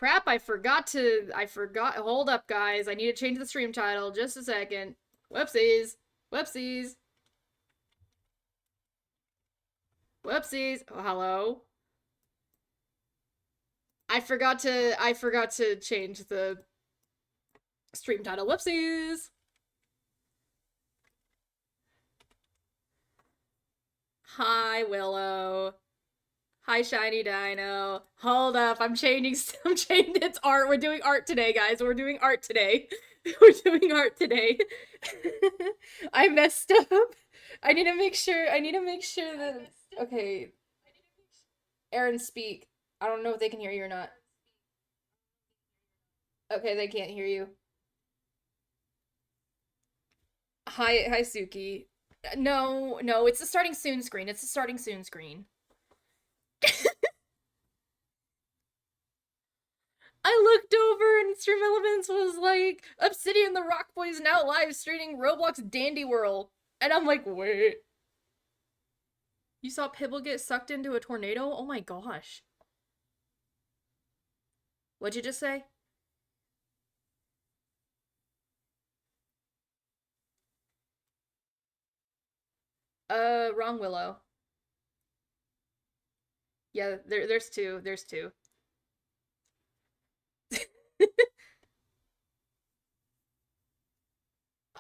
Crap, I forgot. Hold up, guys. I need to change the stream title. Just a second. Whoopsies. Whoopsies. Whoopsies. Oh, hello. I forgot to change the stream title. Whoopsies. Hi, Willow. Hi, Shiny Dino. Hold up, I'm changing. I'm changing. It's art. We're doing art today, guys. We're doing art today. We're doing art today. I messed up. I need to make sure. I need to make sure that. Okay, Aaron, speak. I don't know if they can hear you or not. Okay, they can't hear you. Hi, hi, Suki. No, no, it's the starting soon screen. It's the starting soon screen. I looked over and Stream Elements was like, Obsidian the Rock Boys now live streaming Roblox Dandy Whirl. And I'm like, wait. You saw Pibble get sucked into a tornado? Oh my gosh. What'd you just say? Wrong Willow. Yeah, there's two. There's two.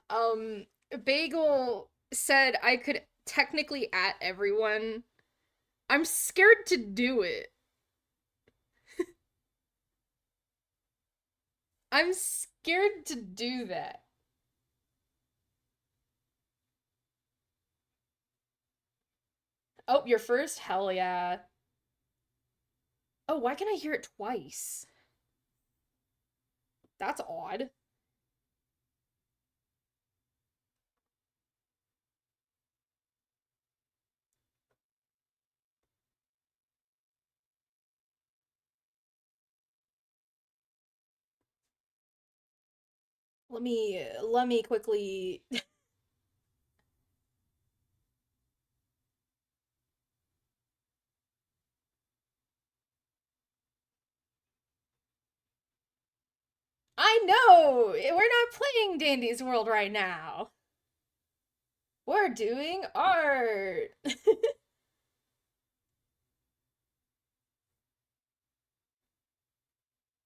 Um, Bagel said I could technically at everyone. I'm scared to do it. I'm scared to do that. Oh, you're first? Hell yeah. Oh, why can I hear it twice? That's odd. Let me quickly. I know! We're not playing Dandy's World right now. We're doing art.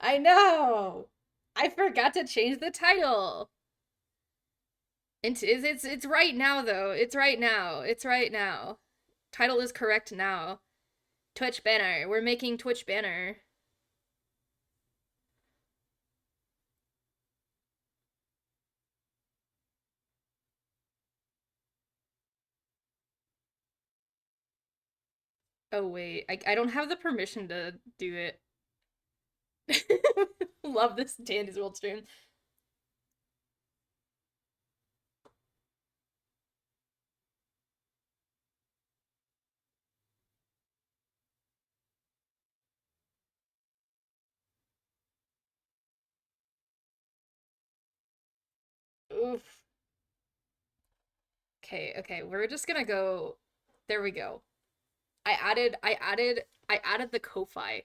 I know. I forgot to change the title. It's right now though. It's right now. It's right now. Title is correct now. Twitch banner. We're making Twitch banner. Oh wait, I don't have the permission to do it. Love this Dandy's World stream. Oof. Okay, okay, we're just gonna go. There we go. I added the Ko-Fi.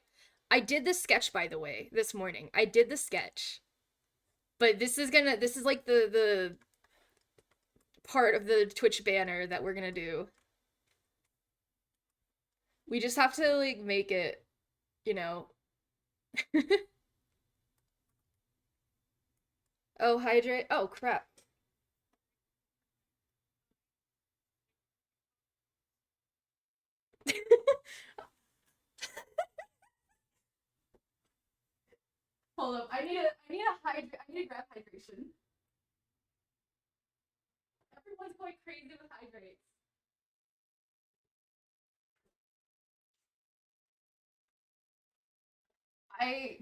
I did the sketch by the way this morning. I did the sketch. But this is like the part of the Twitch banner that we're gonna do. We just have to like make it, you know. Oh, hydrate. Oh, crap. Hold up. I need to grab hydration. Everyone's going crazy with hydrates. I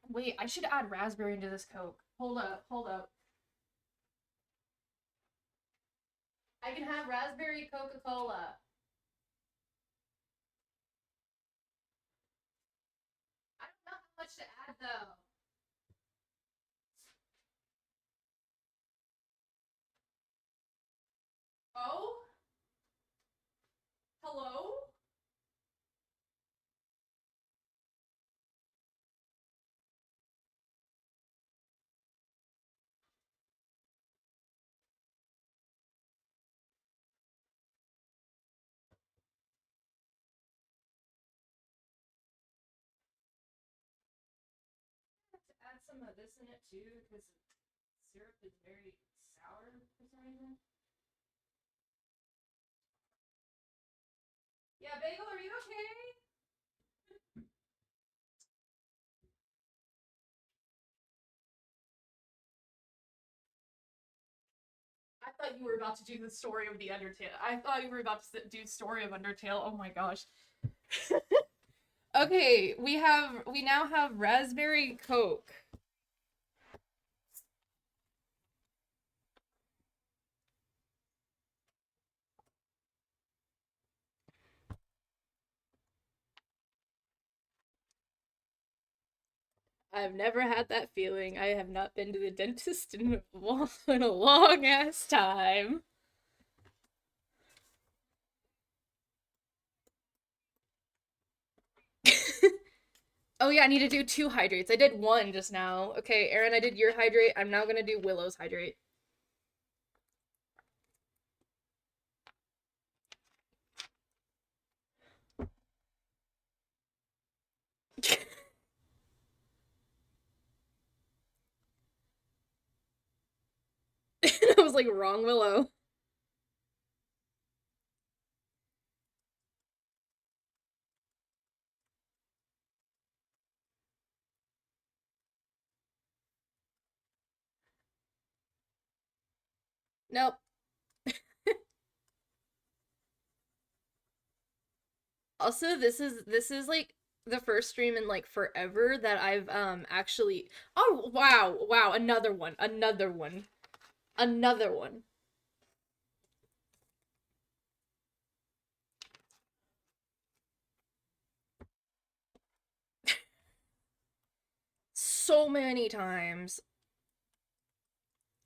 wait, I should add raspberry into this Coke. Hold up, hold up. I can have raspberry Coca-Cola. I don't know how much to add though. Oh? Hello? some of this in it too, because syrup is very sour for some reason. Yeah, Bagel, are you okay? I thought you were about to do the story of the Undertale. I thought you were about to do story of Undertale. Oh my gosh. Okay, we now have raspberry Coke. I've never had that feeling. I have not been to the dentist in a long ass time. Oh yeah, I need to do 2 hydrates. I did one just now. Okay, Aaron, I did your hydrate. I'm now gonna do Willow's hydrate. I was like, wrong Willow. Nope. Also, this is like the first stream in like forever that I've actually. Oh wow, wow, another one, another one, another one. So many times.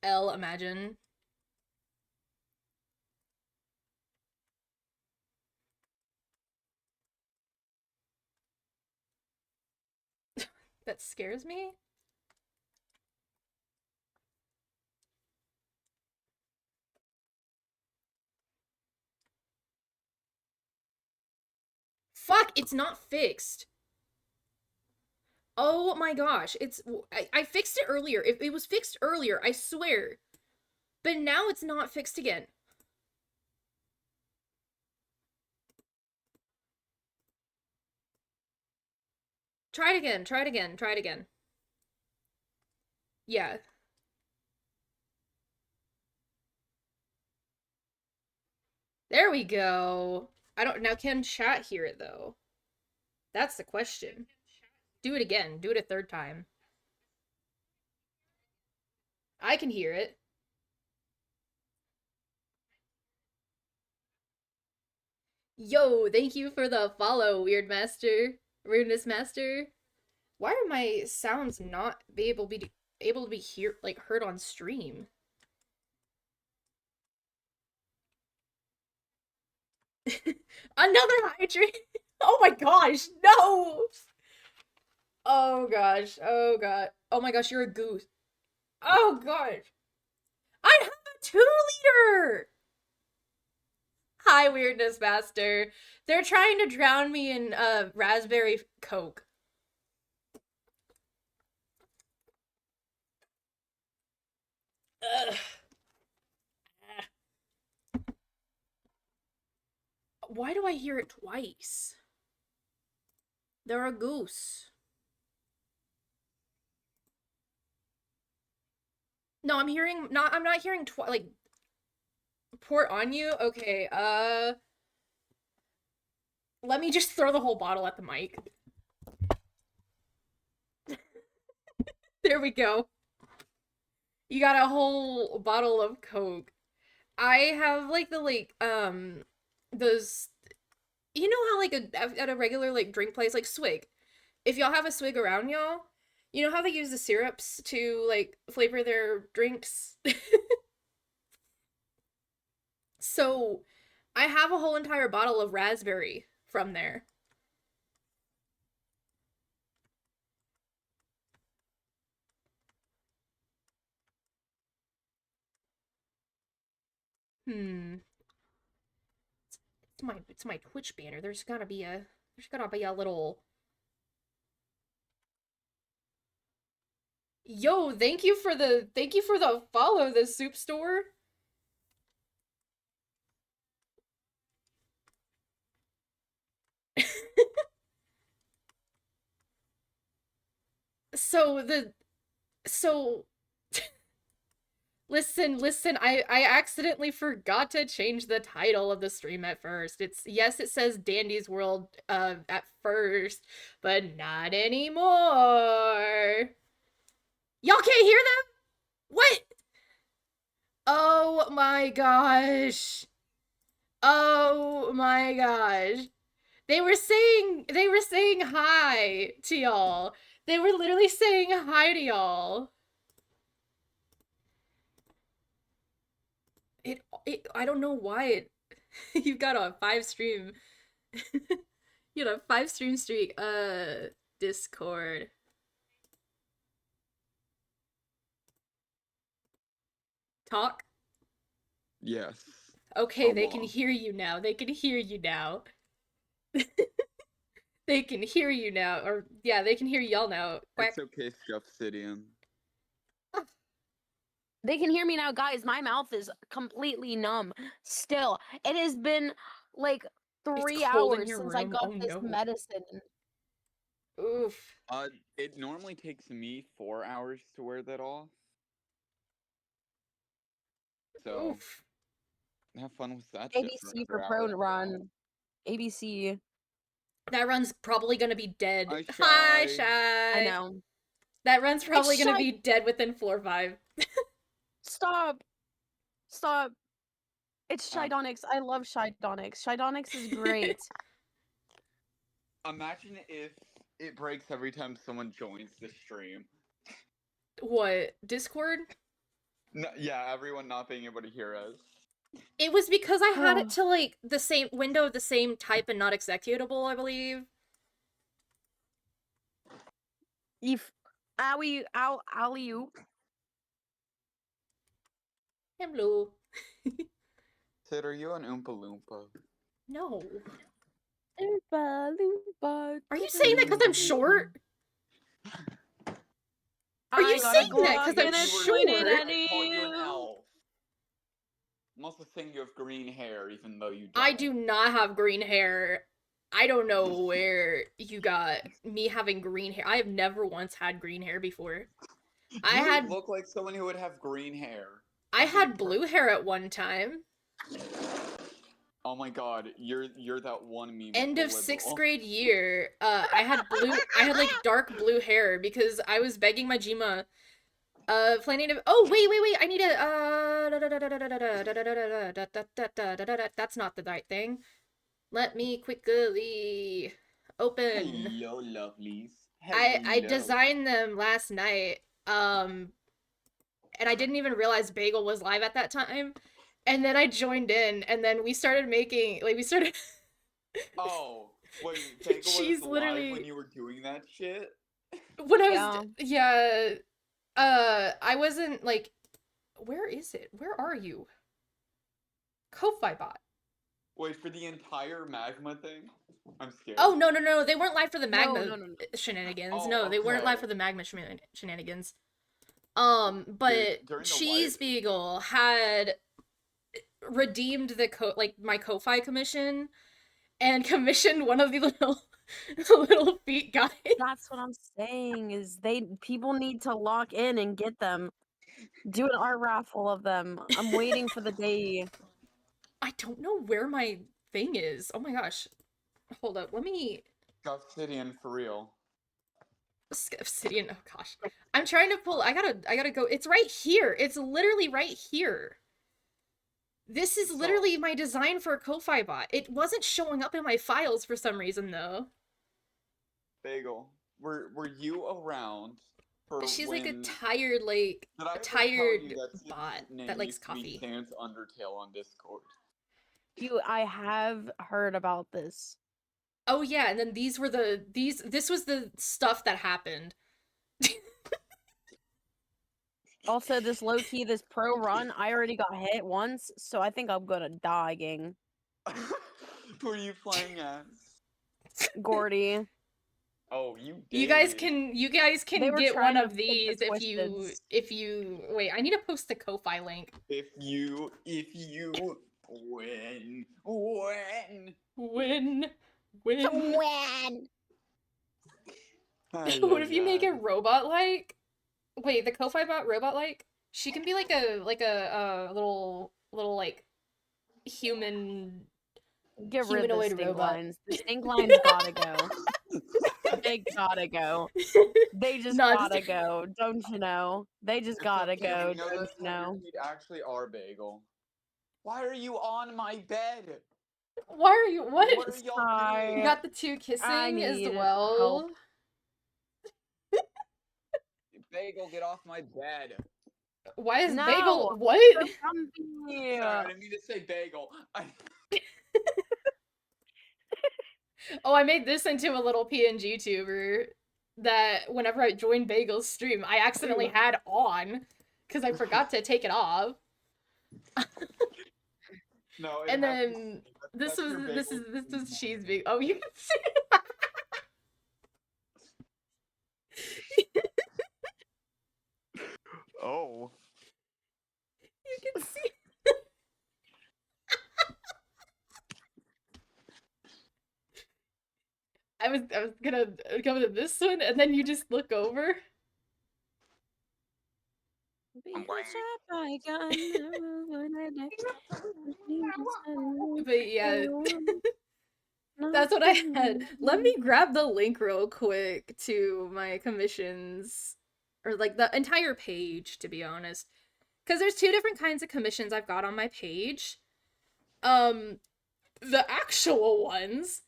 L, imagine. That scares me. Fuck, it's not fixed. Oh my gosh, I fixed it earlier. If it was fixed earlier, I swear. But now it's not fixed again. Try it again, try it again, try it again. Yeah. There we go. I don't now can chat hear it though? That's the question. Do it again. Do it a third time. I can hear it. Yo, thank you for the follow, Weird Master. Weirdness Master. Why are my sounds not able to be heard on stream? Another hydrant. Oh my gosh, no. Oh gosh. Oh god. Oh my gosh, you're a goose. Oh god. I have a 2 liter. Hi, Weirdness Master. They're trying to drown me in raspberry Coke. Ugh. Why do I hear it twice? They're a goose. No, I'm not hearing like port on you. Okay, let me just throw the whole bottle at the mic. There we go. You got a whole bottle of Coke. I have like those, you know how like at a regular like drink place like Swig. If y'all have a Swig around y'all, you know how they use the syrups to like flavor their drinks? So, I have a whole entire bottle of raspberry from there. Hmm. It's my Twitch banner. There's gotta be a little Yo, thank you for the follow, the soup store. So the so listen, I accidentally forgot to change the title of the stream at first. It's yes, it says Dandy's World at first, but not anymore. Y'all can't hear them? What? Oh my gosh. Oh my gosh. They were saying hi to y'all. They were literally saying hi to y'all. It I don't know why it you've got a 5 stream. You got a 5 stream streak. Discord. Talk. Yes. Okay, they can hear you now. They can hear you now. They can hear you now. Or yeah, they can hear y'all now. Quack. It's okay, Obsidian. They can hear me now, guys. My mouth is completely numb. Still, it has been like 3 hours since I got this medicine. Oof. It normally takes me 4 hours to wear that off. So, Oof. have fun with that. ABC for prone run. ABC. That run's probably gonna be dead. Hi, Shy. I know. That run's probably gonna be dead within floor 5. Stop. Stop. It's Shydonix. I love Shydonix. Shydonix is great. Imagine if it breaks every time someone joins the stream. What? Discord? No, yeah, everyone not being able to hear us. It was because I had it to like the same window of the same type and not executable, I believe. If alley-oop. Hello. Sid, are you an Oompa Loompa? No. Oompa Loompa. Are you saying that because I'm short? Are you saying that because I'm short? I call you an elf. I'm also saying you have green hair, even though you don't. I do not have green hair. I don't know where you got me having green hair. I have never once had green hair before. You look like someone who would have green hair. I had blue hair at one time. Oh my god, you're that one meme. End of 6th grade year, I had like dark blue hair because I was begging my Jima planning to wait, I need a that's not the right thing. Let me quickly open. Hello, lovelies. I designed them last night. And I didn't even realize Bagel was live at that time. And then I joined in, and then we started making Oh, wait, Bagel she's was literally live when you were doing that shit? When I was I wasn't like, where is it? Where are you? Ko-Fi bot. Wait, for the entire magma thing? I'm scared. Oh, no. They weren't live for the magma No. shenanigans. Oh, no, they weren't live for the magma shenanigans. But Cheese Beagle had redeemed my Ko-Fi commission and commissioned one of the little feet guys. That's what I'm saying, is people need to lock in and get them. Do an art raffle of them. I'm waiting for the day. I don't know where my thing is. Oh my gosh. Hold up, let me... Obsidian, for real. Obsidian, oh gosh. I'm trying to pull... I gotta go... It's right here! It's literally right here! This is literally my design for a Ko-Fi bot. It wasn't showing up in my files for some reason, though. Bagel, were you around for She's when... like a tired, bot that likes coffee. Sans Undertale on Discord. I have heard about this. Oh yeah, and then this was the stuff that happened. Also, this low-key, this pro run, I already got hit once, so I think I'm gonna die, gang. Who are you playing as? Gordy. Oh, you You guys did. can They were get trying one to of flip the these if you wait, I need to post the Ko-Fi link. If you win. Win. When? What if you make it robot like? Wait, the Ko-Fi bot robot like? She can be like a little like human Get rid of the humanoid stink robot. lines. The stink lines gotta go. They gotta go. They just Not gotta go. Don't you know? They just gotta go. You know Don't that you know? your feet actually are bagel. Why are you on my bed? Why are you what? What are y'all Sorry. You doing? got the two I kissing as need well. help. Bagel, get off my bed. Why is No! Bagel what? So comfy. Sorry, I didn't mean to say bagel. Oh, I made this into a little PNG tuber that whenever I joined Bagel's stream, I accidentally had on because I forgot to take it off. No, And then this was cheese big. Oh, you can see. Oh. You can see. I was gonna go to this one, and then you just look over. But yeah, that's what I had. Let me grab the link real quick to my commissions, or like the entire page, to be honest, because there's two different kinds of commissions I've got on my page. The actual ones,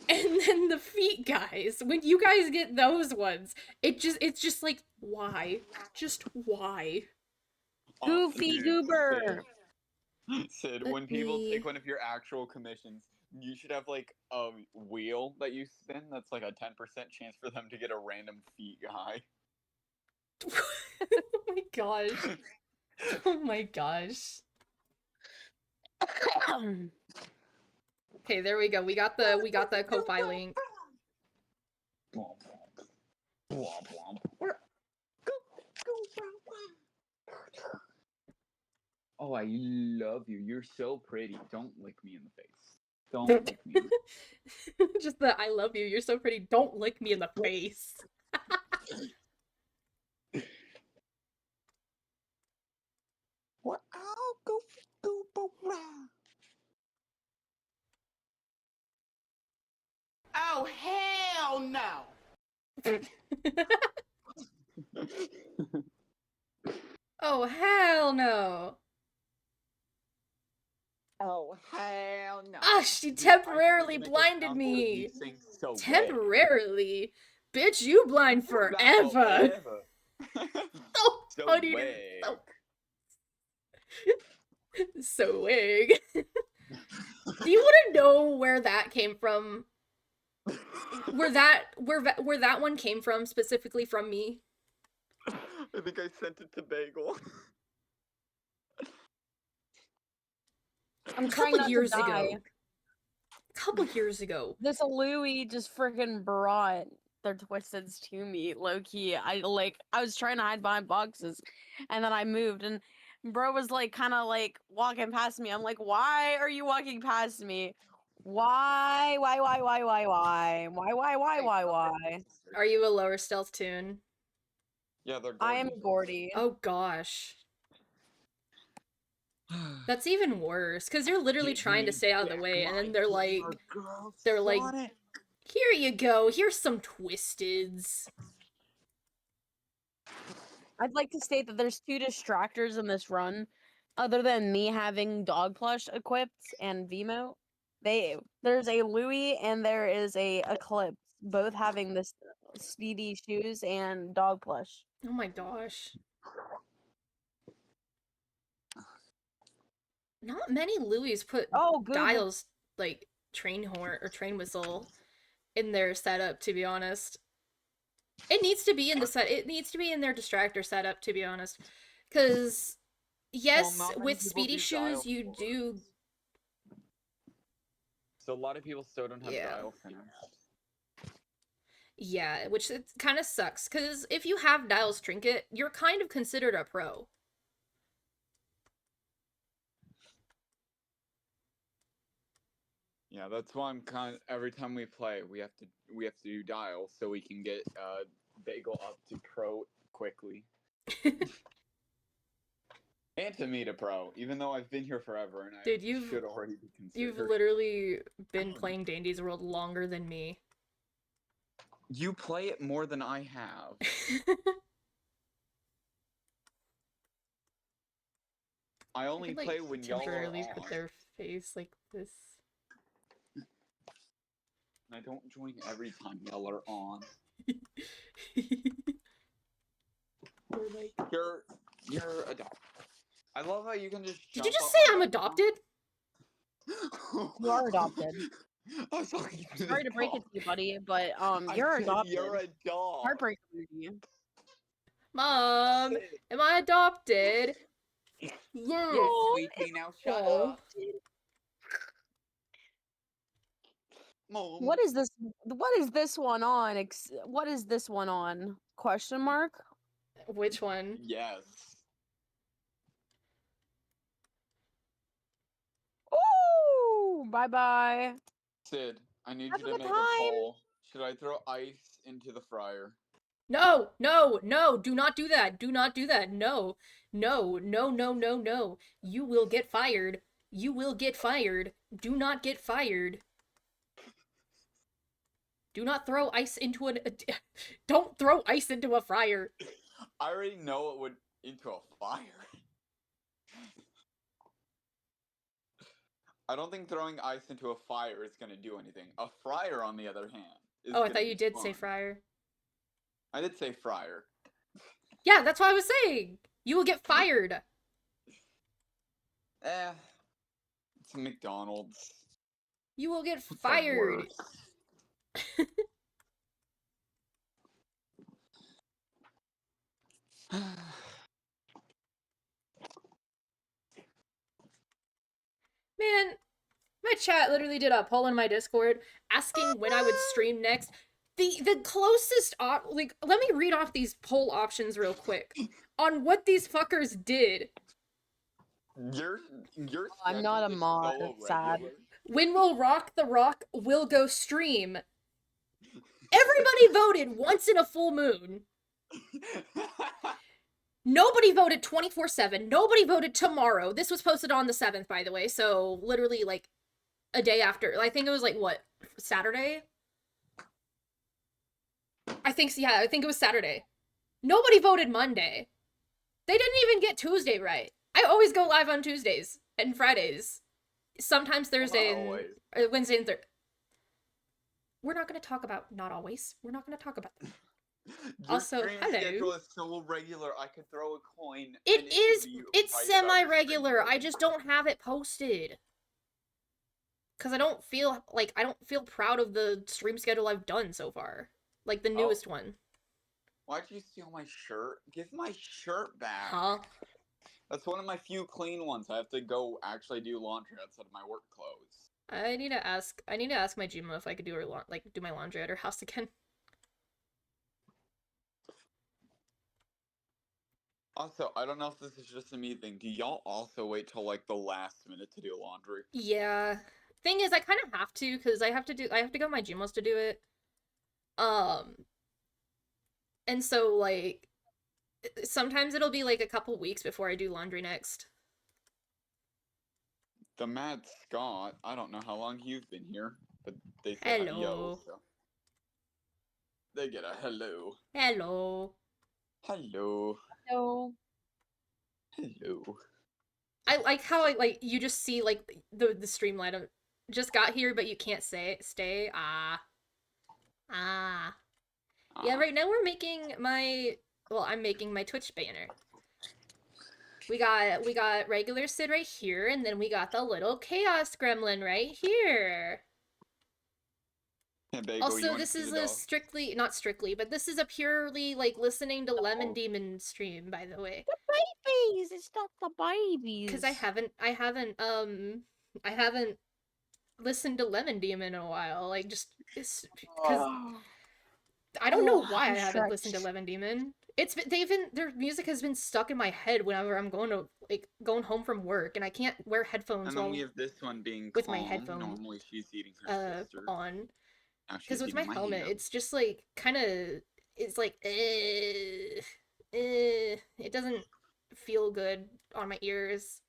and then the feet guys. When you guys get those ones, it's just like, why? Just why? Goofy goober. Sid, Let when people me- take one of your actual commissions, you should have like a wheel that you spin that's like a 10% chance for them to get a random feet guy. Oh my gosh. Oh my gosh. Okay, there we go. We got the Ko-Fi link. Oh, I love you. You're so pretty. Don't lick me in the face. Don't lick me. In the Just the I love you. You're so pretty. Don't lick me in the face. What? I'll go around. Oh, hell no! Oh hell no. Oh, hell no. Ah, she temporarily blinded me. Temporarily? Bitch, you blind forever. Oh, So funny. wig. So wig. Do you want to know where that came from? Where that one came from, specifically from me? I think I sent it to Bagel. I'm A trying couple not years to die. ago. A couple years ago. This Louis just freaking brought their Twisteds to me, low key. I was trying to hide behind boxes, and then I moved, and bro was like kind of like walking past me. I'm like, why are you walking past me? Why? Are you a lower stealth tune? Yeah, they're I am Gordy. Gordy. Oh gosh. That's even worse, because you're literally trying to stay out of the way, and then they're like, here you go, here's some Twisteds. I'd like to state that there's two distractors in this run, other than me having dog plush equipped and Vimo. There's a Louis and there is a Eclipse, both having this speedy shoes and dog plush. Oh my gosh. Not many Louis put dials, like, train horn or train whistle in their setup, to be honest. It needs to be in their distractor setup, to be honest. Because, yes, with speedy shoes, you do... So a lot of people still don't have dial fans. Yeah, which it kind of sucks, because if you have Dial's Trinket, you're kind of considered a pro. Yeah, that's why I'm every time we play, we have to do Dial so we can get Bagel up to pro quickly. And to me to pro, even though I've been here forever and Dude, I should already be You've considered. literally been playing Dandy's World longer than me. You play it more than I have. I only Could, play when y'all are temporarily on. put their face like this. I don't join every time y'all are on. Or like... You're adopted. I love how you can just. Did you jump just up say on I'm my adopted? You are adopted. I was talking to Sorry the to break it dog. to you, buddy, but I you're said adopted. You're a dog. Heartbreak for you. Mom, Sid. am I adopted? Yes, Yeah. sweetie, now shut Oh. up. Mom. What is this? What is this one on? What is this one on? Question mark. Which one? Yes. Ooh! Bye bye. Sid, I need Have you a to good make a time. poll. Should I throw ice into the fryer? No, no, no, do not do that. Do not do that. No, no, no, no, no, no. You will get fired. You will get fired. Do not get fired. Do not throw ice into don't throw ice into a fryer. I already know it would into a fire. I don't think throwing ice into a fire is gonna do anything. A fryer, on the other hand, is Oh, I gonna thought you be did say fun. fryer. I did say fryer. Yeah, that's what I was saying. You will get fired. It's McDonald's. You will get It's the fired. worst. Man, my chat literally did a poll in my Discord asking when I would stream next. The closest like, let me read off these poll options real quick on what these fuckers did. Your I'm not a schedule is mod, so it's sad. irregular. When will Rock the Rock will go stream? Everybody voted once in a full moon. Nobody voted 24/7. Nobody voted tomorrow. This was posted on the 7th, by the way, so literally like a day after. I think it was like, what, Saturday? I think it was Saturday. Nobody voted Monday. They didn't even get Tuesday right. I always go live on Tuesdays and Fridays. Sometimes Thursday and Wednesday and Thursday. We're not going to talk about not always. We're not going to talk about that. Your Also, stream hello. schedule is so regular. I could throw a coin. It is. Would be It's right about your semi-regular. stream I just don't have it posted. Because I don't feel proud of the stream schedule I've done so far. Like the newest one. Why'd you steal my shirt? Give my shirt back. Huh? That's one of my few clean ones. I have to go actually do laundry outside of my work clothes. I need to ask my Jima if I could do do my laundry at her house again. Also, I don't know if this is just a me thing. Do y'all also wait till like the last minute to do laundry? Yeah. Thing is, I kind of have to, because I have to go with my Jimos to do it. And so, like, sometimes it'll be like a couple weeks before I do laundry next. The Mad Scott, I don't know how long you've been here, but they said Hello. yo, so they get a hello. Hello. Hello. No. Hello. I like how you just see like the streamline of just got here but you can't stay. Yeah, right now we're making I'm making my Twitch banner. We got regular Sid right here, and then we got the little chaos gremlin right here. Hey, Bagel, Also, this is not strictly, but this is a purely like listening to Lemon Demon stream, by the way. The babies. It's not the babies. Because I haven't listened to Lemon Demon in a while. Like, just because I don't know Oh, why I I'm haven't listened to stretched. Lemon Demon. Their music has been stuck in my head whenever I'm going home from work, and I can't wear headphones And then we while have this one being with my calm. headphone Normally she's eating her sister. on. Now Because she's with my eating my helmet, hand. it's just like kind of it's like it doesn't feel good on my ears.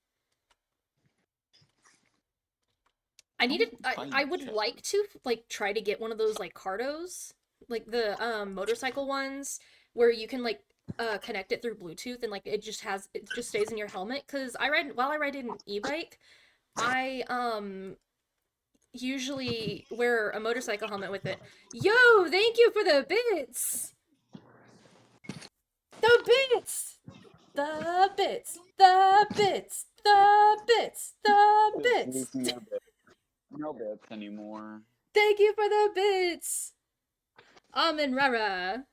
I would like to like try to get one of those like Cardos, like the motorcycle ones where you can like connect it through Bluetooth and like it just stays in your helmet. Cause while I ride an e-bike, I usually wear a motorcycle helmet with it. Yo, thank you for the bits. The bits. The bits. The bits. The bits. The bits. No bits anymore. Thank you for the bits. Amin Rara.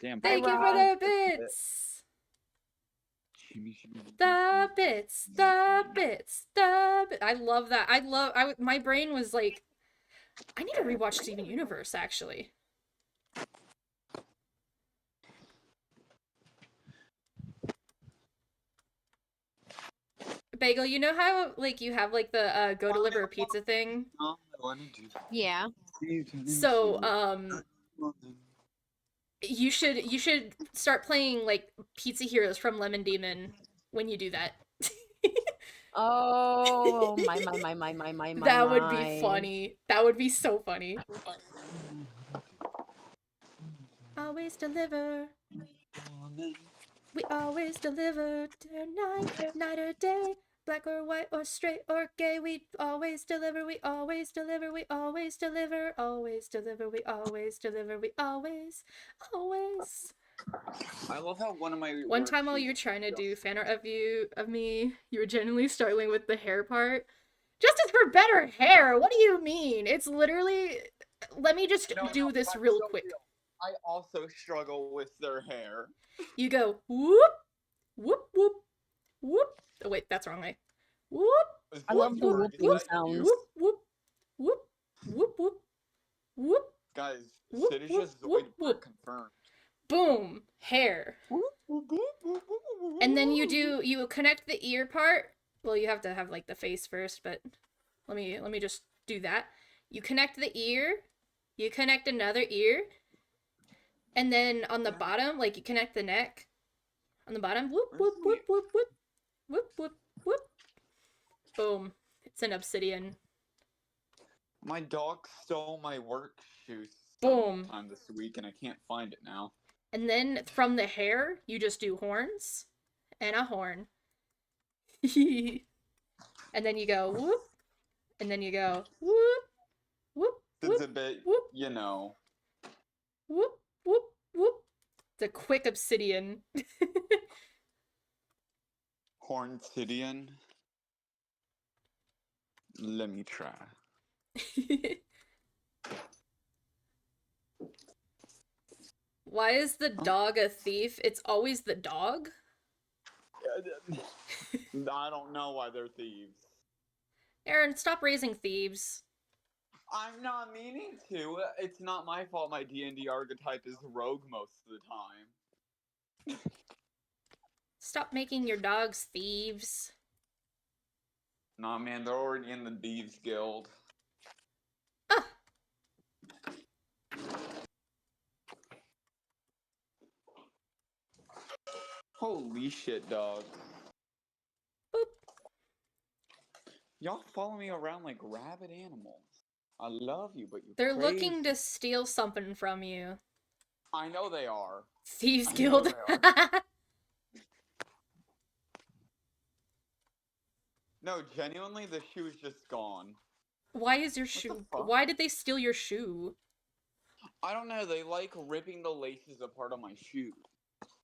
Damn. Thank you for the bits. The bits. The bits. I love that. My brain was like, I need to rewatch Steven Universe, actually. Bagel, you know how like you have like the go deliver a pizza thing? Yeah. So you should start playing like Pizza Heroes from Lemon Demon when you do that. Oh, my. That would be funny. That would be so funny. Always deliver. We always deliver. Day or night or day. Black or white or straight or gay. We always deliver. We always deliver. We always deliver. Always deliver. We always deliver. We always. I love how one of my One time while you were trying to do fan art of me, you were genuinely struggling with the hair part. Justice for better hair. What do you mean? It's literally. Let me just do this real quick. I also struggle with their hair. You go whoop, whoop, whoop, whoop. Oh wait, that's wrong way. Whoop. I love the whoop, whooping sounds. Whoop, whoop, whoop, whoop, whoop, whoop. Guys, Whoop, City's whoop, just whoop, whoop. confirmed. Boom, hair. And then you connect the ear part. Well, you have to have like the face first, but let me just do that. You connect the ear, you connect another ear, and then on the bottom, like you connect the neck. On the bottom, whoop whoop whoop whoop whoop whoop whoop whoop. Boom. It's an obsidian. My dog stole my work shoes Boom. sometime this week and I can't find it now. And then from the hair, you just do horns and a horn. And then you go whoop. And then you go whoop, whoop, It's a bit, whoop, you know. whoop, whoop, whoop. The quick obsidian. Hornsidian. Let me try. Why is the dog a thief? It's always the dog? I don't know why they're thieves. Aaron, stop raising thieves. I'm not meaning to. It's not my fault my D&D archetype is rogue most of the time. Stop making your dogs thieves. Nah, man, they're already in the Thieves Guild. Ah. Holy shit, dog. Boop. Y'all follow me around like rabid animals. I love you, but you're They're crazy. looking to steal something from you. I know they are. Thieves I know Guild. they No, genuinely, the shoe is just gone. Why is your shoe? Why did they steal your shoe? I don't know, they like ripping the laces apart on my shoe.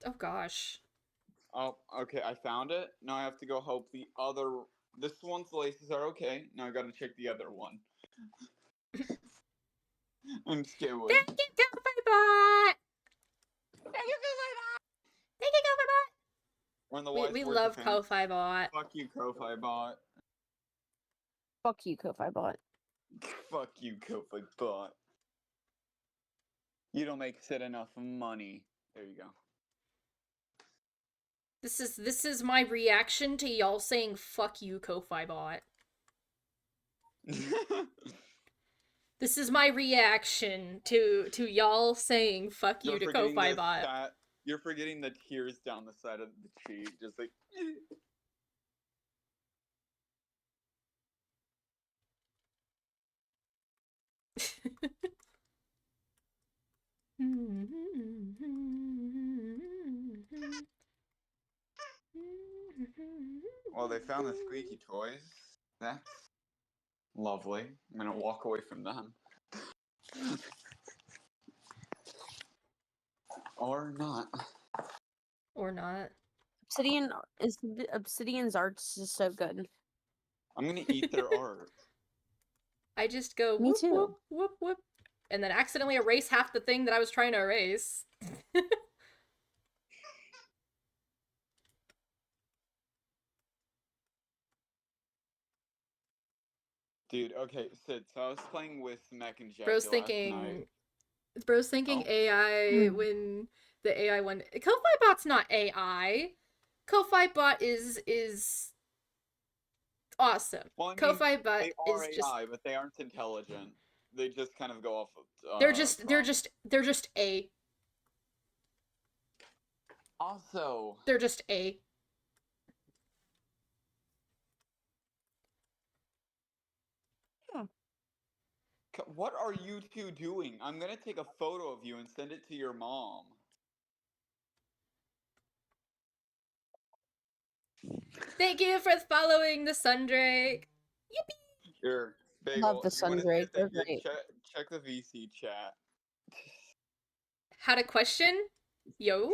Oh gosh. Oh, okay, I found it. Now I have to go help the other. This one's laces are okay. Now I gotta check the other one. I'm scared. Thank you, Gopherbot! Thank you, Gopherbot! We're in the We love Ko-Fi Bot. Fuck you, Ko-Fi Bot. Fuck you, Ko-Fi Bot. Fuck you, Ko-Fi Bot. You don't make Sid enough money. There you go. This is my reaction to y'all saying fuck you, Ko-Fi bot. This is my reaction to y'all saying fuck you You're to forgetting Ko-Fi the bot. You're forgetting the tears down the side of the cheek, just like. Well, they found the squeaky toys. That's lovely. I'm gonna walk away from them. Or not. Or not. Obsidian's art's just so good. I'm gonna eat their art. I just go Me whoop too. whoop whoop whoop, and then accidentally erase half the thing that I was trying to erase. Dude, okay, Sid, so I was playing with Mech and Jackie Bro's last thinking. night. Bro's thinking Oh. AI when the AI one. Ko-Fi bot's not AI. Ko-Fi bot is awesome. Well, I mean, Ko-Fi bot they are is just. AI, but they aren't intelligent. They just kind of go off of. They're just A. Also, They're just A. what are you two doing? I'm gonna take a photo of you and send it to your mom. Thank you for following the Sundrake. Yippee! Here, Bagel. Love the you wanna see Sundrake, if they're they- great. check the VC chat. Had a question? Yo?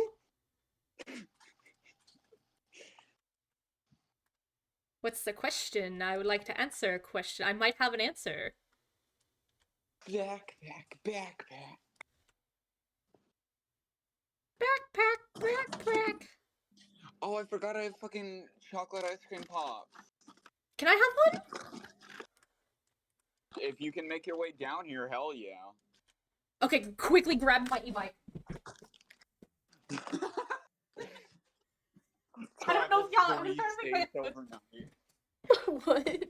What's the question? I would like to answer a question. I might have an answer. Backpack. Backpack. Oh, I forgot I have fucking chocolate ice cream pops. Can I have one? If you can make your way down here, hell yeah. Okay, quickly grab my e-bike. I don't know if y'all- I'm Travel 3 trying to make states overnight. What?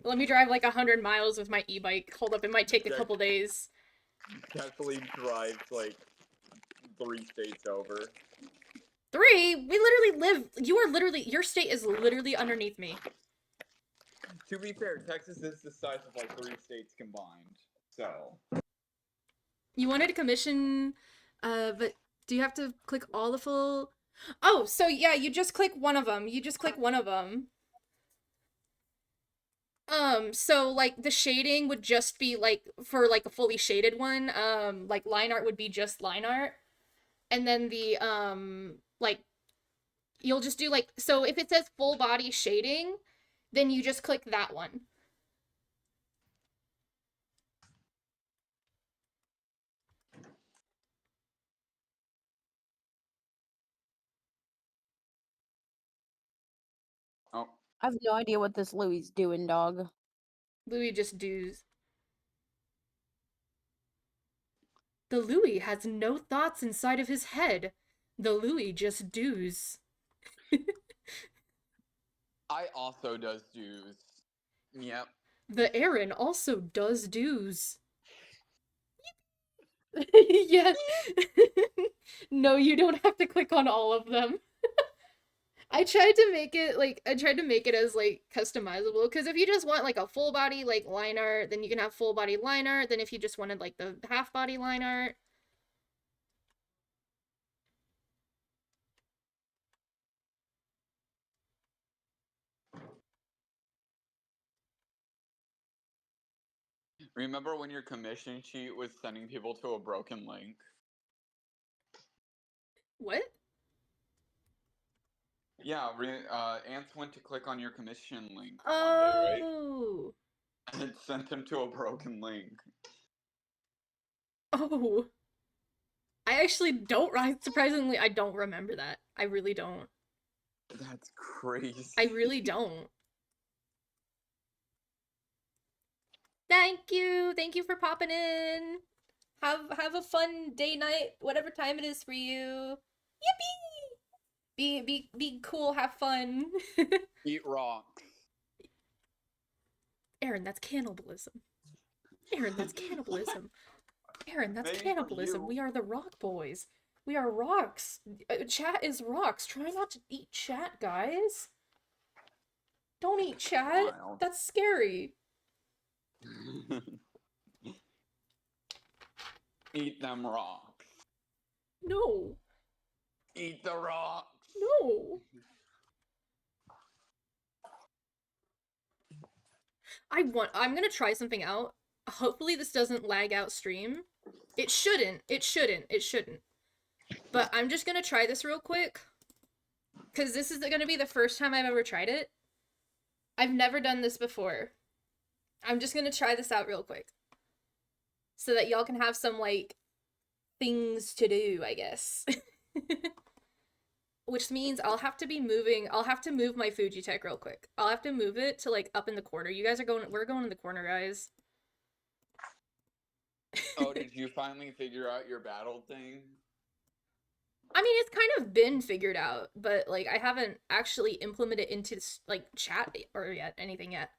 Let me drive like 100 miles with my e-bike. Hold up, it might take a Okay. couple days. Casually drives like 3 states over. 3? We literally live. Your state is literally underneath me. To be fair, Texas is the size of like 3 states combined. So. You wanted to commission, but do you have to click all the full? Oh, so yeah, you just click one of them. So like the shading would just be like for like a fully shaded one. Like line art would be just line art, and then the like you'll just do like, so if it says full body shading, then you just click that one. Oh. I have no idea what this Louie's doing, dog. Louis just doos. The Louis has no thoughts inside of his head. The Louis just doos. I also does dues. Yep. The Aaron also does do's. Yeah. No, you don't have to click on all of them. I tried to make it as like customizable, because if you just want like a full body like line art, then you can have full body line art. Then if you just wanted like the half body line art. Remember when your commission sheet was sending people to a broken link? What? Yeah, Ants went to click on your commission link one day, right? Oh. And it sent him to a broken link. Oh. I actually don't, surprisingly, I don't remember that. I really don't. That's crazy. I really don't. Thank you for popping in. Have a fun day, night, whatever time it is for you. Yippee! Be cool, have fun. Eat rocks. Aaron, that's cannibalism. Aaron, that's cannibalism. Aaron, that's Maybe for cannibalism. you. We are the Rock Boys. We are rocks. Chat is rocks. Try not to eat chat, guys. Don't eat chat. Wild. That's scary. Eat them rocks. No. Eat the rocks. No. I'm gonna try something out. Hopefully this doesn't lag out stream. It shouldn't. But I'm just gonna try this real quick. Because this is gonna be the first time I've ever tried it. I've never done this before. I'm just gonna try this out real quick. So that y'all can have some, like, things to do, I guess. Which means I'll have to move my Fujitech real quick. I'll have to move it to, like, up in the corner. We're going in the corner, guys. Oh, did you finally figure out your battle thing? I mean, it's kind of been figured out, but, like, I haven't actually implemented it into, like, chat or anything yet.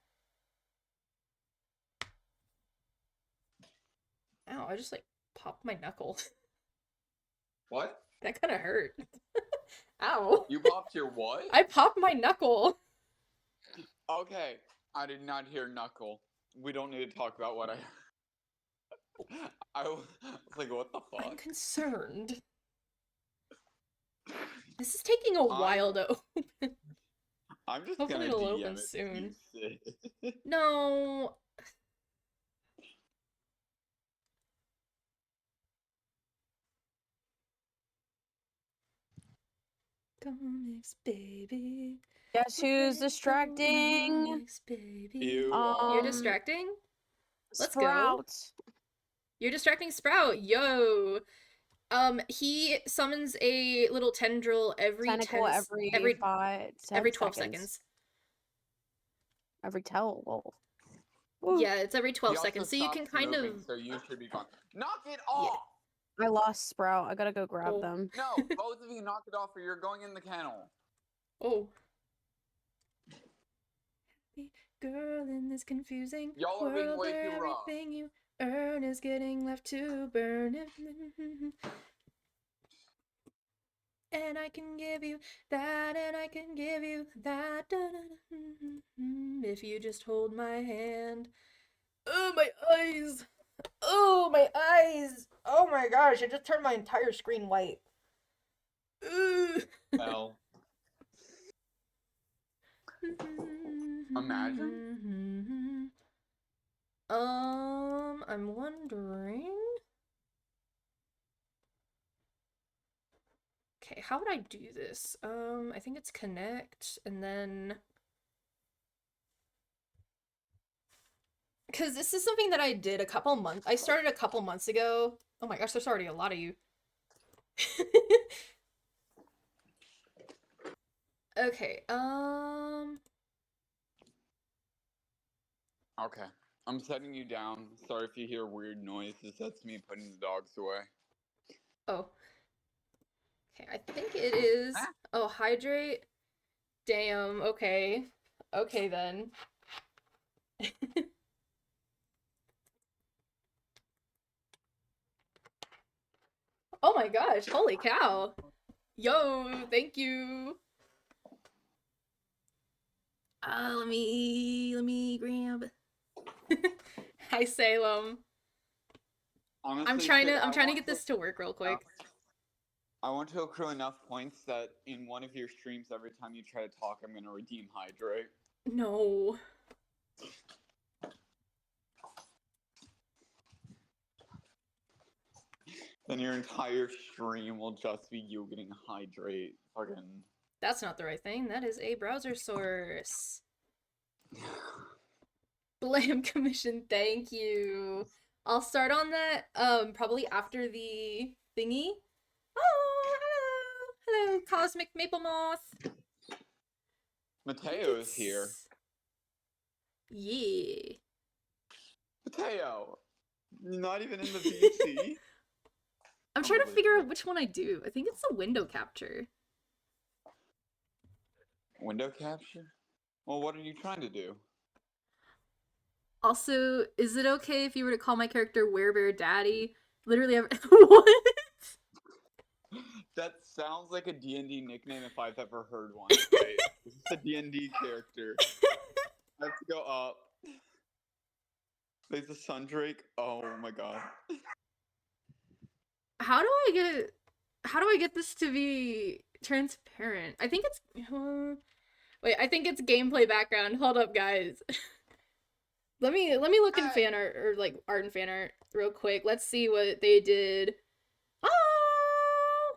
Ow, I just, like, popped my knuckle. What? That kind of hurt. Ow. You popped your what? I popped my knuckle. Okay, I did not hear knuckle. We don't need to talk about what I was like, what the I'm fuck? concerned. This is taking a while to open. I'm just Hopefully gonna it'll DM open it soon. to you. No. Comics, baby. Guess who's distracting? Comics, baby. You You're are. distracting? Let's go. Sprout. You're distracting Sprout. Yo. He summons a little tendril every Tentacle 10 every 12 seconds. Every Woo. Yeah, it's every 12 He also seconds. So you can stops kind moving, of So you should be fine. Knock it off! I lost Sprout. I gotta go grab Oh. them. No, both of you knock it off or you're going in the kennel. Oh. Girl in this confusing Y'all are being world way where too rough. everything you earn is getting left to burn. And I can give you that, and I can give you that. If you just hold my hand. Oh, my eyes. Oh, my eyes. Oh my gosh, I just turned my entire screen white. Well, imagine. I'm wondering. Okay, how would I do this? I think it's connect, and then... Because this is something that I did I started a couple months ago. Oh my gosh, there's already a lot of you. Okay, Okay. I'm setting you down. Sorry if you hear weird noises. That's me putting the dogs away. oh. Okay, I think it is... Ah. Oh, hydrate? Damn, okay. Okay, then. Oh my gosh, holy cow. Yo, thank you. Let me grab. Hi, Salem. Honestly, I'm trying Sid, to I get want this to work real quick. I want to accrue enough points that in one of your streams, every time you try to talk, I'm gonna redeem Hydrate. No. Then your entire stream will just be you getting Hydrate. Fucking. That's not the right thing. That is a browser source. Blam commission, thank you. I'll start on that probably after the thingy. Oh, hello. Hello, Cosmic Maple Moth. Mateo's here. Yeah. Mateo, Not even in the VC. I'm trying to figure out Unbelievable. which one I do. I think it's the window capture. Window capture? Well, what are you trying to do? Also, is it okay if you were to call my character Werebear Daddy? Literally, what? That sounds like a D&D nickname if I've ever heard one. Wait, this is a D&D character. I have to go up. There's a Sundrake. Oh my god. How do I get this to be transparent? I think it's wait, I think it's gameplay background. Hold up, guys. Let me look in fan art or like art and fan art real quick. Let's see what they did. Oh!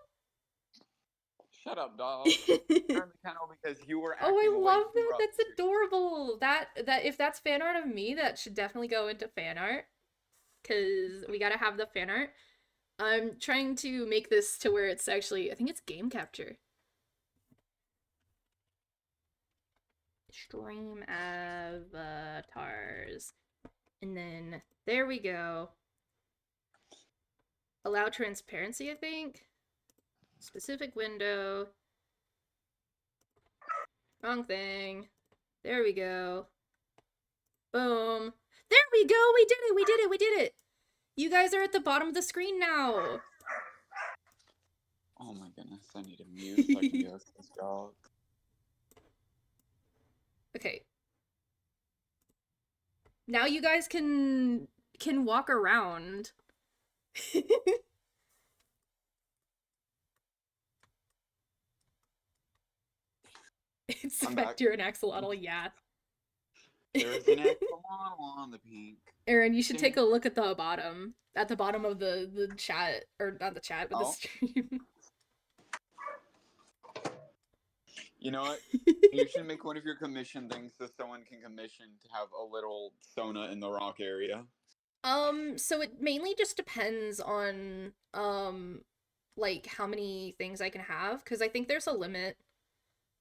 Shut up, dog. Turn the channel because you were acting Oh, I way love too that. rough. That's adorable. That if that's fan art of me, that should definitely go into fan art. Cause we gotta have the fan art. I'm trying to make this to where it's actually, I think it's game capture. Stream avatars. And then there we go. Allow transparency, I think. Specific window. Wrong thing. There we go. Boom. There we go! We did it! We did it! We did it! You guys are at the bottom of the screen now! Oh my goodness, I need to mute so I can go with this dog. Okay. Now you guys can walk around. It's the I'm fact back. you're an axolotl, yeah. There's an axolotl on the pink. Aaron, you should take a look at the bottom. At the bottom of the chat. Or not the chat, but the Oh. stream. You know what? You should make one of your commission things so someone can commission to have a little Sona in the rock area. So it mainly just depends on, like, how many things I can have, because I think there's a limit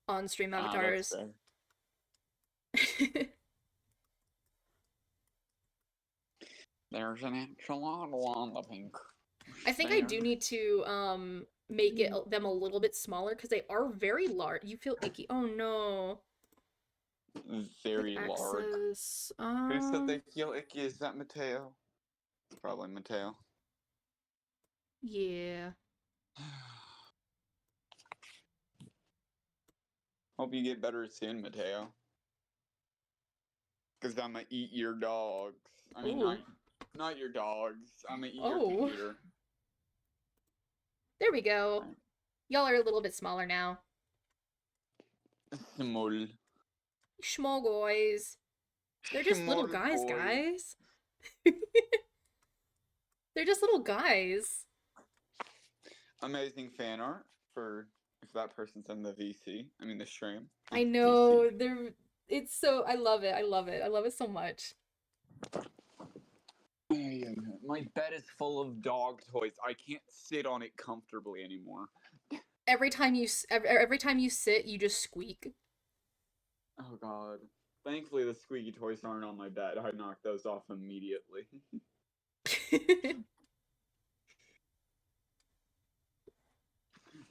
on stream avatars. That's fair. There's an axolotl on the pink. I think I do need to, make them a little bit smaller, because they are very large. You feel icky. Oh, no. Very Quick large. access. Who said they feel icky? Is that Mateo? It's probably Mateo. Yeah. Hope you get better soon, Mateo. Because I'm gonna eat your dogs. I mean, Ooh. not your dogs. I'm gonna eat Oh. your computer. There we go. Right. Y'all are a little bit smaller now. Small. Small boys. They're just little Small guys, boy. guys. They're just little guys. Amazing fan art for if that person's in the VC. I mean the stream. I know, it's so, I love it. I love it so much. My bed is full of dog toys. I can't sit on it comfortably anymore. Every time you sit, you just squeak. Oh god. Thankfully the squeaky toys aren't on my bed. I knocked those off immediately.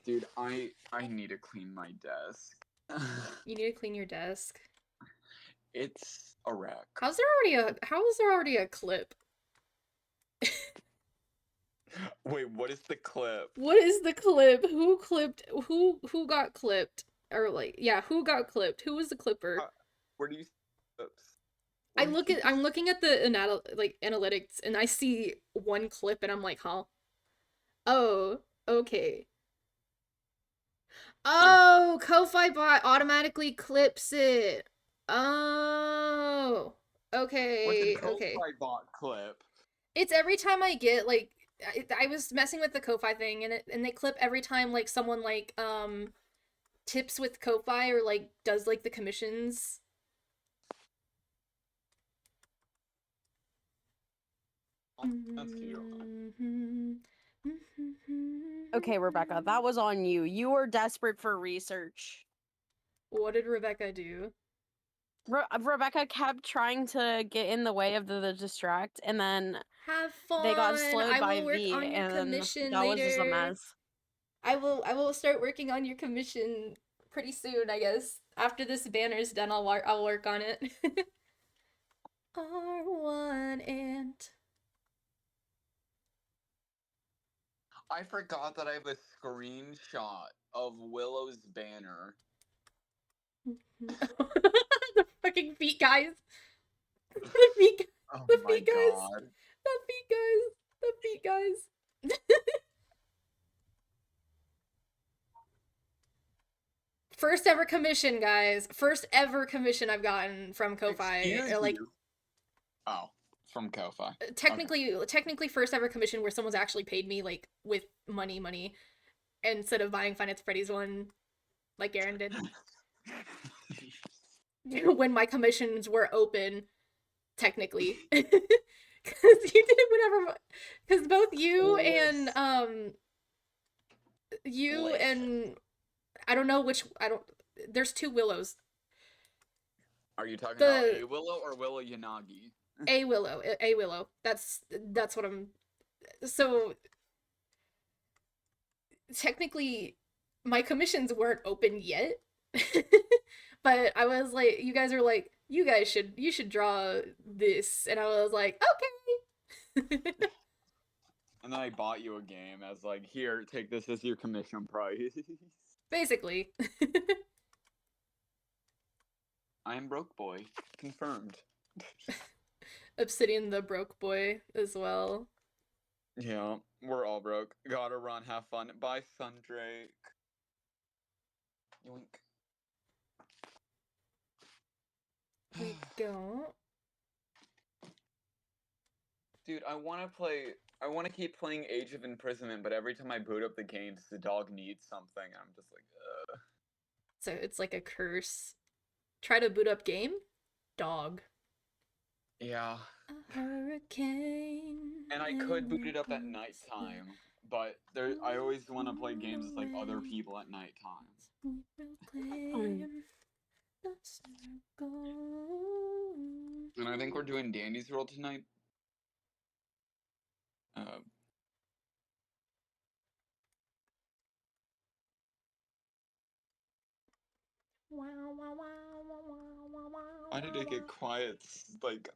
Dude, I need to clean my desk. You need to clean your desk. It's a wreck. How is there already a clip? Wait, what is the clip? What is the clip? Who got clipped? Or like, yeah, who got clipped? Who was the clipper? Where do you clips? I'm looking at the analytics and I see one clip and I'm like, huh? Oh, okay. Oh, Ko-Fi bot automatically clips it. Oh, okay, What's a okay. Ko-Fi bot clip? It's every time I get like, I was messing with the Ko-Fi thing and they clip every time like someone like tips with Ko-Fi or like does like the commissions. Oh, that's cute. Okay, Rebecca, that was on you. You were desperate for research. What did Rebecca do? Rebecca kept trying to get in the way of the distract, and then Have fun. They got slowed I by will work V, on your and commission that was just a later. mess. I will start working on your commission pretty soon, I guess. After this banner's done, I'll work on it. R1 and I forgot that I have a screenshot of Willow's banner. the fucking feet guys. The feet, Oh the my feet guys. god. The feet guys. The feet guys. First ever commission, guys. First ever commission I've gotten from Ko-Fi. Excuse Like you. Oh, from Ko-Fi. technically first ever commission where someone's actually paid me like with money instead of buying Five Nights at Freddy's one like Aaron did. When my commissions were open, technically. Cause you did whatever, cause both you and I don't know there's two Willows. Are you talking about a Willow or Willow Yanagi? A Willow. That's what I'm. So technically, my commissions weren't open yet, but I was like, you guys are like, you should draw this, and I was like, okay. And then I bought you a game as like, here, take this as your commission price. Basically. I'm broke boy. Confirmed. Obsidian the broke boy as well. Yeah, we're all broke. Gotta run, have fun. Bye, Sundrake. Yoink. We don't. Dude, I want to keep playing Age of Imprisonment, but every time I boot up the game, the dog needs something. I'm just like, ugh. So it's like a curse. Try to boot up game? Dog. Yeah. A hurricane. And I could boot it up at nighttime, but I always want to play games with like other people at nighttime. And I think we're doing Dandy's World tonight. Why did it get quiet like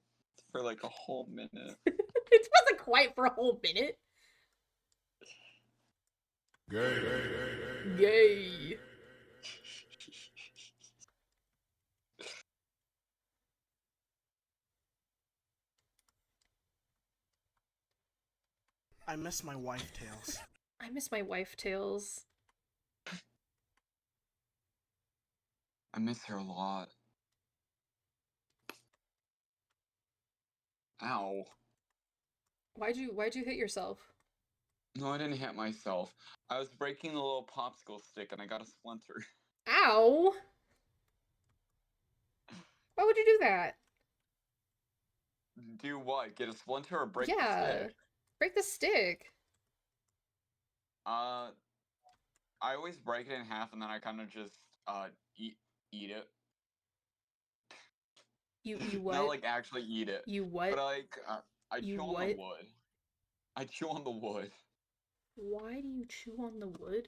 for like a whole minute? It wasn't quiet for a whole minute. Gay. I miss my wife tales. I miss my wife tales. I miss her a lot. Ow. Why'd you hit yourself? No, I didn't hit myself. I was breaking the little popsicle stick and I got a splinter. Ow! Why would you do that? Do what? Get a splinter or break the stick? Break the stick. I always break it in half and then I kind of just eat it. You what? Not like actually eat it. You what? But like I You chew on what? the wood. I chew on the wood. Why do you chew on the wood?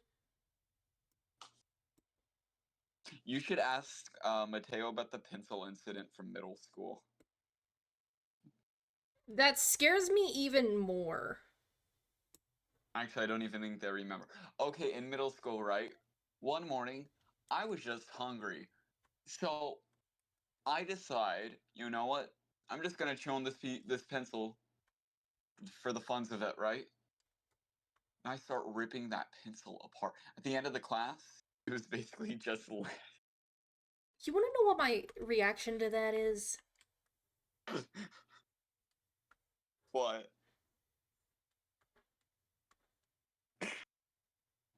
You should ask Mateo about the pencil incident from middle school. That scares me even more. Actually, I don't even think they remember. Okay, in middle school, right? One morning, I was just hungry. So, I decide, you know what? I'm just gonna chew on this pencil for the funs of it, right? And I start ripping that pencil apart. At the end of the class, it was basically just lead. You want to know what my reaction to that is? What?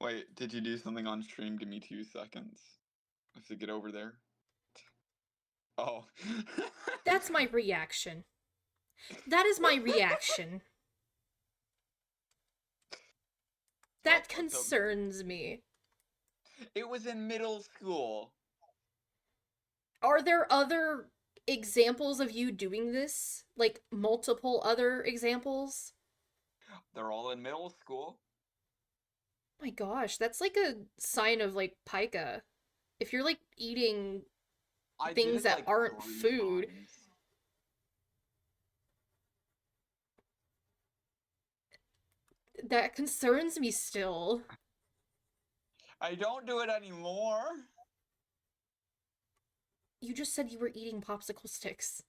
Wait, did you do something on stream? Give me 2 seconds. I have to get over there. Oh. That's my reaction. That is my reaction. That concerns me. It was in middle school. Are there other examples of you doing this? Like, multiple other examples? They're all in middle school. My gosh, that's like a sign of, like, pica. If you're, like, eating I did things it that like aren't 3 food, times. that concerns me still. I don't do it anymore. You just said you were eating popsicle sticks.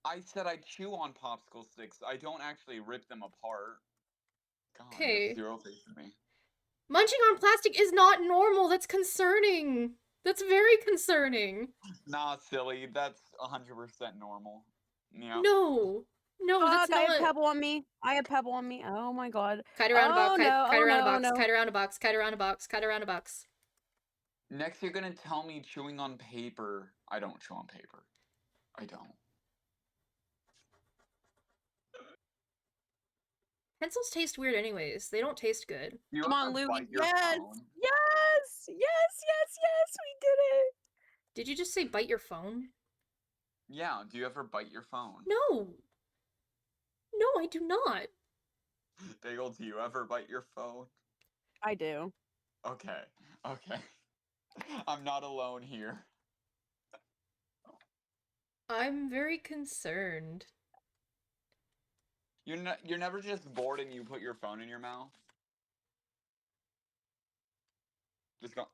I said I chew on popsicle sticks. I don't actually rip them apart. God, you Okay. have 0 faith in me. Munching on plastic is not normal. That's concerning. That's very concerning. Nah, silly. That's 100% normal. Yeah. No. No, that's Fuck, I have not. pebble on me. I have pebble on me. Oh my god. Kite around a box, Oh kite, no, kite oh around a no, box, no. kite around a box, kite around a box, kite around a box. Next, you're gonna tell me chewing on paper. I don't chew on paper. I don't. Pencils taste weird anyways. They don't taste good. You Come ever on, Louie. bite your Yes! phone? Yes! Yes, yes, yes, we did it! Did you just say bite your phone? Yeah, do you ever bite your phone? No. No, I do not. Bagel, do you ever bite your phone? I do. Okay, okay. I'm not alone here. I'm very concerned. You're never just bored and you put your phone in your mouth? Just go,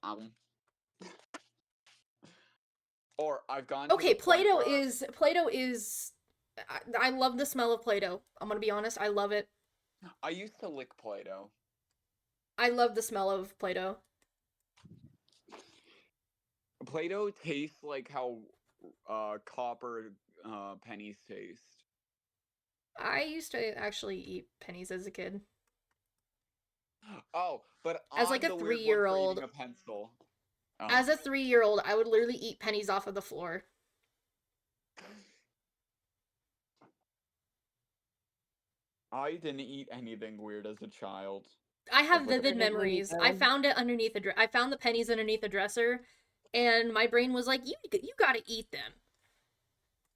Or I've gone to Okay, the point Play-Doh where is I love the smell of Play-Doh. I'm gonna be honest, I love it. I used to lick Play-Doh. I love the smell of Play-Doh. Play-Doh tastes like how copper pennies taste. I used to actually eat pennies as a kid. Oh, but As, like, I'm a the weird one for 3-year-old. eating a pencil. Oh. As a 3-year-old, I would literally eat pennies off of the floor. I didn't eat anything weird as a child. I have Like, with a vivid Didn't we memories. I go? found it underneath I found the pennies underneath a dresser, and my brain was like, you gotta eat them.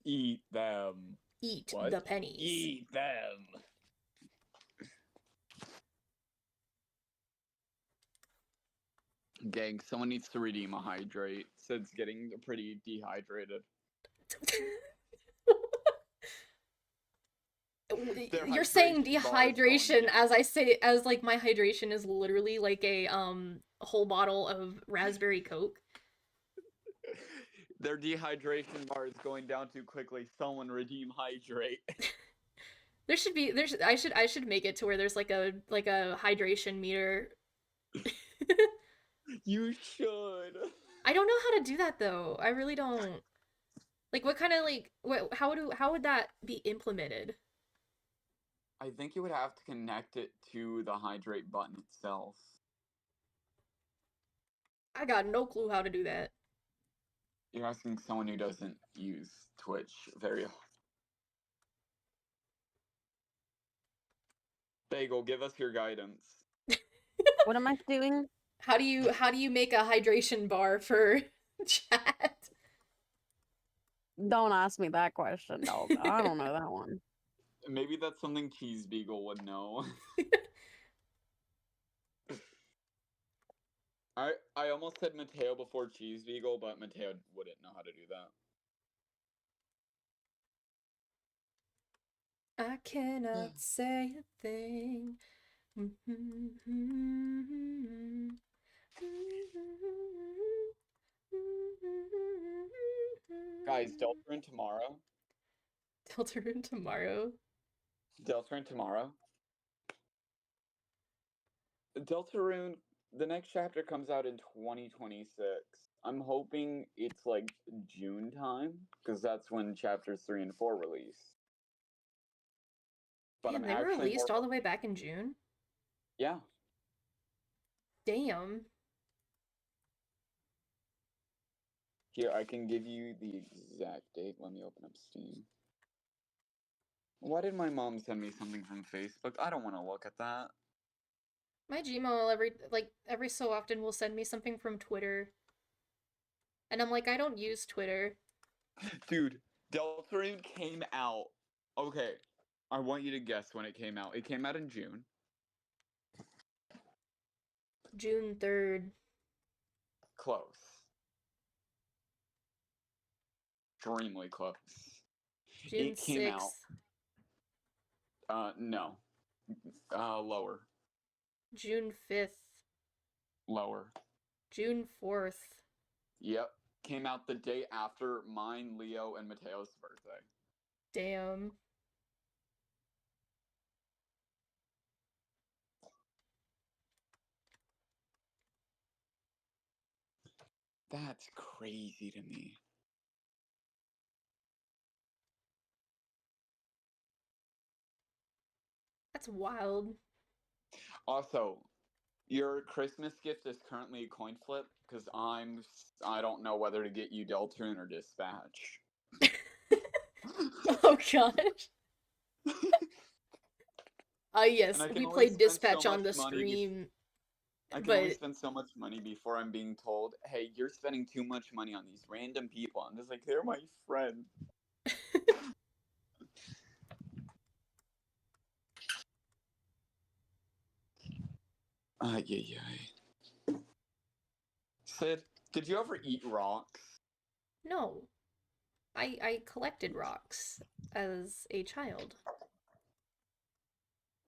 Eat them. Eat What? the pennies. Eat them. Gang, someone needs to redeem a hydrate. Sid's getting pretty dehydrated. Their You're saying hydration bar is going dehydration down. as I say, as like my hydration is literally like a whole bottle of raspberry Coke. Their dehydration bar is going down too quickly. Someone redeem hydrate. I should make it to where there's like a hydration meter. You should. I don't know how to do that though. I really don't. Like, what kind of like how would that be implemented? I think you would have to connect it to the hydrate button itself. I got no clue how to do that. You're asking someone who doesn't use Twitch very often. Bagel, give us your guidance. What am I doing? How do you make a hydration bar for chat? Don't ask me that question, dog. I don't know that one. Maybe that's something Cheese Beagle would know. I almost said Mateo before Cheese Beagle, but Mateo wouldn't know how to do that. I cannot say a thing. Guys, Deltarune tomorrow. Deltarune tomorrow. Deltarune tomorrow. Deltarune, the next chapter comes out in 2026. I'm hoping it's like June time, because that's when chapters 3 and 4 release. But Damn, I'm they were actually released more... all the way back in June? Yeah. Damn. Here, I can give you the exact date. Let me open up Steam. Why did my mom send me something from Facebook? I don't want to look at that. My Gmail every so often will send me something from Twitter. And I'm like, I don't use Twitter. Dude, Deltarune came out. Okay, I want you to guess when it came out. It came out in June. June 3rd. Close. Extremely close. June It came out. 6th. No. Lower. June 5th. Lower. June 4th. Yep. Came out the day after mine, Leo, and Mateo's birthday. Damn. That's crazy to me. That's wild. Also, your Christmas gift is currently a coin flip because I don't know whether to get you Deltarune or Dispatch. Oh gosh. Yes, And I can we only played spend so Dispatch on much the money stream, I can only but spend so much money before I'm being told, hey, you're spending too much money on these random people. I'm just like, they're my friend. Yeah. Sid, did you ever eat rocks? no. I collected rocks as a child.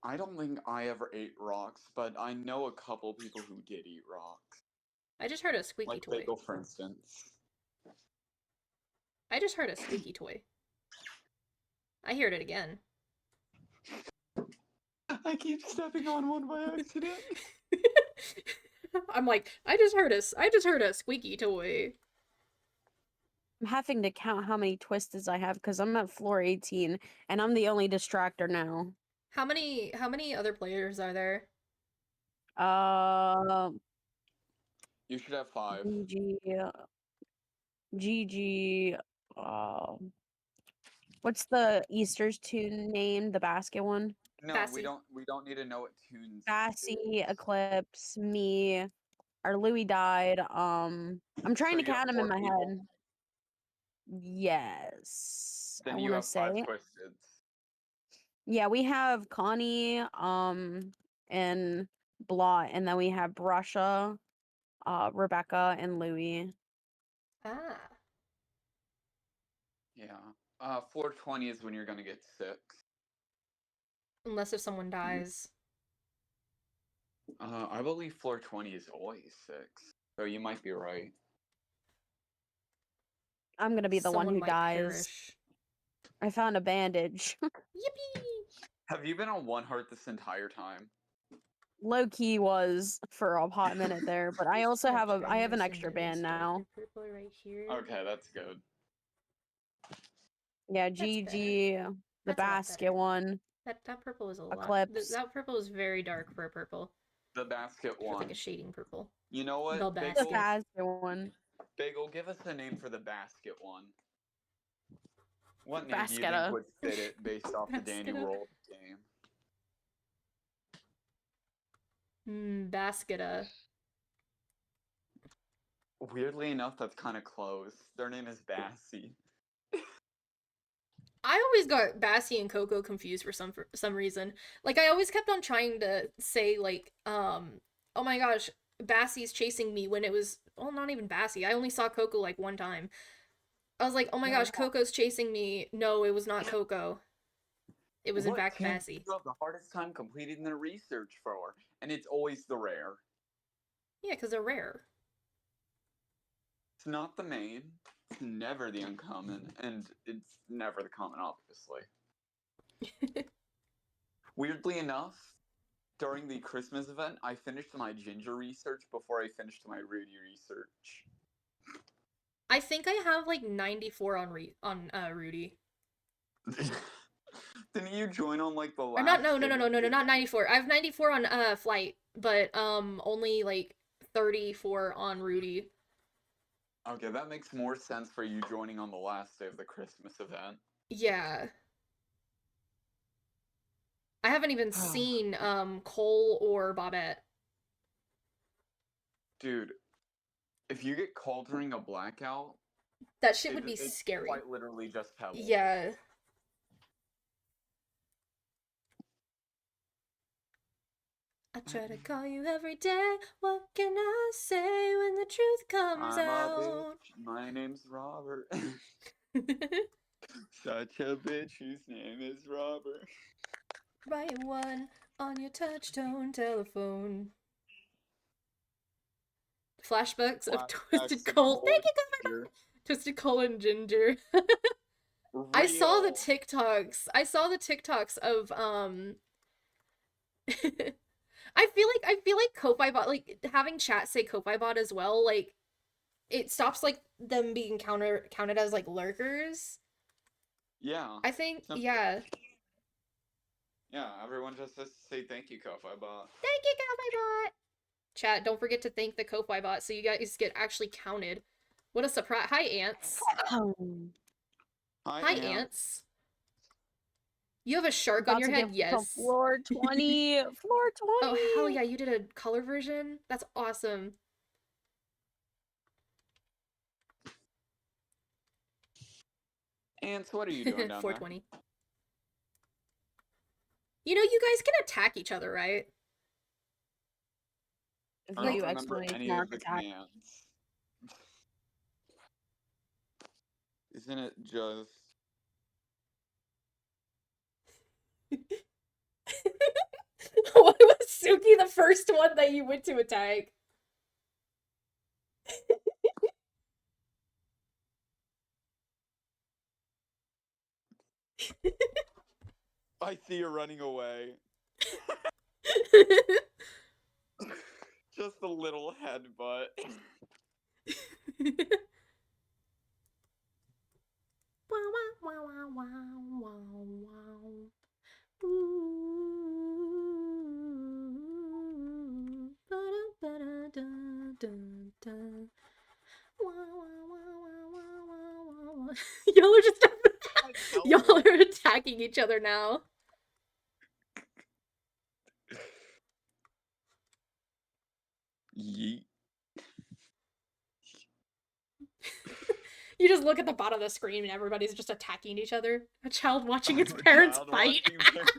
I don't think I ever ate rocks, but I know a couple people who did eat rocks. I just heard a squeaky Like toy. Bagel, for instance. I just heard a squeaky toy. I heard it again. I keep stepping on one by accident. I'm like, I just heard a squeaky toy. I'm having to count how many twists I have because I'm at floor 18 and I'm the only distractor now. How many other players are there? You should have 5. GG. What's the Easter's tune name? The basket one? No, Sassy. we don't need to know what tunes. Sassy, Eclipse, me. Our Louis died. I'm trying to So you have count them in 4 my people? head. Yes. Then I you want to have 5 say. twisted. Yeah, we have Connie, and Blot, and then we have Brusha, Rebecca, and Louis. Ah. Yeah. 420 is when you're gonna get 6. Unless if someone dies. I believe floor 20 is always 6. So you might be right. I'm gonna be the one Someone who might dies. perish. I found a bandage. Yippee! Have you been on 1 heart this entire time? Low key was for a hot minute there, but I also have Extra I have an nice extra and nice band now. darker purple right here. Okay, that's good. Yeah, That's better. GG, the That's a lot basket better. one. That purple is a lot. Eclipse. That purple is very dark for a purple. The basket It's like one. a shading purple. You know what, The The Bagel? basket. basket one. Bagel, give us a name for the basket one. What name do you Basketta. think would fit it based off the Danny Basketta. World game? Basketta. Weirdly enough, that's kind of close. Their name is Bassie. I always got Bassie and Coco confused for some reason. Like I always kept on trying to say like, oh my gosh, Bassie's chasing me when it was well not even Bassie. I only saw Coco like one time. I was like, oh my Yeah, gosh, Coco's chasing me. No, it was not Coco. It was in What fact team Bassie. do you have the hardest time completing the research for? And it's always the rare. Yeah, because they're rare. It's not the main, it's never the uncommon, and it's never the common, obviously. Weirdly enough, during the Christmas event, I finished my Ginger research before I finished my Rudy research. I think I have like 94 on Rudy. Didn't you join on like the last? Or not no, not 94. I have 94 on Flight, but only like 34 on Rudy. Okay, that makes more sense for you joining on the last day of the Christmas event. Yeah. I haven't even seen Cole or Bobette. Dude, if you get called during a blackout, That shit would be It's scary. quite literally just pebbles. Yeah. I try to call you every day. What can I say when the truth comes I'm a out? bitch. My name's Robert. Such a bitch whose name is Robert. Write one on your touch-tone telephone. Flashbacks of Twisted Cole. Thank you, Ginger. Twisted Cole and Ginger. I saw the Real. TikToks. I saw the TikToks of I feel like Ko-Fi bot, like having chat say Ko-Fi bot as well, like it stops like them being counted as like lurkers. Yeah. I think Simple. yeah. Yeah, everyone just has to say thank you, Ko-Fi bot. Thank you, Ko-Fi bot. Chat, don't forget to thank the Ko-Fi bot so you guys get actually counted. What a surprise. Hi, Ants. Hi, Ant. Ants. You have a shark About on your to head? get Yes. to floor 20. Floor 20. Oh, hell yeah, you did a color version? That's awesome. Ants, what are you doing down 420. You know, you guys can attack each other, right? If there? I you don't remember exclamation any mark of the attack. commands. Isn't it just... Why was Suki the first one that you went to attack? I see you running away. Just a little headbutt. Y'all are just y'all are attacking each other now. Yeet. You just look at the bottom of the screen and everybody's just attacking each other. A child watching its parents Child fight. watching parents-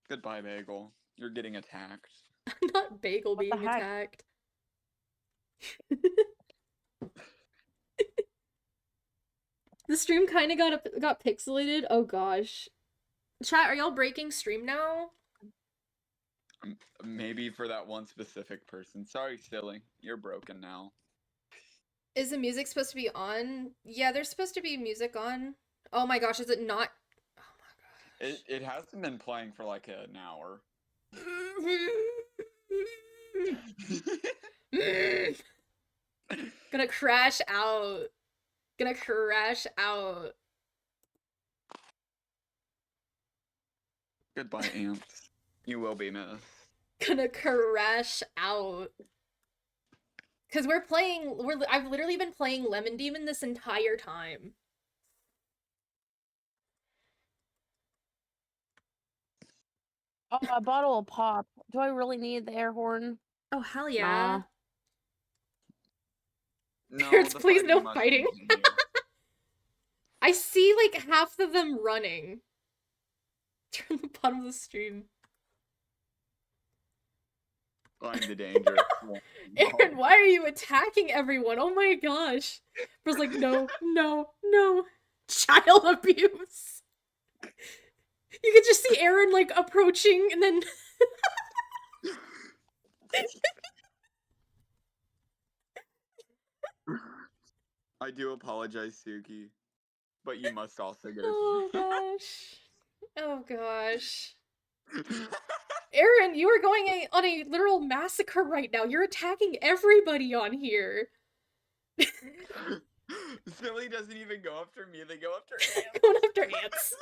Goodbye, Bagel. You're getting attacked. Not Bagel What the being heck? attacked. The stream kind of got pixelated. Oh gosh. Chat, are y'all breaking stream now? Maybe for that one specific person. Sorry, silly. You're broken now. Is the music supposed to be on? Yeah, there's supposed to be music on. Oh my gosh, is it not? Oh my gosh. It hasn't been playing for like an hour. Gonna crash out. Gonna crash out. Goodbye, ants. You will be missed. Gonna crash out. Cause I've literally been playing Lemon Demon this entire time. Oh, a bottle of pop. Do I really need the air horn? Oh hell yeah. No, Parents, the please fighting no must fighting. continue. I see like half of them running. Turn the bottom of the stream. Find the dangerous one. Aaron, why are you attacking everyone? Oh my gosh. Bro's like, no, no, no. Child abuse. You could just see Aaron like approaching and then I do apologize, Suki. But you must also get oh gosh. Oh gosh. Aaron, you are going on a literal massacre right now. You're attacking everybody on here. Silly doesn't even go after me, they go after ants. Going after ants.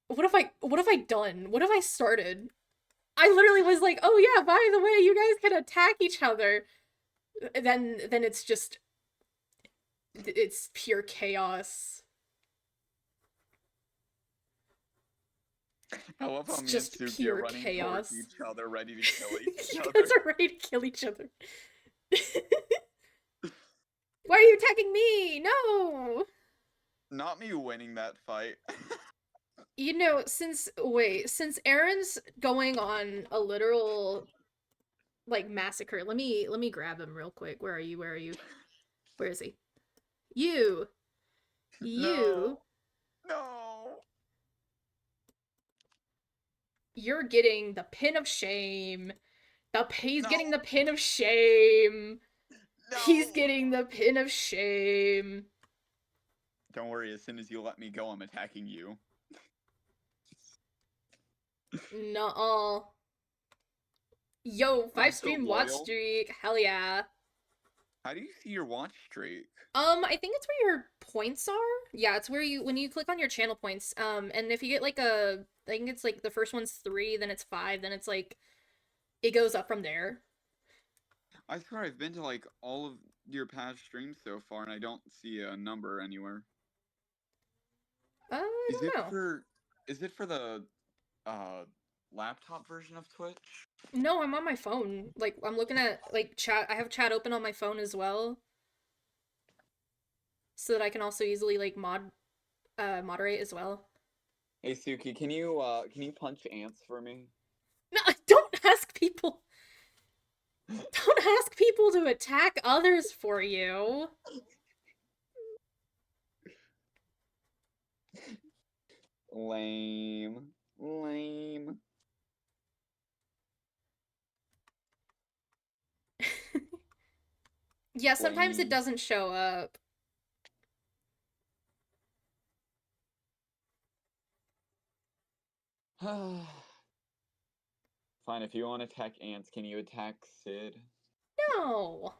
What have I done? What have I started? I literally was like, oh yeah, by the way, you guys can attack each other. Then it's just, it's pure chaos. I love how It's me and just Suki are pure running chaos. towards each other, ready to kill each You other. guys are ready to kill each other. Why are you attacking me? No! Not me winning that fight. You know, since Aaron's going on a literal like massacre, let me grab him real quick. Where are you? Where is he? You. No. No. You're getting the pin of shame. He's getting No. the pin of shame. No. He's getting the pin of shame. Don't worry, as soon as you let me go, I'm attacking you. Nuh-uh. Yo, 5 I'm so stream watch loyal. streak. Hell yeah. How do you see your watch streak? I think it's where your points are. Yeah, it's where when you click on your channel points. And if you get like I think it's like the first one's 3, then it's 5, then it's like it goes up from there. I swear I've been to like all of your past streams so far, and I don't see a number anywhere. I Is don't know. it for the laptop version of Twitch? No, I'm on my phone. Like I'm looking at like chat. I have chat open on my phone as well, so that I can also easily like moderate as well. Hey Suki, can you punch ants for me? No, don't ask people. Don't ask people to attack others for you. Lame. Yeah, sometimes it Lame. doesn't show up. Fine, if you want to attack ants, can you attack Sid? No.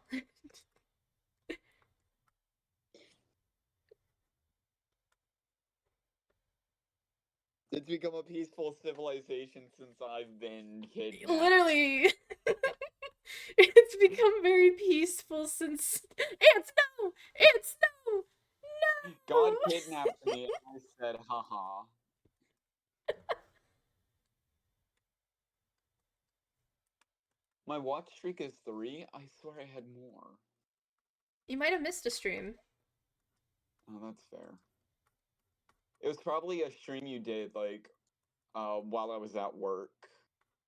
It's become a peaceful civilization since I've been kidnapped. Literally. It's become very peaceful since ants no! Ants no! No! God kidnapped me and I said haha. My watch streak is 3? I swear I had more. You might have missed a stream. Oh, that's fair. It was probably a stream you did, like, while I was at work.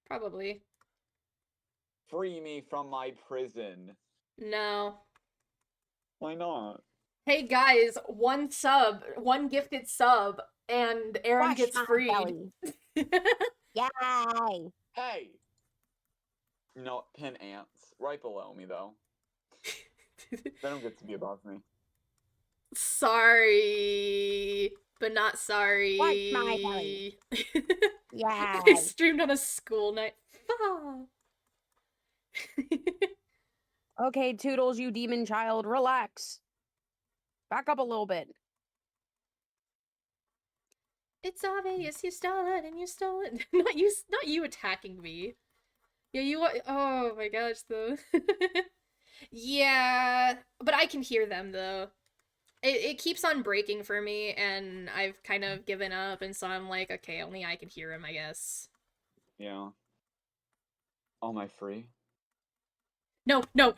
Probably. Free me from my prison. No. Why not? Hey guys, one gifted sub, and Aaron Wash gets my freed. belly. Yay! Hey! No, pin ants. Right below me, though. Venom gets to be above me. Sorry, but not sorry. Wash my belly. I Yay! streamed on a school night. Fuck. Okay, Toodles, you demon child, relax. Back up a little bit. It's obvious you stole it, and you stole it. Not you attacking me. Yeah, you. Oh my gosh, though. Yeah, but I can hear them though. It keeps on breaking for me, and I've kind of given up, and so I'm like, okay, only I can hear him, I guess. Yeah. Oh, am I free? No. No.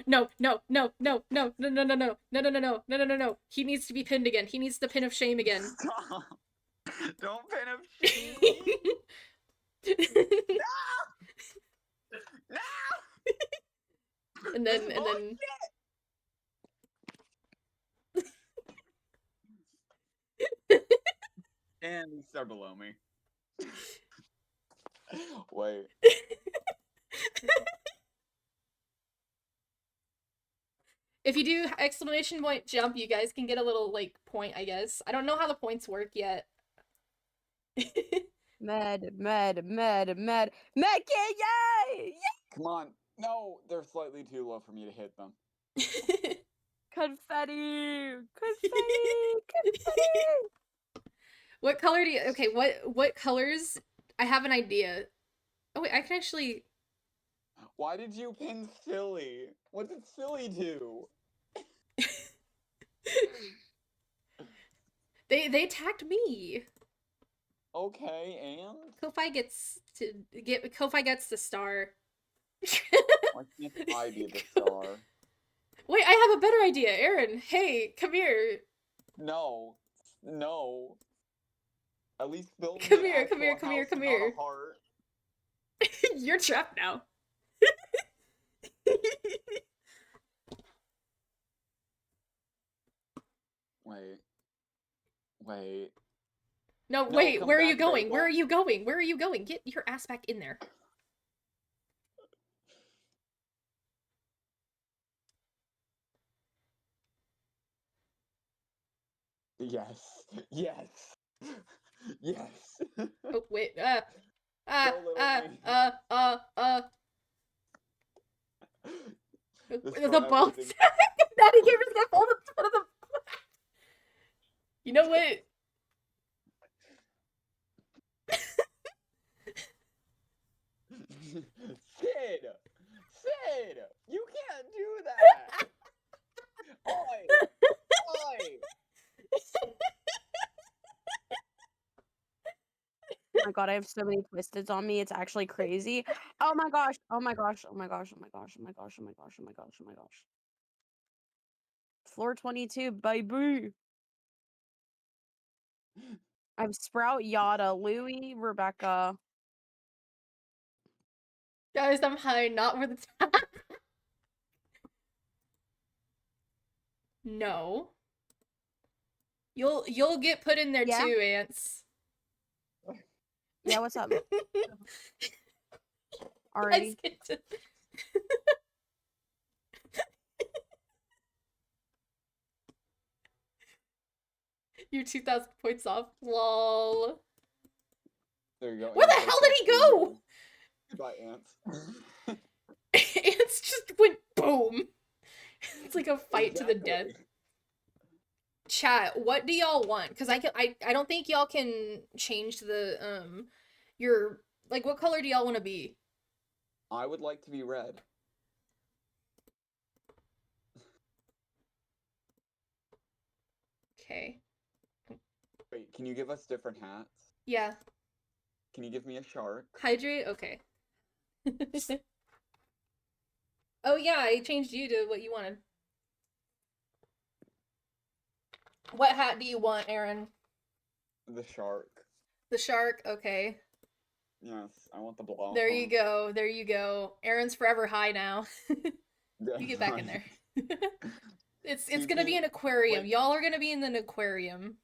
He needs to be pinned again. He needs the pin of shame again. Stop! Don't pin him! No! And then And he's still below me. Wait. if you do exclamation point jump, you guys can get a little like point, I guess. I don't know how the points work yet. Med, yay! Come on. No, they're slightly too low for me to hit them. Confetti! What color do you? Okay, what colors? I have an idea. Oh wait, I can actually. Why did you pin Philly? What did Philly do? They attacked me. Okay, and Ko-Fi gets the star. why can't I be the star? Wait, I have a better idea, Aaron. Hey, come here. No, no. At least build me Come an here, come here, actual come here, house come and not here. a heart. You're trapped now. Wait. Wait. No, No, wait, come where are you back, going? Where are Bagel. you going? Where are you going? Get your ass back in there. Yes. Yes. Yes. Oh, wait, Go, little me. Destroy the ball. everything. Daddy gave us all the foot of the. You know what? Sid! Sid! You can't do that! Oi! Oi! Oh my god, I have so many twisteds on me. It's actually crazy. Oh my gosh. Oh my gosh. Oh my gosh. Oh my gosh. Oh my gosh. Oh my gosh. Oh my gosh. Oh my gosh. Floor 22, baby. I have Sprout, Yada, Louie, Rebecca. Guys, I'm high, not with the tap. No. You'll get put in there Yeah? too, Ants. Yeah, what's up? Guys, Alrighty. get to- You're 2,000 points off. Lol. There you go. Where the Ants, hell I did he can't see go? you. Goodbye, Ants. Ants just went boom. It's like a fight to the death. Exactly. Chat, what do y'all want? Because I don't think y'all can change the your like what color do y'all want to be? I would like to be red. Okay. Wait, can you give us different hats? Yeah. Can you give me a shark? Hydrate? Okay. Oh yeah, I changed you to what you wanted. What hat do you want, Aaron? The shark. The shark? Okay. Yes, I want the blow. There you go. There you go. Aaron's forever high now. You get back in there. It's gonna be an aquarium. Wait. Y'all are gonna be in an aquarium.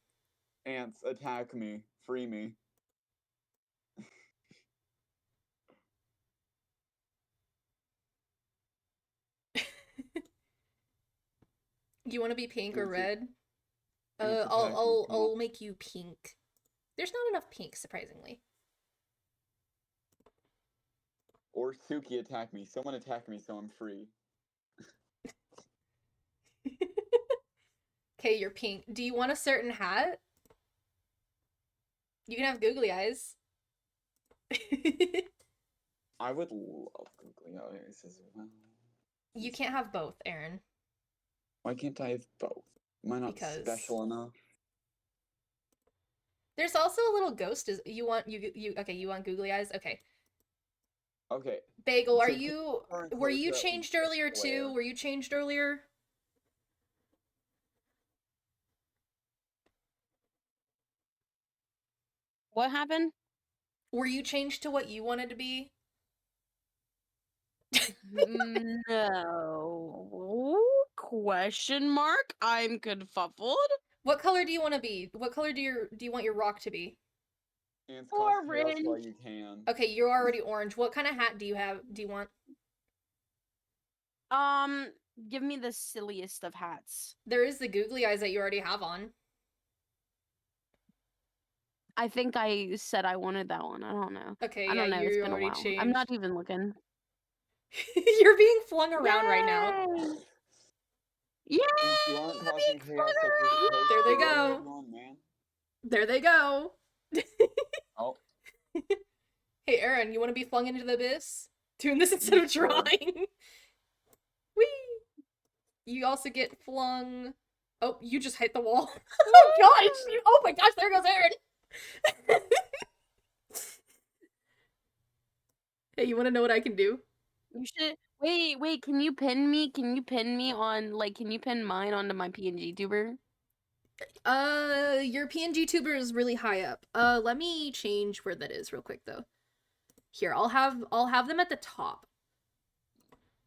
Ants, attack me. Free me. You want to be pink or Ants, red? ants attack me, I'll come on. make you pink. There's not enough pink, surprisingly. Or Suki attack me. Someone attack me so I'm free. Okay, you're pink. Do you want a certain hat? You can have googly eyes. I would love googly eyes as well. You can't have both, Aaron. Why can't I have both? Am I not Because- special enough? There's also a little ghost. Is you want okay? You want googly eyes? Okay. Okay. Bagel, are So can you? turn Were towards you the changed earlier square. too? Were you changed earlier? What happened? Were you changed to what you wanted to be? No. Question mark? I'm confuffled. What color do you want to be? What color do you want your rock to be? Ants cause chaos while Orange. you can. Okay, you're already orange. What kind of hat do you have? Do you want? Give me the silliest of hats. There is the googly eyes that you already have on. I think I said I wanted that one. I don't know. Okay, I yeah, don't know. It's you been a already while. changed. I'm not even looking. You're being flung around right now. Yay! Ants, you aren't causing being chaos flung like you're around! supposed There they to. What are go. you doing, man? There they go. Oh, Hey, Aaron, you want to be flung into the abyss? Doing this instead of Sure. drawing. Whee! You also get flung. Oh, you just hit the wall. Oh gosh! Oh my gosh! There goes Aaron. Hey, you want to know what I can do? You should wait. Can you pin me? Can you pin me on Can you pin mine onto my PNG tuber? Your PNG tuber is really high up. Let me change where that is real quick though. Here, I'll have them at the top.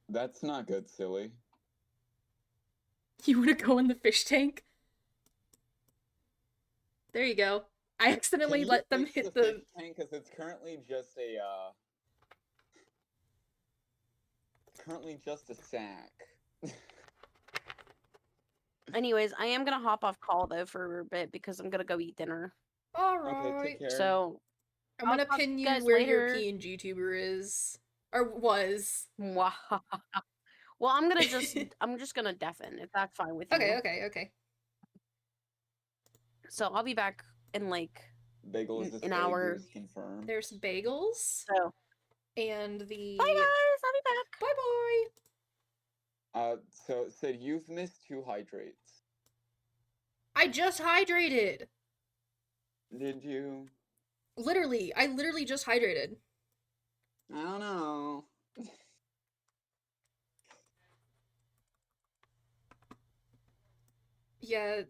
That's not good, silly. You want to go in the fish tank? There you go. I accidentally Can you let them fix hit the the. fish tank because it's currently just a sack. Anyways, I am gonna hop off call though for a bit because I'm gonna go eat dinner. All Okay, right. take care. So I'm I'll gonna talk to pin you you guys where your later. PNG tuber is, or was. Well, I'm gonna I'm just gonna deafen if that's fine with you. Okay. So I'll be back in Bagel is an hour. confirmed. There's bagels So and the. bye guys, I'll be back. Bye bye. So it said you've missed 2 hydrates. I just hydrated. Did you? I literally just hydrated. I don't know. Yeah,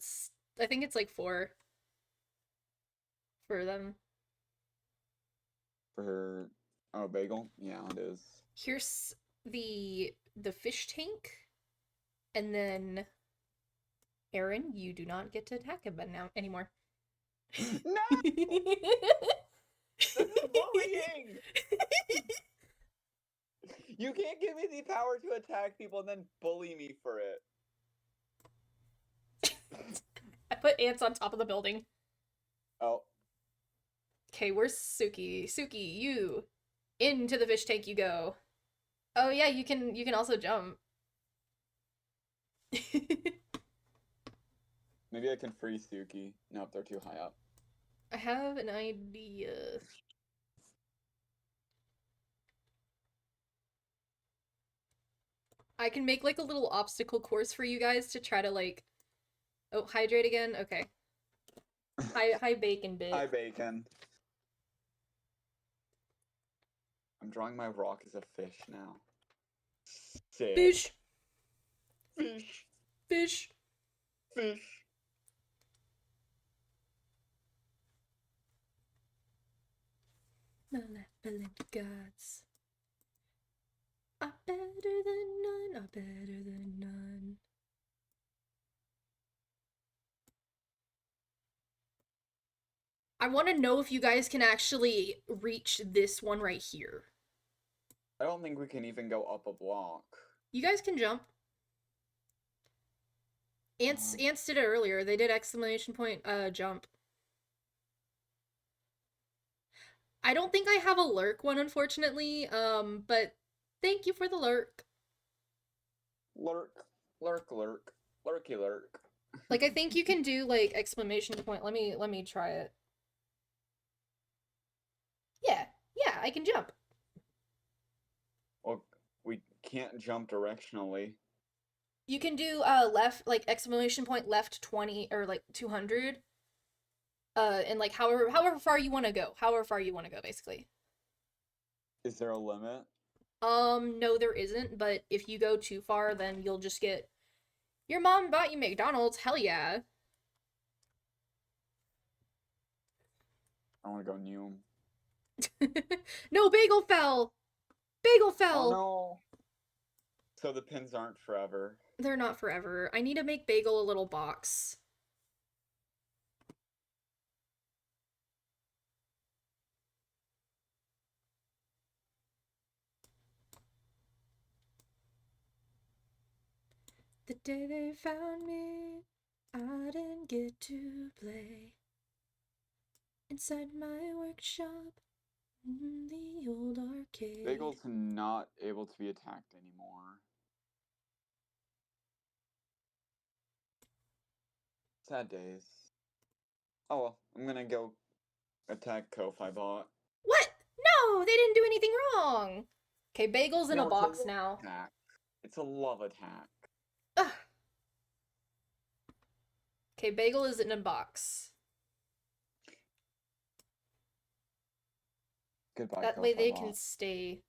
I think it's like 4 for them. For bagel? Yeah, it is. Here's the fish tank, and then Aaron, you do not get to attack him now anymore. No! This is bullying! You can't give me the power to attack people and then bully me for it. I put ants on top of the building. Oh. Okay, where's Suki? Suki, you into the fish tank you go. Oh yeah, you can also jump. Maybe I can free Suki. Nope, they're too high up. I have an idea. I can make like a little obstacle course for you guys to try to like. Oh, hydrate again? Okay. Hi bacon bit. Hi, Bacon. I'm drawing my rock as a fish now. Sick. Fish. Fish. Fish. Fish. Malevolent gods are better than none, are better than none. I want to know if you guys can actually reach this one right here. I don't think we can even go up a block. You guys can jump. Ants did it earlier. They did exclamation point jump. I don't think I have a lurk one, unfortunately, but thank you for the lurk. Lurk. Lurk, lurk. Lurky lurk. Like, I think you can do, like, exclamation point. Let me try it. Yeah, I can jump. Well, we can't jump directionally. You can do, left, like, exclamation point left 20, or, like, 200. And, like, however far you want to go. However far you want to go, basically. Is there a limit? No, there isn't, but if you go too far, then you'll just get... Your mom bought you McDonald's, hell yeah. I want to go new. No, bagel fell! Bagel fell! Oh no! So the pins aren't forever. They're not forever. I need to make Bagel a little box. The day they found me, I didn't get to play inside my workshop in the old arcade. Bagel's not able to be attacked anymore. Sad days. Oh well, I'm gonna go attack Ko-Fi Bot. What? No, they didn't do anything wrong. Okay, Bagel's in a No, it's box love now. attack. It's a love attack. Ugh. Okay, Bagel is in a box. Goodbye, That way they Ko-Fi can Bot. stay.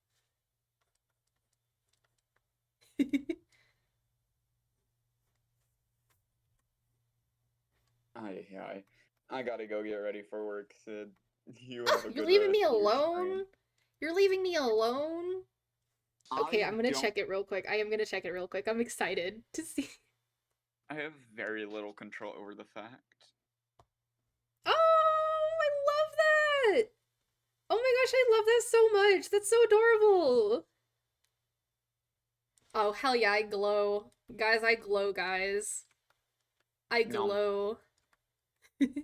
I gotta go get ready for work, Sid. You have a You're good leaving me rest of your alone? stream. You're leaving me alone? Okay, I I'm gonna don't- check it real quick. I am gonna check it real quick. I'm excited to see. I have very little control over the fact. Oh, I love that! Oh my gosh, I love that so much. That's so adorable. Oh, hell yeah, I glow. Guys, I glow, guys. I No. glow.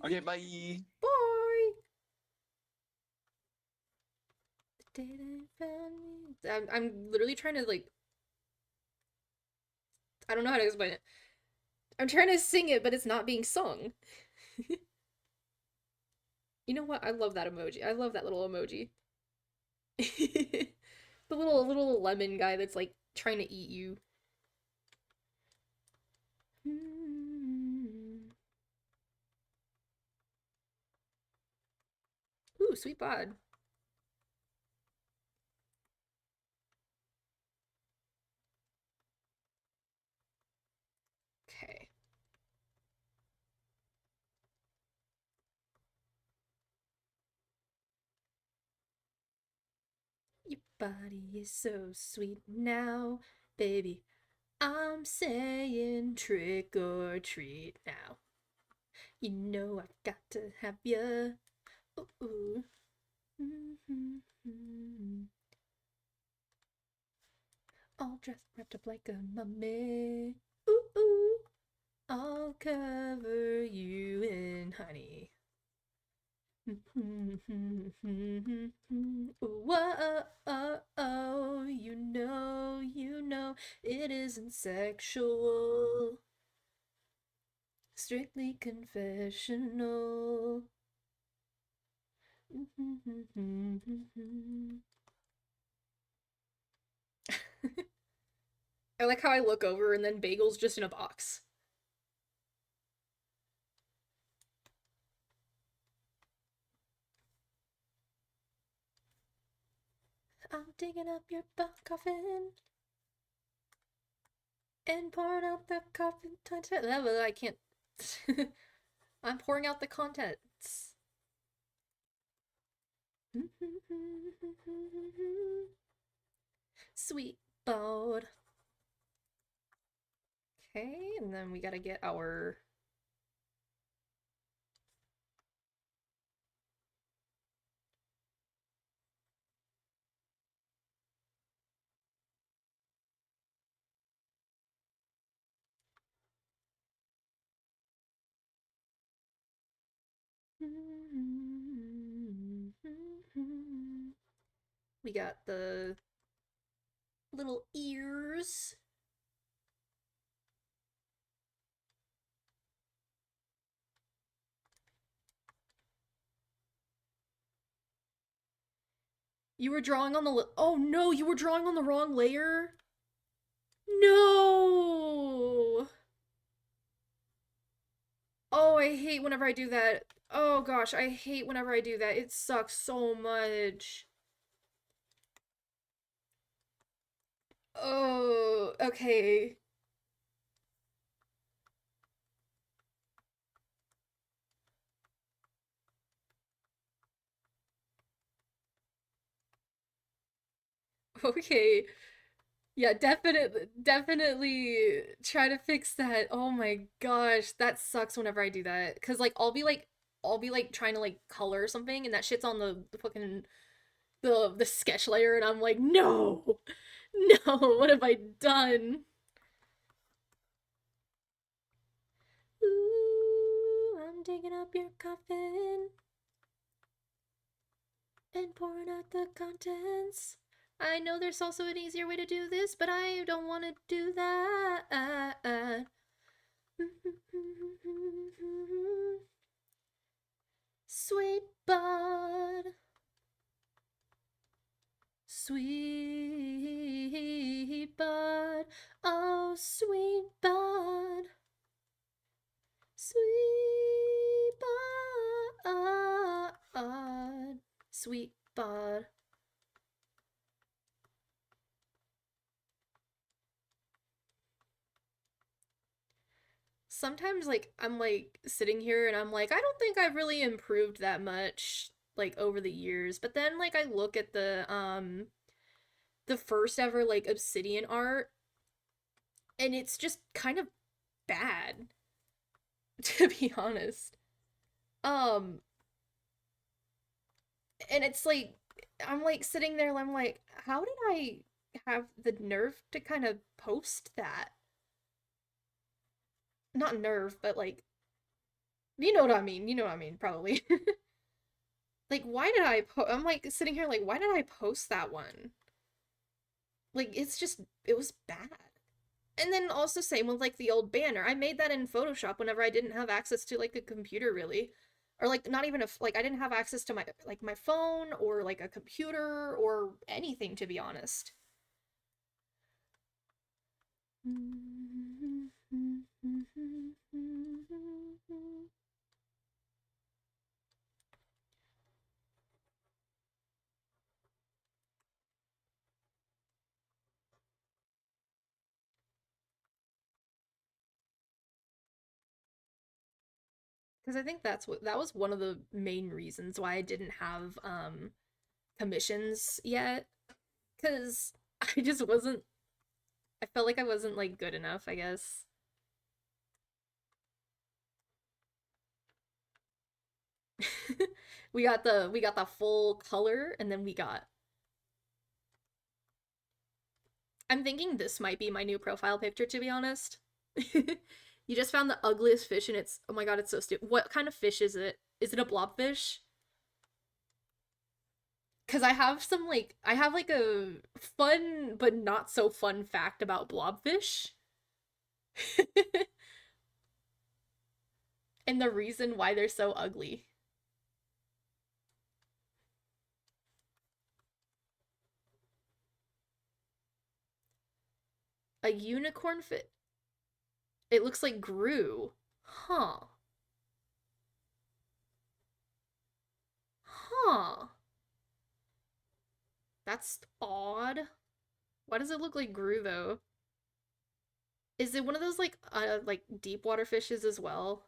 Okay, bye. Bye! The day they found me. I'm literally trying to, like... I don't know how to explain it. I'm trying to sing it, but it's not being sung. You know what? I love that emoji. I love that little emoji. The little lemon guy that's like trying to eat you. Ooh, sweet bod. Okay. Your body is so sweet now, baby. I'm saying trick or treat now. You know I've got to have ya. Ooh. All dressed, wrapped up like a mummy. Ooh. I'll cover you in honey. Whoa, you know, it isn't sexual. Strictly confessional. I like how I look over and then Bagel's just in a box. I'm digging up your coffin and pouring out the coffin content. I can't. I'm pouring out the contents. Sweet boat. Okay, and then we gotta get our... We got the little ears. You were drawing on the... Oh no, you were drawing on the wrong layer? No! Oh, I hate whenever I do that. Oh gosh, I hate whenever I do that. It sucks so much. Oh, okay. Okay. Yeah, definitely try to fix that. Oh my gosh, that sucks whenever I do that. 'Cause like I'll be like trying to like color something and that shit's on the fucking the sketch layer and I'm like, "No. No, what have I done?" Ooh, I'm digging up your coffin and pouring out the contents. I know there's also an easier way to do this, but I don't want to do that. Sweet bud. Sweet bud, oh sweet bud, sweet bud, sweet bud. Sometimes, like, I'm, like, sitting here and I'm like, I don't think I've really improved that much, like, over the years. But then, like, I look at the first ever, like, Obsidian art, and it's just kind of bad, to be honest. Um, and it's like, I'm, like, sitting there and I'm like, how did I have the nerve to kind of post that? Not nerve, but, like, you know what I mean. You know what I mean, probably. Like, why did I'm, like, sitting here like, why did I post that one? Like, it's just, it was bad. And then also same with, like, the old banner. I made that in Photoshop whenever I didn't have access to, like, a computer, really. Or, like, not even like, I didn't have access to my phone or, like, a computer or anything, to be honest. Because I think that was one of the main reasons why I didn't have commissions yet. Because I just wasn't, I felt like I wasn't, like, good enough, I guess. We got the full color, and then we got, I'm thinking this might be my new profile picture, to be honest. You just found the ugliest fish, and it's, oh my god, it's so stupid. What kind of fish is it? Is it a blobfish? Because I have some, like, I have, like, a fun but not so fun fact about blobfish. And the reason why they're so ugly. A unicorn fish. It looks like Gru. Huh. Huh. That's odd. Why does it look like Gru, though? Is it one of those, like deep water fishes as well?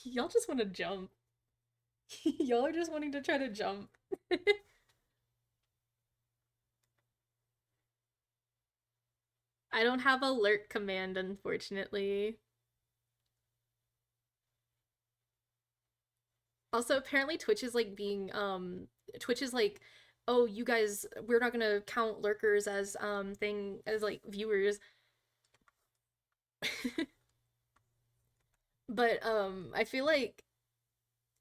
Y'all just want to jump. Y'all are just wanting to try to jump. I don't have alert command, unfortunately. Also, apparently Twitch is like being Twitch is like, oh, you guys, we're not gonna count lurkers as like viewers. But I feel like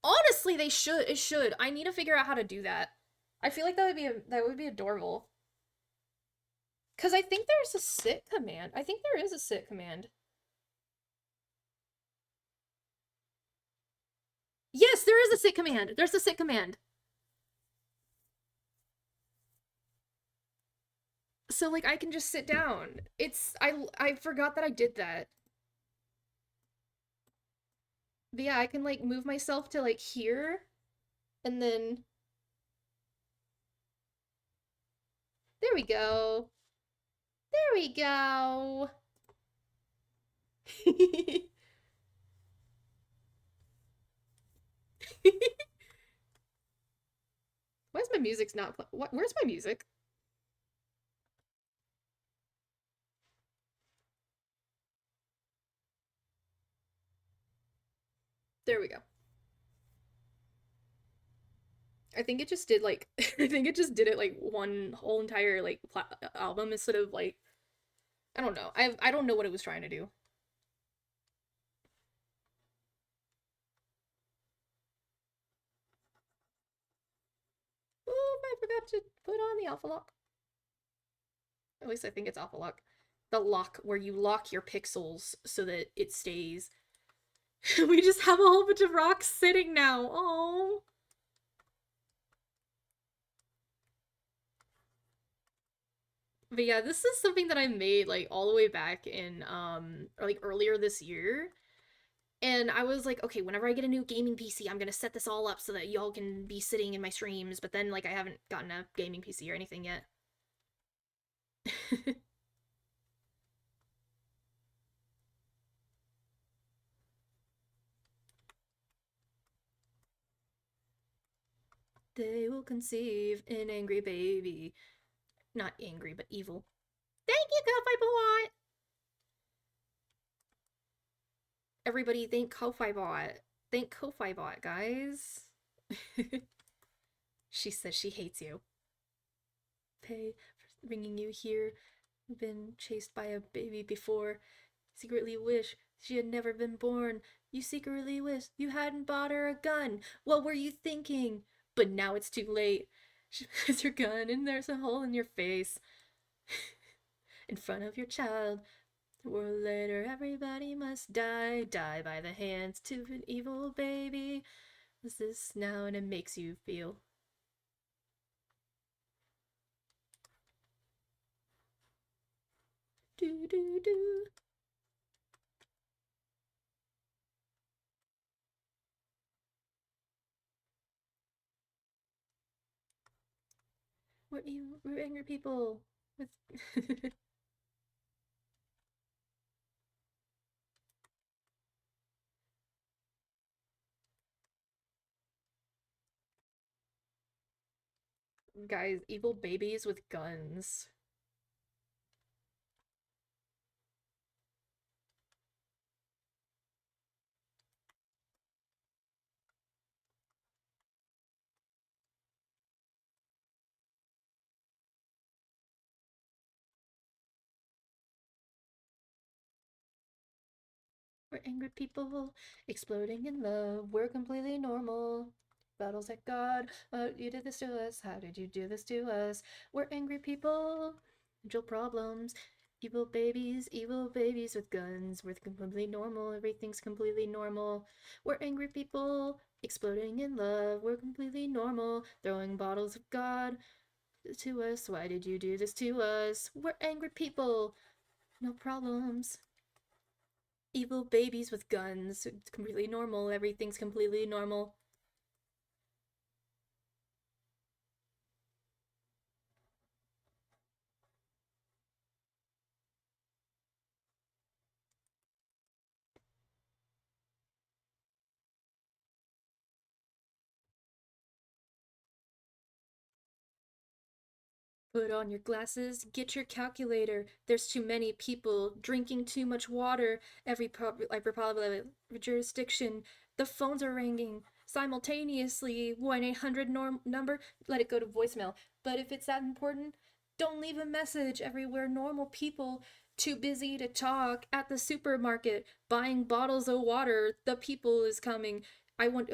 honestly it should. I need to figure out how to do that. I feel like that would be adorable. Cause I think there's a sit command. I think there is a sit command. Yes, there is a sit command. There's a sit command. So, like, I can just sit down. I forgot that I did that. But yeah, I can, like, move myself to, like, here. And then... There we go. There we go. Why is my music's not where's my music? There we go. I think it just did, like, I think it just did it, like, one whole entire, like, album instead of, like, I don't know. I don't know what it was trying to do. I forgot to put on the alpha lock. At least I think it's alpha lock. The lock where you lock your pixels so that it stays. We just have a whole bunch of rocks sitting now. Oh. But yeah, this is something that I made like all the way back in or like earlier this year. And I was like, okay, whenever I get a new gaming PC, I'm gonna set this all up so that y'all can be sitting in my streams. But then like I haven't gotten a gaming PC or anything yet. They will conceive an angry baby. Not angry, but evil. Thank you, Ko-Fi Bot! Everybody thank Ko-Fi Bot. Thank Ko-Fi Bot, guys. She says she hates you. Pay for bringing you here. Been chased by a baby before. Secretly wish she had never been born. You secretly wish you hadn't bought her a gun. What were you thinking? But now it's too late. She has her gun and there's a hole in your face. In front of your child. A world later, everybody must die. Die by the hands to an evil baby. What's this now and it makes you feel? Do do do. We're angry people with guys, evil babies with guns. We're angry people, exploding in love. We're completely normal. Battles at God. You did this to us. How did you do this to us? We're angry people. Real problems. Evil babies with guns. We're completely normal. Everything's completely normal. We're angry people, exploding in love. We're completely normal. Throwing bottles of God to us. Why did you do this to us? We're angry people. No problems. Evil babies with guns. It's completely normal. Everything's completely normal. Put on your glasses, get your calculator. There's too many people drinking too much water. Every jurisdiction, the phones are ringing simultaneously. 1-800 number, let it go to voicemail. But if it's that important, don't leave a message. Everywhere, normal people too busy to talk at the supermarket, buying bottles of water. The people is coming. I want.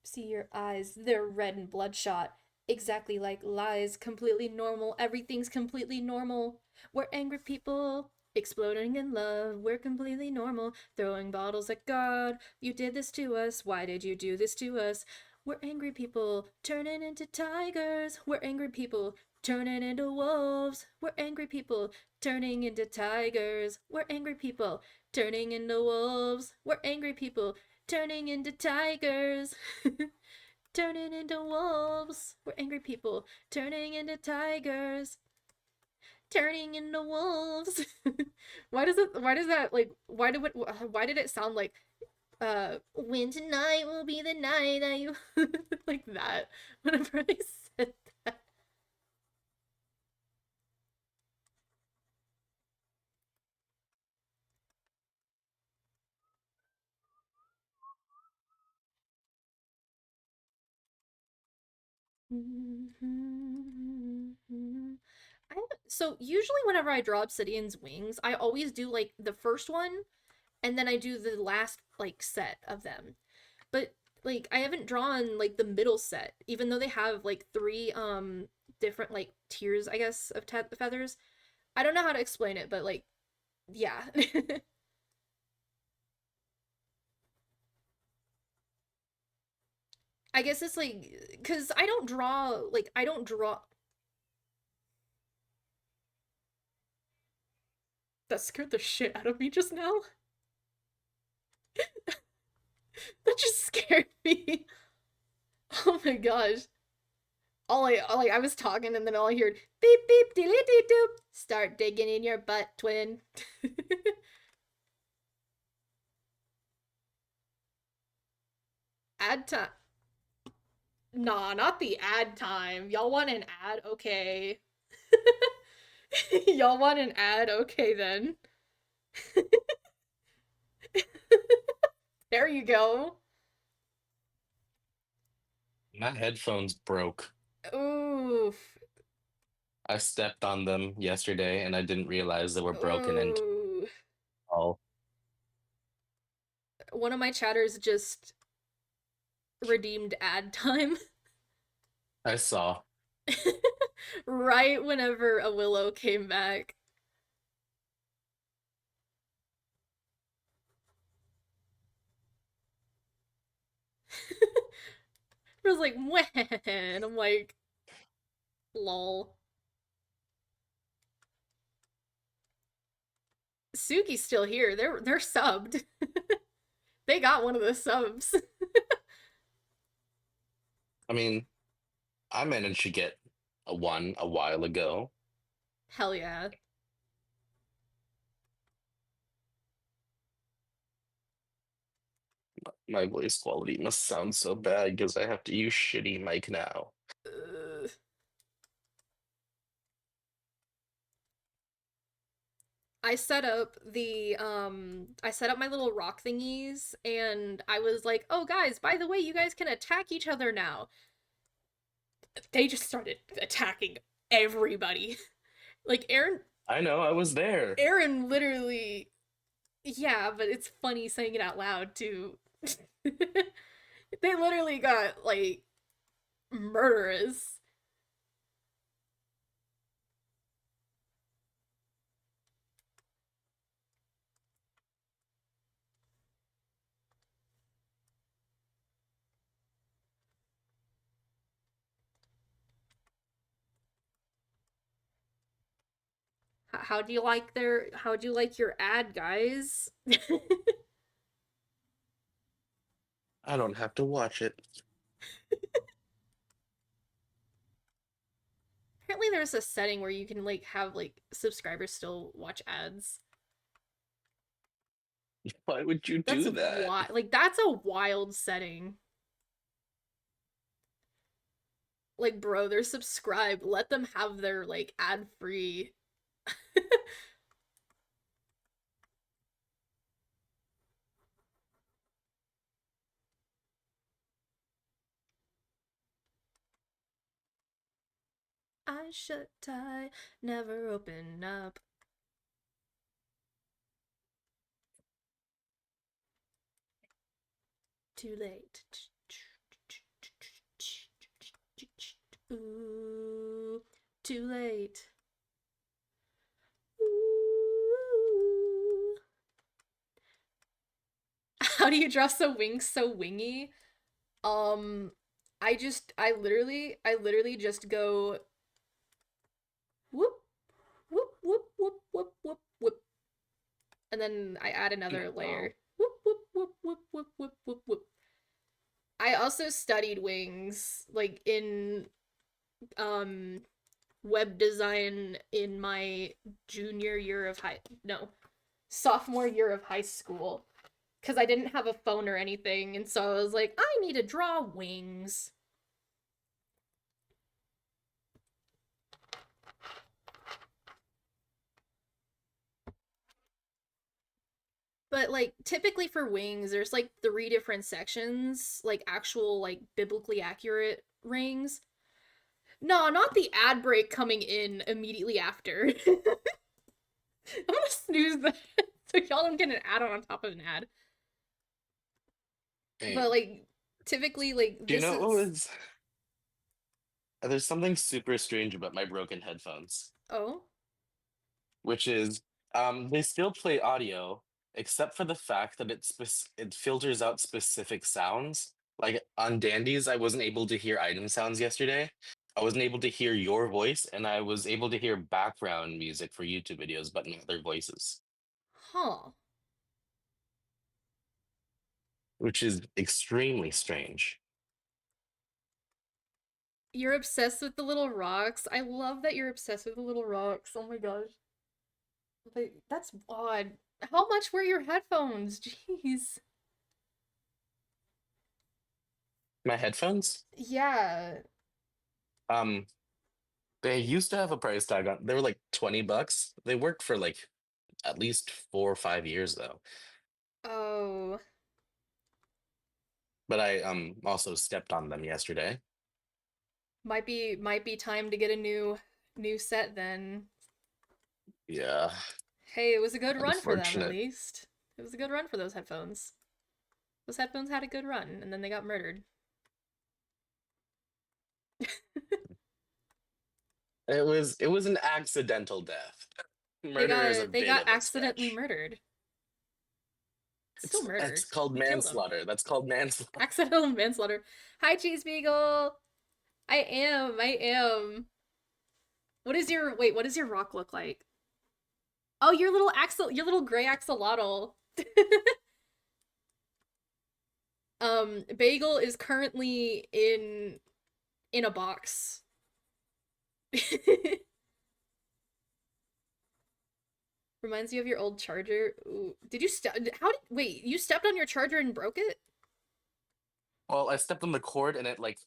See your eyes, they're red and bloodshot. Exactly like lies, completely normal. Everything's completely normal. We're angry people, exploding in love. We're completely normal. Throwing bottles at God. You did this to us. Why did you do this to us? We're angry people, turning into tigers. We're angry people, turning into wolves. We're angry people, turning into tigers. We're angry people, turning into wolves. We're angry people, turning into tigers. Turning into wolves. We're angry people, turning into tigers. Turning into wolves. Why does that like why did it sound like when tonight will be the night that you like that whenever I said that. So usually whenever I draw Obsidian's wings, I always do like the first one and then I do the last like set of them. But like I haven't drawn like the middle set, even though they have like three different like tiers, I guess, of feathers. I don't know how to explain it, but like, yeah. I guess it's like, cause I don't draw. That scared the shit out of me just now. That just scared me. Oh my gosh. I was talking and then all I heard beep beep dee dee doop. Start digging in your butt, twin. Ad time. Nah, not the ad time. Y'all want an ad? Okay. Y'all want an ad? Okay then. There you go. My headphones broke. Oof. I stepped on them yesterday and I didn't realize they were broken and Ooh. all. One of my chatters just redeemed ad time. I saw. Right whenever a Willow came back. It was like, when? I'm like, lol. Suki's still here. They're subbed. They got one of the subs. I mean, I managed to get a one a while ago. Hell yeah. My voice quality must sound so bad because I have to use shitty mic now. Ugh. I set up my little rock thingies and I was like, "Oh guys, by the way, you guys can attack each other now." They just started attacking everybody. Like I know, I was there. Aaron literally, yeah, but it's funny saying it out loud too. They literally got like murderous. How do you like your ad, guys? I don't have to watch it. Apparently there's a setting where you can like have like subscribers still watch ads. Why would you do that? Like that's a wild setting. Like bro, they're subscribed. Let them have their like ad-free. I shut tight, never open up. Too late. Ooh, too late. Ooh. How do you draw so wings so wingy? I literally just go whoop, whoop, whoop, whoop, whoop, whoop, whoop. And then I add another layer. Whoop, whoop, whoop, whoop, whoop, whoop, whoop, whoop. I also studied wings, like in web design in my sophomore year of high school. Because I didn't have a phone or anything, and so I was like, I need to draw wings. But like typically for wings, there's like 3 different sections, like actual like biblically accurate rings. No, not the ad break coming in immediately after. I'm gonna snooze that so y'all don't get an ad on top of an ad. Hey, But like typically like Do you this know what is. was? There's something super strange about my broken headphones, Oh, which is they still play audio, except for the fact that it filters out specific sounds. Like on Dandy's, I wasn't able to hear item sounds yesterday. I wasn't able to hear your voice, and I was able to hear background music for YouTube videos, but not their voices, huh. which is extremely strange. You're obsessed with the little rocks. I love that you're obsessed with the little rocks. Oh my gosh. That's odd. How much were your headphones? Jeez. My headphones, Yeah. um, they used to have a price tag on. They were like $20. They worked for like at least 4 or 5 years though. Oh. But I also stepped on them yesterday. Might be time to get a new set then. Yeah, Hey, it was a good run for them at unfortunate. least. It was a good run for those headphones. Those headphones had a good run, and then they got murdered. It was an accidental death. Murder is a They bit got of a accidentally stretch. murdered. Still That's murder. called You killed them. manslaughter. That's called manslaughter. Accidental manslaughter. Hi, Cheese Beagle. I am. What does your rock look like? Oh, your little gray axolotl. Bagel is currently in a box. Reminds you of your old charger. Ooh. Did you wait, you stepped on your charger and broke it? Well, I stepped on the cord and it like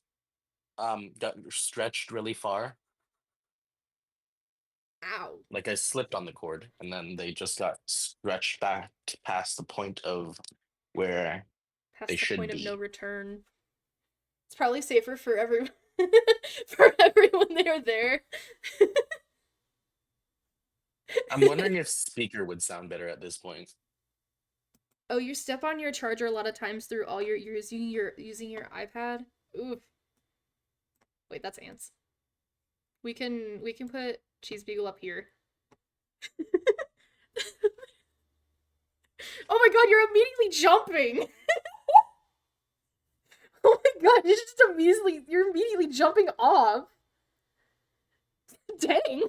got stretched really far. Ow. Like I slipped on the cord and then they just got stretched back past the point of where they Past the should point of no be. return. It's probably safer for everyone for everyone there. I'm wondering if speaker would sound better at this point. Oh, you step on your charger a lot of times through all you're using your iPad? Oof. Wait, that's ants. We can put Cheese Beagle up here. Oh my god, you're immediately jumping! Oh my god, you're immediately jumping off. Dang.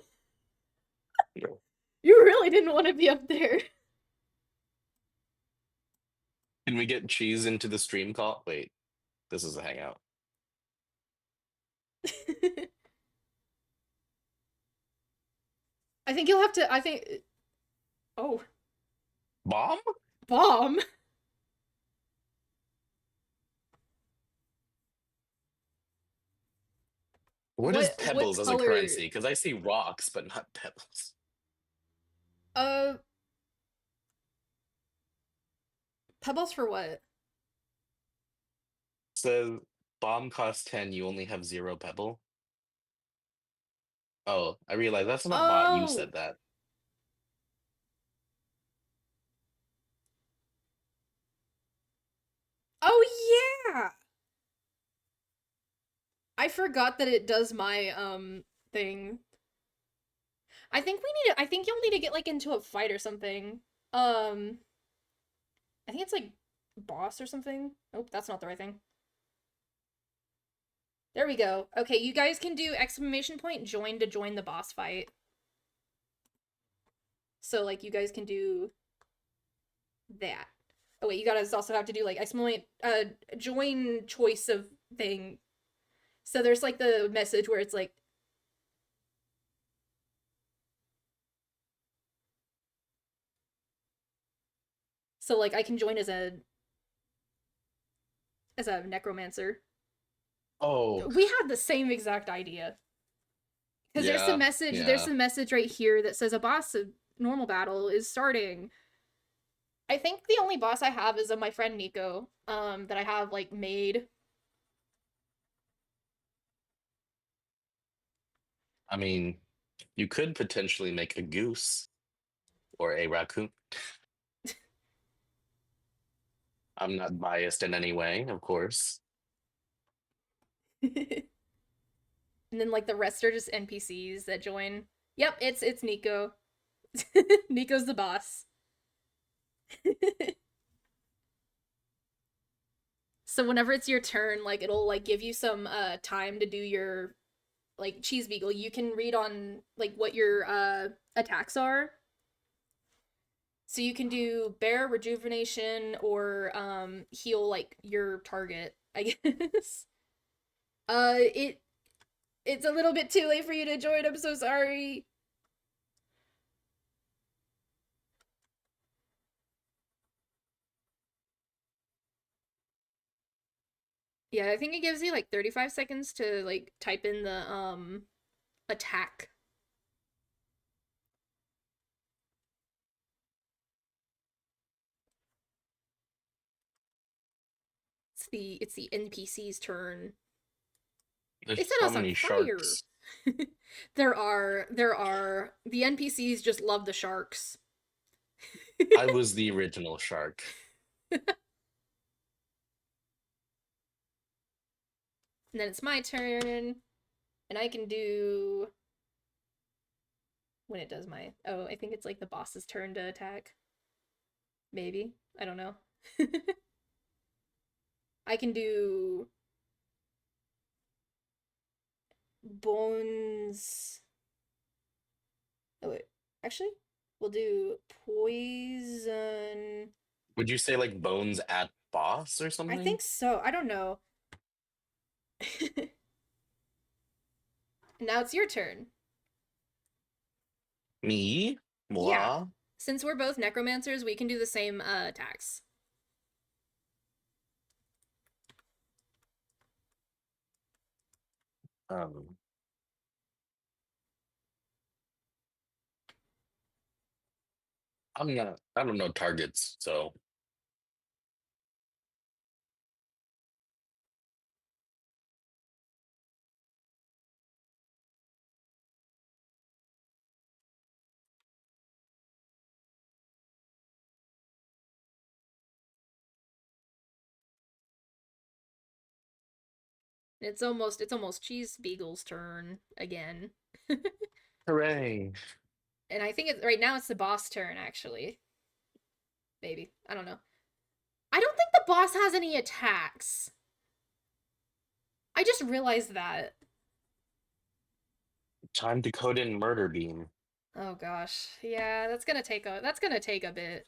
No. You really didn't want to be up there. Can we get cheese into the stream call? Wait, this is a hangout. I think you'll have to, oh, Bomb? bomb. What is What pebbles as a color? currency? Because I see rocks, but not pebbles. Pebbles for what? Says bomb costs 10, you only have 0 pebble. Oh, I realize that's not bot, you Oh. said that. Oh yeah. I forgot that it does my thing. I think you'll need to get like into a fight or something. I think it's like boss or something. Nope, that's not the right thing. There we go. Okay, you guys can do exclamation point join to join the boss fight. So like you guys can do that. Oh wait, you guys also have to do like exclamation join choice of thing. So there's like the message where it's like so like I can join as a necromancer. Oh, We had the same exact idea. Because there's yeah, there's yeah. a message right here that says a boss of normal battle is starting. I think the only boss I have is of my friend Nico, that I have like made. I mean, you could potentially make a goose or a raccoon. I'm not biased in any way, of course. And then like the rest are just NPCs that join. Yep, it's Nico. Nico's the boss. So whenever it's your turn, like it'll like give you some time to do your like cheese beagle. You can read on like what your attacks are. So you can do bear rejuvenation or heal like your target, I guess. It's a little bit too late for you to join. I'm so sorry. Yeah, I think it gives you like 35 seconds to like type in the attack. It's the NPC's turn. They There's set so us on many fire. sharks. There are the NPCs just love the sharks. I was the original shark. And then it's my turn. And I can do when it does my I think it's like the boss's turn to attack. Maybe. I don't know. I can do bones. Oh wait. Actually, we'll do poison. Would you say like bones at boss or I something? think so. I don't know. Now it's your turn. Me? Yeah. Moi? Since we're both necromancers, we can do the same attacks. Um, I don't know targets, so It's almost Cheese Beagle's turn again. hooray. And I think right now it's the boss turn actually. Maybe. I don't know. I don't think the boss has any attacks. I just realized that. Time to code in murder beam. Oh gosh. Yeah, that's gonna take a bit.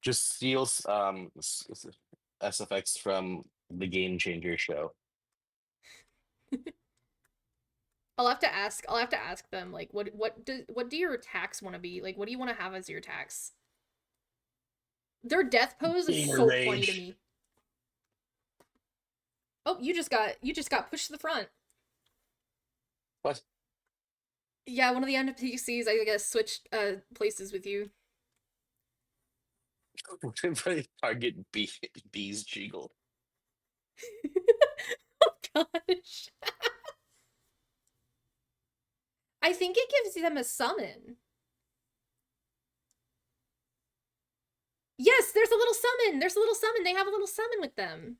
Just steals SFX from the Game Changer show. I'll have to ask them like what do your attacks want to be? Like what do you want to have as your attacks? Their death pose is Gamer so funny to rage. me. Oh, you just got pushed to the front. What? Yeah, one of the NPCs I guess switched places with you. Target bees jiggle. Oh gosh. I think it gives them a summon. Yes, there's a little summon. There's a little summon. They have a little summon with them.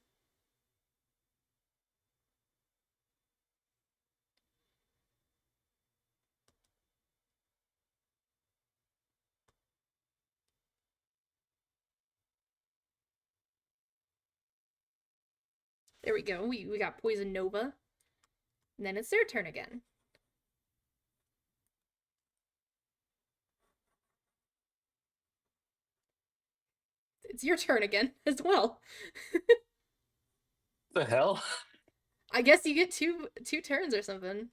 There we go. We got Poison Nova. And then it's their turn again. It's your turn again as well. The hell? I guess you get two turns or something.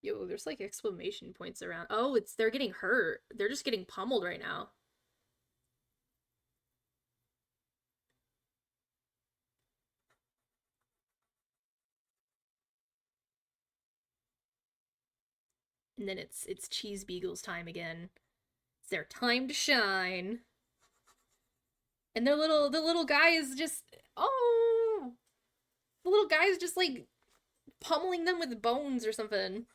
Yo, there's like exclamation points around. Oh, they're getting hurt. They're just getting pummeled right now. And then it's Cheese Beagle's time again. It's their time to shine. And the little guy is just, oh, the little guy is just like pummeling them with bones or something.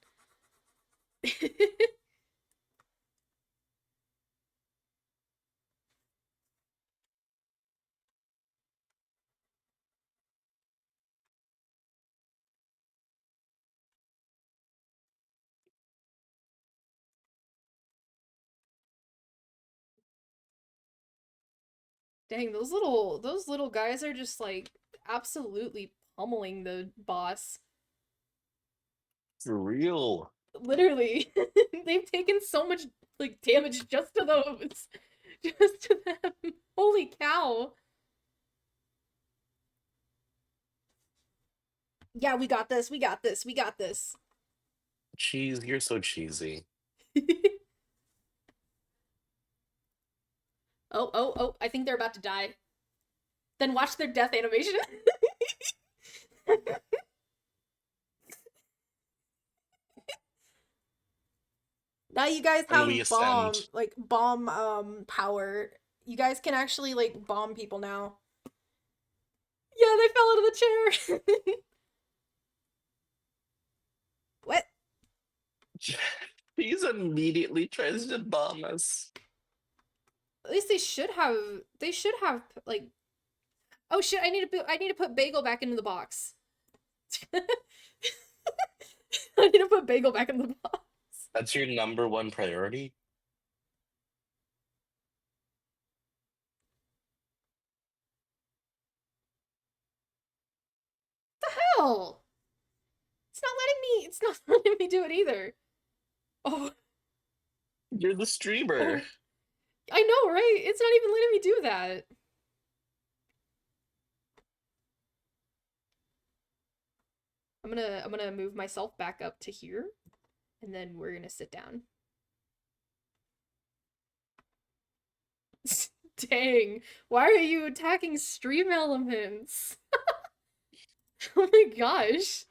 Dang, those little guys are just like absolutely pummeling the boss. For real. Literally. They've taken so much like damage just to those. Just to them. Holy cow. Yeah, we got this. We got this. We got this. Cheese, you're so cheesy. Oh, oh, oh, I think they're about to die. Then watch their death animation. Now you guys And have we bomb, ascend. like, bomb, power. You guys can actually, like, bomb people now. Yeah, they fell out of the chair. What? Cheese immediately tries to bomb us. At least they should have, like, oh shit, I need to put Bagel back into the box. I need to put Bagel back in the box. That's your number one priority? Hell! It's not letting me do it either. Oh, You're the streamer. oh. I know, right? It's not even letting me do that. I'm gonna move myself back up to here, and then we're gonna sit down. Dang, why are you attacking stream elements? Oh my gosh.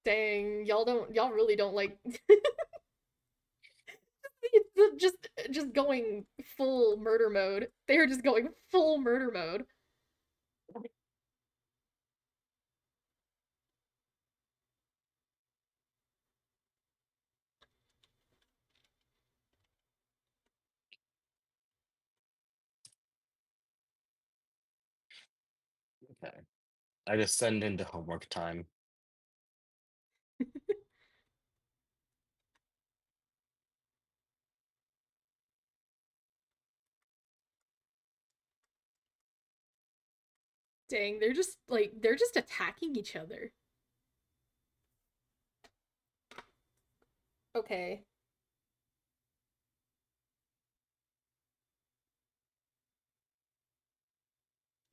Dang, y'all really don't like just going full murder mode. They're just going full murder mode. Okay. I descend into homework time. Dang, they're just attacking each other. Okay.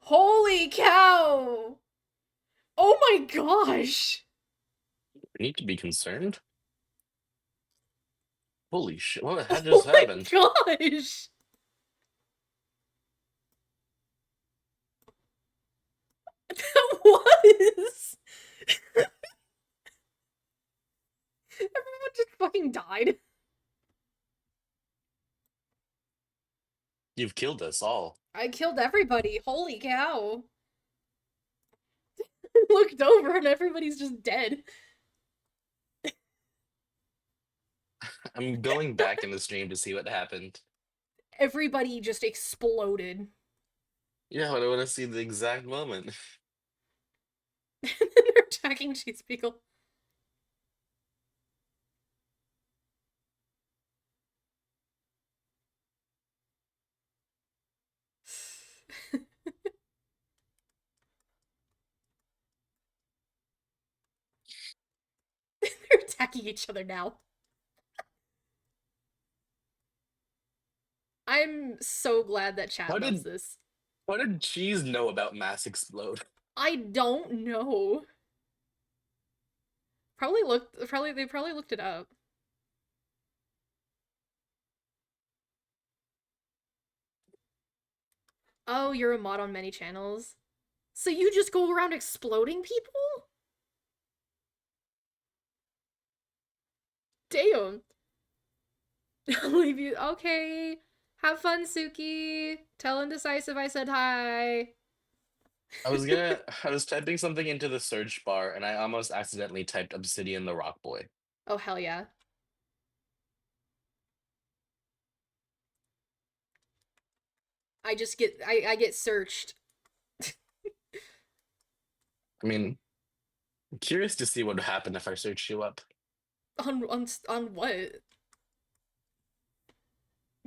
Holy cow! Oh my gosh! We need to be concerned. Holy shit, what had Oh just my happened? gosh! That was! Everyone just fucking died. You've killed us all. I killed everybody. Holy cow. Looked over and everybody's just dead. I'm going back in the stream to see what happened. Everybody just exploded. Yeah, but I want to see the exact moment. They're attacking Cheese Beagle. They're attacking each other now. I'm so glad that chat How loves did- this. What did Cheese know about Mass Explode? I don't know. They probably looked it up. Oh, you're a mod on many channels? So you just go around exploding people? Damn. I'll leave you. Okay. Have fun, Suki. Tell Indecisive I said hi. I was typing something into the search bar and I almost accidentally typed Obsidian the Rock Boy. Oh, hell yeah. I get searched. I mean, I'm curious to see what would happen if I searched you up. On what?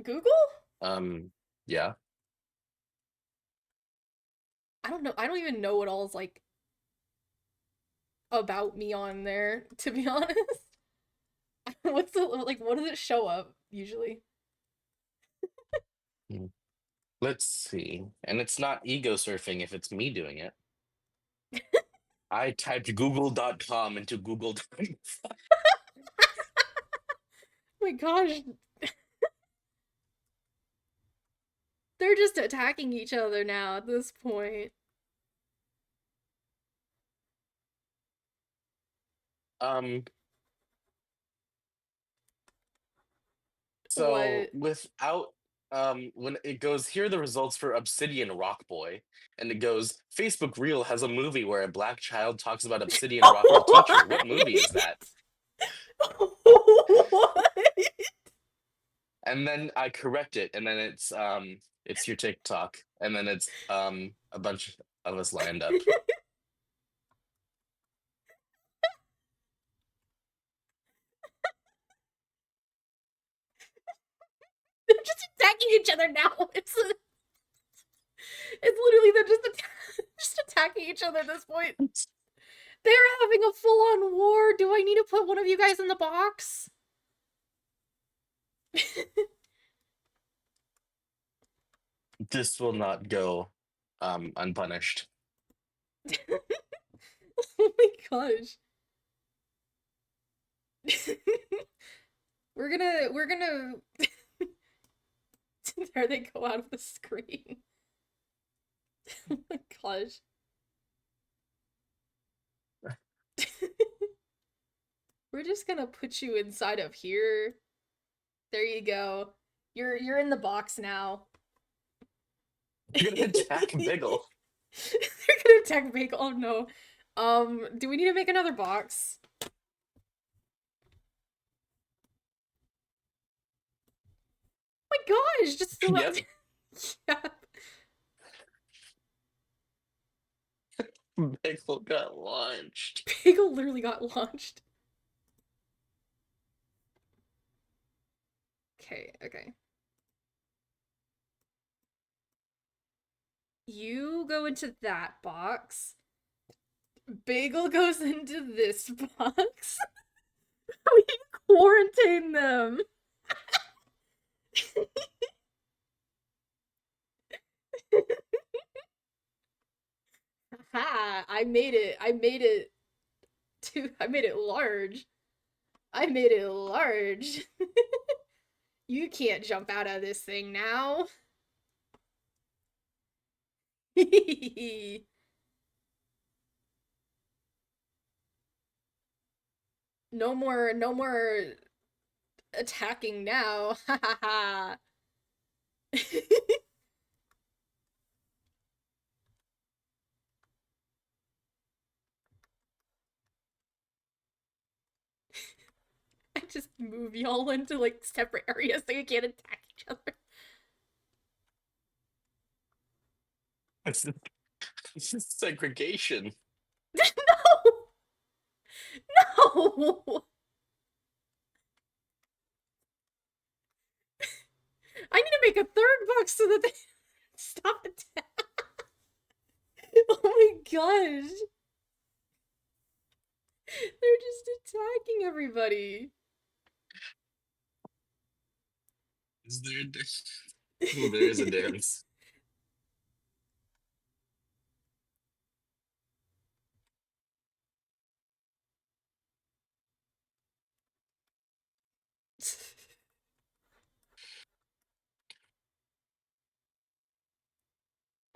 Google? Yeah. I don't know. I don't even know what all's like about me on there, to be honest. What's the like what does it show up usually? Let's see. And it's not ego surfing if it's me doing it. I typed google.com into Google. Oh my gosh. They're just attacking each other now at this point. So What? without when it goes, here are the results for Obsidian Rock Boy, and it goes, Facebook Reel has a movie where a black child talks about Obsidian Rock the teacher. What movie is that? What? And then I correct it, and then it's your TikTok, and then it's a bunch of us lined up. They're just attacking each other now. It's literally they're just attacking each other at this point. They're having a full-on war. Do I need to put one of you guys in the box? This will not go unpunished. Oh my gosh. We're gonna there they go out of the screen. Oh my gosh. We're just gonna put you inside of here. There you go. You're in the box now. You're gonna attack Biggle. They're gonna attack Bagel. Oh no. Do we need to make another box? Oh my gosh, just fill Yep. out. Yeah. Biggle got launched. Bagel literally got launched. Okay. You go into that box. Bagel goes into this box. We quarantine them. Ha! I made it large. I made it large. You can't jump out of this thing now. No more attacking now. Ha ha ha. I just move y'all into like separate areas so you can't attack each other. It's just segregation. No! No! I need to make a third box so that they stop attacking. Oh my gosh. They're just attacking everybody. Is there a dance? Oh, there is a dance.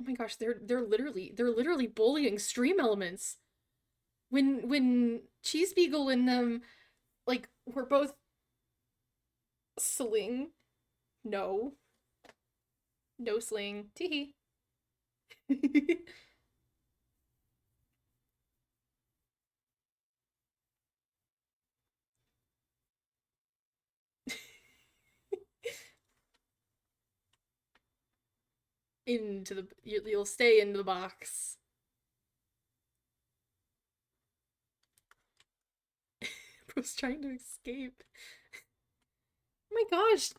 Oh my gosh, they're literally bullying Stream Elements. When Cheese Beagle and them like were both sling. No. No sling. Teehee. Into the you'll stay in the box. Bro's trying to escape. Oh my gosh.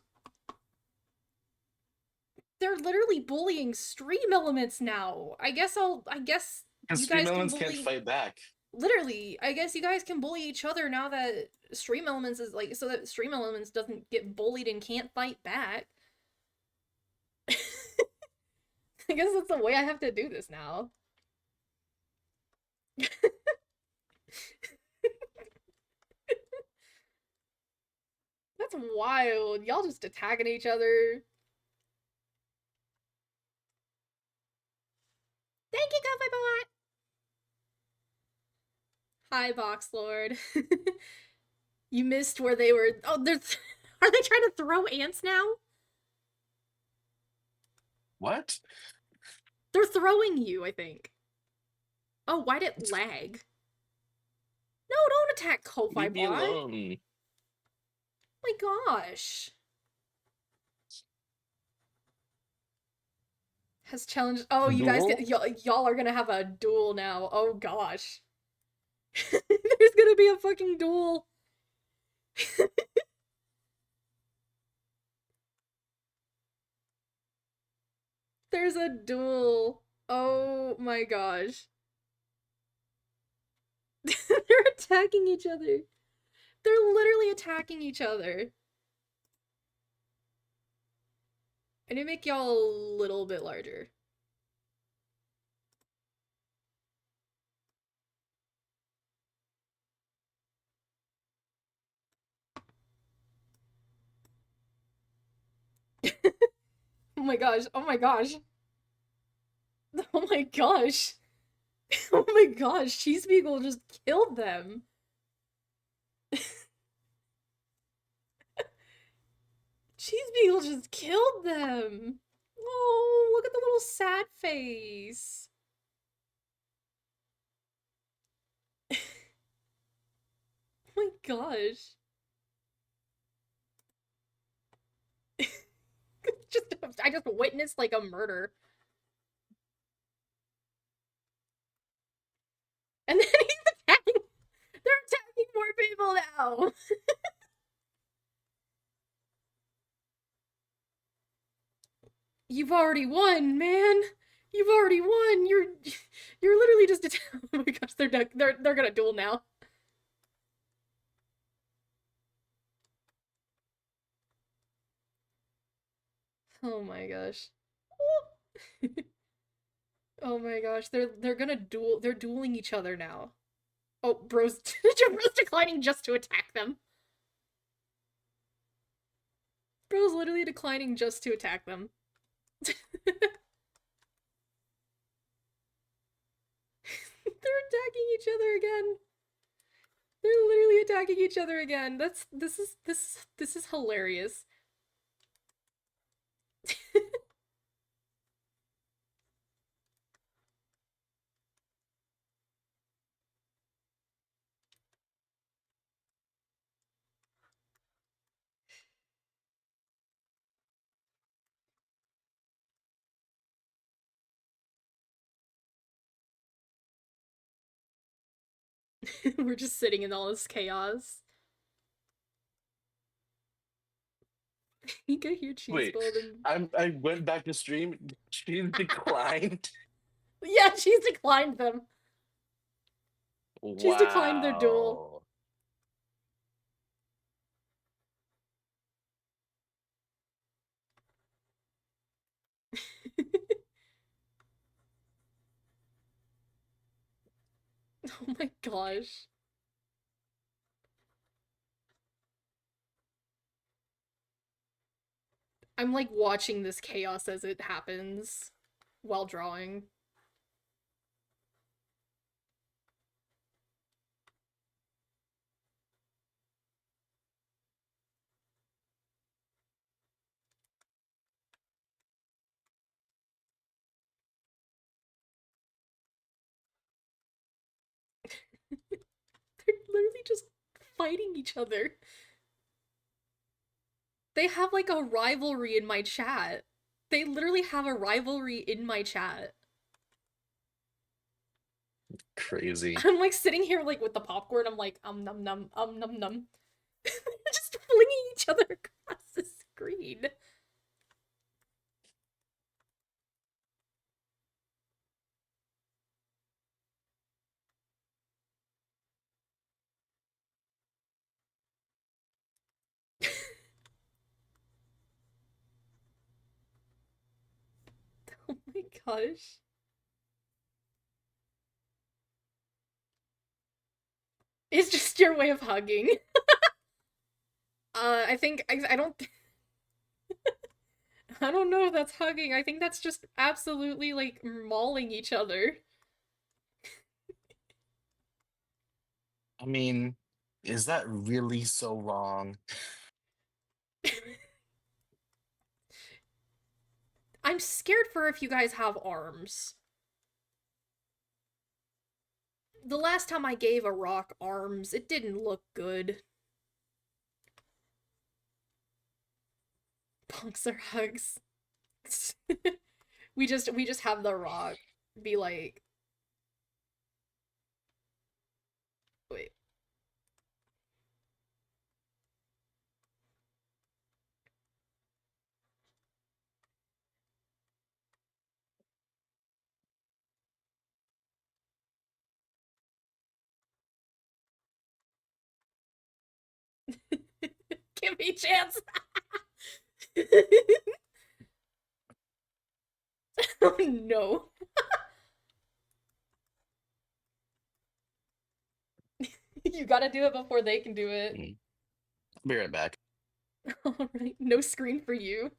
They're literally bullying Stream Elements now. I guess Because you Stream guys can Elements can't bully. fight back. Literally, I guess you guys can bully each other now that Stream Elements is like, so that Stream Elements doesn't get bullied and can't fight back. I guess that's the way I have to do this now. That's wild. Y'all just attacking each other. Thank you, Coffee Bot! Hi, Box Lord. You missed where they were. Oh, are they trying to throw ants now? What? They're throwing you, I think. Oh, why'd it lag? No, don't attack Ko-Fi Leave me Bot. alone. My gosh. Has challenged. Oh, you guys Duel? get y'all are gonna have a duel now. Oh gosh. There's gonna be a fucking duel. There's a duel. Oh my gosh. They're attacking each other. They're literally attacking each other. I need to make y'all a little bit larger. Oh my gosh, oh my gosh. Oh my gosh. Oh my gosh, Cheese Beagle just killed them. Cheese Beagle just killed them. Oh, look at the little sad face. Oh my gosh. I just witnessed like a murder. And then he's attacking. They're attacking more people now. You've already won, man. You've already won. You're literally just oh my gosh, they're gonna duel now. Oh my gosh. Oh my gosh, they're gonna duel. They're dueling each other now. Oh, bro's declining just to attack them. Bro's literally declining just to attack them. They're attacking each other again. They're literally attacking each other again. This is hilarious. We're just sitting in all this chaos. You can hear cheese Wait, bowl and I went back to stream. She declined. yeah, she's declined them. She's declined their duel. Wow. Oh my gosh. I'm like watching this chaos as it happens. while drawing. They're literally just fighting each other. They have like a rivalry in my chat. They literally have a rivalry in my chat. Crazy. I'm like sitting here like with the popcorn. I'm like num num num num. Just flinging each other across the screen. Oh my gosh. It's just your way of hugging. I think I don't I don't know if that's hugging. I think that's just absolutely like mauling each other. I mean, is that really so wrong? I'm scared for if you guys have arms. The last time I gave a rock arms, it didn't look good. Punks are hugs. we just have the rock be like, wait. Give me a chance. Oh no. You gotta do it before they can do it. I'll be right back. Alright, no screen for you.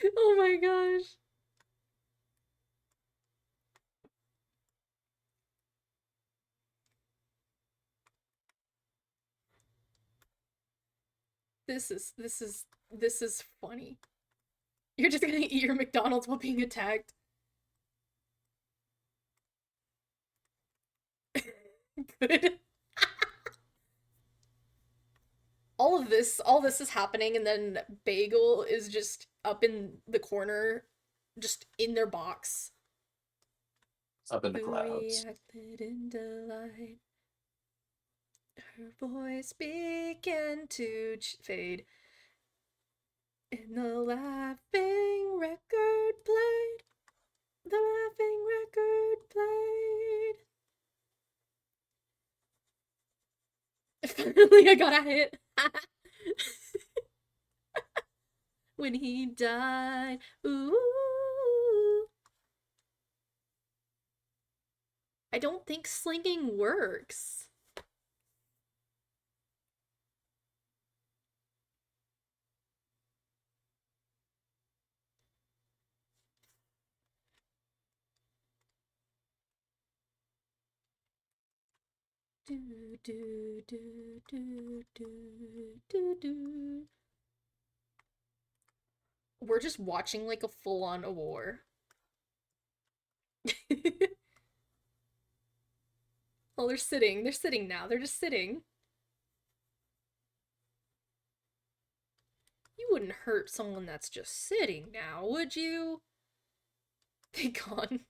Oh my gosh. This is funny. You're just gonna eat your McDonald's while being attacked. Good. All this is happening, and then Bagel is just up in the corner, just in their box. Up in the Who clouds. reacted in delight. Her voice began to fade. And the laughing record played. The laughing record played. Finally, I got a hit. When he died. Ooh. I don't think slinging works. Do do do do do do do. We're just watching like a full-on war. Oh, they're sitting. They're sitting now. They're just sitting. You wouldn't hurt someone that's just sitting now, would you? They gone.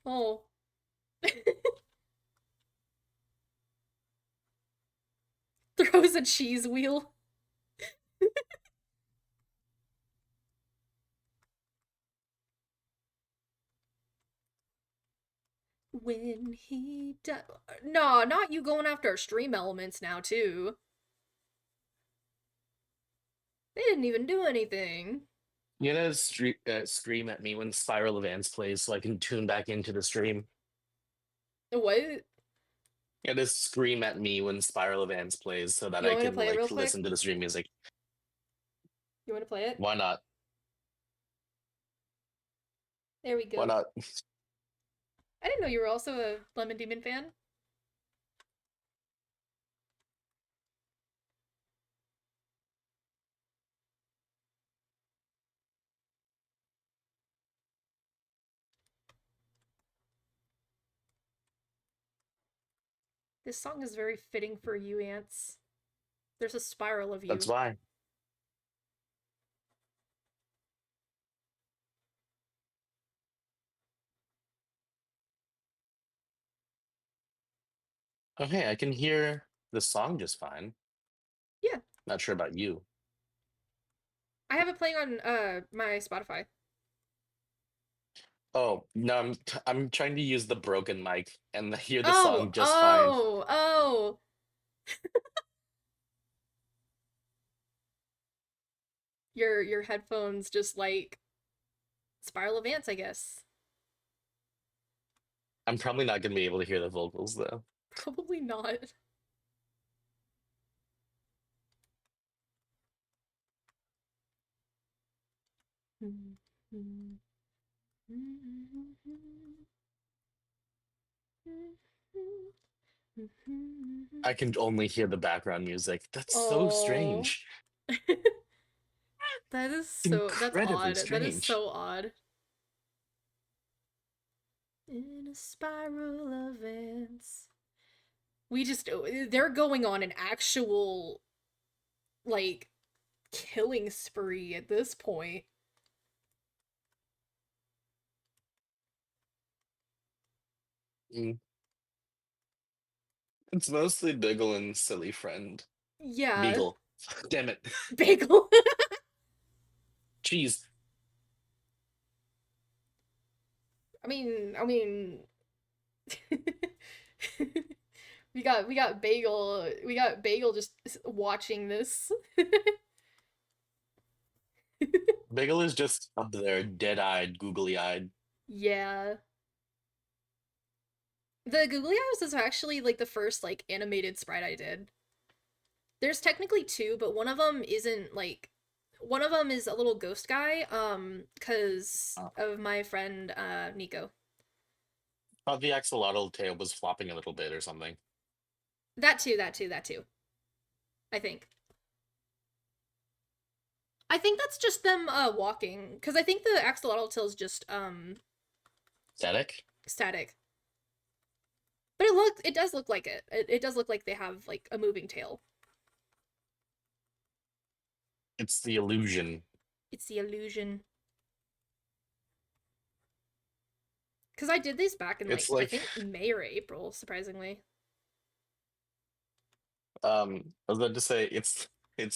Oh. Throws a cheese wheel. When he died. No, not you going after our stream elements now, too. They didn't even do anything. You gotta scream at me when Spiral Advance plays so I can tune back into the stream. What? Yeah, just scream at me when Spiral of Ants plays so that You I want me to can play it real like quick? listen to the stream music. You want to play it? Why not? There we Why go. not? I didn't know you were also a Lemon Demon fan. This song is very fitting for you, Ants. There's a spiral of That's you. why. Okay, I can hear the song just fine. Yeah. Not sure about you. I have it playing on my Spotify. Oh, no, I'm trying to use the broken mic and hear the Oh, song just fine. oh. Your headphones just like Spiral of Ants, I guess. I'm probably not gonna be able to hear the vocals though. Probably not. I can only hear the background music. That's so Oh. strange. That's Incredibly odd. That is strange. so odd. In a spiral of ants. They're going on an actual, like, killing spree at this point. Mm. It's mostly Biggle and Silly Friend. Yeah. Beagle. Damn it. Bagel. Jeez. I mean we got Bagel just watching this. Biggle is just up there, dead-eyed, googly-eyed. Yeah. The Googly Eyes is actually like the first like animated sprite I did. There's technically two, but one of them isn't like one of them is a little ghost guy cuz of my friend Nico. Thought the axolotl tail was flopping a little bit or something. That too. I think. I think that's just them walking cuz I think the axolotl tail is just Static? static. But it does look like it. It does look like they have like a moving tail. It's the illusion. It's the illusion. Because I did these back in like, I think May or April, surprisingly. I was about to say it's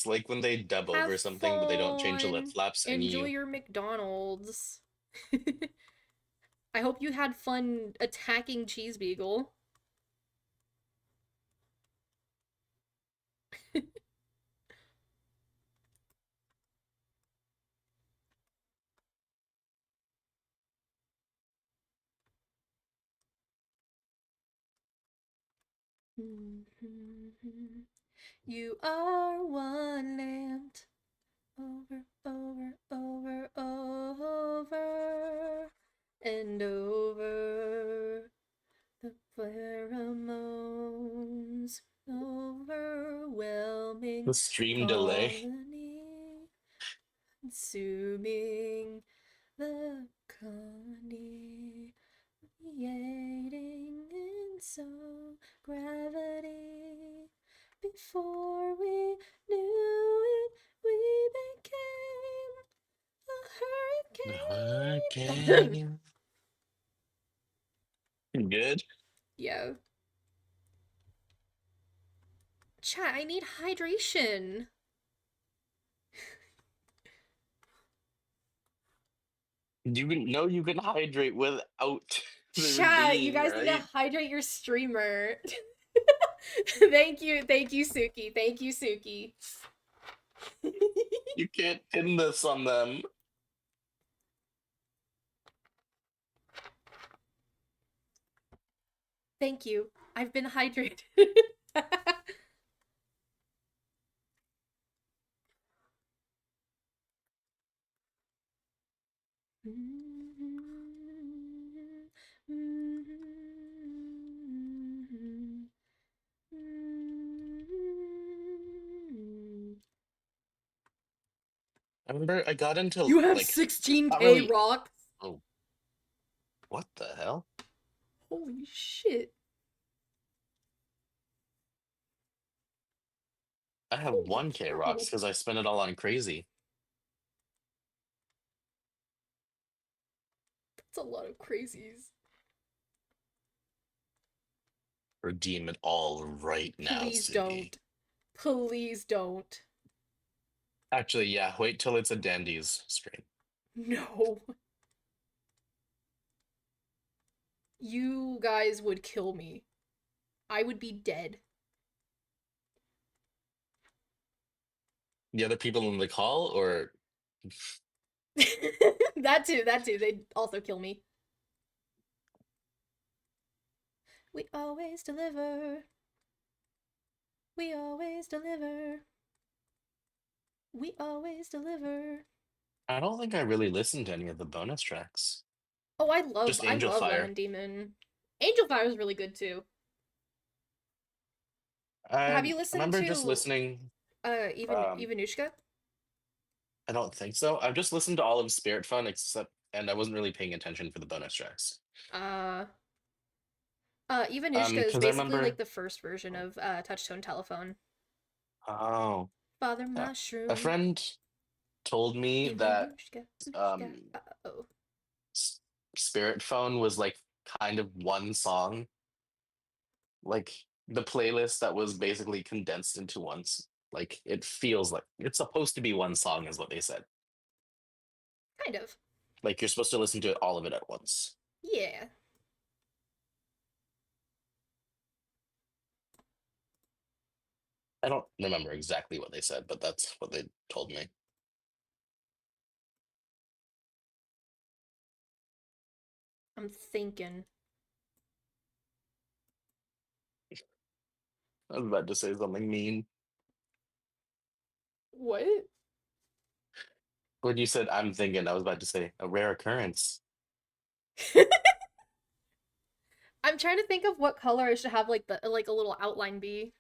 like when they dub Have over something but they don't change the lip fun. flaps and Enjoy you your McDonald's. I hope you had fun attacking Cheese Beagle. You are one land over and over the pheromones overwhelming the stream delay. colony consuming the colony creating in so gravity before we knew it we became a hurricane. Good. Yeah. Chat, I need hydration. You know you can hydrate without Chat, you guys need to hydrate your streamer. Thank you, Suki. Thank you, Suki. You can't pin this on them. Thank you. I've been hydrated. I remember I got into You have like 16k not really. rocks. Oh, what the hell? Holy shit. I have Holy 1K cow. rocks because I spent it all on crazy. That's a lot of crazies. Redeem it all right now, Please Siggy. don't. Please don't. Actually, yeah, wait till it's a Dandy's stream. No. You guys would kill me. I would be dead. The other people in the call, or That too, they'd also kill me. We always deliver. We always deliver. We always deliver. I don't think I really listened to any of the bonus tracks. Oh, Just I Angel love Fire. Lemon Demon. Angel Fire is really good too. Have you I listened remember to just listening. Um, Ivanushka? I don't think so. I've just listened to all of Spirit Fun, and I wasn't really paying attention for the bonus tracks. Ivanushka is Because I basically like remember. the first version of Touchtone Telephone. Oh, Father yeah. Mushroom. A friend told me that Ivanushka. um, Uh-oh. Spirit Phone was like kind of one song, like the playlist that was basically condensed into like it feels like it's supposed to be one song, is what they said. Kind of. Like you're supposed to listen to all of it at once. Yeah. I don't remember exactly what they said, but that's what they told me. I'm thinking. I was about to say something mean. What? When you said I'm thinking, I was about to say a rare occurrence. I'm trying to think of what color I should have like a little outline be.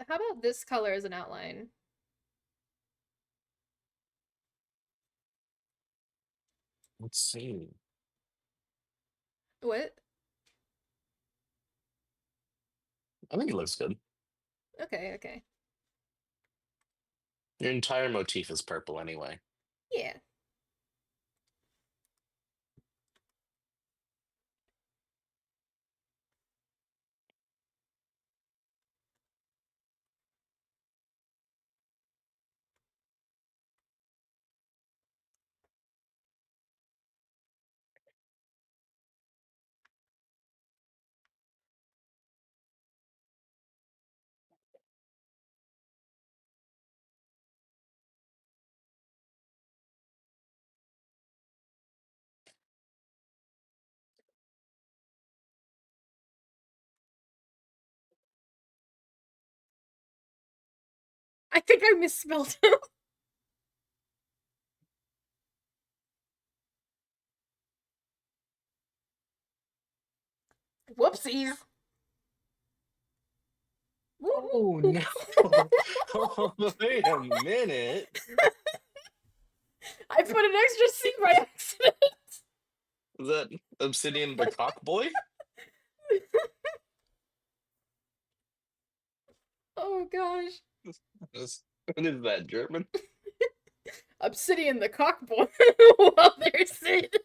How about this color as an outline? Let's see. What? I think it looks good. Okay, okay. Your entire motif is purple anyway. Yeah. I think I misspelled him. Whoopsies. Oh no! Oh, wait a minute. I put an extra C by accident. Is that Obsidian the cock boy? Oh gosh. What is that, German? Obsidian the cockboy. Well, there's it.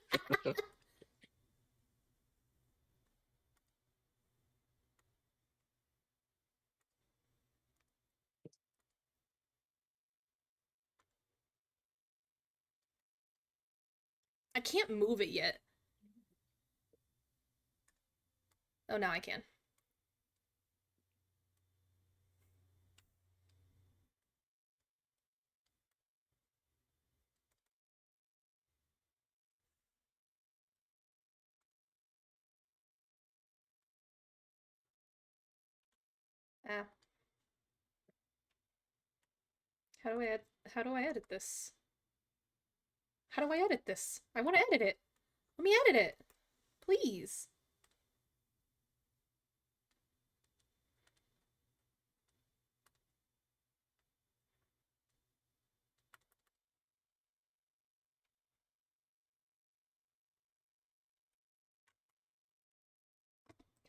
I can't move it yet. Oh, now I can. Ah. How do I edit this? How do I edit this? I want to edit it. Let me edit it. Please.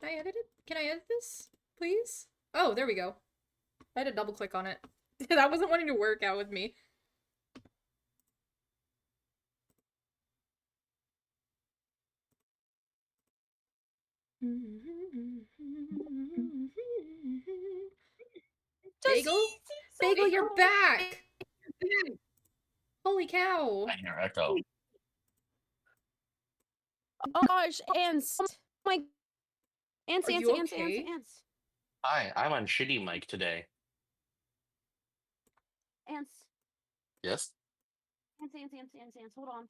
Can I edit it? Can I edit this? Please? Oh, there we go. I had to double click on it. That wasn't wanting to work out with me. Bagel? Bagel, you're back! Holy cow. I hear echo. Oh gosh, ants. My ants, Are ants, you ants, okay? ants, Hi, I'm on shitty mic today. ants, Yes? ants, ants, ants, ants, ants. Hold on.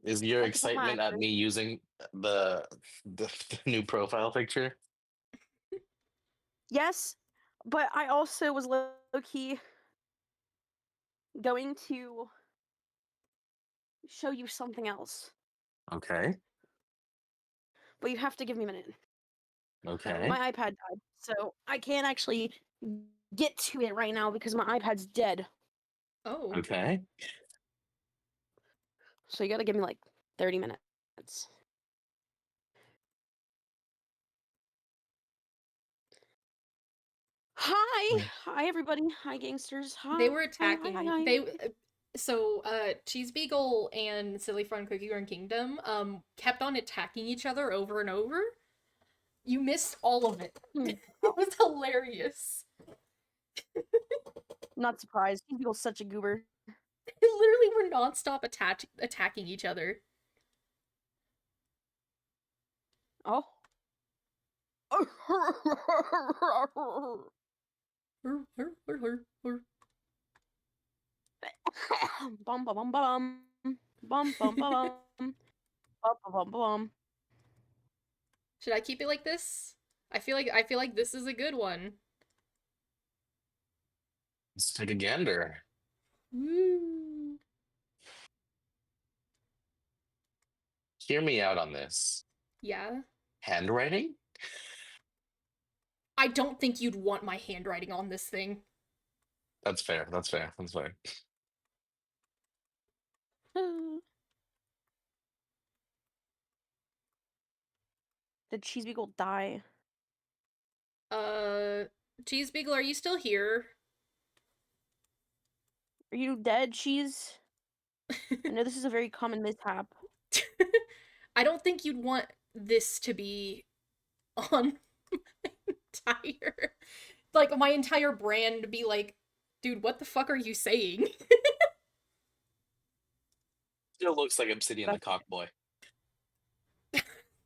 Is your I have to put my excitement at actor- me using the new profile picture? Yes, but I also was low key going to show you something else. Okay. But you have to give me a minute. Okay. My iPad died, so I can't actually get to it right now because my iPad's dead. Oh. Okay. So you gotta give me like 30 minutes. Hi! Mm. Hi, everybody. Hi, gangsters. Hi. They were Hi, attacking. hi, hi, hi. They so Cheese Beagle and Silly Fun Cookie Run Kingdom kept on attacking each other over and over. You missed all of it. Hmm. It was hilarious. Not surprised. These people's such a goober. They literally were nonstop attacking each other. Oh. Bum bum bum bum. Bum bum bum bum. Bum bum bum bum. Should I keep it like this? I feel like this is a good one. Let's take a gander. Woo. Hear me out on this. Yeah. Handwriting? I don't think you'd want my handwriting on this thing. That's fair. That's fair. That's fair. Did Cheese Beagle die? Cheese Beagle, are you still here? Are you dead, Cheese? I know this is a very common mishap. I don't think you'd want this to be on my entire, like, my entire brand to be like, dude, what the fuck are you saying? Still looks like Obsidian the Cockboy.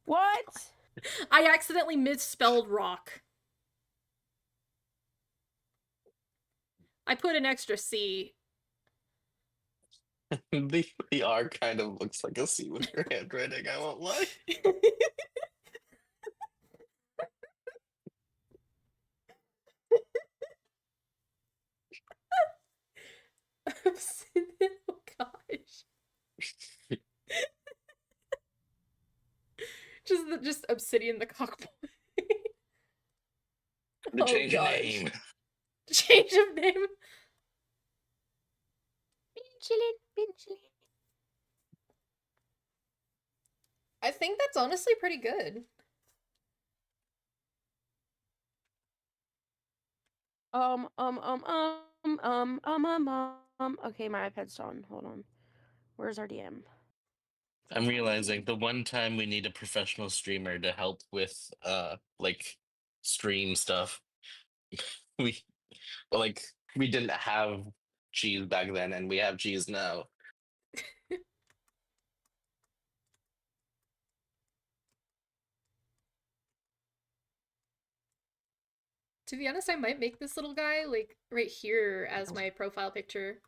What? I accidentally misspelled rock. I put an extra C. The R kind of looks like a C with your handwriting, I won't lie. Oh gosh. Just Obsidian the Cockboy. The Oh, change of gosh. name. Change of name. Been chillin', been chillin'. I think that's honestly pretty good. Okay, my iPad's on. Hold on. Where's our DM? I'm realizing the one time we need a professional streamer to help with like stream stuff. we like we didn't have cheese back then and we have cheese now. To be honest, I might make this little guy like right here as my profile picture.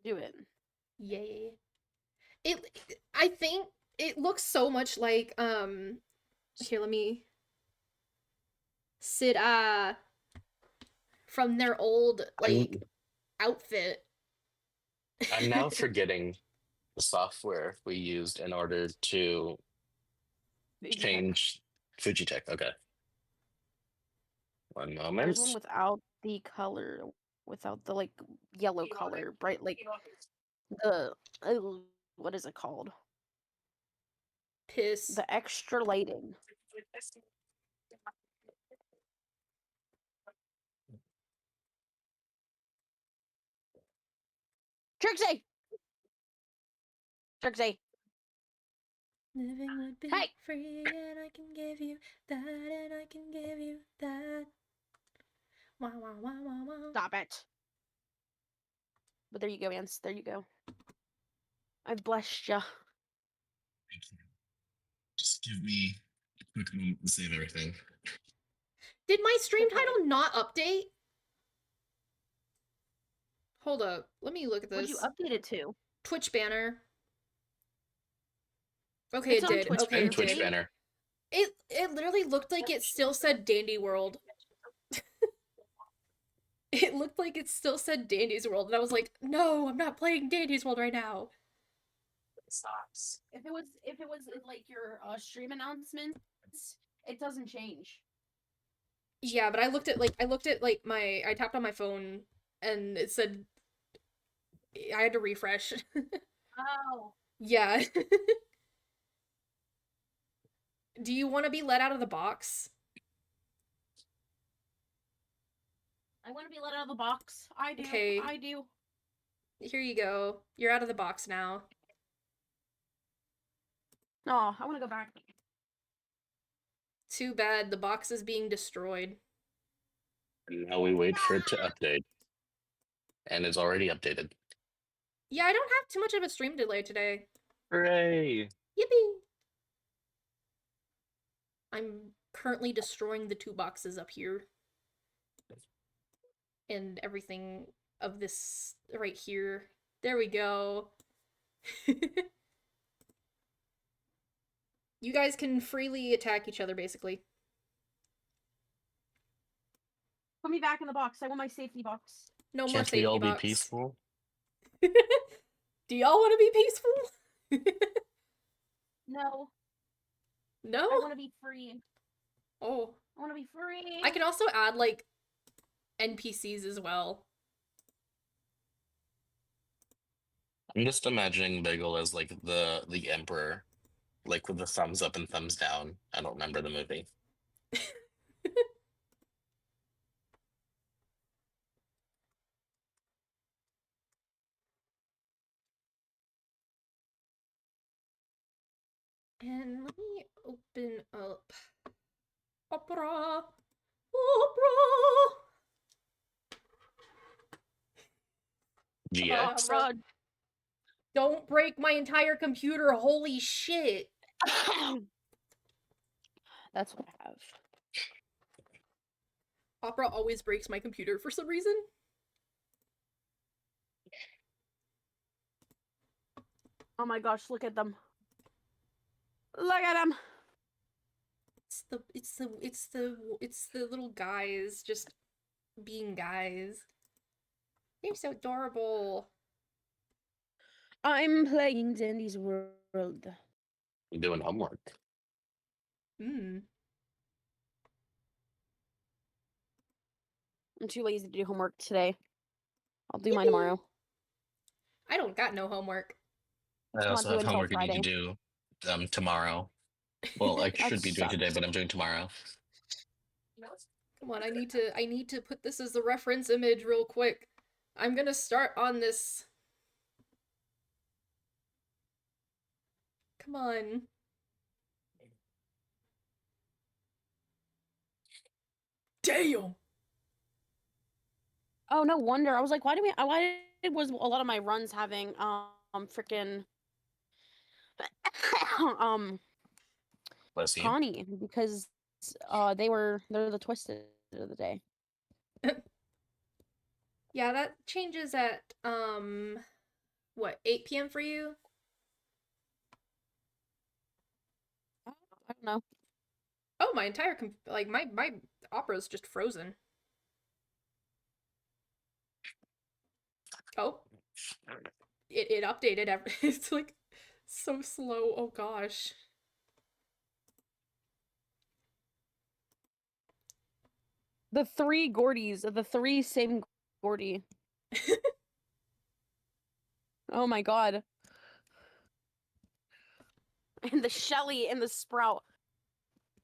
Do it. Yay. I think it looks so much like here, let me Sid from their old like outfit. I'm now forgetting the software we used in order to change Fujitech. Okay. One moment. There's one without the color, without the like yellow color, bright like the what is it called? Piss. The extra lighting. Trixie! Trixie! Living would be Hey! free, and I can give you that, and I can give you that. Wow, wow, wow, wow, wow. Stop it. But there you go, Ants. There you go. I've blessed ya. Just give me a quick moment to save everything. Did my stream title not update? Hold up. Let me look at What'd this. you update it to? Twitch banner. Okay, It's it on did. Twitch Okay, banner, it Twitch did. banner. It literally looked like it still said Dandy World. It looked like it still said Dandy's World, and I was like, no, I'm not playing Dandy's World right now. If it was like your stream announcements, it doesn't change. Yeah, but I looked at I tapped on my phone and it said I had to refresh. Oh. Yeah. Do you want to be let out of the box? I want to be let out of the box. I do. Okay. I do. Here you go. You're out of the box now. No, I want to go back. Too bad, the box is being destroyed. And now we wait for it to update. And it's already updated. Yeah, I don't have too much of a stream delay today. Hooray! Yippee! I'm currently destroying the 2 boxes up here. And everything of this right here. There we go. You guys can freely attack each other, basically. Put me back in the box. I want my safety box. No more Can't safety we all box. be peaceful? Do y'all want to be peaceful? No. No? I want to be free. Oh. I want to be free. I can also add, like, NPCs as well. I'm just imagining Bagel as like the emperor, like with the thumbs up and thumbs down. I don't remember the movie. And let me open up Opera. GX? Opera. Don't break my entire computer, holy shit. That's what I have. Opera always breaks my computer for some reason. Oh my gosh, look at them. Look at them. It's the little guys just being guys. They're so adorable. I'm playing Dandy's World. I'm doing homework. Hmm. I'm too lazy to do homework today. I'll do mine tomorrow. I don't got no homework. I also due have until homework I need to Friday. do tomorrow. Well, I should be doing today, sucks. but I'm doing tomorrow. Come on, I need to put this as the reference image real quick. I'm gonna start on this. Come on. Damn! Oh, no wonder. I was like, why was a lot of my runs having freaking Bless you. Connie, because they're the twisted of the day. Yeah, that changes at what, 8 p.m. for you? I don't know. Oh, my entire like my opera's just frozen. Oh, it updated it's like so slow. Oh gosh. The three Gordys, the three same Gordy. Oh my god. And the Shelly and the Sprout.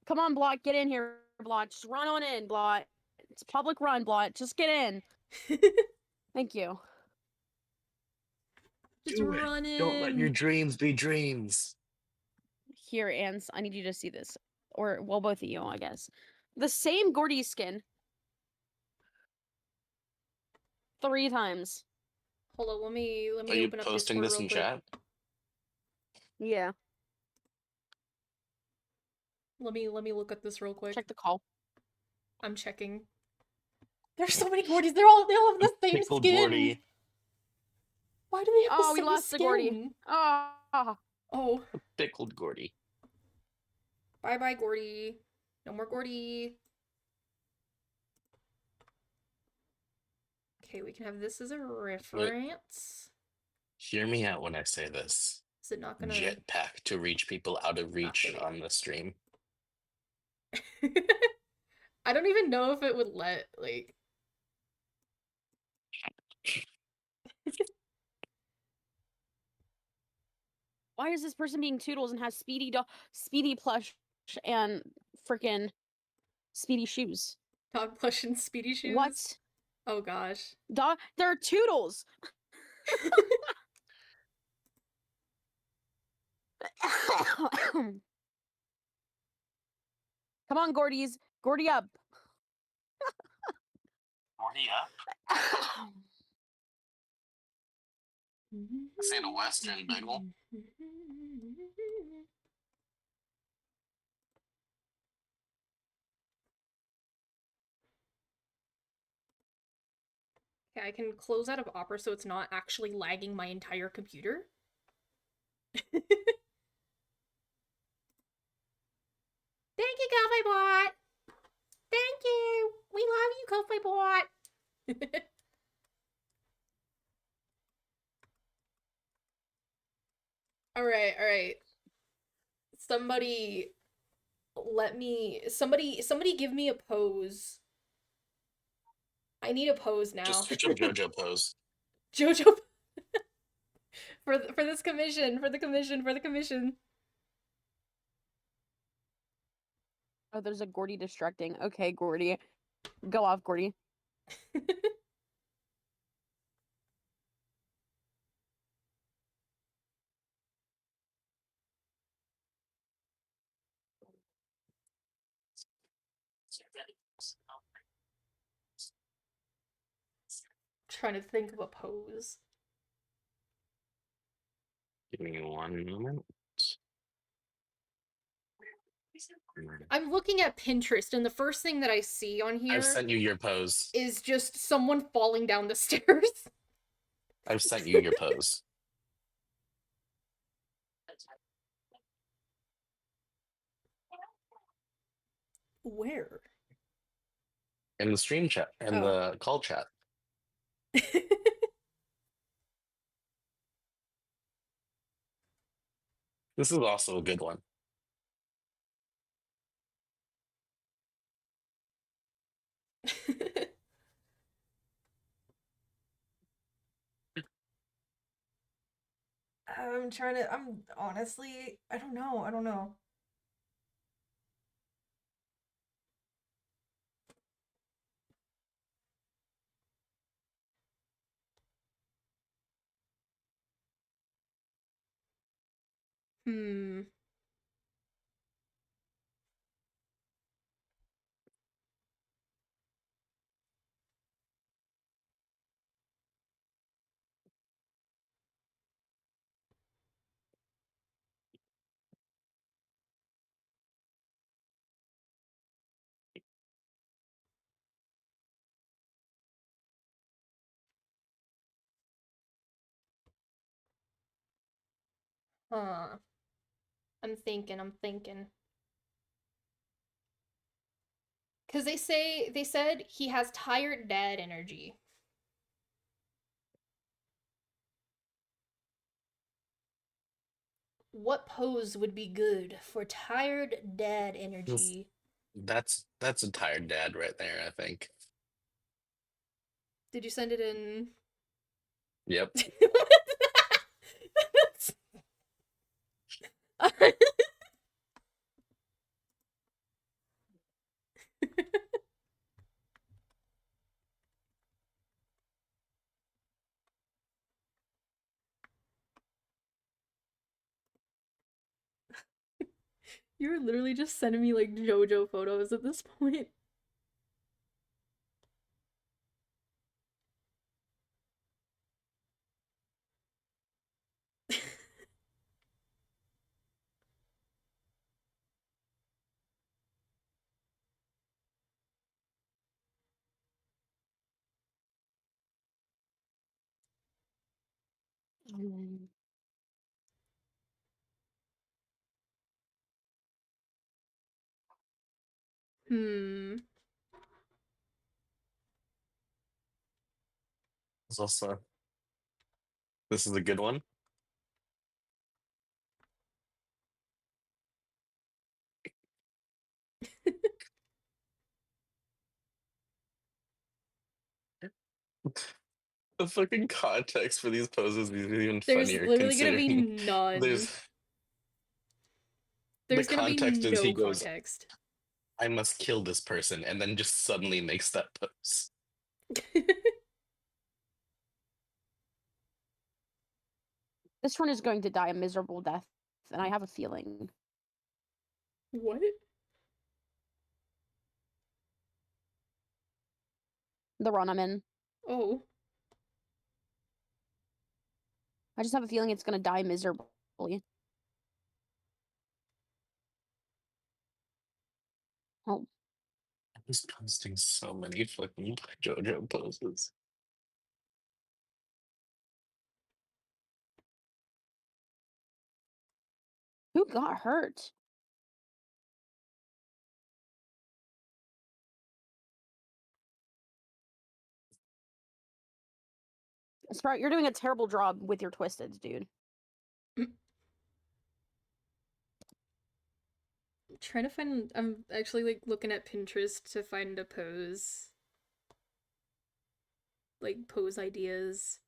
Come on, Blot, get in here, Blot. Just run on in, Blot. It's a public run, Blot. Just get in. Thank you. Just Do it. run Don't let your in. dreams be dreams. Here, Ans, I need you to see this. Or, well, both of you, I guess. The same Gordy skin. 3 times. Hold on, let me Are you open up posting Discord this real in quick. chat? Yeah. Let me look at this real quick. Check the call. I'm checking. There's so many Gordys. They all have the same Pickled skin. Gordy. Why do they have Oh, the we same lost the skin? Gordy. Oh. Oh, Pickled Gordy. bye bye Gordy. No more Gordy. Okay, we can have this as a reference. Hear me out when I say this. Is it not gonna? Jetpack to reach people out of reach really. on the stream. I don't even know if it would let, like... Why is this person being Toodles and has Speedy plush and freaking Speedy shoes? Dog plush and Speedy shoes? What? Oh gosh. They're Toodles! Come on, Gordies. Gordy up. Gordy up? This ain't a Western bagel. Okay, I can close out of Opera so it's not actually lagging my entire computer. Thank you, Coffee Bot! Thank you! We love you, Coffee Bot! Alright. Somebody give me a pose. I need a pose now. Just switch up JoJo pose. JoJo for this commission, for the commission. Oh, there's a Gordy distracting. Okay, Gordy. Go off, Gordy. Trying to think of a pose. Give me one moment. I'm looking at Pinterest, and the first thing that I see on here I've sent you your pose. is just someone falling down the stairs. I've sent you your pose. Where? In the stream chat, in the call chat. This is also a good one. I'm honestly, I don't know. Hmm. Huh. I'm thinking. Cause they said he has tired dad energy. What pose would be good for tired dad energy? That's a tired dad right there, I think. Did you send it in? Yep. You're literally just sending me like JoJo photos at this point. Mm. Hmm. It's also this is a good one. The fucking context for these poses is even There's funnier literally gonna be considering none. there's the There's gonna be context is he no goes, context. I must kill this person, and then just suddenly makes that pose. This one is going to die a miserable death, and I have a feeling. What? The run I'm in. Oh. I just have a feeling it's gonna die miserably. Oh, He's posting so many fucking JoJo poses. who got hurt? Sprout, you're doing a terrible job with your twisted, dude. Trying to find. I'm actually like looking at Pinterest to find a pose. Like pose ideas.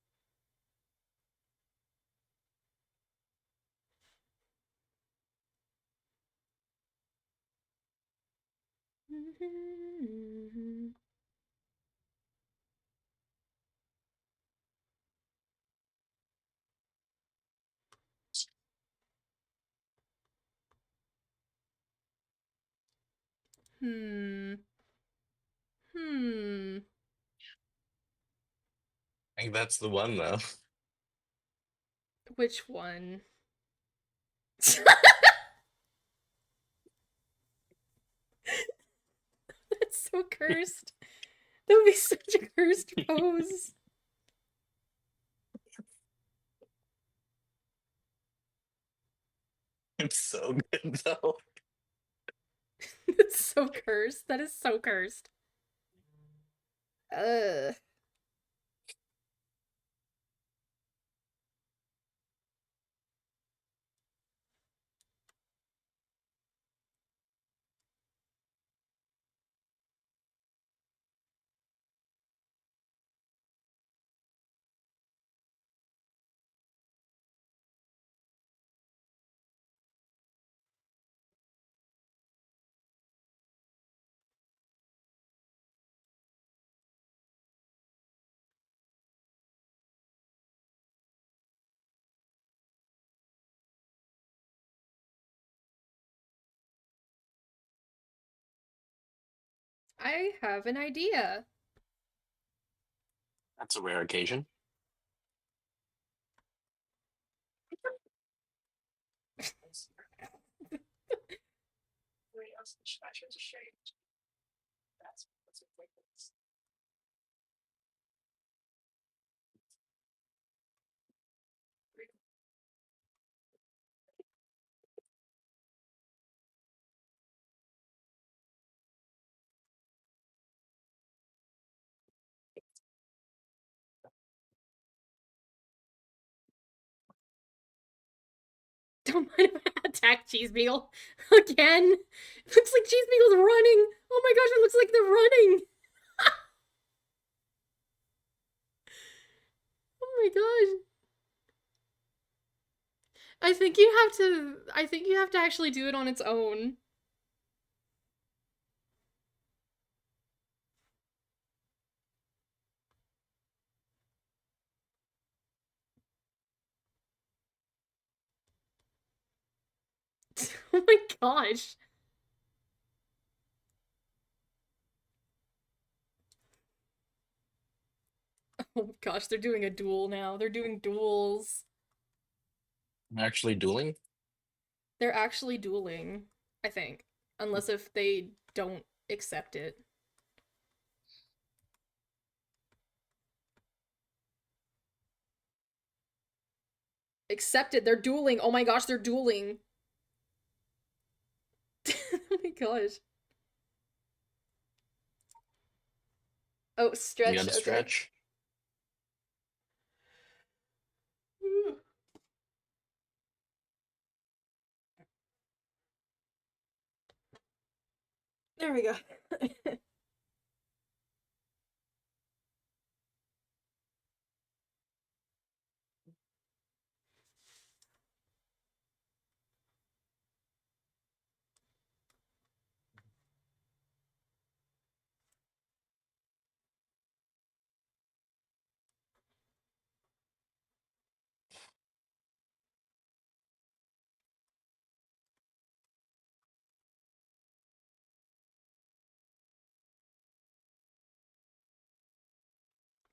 Hmm. Hmm. I think that's the one though. Which one? That's so cursed. That would be such a cursed pose. It's so good though. That's so cursed. That is so cursed. Ugh. I have an idea. That's a rare occasion. don't mind if I attack Cheese Beagle again. It looks like Cheese Beagle's running. Oh my gosh, it looks like they're running. Oh my gosh. I think you have to actually do it on its own. Oh my gosh. Oh gosh, they're doing a duel now. They're doing duels. Actually dueling? They're actually dueling, I think. Unless if they don't accept it. Accepted. They're dueling. Oh my gosh, they're dueling. Oh my gosh. Oh, stretch. You gotta Okay. stretch. There we go.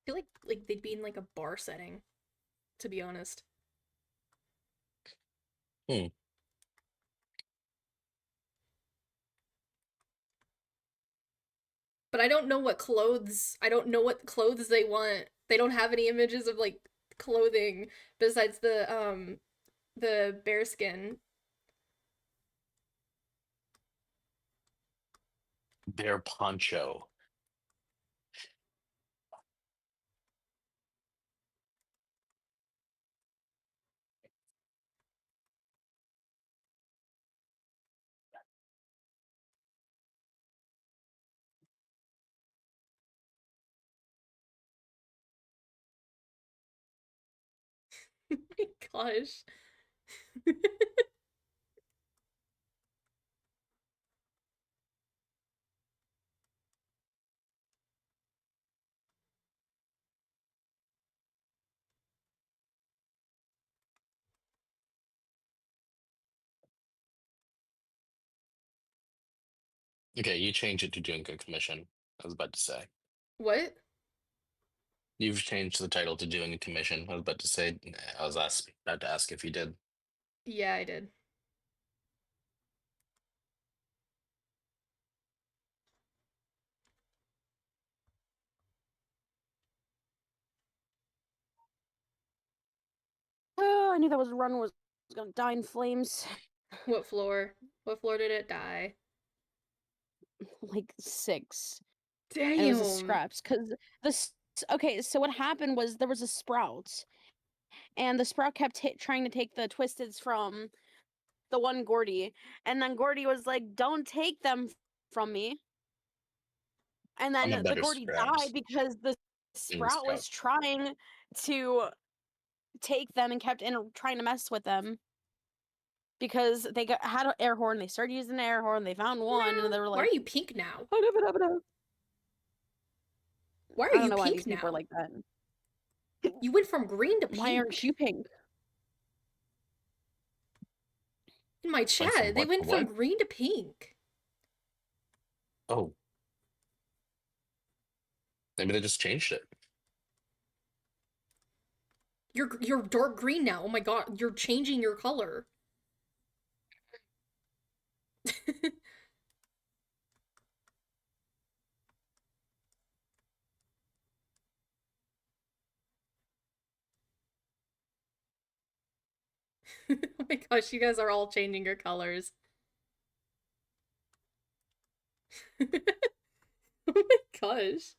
I feel like they'd be in like a bar setting, to be honest. Hmm. But I don't know what clothes. I don't know what clothes they want. They don't have any images of like clothing besides the bearskin. Bear poncho. Oh my gosh. Okay, you change it to doing good commission. I was about to say. What? You've changed the title to doing a commission. I was about to say. About to ask if you did. Yeah, I did. Oh, I knew that run was gonna die in flames. What floor? What floor did it die? Like 6. Damn. And it was a scraps because this. Okay, so what happened was there was a sprout, and the sprout kept trying to take the twisteds from the one Gordy, and then Gordy was like, "Don't take them from me." And I'm then a the better Gordy scraps died because the in the sprout scout. was trying to take them and kept trying to mess with them because they had an air horn. They started using the air horn. They found one, and they were Why like, are you pink now? I Why are don't you know why pink these people are now? like that. You went from green to Why pink. aren't you pink? In my Went from chat, they what to went from what? green to pink. Oh, maybe they just changed it. You're dark green now. Oh my god, you're changing your color. Oh my gosh, you guys are all changing your colors. Oh my gosh.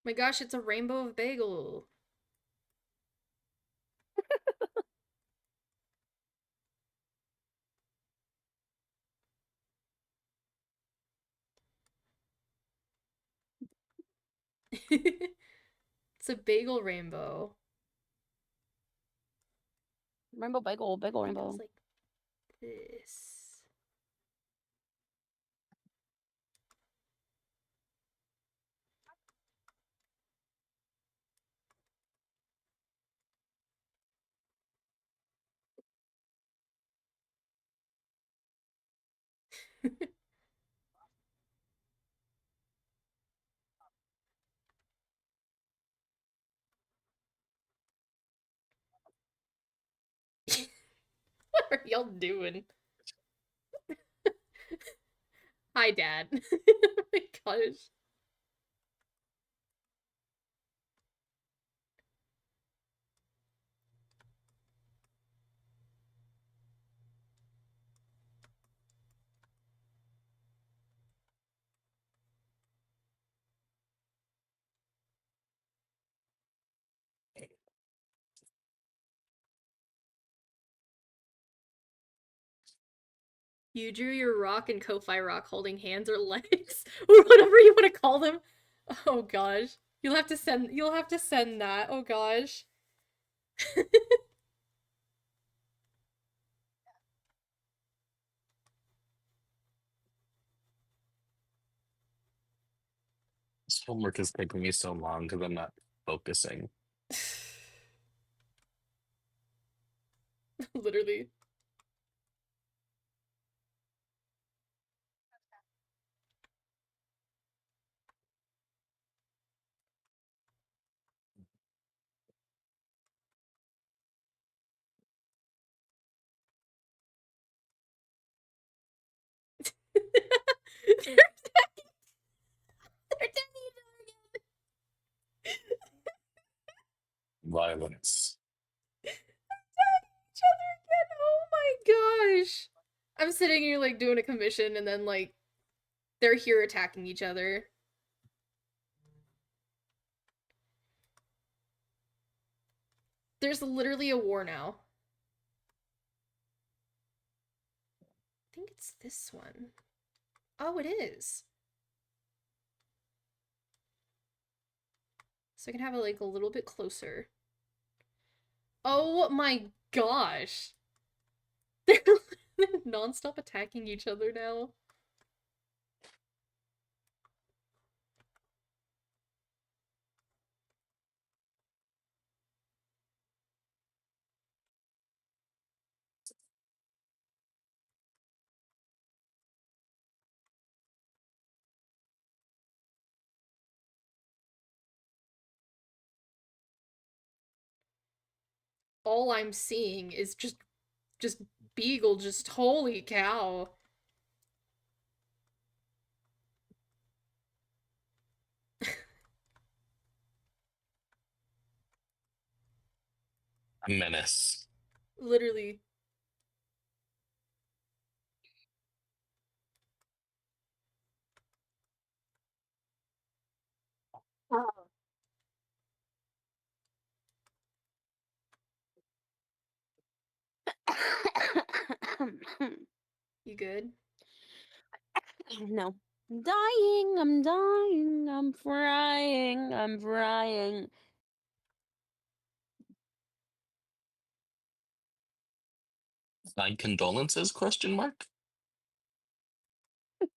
My gosh, it's a rainbow of bagel. It's a bagel rainbow. Rainbow bagel, bagel It goes rainbow. like this. What are y'all doing? Hi, Dad. Oh my gosh. You drew your rock and Ko-Fi rock holding hands or legs or whatever you want to call them. Oh gosh. You'll have to send that. Oh gosh. This homework is taking me so long because I'm not focusing. Literally. They're attacking each other again. Violence. Attacking each other again. Oh my gosh. I'm sitting here like doing a commission and then like they're here attacking each other. There's literally a war now. I think it's this one. Oh, it is. So I can have it like a little bit closer. Oh my gosh. They're non-stop attacking each other now. All I'm seeing is just Beagle, just holy cow. A menace. Literally. You good? No. I'm dying, I'm dying, I'm frying, I'm frying. My condolences? Question mark. I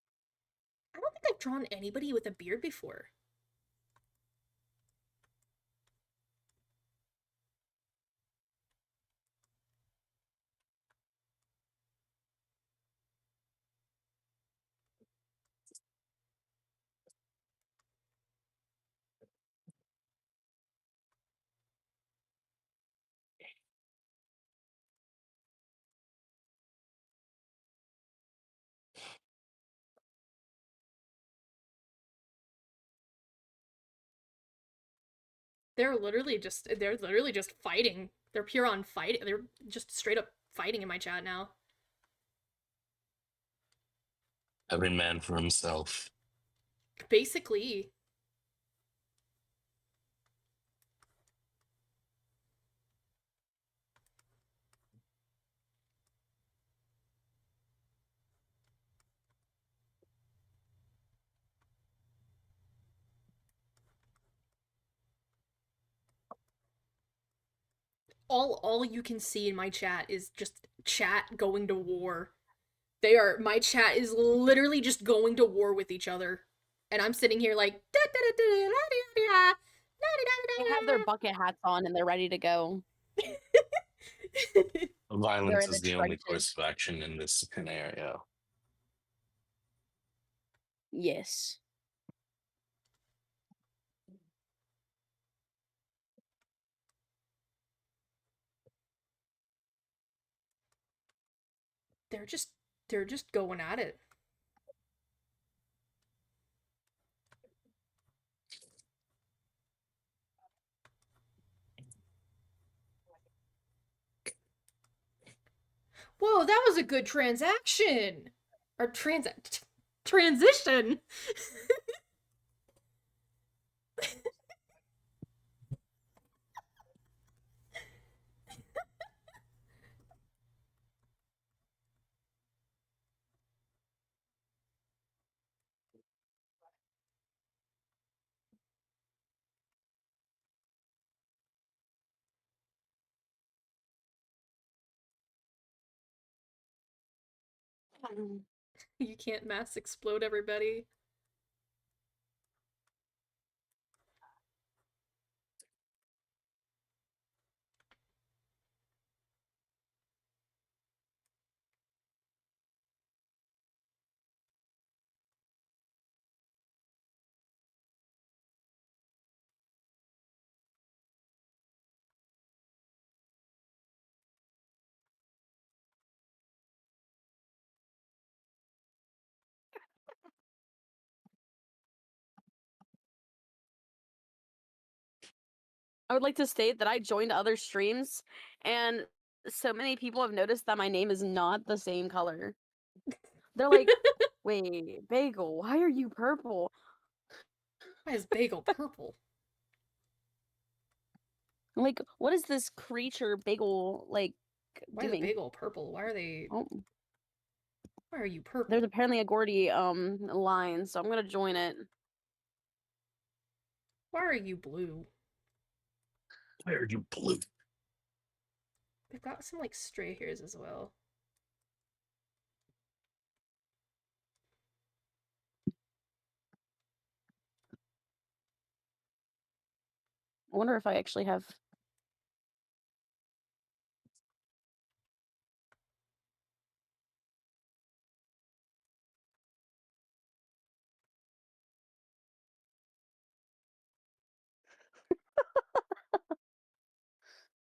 don't think I've drawn anybody with a beard before. They're literally just fighting. They're pure on fight. They're just straight up fighting in my chat now. Every man for himself. Basically. all you can see in my chat is just chat going to war. My chat is literally just going to war with each other. And I'm sitting here like They have their bucket hats on and they're ready to go. They're Violence in is the the only trenches. course of action in this scenario. Yes. they're just going at it. Whoa, that was a good transaction. Or transition. You can't mass explode everybody. I would like to state that I joined other streams, and so many people have noticed that my name is not the same color. They're like, wait, Bagel, why are you purple? Why is Bagel purple? I'm like, what is this creature Bagel, like, Why is doing? Bagel purple? Why are they... Oh, Why are you purple? there's apparently a Gordy, line, so I'm gonna join it. Why are you blue? Why are you blue? They've got some, like, stray hairs as well. I wonder if I actually have...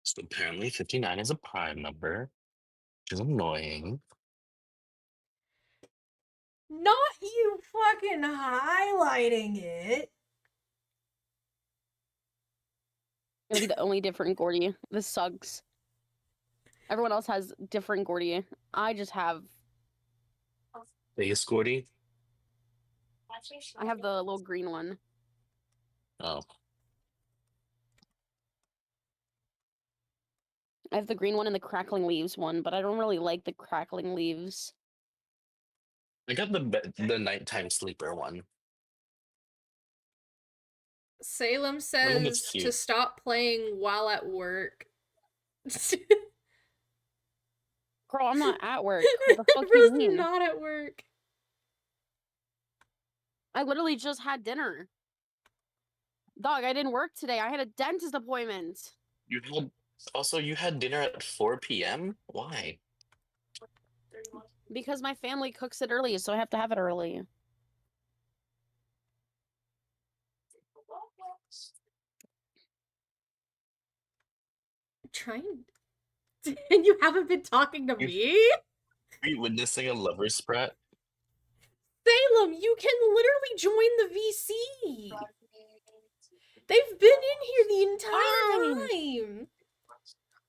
So apparently 59 is a prime number, which is annoying. Not you fucking highlighting it! Gonna be the only different Gordy. This sucks. Everyone else has different Gordy. I just have... Vegas Gordy? I have the little green one. Oh. I have the green one and the crackling leaves one, but I don't really like the crackling leaves. I got the nighttime sleeper one. Salem That one says looks to cute. stop playing while at work. Girl, I'm not at work. What the fuck do you Rose mean? not at work. I literally just had dinner. Dog, I didn't work today. I had a dentist appointment. You had dinner at 4 p.m.? Why? Because my family cooks it early, so I have to have it early. Trying. And you haven't been talking to me? Are you witnessing a lover sprat? Salem, you can literally join the VC. They've been in here the entire time.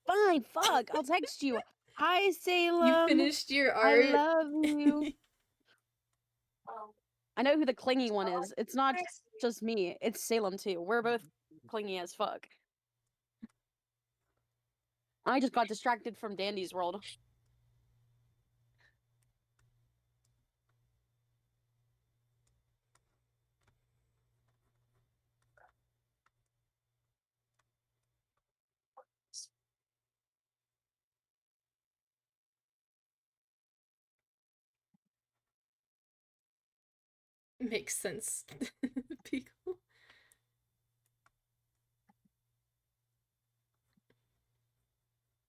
Fine, fuck. I'll text you. Hi, Salem. You finished your I art. love you. I know who the clingy one is. It's not just me. It's Salem too. We're both clingy as fuck. I just got distracted from Dandy's world. Makes sense. Beagle.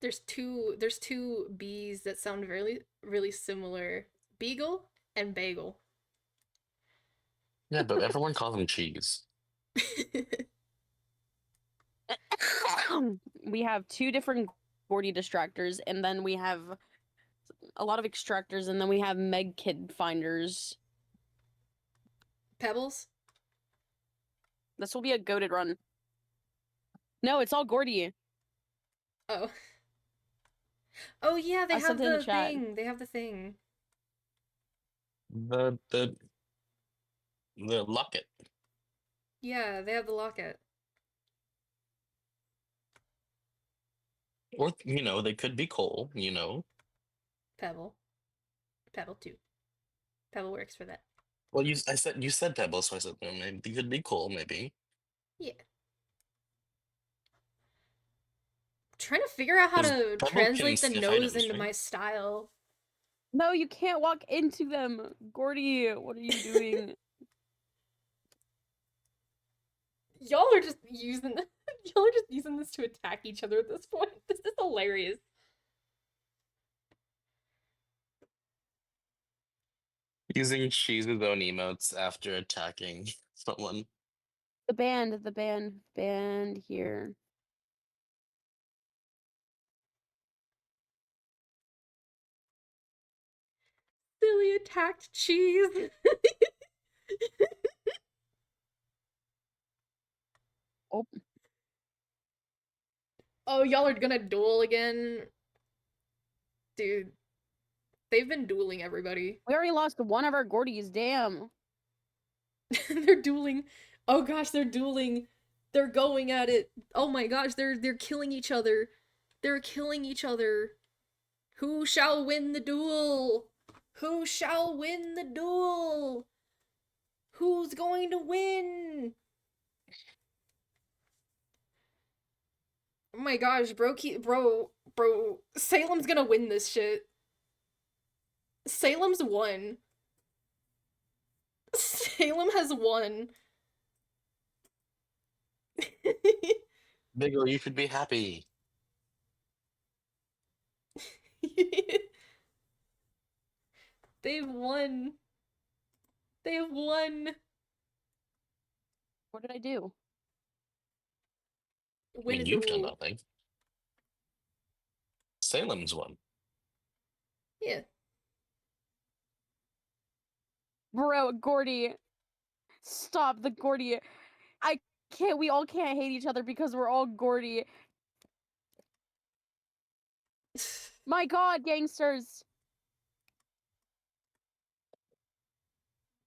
There's two bees that sound really similar. Beagle and bagel. Yeah, but everyone calls them cheese. We have two different Gordy distractors, and then we have a lot of extractors, and then we have Meg Kid finders. Pebbles? This will be a goated run. No, it's all Gordy. Oh. Oh yeah, they I have sent it in the the chat. thing. They have the thing. The locket. Yeah, they have the locket. Or they could be coal, Pebble. Pebble too. Pebble works for that. Well, you said pebble, so I said maybe they could be coal, maybe. Yeah. Trying to figure out how 'Cause to Pebble can translate the sniff nose items, into right? my style. No, you can't walk into them. Gordy, what are you doing? Y'all are just using this to attack each other at this point. This is hilarious. Using cheese's own emotes after attacking someone. The band here. Silly attacked cheese. Oh. Oh, y'all are gonna duel again? Dude. They've been dueling everybody. We already lost one of our Gordies, damn. They're dueling. Oh gosh, they're dueling. They're going at it. Oh my gosh, they're killing each other. They're killing each other. Who shall win the duel? Who shall win the duel? Who's going to win? Oh my gosh, bro, Salem's gonna win this shit. Salem's won. Salem has won. Biggle, you should be happy. They've won. They've won. What did I do? I Win mean, a you've done duel. nothing. Salem's one. Yeah. Bro, Gordy. Stop the Gordy. We all can't hate each other because we're all Gordy. My god, gangsters.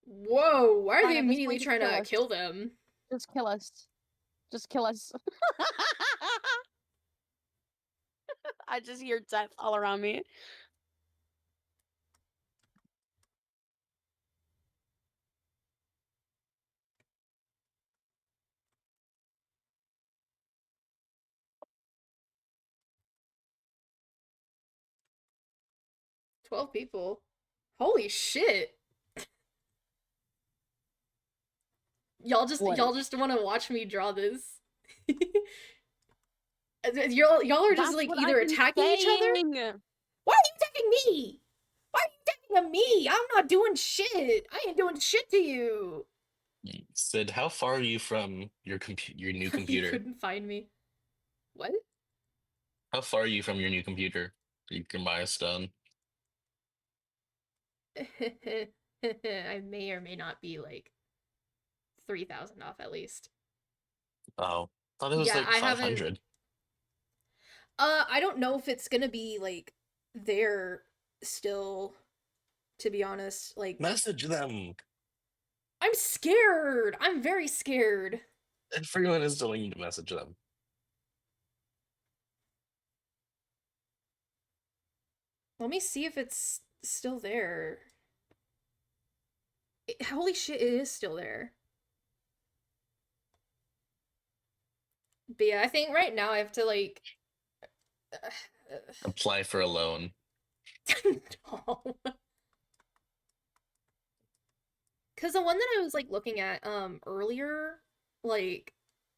Whoa, why are Fine, they at this immediately point, just trying kill to us. kill them? Just kill us. Just kill us. I just hear death all around me. "12 people? Holy shit. Y'all just What? want to watch me draw this. Y'all are just That's like what either I've been attacking each other. saying. Why are you attacking me? Why are you attacking me? I'm not doing shit. I ain't doing shit to you. Sid, how far are you from your new You computer? couldn't find me. What? How far are you from your new computer? You can buy a stone. I may or may not be like 3,000 off at least. Oh, thought it was Yeah, like I haven't. 500. I don't know if it's gonna be like there still, to be honest. Like, Message them. I'm scared. I'm very scared. Everyone is telling you to message them. Let me see if it's still there. Holy shit, it is still there. But yeah, I think right now I have to like Apply for a loan. no. Because the one that I was like looking at earlier, like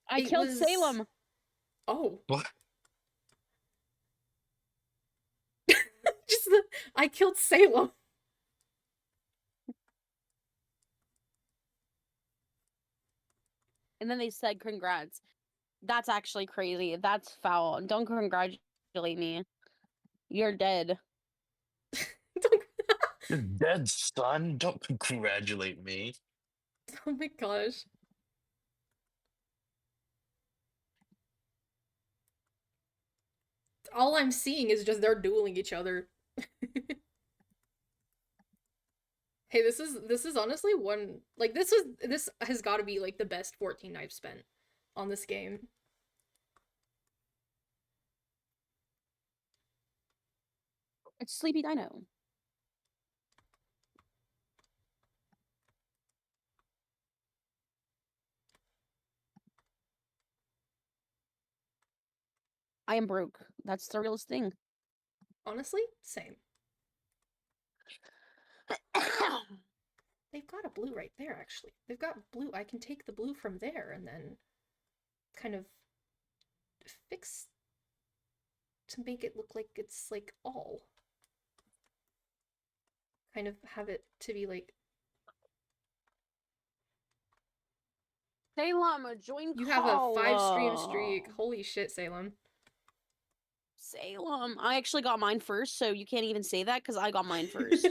I it killed was Salem. Oh, What? just the I killed Salem. And then they said congrats. That's actually crazy. That's foul. Don't congratulate me. You're dead. Don't- You're dead, son. Don't congratulate me. Oh my gosh. All I'm seeing is just they're dueling each other. Hey, this is honestly one like this has got to be like the best 14 I've spent on this game. It's Sleepy Dino. I am broke. That's the realest thing. Honestly, same. They've got a blue right there, actually. They've got blue. I can take the blue from there and then kind of fix to make it look like it's like all. Kind of have it to be like Salem, join you have a 5-stream call. streak. Holy shit, Salem. Salem. I actually got mine first, so you can't even say that because I got mine first.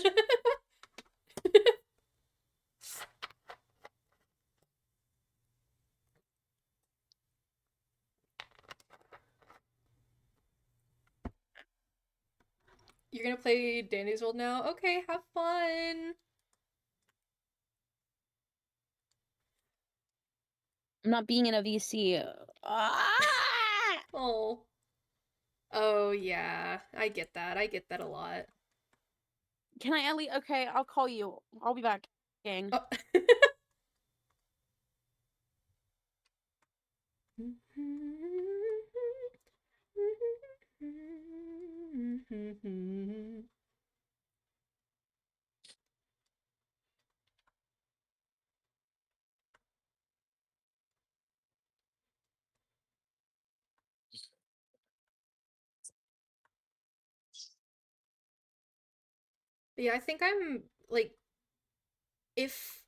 You're gonna play Dandy's World now? Okay, have fun. I'm not being in a VC. Oh. Oh yeah, I get that. I get that a lot. Can I at least? Okay, I'll call you. I'll be back, gang. Oh. Yeah, I think I'm like if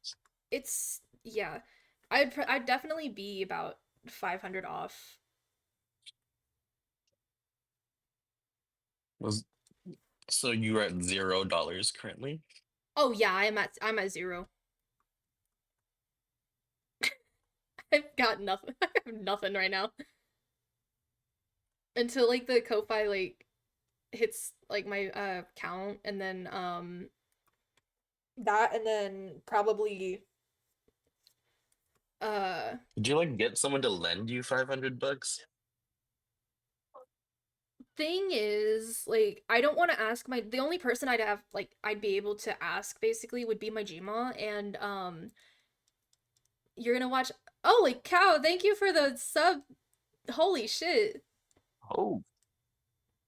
it's yeah, I'd definitely be about 500 off. Was so you're at $0 currently? Oh yeah, I'm at 0. I've got nothing. I have nothing right now. Until like the Ko-Fi like hits like my count and then that and then probably Did you like get someone to lend you $500? thing is like I don't want to ask my the only person I'd have like I'd be able to ask basically would be my Gma and you're gonna watch holy cow, thank you for the sub. Holy shit. Oh,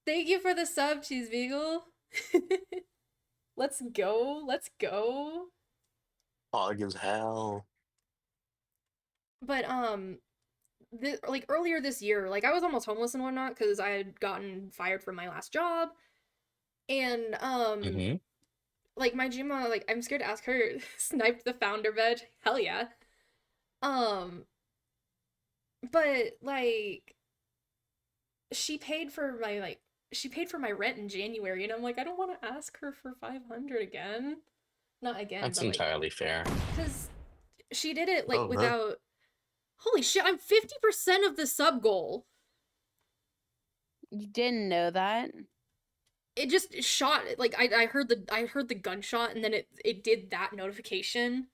Thank you for the sub, Cheese Beagle. Let's go. Let's go. fog as hell. But like earlier this year, like I was almost homeless and whatnot because I had gotten fired from my last job, and Mm-hmm. like my Gma, like I'm scared to ask her, sniped the founder badge. Hell yeah. Um, but like she paid for my rent in January, and I'm like I don't want to ask her for 500 again. Not again, That's but like entirely fair. because she did it like Oh, huh? without. Holy shit! I'm 50% of the sub goal. You didn't know that? It just shot like I heard the gunshot and then it did that notification.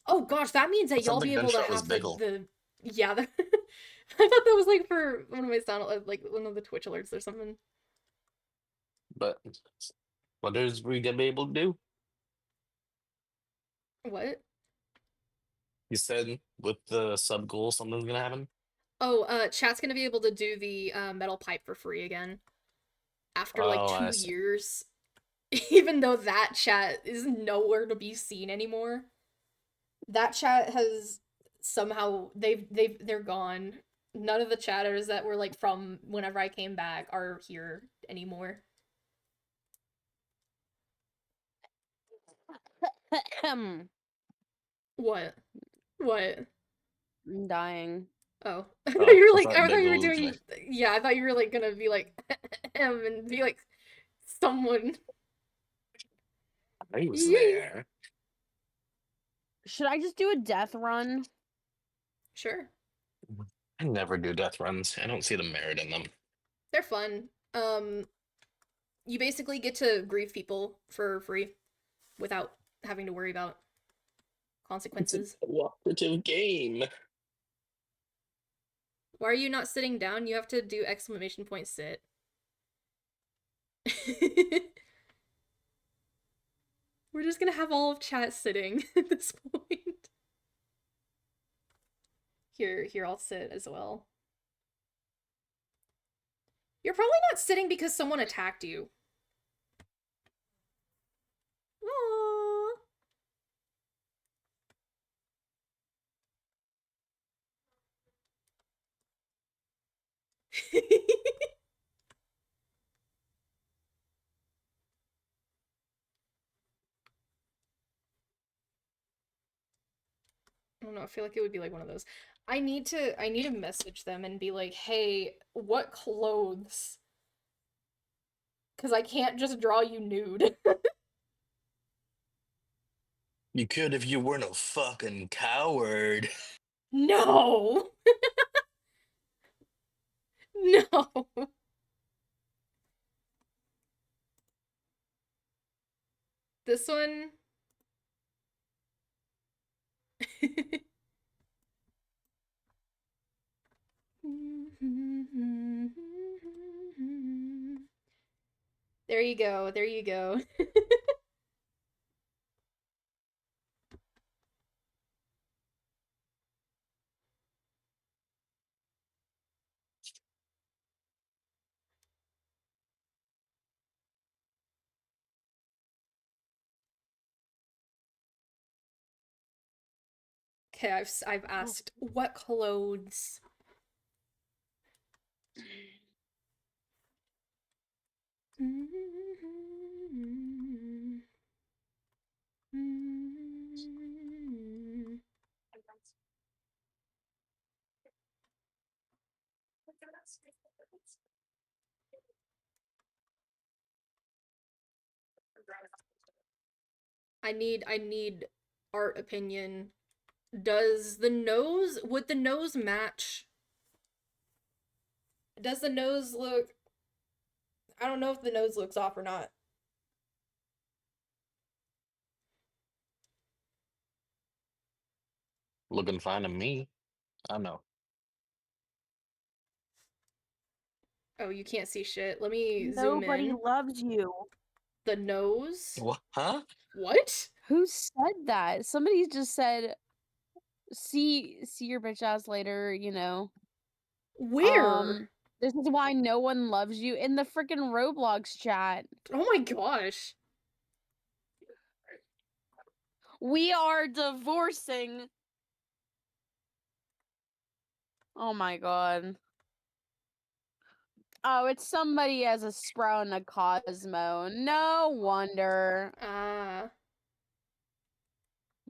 Oh gosh, that means that I thought y'all the be able to gunshot was have Biggle. the yeah. I thought that was like for one of my sound like one of the Twitch alerts or something. But what is we gonna be able to do? What? You said with the sub goal, something's gonna happen. Oh, chat's gonna be able to do the metal pipe for free again after like Oh, I 2 see. years, even though that chat is nowhere to be seen anymore. That chat has somehow they're gone. None of the chatters that were like from whenever I came back are here anymore. I'm What? What? dying. Oh. I thought Oh, you were I like thought I thought you were Diggle was doing yeah, I thought you were like gonna be like and be like someone. I was there. Should I just do a death run? Sure. I never do death runs. I don't see the merit in them. They're fun. You basically get to grieve people for free without having to worry about It's a consequences. cooperative game. Why are you not sitting down? You have to do exclamation point sit. We're just gonna have all of chat sitting at this point. Here, I'll sit as well. You're probably not sitting because someone attacked you. Aww. I don't know, I feel like it would be like one of those. I need to message them and be like, hey, what clothes? Because I can't just draw you nude. You could if you weren't a fucking coward. No! No! This one. There you go, there you go. Okay, I've asked what clothes. I need art opinion. Would the nose match? Does the nose look I don't know if the nose looks off or not. Looking fine to me. I know. Oh, you can't see shit. Let me zoom Nobody in. loves you. The nose? What? Huh? What? Who said that? Somebody just said, see your bitch ass later, you know. Where? This is why no one loves you in the freaking Roblox chat. Oh my gosh. We are divorcing. Oh my god. Oh, it's somebody as a Sprout and a Cosmo. No wonder. Ah.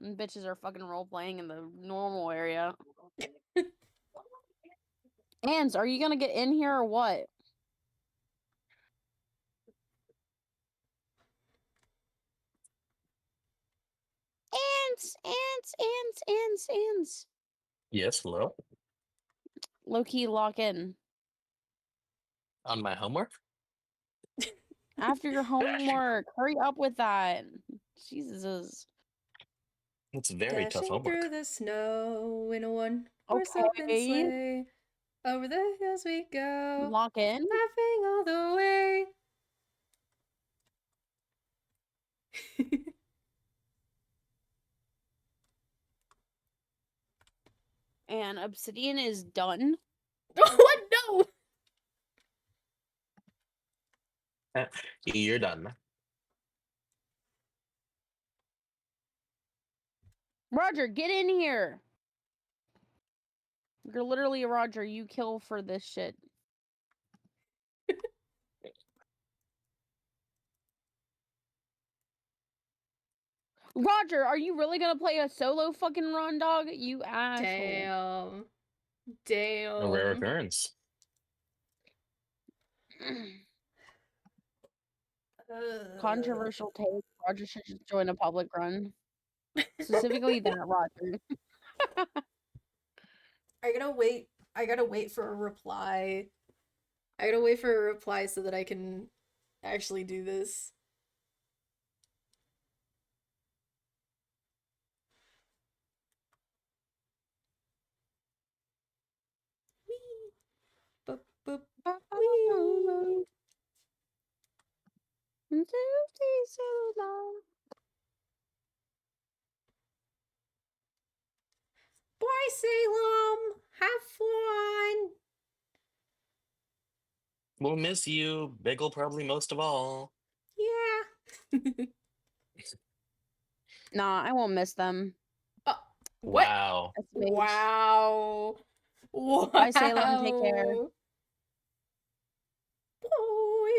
Bitches are fucking role playing in the normal area. Ans, are you gonna get in here or what? Ants. Yes, hello. Low-key lock in. On my homework? After your homework. Hurry up with that. Jesus. It's very tough Dashing through homework. the snow in a one-horse open Okay. sleigh. Over the hills we go, Lock in. laughing all the way. And Obsidian is done. What? No! You're done. Roger, get in here. You're literally a Roger. You kill for this shit. Roger, are you really gonna play a solo fucking run, dog? You asshole. Damn. A rare Damn. occurrence. Controversial take. Roger should just join a public run. Specifically that Roger. I gotta wait for a reply. I gotta wait for a reply so that I can actually do this. Whee! Boop, boop, whee! Bye, Salem! Have fun! We'll miss you, Biggle probably most of all. Yeah. Nah, I won't miss them. What? Wow. SMH. Wow. Wow. Bye, Salem. Take care. Boy.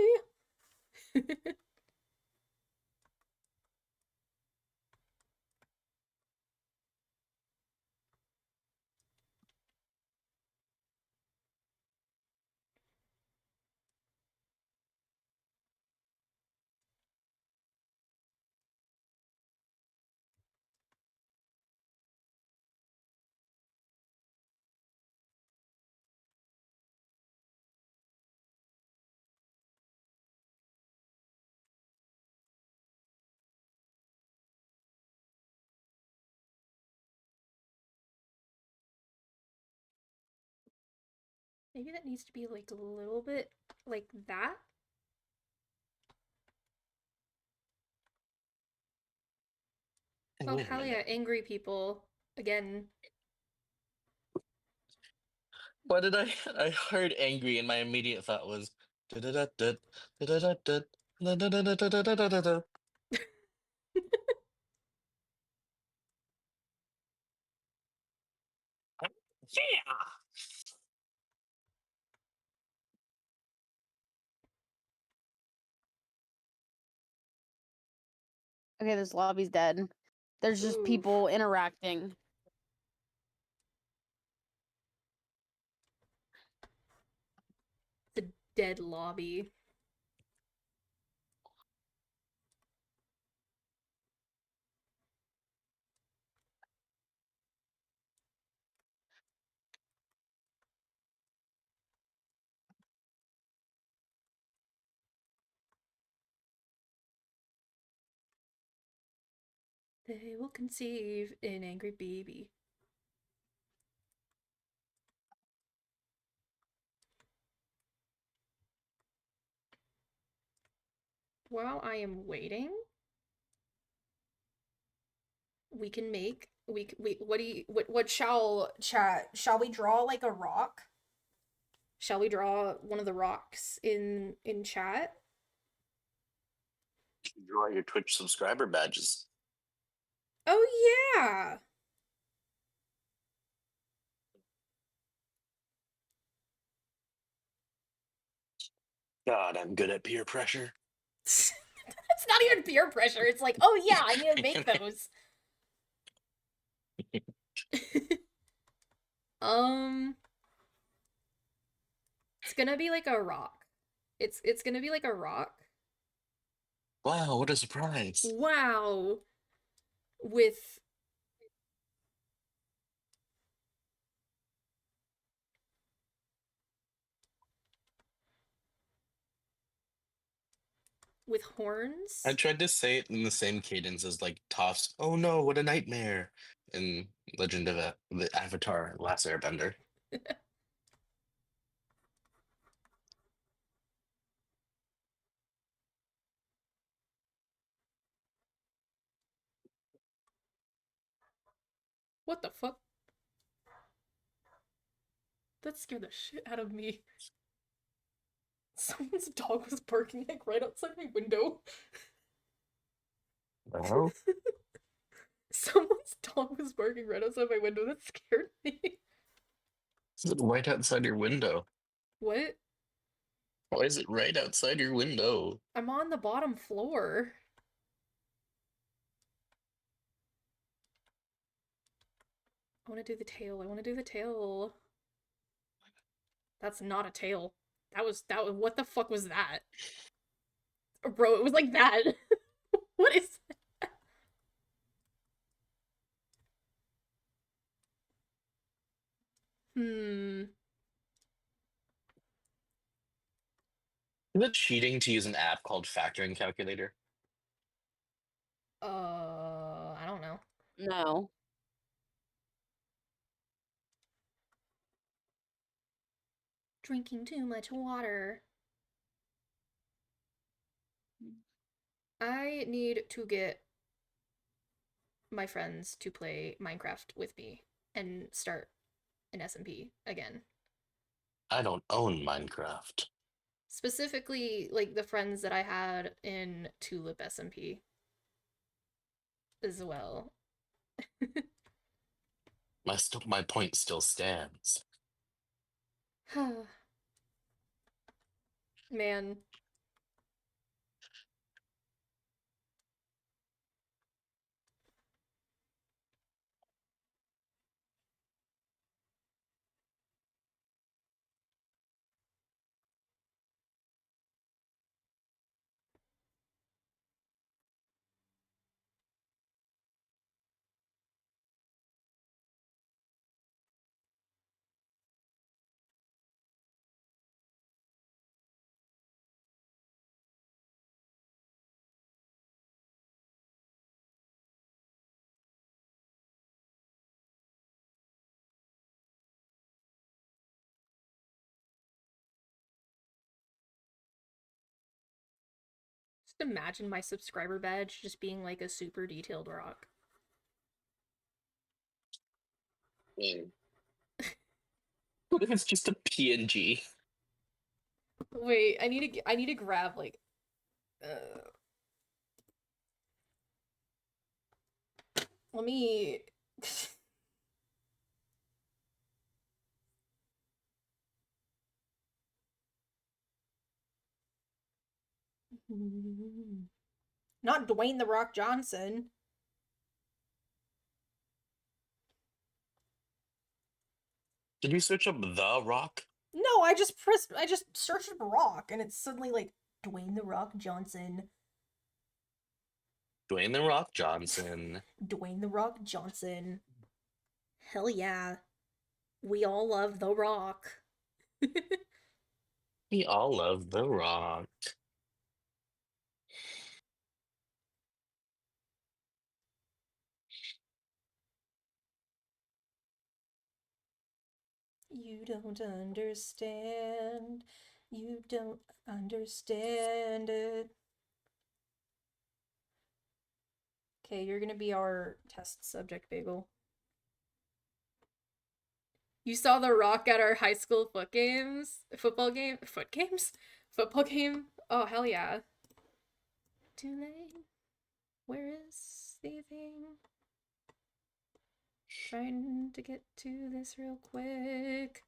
Maybe that needs to be like a little bit like that. Oh, Wait a hell yeah, minute. angry people. Again. What did I heard angry and my immediate thought was da-da-da-da, da-da-da-da, da-da-da-da-da-da-da-da. Yeah. Okay, this lobby's dead. There's just Oof. people interacting. It's a dead lobby. They will conceive an angry baby. While I am waiting, we can make we what do you what shall chat shall we draw like a rock? Shall we draw one of the rocks in chat? Draw your Twitch subscriber badges. Oh yeah. God, I'm good at peer pressure. It's not even peer pressure. It's like, oh yeah, I need to make those. It's gonna be like a rock. It's gonna be like a rock. Wow, what a surprise. Wow. With horns. I tried to say it in the same cadence as like Toph's, oh no, what a nightmare in Legend of the Avatar Last Airbender. What the fuck? That scared the shit out of me. Someone's dog was barking like right outside my window. Oh? Someone's dog was barking right outside my window. That scared me. Is it right outside your window? What? Why is it right outside your window? I'm on the bottom floor. I want to do the tail. I want to do the tail. That's not a tail. That was what the fuck was that? Bro, it was like that. What is that? Hmm. Is it cheating to use an app called Factoring Calculator? I don't know. No. Drinking too much water. I need to get my friends to play Minecraft with me and start an SMP again. I don't own Minecraft. Specifically, like the friends that I had in Tulip SMP as well. My point still stands. Man. Just imagine my subscriber badge just being like a super detailed rock. Mm. What if it's just a PNG? Wait, I need to grab like let me not Dwayne the Rock Johnson. Did you search up The Rock? No, I just searched rock and it's suddenly like Dwayne the Rock Johnson. Dwayne The Rock Johnson. Dwayne the Rock Johnson. Hell yeah. We all love The Rock. We all love The Rock. You don't understand. You don't understand it. Okay, you're gonna be our test subject, Bagel. You saw The Rock at our high school foot games? Football game? Foot games? Football game? Oh, hell yeah. Too late. Where is the thing? Trying to get to this real quick.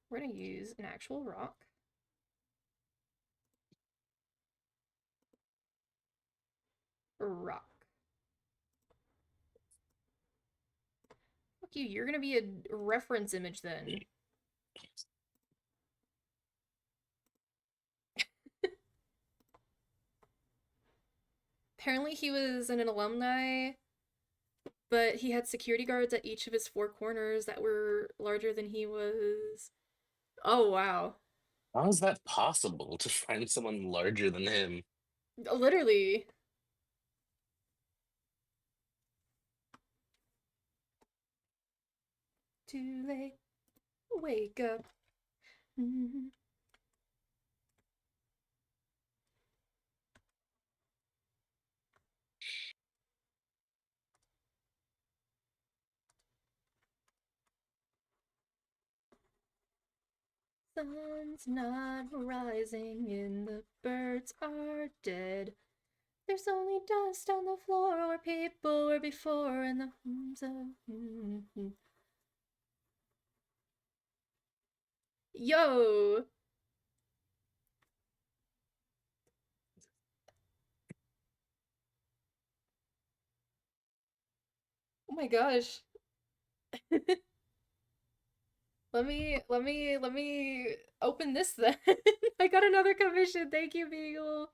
We're gonna use an actual rock. Rock. Fuck you, you're gonna be a reference image then. Apparently he was an alumni, but he had security guards at each of his four corners that were larger than he was. Oh, wow. How is that possible to find someone larger than him? Literally. Too late. Wake up. Mm-hmm. Sun's not rising and the birds are dead. There's only dust on the floor where people were before and the homes of... Yo! Oh my gosh. Let me open this then. I got another commission. Thank you, Beagle.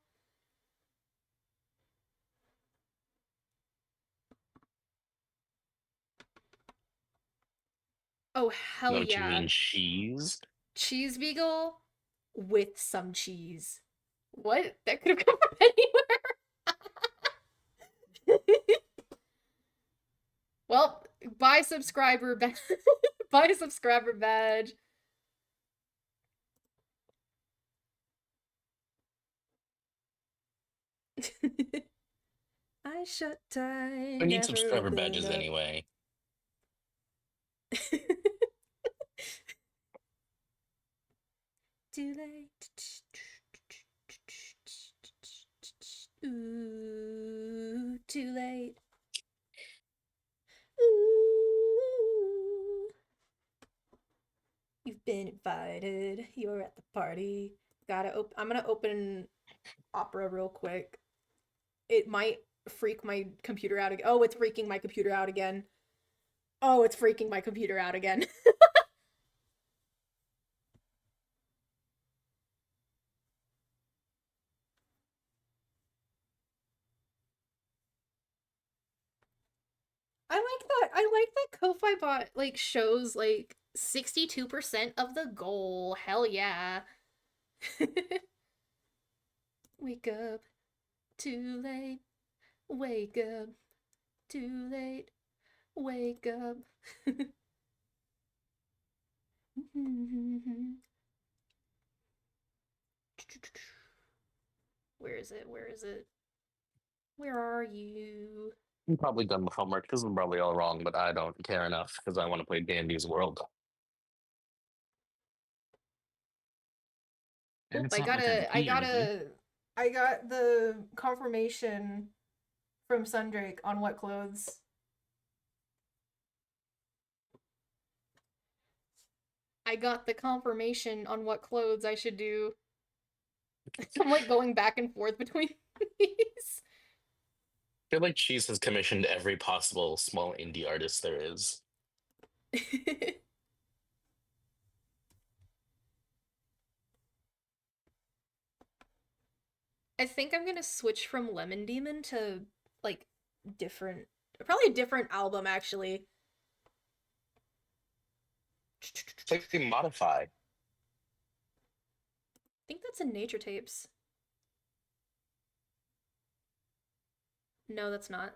Oh, hell Don't you yeah. mean cheese? Cheese Beagle with some cheese. What? That could have come from anywhere. Well, buy subscriber badge. Buy a subscriber badge. I shut time. We need subscriber badges up. anyway. Too late. Ooh, too late. Ooh. You've been invited. You're at the party. I'm gonna open Opera real quick. It might freak my computer out again. Oh, it's freaking my computer out again. Oh, it's freaking my computer out again. I like that Ko-Fi bot like shows like 62% of the goal. Hell yeah. Wake up. Too late. Wake up. Too late. Wake up. Where is it? Where is it? Where are you? I'm probably done with homework because I'm probably all wrong, but I don't care enough because I want to play Dandy's World. And Oh, it's not like easy. I got the confirmation from Sundrake on what clothes. I got the confirmation on what clothes I should do. I'm like going back and forth between these. I feel like Cheese has commissioned every possible small indie artist there is. I think I'm gonna switch from Lemon Demon to like probably a different album actually. It's like they modify. I think that's in Nature Tapes. No, that's not.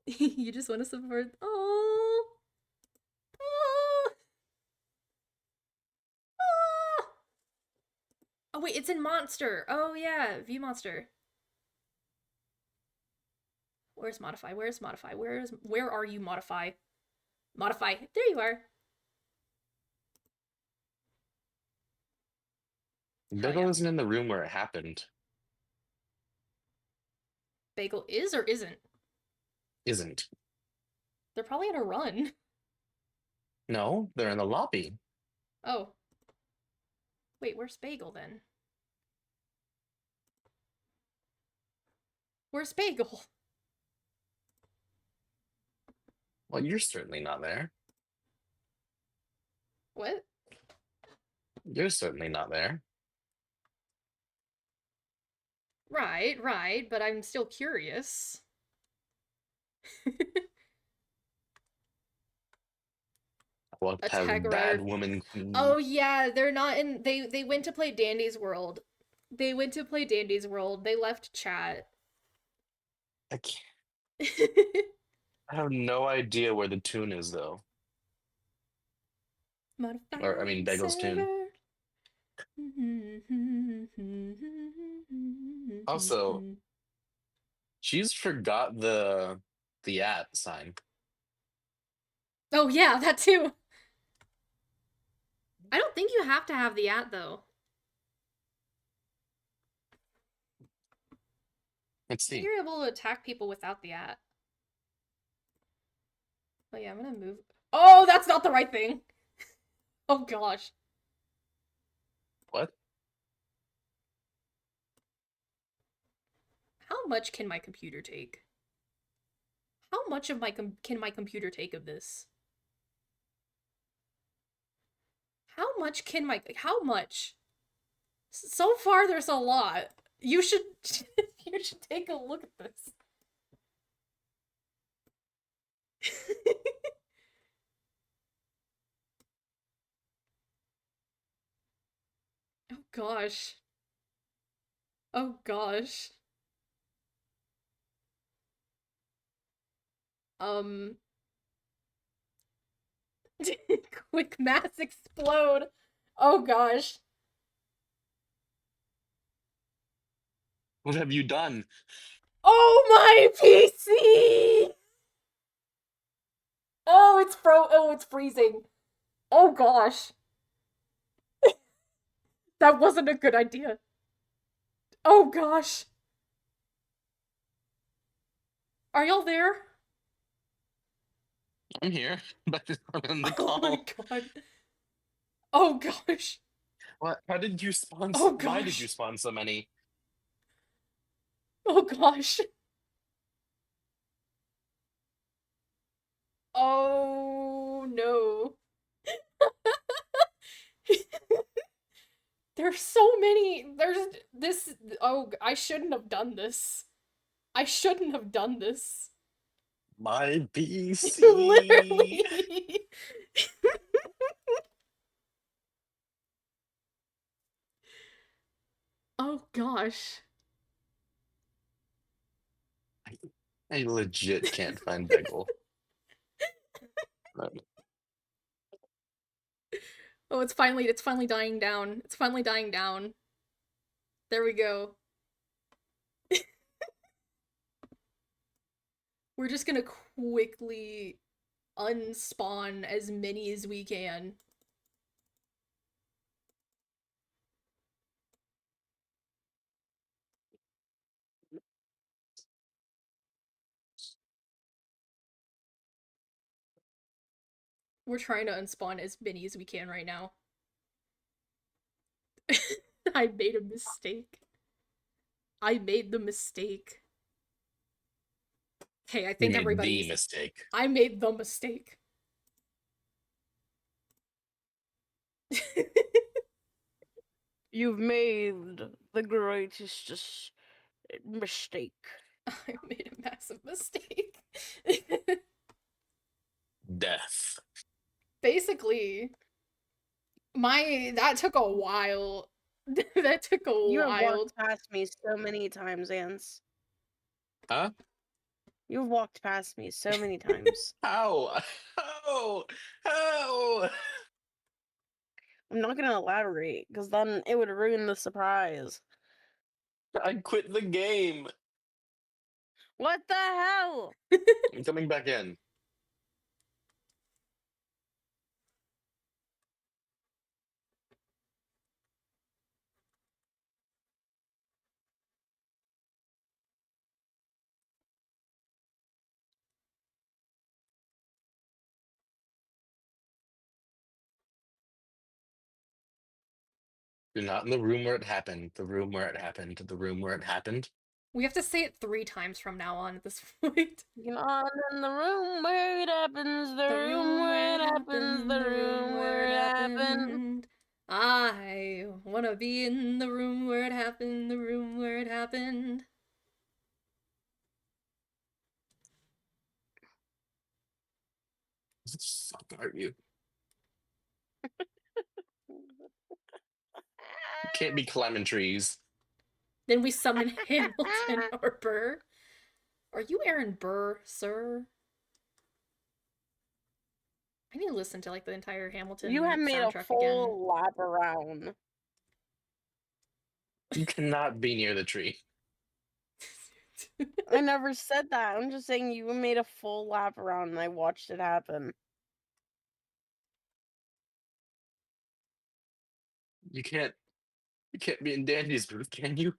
You just want to support. Oh. Oh. Oh. Oh wait, it's in Monster. Oh yeah, View Monster. Where's Modify? Where's Modify? Where are you, Modify? Modify. There you are. Bagel isn't in the room where it happened. Bagel is or isn't? Isn't. They're probably on a run. No, they're in the lobby. Oh. Wait, where's Bagel then? Where's Bagel? Well, you're certainly not there. What? You're certainly not there. Right, but I'm still curious. What A has Tagger. bad woman queen? Oh yeah, they're not in. They went to play Dandy's World. They went to play Dandy's World. They left chat. I can't. I have no idea where the tune is though. Or I mean, Bagel's tune. Also, she's forgot the @ sign. Oh yeah, that too. I don't think you have to have the at though. Let's I think see. you're able to attack people without the at. Oh yeah, I'm gonna move. Oh, that's not the right thing. Oh gosh. What? How much can my computer take? How much of can my computer take of this? How much can how much? So far there's a lot. You should you should take a look at this. Oh gosh. Oh gosh. Quick mass explode. Oh gosh. What have you done? Oh my PC! Oh, it's freezing. Oh gosh. That wasn't a good idea. Oh gosh. Are y'all there? I'm here, but I'm in the Oh my call. god. Oh gosh. What? How did you spawn? Oh Why did you gosh. spawn so many? Oh gosh. Oh no. There's so many. There's this. Oh, I shouldn't have done this. I shouldn't have done this. My PC. Literally. Oh gosh. I legit can't find Bagel. Oh, it's finally dying down. It's finally dying down. There we go. We're just gonna quickly unspawn as many as we can. We're trying to unspawn as many as we can right now. I made a mistake. I made the mistake. Okay, I You think made everybody's. the mistake. I made the mistake. You've made the greatest mistake. I made a massive mistake. Death. Basically, that took a while. That took a You have while. walked past me so many times, Ants. Huh? You've walked past me so many times. How? How? How? I'm not gonna elaborate, because then it would ruin the surprise. I quit the game. What the hell? I'm coming back in. You're not in the room where it happened. The room where it happened. The room where it happened. We have to say it 3 times from now on at this point. You're not in the room where it happens, the room where it happens, the room where it happened. I wanna be in the room where it happened, the room where it happened. What the fuck are you? Can't be climbing trees. Then we summon Hamilton or Burr. Are you Aaron Burr, sir? I need to listen to like the entire Hamilton You have made a soundtrack full lap around. You cannot be near the tree. again. I never said that. I'm just saying you made a full lap around and I watched it happen. You can't be in Dandy's booth, can you?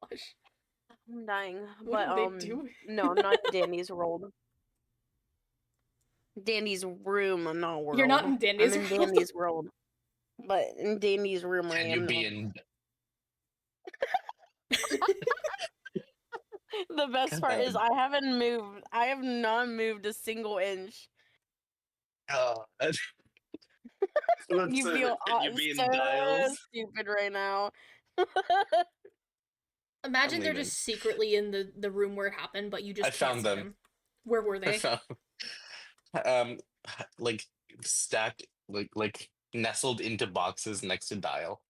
Gosh, I'm dying, what but are they doing? no, I'm not in Danny's world. Danny's room, I'm not world. You're not in Dandy's I'm in world? Danny's world, but in Danny's room, I Can am. you be now. in? The best part is God. I haven't moved. I have not moved a single inch. God. You Can feel you be so in Dials? stupid right now. Imagine I'm they're leaving. just secretly in the room where it happened, but you just I can't found see them. Where were I they? found like stacked like nestled into boxes next to Dial.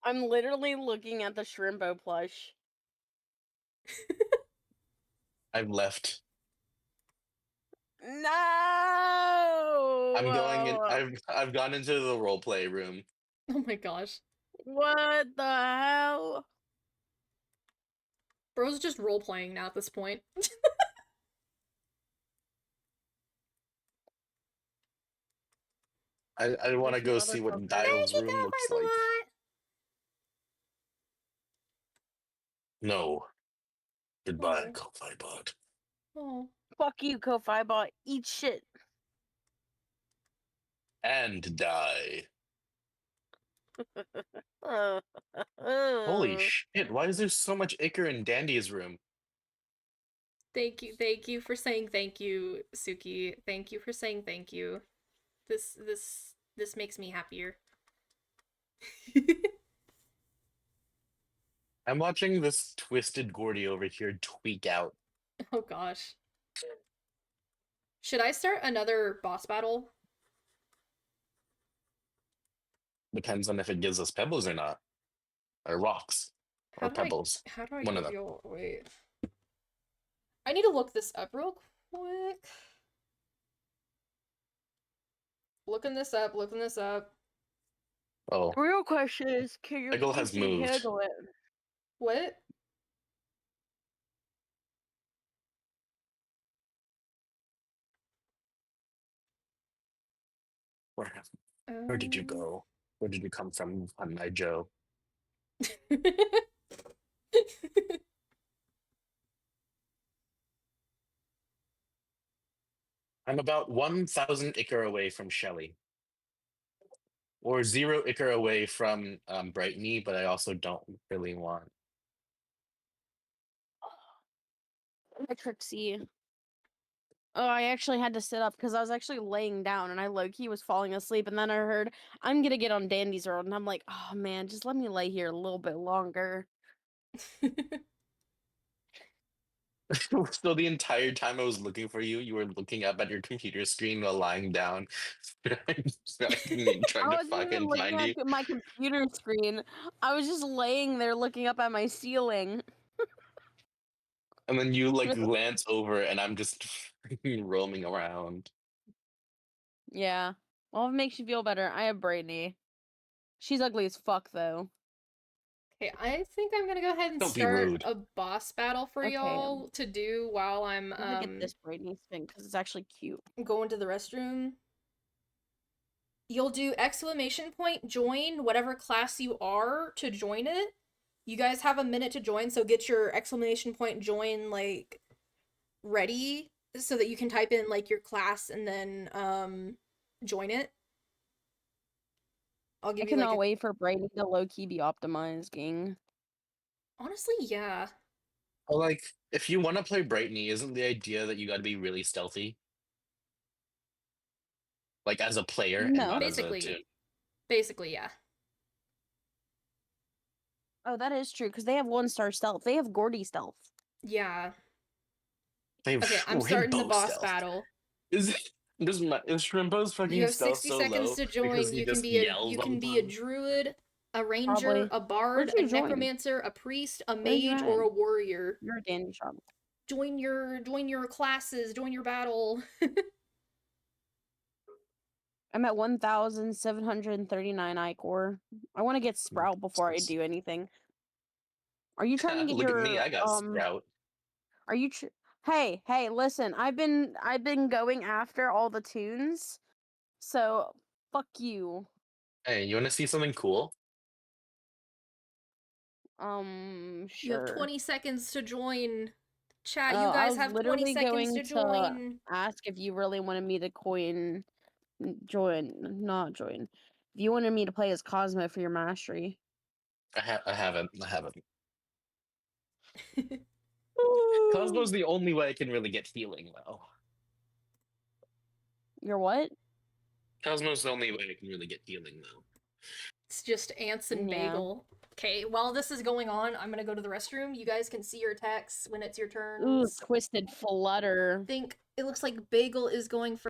I'm literally looking at the Shrimpo plush. I've left. No. I'm going in. I've gone into the role play room. Oh my gosh. What the hell? Bro's just role playing now at this point. I want to This go see what motherfucker. Dial's room looks like. No. Goodbye, Oh. Ko-Fi Bot. Oh. Fuck you, Ko-Fi Bot. Eat shit. And die. Uh, Holy shit, why is there so much ichor in Dandy's room? Thank you for saying thank you, Suki. Thank you for saying thank you. This makes me happier. I'm watching this twisted Gordy over here tweak out. Oh gosh. Should I start another boss battle? Depends on if it gives us pebbles or not. Or rocks. Or pebbles. How do I One of give them. you wait. I need to look this up real quick. Looking this up. Oh, Real question is, can your Peggle has PC moved. handle it? What? Where did you go? Where did you come from, my Joe? I'm about 1,000 ichor away from Shelly. Or 0 ichor away from Brightney, but I also don't really want. Hi, Trixie. Oh, I actually had to sit up because I was actually laying down and I low-key was falling asleep. And then I heard, I'm gonna get on Dandy's Road. And I'm like, oh man, just let me lay here a little bit longer. So the entire time I was looking for you, you were looking up at your computer screen while lying down, trying I to wasn't even fucking looking find you. at my computer screen. I was just laying there looking up at my ceiling. And then you like glance over, and I'm just roaming around. Yeah. Well, if it makes you feel better, I have Brittany. She's ugly as fuck, though. Okay, I think I'm gonna go ahead and Don't be start rude. a boss battle for Okay. y'all to do while I'm I'm gonna get this Brittany thing because it's actually cute. going to the restroom. You'll do exclamation point join whatever class you are to join it. You guys have a minute to join, so get your exclamation point join like ready so that you can type in like your class and then join it. I'll give I you like cannot wait for Brittany to low-key be optimized, gang. Honestly, yeah. Well, like, if you want to play Brightney, isn't the idea that you got to be really stealthy? Like, as a player, and No. not as a tune. Basically, yeah. Oh, that is true, because they have 1-star stealth. They have Gordy stealth. Yeah. They have Okay, I'm starting the Shrimpo boss stealth. battle. Is Shrimpo's fucking You have stealth 60 so seconds low to because join. he You can just be a yells all the time? druid, a ranger, Probably. a bard, Where'd a you join? necromancer, a priest, a Where'd you mage, or at? a warrior. You're a dandy shop. Join your classes, join your battle. I'm at 1,739 ichor. I want to get Sprout before I do anything. Are you trying to get Look your at me, I got Sprout. Are you? Hey, hey, listen. I've been going after all the tunes, so fuck you. Hey, you want to see something cool? You have Sure. 20 seconds to join. Chat, Oh, you I guys was have 20 literally seconds going to to join. ask if you really wanted me to not join. If you wanted me to play as Cosmo for your mastery. I haven't. I haven't. Cosmo's the only way I can really get healing, though. You're what? Cosmo's the only way I can really get healing, though. It's just ants and Yeah. bagel. Okay, while this is going on, I'm gonna go to the restroom. You guys can see your attacks when it's your turn. Ooh, Twisted Flutter. I think it looks like bagel is going for.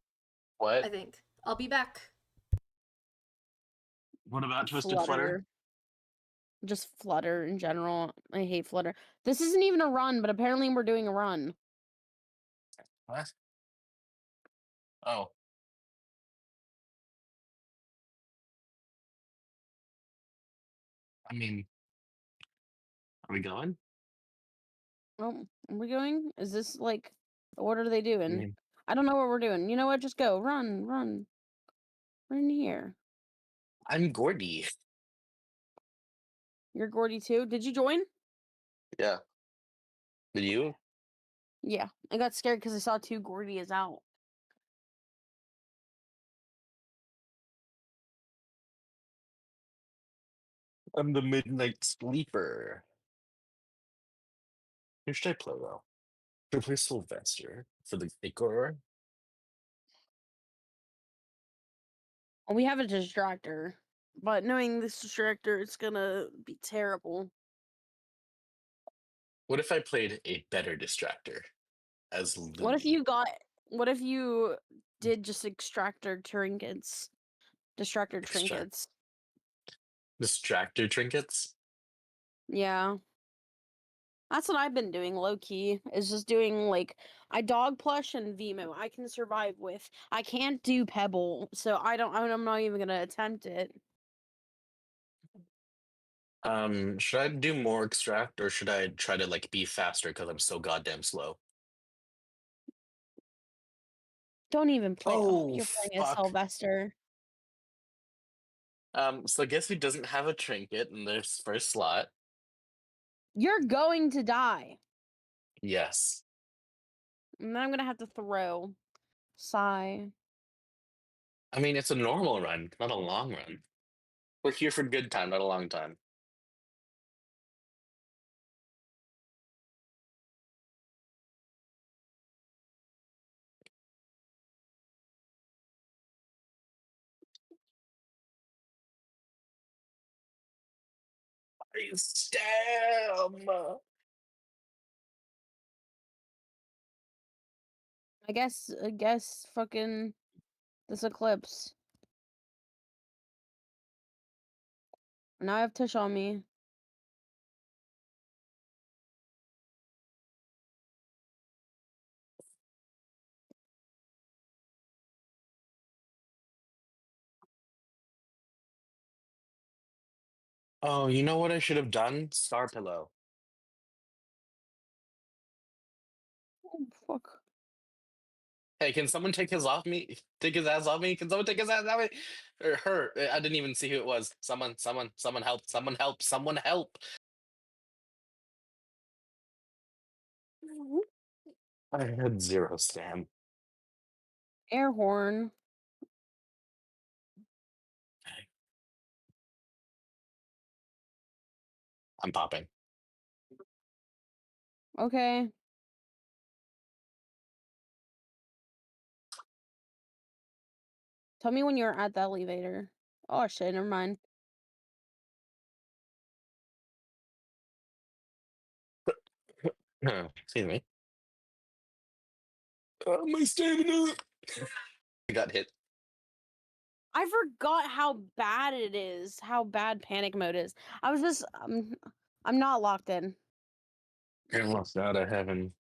I What? think. I'll be back. What about Twisted Flutter? Just Flutter in general. I hate Flutter. This isn't even a run, but apparently we're doing a run. What? Oh. I mean, are we going? Oh, are we going? Is this like, what are they I doing? mean, I don't know what we're doing. You know what? Just go. Run, run. Run here. I'm Gordy. You're Gordy too. Did you join? Yeah. Did you? Yeah. I got scared because I saw two Gordy is out. I'm the Midnight Sleeper. Who should I play, though? Should I play Sylvester for the Ichor? We have a distractor, but knowing this distractor, it's gonna be terrible. What if I played a better distractor as Louis? What if you did just extractor trinkets? Distractor trinkets. Distractor trinkets? Yeah. That's what I've been doing low key, is just doing like I dog plush and Vimo. I can survive with. I can't do Pebble, so I'm not even gonna attempt it. Should I do more extract or should I try to like be faster because I'm so goddamn slow? Don't even play. Oh, Oh you're playing as fuck. Sylvester. So guess who doesn't have a trinket in their first slot? You're going to die. Yes. And then I'm gonna have to throw. Sigh. I mean, it's a normal run, not a long run. We're here for good time, not a long time. I stab. I guess fucking this eclipse. Now I have Tish on me. Oh, you know what I should have done? Star Pillow. Oh fuck. Hey, can someone take his off me? Take his ass off me? Can someone take his ass off me? Or her? I didn't even see who it was. Someone help! Someone help! Someone help! I had zero stam. Air horn. I'm popping. Okay. Tell me when you're at the elevator. Oh shit, never mind. Excuse me. My stamina. I got hit. I forgot how bad it is. How bad panic mode is. I was just I'm not locked in. Almost out of heaven.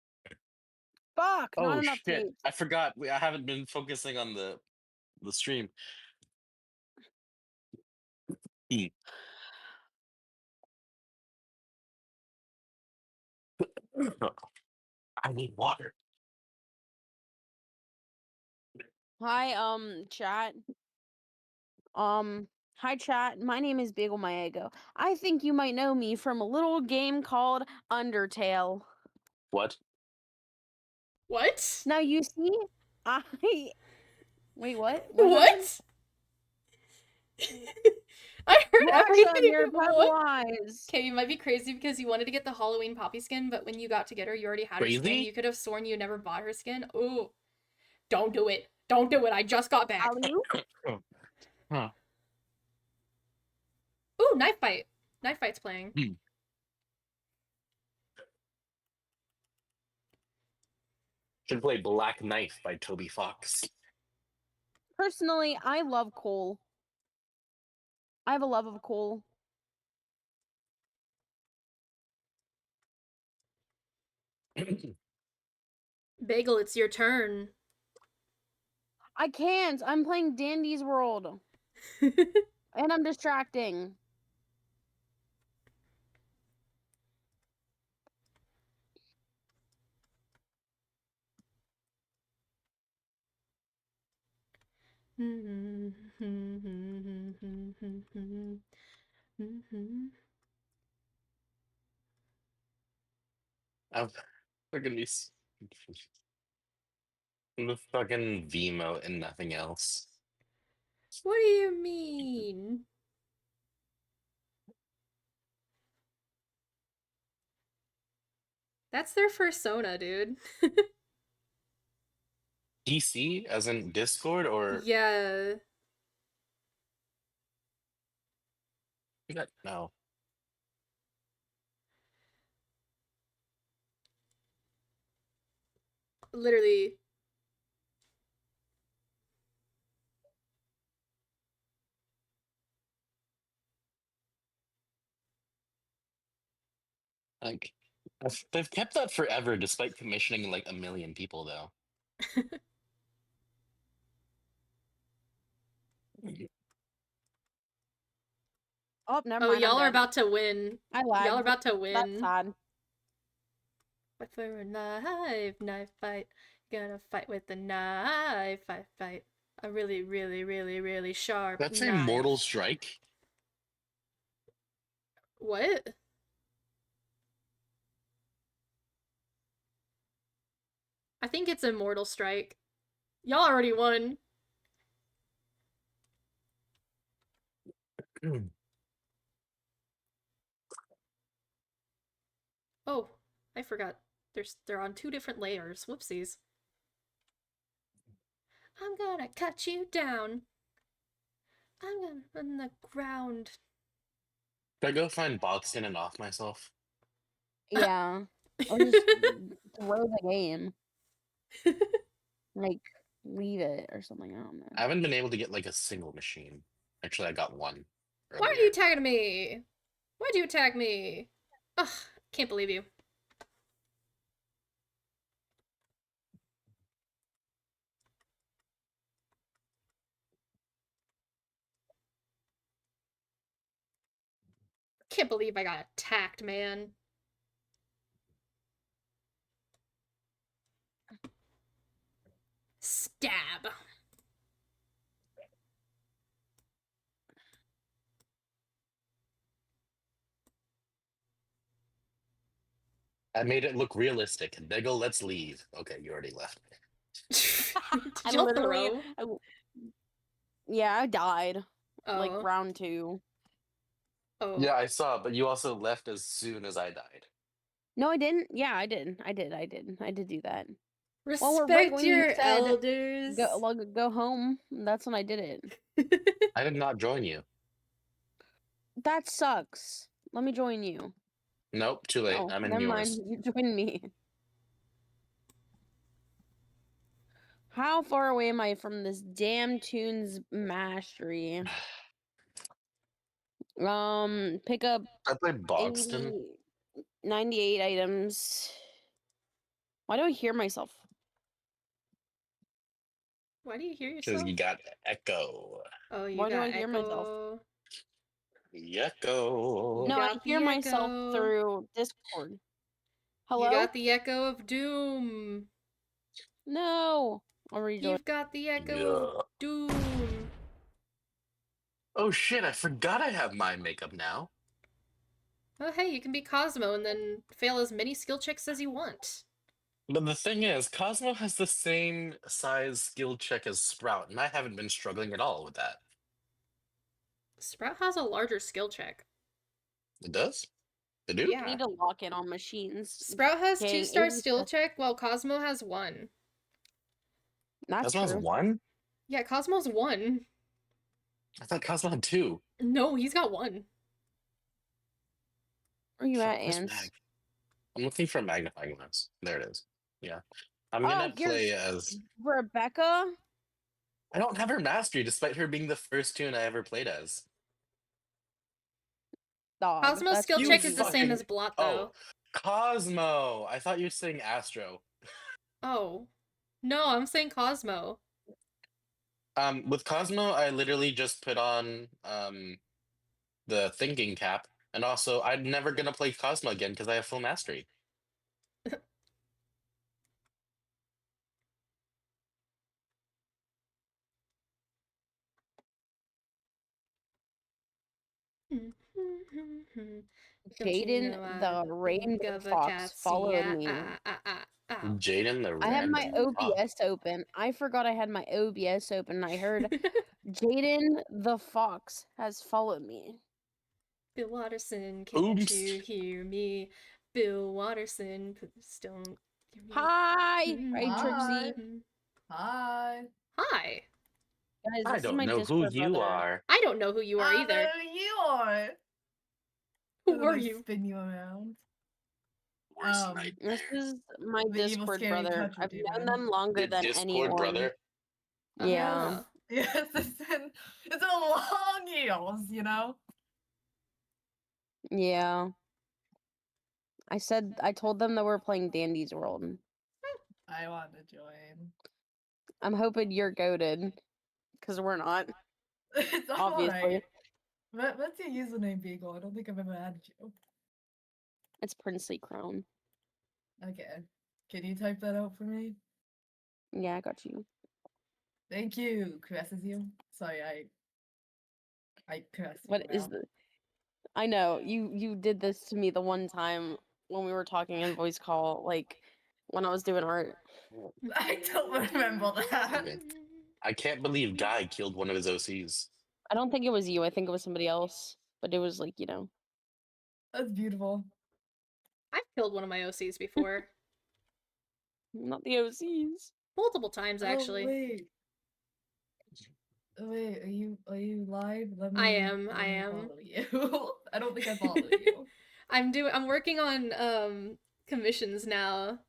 Fuck, not Oh enough shit! tape. I forgot. I haven't been focusing on the stream. E. I need water. Hi, chat. Hi, chat. My name is Bagel Maego. I think you might know me from a little game called Undertale. What? What? Now, you see, I. Wait, what? What? happened? What? I heard Russia, everything. you're What? wise. Okay, you might be crazy because you wanted to get the Halloween Poppy skin, but when you got to get her, you already had her skin. Crazy? You could have sworn you never bought her skin. Ooh. Don't do it. Don't do it. I just got back. Alley-oop? Huh. Ooh, Knife Fight. Knife Fight's playing. Should play Black Knife by Toby Fox. Personally, I love Cole. I have a love of Cole. Bagel, it's your turn. I can't. I'm playing Dandy's World. And I'm distracting. I'm fucking these. The fucking Vimo and nothing else. What do you mean? That's their persona, dude. DC, as in Discord, or Yeah. no? Literally. Like, they've kept that forever, despite commissioning like 1 million people, though. Oh, never Oh, mind. y'all I'm are dead. about to win. I Y'all lagged. are about to That's win. sad. Fight for a knife fight. Gonna fight with the knife fight. A really, really, really, really sharp That's a knife. Mortal Strike. What? I think it's Immortal Strike. Y'all already won. Oh, I forgot. They're on 2 different layers. Whoopsies. I'm gonna cut you down. I'm gonna run the ground. Should I go find Boxton and off myself? Yeah. Or just throw the game. Like, leave it or something. I don't know. I haven't been able to get like a single machine. Actually, I got one. Why are Earlier. you tagging me? Why'd you tag me? Ugh, can't believe you. Can't believe I got attacked, man. Stab. I made it look realistic. Diggle, let's leave. Okay, you already left. Did y'all throw? Yeah, I died. Like, Oh. round 2. Oh. Yeah, I saw, but you also left as soon as I died. No, I didn't. Yeah, I did. I did do that. Respect when you your said elders. Go home. That's when I did it. I did not join you. That sucks. Let me join you. Nope, too late. Oh, I'm in never yours. mind. You join me. How far away am I from this damn Tunes mastery? Pick up I played 80, Boxton. 98 items. Why do I hear myself? Why do you hear Because yourself? you got Echo. Oh, you Why do got I hear myself? Echo. Echo. You No, I got hear the myself echo. through Discord. Hello? You got the echo of doom. No. I'll rejoin. You've got the echo Yeah. of doom. Oh shit, I forgot I have my makeup now. Oh, hey, you can be Cosmo and then fail as many skill checks as you want. But the thing is, Cosmo has the same size skill check as Sprout, and I haven't been struggling at all with that. Sprout has a larger skill check. It does? They do? We Yeah. need to lock in on machines. Sprout has Okay, 2-star 80 skill check while Cosmo has 1. Not Cosmo has true. 1? Yeah, Cosmo's 1. I thought Cosmo had 2. No, he's got 1. Where you at, Where's Ants? Mag? I'm looking for a magnifying glass. There it is. Yeah. I'm Oh, gonna here's play as. Rebecca? I don't have her mastery, despite her being the first tune I ever played as. Dog. Cosmo's that's skill You check is the same fucking- as Blot, Oh, though. Cosmo! I thought you were saying Astro. Oh. No, I'm saying Cosmo. With Cosmo, I literally just put on the thinking cap, and also I'm never gonna play Cosmo again because I have full mastery. Don't you Jaden know I the think Rainbow of a Fox cat, followed yeah, me. Jaden the I had my random fox. OBS open. I forgot I had my OBS open. And I heard Jaden the Fox has followed me. Bill Watterson, can't Oops. you hear me? Bill Watterson, please don't hear me. Hi! Mm, Hey, Trixie. mm. Hi. Hi. Guys, I this is don't my know who Discord you brother. are. I don't know who you are I either. know who you are. Who Gonna, are like, you? Spin you around. Worst Um, nightmare. This is my The evil, Discord scary brother. country I've known demon. them longer The than Discord anyone. brother. Yeah. Ah. Yes, it's a long years, you know? Yeah. I told them that we're playing Dandy's World. I want to join. I'm hoping you're goaded. Because we're not, It's obviously. alright. What's your username, Beagle? I don't think I've ever added you. It's Princely Crown. Okay. Can you type that out for me? Yeah, I got you. Thank you. Caresses you. Sorry, I caressed you. What is now. the I know, you did this to me the one time when we were talking in voice call, like when I was doing art. I don't remember that. Okay. I can't believe Guy killed one of his OCs. I don't think it was you, I think it was somebody else. But it was like, you know. That's beautiful. I've killed one of my OCs before. Not the OCs. Multiple times, actually. Oh, wait. Wait, are you live? Let me. I am. let me am. follow you. I don't think I followed you. I'm working on commissions now.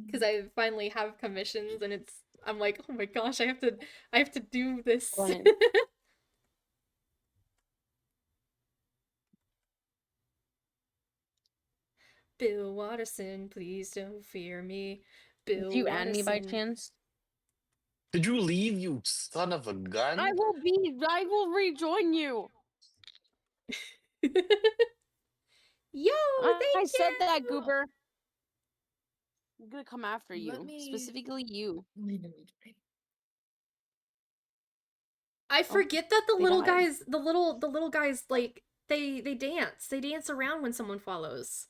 Because I finally have commissions and I'm like, oh my gosh, I have to do this. Right. Bill Watterson, please don't fear me. Bill Did you add me by Watterson. chance? Did you leave, you son of a gun? I will rejoin you. Yo, thank I said that, you! Goober. I'm gonna come after Let you. me- Specifically you. Leave me join. I forget that the they little died. guys, the little guys, like they dance. They dance around when someone follows.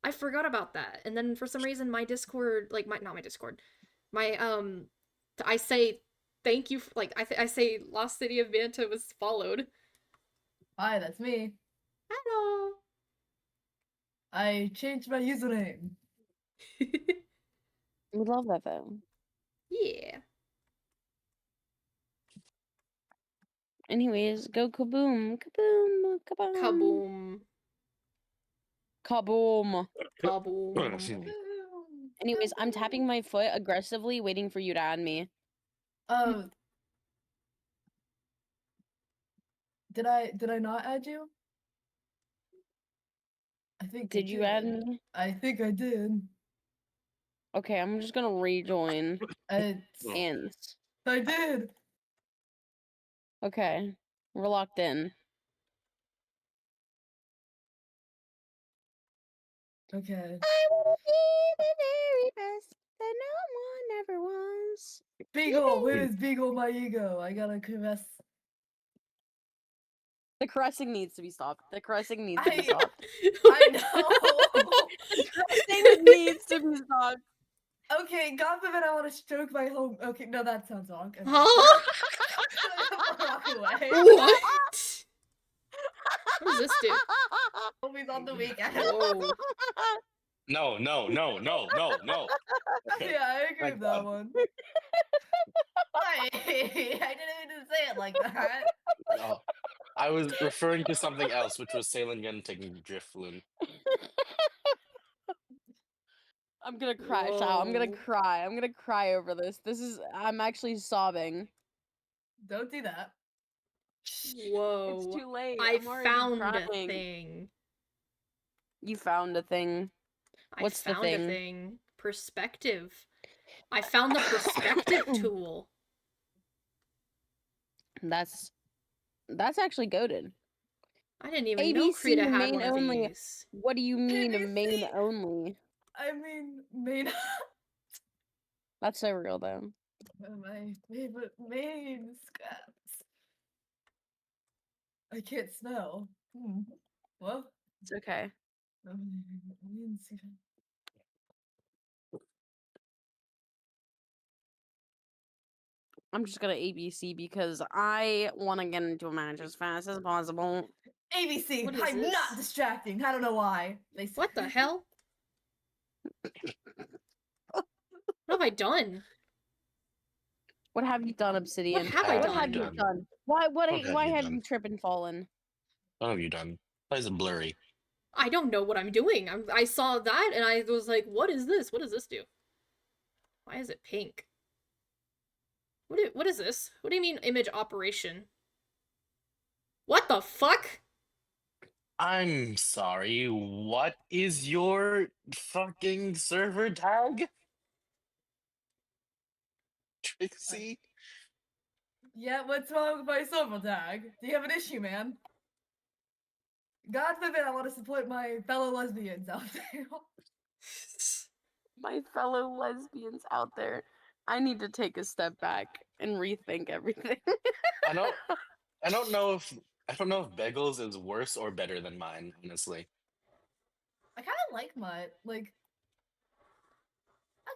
I forgot about that. And then for some reason my Discord, like not my Discord, my I say thank you, like I say Lost City of Manta was followed. Hi, that's me. Hello. I changed my username. We love that though. Yeah. Anyways, go kaboom, kaboom, kaboom, Kaboom. kaboom. Kaboom. Anyways, I'm tapping my foot aggressively, waiting for you to add me. Oh. Did I not add you? I think Did you add me? I think I did. Okay, I'm just gonna rejoin. I Ants. I did. Okay, we're locked in. Okay. I wanna be the very best that no one ever was. Beagle, where's Beagle my ego? I gotta caress. The caressing needs to be stopped. The caressing needs to be I stopped. I know. The caressing needs to be stopped. Okay, God forbid I want to stroke my home. Okay, no, that sounds wrong. Okay. Huh? Walk away. What? What does this do? Always on the weekend. Whoa. No, no, no, no, no, no. Okay. Yeah, I agree Thank with that God. one. I didn't even say it like that. No. I was referring to something else, which was Sailing Gun taking Drifloon. I'm gonna crash out. I'm gonna Whoa. cry. I'm gonna cry over this. I'm actually sobbing. Don't do that. Whoa. It's too late. I I'm already found crying. a thing. You found a thing. What's I the found a thing? thing. Perspective. I found the perspective tool. That's actually goated. I didn't even know ABC Krita had main one of only. these. What do you mean main ABC? only? I mean, main. That's so real though. My favorite main scraps. I can't smell. Well, It's okay. main scrap. I'm just gonna ABC because I want to get into a match as fast as possible. ABC. What is I'm not this? distracting. I don't know why. They say. What the hell? What have I done? What have you done, Obsidian? What have I What What have you done? done? Why What have why you have done? you tripped and fallen? What have you done? Why is it blurry? I don't know what I'm doing. I saw that and I was like, what is this? What does this do? Why is it pink? What is this? What do you mean image operation? What the fuck? I'm sorry, what is your fucking server tag? Trixie? Yeah, what's wrong with my server tag? Do you have an issue, man? God forbid I want to support my fellow lesbians out there. My fellow lesbians out there, I need to take a step back and rethink everything. I don't know if Beggles is worse or better than mine, honestly. I kind of like my like.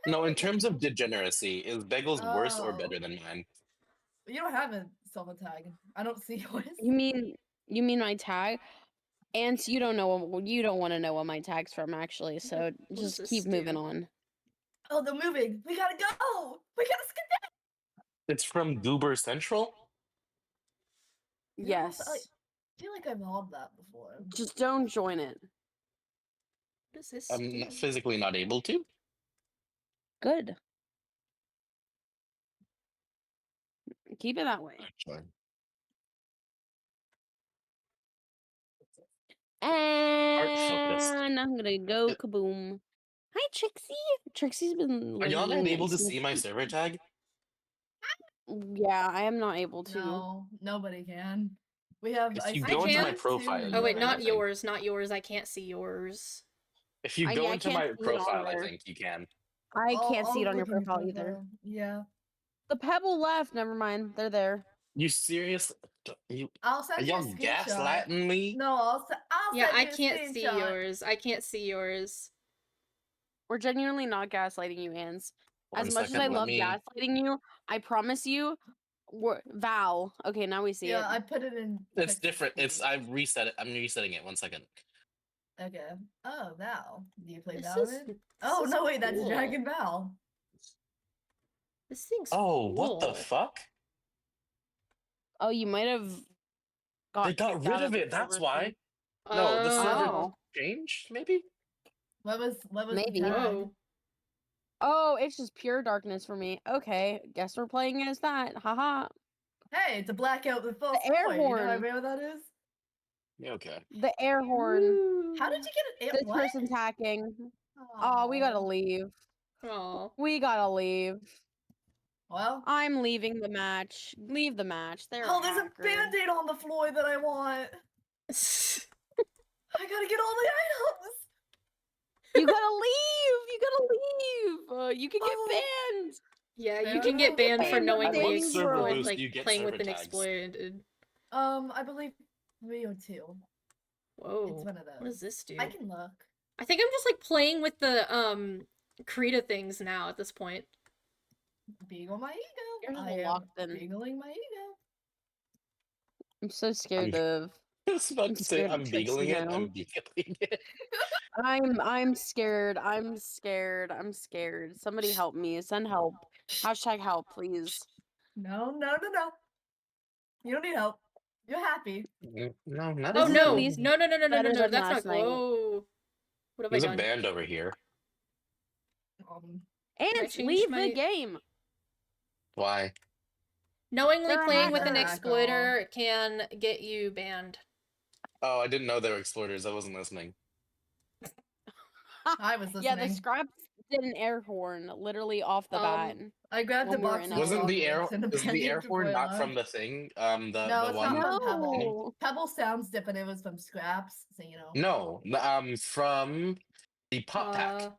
No, in terms of degeneracy, is Beggles worse or Oh. better than mine? You don't have a server tag. I don't see yours. you mean my tag? And you don't want to know what my tag's from actually, so What just does keep this moving do? on. Oh, they're moving. We gotta go. We gotta skip that. It's from Goober Central? Yes. I feel like I've heard that before. Just don't join it. What does this I'm do? physically not able to. Good. Keep it that way. Actually. focused. And I'm gonna go kaboom. Hi, Trixie. Trixie's been Are y'all not lurking able to since see my server tag? Yeah, I am not able to. No, nobody can. We have. If you go into my profile, Oh wait, can, I not think. yours, not yours. I can't see yours. If you I- go yeah, I into can't my see it on profile, I there. think you can. I can't see it on your look in profile either. Yeah. The pebble left. Never mind. They're there. You serious? You I'll are send you a y'all screenshot. gaslighting me? No, I'll Yeah, send I you a can't see screenshot. yours. I can't see yours. We're genuinely not gaslighting you, Ans. As One much as second, I let love me. gaslighting you, I promise you, Val. Okay, now we see Yeah, it. I put it in. It's text different. It's message. I've reset it. I'm resetting it. 1 second. Okay. Oh, Val. Do you play This Valorant? is Oh is no, wait, that's cool. Dragon Val. This thing's Oh, what the cool. fuck? Oh, you might have got They got kicked rid out of the it. That's server why. thing. No, the server Oh. changed. Maybe. What was Maybe. the tag? Whoa. Oh, it's just pure darkness for me. Okay, guess we're playing as that. Haha. Hey, it's a blackout with false air void. You know how horn. rare that is? Yeah. Okay. The air horn. How did you get it? This What? person's hacking. Oh, we gotta leave. Oh. We gotta leave. Well. I'm leaving the match. Leave the match. They're Oh, there's a hacker. band-aid on the floor that I want. I gotta get all the items. You can get Oh. banned. Yeah, you Fair can get enough. banned for Banned on knowingly Danny server World. boost, like you get playing with server an tags. exploited. I believe 3 or 2. Whoa. It's one of those. What does this do? I can look. I think I'm just like playing with the Krita things now at this point. Beagle my ego. You're just I am locked in. beagling my ego. I'm so scared of. I was about I'm to say scared of I'm beagling Trixie it. now. I'm beagling it. I'm scared. I'm scared. I'm scared. Somebody help me. Send help. Hashtag help, please. No. You don't need help. You're happy. No, not Oh This is at at no. all. least No, no, no, no, no, no, better no. than That's last not. night. Whoa. What have I There's a done? band over here. Ants, change leave my- the game. Why? Knowingly They're a playing with an hacker. exploiter can get you banned. Oh, I didn't know they were exploiters. I wasn't listening. I was Yeah, the listening. scraps did an air horn literally off the bat. I grabbed a when we were box in of Wasn't the air chocolates and was the abandoned air horn not Jabuela. from the thing? No, The it's one. not from Pebble. No. Pebble sounds different. It was from scraps, so you know. No, from the pop pack.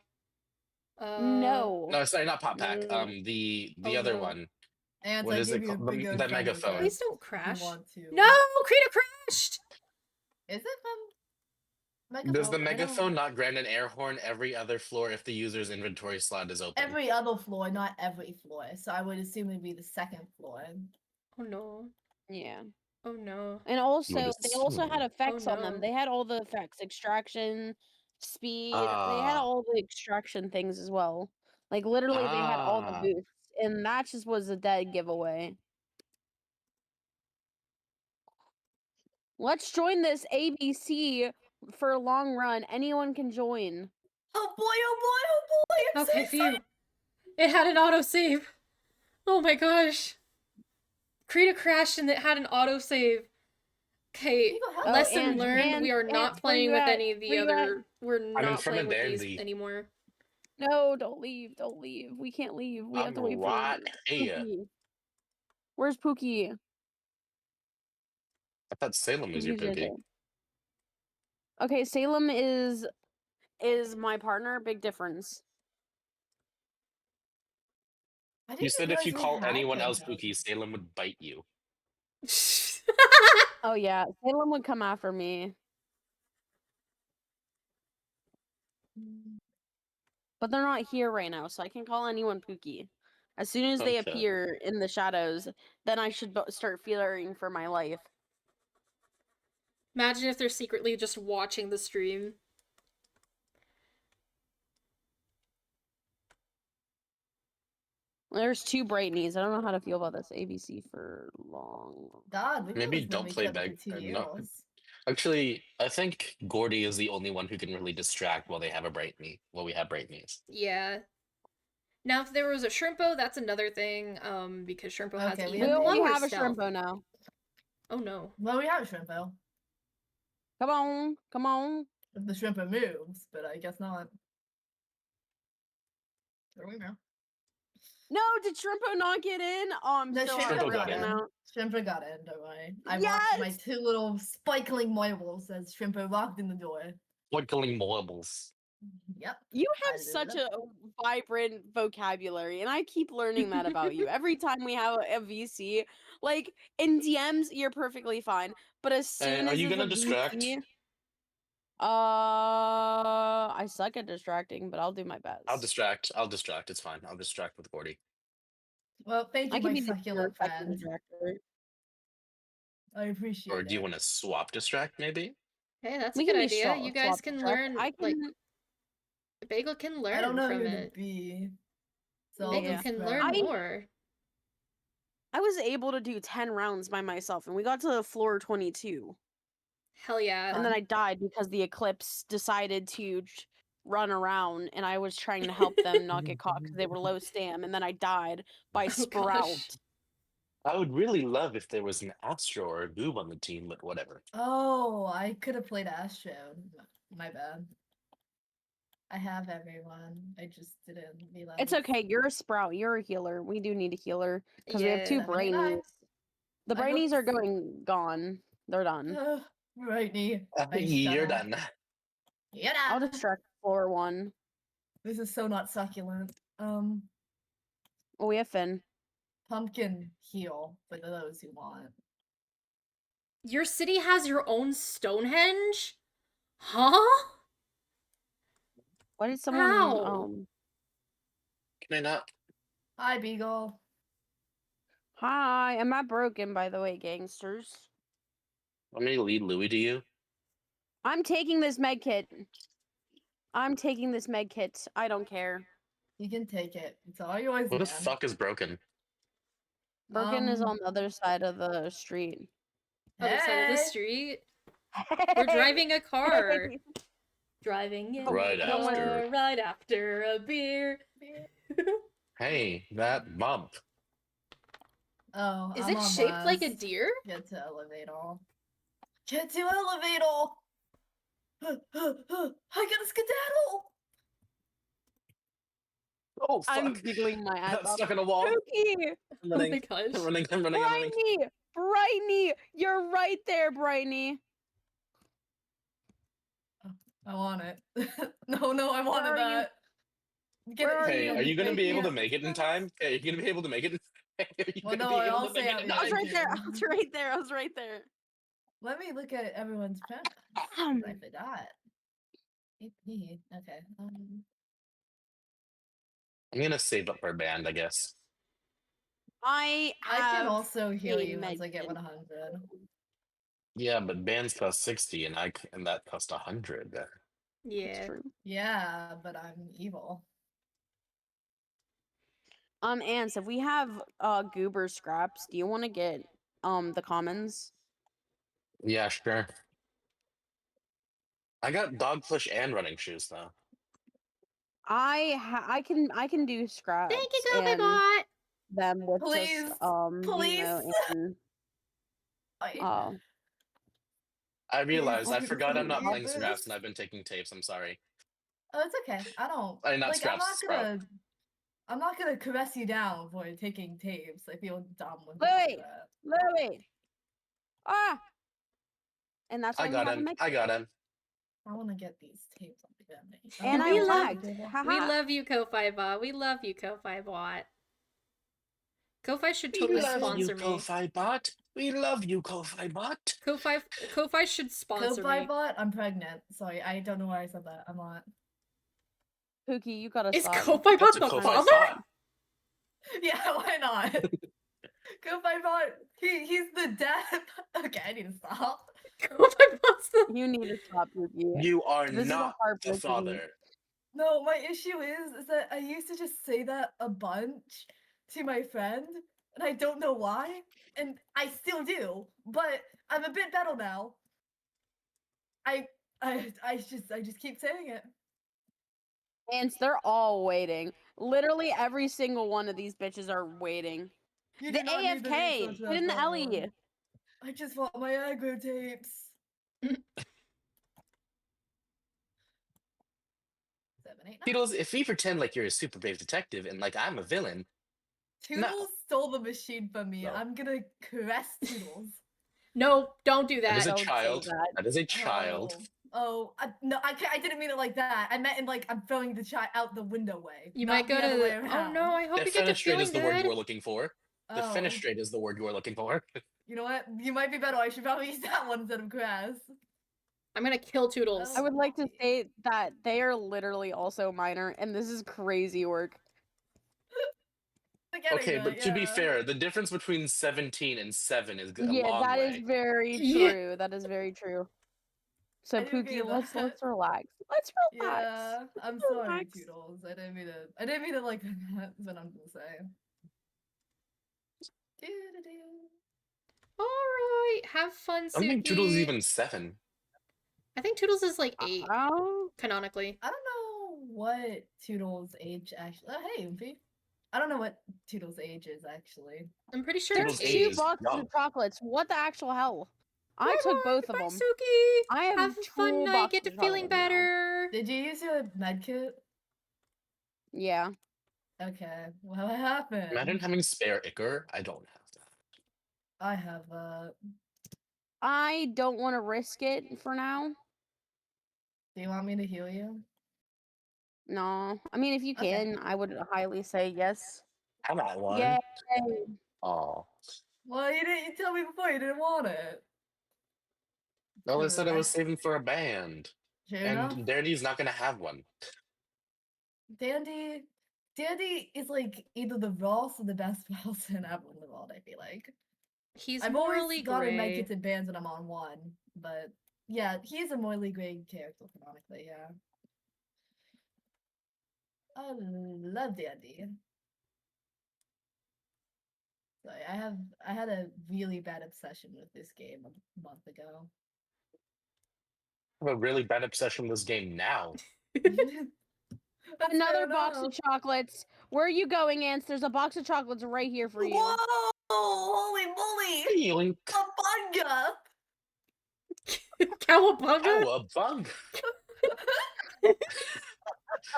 No. No, sorry, not pop pack. No. The Oh, other no. one. And What I is give it you a called? bigger The thunder megaphone. Please don't if you crash. want to. No, Krita crashed. Is it from Does the Megaphone? I don't- megaphone not grant an air horn every other floor if the user's inventory slot is open? Every other floor, not every floor. So I would assume it'd be the second floor. Oh no. Yeah. Oh no. And also, they also had assume. effects on no. them. They had all the effects: extraction, speed. They had Ah. all the extraction things as well. Like literally, they had all the Ah. boosts, and that just was a dead giveaway. Let's join this ABC for a long run. Anyone can join. Oh boy! Oh boy! Oh boy! I'm so Okay, excited. phew. It had an autosave. Oh my gosh. Krita crashed and it had an autosave. Okay, Eagle, how Oh, lesson and- learned. We are and not where playing you with at? any of the Where you at? other. We're in not front of playing with these Dandy. anymore. No, don't leave. Don't leave. We can't leave. We have to I'm wait for right here. Pookie. Where's Pookie? I thought Salem was your Pookie's right Pookie. there. Okay, Salem is my partner. Big difference. I You didn't said if you realize we call had anyone them else though. Pookie, Salem would bite you. Oh yeah, Salem would come after me, but they're not here right now, so I can call anyone Pookie. As soon as they Okay. appear in the shadows, then I should start fearing for my life. Imagine if they're secretly just watching the stream. There's 2 Brightneys. I don't know how to feel about this ABC for long. God, we Maybe almost known don't each play other for back. 2 No. years. Actually, I think Gordy is the only one who can really distract while they have a Brightney. While we have Brightneys. Yeah. Now, if there was a Shrimpo, that's another thing, because Shrimpo has Okay, we even have- We lower have a stealth. Shrimpo now. Oh no. Well, we have a Shrimpo. Come on, come on. If the Shrimpo moves, but I guess not. There we go. No, did Shrimpo not get in? Oh, I'm The so Shrimpo got heartbroken in. now. Shrimpo got in, don't worry. I watched my Yes! 2 little spikling moibles as Shrimpo walked in the door. Twinkling marbles. Yep. You I have such love a vibrant vocabulary, and I keep learning that about you. Every time we have a VC, like in DMs, you're perfectly fine, but as soon Are as you it's gonna a distract? VC, I suck at distracting, but I'll do my best. I'll distract. It's fine. I'll distract with Gordy. Well, thank I you, can my be the succulent effective friend. distractor. I appreciate Or it. do you want to swap distract? Maybe. Hey, that's a We good can be idea. You guys swap can distract. learn, I can. like, Bagel can learn I don't know from who it. to be. So I'll Bagel Yeah. just can grab- learn I- more. I was able to do 10 rounds by myself, and we got to floor 22. Hell yeah. And then I died because the Eclipse decided to run around, and I was trying to help them not get caught because they were low stam, and then I died by Oh, Sprout. gosh. I would really love if there was an Astro or a Goob on the team, but whatever. Oh, I could have played Astro. My bad. I have everyone. I just didn't realize. It's okay. You're a Sprout. You're a healer. We do need a healer because we have 2 Yeah. 79. Brainies. The I hope Brainies are s- gone. They're done. Right knee. You're done. Yeah. I'll distract floor 1. This is so not succulent. Oh, we have Finn. pumpkin heal for those who want. Your city has your own Stonehenge? Huh? What did someone How? Can I not? Hi, Beagle. Hi, I'm not broken, by the way, gangsters. Want me to lead Louis to you? I'm taking this med kit. I'm taking this med kit. I don't care. You can take it. It's all yours, What the man. fuck is broken? Broken is on the other side of the street. Other side of the Hey! street. We're driving a car. Hey. Driving in Right a Someone- car right after a beer. Hey, that bump. Oh, Is I'm it on shaped like a last. deer? Get to elevator. Get to elevator! I gotta skedaddle! Oh fuck! I'm giggling my ass I'm off. stuck in a wall. Pookie! I'm Oh my running. gosh. I'm running. I'm running. I'm running. Briny! Briny! You're right there, Briny. I want it. No, I wanted are you? that. Get Where it are Hey, you? are you gonna Thank be able you. to make it in time? Hey, are you gonna be able to make it? Are you Well, gonna no, be able I'll to say make it I'm in I was time? right there. I was right there. I was right there. Let me look at everyone's pen. Ahem. I forgot. Okay. I'm gonna save up our band, I guess. I I can have also heal a you once I get med 100. Yeah, but bands cost 60, and and that cost 100. That's Yeah. true. Yeah, but I'm evil. Ants, if we have goober scraps, do you want to get the commons? Yeah, sure. I got dog plush and running shoes though. I can do scraps Thank you, Goofy and Bot. them with Please, just please. and I I realized I Please, forgot I'm not please. playing scraps and I've been taking tapes. I'm sorry. Oh, it's okay. I don't I mean, not like. scraps, sprout. I'm not gonna caress you down for taking tapes. I feel dumb when Louis! people do that. Louis. Ah. And that's why I we got have a him. med I got him. I want to get these tapes on the family. And we I love- lagged. We Haha. love you, Ko-Fi Bot. We love you, Ko-Fi Bot. Ko-Fi should We totally love you, sponsor me. Ko-Fi Bot. We love you, Ko-Fi Bot. Ko-Fi should sponsor Ko-Fi me. bot. I'm pregnant. Sorry, I don't know why I said that. I'm not. Pookie, you gotta Is stop. Ko-Fi Bot That's a the Ko-Fi father? thought. Yeah, why not? Ko-Fi bot. He's the dad. Okay, I need to stop. Ko-Fi Bot's the... You need to stop, Pookie. You are This is a not the heartbreaking- father. No, my issue is that I used to just say that a bunch to my friend, and I don't know why, and I still do, but I'm a bit better now. I just keep saying it. Ants, they're all waiting. Literally every single one of these bitches are waiting. You The do not need to be AFK! so Put in the Ellie! transparent. I just want my aggro tapes. 7, 8, 9. Beatles, if we pretend like you're a super brave detective and like I'm a villain, Toodles stole the machine from me. No. I'm gonna caress Toodles. No, don't do that is that. a Don't say child. that. That is a child. No, I didn't mean it like that. I meant in like I'm throwing the child out the window way. You not might go the to other way the... Oh around. no, I hope you get to Defenestrate feeling is the word good. you are looking for. Oh, Defenestrate is the word you are looking for. you know what? You might be better. I should probably use that one instead of grass. I'm gonna kill Toodles. I would like to say that they are literally also minor, and this is crazy work. Forgetting Okay, that, but to be yeah. fair, the difference between 17 and 7 is a Yeah, long that way. is very Yeah. true. That is very true. So I do Pookie, get let's that. relax. Let's relax. Yeah, I'm Let's sorry, relax. Toodles. I didn't mean to like that's what I'm gonna say. All right, have fun, I don't think Toodles is Suki. even 7. I think Toodles is like 8 Oh, canonically. I don't know what Toodles' age actually. Oh, hey, Oompy. I don't know what Toodles' age is actually. I'm pretty sure there's it's Toodles' 8. age two is boxes young. of chocolates. What the actual hell? I Bye-bye, took both of goodbye, them. Suki. I have Have a fun two night. Get to boxes of feeling chocolates now. better. Did you use your med kit? Yeah. Okay. What happened? Imagine having spare Ichor. I don't have that. I have I don't want to risk it for now. do you want me to heal you? No. I mean, if you Okay. can, I would highly say yes. I'm at one. Yay! Oh. Well, you didn't tell me before you didn't want it. Well, I Could've said I was asked- saving for a band. Fair enough. And Dandy's not gonna have one. Dandy is like either the Ross or the best person ever in the world, I feel like. He's I've morally always gotten my gray. kids in bands when I'm on one, but yeah, he's a morally gray character canonically, yeah. I love Dandy. Sorry, I had a really bad obsession with this game a month ago. I have a really bad obsession with this game now. That's Another fair box of enough. chocolates. Where are you going, Ants? There's a box of chocolates right here for you. Whoa! Holy moly! Yoink. A bunga! Cowabunga? Cowabunga.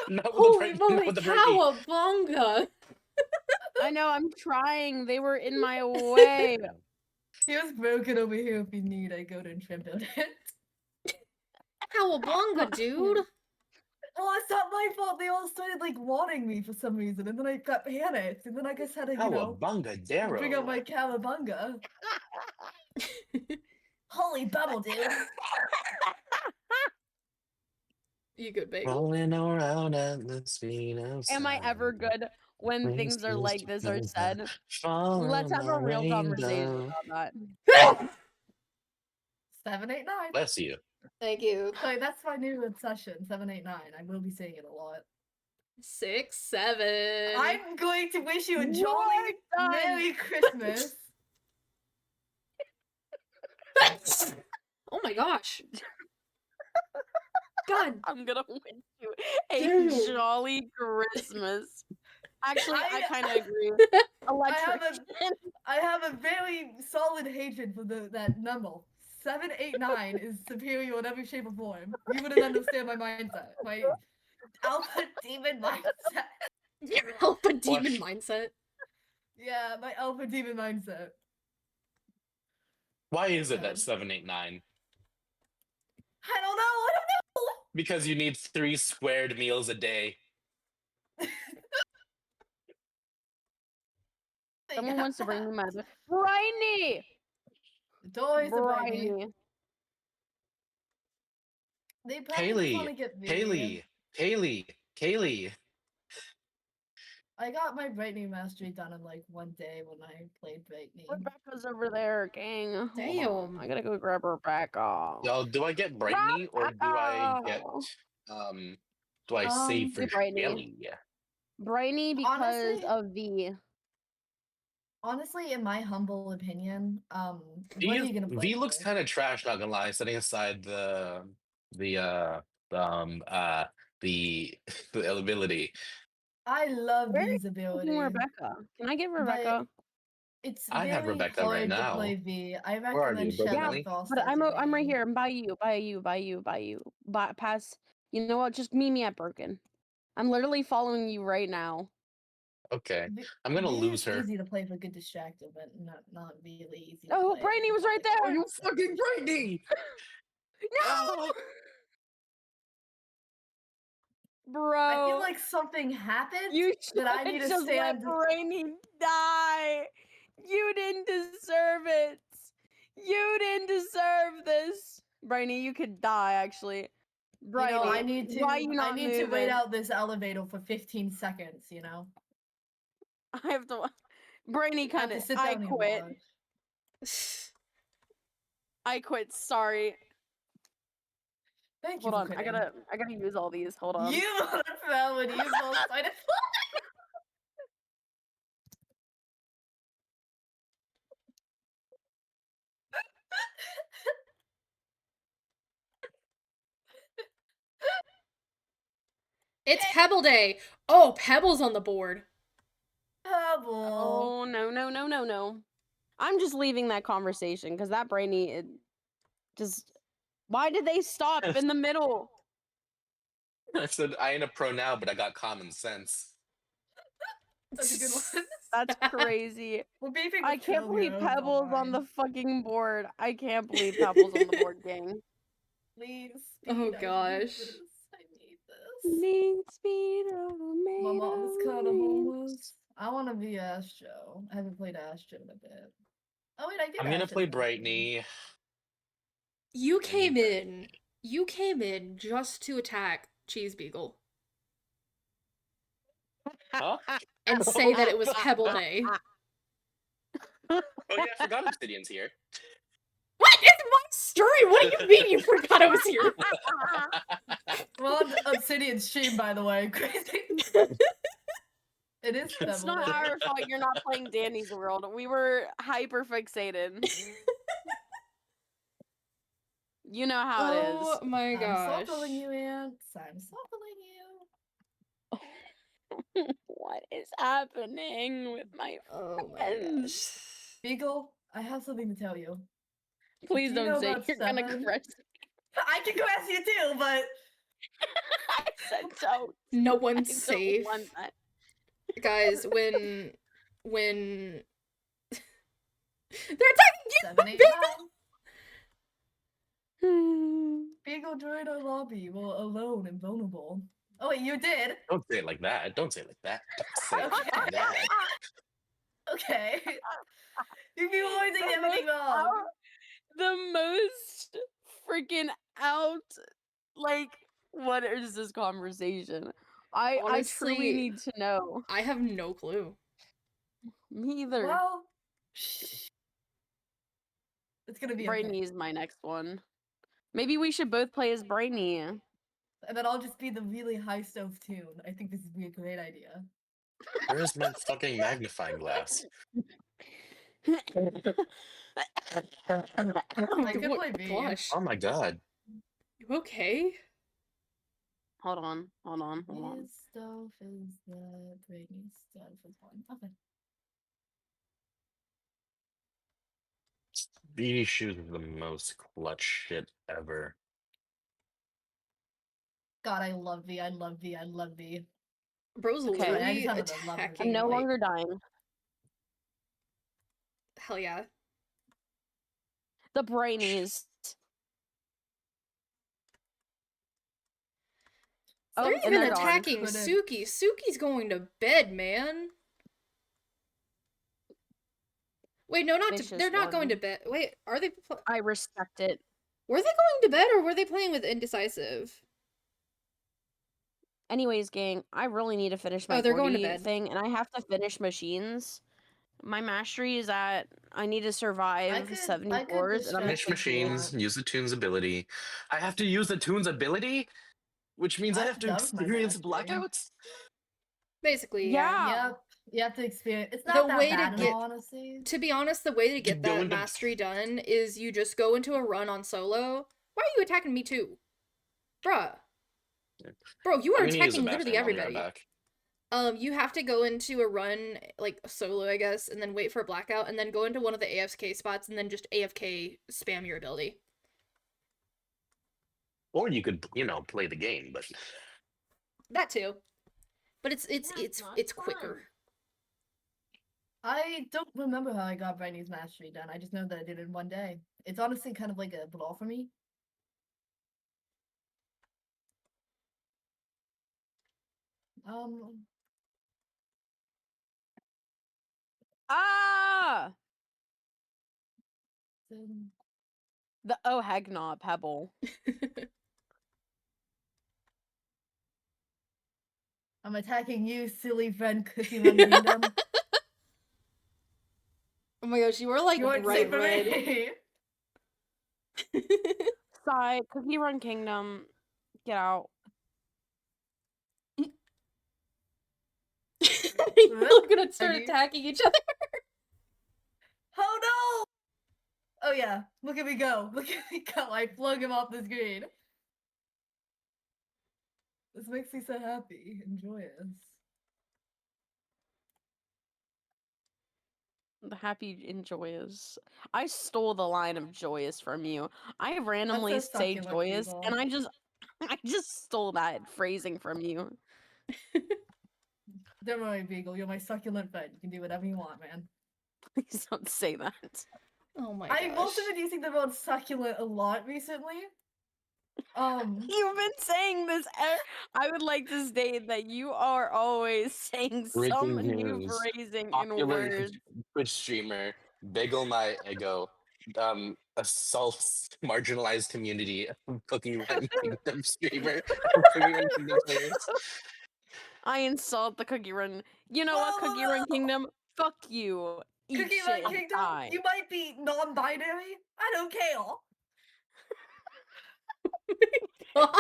Not with the Holy break. moly, Not with the breaky. cowabunga! I know, I'm trying. They were in my way. He was broken over here if you need, I go to and trim build it. Cowabunga, dude! Oh, it's not my fault. They all started like wanting me for some reason, and then I got panicked, and then I just had to, you know, Cowabunga bring Darrow. up my cowabunga. Holy bubble, dude! You good, bagel? Rolling around at the speed of Am I ever sound. good when things are like this are said? Let's have a real conversation about that. 7, 8, 9. Bless you. Thank you. Sorry, that's my new obsession. 7, 8, 9. I will be saying it a lot. 6, 7. I'm going to wish you a jolly Well done. Merry Christmas. Oh my gosh. God. I'm gonna wish you Dude. a jolly Christmas. Actually, I I- kind of agree. Electrician. I have a very solid hatred for that number. 7, 8, 9 is superior in every shape or form. You wouldn't understand my mindset. My alpha demon mindset. Your alpha demon Watch. mindset. Yeah, my alpha demon mindset. Why is it Yeah. that 7, 8, 9? I don't know. Because you need 3 squared meals a day. Someone wants to bring me my Briny! It's always a Briny. Briny. They probably want to Haley, get me. Kaylee. I got my Brightney mastery done in like one day when I played Brightney. Rebecca's over there, gang. Hold on. Damn. I gotta go grab Rebecca. Y'all, do I get Brightney or do I get do I save for Get Brightney. Shelly? Briny because Honestly- of V. Honestly, in my humble opinion, what are V, you gonna play? V looks for? kind of trash, not gonna lie, setting aside the ability. I love Where V's Fucking ability. Rebecca. Can I get Rebecca? It's I have very Rebecca hard right to now. play V. I Where are recommend you, Shelly Berkeley? Frost. But I'm right here. I'm by you. Pass. You know what? Just meet me at Birkin. I'm literally following you right now. Okay, V- I'm gonna V is lose her. Easy to play for good distractor, but not really easy. To Oh, play Briny in was right public. there. you fucking Brightney! No, bro. I feel like something happened. you that I need to just stand- let Briny die. You didn't deserve it. You didn't deserve this. Briny, you could die actually. Briny, You know, I need to. why you not I need to wait moving? out this elevator for 15 seconds. You know. I have to. Briny I have kind to of. sit I down and quit. watch. I quit. Sorry. Thank you. Hold for on. I quitting. gotta use all these. Hold on. You motherfucker would use all side of It's Pebble Day. Oh, Pebble's on the board. Pebble. Oh no. I'm just leaving that conversation because that Briny just. Why did they stop in the middle? I said I ain't a pro now, but I got common sense. That's a good one. That's crazy. We're beefing I with can't believe Kilgore Pebbles on the online. fucking board. I can't believe Pebbles on the board, gang. Please. Oh, Speed, I need gosh. this. I need this. Need speed. I want to be Astro. I haven't played Astro in a bit. Oh wait, I did. I'm gonna Astro play last game. Brightney. You Any came Brightney. in. You came in just to attack Cheese Beagle Huh? and say that it was Pebble Day. Oh yeah, I forgot Obsidian's here. What? It's my story. What do you mean you forgot I was here? We're on Obsidian stream, by the way. Crazy. It is. It's Pebble not Day. our fault you're not playing Danny's World. We were hyper fixated. You know how it Oh is. my I'm gosh. suckling you, Ants. I'm suckling you. What is happening with my Oh my friends? gosh. Beagle, I have something to tell you. Please Do you don't know say about you're gonna Seven? crush. I can caress you too, but I said don't. No I one's don't safe. want that. Guys, when they're attacking you, 7, 8, Beagle! 9. Beagle joined our lobby. Well, alone and vulnerable. Oh wait, you did. Don't say it like that. Don't say it like that. Don't say it Okay. like that. Okay. You'd be avoiding The everything most wrong. out- The most freaking out. Like, what is this conversation? I truly Honestly, need to know. I have no clue. Me either. Well, shh. It's gonna be okay. Brainy is my next one. Maybe we should both play as Brainy. And then I'll just be the really high stove tune. I think this would be a great idea. Where's my fucking magnifying glass? I could What play B. gosh. Oh my god. You okay? Hold on. His stuff is the Brainy stuff is one. Okay. These shoes are the most clutch shit ever. God, I love V. I love V. I love V. Bro's Okay. I literally just have a love attacking. I'm no like, longer dying. Hell yeah. The Brainies. Oh, They're and even they're gone. attacking Couldn't- Suki. Suki's going to bed, man. Wait, no, not to. Vicious They're not going to one. bed. Wait, are they? I respect it. Were they going to bed or were they playing with Indecisive? Anyways, gang, I really need to finish my Oh, they're going to 40 bed. thing, and I have to finish machines. My mastery is at I need to I survive could- 70 I could floors, and I'm distract Finish if you machines, want. use the tune's ability. I have to use the tune's ability? Which means I have to That was my experience mastery. blackouts? Basically, Yeah. Yep. You have to experience. It's The not that way to bad, in get- all honesty. To be honest, the way to get go that into- mastery done is you just go into a run on solo. Why are you attacking me too? Bruh. Bro, you are I'm gonna use the attacking literally bathroom, I'll be right everybody. back. You have to go into a run, like solo, I guess, and then wait for a blackout, and then go into one of the AFK spots, and then just AFK spam your ability. Or you could, play the game, but That too. But it's not quicker. I don't remember how I got Brainy's mastery done. I just know that I did it in one day. It's honestly kind of like a blow for me. Ah! then- Oh heck no, Pebble. I'm attacking you, silly friend Cookie Run Kingdom. Oh my gosh, you were like You want to bright for red. me? Sigh, Cookie Run Kingdom, get out. We're gonna start you- attacking each other. Oh no! Oh yeah, look at me go. Look at me go. I flung him off the screen. This makes me so happy and joyous. The happy and joyous. I stole the line of joyous from you. I randomly a say succulent joyous, Beagle. and I just stole that phrasing from you. Don't worry, Beagle. You're my succulent friend. You can do whatever you want, man. Please don't say that. Oh my gosh. I've also been using the word succulent a lot recently. You've been saying this. I would like to state that you are always saying some Breaking new news. phrasing in Popular words. Twitch streamer, Bagel My Ego, assaults marginalized community of Cookie Run Kingdom streamer, Cookie Run Kingdom players. I insult the Cookie Run. You know what, Cookie Run Kingdom? Fuck you. Eat Cookie shit Run and Kingdom, die. you might be non-binary. I don't care. God.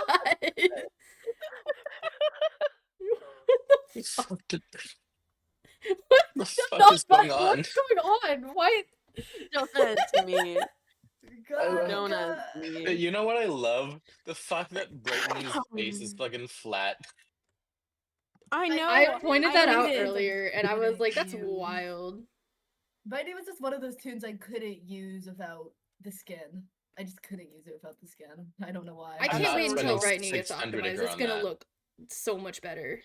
What the What the the fuck is going fuck? on? What's going on? What? Don't ask me. God, Don't ask God. me. You know what I love? The fact that Brittany's face is Um, fucking flat. I know. I pointed that I out hate it. earlier, and I was like, "That's You. wild." Mighty was just one of those tunes I couldn't use without the skin. I just couldn't use it without the skin. I don't know why. I I'm can't not wait until spending Brightney gets 600 optimized. acre It's on gonna that. look so much better.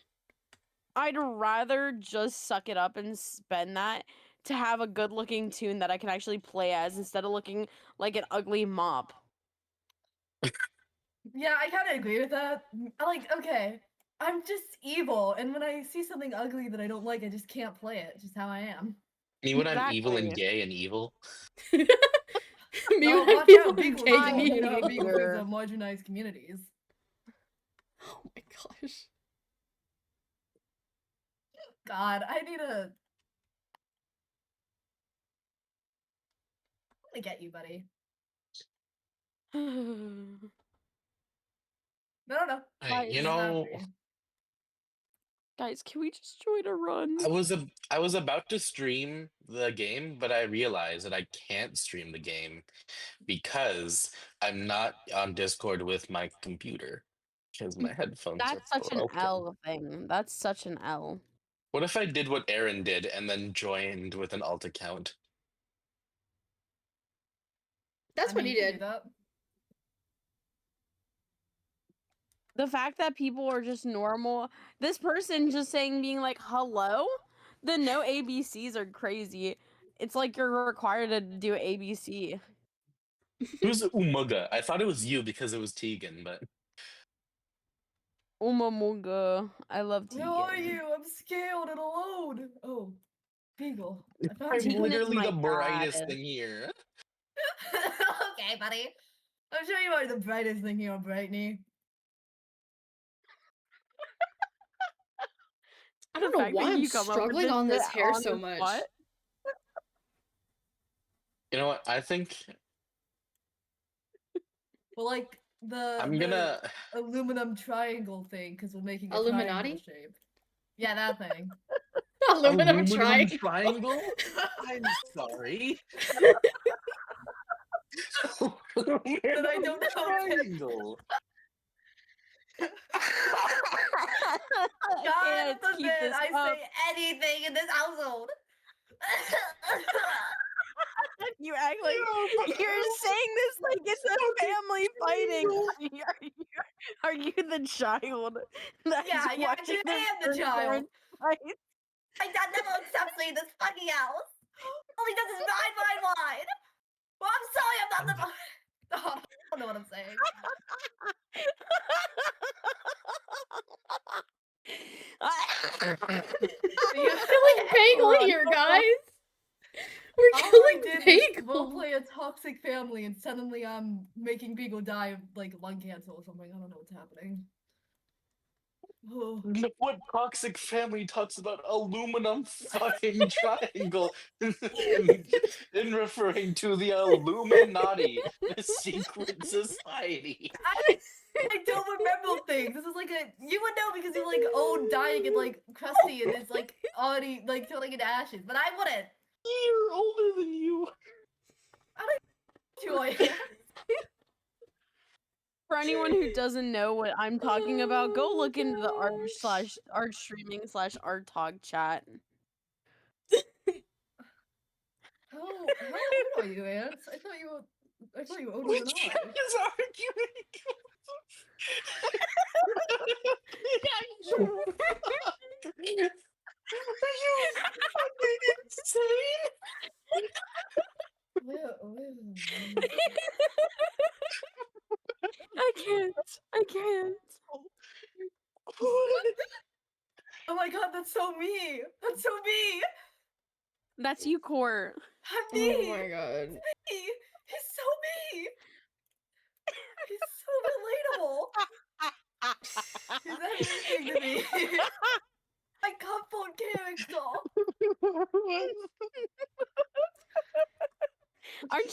I'd rather just suck it up and spend that to have a good looking tune that I can actually play as instead of looking like an ugly mop. Yeah, I kind of agree with that. Like, okay, I'm just evil, and when I see something ugly that I don't like, I just can't play it. Just how I am. Me when I'm evil and Exactly. gay and evil. Me No, when I'm watch evil out, and Beagle's gay evil. and You know how evil. Beagle is marginalized communities. Oh my gosh. God, I need a. I get you, buddy. No. Hey, you I'm not know, after you. Guys, can we just join a run? I was about to stream the game, but I realized that I can't stream the game because I'm not on Discord with my computer because my headphones are That's such an broken. L thing. That's such an L. What if I did what Aaron did and then joined with an alt account? That's I what mean, he you can do did. that. The fact that people are just normal. This person just saying being like hello? The no ABCs are crazy. It's like you're required to do ABC. Who's Umaga? I thought it was you because it was Tegan, but Umamunga. I love Who are Tegan. you? I'm scared and alone. Oh, Beagle. I found I'm Tegan you. is literally my the brightest god. thing here. Okay, buddy. I'm sure you are the brightest thing here, Brightney. I The don't know fact that why I'm you come up with struggling on this shit hair on so the much. spot. You know what? I think Well, like I'm the gonna. aluminum triangle thing, because we're making a Illuminati? triangle shape. Yeah, that thing. Aluminum triangle. triangle? I'm sorry. But I don't know. Triangle. I God can't keep forbid this I up. say anything in this household. You act like you're saying this like it's a family fighting. Are you the child that's Yeah, watching actually, I am the firstborn child. fight? My dad never accepts me in this fucking house. All he does is mine. Well, I'm sorry, I'm not the. Oh, I don't know what I'm saying. We're killing Bagel here, guys. We're All I killing did was Bagel. roleplay a toxic family, and suddenly I'm making Beagle die of like lung cancer or something. I don't know what's happening. Oh. Look what toxic family talks about aluminum fucking triangle in referring to the Illuminati, the secret society. I don't remember things. This is like a you would know because you like own dying and like crusty and it's like already like turning into ashes, but I wouldn't. You're older than you. Too late. For anyone who doesn't know what I'm talking about, go look into the art streaming / art talk chat. How old are you, Ants? I thought you were older than Which I. is arguing? Are you fucking insane? Where? I can't Oh my god, that's so me. That's so me. That's you, Core. I'm Oh me. my god. Me. He's so me. He's so relatable. He's everything to me. My cup phone character. Aren't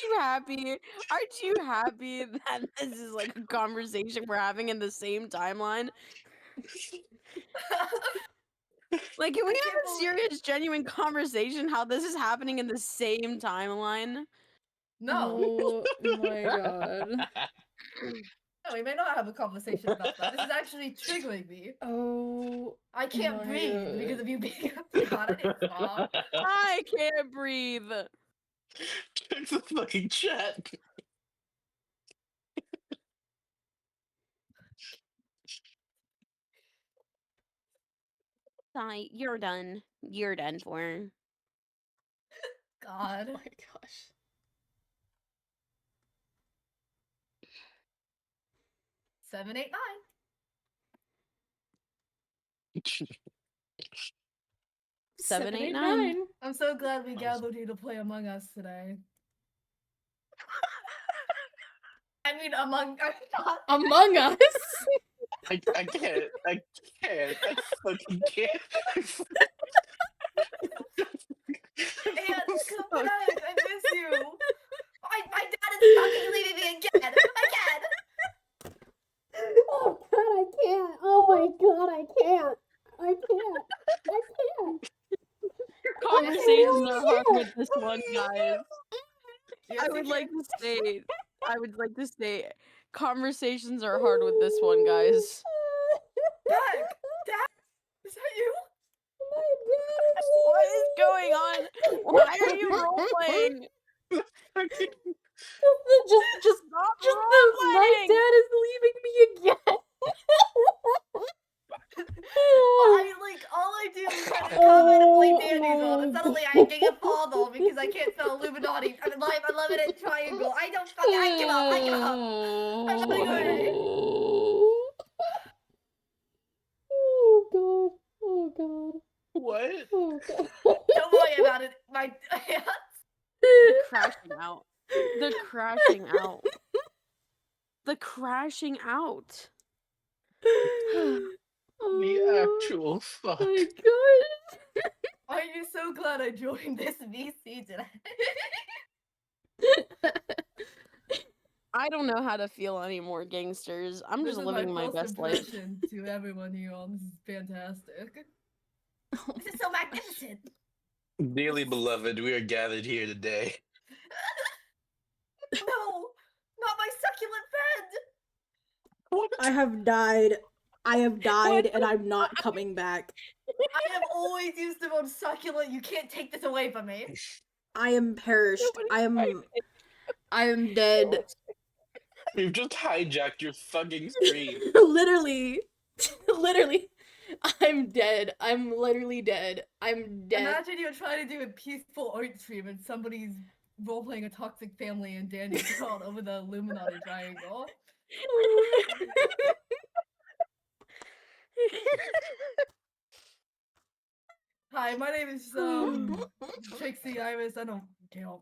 you happy? Aren't you happy that this is like a conversation we're having in the same timeline? Like, can we I have can't a serious, genuine conversation how this is happening in the same timeline? No. Oh my god. No, we may not have a conversation about that. This is actually triggering me. Oh I can't my breathe because God. of you being God, I didn't stop. I can't breathe. Check the fucking chat. Sai, you're done. You're done for. God. Oh my gosh. Seven, eight, nine. 7, 8, 9. I'm so glad we Awesome. gathered here to play Among Us today. I mean, Among Us. Among Us. I can't. I fucking can't. And come back. I miss you. My dad is fucking leaving me again. Again. Oh god, I can't. Oh my god, I can't. I can't. I can't. Conversations are hard with this one, guys. Yes, I you would like can. to say, conversations are hard with this one, guys. Dad. Dad. Is that you? What is going on? Why are you role playing? Just Stop my role-playing! dad is leaving me again. All I do is try to comment and play Danny's on, and suddenly I get followed because I can't spell Illuminati. I mean, live unlimited triangle. I give up. I give up. I'm running away. Oh god. Oh god. What? Oh god. Don't worry about it. My The crashing out. The crashing out. The crashing out. The actual fuck. Oh my god. Are you so glad I joined this VC today? I don't know how to feel anymore, gangsters. I'm This just is living my first best life. impression to everyone here on this is fantastic. This is so magnificent. Dearly beloved, we are gathered here today. No, not my succulent friend. What? I have died. I have died and I'm not coming back. I have always used the word succulent. You can't take this away from me. I am perished. I am dead. We've just hijacked your fucking stream. Literally. Literally. I'm dead. I'm literally dead. I'm dead. Imagine you're trying to do a peaceful art stream and somebody's role-playing a toxic family and Danny's called over the Illuminati triangle. Hi, my name is Trixie Iris. I don't know.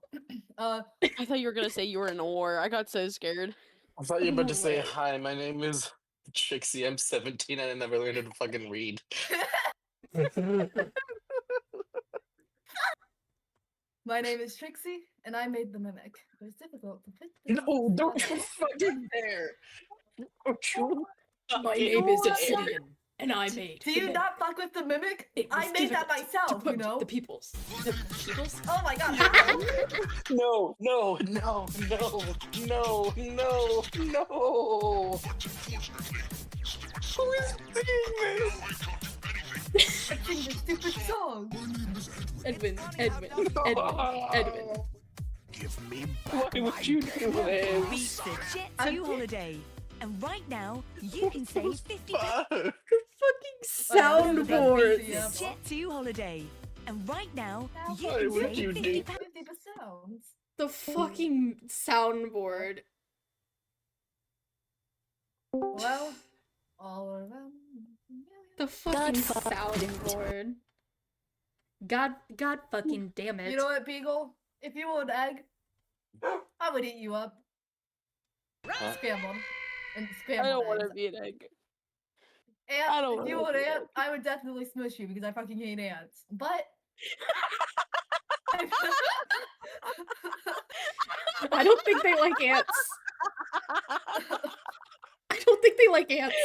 I thought you were gonna say you were in a war. I got so scared. I thought you were about to say, Wait. hi, my name is Trixie, I'm 17 and I never learned how to fucking read. My name is Trixie, and I made the mimic. It was difficult to fit. the No, pieces don't you together. fucking dare! Don't you My fucking name is dare. Obsidian, and I made. Do the you mimic. not fuck with the mimic? It I was made that difficult to myself, you put know? The peoples. The peoples? Oh my god. No, no, no, no, no, no, no! Who is singing this? I sing this stupid song. Edwin. Edwin. Give me Why would you do Beat this? the Jet2 holiday. And right now, you can save 50% Fuck. Fucking Soundboard. soundboard. the Jet2 holiday. And right now, you Why can would save you do 50 50 sounds. The fucking soundboard. Well, all around. The the fucking soundboard. God fucking damn it. You know what, Beagle? If you were an egg, I would eat you up. Huh? Scrambled. And I scrambled don't want to eggs. be an egg. Ant, I don't if you wanna were an be an ant, I would definitely smush you because I fucking hate ants. But I don't think they like ants. I don't think they like ants.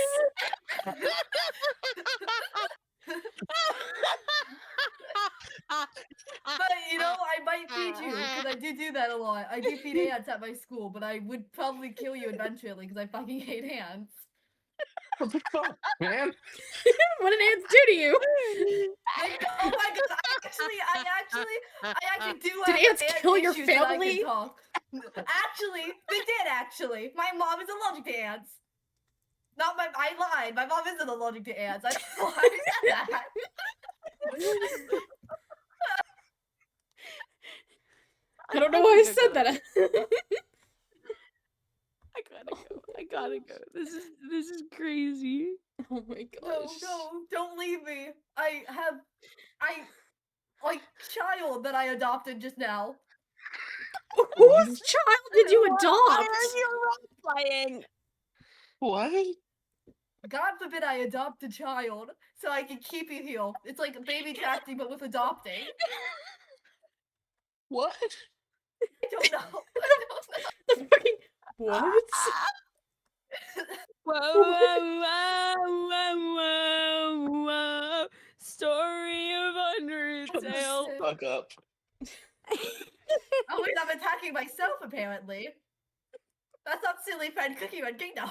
But you know, I might feed you because I do that a lot. I do feed ants at my school, but I would probably kill you eventually because I fucking hate ants. What the fuck, man? What did ants do to you? Like, oh my god! I actually do Did have ants ant kill your issues that I can family? talk. Actually, they did. Actually, my mom is allergic to ants. Not my. I lied. My mom isn't allergic to ants. I don't know why I said that. I don't know why I think said gotta- that. I gotta go. I gotta go. This is crazy. Oh my No, gosh. no, don't leave me. I like child that I adopted just now. Whose child did you Why adopt? are you role-playing? What? God forbid I adopt a child so I can keep you here. It's like baby tracking but with adopting. What? I don't know. I don't know. The fucking what? Whoa, whoa, whoa, whoa, whoa. Story of Shut the Undertale. fuck up. Oh wait, I'm attacking myself apparently. That's not silly friend Cookie Run Kingdom.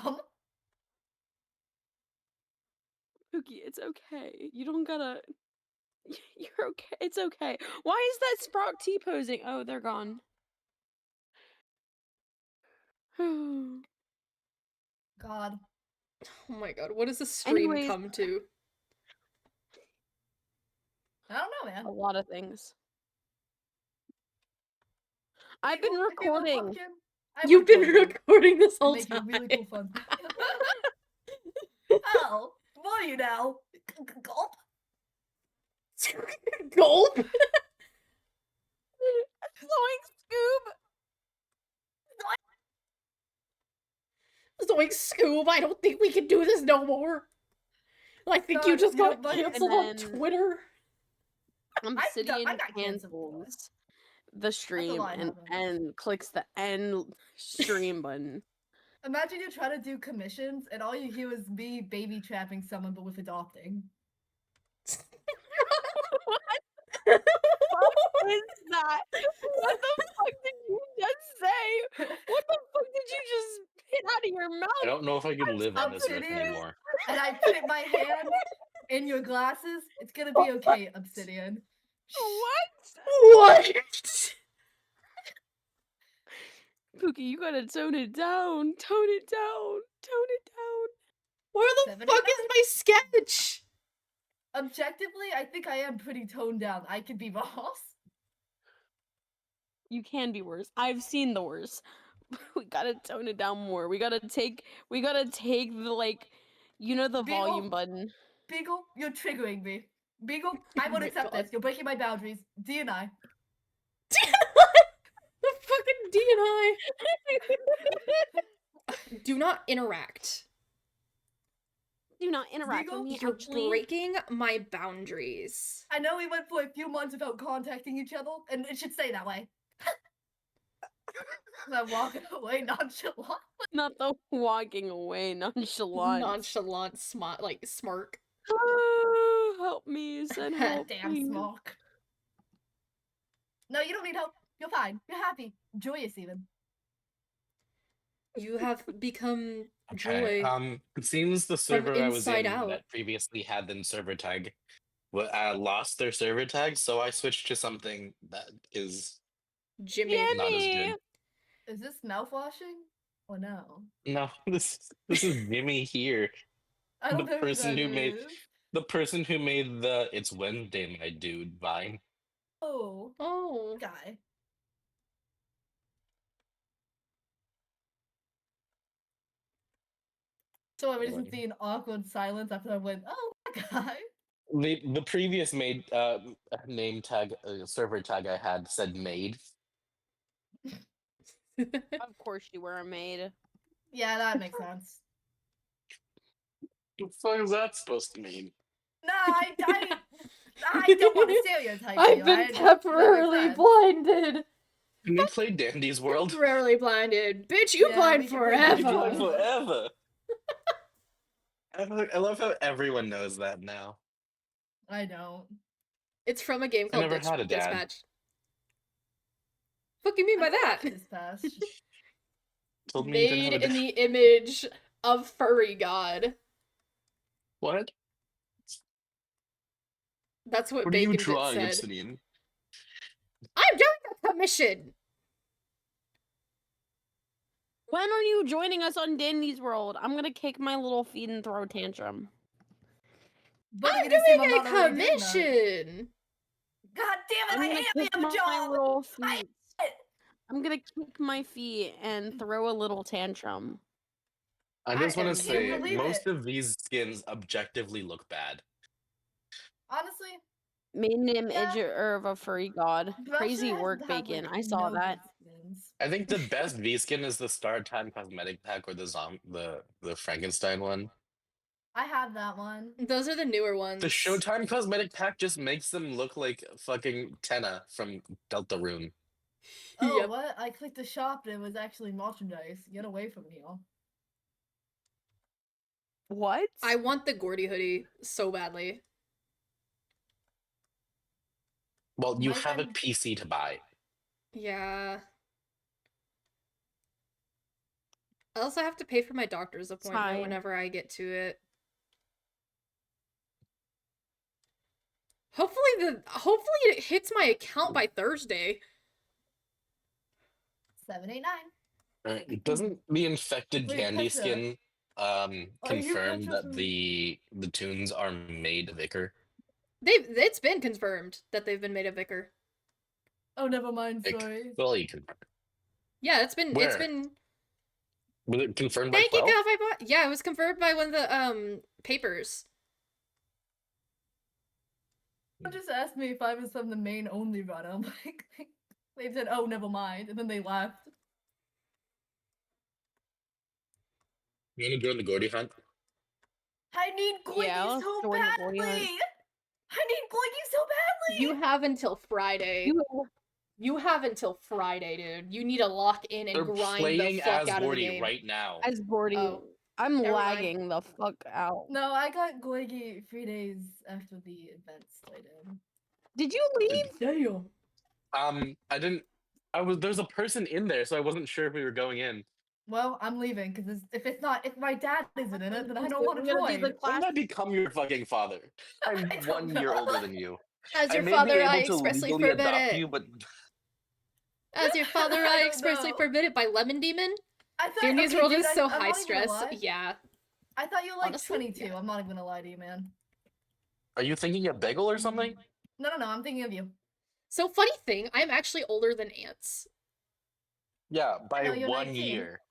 Pookie, it's okay. You don't gotta. You're okay. It's okay. Why is that Sprout T-posing? Oh, they're gone. God. Oh my god, what does the stream Anyways. come to? I don't know, man. A lot of things. I've been If you were a recording. pumpkin, I You've would been kill you recording this and whole make you time. really cool fun. Oh, what are you now? Gulp? Gulp. Zoink, Scoob. Zoink Scoob, I don't think we can do this no more. I think you God, just you know, got but- canceled And on then- Twitter. Obsidian I got canceled before. cancels the stream lie, and haven't. clicks the end stream button. Imagine you try to do commissions and all you hear is me baby trapping someone but with adopting. What is that? What the fuck did you just say? What the fuck did you just spit out of your mouth? I don't know if I can live on this earth Obsidian? anymore. And I put my hand in your glasses, it's gonna be okay, Obsidian. What? What? Pookie, you gotta tone it down. Tone it down. Tone it down. Where the 79? fuck is my sketch? Objectively, I think I am pretty toned down. I could be boss. You can be worse. I've seen the worst. We gotta tone it down more. We gotta take the like, you know, the Beagle? volume button. Beagle, you're triggering me. Beagle, I Oh won't my accept God. this. You're breaking my boundaries. DNI. The fucking DNI. Do not interact. Do not interact Beagle, with me. You're Actually, breaking my boundaries. I know we went for a few months without contacting each other, and it should stay that way. I'm walking away nonchalant. not the walking away nonchalant. Nonchalant, like smirk. Help me, send help. Damn please. smoke. No, you don't need help. You're fine. You're happy. Joyous even. You have become Okay, joy. it seems the server I was inside in out. that previously had them server tag lost their server tag, so I switched to something that is Jimmy. not as Jimmy! good. Is this mouthwashing? Or no? No, this is Jimmy here. I don't The know person who who that made- is. The person who made the "It's Wednesday, my dude" vine. Oh, Oh. guy. So I just Anyway. see an awkward silence after I went, oh, that guy. The previous name tag server tag I had said maid. Of course you were a maid. Yeah, that makes sense. What the fuck is that supposed to mean? No, I don't want to stereotype I've you. been that makes temporarily sense. blinded. Can we play Dandy's World? Temporarily blinded. Bitch, you Yeah, blind we can play We've Dandy's been forever. World. forever. I love how everyone knows that now. I don't. It's from a game I called never had a dad. Dispatch. What do you mean by I that? watched Dispatch. Told me you didn't Made have a in dad. the image of furry god. What? That's what What are you Bacon Bit drawing, said. Obsidian? I'm doing a commission. When are you joining us on Dandy's World? I'm gonna kick my little feet and throw a tantrum. But I'm you're gonna assume doing a I'm not already doing that. commission. God damn I'm it! I gonna hate kick having a my job. little I feet. I'm gonna kick my feet and throw a little tantrum. I just want to can't say, believe most it. of these skins objectively look bad. Honestly, Made an image Yeah. of a furry god. Belcher Crazy has work, had, Bacon. like, I saw no that. good skins. I think the best V skin is the Star Time cosmetic pack or the Frankenstein one. I have that one. Those are the newer ones. The Showtime cosmetic pack just makes them look like fucking Tenna from Deltarune. Oh, Yep. what? I clicked the shop and it was actually merchandise. Get away from me, y'all. What? I want the Gordy hoodie so badly. Well, you My have a friend- PC to buy. Yeah. I also have to pay for my doctor's appointment fine. whenever I get to it. Hopefully it hits my account by Thursday. 789. Doesn't the infected Wait, candy Petra. skin you confirm Petra that from- the tunes are made vicar? It's been confirmed that they've been made of Vicar. Oh, never mind. Like, Sorry. fully confirmed. Yeah, it's been Where? Was it confirmed by Thank you, 12? Coffee Bot. Yeah, it was confirmed by one of the papers. Someone just asked me if I was from the main only run. I'm like, they said, "Oh, never mind," and then they left. You want to join the Gordy hunt? I need Goigy Yeah, let's so join the Gordy badly. hunt. I need Goigy so badly. You have until Friday. You- You have until Friday, dude. You need to lock in and They're grind playing the fuck as out of the Gordy game. right now. As Gordy. Oh, I'm never mind. lagging the fuck out. No, I got Goigy 3 days after the event started. Did you leave? Damn. I didn't. There's a person in there, so I wasn't sure if we were going in. Well, I'm leaving because if my dad isn't in it, then I don't We're want to gonna do join. the When class. did I become your fucking father? I'm I don't 1 year know. older than you. As I your may father, be I able to expressly legally forbid adopt it. you, but As your father, I I don't expressly know. forbid it by Lemon Demon. I thought Dandy's okay, World dude, is so I'm high not even stress. gonna lie. Yeah. I thought you were like Honestly, 22. yeah. I'm not even gonna lie to you, man. are you thinking of bagel or something? No, I'm thinking of you. So funny thing, I'm actually older than Ants. Yeah, by know you're 1 19. year.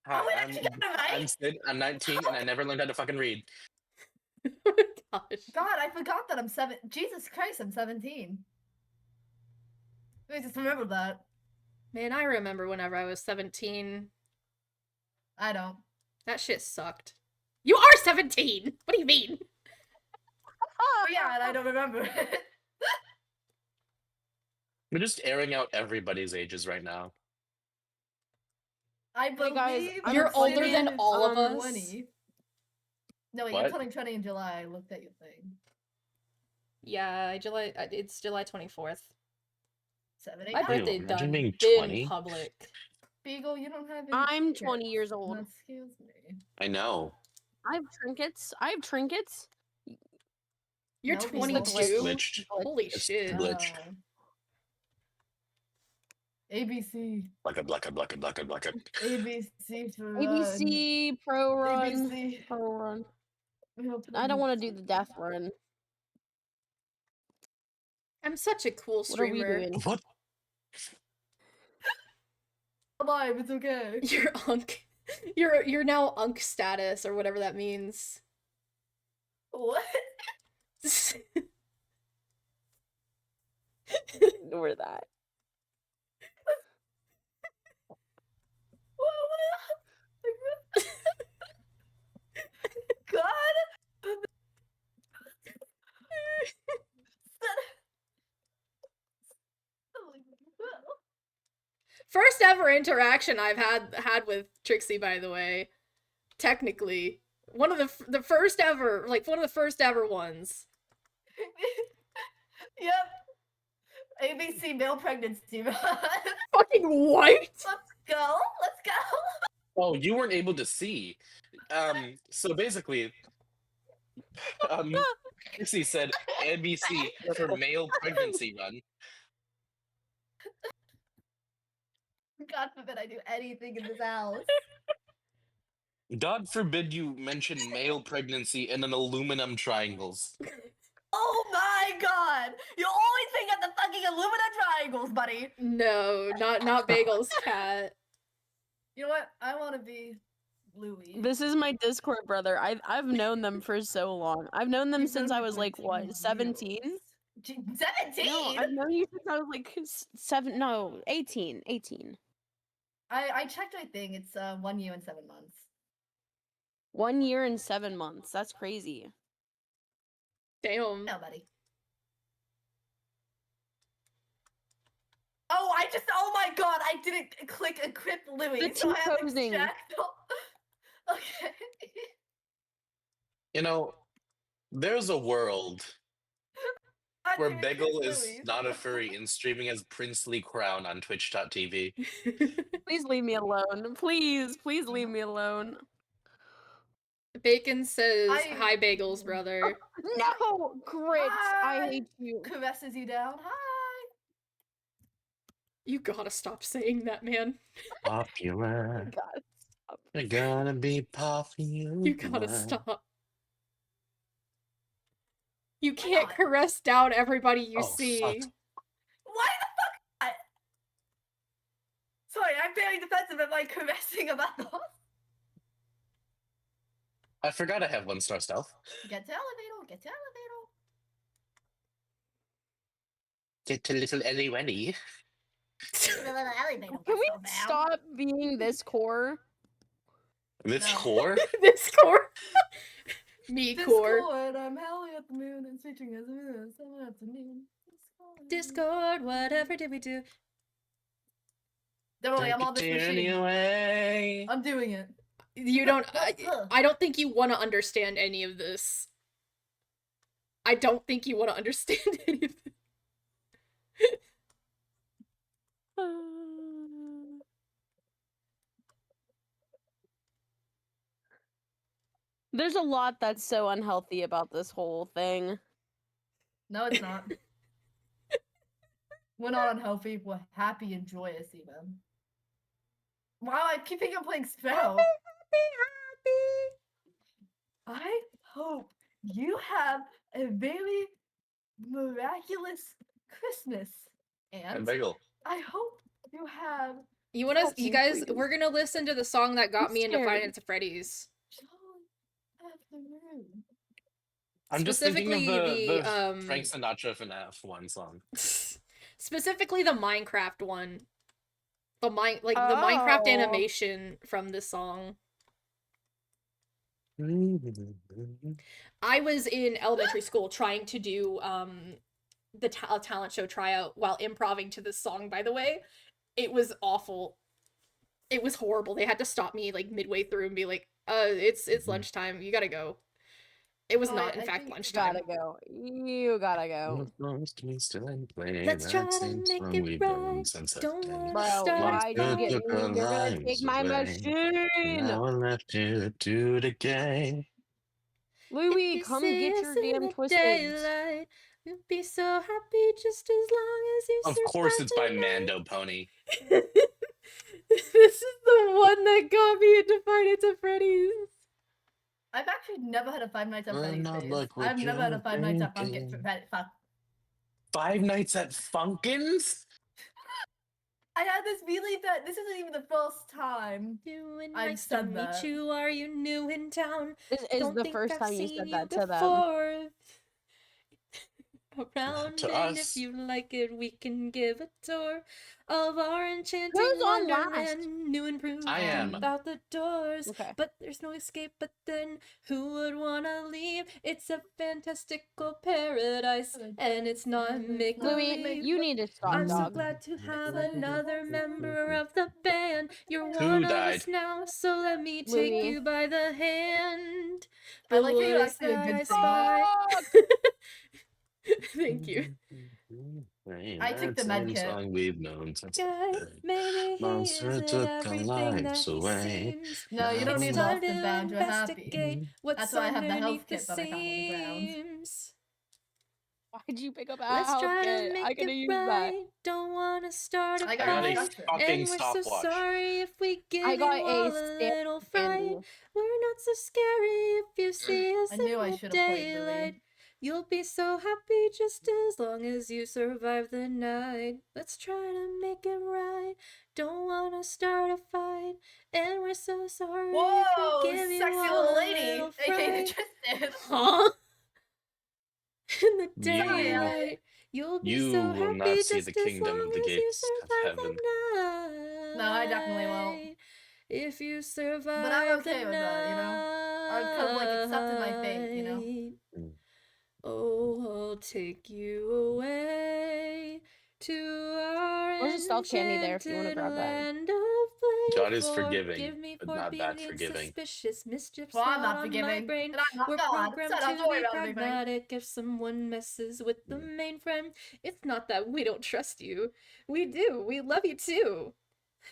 Oh, Hi, wait, actually got it right. I'm Sid. I'm 19, and I never learned how to fucking read. Oh my gosh. God, I forgot that I'm 7. Jesus Christ, I'm 17. I just remembered that. Man, I remember whenever I was 17. I don't. That shit sucked. You are 17! What do you mean? Oh yeah, and I don't remember it. We're just airing out everybody's ages right now. I Hey, believe guys, I'm You're older than excited. all of us. 20. No, wait, What? you're turning 20 in July. I looked at your thing. Yeah, it's July 24th. 7, 8, My 9. birthday imagine done being been 20. public. Beagle, you don't have any I'm trinkets. 20 years old. Excuse me. I know. I have trinkets. I have trinkets. You're No, Beagle. 22? It's glitched. Holy It's shit. glitched. Oh. ABC. Blacka, blacka, blacka, blacka, blacka. ABC for ABC Pro Run. ABC. Pro Run. Real I don't want to do please. the death run. I'm such a cool What are we streamer. doing? What? Alive, it's okay. You're Unk. You're now unk status or whatever that means. What? Ignore that. God. First ever interaction I've had with Trixie, by the way. Technically, one of the first ever, like one of the first ever ones. Yep. ABC male pregnancy. Let's Fucking what? go. Let's go. Oh, you weren't able to see. So basically, Trixie said NBC for male pregnancy run. God forbid I do anything in this house. God forbid you mention male pregnancy in an aluminum triangles. Oh my god! You always think of the fucking aluminum triangles, buddy. No, not Bagel's cat. You know what? I want to be Louis. This is my Discord brother. I've known them for so long. I've known them You've since known I me was for like 2 what, 17? years. 17? No, I've known you since I was like 18. I checked my thing. It's 1 year and 7 months. 1 year and 7 months. That's crazy. Damn. No, buddy. Oh my god, I didn't click equip Louis, The so I have to T-posing. check. Okay. You know, there's a world I where didn't equip Bagel is Louis. not a furry and streaming as Princely Crown on Twitch.tv. Please leave me alone. Please leave me alone. Bacon says, I- "Hi, Bagel's brother." No, Grits, I Hi. hate you. Caresses you down. Hi. You gotta stop saying that, man. Popular. God, stop. You're gonna be popular. You gotta stop. You can't not? caress down everybody you Oh, see. fuck. Why the fuck? Sorry, I'm very defensive at my caressing about those. I forgot I have 1-star stealth. Get to elevator. Get to elevator. Get to little Ellie Wenny. Elevator. Can we stop being this core? This No. core? Discord. Me core. Discord, I'm howling at the moon and switching as a moon. Someone at the moon. Discord, whatever did we do? Don't worry, I'm on this machine. Anyway. I'm doing it. You don't. I don't think you want to understand any of this. I don't think you want to understand any of this. There's a lot that's so unhealthy about this whole thing. No, it's not. We're not unhealthy. We're happy and joyous, even. Wow, I keep thinking I'm playing Sparrow. I hope you have a very miraculous Christmas. And And Bagel. I hope you have You want to? Help You me, guys, please. we're gonna listen to the song that got I'm me into Five scared. Nights at Freddy's. joy afternoon. I'm just thinking of Specifically the the, Frank Sinatra FNAF 1 song. Specifically the Minecraft one. The Minecraft Oh. animation from this song. I was in elementary school trying to do the talent show tryout while improvising to this song, by the way. It was awful. It was horrible. They had to stop me like midway through and be like, it's lunchtime. You gotta go. It was Oh, not, I in fact, think- You lunchtime. gotta go. You gotta go. Let's try to make it right. Don't wanna Bro, start why do you get Took me? our You're gonna lives take my away. machine! Now I left you to do it again. Louis, come get your damn twisted. daylight, we'll be so happy just as long as you Of course it's by Mando Pony. This is the one that got me into Five Nights at Freddy's. I've actually never had a Five Nights at Well, Freddy's not phase. like what I've never had a you're Five Nights at thinking. Funkin'. Five Nights at Funkins? I had this feeling that this isn't even the first time. Doing I've nice to said meet that. you. Are you new in town? This is Don't the think first I've time you seen said you that to them. before. Around, To and us. if you like it, we can give a tour of our enchanting Who's on last? wonderland. New improvement I am. about the doors, Okay. but there's no escape. But then, who would wanna leave? It's a fantastical paradise, and it's not make Louis, believe. you need to stop, I'm so dog. glad to have another member of the band. You're Who one of died? us now, so let me take Louis. you by the hand. I The like that you're voice actually a that good I singer. spy. Thank you. I took the med kit. Song we've known since Guys, maybe he Monster isn't took our everything that lives he away. seems. No, you don't It's need time lost and to bad. You're happy. investigate what's That's why I have the health underneath the kit that I found on the ground. seams. Why'd you pick up a Let's health try kit? to I make could have it used that. right. Don't wanna start a I I got got a a fight. instructor. fucking And we're so stopwatch. sorry if we give I got you a all a stand little fright. candle. We're not so scary if you see us I in knew I the should have played daylight. Louis. You'll be so happy just as long as you survive the night. Let's try to make it right. Don't wanna start a fight. And we're so sorry Whoa, if we give you sexy all little a lady, little aka fright. Tristan. Huh? In the Sorry, daylight, you'll be You so will happy not see just the as kingdom long of the as you gates of survive heaven. the night. No, I definitely won't. If you survive But I'm okay the with that, you know? I've kind of like accepted my fate, you know? night. Mm. Oh, I'll take you away to our There's a stealth candy there if you want to enchanted grab that. land of play. God is forgiving, Forgive me but for not bad being forgiving. suspicious. Mischief's Well, I'm not not on my forgiving, brain. and I'm not We're God, programmed so I don't have to to worry be about everything. pragmatic if someone messes with the mainframe. It's not that we don't trust you. We do. We love you too.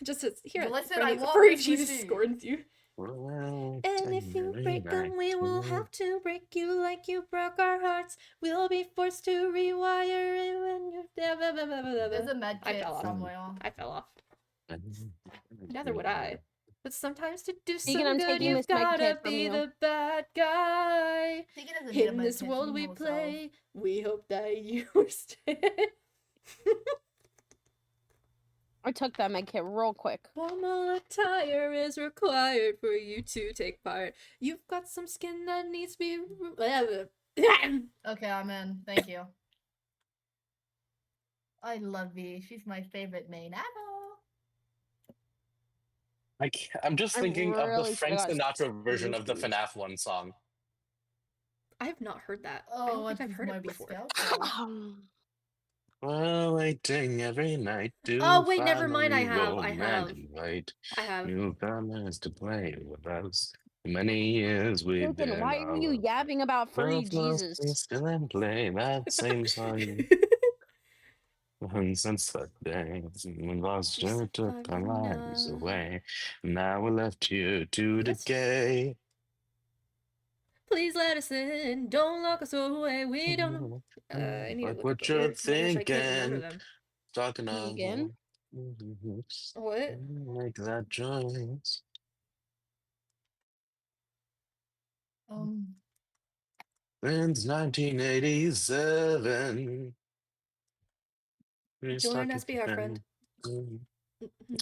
Just as here, But listen, I want furry this Jesus machine. scorns you. Well, And if you break them, we will have to break you like you broke our hearts. We'll be forced to rewire it when you're There's a med I kit fell off. somewhere. I fell off. Neither would I. But sometimes to do Speaking, some I'm good, taking you've this med gotta kit from be you. the bad guy. He doesn't need a In med this kit, world he we knows play, we hope that you stay. I took that med kit real quick. Formal attire is required for you to take part. You've got some skin that needs to be. Okay, I'm in. Thank you. I love V. She's my favorite main ever. I'm just I'm thinking of the really Frank sorry, guys. Sinatra version of the FNAF 1 song. I have not heard that. I Oh, don't what think I've is heard my it before. Wisconsin? Well, waiting every night to Oh wait, never mind. I finally have. roll I and have. invite I have. newcomers to play with us. Many years we've Logan, been why are you all yapping about furry Love lost, we Jesus? still in play that same song. And since that day, when lost You you took survived our the lives night. away. Now we're left here to Let's- decay. Please let us in. Don't lock us away. We don't. I need to Like look what up the you're lyrics. I wish I could remember thinking. them. Talking Me of again? What? make that choice. Since 1987. we Join stuck us, be our friend. again.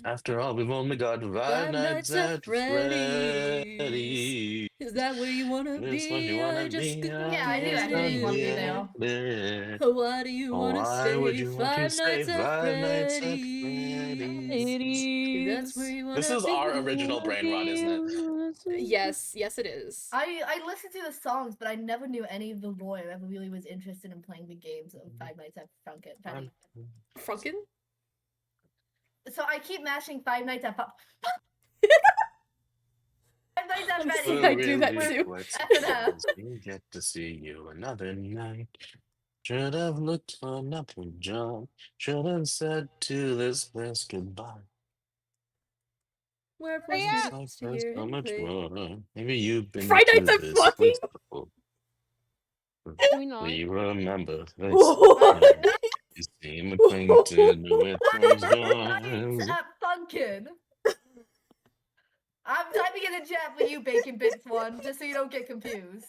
After all, we've only got five nights at Freddy's. Freddy's. Is that where you wanna This one be? you wanna I just be? couldn't Yeah, I knew get that. Who you wanna be in. there? Why do you wanna Why stay would you want to 5 stay nights at 5 nights at Freddy's? That's where you wanna This is be. our original brain rot, isn't it? Yes, yes it is. I listened to the songs, but I never knew any of the lore. I never really was interested in playing the games of Five Nights at Freddy's. Frunkin? So I keep mashing Five Nights at Five Nights at I'm Freddy's. sorry, I do that too. We get to see you another night. Should have looked for another job. Should have said to this place goodbye. Where Hurry voices up. Like to there's hear so and much play. more. Maybe you've been Friday to Nights at this Fucking? place before. Do we not? We remember faces. What? You seem acquainted with those Nights doors. at Funkin'. I'm typing in the chat for you, Bacon Bits one, just so you don't get confused.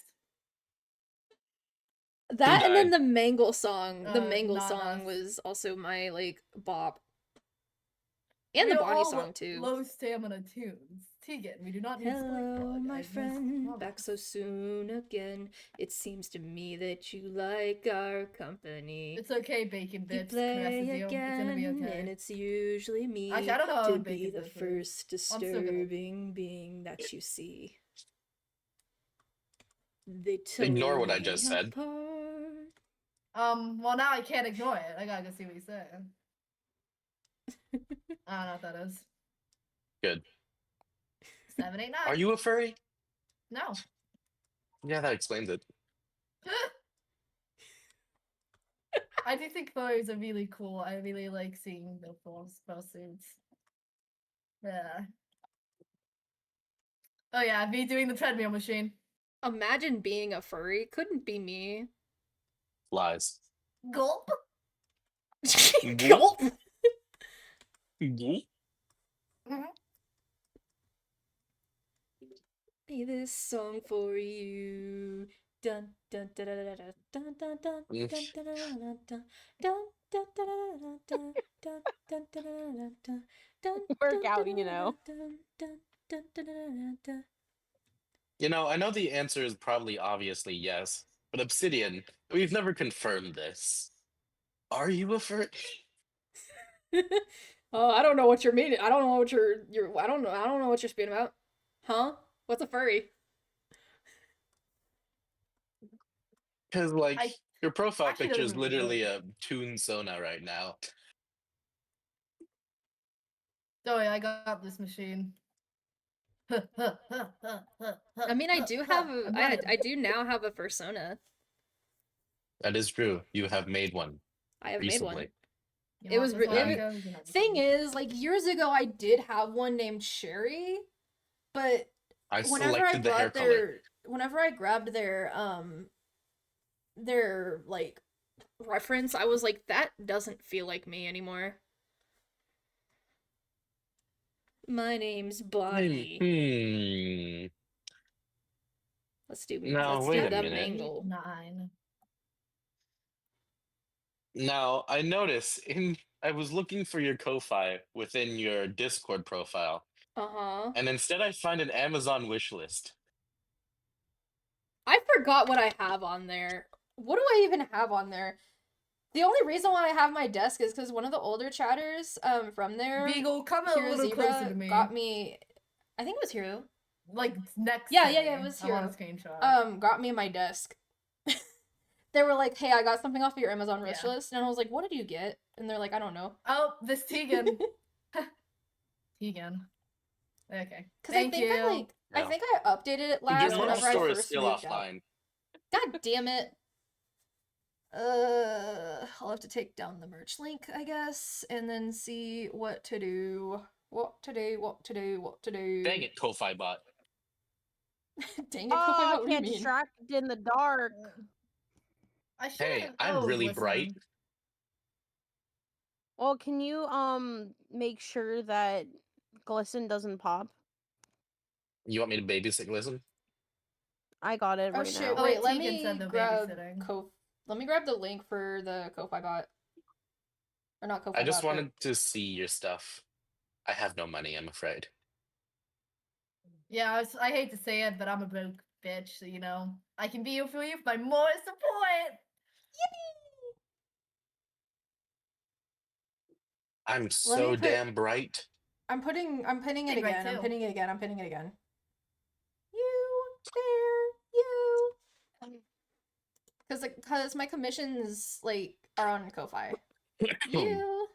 That and then died? the Mangle song. The Mangle not song us. was also my like bop. And We the are Bonnie all song too. Low stamina tunes. Tegan, we do not need Hello, Squidbug, my I must friend, back promise. so soon again. It seems to me that you like our company. It's okay, Bacon You Bits play caresses you. It's gonna be again, okay. and it's usually me Actually, I don't know how to big be it the is. first I'm still gonna- disturbing being that you see. They tore Ignore what I me just said. apart. Well now I can't ignore it. I gotta go see what he's saying. I don't know what that is. Good. 789. Are you a furry? No. Yeah, that explains it. I do think furries are really cool. I really like seeing the full suits. Yeah. Oh yeah, me doing the treadmill machine. Imagine being a furry. Couldn't be me. Lies. Gulp. Gulp. Yeet. Play this song for you. Dun dun dun dun dun dun dun dun dun dun dun dun dun dun dun dun dun dun dun dun Work out, you know. dun dun dun dun dun. You know, I know the answer is probably obviously yes, but Obsidian, we've never confirmed this. Are you a furry? Oh, I don't know what you're meaning. I don't know what you're I don't know what you're speaking about. Huh? What's a furry? Because, like, I your profile actually picture don't is even really literally know. a Toon Sona right now. Oh yeah, I got this machine. I mean, I do have a I do now have a persona. That is true. You have made one I have made one. recently. It was re- it- Thing is, like years ago, I did have one named Sherry, but I whenever I selected the hair got color. whenever I grabbed their like reference, I was like, that doesn't feel like me anymore. My name's Bonnie. Let's do No, let's wait do a that minute. mangle. 9. Now, I notice I was looking for your Ko-Fi within your Discord profile, Uh-huh. and instead I find an Amazon wish list. I forgot what I have on there. What do I even have on there? The only reason why I have my desk is because one of the older chatters from there, Beagle, come a Hero little closer Zebra, to me. got me. I think it was Hero. Like next. Yeah, to yeah, yeah, me. it was I want a Hero. screenshot. Got me my desk. They were like, "Hey, I got something off of your Amazon wish Yeah. list," and I was like, "What did you get?" And they're like, "I don't know." Oh, this Tegan. Tegan. Okay. Because I Thank think you. I Yeah. think I updated it last Your merch whenever I store is first still moved out. offline. God damn it. I'll have to take down the merch link, I guess, and then see what to do. What to do, what to do, what to do. Dang it, Ko-Fi bot. Dang it, Oh, Ko-Fi, I what do you can't mean? distract in the dark. I should. Hey, I'm really bright. Well, can you make sure that Glisten doesn't pop? You want me to babysit Glisten? I got it Oh right shit, now. Oh, wait, wait, let Tegan me said no grab babysitting. let me grab the link for the Ko-Fi bot. Or not Ko-Fi I just bot, but- wanted to see your stuff. I have no money, I'm afraid. Yeah, I hate to say it, but I'm a broke bitch, so you know. I can be here for you by more support. I'm Let me so put- damn bright. I'm pinning it Big right again. I'm too. pinning it again. I'm pinning it again. You there, you. Because my commissions like are on Ko-Fi. You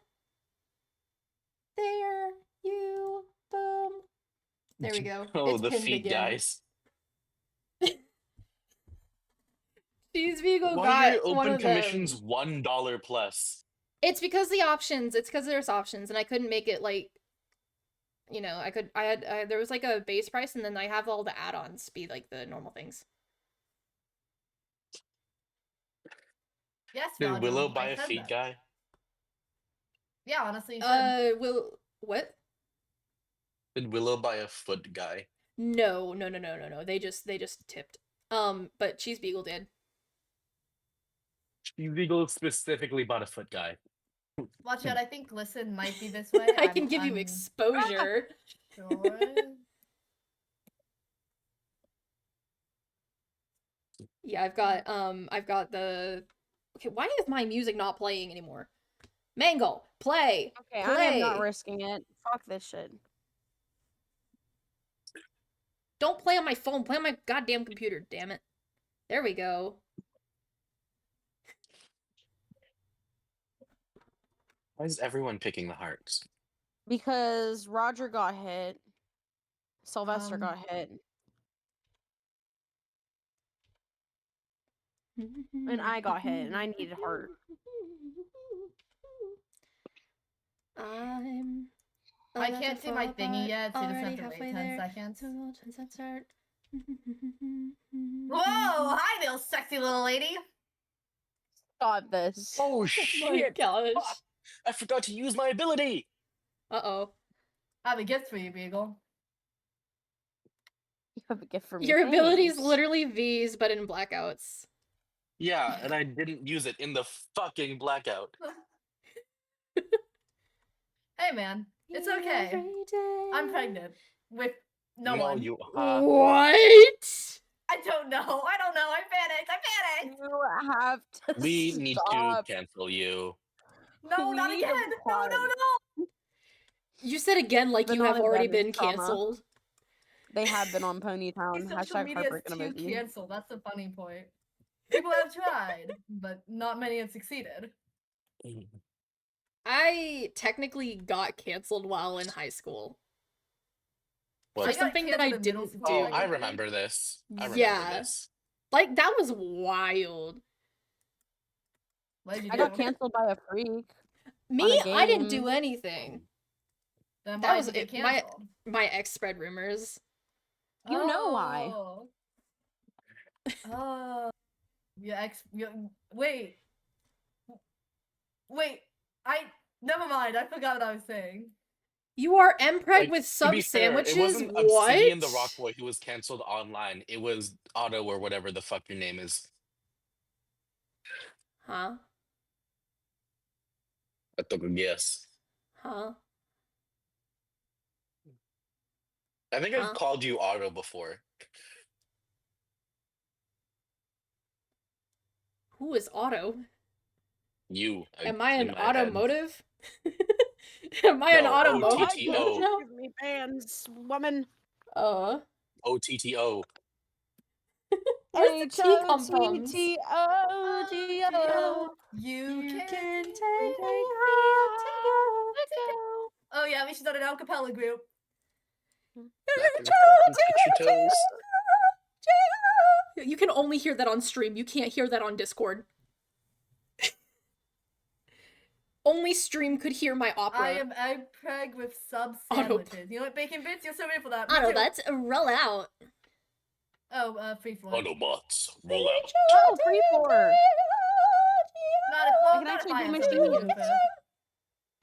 there, you. Boom. There we go. Oh, It's the pinned feet, again. guys. Cheese Beagle Why are your got one open of commissions them. $1 plus? It's because the options. It's because there's options, and I couldn't make it like. You know, there was like a base price, and then I have all the add-ons be like the normal things. Yes, Did Radu, Willow I buy a said feet that. guy? Yeah, honestly, you should. What? Did Willow buy a foot guy? No. They just tipped. But Cheese Beagle did. Cheese Eagle specifically bought a foot guy. Watch out, I think Glisten might be this way. I can give you I'm exposure. sure. Yeah, I've got the. Okay, why is my music not playing anymore? Mangle, play. Okay, play. I am not risking it. Fuck this shit. Don't play on my phone. Play on my goddamn computer. Damn it. There we go. Why is everyone picking the hearts? Because Roger got hit. Sylvester got hit. And I got hit, and I needed heart. I can't see my thingy yet, so you just have already to wait halfway 10 there. seconds. So we'll just start. Whoa! Hi there, sexy little lady! Got this. Oh Oh my shit! gosh. Fuck! I forgot to use my ability. Uh-oh. I have a gift for you, Beagle. You have a gift for me. Your ability's Thanks. literally V's, but in blackouts. Yeah, and I didn't use it in the fucking blackout. Hey man, it's okay. I'm pregnant. With no one. you. What? I don't know. I don't know. I panicked. You have to We need to stop. cancel you. No, not We again. have No, no, tried. no. You said again like But you not have in already Dennis been trauma. canceled. They have been on Ponytown. Social Hashtag media is heartbreak too emoji. canceled. That's the funny point. People have tried, but not many have succeeded. I technically got canceled while in high school. What? For I got something that I canceled in middle didn't school, Oh, do. I think. remember this. I remember Yeah. this. Like, that was wild. What did you I do? got canceled by a freak. Me, a I didn't game. do anything. Then That why was did you get it. My canceled? my ex spread rumors. You know why. Oh. Oh. Wait. Wait. Never mind. I forgot what I was saying. You are mpreg Like, with to sub be fair, sandwiches? it wasn't What? Obsidian the Rock Boy who was canceled online. It was Otto or whatever the fuck your name is. Huh? I took a guess. Huh? I think Huh? I've called you Otto before. Who is Otto? You. Am I an in my head. automotive? Am I an No, automotive? OTTO. No. Give me bands, woman. OTTO. Where's the T compounds? H-O-T-T-O-G-O. You You can can take take me me out out to to go. Oh yeah, we should start an acapella group. You can only hear that on stream. You can't hear that on Discord. Only stream could hear my opera. I am egg preg with sub Otto. sandwiches. You know what, Bacon Bits? You're so ready for that. Me Otto, too. let's roll out. Oh, free floor. Autobots, roll out. Oh, free floor. Not if, I well, can not actually if I do have machine. something to do with it.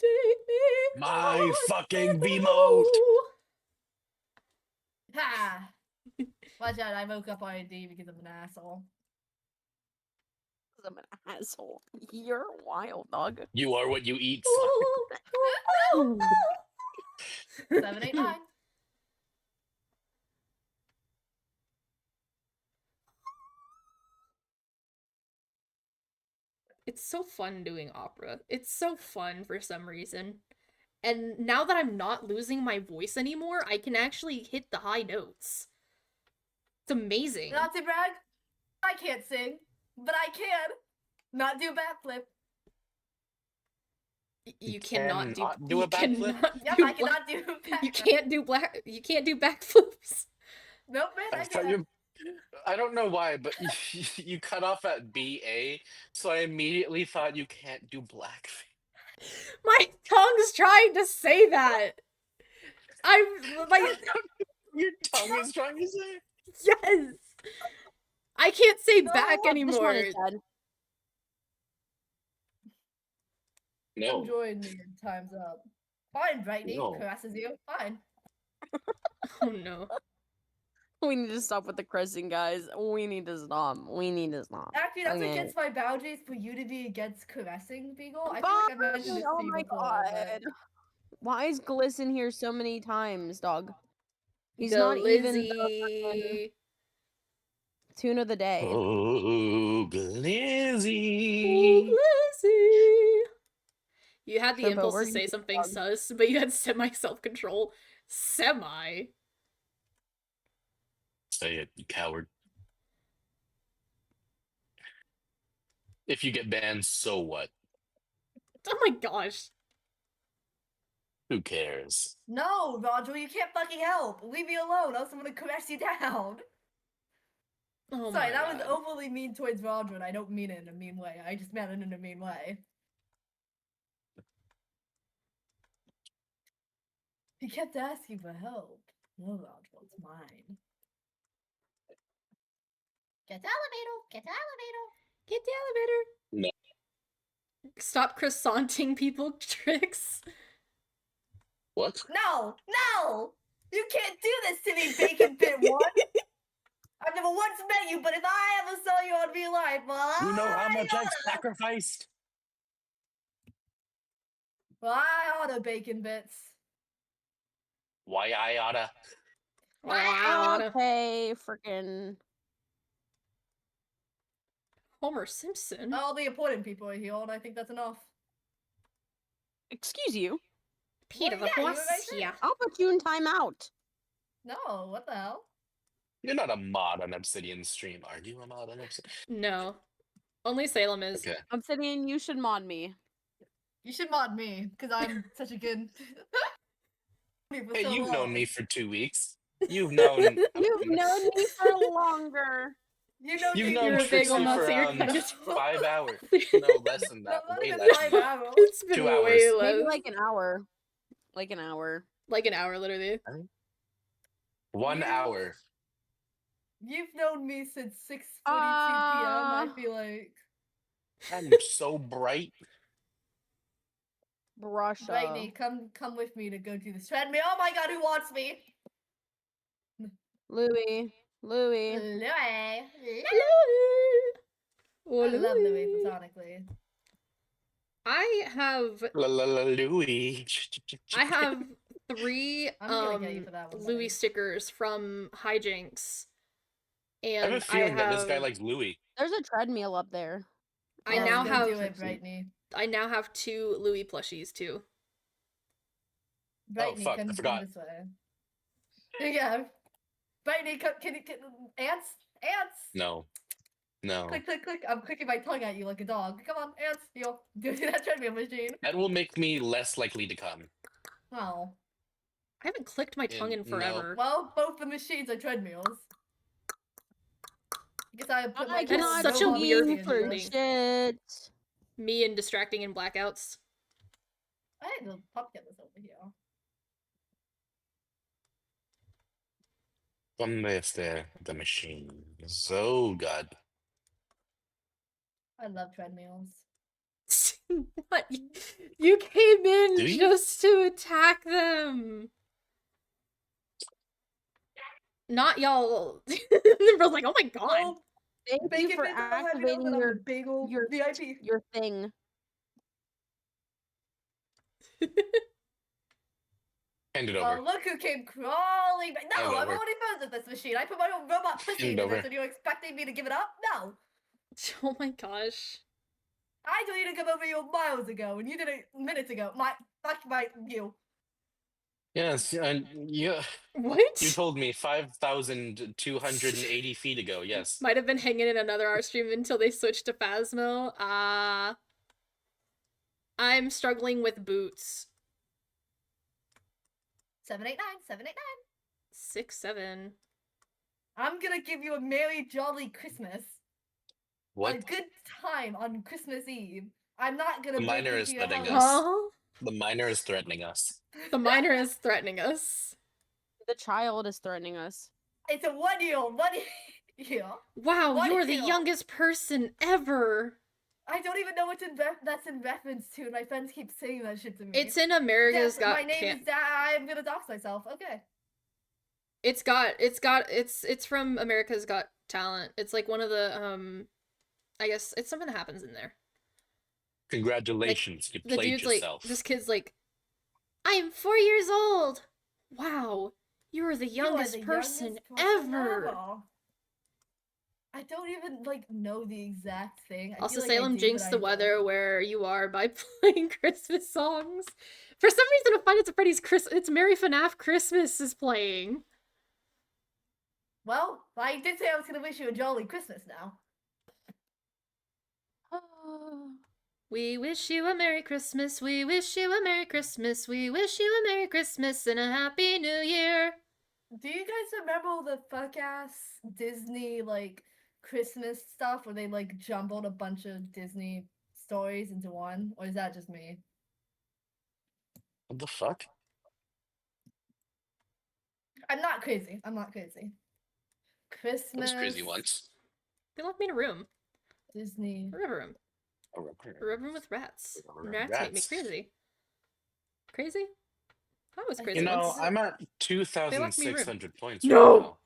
Take me My out fucking to V-mode. go. Ha! Watch out, I woke up already because I'm an asshole. I'm an asshole. You're wild, dog. You are what you eat. Ooh. 7, 8, 9. It's so fun doing opera. It's so fun for some reason. And now that I'm not losing my voice anymore, I can actually hit the high notes. It's amazing. Not to brag, I can't sing, but I can not do backflip. You cannot cannot do you a backflip? cannot Yep, do I cannot do backflip. You can't do backflips. Nope, man, I I thought can't. I don't know why, but you cut off at BA, so I immediately thought you can't do blackface. My tongue's trying to say that. I'm like Your tongue is trying to say. yes. I can't say No, back this anymore. one is dead. No. Come join me in Time's Up. Fine, Brightney No. caresses you. Fine. Oh no. We need to stop with the cursing, guys. We need to stop. We need to stop. Actually, that's Okay. against my boundaries for you to be against caressing, Beagle. I feel like I mentioned it Fine, to you before, god. Why is Glisten here so many times, dog? He's Go not even the Lizzie. tune of the day. Oh, Oh, Glizzy. Lizzie. You had the Turbo, impulse where to you say at, something dog? sus, but you had semi self-control. Semi. Say it, you coward. If you get banned, so what? Oh my gosh. Who cares? No, Roger, you can't fucking help. Leave me alone, else I'm gonna caress you down. Oh Sorry, my that was God. overly mean towards Roger, and I don't mean it in a mean way. I just meant it in a mean way. He kept asking for help. No, Roger, it's mine. Get the elevator! Get the elevator! Get the elevator. No. Stop croissanting people, Tricks. What? No! No! You can't do this to me, Bacon Bit 1! I've never once met you, but if I ever saw you on real life, well, You know how much I've oughta. sacrificed? Well, I oughta, Bacon Bits. Why I oughta? Wow. Okay, freaking. Homer Simpson. All the important people are here, and I think that's enough. Excuse you. Peter Well, the yeah, you were horse. right there. Yeah. I'll put you in timeout. No, what the hell? You're not a mod on Obsidian stream, are you? A mod on Obsidian? No. Only Salem is. Okay. Obsidian, you should mod me. You should mod me, because I'm such a good... for Hey, so you've known long. me for 2 weeks. You've known. You've known me for longer. You know You've me known You're a for bagel Trixie nut, for so you're around kind of 5 hours. No, less than that. not Way even less 5 than that. hours. It's been 2 way hours. less. Maybe like an hour. Like an hour. Like an hour, literally. 1 You- hour. You've known me since 6:42 p.m., I feel like. I'm so bright. Brusha. Brittany, come with me to go do this treadmill. Oh my god, who wants me? Louis. Louis. Louis. Oh, I love Louis Louis. platonically. I have La la la Louis. I have 3 I'm gonna get you for that one, buddy. Louis stickers from Hijinks. I And have a feeling that this guy likes Louis. There's a treadmill up there. I Yes, now go have do it, Brittany. I now have 2 Louis plushies too. Brittany, fuck, I come forgot. this way. Yeah. Brittany, can ants? Ants! No. No. Click, click, click. I'm clicking my tongue at you like a dog. Come on, ants. Yo, do that treadmill machine. That will make me less likely to come. Oh. I haven't clicked my tongue in No. forever. Well, both the machines are treadmills. I guess I put my I That's cannot such a robot weird machine for in there. thing. shit. Me and distracting in blackouts. I had the pumpkin was over here. ¿Dónde está the machine? So good. I love treadmills. What? You came in Do you? just to attack them. Not y'all. Nimro's like, oh my god. Oh, Thank you Bacon for Bits, don't let me know activating that I'm a your bagel your- VIP. your thing. Hand it Oh, over. look who came crawling back. Hand No, I'm over. already friends with this machine. I put my own robot pussy Hand into over. this, and you're expecting me to give it up? No. Oh my gosh. I told you to come over here miles ago, and you did it minutes ago. Fuck you. Yes, and you What? told me 5,280 feet ago. Yes. Might have been hanging in another R stream until they switched to Phasmo. I'm struggling with boots. 789, 789. 6, 7. I'm gonna give you a merry jolly Christmas. A What? good time on Christmas Eve. I'm not gonna The break miner into is your threatening house. us. Huh? The miner is threatening us. The miner is threatening us. The child is threatening us. It's a 1 year. 1 year. Wow, What you're the hill? youngest person ever. I don't even know what's that's in reference to, and my friends keep saying that shit to me. It's in America's Yes, Got my name Can- is I'm gonna dox myself. Okay. It's from America's Got Talent. It's like one of the I guess it's something that happens in there. Congratulations, you The played dude's like, yourself. this kid's like, I am 4 years old. Wow, you are the You are youngest the person youngest person ever. I don't even like know the exact thing. I Also, feel like I Salem do, jinxed but the I weather don't. where you are by playing Christmas songs. For some reason, I find it's Freddy's it's Merry FNAF Christmas is playing. Well, I did say I was gonna wish you a jolly Christmas now. We wish you a Merry Christmas. We wish you a Merry Christmas. We wish you a Merry Christmas and a Happy New Year. Do you guys remember all the fuck ass Disney like Christmas stuff where they like jumbled a bunch of Disney stories into one? Or is that just me? What the fuck? I'm not crazy. I'm not crazy. I Christmas was crazy once. They locked me in a room. Disney. A river room. A A river room with rats. A river And with rats make me rats. crazy. Crazy? I was I crazy You know, once. I'm at They locked me in a room. 2,600 points No! right now.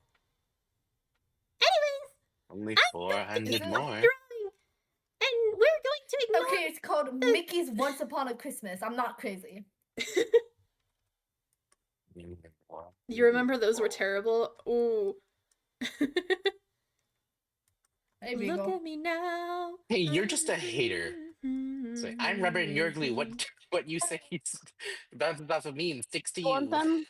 Anyways, Only I'm 400 it- more. throwing, and we're going to ignore. Okay, it's called Mickey's Once Upon a Christmas. I'm not crazy. You remember those were terrible? Ooh. Hey, Look Beagle. at me now. Hey, you're just a hater. Say, I'm Robert Yergley. What you say? That's what means. 6 to You want you. them?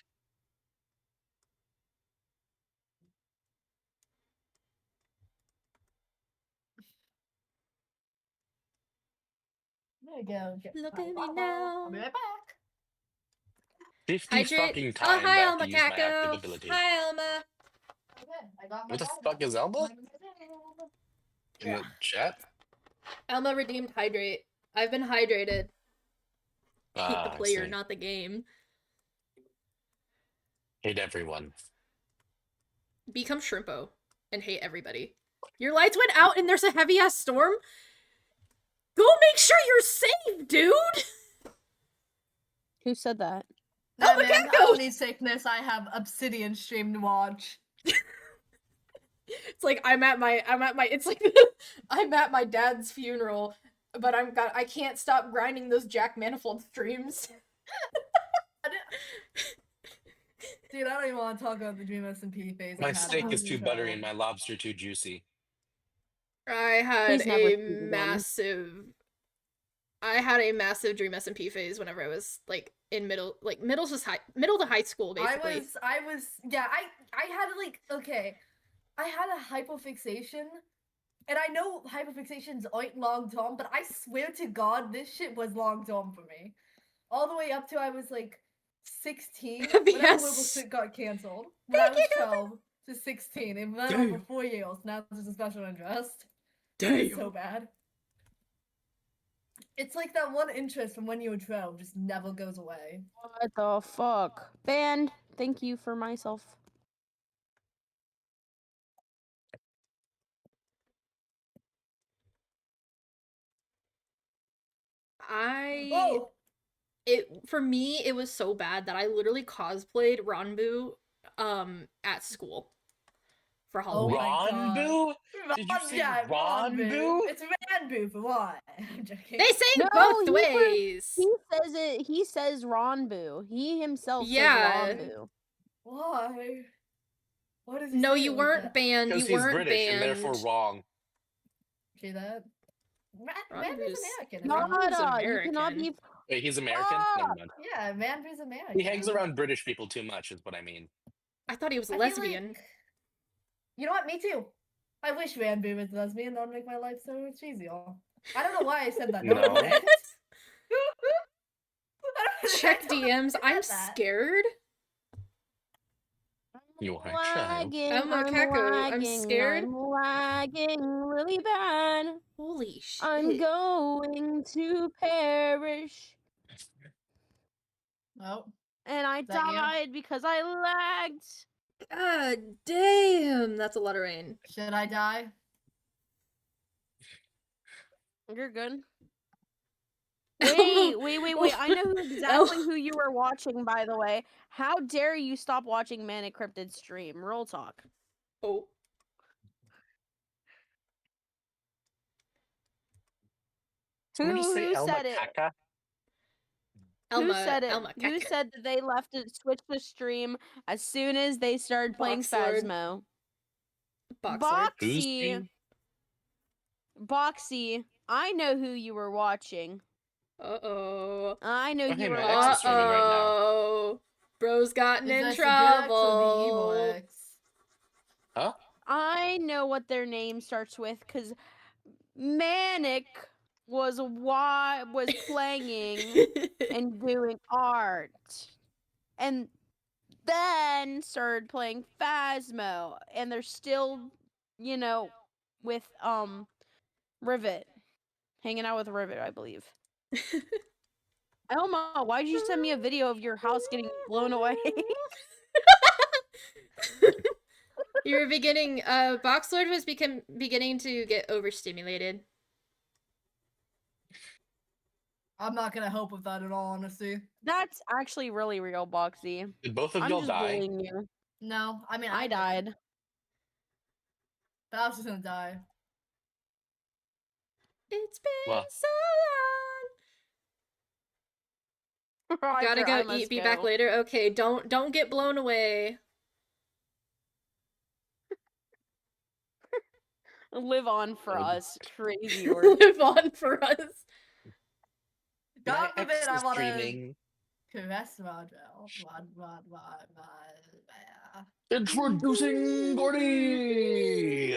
There you go. Look at me now. I'll be right back. 50 Hydrate. fucking Oh, times hi, I have Elma to use my active Kako. ability. Hi, Elma. Okay, I got my What the water fuck is bottle. Elba? In the chat? Elma redeemed hydrate. I've been hydrated. Hate the I player, see. not the game. Hate everyone. Become Shrimpo and hate everybody. Your lights went out and there's a heavy ass storm? Go make sure you're safe, dude! Who said that? Nah, Elma man, I Kako! don't need sickness. I have Obsidian stream to watch. It's like I'm at my it's like I'm at my dad's funeral, but I can't stop grinding those Jack Manifold streams. Dude, I don't even want to talk about the Dream SMP phase. I My had steak when I is was too a buttery child. and my lobster too juicy. I had Please never a speak again. massive Dream SMP phase whenever I was like in middle to high school basically. I was yeah, I had like okay. I had a hypofixation. And I know hypofixations aren't long term, but I swear to God, this shit was long term for me. All the way up to I was like 16 whenever Yes. Wibble Stick got cancelled. When I was 12 to 16, it went on for 4 years. Now there's a special interest. It's so bad. It's like that one interest from when you were 12 just never goes away. What the fuck? Banned. Thank you for myself. Oh, For me it was so bad that I literally cosplayed Ranbu at school for Oh Halloween. my God. Ronbu? Did you say Yeah, Ronbu? It's Ranbu for what? I'm joking. They say it No, both he ways. He says it. He says Ronbu. He himself Yeah. says Ronbu. Why? Why does he No, say you it like weren't that? banned. Because You he's weren't British banned. and therefore wrong. See that? Ranbu's- Manbu's American. Ron- isn't he? Ronbu's You cannot American. be. Wait, he's American? Never mind. Yeah, Manbu's American. He hangs around British people too much, is what I mean. I thought he was I feel lesbian. like- You know what? Me too. I wish Ranbu was lesbian. That would make my life so much easier. I don't know why I said that. No. I don't know Check why DMs. I I'm said that. scared. You are a child. Elmo Kako, I'm scared. I'm lagging really bad. Holy shit. I'm going to perish. Oh, And I that you? died because I lagged. God damn. That's a lot of rain. should I die? You're good. Elmo Wait, wait. I know exactly who you were watching, by the way. How dare you stop watching Manic Cryptid stream? Real talk. Oh. Someone just say Who Elma said it? Caca? Who said it? Elma Who Caca. said that they left it switch the stream as soon as they started playing Boxlord. Phasmo? Boxlord. Who's Boxy. stream? Boxy. I know who you were watching. Uh-oh. I know Okay, you were my ex is streaming right now. Uh-oh. Bro's gotten Is in this the good X or the trouble. evil X? Huh? I know what their name starts with because Manic was playing and doing art, and then started playing Phasmo, and they're still, with Rivet, hanging out with Rivet, I believe. Elma, why did you send me a video of your house getting blown away? You were Boxlord was beginning to get overstimulated. I'm not gonna help with that in all honesty. That's actually really real, Boxy. Did both of I'm y'all just die? bullying you. No, I mean I didn't, died. but I was just gonna die. It's been Well. so long. Gotta Roger, I go must eat, be back later. Okay, don't get blown away. Live on for Good. us. Crazy word. Live on for us. My God ex forbid I is wanna streaming. caress Roger. Introducing Gordy!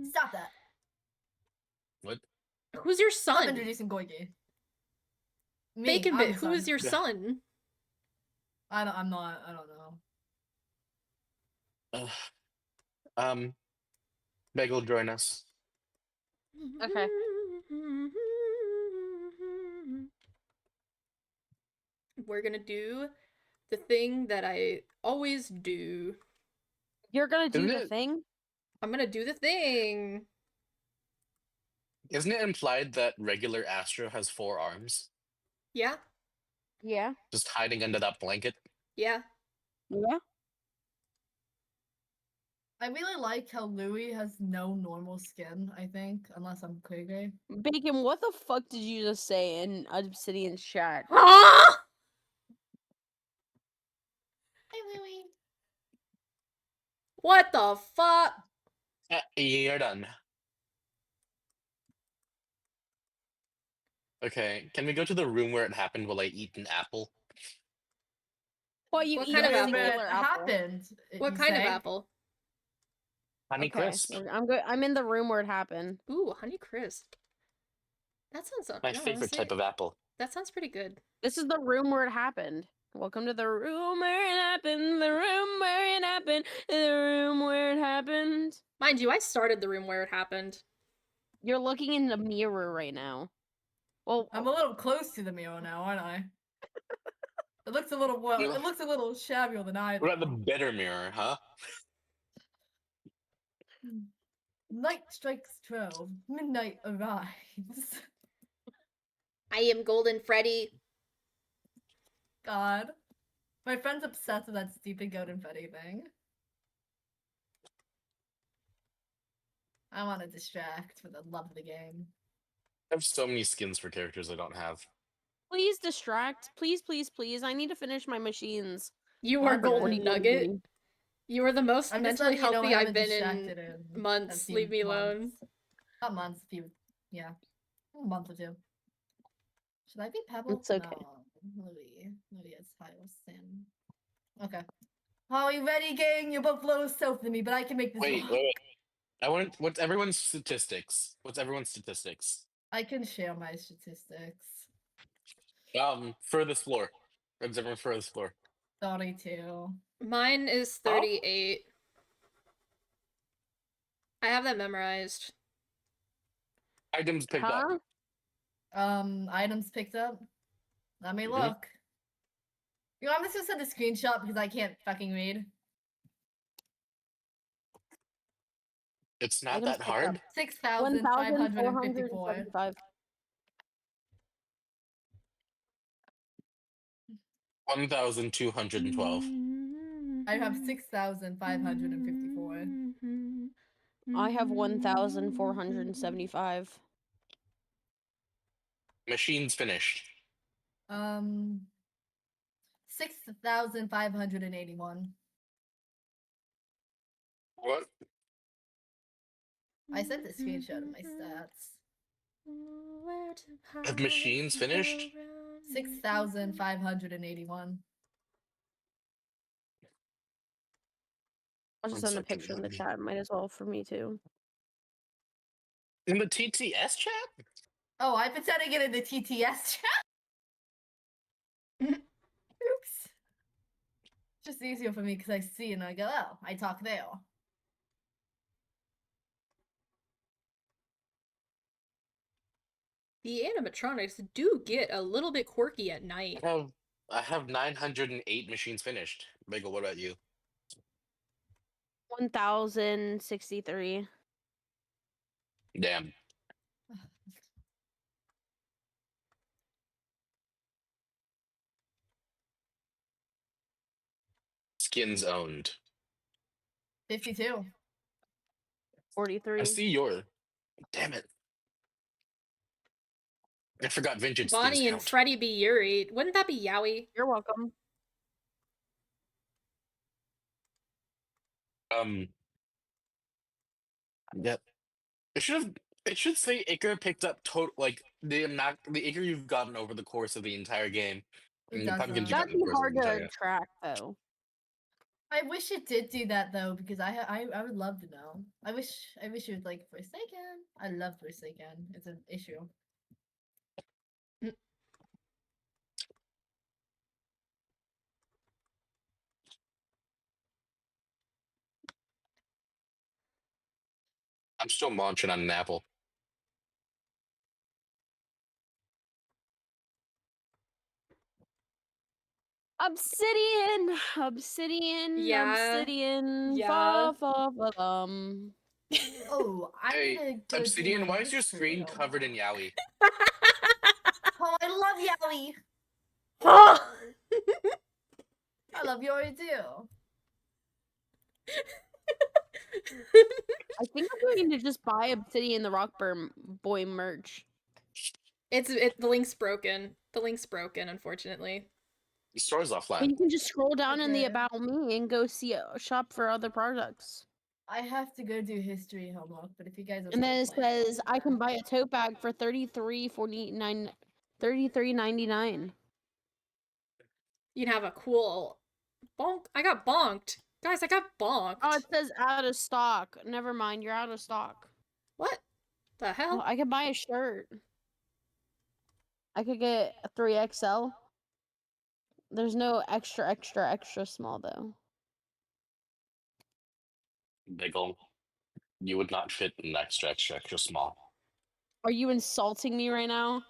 Stop that. What? Who's your Stop son? introducing Goiki. Me, Bacon I'm Bit, the who is son. your son? I don't know. Bagel, join us. Okay. We're gonna do the thing that I always do. You're gonna do Isn't the it- thing? I'm gonna do the thing. Isn't it implied that regular Astro has 4 arms? Yeah, Yeah. Just hiding under that blanket? yeah. Yeah. I really like how Louis has no normal skin, I think, unless I'm crazy. Bacon, what the fuck did you just say in Obsidian's chat? Huh? Hey Louis. What the fuck? You're done. Okay, can we go to the room where it happened while I eat an apple? What you What eat kind a of apple? singular apple? happened? What you kind of say? apple? Honey Okay, Crisp. I'm in the room where it happened. Ooh, Honey Crisp. That sounds My favorite type of apple. That sounds pretty good. This is the room where it happened. Welcome to the room where it happened. The room where it happened. The room where it happened. Mind you, I started the room where it happened. You're looking in the mirror right now. Well, I'm a little close to the mirror now, aren't I? It looks a little Yeah. it looks a little shabbier than I What about the do. better mirror, huh? Night strikes 12. Midnight arrives. I am Golden Freddy. God. My friend's obsessed with that stupid Golden Freddy thing. I want to distract for the love of the game. I have so many skins for characters I don't have. please distract. Please, please, please. I need to finish my machines. You I'll are do it. Golden Nugget. You are the most I'm just mentally letting you know I healthy I've haven't been distracted in in months. a few Leave me alone. months. Not months, yeah. A month or two. Should I be Pebble? It's okay. No. Louis is Sin. Okay. Are you ready, gang? You're both low self to me, but I can make this Wait. work. I want. What's everyone's statistics? I can share my statistics. Furthest floor. What's everyone furthest floor? 32. Mine is Oh. 38. I have that memorized. Items picked up. Items picked up. Let me Mhm. look. You know, I'm just gonna send a screenshot because I can't fucking read. It's not Items that picked up. hard. 6,554. 1,475. 1,212. I have 6,554. I have 1,475. Machines finished. 6,581. What? I sent a screenshot of my stats. Have machines finished? 6,581. I'll just One send a second, picture in let the me- chat. Might as well for me too. In the TTS chat? Oh, I've been sending it in the TTS chat. Oops. Just easier for me because I see and I go, oh, I talk there. The animatronics do get a little bit quirky at night. I have 908 machines finished. Bagel, what about you? 1,063. Damn. Skins owned. 52. 43. I see your. Damn it. I forgot vintage skins Bonnie and count. Freddie be Yuri. Wouldn't that be Yowie? You're welcome. Yep. It should say Iker picked up the Iker you've gotten over the course of the entire game. It And the pumpkins you doesn't. got That'd in the be course of hard the entire to game. track though. I wish it did do that though, because I would love to know. I wish it would like Forsaken. I love Forsaken. It's an issue. I'm still munching on an apple. Obsidian, Yeah. Obsidian, Yeah. Oh, I Hey, need to go do Obsidian, my why is your history screen covered in homework. yaoi? Oh, I love Yowie. I love Yowie too. I think I'm going to just buy Obsidian the Rockburn Boy merch. The link's broken. The link's broken, unfortunately. The store's But offline. you can just scroll down in the Okay. About Me and go see shop for other products. I have to go do history homework, but if you guys are And then it still playing, says I can buy a tote bag for $33.99. You'd have a cool bonk. I got bonked. Guys, I got bonked. Oh, it says out of stock. Never mind, you're out of stock. What the Oh, hell? I could buy a shirt. I could get a 3XL. There's no extra small though. Bagel, you would not fit in extra small. Are you insulting me right now?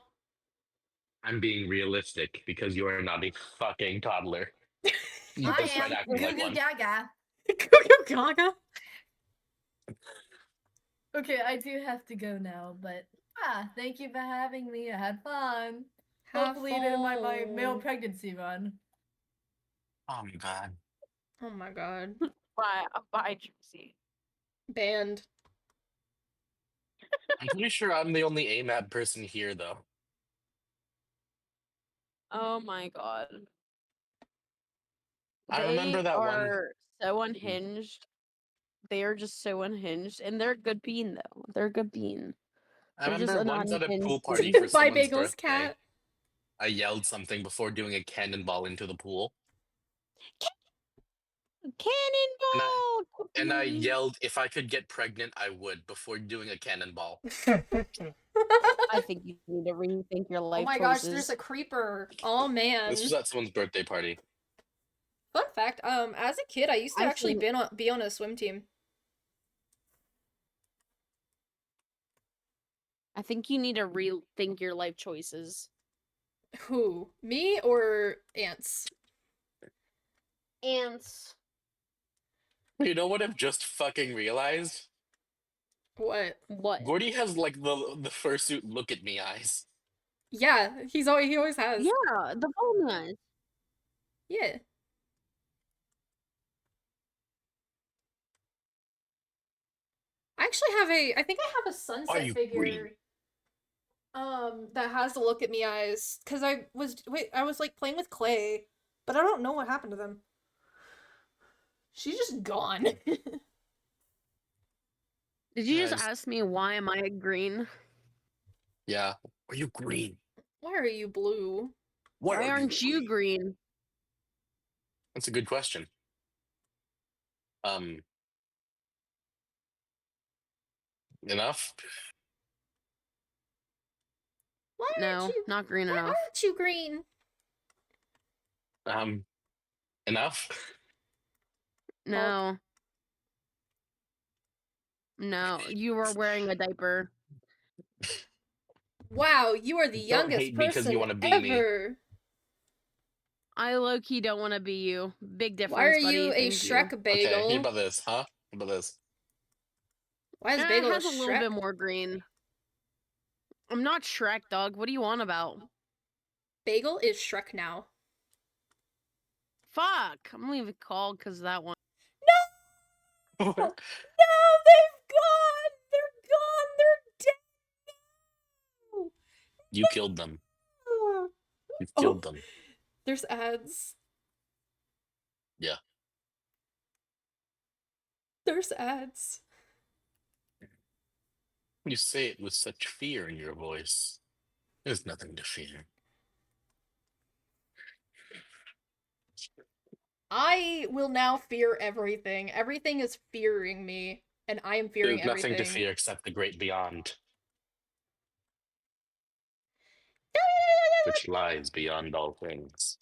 I'm being realistic because you are not a fucking toddler. I Despite am acting Goo like Goo one. Gaga. Goo Goo Gaga. Okay, I do have to go now, but thank you for having me. I had fun. Have Hopefully it in my male fun. pregnancy run. Oh my god. Oh my god. Bye, Juicy. Banned. I'm pretty sure I'm the only AMAB person here though. Oh my god. I remember that one. They are so unhinged. They are just so unhinged, and they're a good bean though. They're a good bean. I They're just remember an once at a pool unhinged party bean. for Bye, someone's Bagel's birthday. cat. I yelled something before doing a cannonball into the pool. Cannonball! And I yelled if I could get pregnant, I would before doing a cannonball. I think you need to rethink your life Oh my choices. gosh, there's a creeper. Oh man. This was at someone's birthday party. Fun fact, as a kid I used to I actually think- be on a swim team. I think you need to rethink your life choices. Who? Me or ants? Ants. You know what I've just fucking realized? What? What? Gordy has like the fursuit look at me eyes. Yeah, he always has. Yeah, the ball man. Yeah. I actually have I think I have a Why are sunset you figure. green? That has the look at me eyes. Cause I was like playing with clay, but I don't know what happened to them. She's just gone. Did you just Guys. ask me why am I green? Yeah. Are you green? Why are you blue? Why aren't you green? That's a good question. Enough? Why aren't No, you not green why enough. aren't you green? Enough? No. No, you were wearing a diaper. Wow, you are the Don't youngest hate me 'cause you person wanna be me. ever. I low-key don't want to be you. Big difference, Why are buddy. you a Thank Shrek you. Okay, hear bagel? about this, huh? Hear about this. Why is It Bagel a has a little bit Shrek? more green. I'm not Shrek, dog. What do you want about? Bagel is Shrek now. Fuck! I'm leaving call because of that one. No, they've gone. They're gone. They're dead. No. You killed them. No. You've Oh, killed them. there's ads. Yeah. There's ads. You say it with such fear in your voice. There's nothing to fear. I will now fear everything. Everything is fearing me, and I am fearing There's nothing everything. to fear except the great beyond, which lies beyond all things.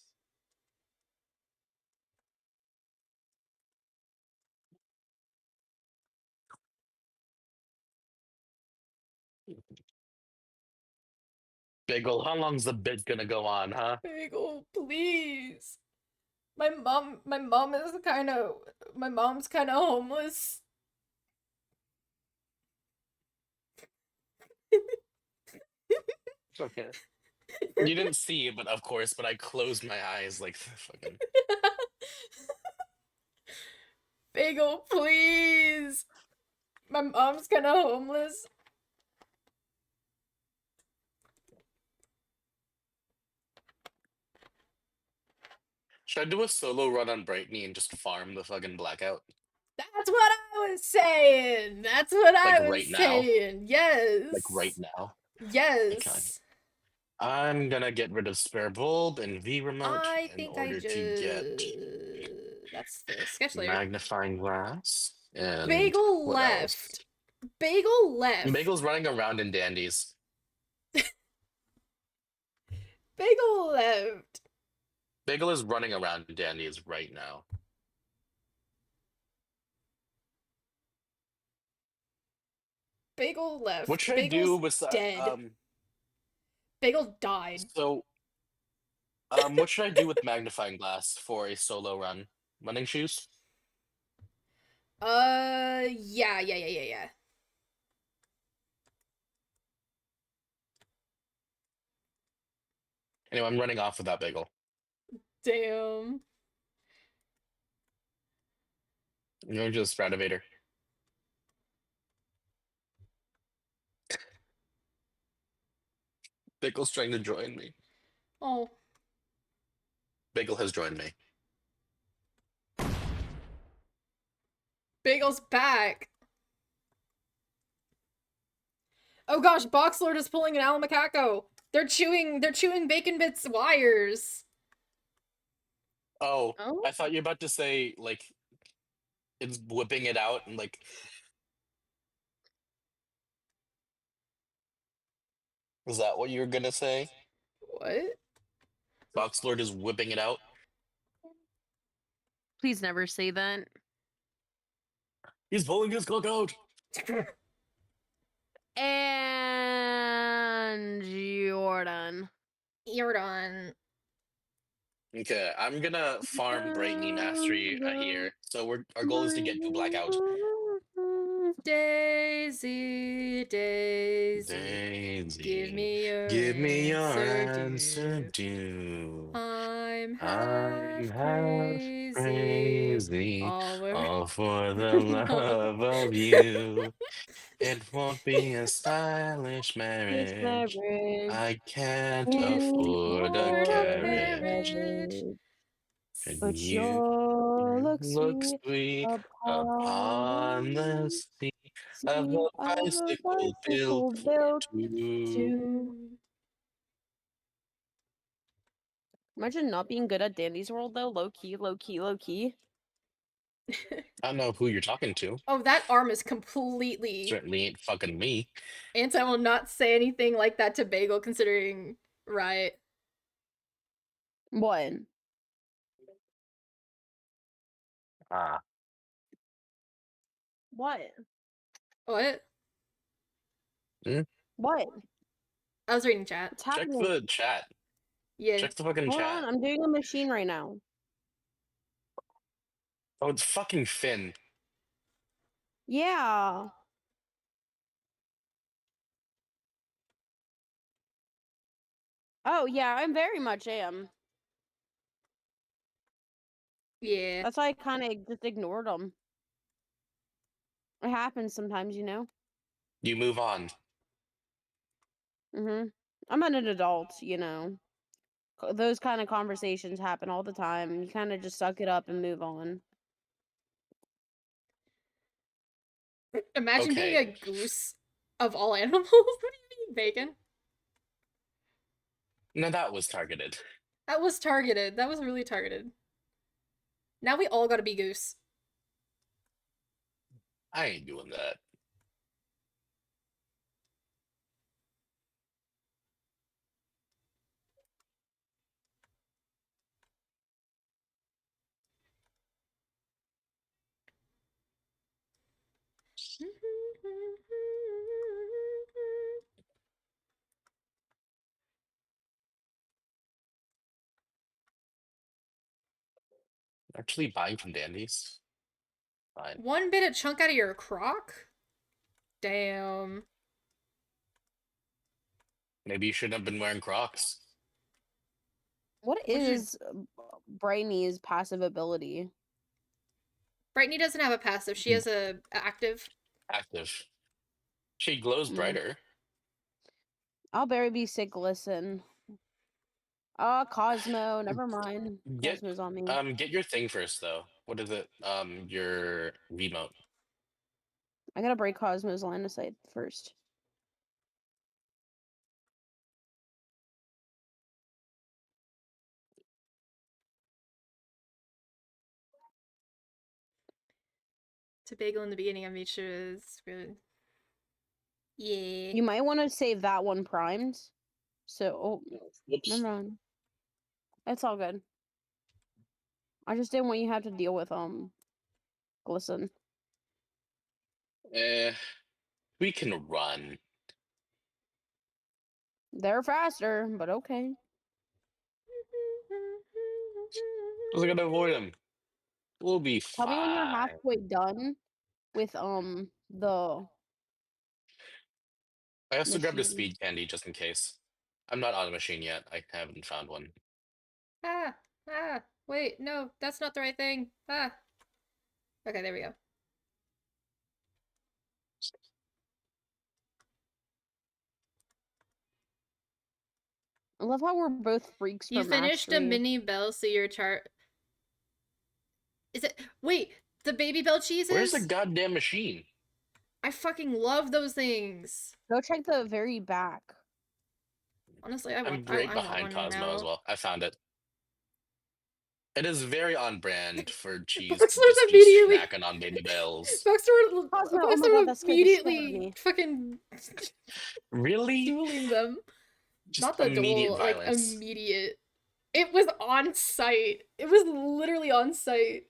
Bagel, how long's the bit gonna go on, huh? Bagel, please. My mom's kind of homeless. Okay. You didn't see, but of course, but I closed my eyes like fucking. Bagel, please. My mom's kind of homeless. Should I do a solo run on Brightney and just farm the fucking blackout? That's what I was saying. That's what I was right now? saying. Yes. Like right now? Yes. I'm gonna get rid of spare bulb and V remote I in think I order just. to get That's the sketch layer. magnifying glass and Bagel what left. else? Bagel left. Bagel's running around in dandies. Bagel left. Bagel is running around in dandies right now. Bagel left. What should I Bagel's do besides dead. Bagel died. So what should I do with magnifying glass for a solo run? Running shoes? Yeah. Anyway, I'm running off without Bagel. Damn. I'm going to the Stratovator. Bagel's trying to join me. Oh. Bagel has joined me. Bagel's back. Oh gosh, Boxlord is pulling an Alamacaco. They're chewing Bacon Bits wires. Oh, Oh? I thought you were about to say like it's whipping it out and like. Is that what you were gonna say? What? Boxlord is whipping it out. Please never say that. He's pulling his cock out. And you're done. You're done. Okay, I'm gonna farm Brightney Mastery here. So our goal is to get to blackout. Daisy, Daisy, give Daisy, me your answer answer, due. I'm I'm half half crazy, crazy, all for all for the love of you. It won't be a stylish This marriage. marriage I can't can't afford a for the carriage. marriage. And but you sure looks look sweet sweet upon the upon seat of sea a of a bicycle built bicycle for built two. to. Imagine not being good at Dandy's World though. Low key, low key, low key. I don't know who you're talking to. Oh, that arm is completely. Certainly ain't fucking me. Anti will not say anything like that to Bagel, considering. Right. What? Ah. What? What? What? I was reading chat. What's Check happening? the chat. Yeah. Check the fucking Hold chat. on, I'm doing a machine right now. Oh, it's fucking Finn. Yeah. Oh yeah, I very much am. Yeah. That's why I kind of just ignored them. It happens sometimes, you know. You move on. I'm an adult, you know. Those kind of conversations happen all the time. You kind of just suck it up and move on. Imagine being a Okay. goose of all animals. What do you mean, Bacon? No, that was targeted. That was targeted. That was really targeted. Now we all gotta be goose. I ain't doing that. Actually buying from Dandy's. Fine. One bit a chunk out of your crock? Damn. Maybe you shouldn't have been wearing Crocs. What did you- is Brainy's passive ability? Brittany doesn't have a passive. She has a active. Active. She glows Mm. brighter. I'll very be sick. Listen. Cosmo. Never mind. Get Cosmo's on me. get your thing first though. What is it? Your remote. I gotta break Cosmo's line of sight first. To Bagel in the beginning, I made sure it's good. Yeah. You might want to save that one primed. So, Whoops. never mind. It's all good. I just didn't want you to have to deal with Glisten. We can run. They're faster, but okay. I was gonna avoid him. We'll be Tell me when you're fine. halfway done with the I also grabbed a machine. speed candy just in case. I'm not on a machine yet. I haven't found one. Wait, no, that's not the right thing. Okay, there we go. I love how we're both freaks You for finished a mastery. mini bell, so your chart. Is it? Wait, the baby bell cheeses? Where's the goddamn machine? I fucking love those things. Go check the very back. Honestly, I'm want right one behind Cosmo now. as well. I found it. It is very on brand for cheese Fox to Lord's just be immediately- snacking on baby bells. Fox Cosmo, oh my God, that scared the shit out of immediately me. fucking Really? dueling them. Just Not the immediate duel, violence. like immediate. It was on site. It was literally on site.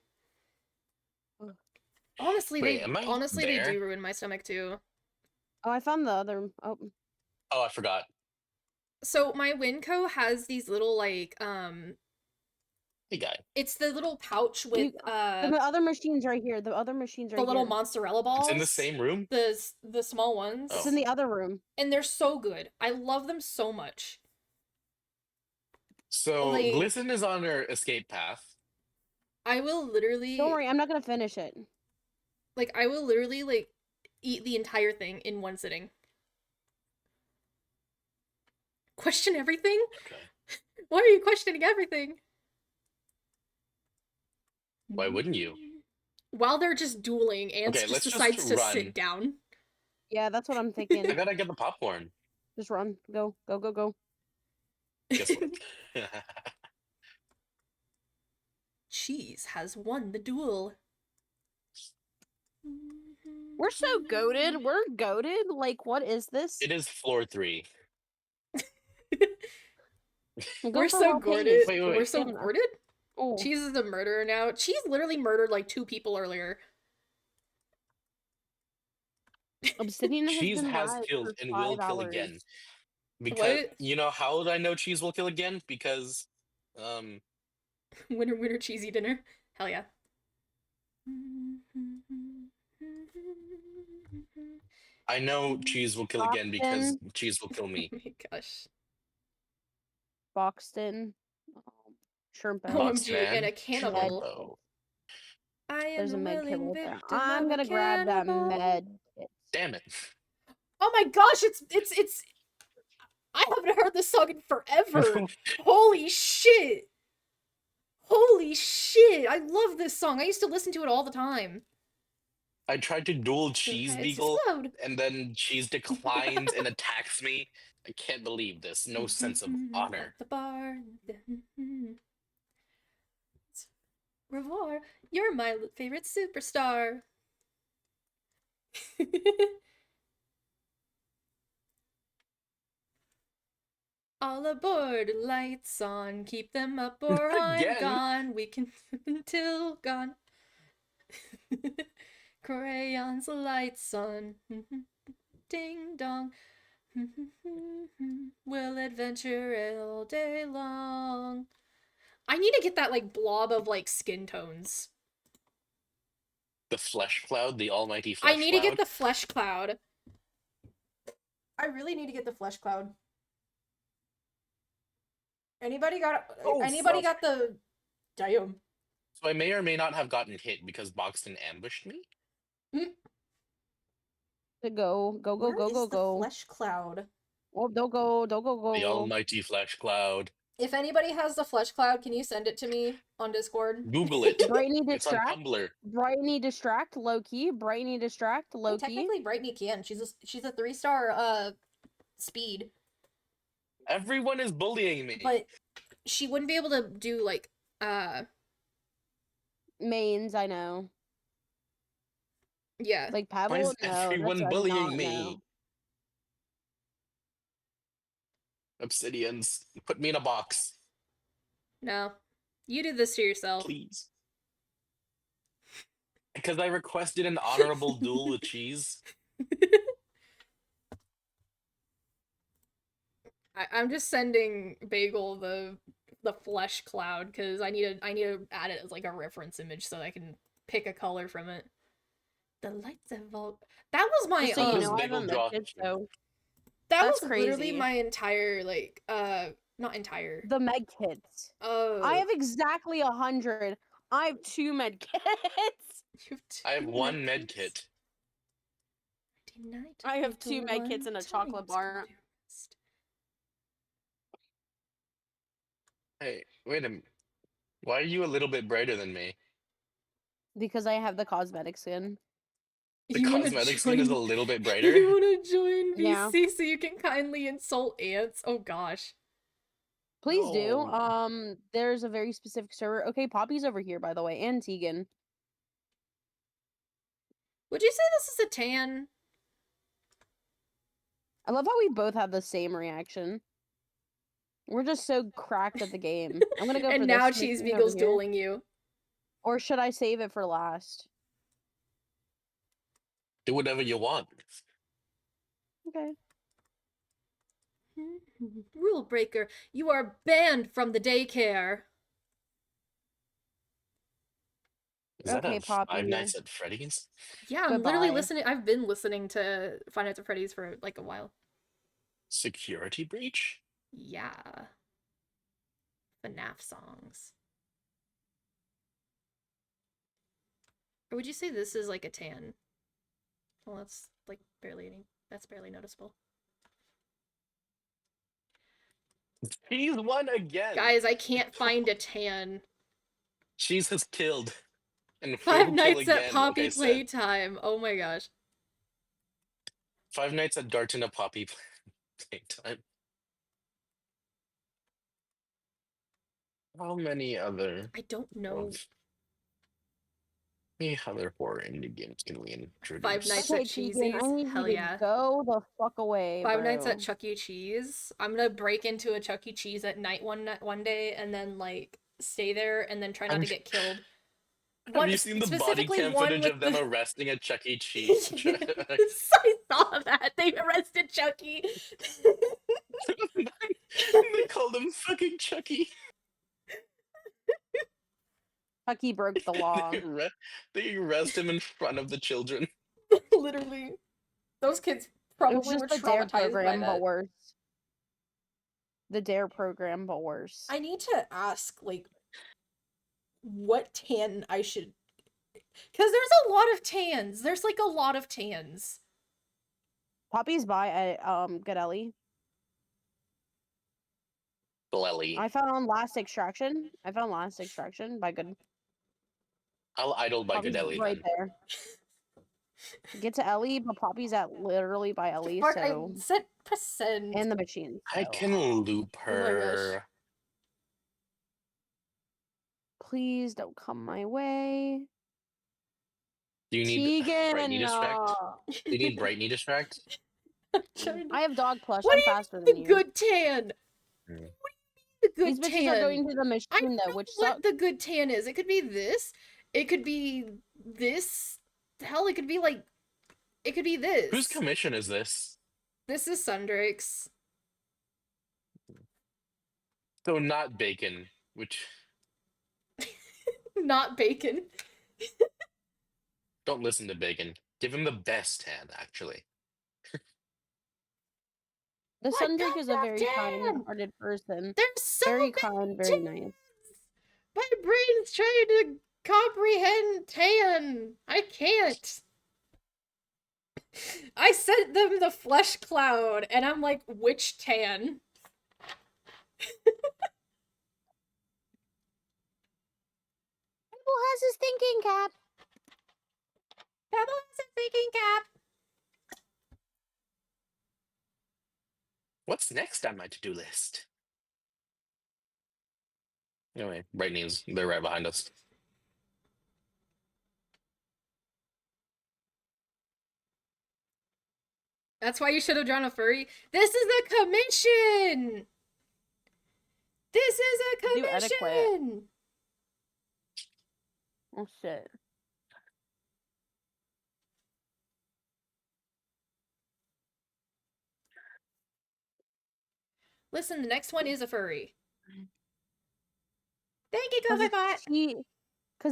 Honestly, Wait, am I they there? do ruin my stomach too. Oh, I found the other. Oh, Oh, I forgot. So my Winco has these little like Hey, guy. It's the little pouch with The other machine's right here. The other machine's right the little here. mozzarella balls. It's in the same room? The small ones. It's Oh. in the other room. And they're so good. I love them so much. So, Like- Glisten is on her escape path. I will literally Don't worry, I'm not gonna finish it. like I will literally like eat the entire thing in one sitting. Question everything? Okay. Why are you questioning everything? Why wouldn't you? While they're just dueling, Ants Okay, just let's just decides to run. sit down. Yeah, that's what I'm I thinking. gotta get the popcorn. Just run. Go. Go, go, go. Guess what? Cheese has won the duel. We're so goaded. We're goaded. Like, what is this? It is floor 3. Go We're for so raw gourted. paste. Wait, wait, We're wait. so Stamina. gourted. Oh. Cheese is a murderer now. Cheese literally murdered like 2 people earlier. Obsidian Cheese been has live killed for and will 5 kill hours. again. Because What? you know how would I know Cheese will kill again? Because Winner cheesy dinner. Hell yeah. I know Cheese will kill again because Often. Cheese will kill me. Oh my gosh. Boxton. Shrimp. Box OMG, man. and a cannibal. Oh, I am There's the a med kit willing right there. victim I'm of a gonna grab that cannibal. med kit. damn it. Oh my gosh, it's I haven't heard this song in forever. Holy shit. Holy shit. I love this song. I used to listen to it all the time. I tried to duel Cheese It's Beagle explode. and then Cheese declines and attacks me. I can't believe this. No sense of honor. At the bar. Revoir. You're my favorite superstar. All aboard, lights on, keep them up or Again? I'm gone. We can until gone. Crayons, lights on, ding dong. We'll adventure all day long. I need to get that like blob of like skin tones. The flesh cloud, the almighty flesh I need cloud. to get the flesh cloud. I really need to get the flesh cloud. Anybody got Oh, anybody fuck. got the damn? So I may or may not have gotten hit because Boxton ambushed me. To go. Go, go, Where go, is go, the go. flesh cloud? Oh, don't go. Don't go, The go. almighty flesh cloud. If anybody has the flesh cloud, can you send it to me on Discord? Google it. Brightney It's on distract. Tumblr. Brightney distract. Low key. Brightney distract. Low Well, key. technically, Brightney can. She's a 3-star speed, Everyone is bullying me. but she wouldn't be able to do like Mains, I know. yeah. Like Why Pavel, is no. that's everyone a bullying not me? no. Obsidians, put me in a box, No, you do this to yourself. please. Because I requested an honorable duel with Cheese. I'm just sending Bagel the flesh cloud because I need to add it as like a reference image so I can pick a color from it. The lights have all. That was my Just so you This know, I have a bagel draw- med kit, so that that's was literally crazy. my entire like not entire. the med kits. Oh, I have exactly 100. I have 2 med kits. I have 1 med kit. I have 2 med kits and a chocolate bar. Hey, wait a minute. Why are you a little bit brighter than me? Because I have the cosmetic skin. The You wanna cosmetic skin is a join- little bit You brighter. want to join Yeah. VC so you can kindly insult ants? Oh gosh. Please do. No. There's a very specific server. Okay, Poppy's over here, by the way, and Tegan. Would you say this is a tan? I love how we both have the same reaction. We're just so cracked at the game. I'm gonna go And for now this Cheese machine over Beagle's here. dueling you. Or should I save it for last? Do whatever you want. Okay. Rule breaker, you are banned from the daycare. Is that Okay, a Poppy. Five Nights at Freddy's? Yeah, I'm literally Goodbye. listening. I've been listening to Five Nights at Freddy's for like a while. Security breach? Yeah. FNAF songs. Or would you say this is like a tan? Well, that's like that's barely noticeable. He's won again. Guys, I can't find a tan. Cheese has killed. And Five will Nights kill at again, Poppy like I said. Playtime. Oh my gosh. Five Nights at Dartina Poppy Playtime. How many other I don't know. other horror indie games can we introduce? Five Nights Okay, at Keegan, I Cheesy's? need Hell you yeah. to go the fuck away, Five Nights bro. at Chuck E. Cheese. I'm gonna break into a Chuck E. Cheese at night one day and then like stay there and then try not to get killed. Have you seen the body specifically cam one footage with of them the- arresting a Chuck E. Cheese? Yes, I saw that. They arrested Chucky. They called him fucking Chucky. Chucky broke the law. They arrest him in front of the children. Literally. Those kids It probably was just were the DARE traumatized by program, that. but worse. The DARE program, but worse. I need to ask, like, what tan I should... Because there's a lot of tans. There's, like, a lot of tans. Poppy's by at Godelli. Blelly. I found Last Extraction. by Good. I'll idle by Poppy's Godelli right then. there. Get to Ellie, but Poppy's at literally by Ellie, Fuck, so I said percent. and the machine. I so- can loop Oh my gosh. her. Please don't come my way. Do you need Tegan, Brightney distract? Do you need Brightney distract? I have dog plush. What I'm do you faster mean than the you. good tan? Mm. What do you mean These the good bitches tan? are going to the I machine know though, which what sucks. the good tan is. It could be this. It could be this. Hell, it could be like... It could be this. Whose commission is this? This is Sundrake's. So not bacon, which Not bacon. don't listen to bacon. Give him the best hand, actually. The My Sundrake God, is a that very tan! kind-hearted person. There's so Very many kind, very tans. nice. My brain's trying to comprehend tan. I can't. I sent them the flesh cloud, and I'm like, which tan? Who has his thinking cap? Pebble has a thinking cap. What's next on my to-do list? Anyway, Brightney's they're right behind us. That's why you should have drawn a furry. This is a commission! This is a Do etiquette. commission! Oh shit. Listen, the next one is a furry. Thank you, Cause Kovagot!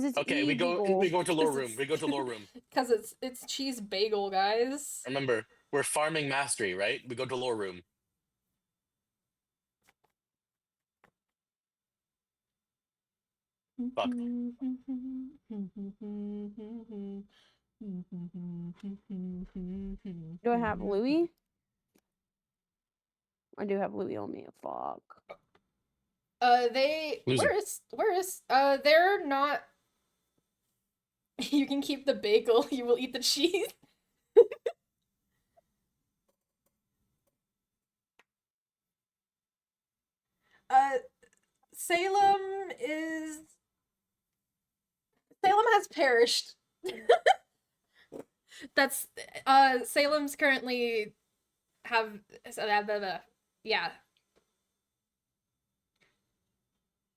it's Okay, we go to lore room. We go to lore room. Because it's cheese bagel, guys. Remember, we're farming mastery, right? We go to lore room. Fuck. Do I have Louis? I do have Louis on me. Fuck. Loser. They're not. You can keep the bagel. You will eat the cheese. Salem has perished. That's Salem's currently yeah.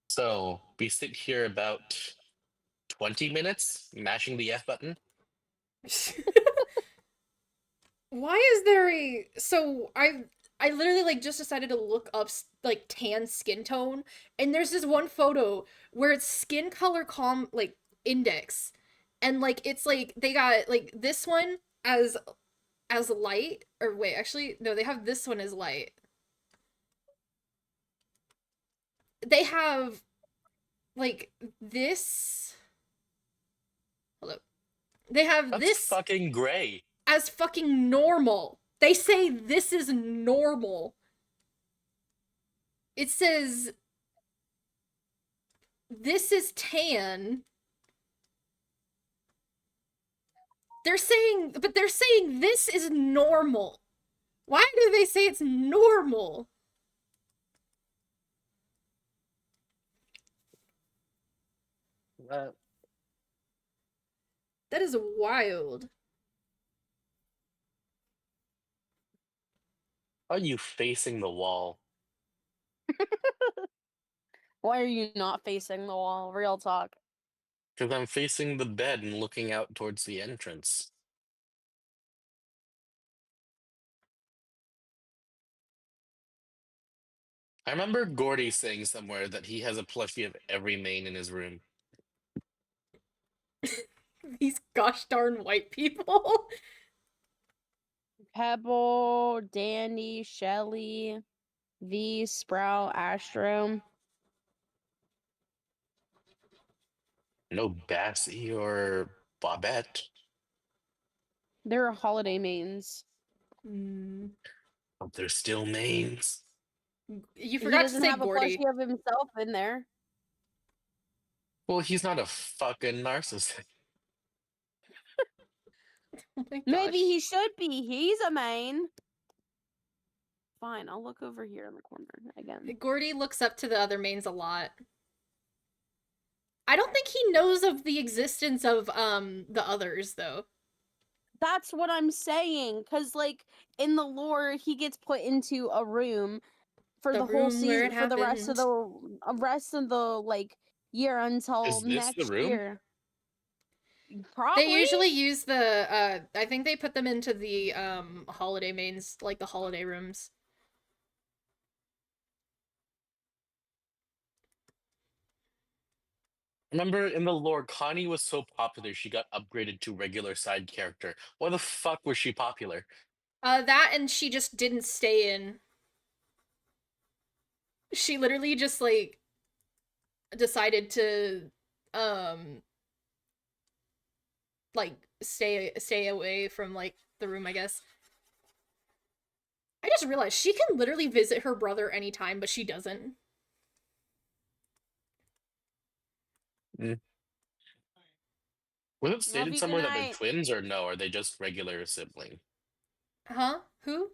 So we sit here about 20 minutes mashing the F button. Why is there a I literally like just decided to look up like tan skin tone, and there's this one photo where it's skin color index, And like it's like they got like this one as light, or wait, actually no, they have this one as light. They have like this. Hold up. They have That's this fucking gray. as fucking normal. They say this is normal. It says this is tan. They're saying this is normal. Why do they say it's normal? That is wild. Are you facing the wall? Why are you not facing the wall? Real talk. Because I'm facing the bed and looking out towards the entrance. I remember Gordy saying somewhere that he has a plushie of every main in his room. These gosh darn white people. Pebble, Dandy, Shelly, V, Sprout, Astro. No Bassy or Bobette. They're holiday mains. But they're still mains. You He forgot to doesn't say have Gordy. a plushie of himself in there. Well, he's not a fucking narcissist. Oh my Maybe gosh. he should be. He's a main. Fine, I'll look over here in the corner again. Gordy looks up to the other mains a lot. I don't think he knows of the existence of the others though. That's what I'm saying. Cause like in the lore, he gets put into a room for The the whole room where it season, for the rest of the like year until Is this the next room? year. Probably. They usually use the I think they put them into the holiday mains, like the holiday rooms. Remember in the lore, Connie was so popular she got upgraded to regular side character. Why the fuck was she popular? That and she just didn't stay in. She literally just like decided to like stay away from like the room, I guess. I just realized she can literally visit her brother anytime, but she doesn't. Was it stated Love you, somewhere good that they're night. twins or no? Are they just regular sibling? Huh? Who?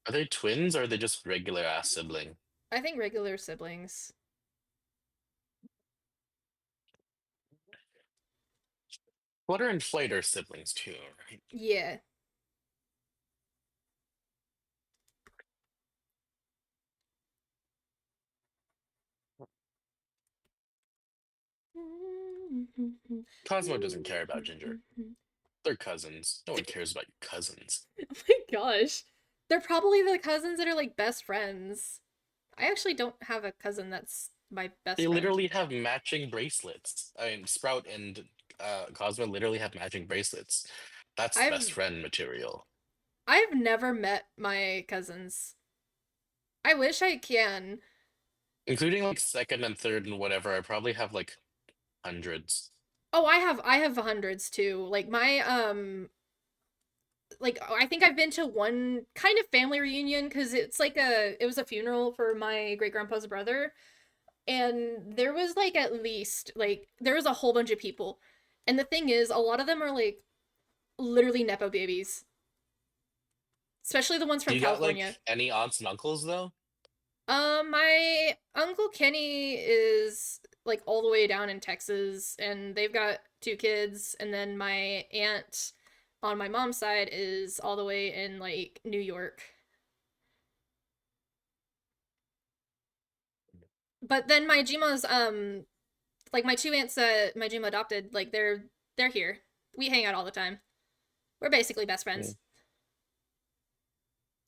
Are they twins or are they just regular ass sibling? I think regular siblings. Flutter and Flight are siblings too, right? Yeah. Cosmo doesn't care about Ginger. They're cousins. No one cares about your cousins. Oh my gosh. They're probably the cousins that are like best friends. I actually don't have a cousin that's my best They friend. literally have matching bracelets. I mean, Sprout and Cosmo literally have matching bracelets. That's best friend material. I've never met my cousins. I wish I can. Including like second and third and whatever, I probably have like hundreds. Oh, I have hundreds too. Like my like I think I've been to one kind of family reunion because it was a funeral for my great grandpa's brother, and there was like at least like there was a whole bunch of people, and the thing is a lot of them are like literally nepo babies, especially the ones from Do you got California. like any aunts and uncles though? My Uncle Kenny is like all the way down in Texas, and they've got 2 kids, and then my aunt on my mom's side is all the way in like New York. But then my Jima's like my 2 aunts that my Jima adopted, like they're here. We hang out all the time. We're basically best friends.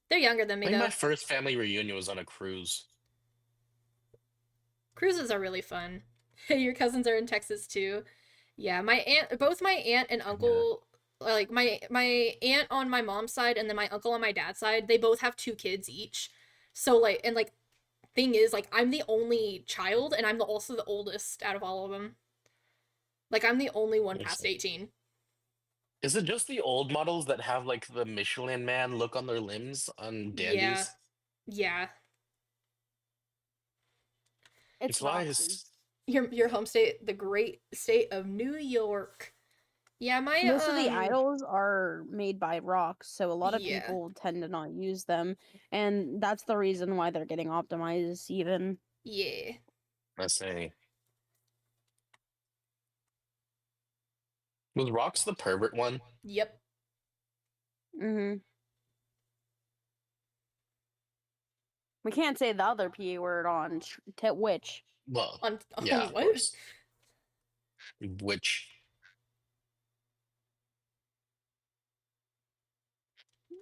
They're younger than I me think though. my first family reunion was on a cruise. Cruises are really fun. Your cousins are in Texas too. Yeah, both my aunt and uncle, like my aunt on my mom's side and then my uncle on my dad's side, they both have 2 kids each. So like, and like, thing is, like, I'm the only child and I'm also the oldest out of all of them. Like, I'm the only one past 18. Is it just the old models that have like the Michelin Man look on their limbs on Yeah, dandies? yeah. It's why Roxy. Your home state, the great state of New York. Yeah, my Most of the idols are made by Rox, so a lot of Yeah. people tend to not use them, and that's the reason why they're getting optimized even. Yeah. Let's say. Was Rox the pervert one? Yep. Mm-hmm. We can't say the other P word on Twitch. Well, On yeah, of what? course. Which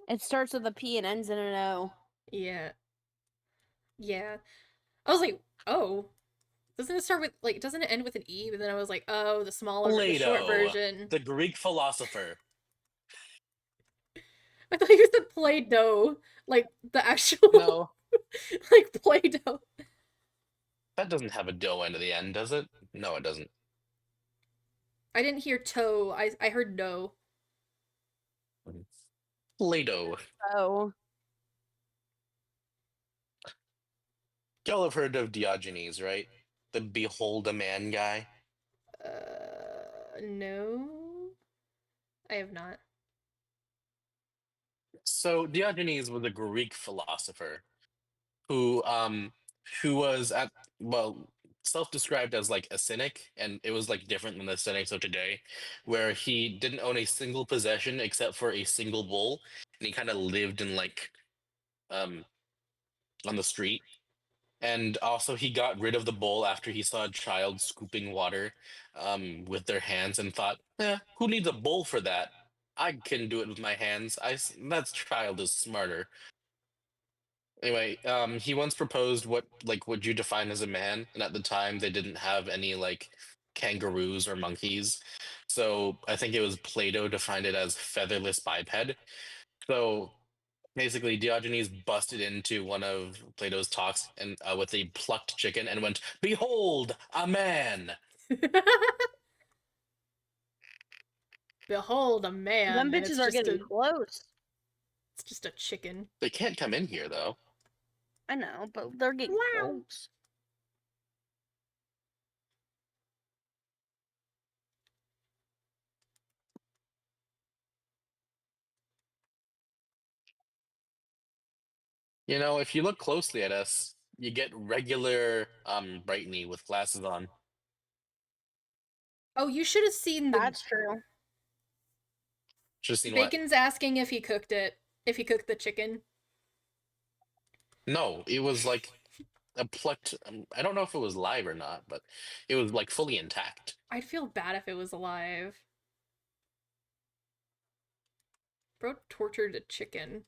It starts with a P and ends in an O. Yeah. Yeah. I was like, oh. Doesn't it start with like doesn't it end with an E? But then I was like, oh, the short Plato, version. the Greek philosopher. I thought you said Play-Doh. Like the actual No, like Play-Doh. that doesn't have a dough end at the end, does it? No, it doesn't. I didn't hear toe. I heard no. Plato. Oh, Y'all have heard of Diogenes, right? The behold a man guy. No. I have not. So Diogenes was a Greek philosopher who was at well self-described as like a cynic, and it was like different than the cynics of today, where he didn't own a single possession except for a single bull, and he kind of lived in like um on the street. And also he got rid of the bull after he saw a child scooping water with their hands and thought, who needs a bull for that? I can do it with my hands. That child is smarter. Anyway, he once proposed what would you define as a man? And at the time they didn't have any like kangaroos or monkeys. So I think it was Plato defined it as featherless biped. So basically Diogenes busted into one of Plato's talks and with a plucked chicken and went, "Behold, a man!" Behold a man, them and bitches are getting close. it's just a chicken. They can't come in here though. I know, but they're getting Wow. close. You know, if you look closely at us, you get regular Brightney with glasses on. Oh, you should have seen the That's true. Just seen what? Bacon's asking if he cooked it. If he cooked the chicken. No, it was like a plucked. I don't know if it was live or not, but it was like fully intact. I'd feel bad if it was alive. Bro tortured a chicken.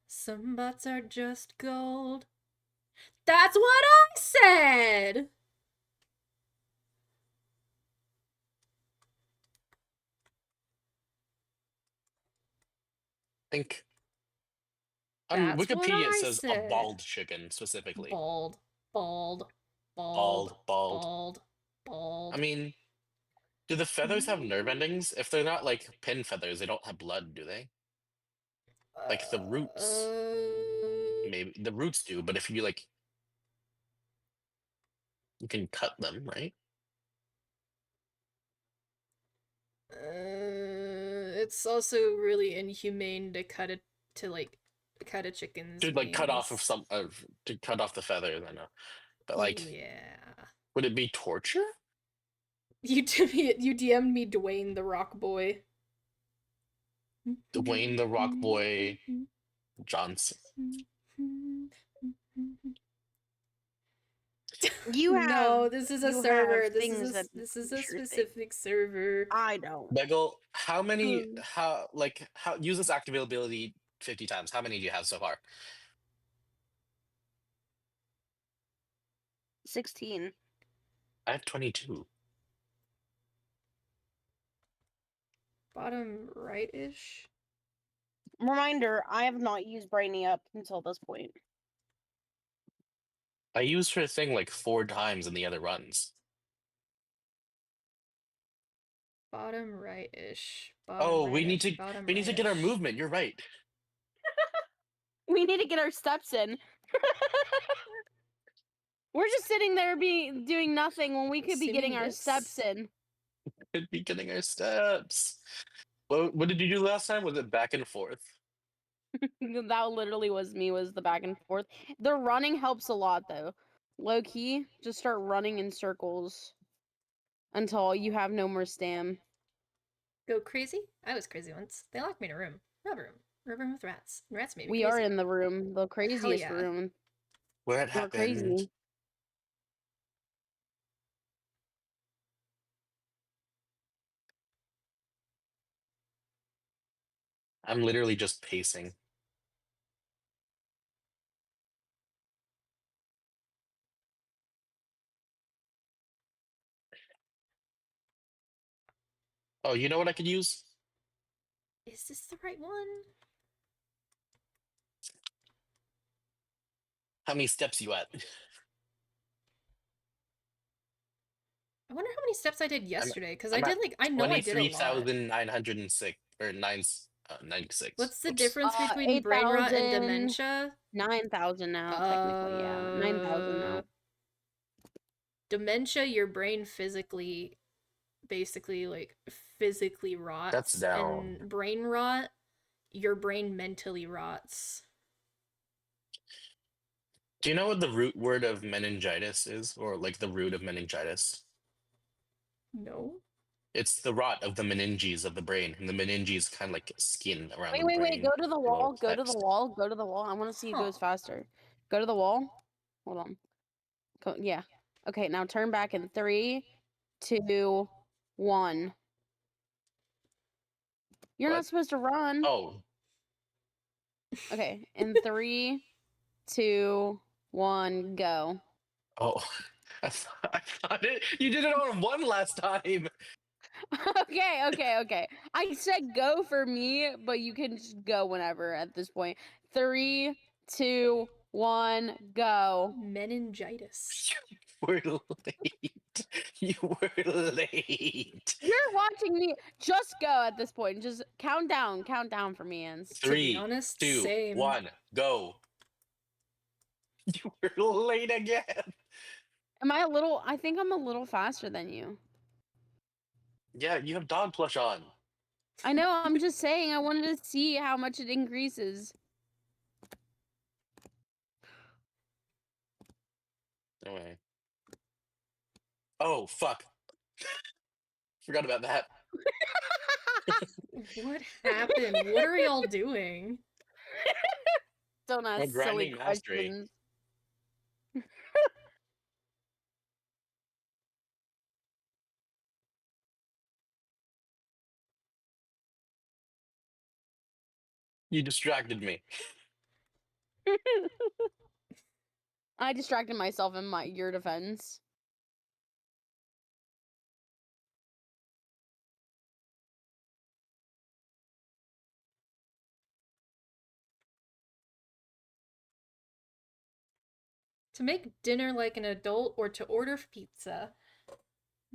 Some butts are just gold. That's what I said! I think on That's what Wikipedia it I says a said. bald chicken specifically. Bald. Bald. Bald. Bald. Bald. I mean, do the feathers have nerve endings? If they're not like pin feathers, they don't have blood, do they? Like the roots. Maybe the roots do, but if you like, you can cut them, right? It's also really inhumane to cut a chicken's To like cut off of wings. some to cut off the feathers, I know. But like, yeah. would it be torture? You DM'd me Dwayne the Rock Boy. Dwayne the Rock Boy Johnson. You have No, this is a you server. have This things is a that this is a interesting. specific server. I don't. Bagel, how many Hmm. how use this active ability 50 times. How many do you have so far? 16. I have 22. Bottom right-ish. Reminder, I have not used Brainy up until this point. I used her thing like 4 times in the other runs. Bottom right-ish. Oh, we need right-ish, to bottom we need to get our right-ish. movement. You're right. We need to get our steps in. We're just sitting there doing nothing when we could be getting Assuming our steps this. in. Could be getting our steps. What did you do last time? Was it back and forth? That literally was me, was the back and forth. The running helps a lot though. Low key, just start running in circles until you have no more stam. Go crazy? I was crazy once. They locked me in a room. Not a room. A room with rats. And rats made me We crazy. are in the room, the craziest yeah. room. Where it We're happened. crazy. I'm literally just pacing. Oh, you know what I could use? Is this the right one? How many steps you at? I wonder how many steps I did yesterday, because I I'm did at like, I know I did a lot. 23,906 or 96. What's the Oops. difference between brain rot and 8,000, dementia? 9,000 now, technically, yeah. 9,000 now. Dementia, your brain physically, basically, like, physically rots. That's down. And brain rot, your brain mentally rots. Do you know what the root word of meningitis is? Or like the root of meningitis? No. It's the rot of the meninges of the brain. And the meninges kind of like skin around the Wait, brain. go to the wall, Little go to the clips. wall, go to the wall. I want to see who goes Huh. faster. Go to the wall. Hold on. Yeah. Okay, now turn back in 3, 2, 1. You're What? not supposed to run. Oh, Okay, in 3, 2, 1, go. oh. I thought you did it on 1 last time. Okay. I said go for me, but you can just go whenever at this point. 3, 2, 1, go. Meningitis. You were late. You were late. You're watching me. Just go at this point. Just count down for me, Ans. To be 3, honest, 2, same. 1, go. You were late again. I think I'm a little faster than you. Yeah, you have dog plush on. I know, I'm just saying, I wanted to see how much it increases. No way. Oh, fuck. Forgot about that. What happened? What are y'all doing? Don't ask silly grinding mastery. questions. You distracted me. I distracted myself in your defense. To make dinner like an adult or to order pizza?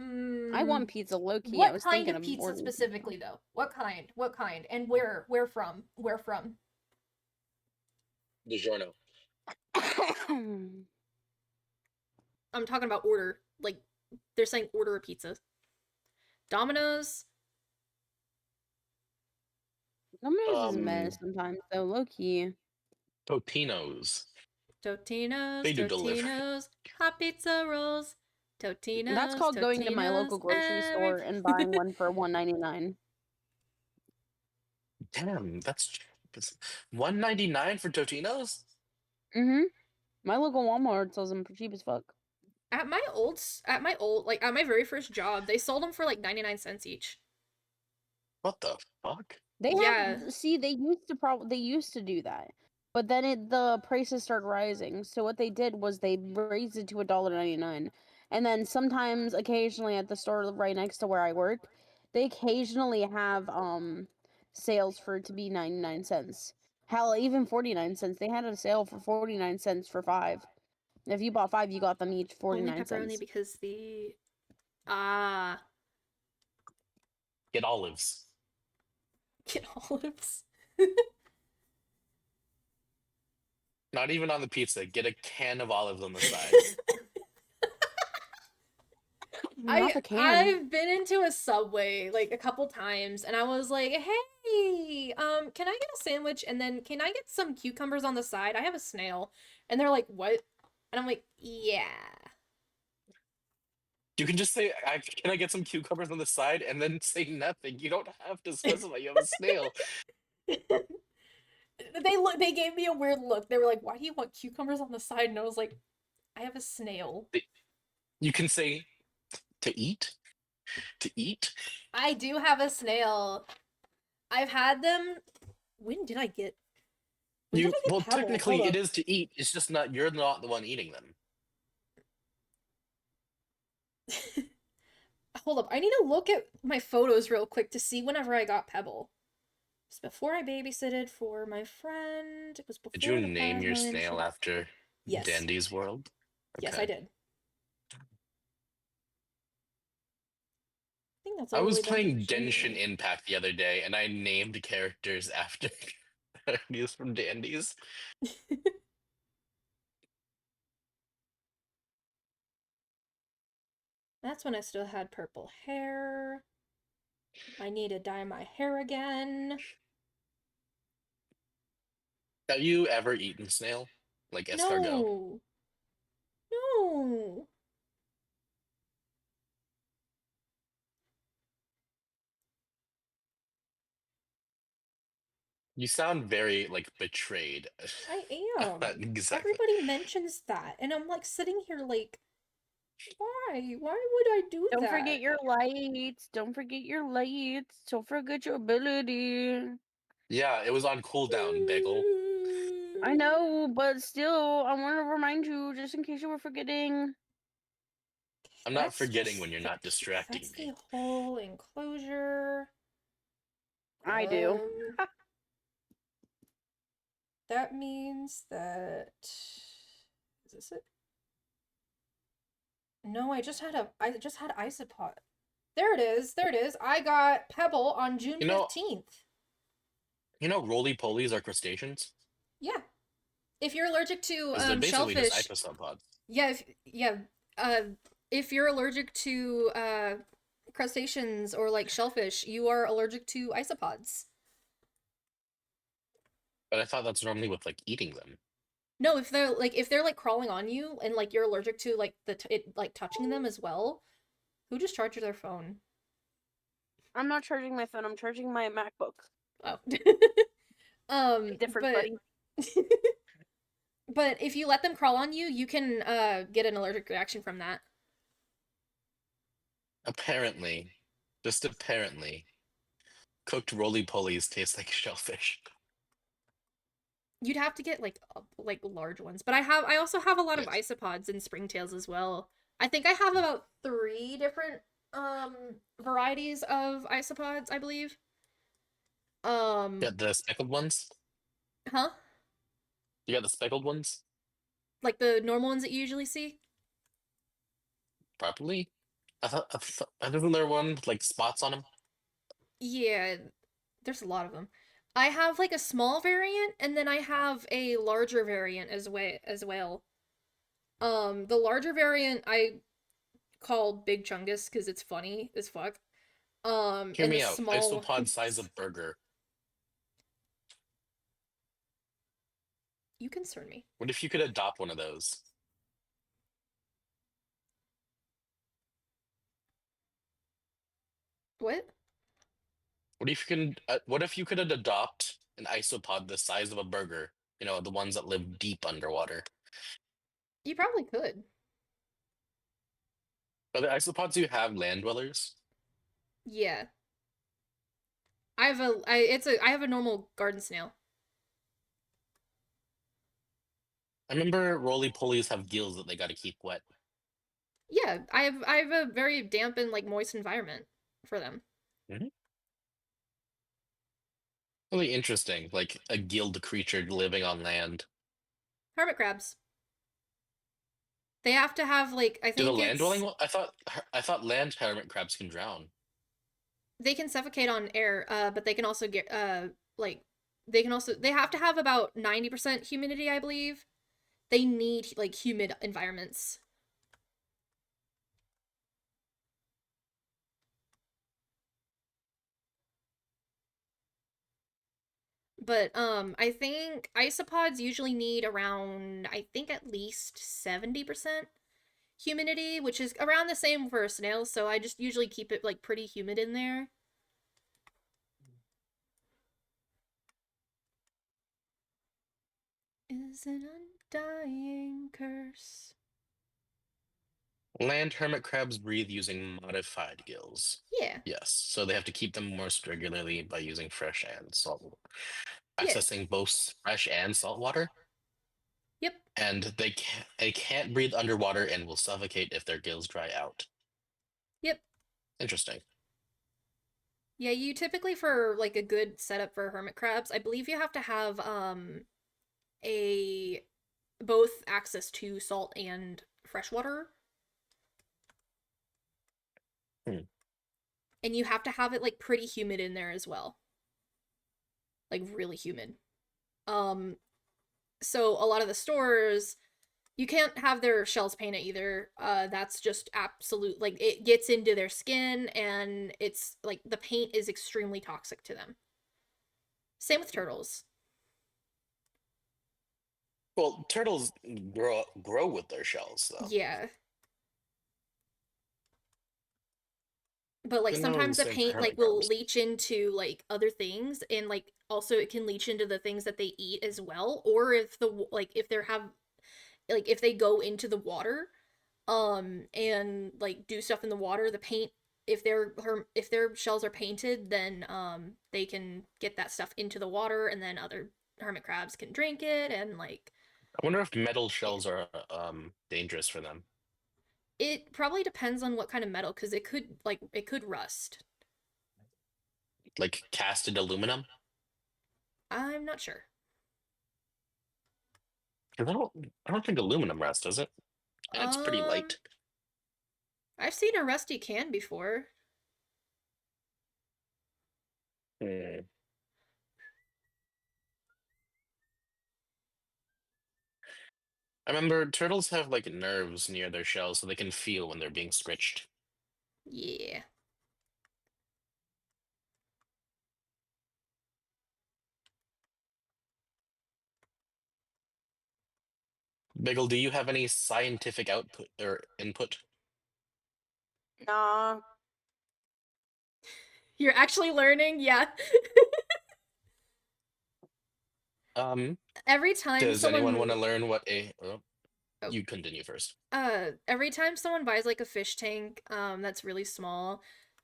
I want pizza low key. I What was kind thinking of pizza ordering specifically, though? What kind? What kind? And where? Where from? Where from? DiGiorno. I'm talking about order. Like, they're saying order a pizza. Domino's? Domino's is a mess sometimes, though, low key. Totino's. Totino's, They do delivery. Totino's, hot pizza rolls. Totino's, That's called going to my local grocery store and buying one for $1.99. Damn, that's cheap. $1.99 for Totino's? Mm-hmm. My local Walmart sells them for cheap as fuck. At my very first job, they sold them for like 99 cents each. What the fuck? They Yeah. have see they used to do that. But then the prices started rising. So what they did was they raised it to $1.99. And then sometimes occasionally at the store right next to where I work, they occasionally have sales for it to be 99 cents. Hell, even 49 cents. They had a sale for 49 cents for 5. If you bought 5, you got them each Only 49 pepperoni cents. because the ah Get olives. get olives. Not even on the pizza. Get a can of olives on the side. Not the can. I've been into a Subway like a couple times and I was like, "Hey, can I get a sandwich and then can I get some cucumbers on the side? I have a snail." And they're like, "What?" And I'm like, "Yeah." You can just say, "Can I get some cucumbers on the side?" and then say nothing. You don't have to specify you have a snail. They gave me a weird look. They were like, "Why do you want cucumbers on the side?" And I was like, "I have a snail." You can say, "To eat? To eat?" I do have a snail. I've had them. When did I get? When did I get Well, Pebble? technically, Hold it up. is to eat. It's just not, you're not the one eating them. Hold up. I need to look at my photos real quick to see whenever I got Pebble. It's before I babysitted for my friend. It was before Did you the name 5 your million snail shit. after Yes. Dandy's World? Yes, Okay. I did. I think that's I all was the way down to playing Genshin June. Impact the other day, and I named characters after characters from Dandy's. That's when I still had purple hair. I need to dye my hair again. Have you ever eaten snail? Like escargot? No. No. You sound very like betrayed. I am. Exactly. Everybody mentions that, and I'm like sitting here like, why? Why would I do Don't that? forget your lights. Don't forget your lights. Don't forget your ability. Yeah, it was on cooldown, Bagel. I know, but still, I want to remind you just in case you were forgetting. I'm not That's forgetting just when you're not distracting that's me. the whole enclosure. I do. That means that is this it? No, I just had Isopod. There it is. There it is. I got Pebble on June You know, 15th. roly polies are crustaceans? Yeah. If you're allergic to Because they're basically just shellfish, isopods. yeah, if you're allergic to crustaceans or like shellfish, you are allergic to isopods. But I thought that's normally with like eating them. No, if they're like crawling on you and like you're allergic to like it like touching them as well. Who just charged their phone? I'm not charging my phone. I'm charging my MacBook. Oh. Different, but buddy. but if you let them crawl on you, you can get an allergic reaction from that. Apparently, just apparently, cooked roly polies taste like shellfish. You'd have to get like large ones, but I also have a lot of Yes. isopods and springtails as well. I think I have about 3 different varieties of isopods, I believe. Yeah, the speckled ones? Huh? You got the speckled ones? Like the normal ones that you usually see? Properly? Isn't there one with like spots on them? Yeah, there's a lot of them. I have like a small variant and then I have a larger variant as well. The larger variant I call Big Chungus because it's funny as fuck. Hear And the me out. small Isopod size of burger. You concern me. What if you could adopt one of those? What? What if you could adopt an isopod the size of a burger? You know, the ones that live deep underwater. You probably could. Are the isopods you have land dwellers? Yeah. I have a normal garden snail. I remember roly polies have gills that they gotta keep wet. Yeah, I have a very damp and like moist environment for them. Really interesting, like a gilled creature living on land. Hermit crabs. They have to have like I Do the think land dwelling? it's I thought land hermit crabs can drown. they can suffocate on air, but they can also get like they have to have about 90% humidity, I believe. They need like humid environments. But I think isopods usually need around I think at least 70% humidity, which is around the same for a snail, so I just usually keep it like pretty humid in there. Is an undying curse. Land hermit crabs breathe using modified gills. Yeah. Yes, so they have to keep them moist regularly by using fresh and salt, Yeah. accessing both fresh and salt water. Yep. And they can't breathe underwater and will suffocate if their gills dry out. Yep. Interesting. Yeah, you typically for like a good setup for hermit crabs, I believe you have to have a both access to salt and fresh water. And you have to have it like pretty humid in there as well. Like really humid. So a lot of the stores you can't have their shells painted either. That's just absolute like it gets into their skin and it's like the paint is extremely toxic to them. Same with turtles. Well, turtles grow with their shells, though. Yeah. But like Even though sometimes the same for paint like hermit will crabs. leach into like other things and like also it can leach into the things that they eat as well or if the like if they have like if they go into the water and like do stuff in the water the paint if their shells are painted then they can get that stuff into the water and then other hermit crabs can drink it and like I wonder if metal shells are dangerous for them. it probably depends on what kind of metal because it could rust. Like casted aluminum? I'm not sure. 'Cause I don't think aluminum rusts, does it? It's pretty light. I've seen a rusty can before. Hmm. I remember turtles have like nerves near their shells so they can feel when they're being scratched. Yeah. Biggle, do you have any scientific output or input? Nah. You're actually learning? Yeah. Every time Does someone anyone want to learn what a Oh. you continue first. Every time someone buys like a fish tank that's really small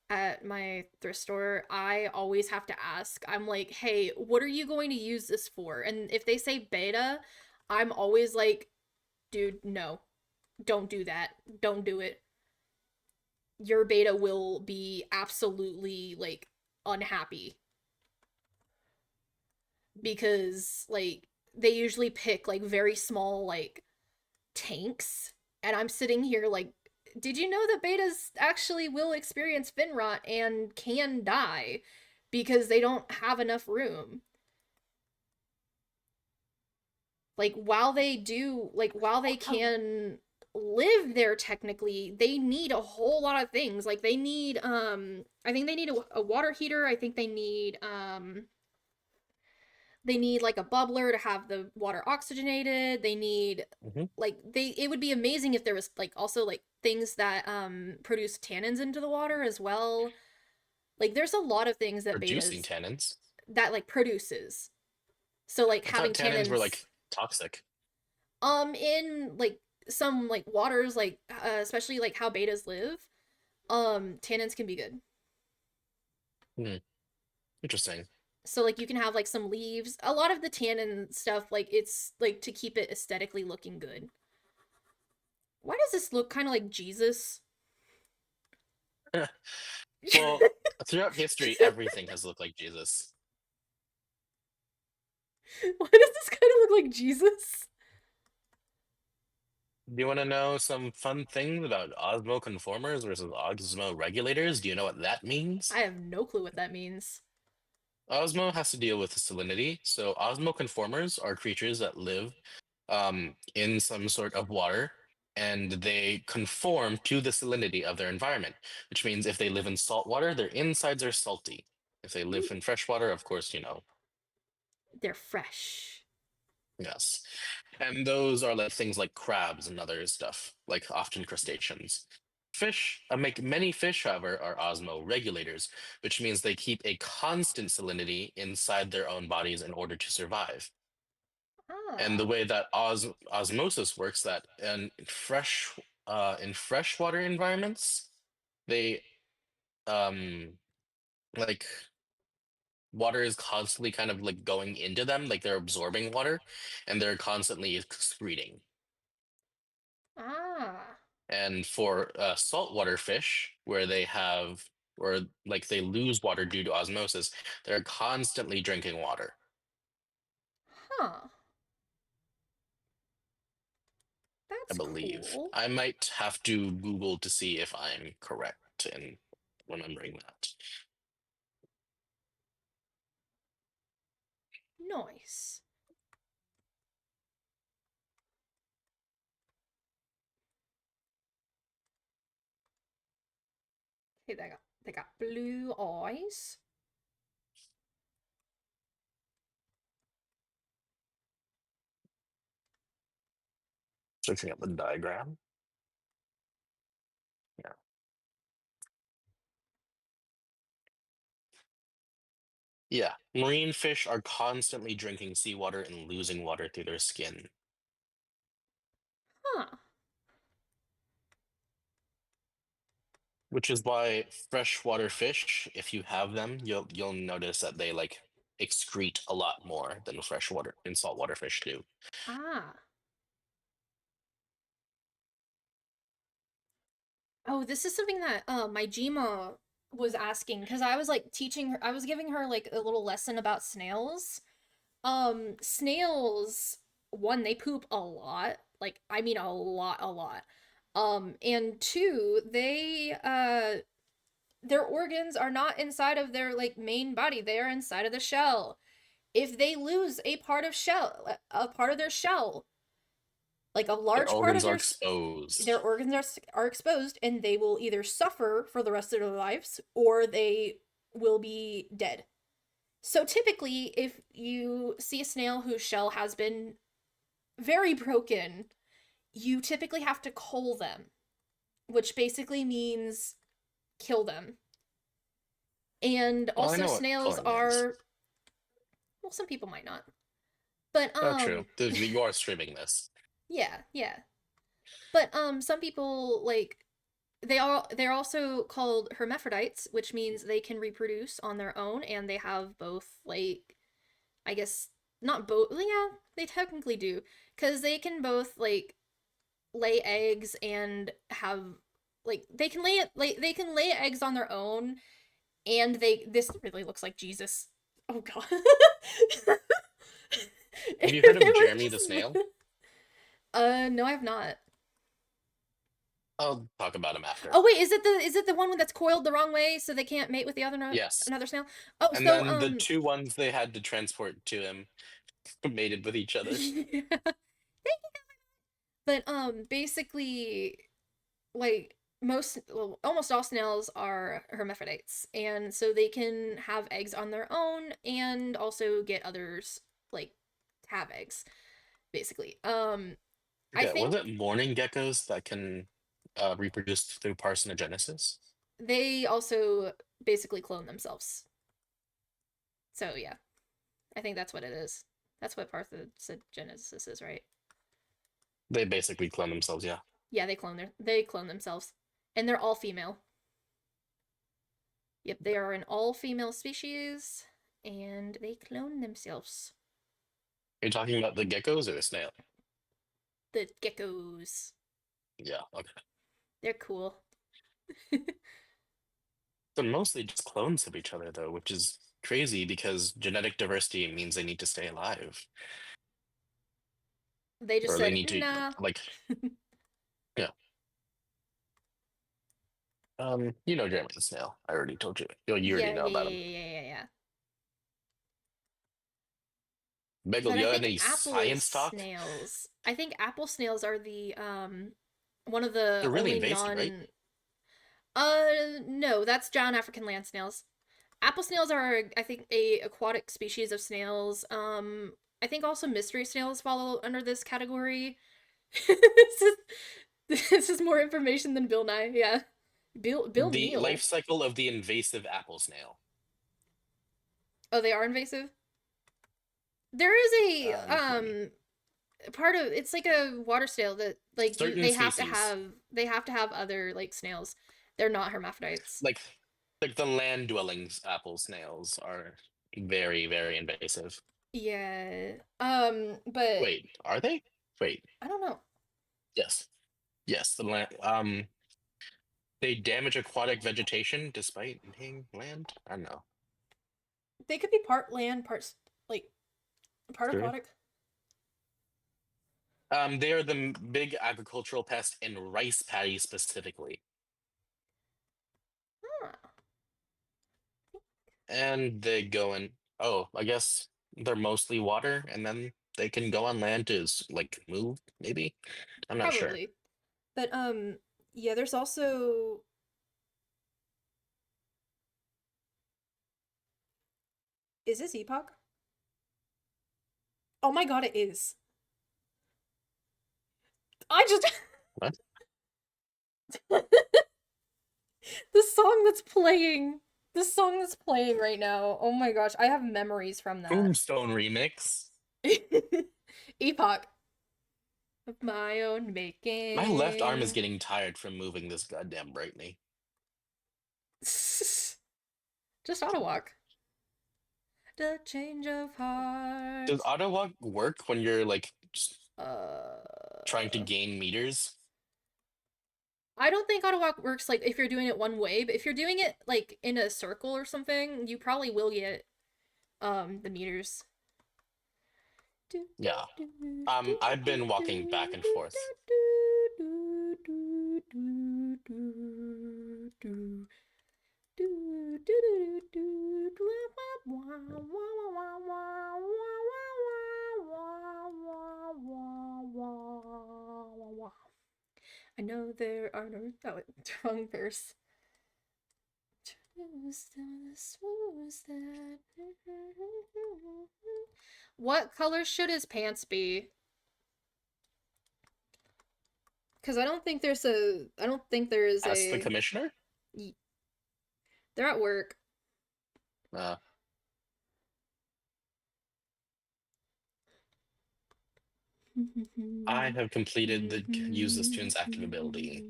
at my thrift store, I always have to ask. I'm like, "Hey, what are you going to use this for?" And if they say beta, I'm always like, "Dude, no. Don't do that. Don't do it. Your beta will be absolutely like unhappy." Because like they usually pick like very small like tanks and I'm sitting here like did you know that betas actually will experience fin rot and can die because they don't have enough room? Like while they can live there technically, they need a whole lot of things. Like they need I think they need a water heater. I think they need like a bubbler to have the water oxygenated. They need like it would be amazing if there was like also like things that produce tannins into the water as well. Like there's a lot of things that Producing betas tannins. that like produces. So like I having thought tannins were tannins like toxic. in like some like waters like especially like how betas live, tannins can be good. Interesting. So like you can have like some leaves. A lot of the tannin stuff, like it's like to keep it aesthetically looking good. Why does this look kind of like Jesus? Well, throughout history, everything has looked like Jesus. Why does this kind of look like Jesus? Do you want to know some fun things about osmoconformers versus osmoregulators? Do you know what that means? I have no clue what that means. Osmo has to deal with salinity. So osmoconformers are creatures that live in some sort of water, and they conform to the salinity of their environment, which means if they live in salt water, their insides are salty. If they live in fresh water, of course, They're fresh. yes. And those are like things like crabs and other stuff, like often crustaceans. Fish, many fish, however, are osmoregulators, which means they keep a constant salinity inside their own bodies in order to survive. And the Ah. way that osmosis works, that in freshwater environments, they like water is constantly kind of like going into them, like they're absorbing water, and they're constantly excreting. Ah. And for saltwater fish, where like they lose water due to osmosis, they're constantly drinking water. Huh. I That's believe. cool. I might have to Google to see if I'm correct in remembering that. Nice. Okay, they got blue eyes. Searching up the diagram. Yeah. Yeah. Marine fish are constantly drinking seawater and losing water through their skin. Huh. Which is why freshwater fish, if you have them, you'll notice that they like excrete a lot more than freshwater and saltwater fish do. Ah. Oh, this is something that my Jima was asking because I was like teaching her. I was giving her like a little lesson about snails. Snails, one, they poop a lot. Like I mean a lot, a lot. And two, their organs are not inside of their like main body. They are inside of the shell. If they lose a part of their shell, like a Their large part of organs are exposed. their organs are exposed, and they will either suffer for the rest of their lives or they will be dead. So typically, if you see a snail whose shell has been very broken, you typically have to cull them, which basically means kill them. And Well, I also know what snails culling is. are, well, some people might not. But Oh, true. You are streaming this. yeah, yeah. But some people like they're also called hermaphrodites, which means they can reproduce on their own and they have both like I guess not both, yeah, they technically do cuz they can both like lay eggs and have like they can lay eggs on their own and this really looks like Jesus. Oh god. Have you heard of They were Jeremy the just- snail? No, I have not. I'll talk about him after. Oh wait, is it the one that's coiled the wrong way so they can't mate with the other Yes. another snail? Oh, And so then the two ones they had to transport to him mated with each other. yeah. But basically like almost all snails are hermaphrodites and so they can have eggs on their own and also get others like to have eggs basically. I Yeah, think was it morning geckos that can reproduce through parthenogenesis? they also basically clone themselves. So yeah. I think that's what it is. That's what parthenogenesis is, right? They basically clone themselves, yeah. Yeah, they clone themselves. And they're all female. Yep, they are an all-female species. and they clone themselves. Are you talking about the geckos or the snail? The geckos. Yeah, okay. They're cool. They're mostly just clones of each other, though, which is crazy because genetic diversity means they need to stay alive. They just Or they said, need to, nah. like, yeah. You know Jeremy the Snail. I already told you. You already Yeah, know yeah, about yeah, him. yeah. Bagel, But you I have think any apple science talk? snails. I think apple snails are the one of the They're really only invasive, right? no, that's John African land snails. Apple snails are, I think, a aquatic species of snails. I think also mystery snails follow under this category. this is this is more information than Bill Nye. Yeah, Bill The Neal. life cycle of the invasive apple snail. Oh, they are invasive. There is a Let me- part of it's like a water snail that like Certain they have to species, have other like snails. They're not hermaphrodites. like the land dwellings apple snails, are very, very invasive. Yeah. But Wait, are they? Wait, I don't know. yes, yes. The land. They damage aquatic vegetation despite being land. I don't know. They could be part land, parts like part True. aquatic. They are the big agricultural pest in rice paddies specifically, Huh. and they go in. Oh, I guess they're mostly water, and then they can go on land to like move. Maybe I'm not sure. Probably. But yeah, there's also is this epoch? Oh my god, it is. I just What? the song that's playing. The song that's playing right now. Oh my gosh, I have memories from that. Tombstone remix. Epoch of my own making. My left arm is getting tired from moving this goddamn Brightly. Just auto walk. The change of heart. Does auto walk work when you're like just Uh, trying to gain meters? I don't think auto walk works like if you're doing it one way, but if you're doing it like in a circle or something, you probably will get the meters. Yeah. I've been walking back and forth. I know there are no wrong verse. What color should his pants be? Because I don't think there's a. I don't think there is Ask the a. commissioner? They're at work. I have completed the use this tune's active ability.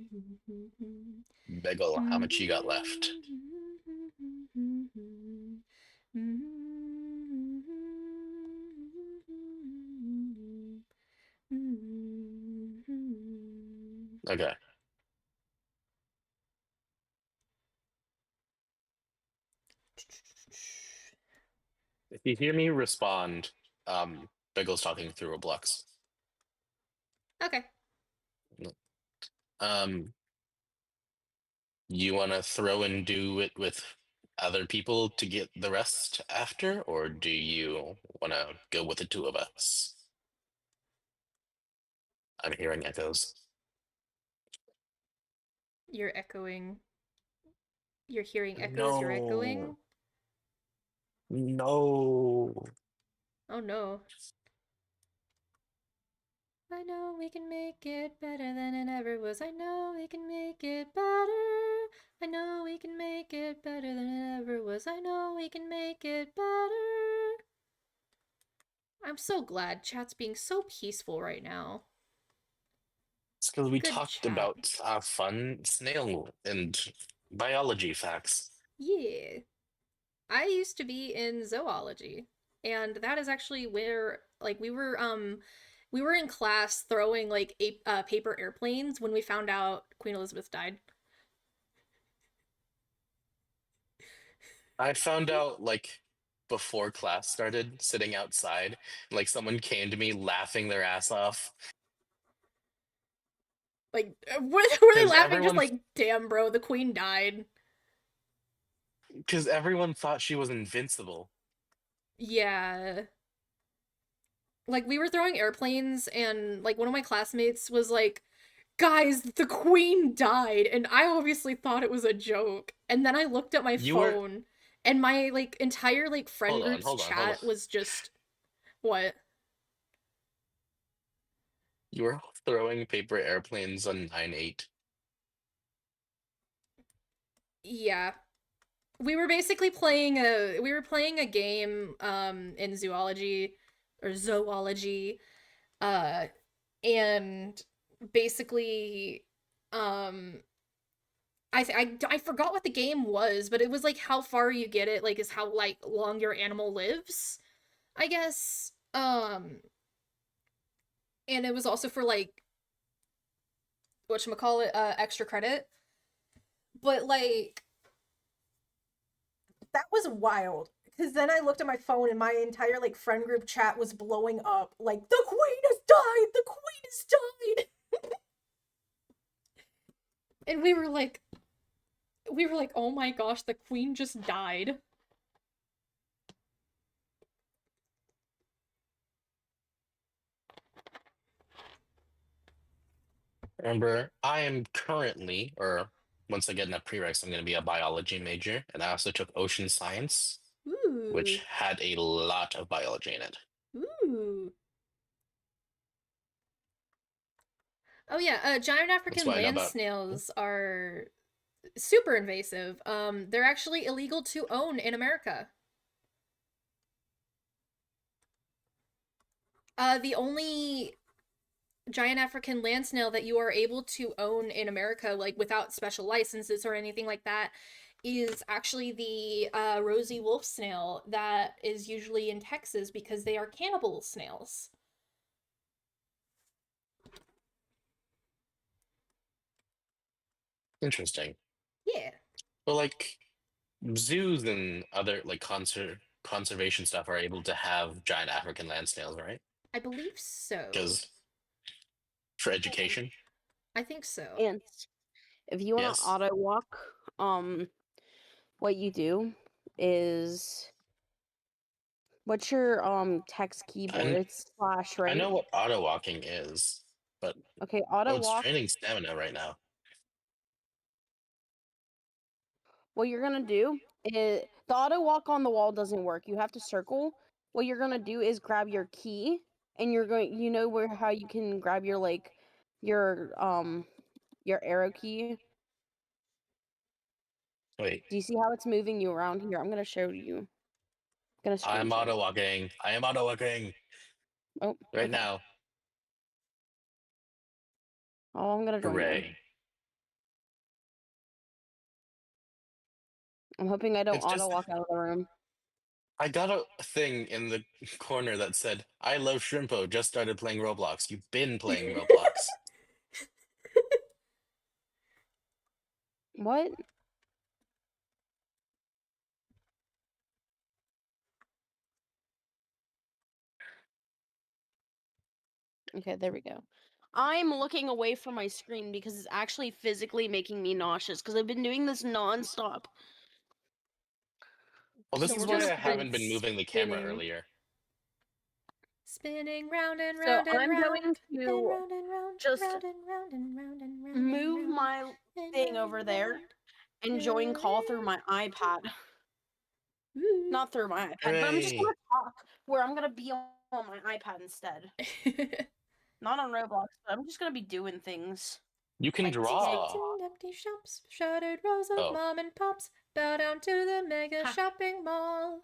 Bagel, how much you got left? Okay. If you hear me respond, Bagel's talking through Roblox. Okay. You want to throw and do it with other people to get the rest after, or do you want to go with the two of us? I'm hearing echoes. You're echoing. You're hearing echoes, you're echoing? No. Oh no. I know we can make it better than it ever was. I know we can make it better. I know we can make it better than it ever was. I know we can make it better. I'm so glad chat's being so peaceful right now. It's because we Good talked chat. about fun snail and biology facts. Yeah. I used to be in zoology, and that is actually where like we were in class throwing like paper airplanes when we found out Queen Elizabeth died. I found out like before class started, sitting outside, like someone came to me laughing their ass off Like were they because laughing just like, "Damn, bro, the Queen died." everyone thought she was invincible. Yeah. Like we were throwing airplanes and like one of my classmates was like, "Guys, the Queen died." And I obviously thought it was a joke. And then I looked at my You were phone and my like entire like friend hold on, group's hold on, hold on. chat was just what? You were throwing paper airplanes on 9/8. Yeah. We were playing a game in zoology uh and basically um I forgot what the game was, but it was like how far you get it like is how like long your animal lives, I guess. And it was also for like whatchamacallit, extra credit. But like that was wild. Because then I looked at my phone and my entire like friend group chat was blowing up like the Queen has died, the Queen has died. And we were like, oh my gosh, the Queen just died. Remember, I am currently, or once I get into prereqs, I'm going to be a biology major, and I also took ocean science, which Ooh. had a lot of biology in it. Ooh. Oh yeah, giant That's African what I know land about. snails are super invasive. They're actually illegal to own in America. The only giant African land snail that you are able to own in America, like without special licenses or anything like that, is actually the rosy wolf snail that is usually in Texas because they are cannibal snails. Interesting. Yeah, But like zoos and other like conservation stuff are able to have giant African land snails, right? I believe so. Because for education, I think so. And if you want to yes. auto walk, what you do is what's your text keyboard? I It's slash, I right? know what auto walking is, but Okay, auto it's walk. training stamina right now. What you're gonna do is the auto walk on the wall doesn't work. You have to circle. What you're gonna do is grab your key, and you're going. You know where how you can grab your like your arrow key. Wait, Do you see how it's moving you around here? I'm gonna show you. I'm gonna screen I'm share. auto walking. I am auto walking Oh, right okay. now. Oh, I'm gonna join then. Hooray! I'm hoping I don't It's auto just walk out of the room. I got a thing in the corner that said, "I love Shrimpo. Just started playing Roblox. You've been playing Roblox." What? Okay, there we go. I'm looking away from my screen because it's actually physically making me nauseous because I've been doing this nonstop. Well, this So is we're why gonna I play. haven't been moving the camera Spinning. earlier. Spinning round and So round and I'm round, going and to round and round, just round and round and round and round and move round, my and thing round over and there round. and join call through my iPad. Ooh. Not through my iPad, but I'm just Hooray! gonna talk where I'm gonna be on my iPad instead. Not on Roblox, but I'm just gonna be doing things. You can Like Empty streets draw. and empty shops, shuttered rows of Oh, mom and pops, bow down to the mega Ha. shopping mall.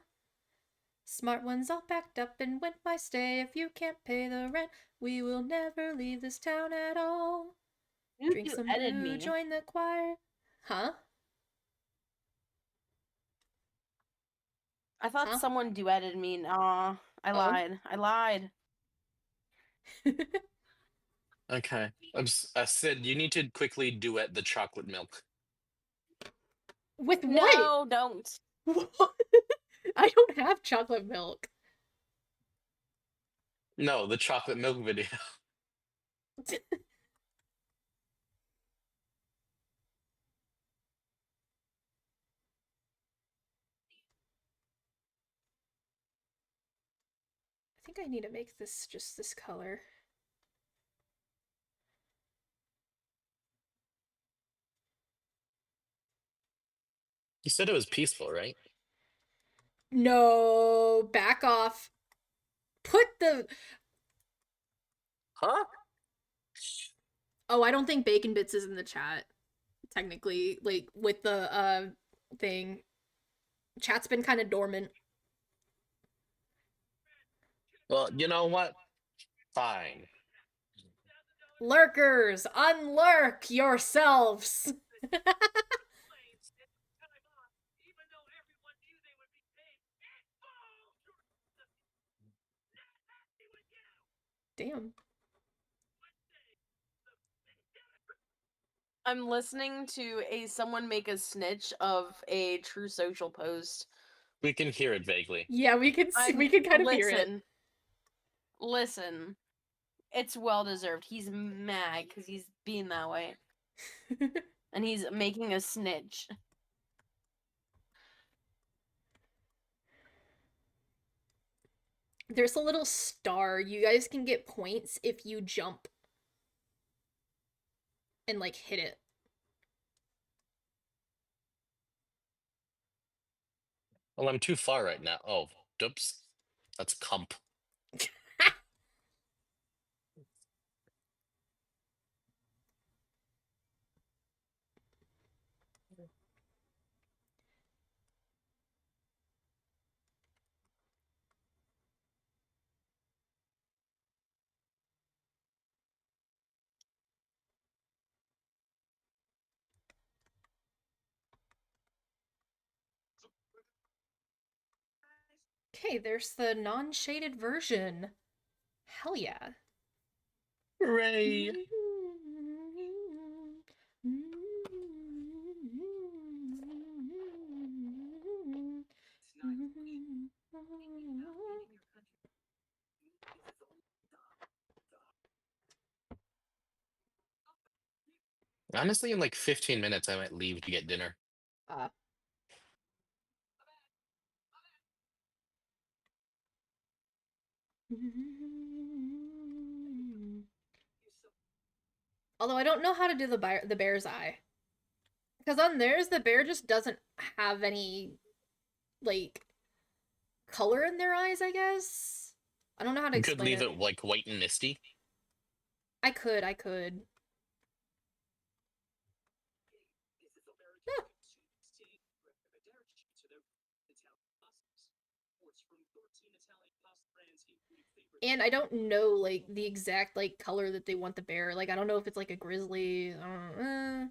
Smart ones all packed up and went by stay. If you can't pay the rent, we will never leave this town at all. You Drink some edited brew, me. join the choir. Huh? I thought Huh? someone duetted me. Nah, I Oh. lied. I lied. Okay. Sid, you need to quickly duet the chocolate milk. With what? No, don't. What? I don't have chocolate milk. No, the chocolate milk video. I think I need to make this just this color. You said it was peaceful, right? No, back off. Put the... Huh? Oh, I don't think Bacon Bits is in the chat. Technically, like, with the, thing. Chat's been kind of dormant. Well, you know what? Fine. Lurkers, unlurk yourselves! Damn. I'm listening to someone make a snitch of a True Social post. We can hear it vaguely. Yeah, we can we can kind of hear it. Listen. It's well deserved. He's mad because he's being that way. And he's making a snitch. There's a little star. You guys can get points if you jump and, like, hit it. Well, I'm too far right now. Oh, oops. That's comp. Okay, there's the non-shaded version. Hell yeah. Hooray! Honestly, in like 15 minutes, I might leave to get dinner. Although I don't know how to do the bear's eye. Because on theirs, the bear just doesn't have any, like, color in their eyes, I guess? I don't know how to You could explain leave it like white and misty. I could. Huh. And I don't know, like, the exact, like, color that they want the bear. Like, I don't know if it's, like, a grizzly. I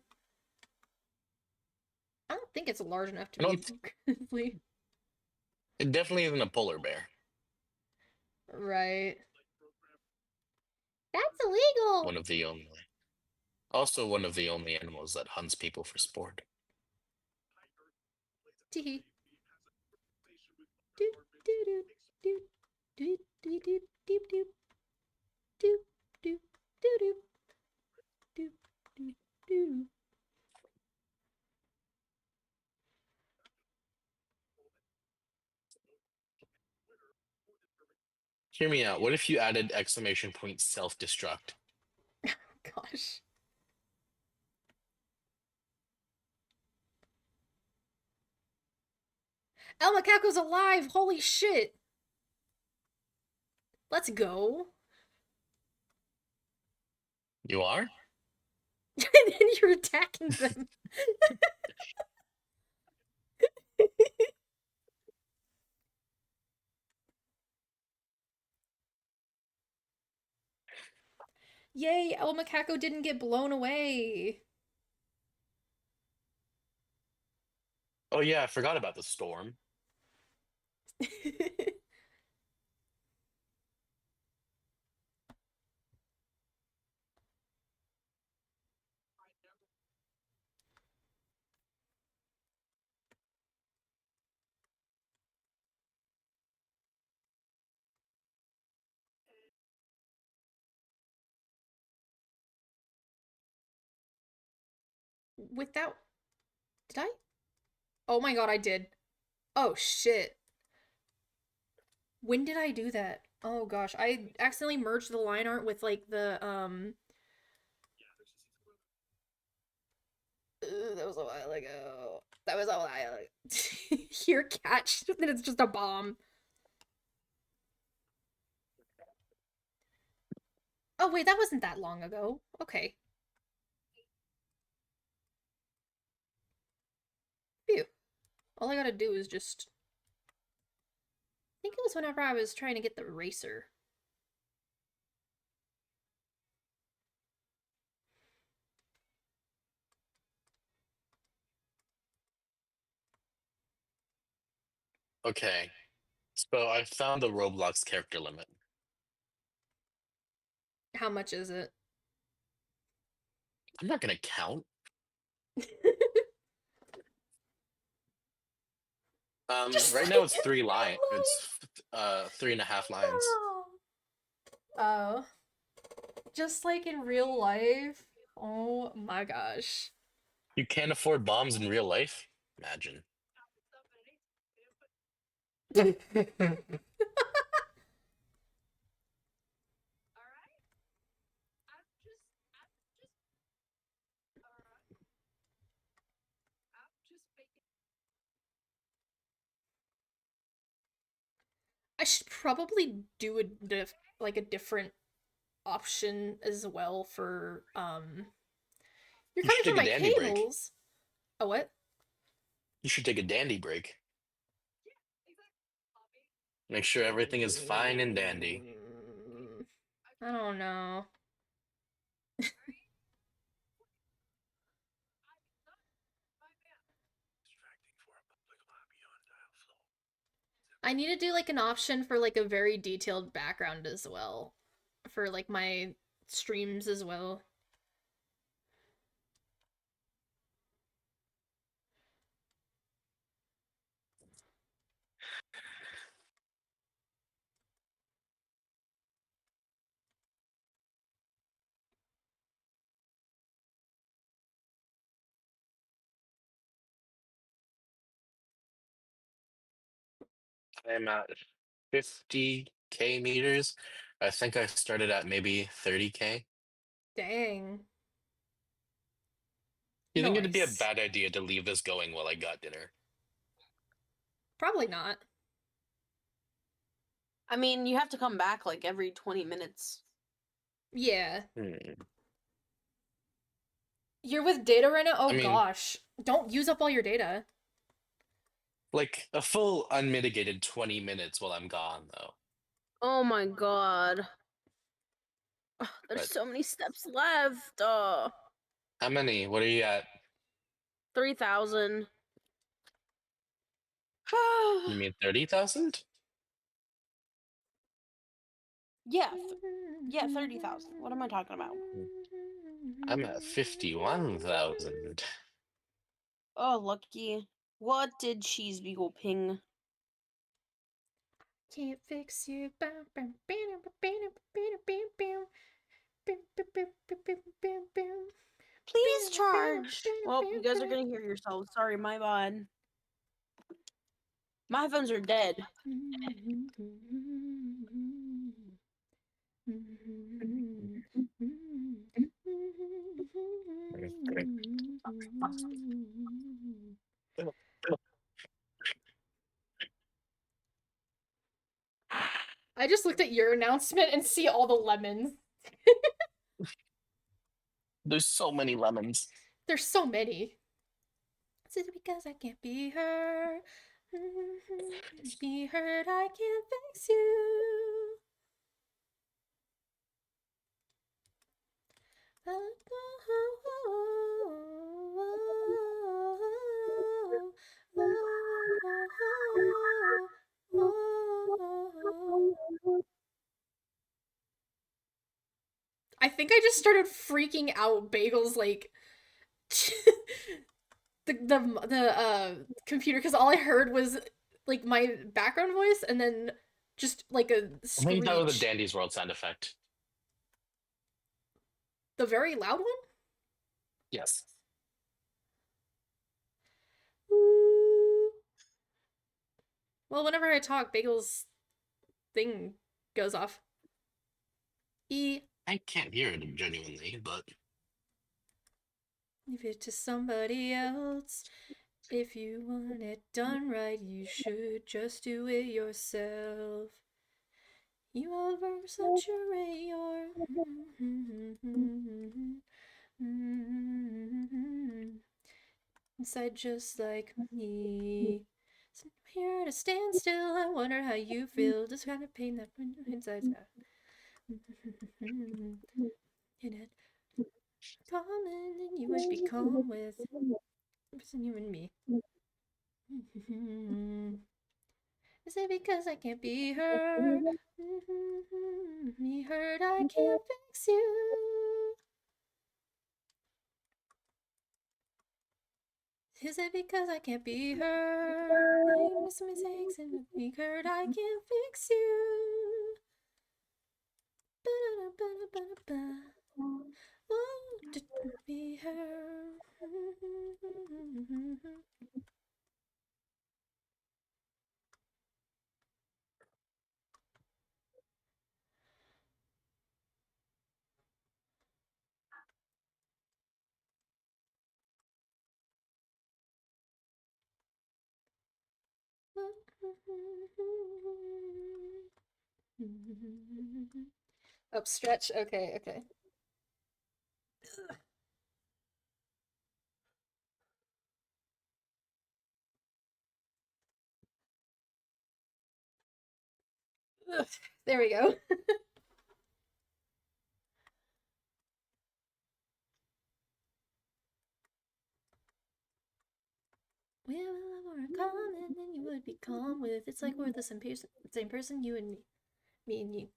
don't think it's large enough to be a grizzly. It definitely isn't a polar bear. Right. That's illegal! One of the only. Also, one of the only animals that hunts people for sport. Teehee. Doot, doot, doot, doot, doot, doot, doot, doot, doot. Doot, doot, doot, doot. Doot, doot, doot. Hear me out. What if you added exclamation point self-destruct? Gosh. El Macaco's alive! Holy shit! Let's go. You are? And then you're attacking them. Yay, El Macaco didn't get blown away. Oh yeah, I forgot about the storm. Without... Did I? Oh my god, I did. Oh shit. When did I do that? Oh gosh, I accidentally merged the line art with like the that was a while ago. That was a while ago. Here, catch. Then it's just a bomb. Oh wait, that wasn't that long ago. Okay. Phew. All I gotta do is just... I think it was whenever I was trying to get the eraser. Okay. So I found the Roblox character limit. How much is it? I'm not gonna count. Right now it's 3 line. It's 3.5 lines. Oh. Just like in real life? Oh my gosh. You can't afford bombs in real life? Imagine. I should probably do like a different option as well for You're You coming should for take a my dandy break. cables. Oh what? You should take a dandy break. Make sure everything is fine and dandy. I don't know. I need to do like an option for like a very detailed background as well. For like my streams as well. I'm at 50K meters. I think I started at maybe 30K. Dang. You think it'd be a Nice. bad idea to leave this going while I got dinner? Probably not. I mean, you have to come back like every 20 minutes. Yeah. Hmm. You're with data right now? Oh I mean- gosh. Don't use up all your data. Like a full unmitigated 20 minutes while I'm gone, though. Oh my god. Ugh, there's But- so many steps left. How many? What are you at? 3,000. You mean 30,000? Yeah, 30,000. What am I talking about? I'm at 51,000. Oh, lucky. What did Cheese Beagle ping? Can't fix you. Please charge. Well, you guys are gonna hear yourselves. Sorry, my bad. My headphones are dead. I just looked at your announcement and see all the lemons. There's so many lemons. There's so many. Is it because I can't be heard? Be heard, I can't fix you. think I just started freaking out. Bagel's like the computer, because all I heard was like my background voice and then just like a I think that was the screech. Dandy's World sound effect. The very loud one? Yes. Ooh. Well, whenever I talk, Bagel's thing goes off. E. I can't hear it genuinely, but Leave it to somebody else. If you want it done right, you should just do it yourself. You are Versace, inside just like me. So I'm here to stand still. I wonder how you feel. This kind of pain that inside. In it, calming, and you would be calm with you and me. Is it because I can't be her? Me hurt, I can't fix you. Is it because I can't be her? I miss mistakes and me hurt, I can't fix you. Want to be her. Up stretch. Okay, okay. Ugh. There we go. We have a lot more in common than you would be calm with. It's like we're the same person, you and me and you.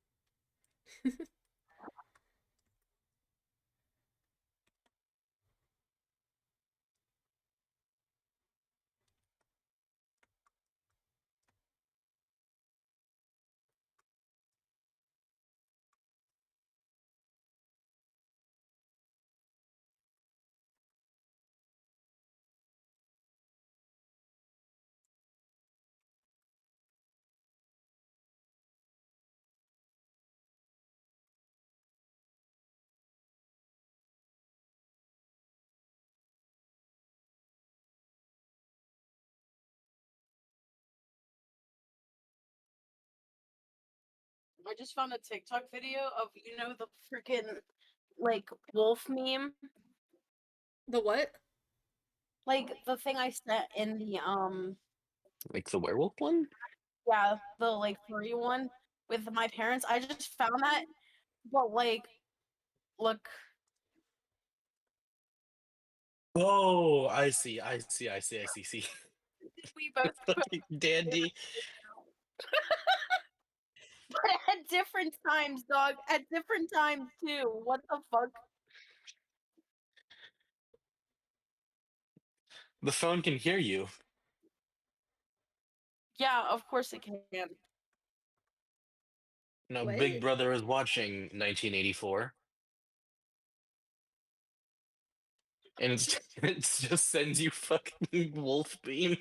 I just found a TikTok video of the freaking like wolf meme, The what? like the thing I sent in the like the werewolf one? yeah, the like furry one with my parents. I just found that, but like, look, Oh, I see. See. we both put Dandy. but at different times, dog. At different times too. What the fuck? The phone can hear you. Yeah, of course it can. No, What? Big Brother is watching 1984. And it just sends you fucking wolf beam.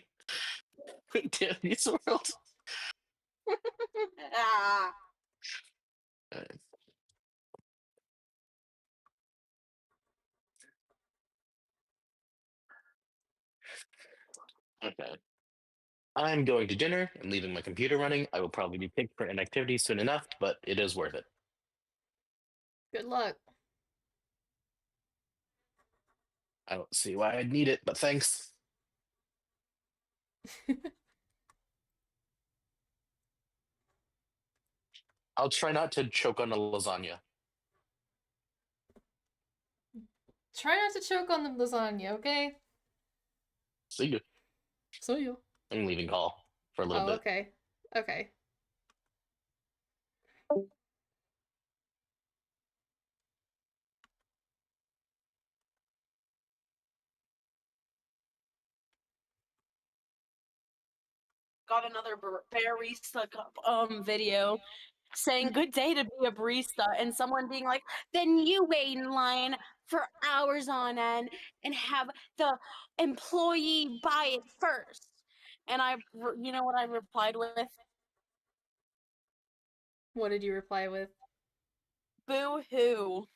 Dandy's World. Ah. Okay. I'm going to dinner and leaving my computer running. I will probably be picked for inactivity soon enough, but it is worth it. Good luck. I don't see why I'd need it, but thanks. I'll try not to choke on a lasagna. Try not to choke on the lasagna, okay? See you. So you. I'm leaving call for a little Oh, bit. okay. Okay. got another barista video saying good day to be a barista, and someone being like, then you wait in line for hours on end and have the employee buy it first. And you know what I replied with? What did you reply with? Boo hoo.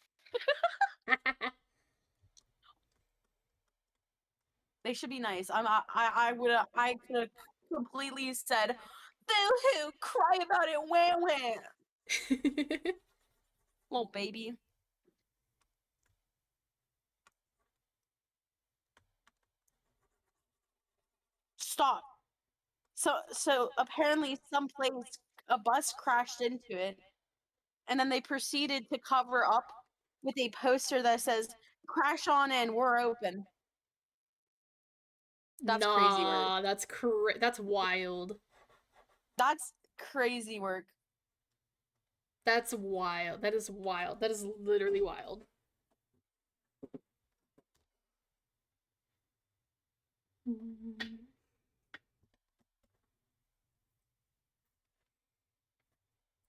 They should be nice. I could have completely said, boo hoo, cry about it, wah wah. Little baby. Stop. So apparently someplace a bus crashed into it, and then they proceeded to cover up with a poster that says crash on in, we're open. That's crazy work. Nah, that's wild. That's crazy work. That's wild. That is wild. That is literally wild.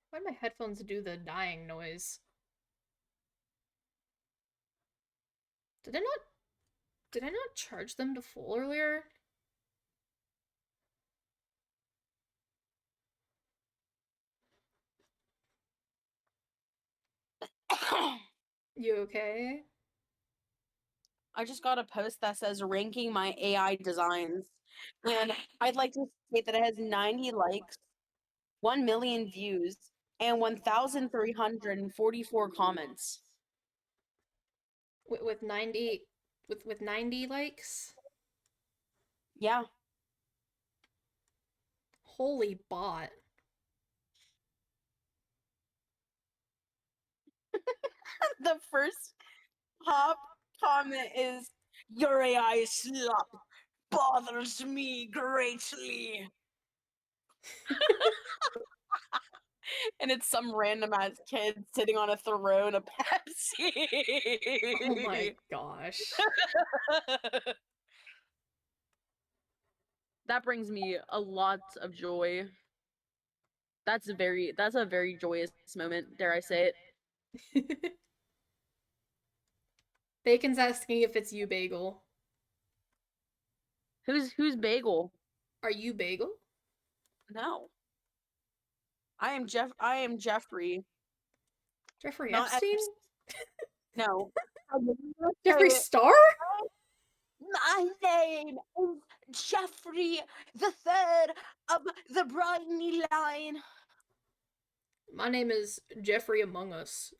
Why do my headphones do the dying noise? Did I not charge them to full earlier? You okay? I just got a post that says ranking my AI designs. And I'd like to state that it has 90 likes, 1 million views, and 1,344 comments. With 90 with 90 likes? Yeah. Holy bot. The first top comment is your AI slop bothers me greatly. And it's some random ass kid sitting on a throne of Pepsi. Oh my gosh. That brings me a lot of joy. That's a very joyous moment, dare I say it. Bacon's asking if it's you, Bagel. Who's Bagel? Are you Bagel? No. I am Jeffrey. Jeffrey Not Epstein? No. Jeffree Star? My name is Jeffrey the Third of the Briny line. My name is Jeffrey Among Us.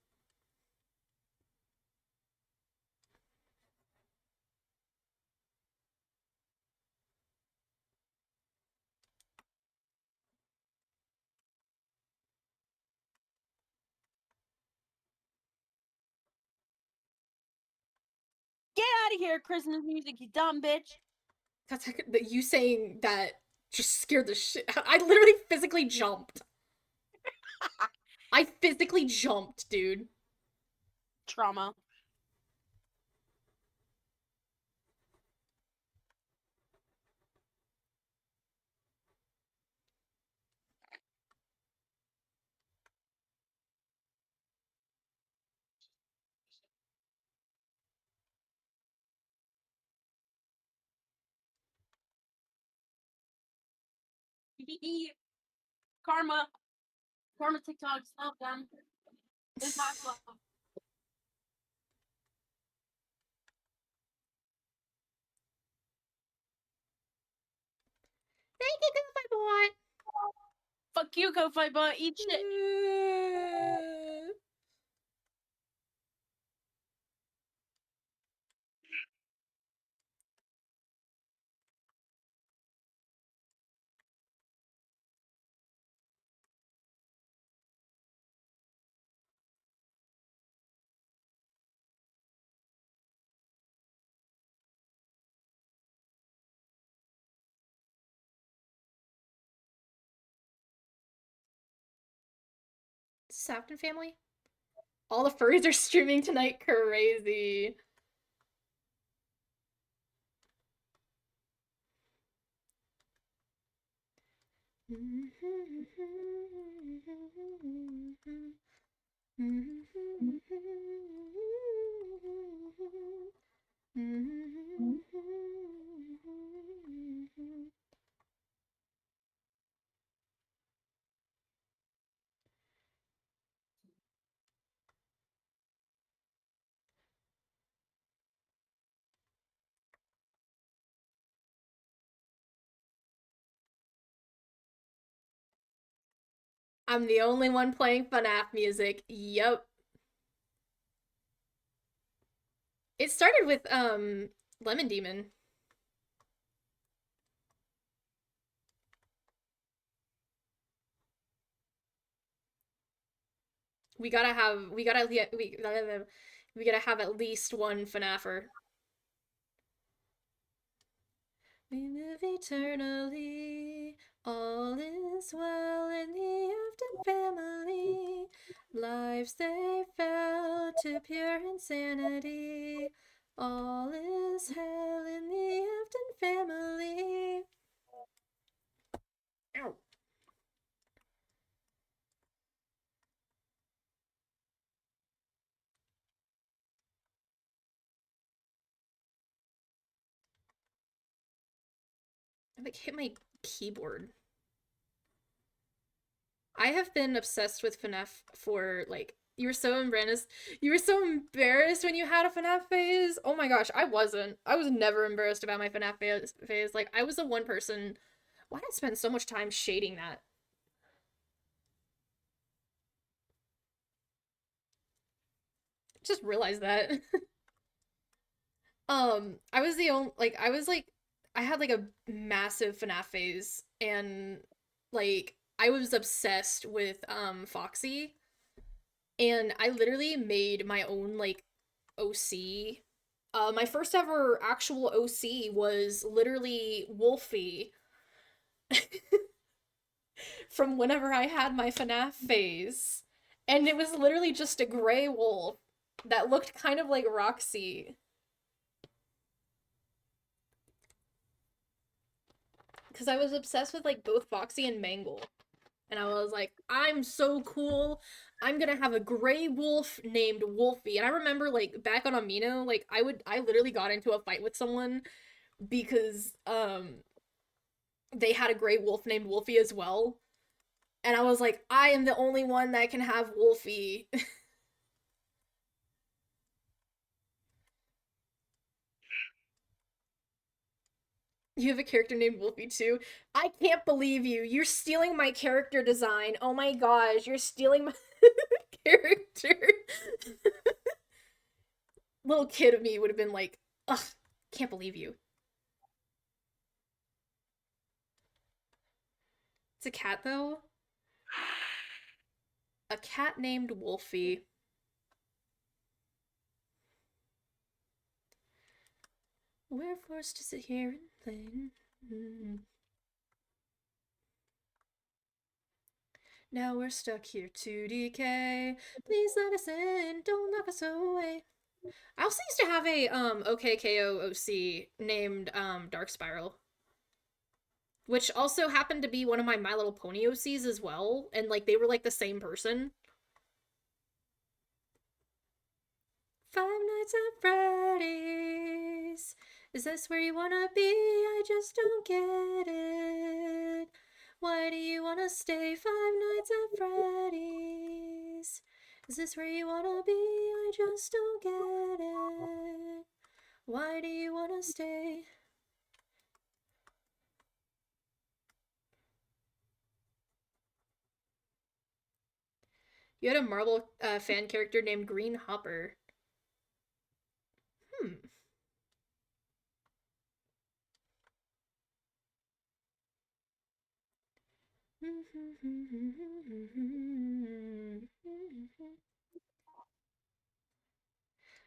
Get out of here, Christmas music, you dumb bitch. That's that you saying that just scared the shit. I literally physically jumped. I physically jumped, dude. Trauma. Karma. Karma TikTok, stop them. It's not love. Thank you, Goofy Fuck you, Ko-Fi Bot. Eat shit. Bot. Safton family? All the furries are streaming tonight. Crazy. I'm the only one playing FNAF music. Yup. It started with Lemon Demon. We gotta have we gotta have at least one FNAFer. We live eternally, all is well in the Afton family. Lives they fell to pure insanity. All is hell in the Afton family. Ow. I like hit my keyboard. I have been obsessed with FNAF for like you were so embarrassed. You were so embarrassed when you had a FNAF phase. Oh my gosh, I wasn't. I was never embarrassed about my FNAF phase. Like I was the one person. Why did I spend so much time shading that? Just realized that. I was the only like I had like a massive FNAF phase and like I was obsessed with Foxy and I literally made my own like OC. My first ever actual OC was literally Wolfie from whenever I had my FNAF phase. And it was literally just a gray wolf that looked kind of like Roxy. Because I was obsessed with like both Foxy and Mangle. And I was like, I'm so cool. I'm gonna have a gray wolf named Wolfie. And I remember like back on Amino, like I literally got into a fight with someone because they had a gray wolf named Wolfie as well. And I was like, I am the only one that can have Wolfie. You have a character named Wolfie too? I can't believe you. You're stealing my character design. Oh my gosh, you're stealing my character. Little kid of me would have been like, ugh, can't believe you. It's a cat though? A cat named Wolfie. We're forced to sit here and play. Now we're stuck here to decay. Please let us in, don't knock us away. I also used to have a OKKO OC named Dark Spiral, which also happened to be one of my My Little Pony OCs as well, and like they were like the same person. Five Nights at Freddy's. Is this where you wanna be? I just don't get it. Why do you wanna stay? Five Nights at Freddy's. Is this where you wanna be? I just don't get it. Why do you wanna stay? You had a Marvel fan character named Green Hopper. Hmm.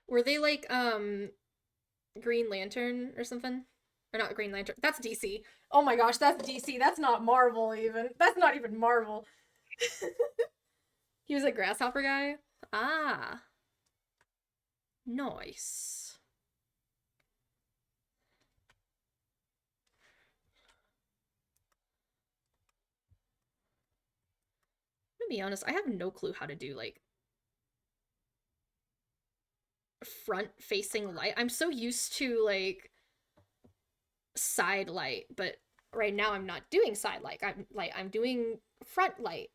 Were they like Green Lantern or something? Or not Green Lantern. That's DC. Oh my gosh, that's DC. That's not Marvel even. That's not even Marvel. He was a grasshopper guy? Ah. Nice. be honest, I have no clue how to do, like, front-facing light. I'm so used to, like, side light, but right now I'm not doing side light. I'm doing front light.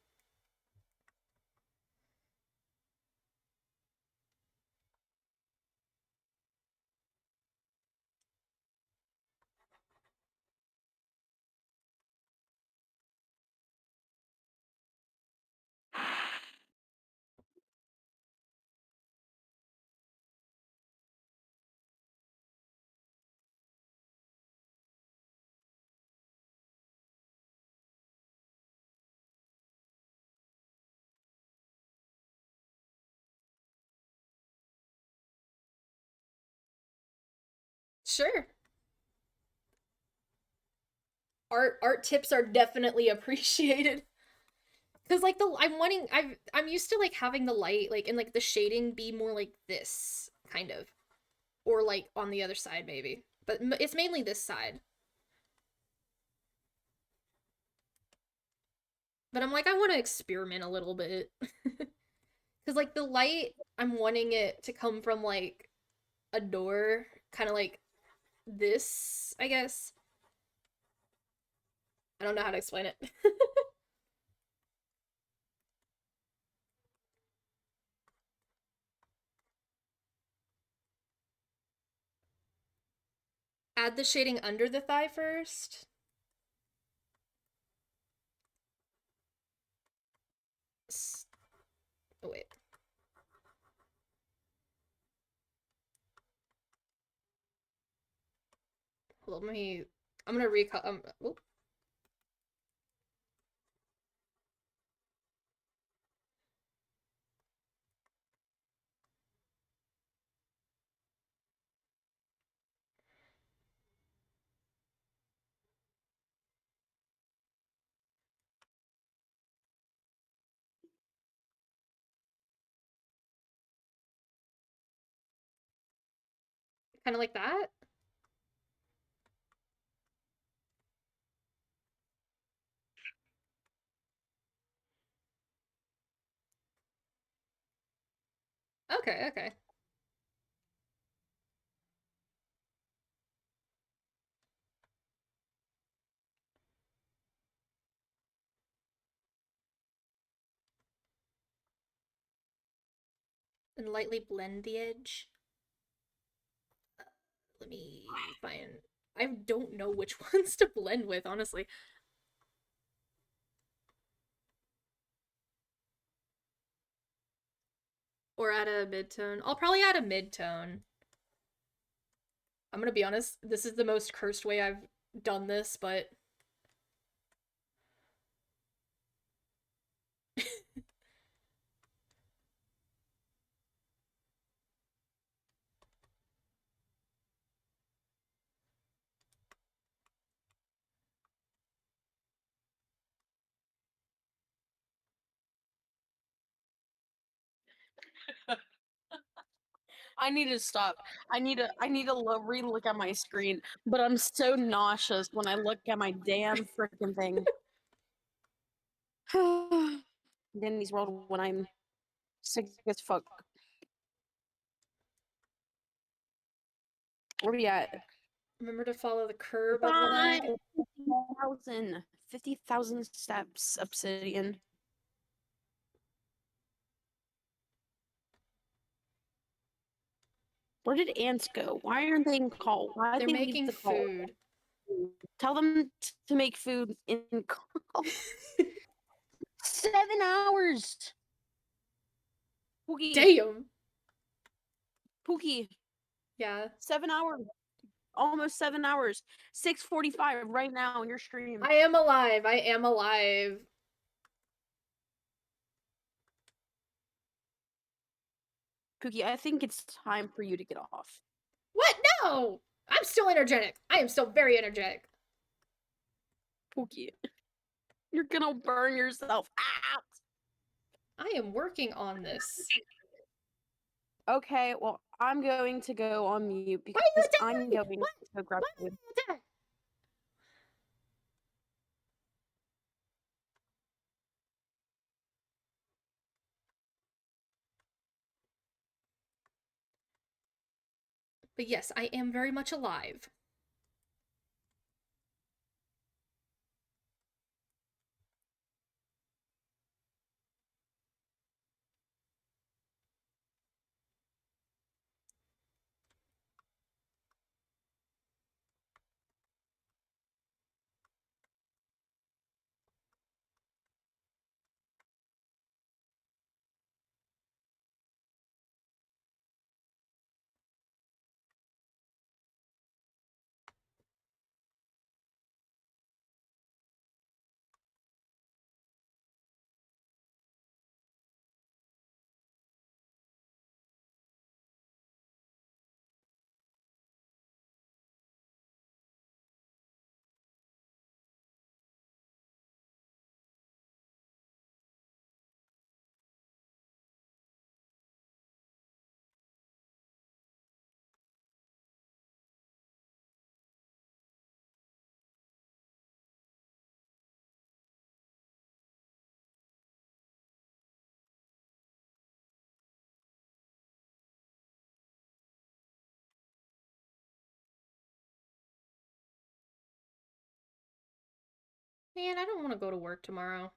Sure. Art tips are definitely appreciated. Cause like I'm used to like having the light like and like the shading be more like this kind of, or like on the other side maybe, but it's mainly this side. But I'm like I want to experiment a little bit. Cause like the light I'm wanting it to come from like a door, kind of like this, I guess. I don't know how to explain it. Add the shading under the thigh first. Oh wait. Hold on, I'm gonna recall whoop. Kind of like that. Okay, okay. And lightly blend the edge. Let me find. I don't know which ones to blend with, honestly. Or add a mid-tone. I'll probably add a mid-tone. I'm gonna be honest, this is the most cursed way I've done this, but... I need to stop. I need to re-look at my screen, but I'm so nauseous when I look at my damn freaking thing. Danny's World when I'm sick as fuck. Where we at? Remember to follow the curve of the light. 50,000 steps, Obsidian. Where did ants go? Why aren't they in call? Why They're did they leave making the call? food. Tell them to make food in call. 7 hours. Pookie. Damn! Pookie. Yeah. 7 hours. Almost 7 hours. 6:45 right now on your stream. I am alive. I am alive. Pookie, I think it's time for you to get off. What? No! I'm still energetic. I am still very energetic. Pookie. You're gonna burn yourself out. I am working on this. Okay, well, I'm going to go on mute because I'm going to go grab food. But yes, I am very much alive. Man, I don't want to go to work tomorrow.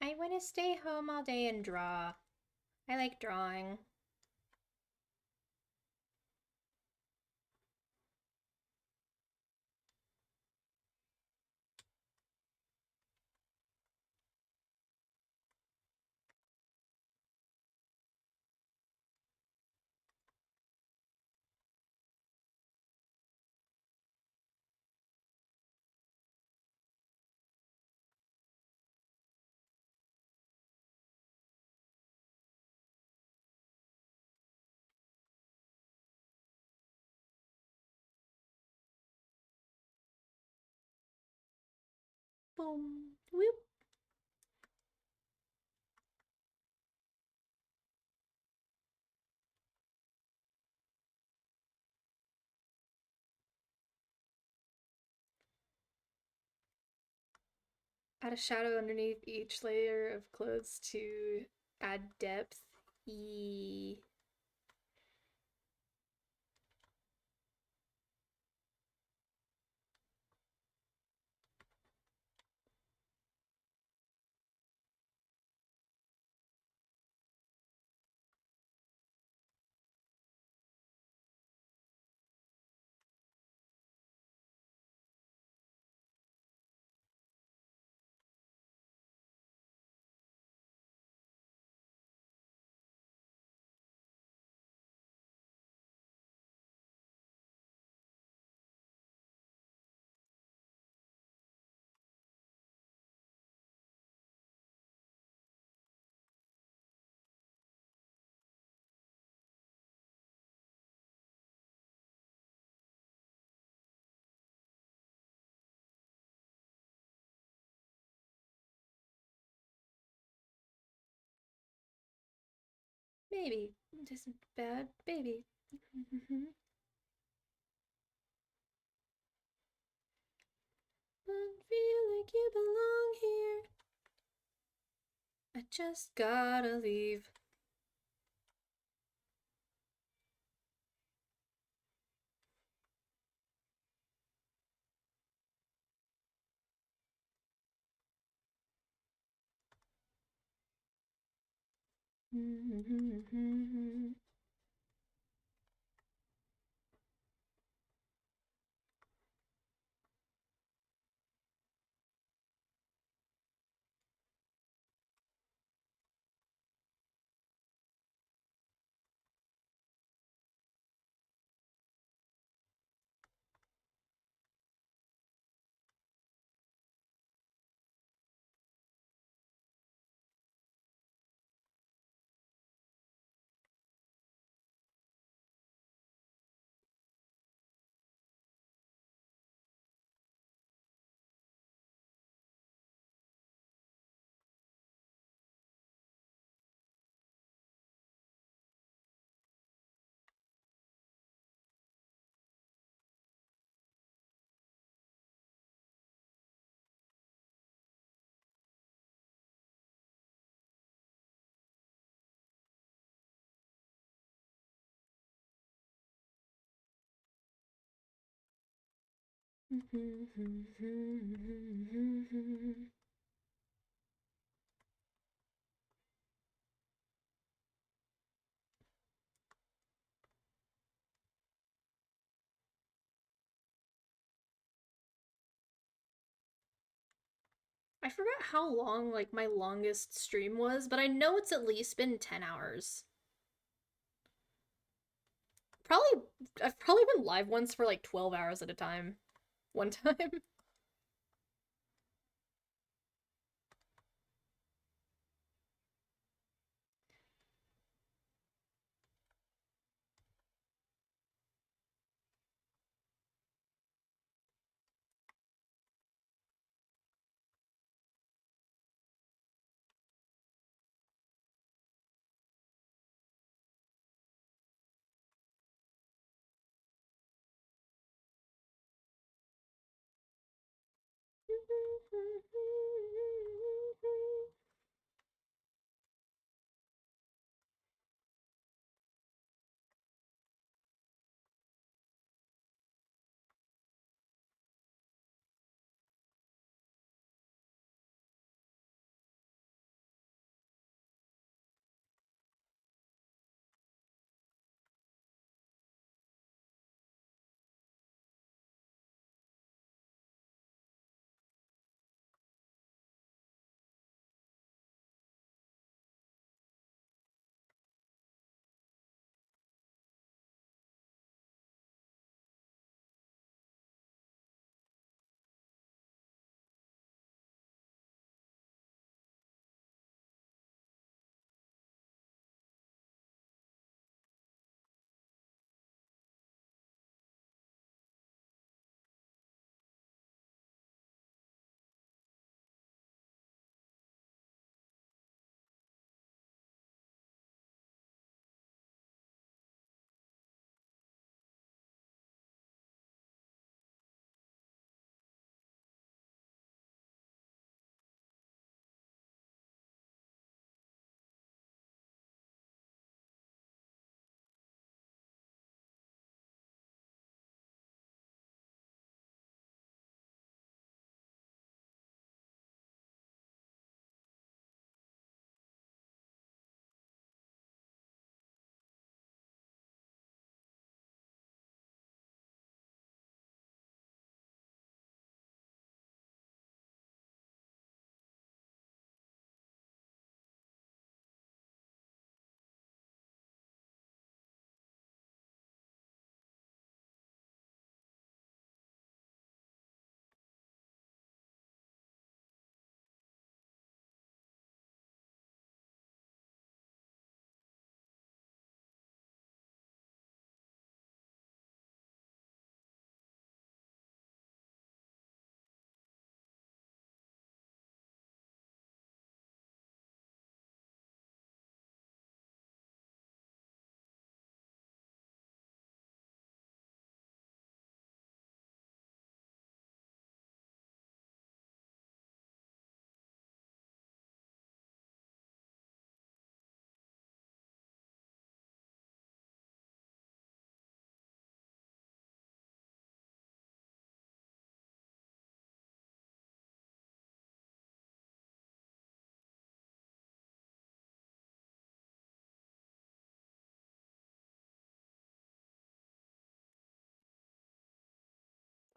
I want to stay home all day and draw. I like drawing. Boom. Whoop. Add a shadow underneath each layer of clothes to add depth. Maybe. It isn't bad. Baby. But feel like you belong here. I just gotta leave. I forgot how long like my longest stream was, but I know it's at least been 10 hours. Probably I've probably been live once for like 12 hours at a time. One time.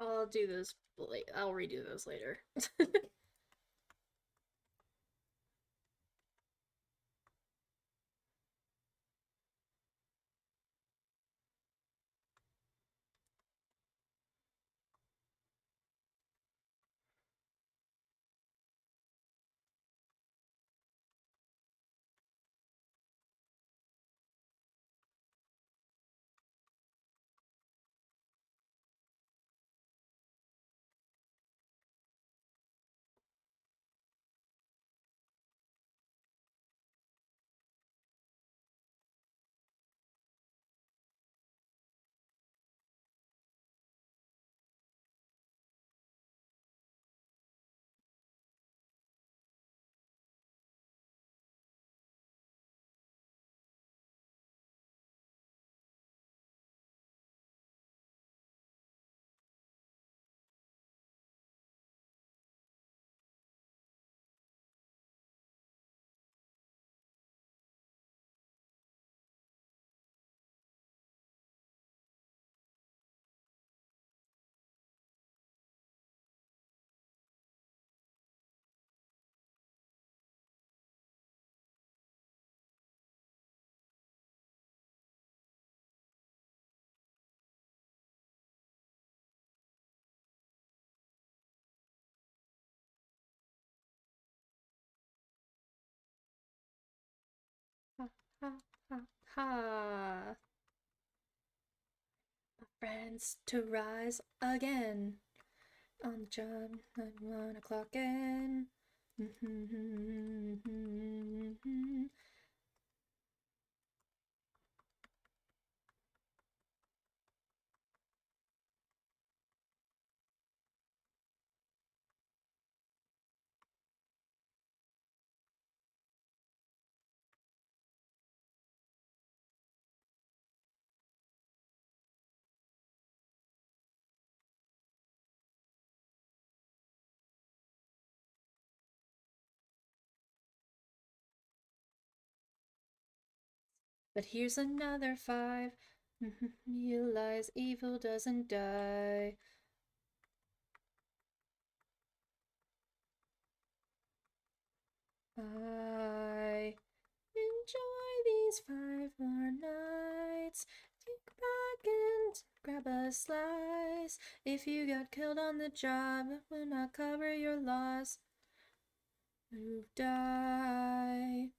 I'll do this I'll redo those later. ha, ha, ha. My friends to rise again. On the job at 1 o'clock in. But here's another 5. Realize evil doesn't die. I enjoy these 5 more nights. Kick back and grab a slice. If you got killed on the job, it will not cover your loss. You die.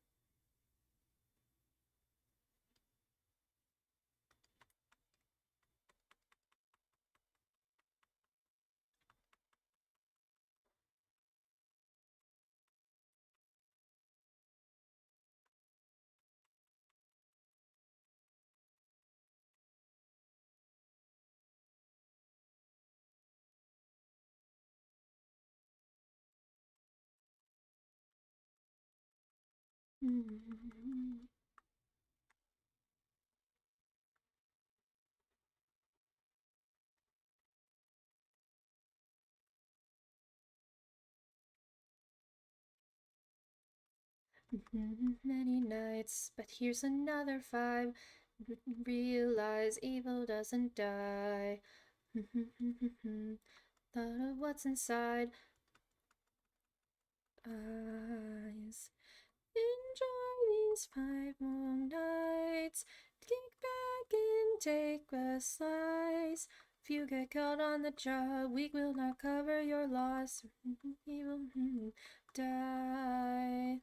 Many nights, but here's another 5. Realize evil doesn't die. Thought of what's inside. Eyes. Enjoy these 5 long nights. Kick back and take a slice. If you get caught on the job, we will not cover your loss. You will die.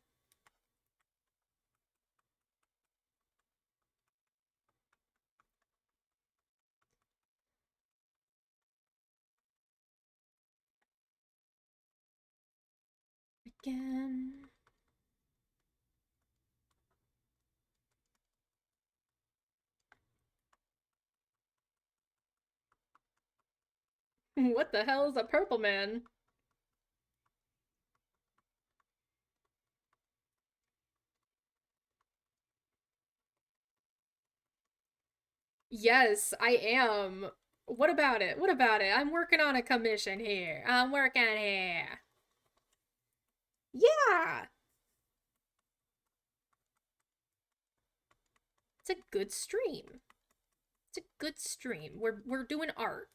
Again. What the hell is a purple man? Yes, I am. What about it? What about it? I'm working on a commission here. I'm working here. Yeah. It's a good stream. It's a good stream. We're doing art.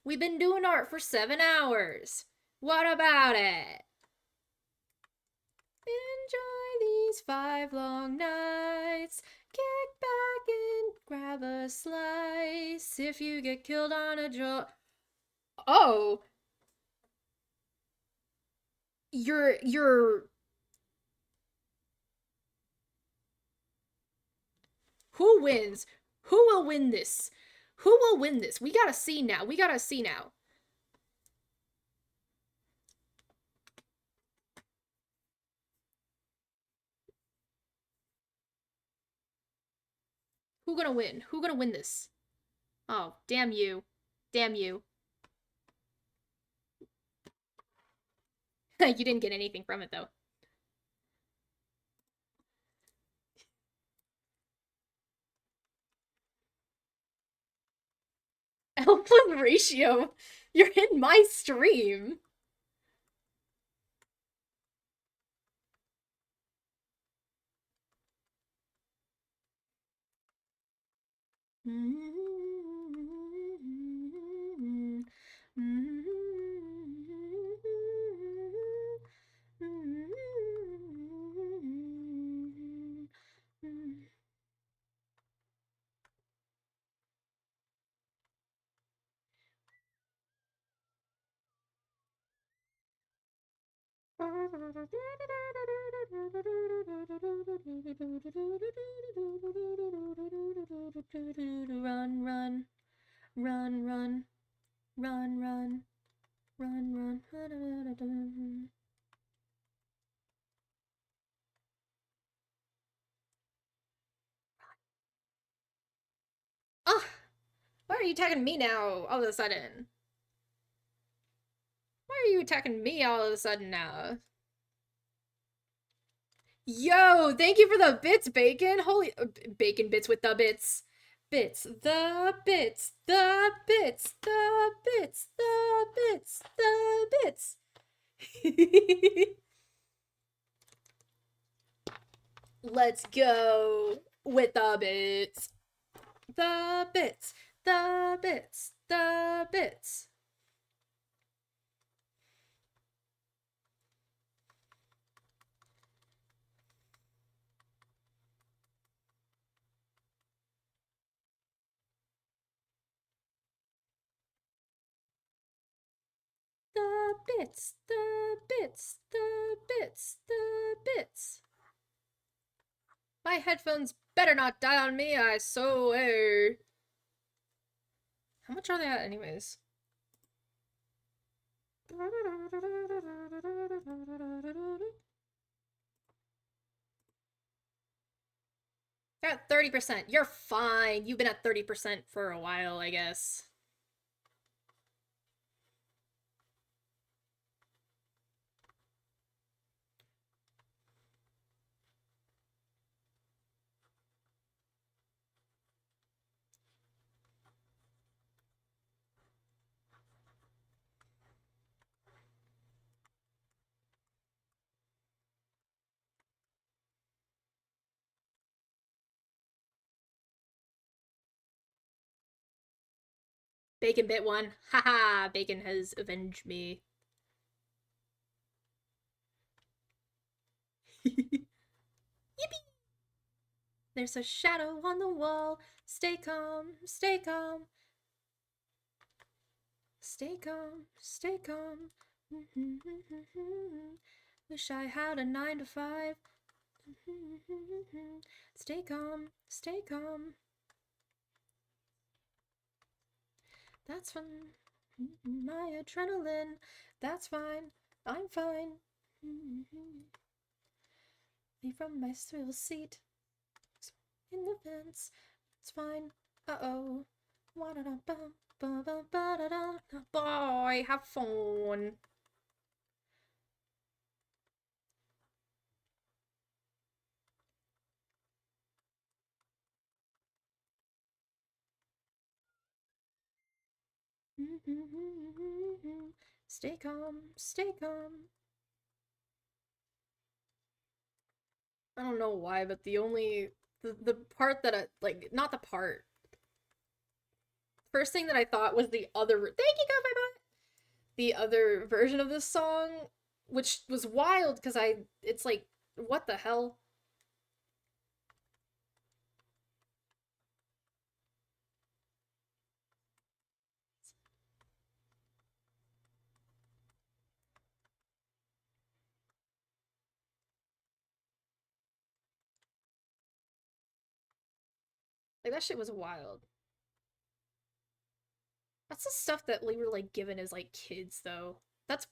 We've been doing art for 7 hours. What about it? Enjoy these 5 long nights. Kick back and grab a slice. If you get killed on a job. Oh. You're Who wins? Who will win this? Who will win this? We gotta see now. We gotta see now. Who gonna win? Who gonna win this? Oh, damn you. Damn you. You didn't get anything from it, though. Elflin Ratio, you're in my stream. Run, run, run, run, run, run, run, run. Oh, why are you attacking me now all of a sudden? Why are you attacking me all of a sudden now? Yo, thank you for the bits, Bacon. Holy Bacon bits with the bits. Bits, the bits, the bits, the bits, the bits, the bits. Let's go with the bits. The bits, the bits, the bits. The bits, the bits, the bits, the bits. My headphones better not die on me, I swear. How much are they at anyways? They're at 30%. You're fine. You've been at 30% for a while, I guess. Bacon bit one. Haha, Bacon has avenged me. Yippee! There's a shadow on the wall. Stay calm, stay calm. Stay calm, stay calm. Wish I had a 9 to 5. Stay calm, stay calm. That's fine. My adrenaline. That's fine. I'm fine. Leave from my thrill seat. In the vents. It's fine. Uh-oh. Boy, have fun. Stay calm, stay calm. I don't know why, but the part that I like, not the part. First thing that I thought was the other. Thank you, God, the other version of this song, which was wild because it's like, what the hell? Like, that shit was wild. That's the stuff that we were like given as like kids, though. That's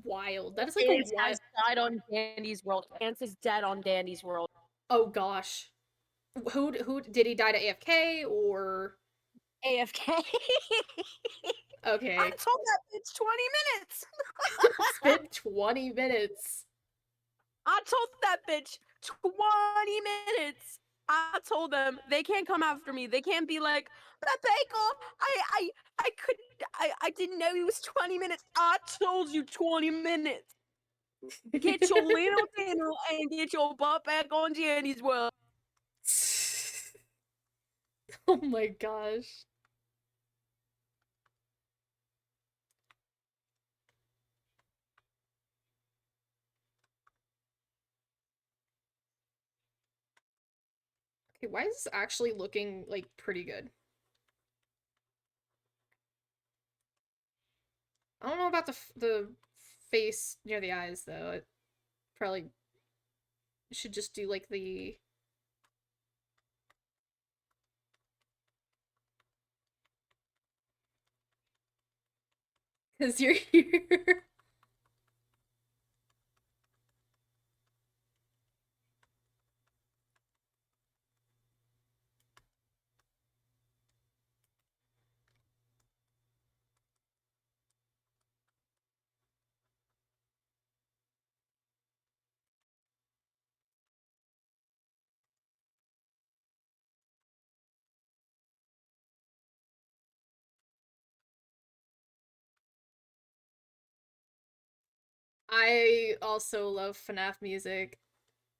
wild. That is like a Chance wild. has died on Dandy's World. Chance is dead on Dandy's World. Oh gosh, who did he die to AFK or AFK. okay? I told that bitch 20 minutes. It's been 20 minutes. I told that bitch 20 minutes. I told them they can't come after me. They can't be like, Rebecca, I didn't know it was 20 minutes. I told you 20 minutes. Get your little dinner and get your butt back on Jenny's World. Oh my gosh. Okay, why is this actually looking like pretty good? I don't know about the face near the eyes though. It probably should just do like the. Because you're here. I also love FNAF music.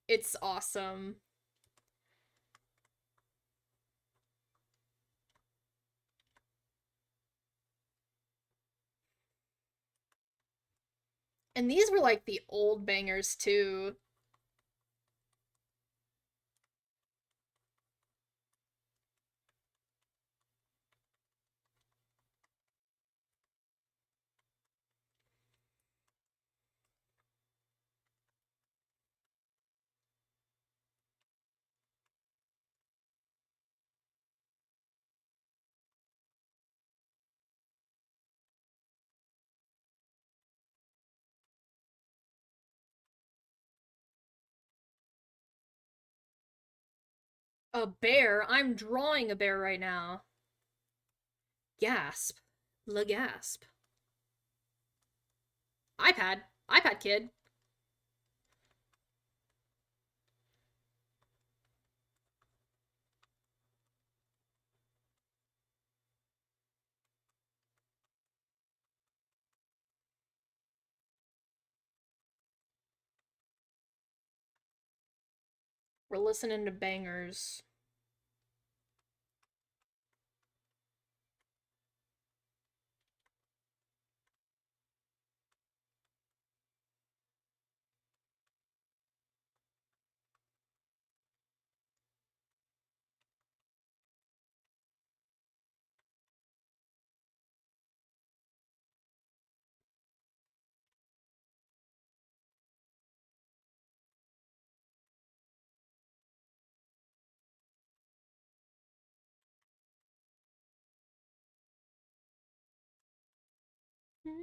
It's awesome. And these were like the old bangers too. A bear? I'm drawing a bear right now. Gasp. Le gasp. iPad. iPad kid. We're listening to bangers. I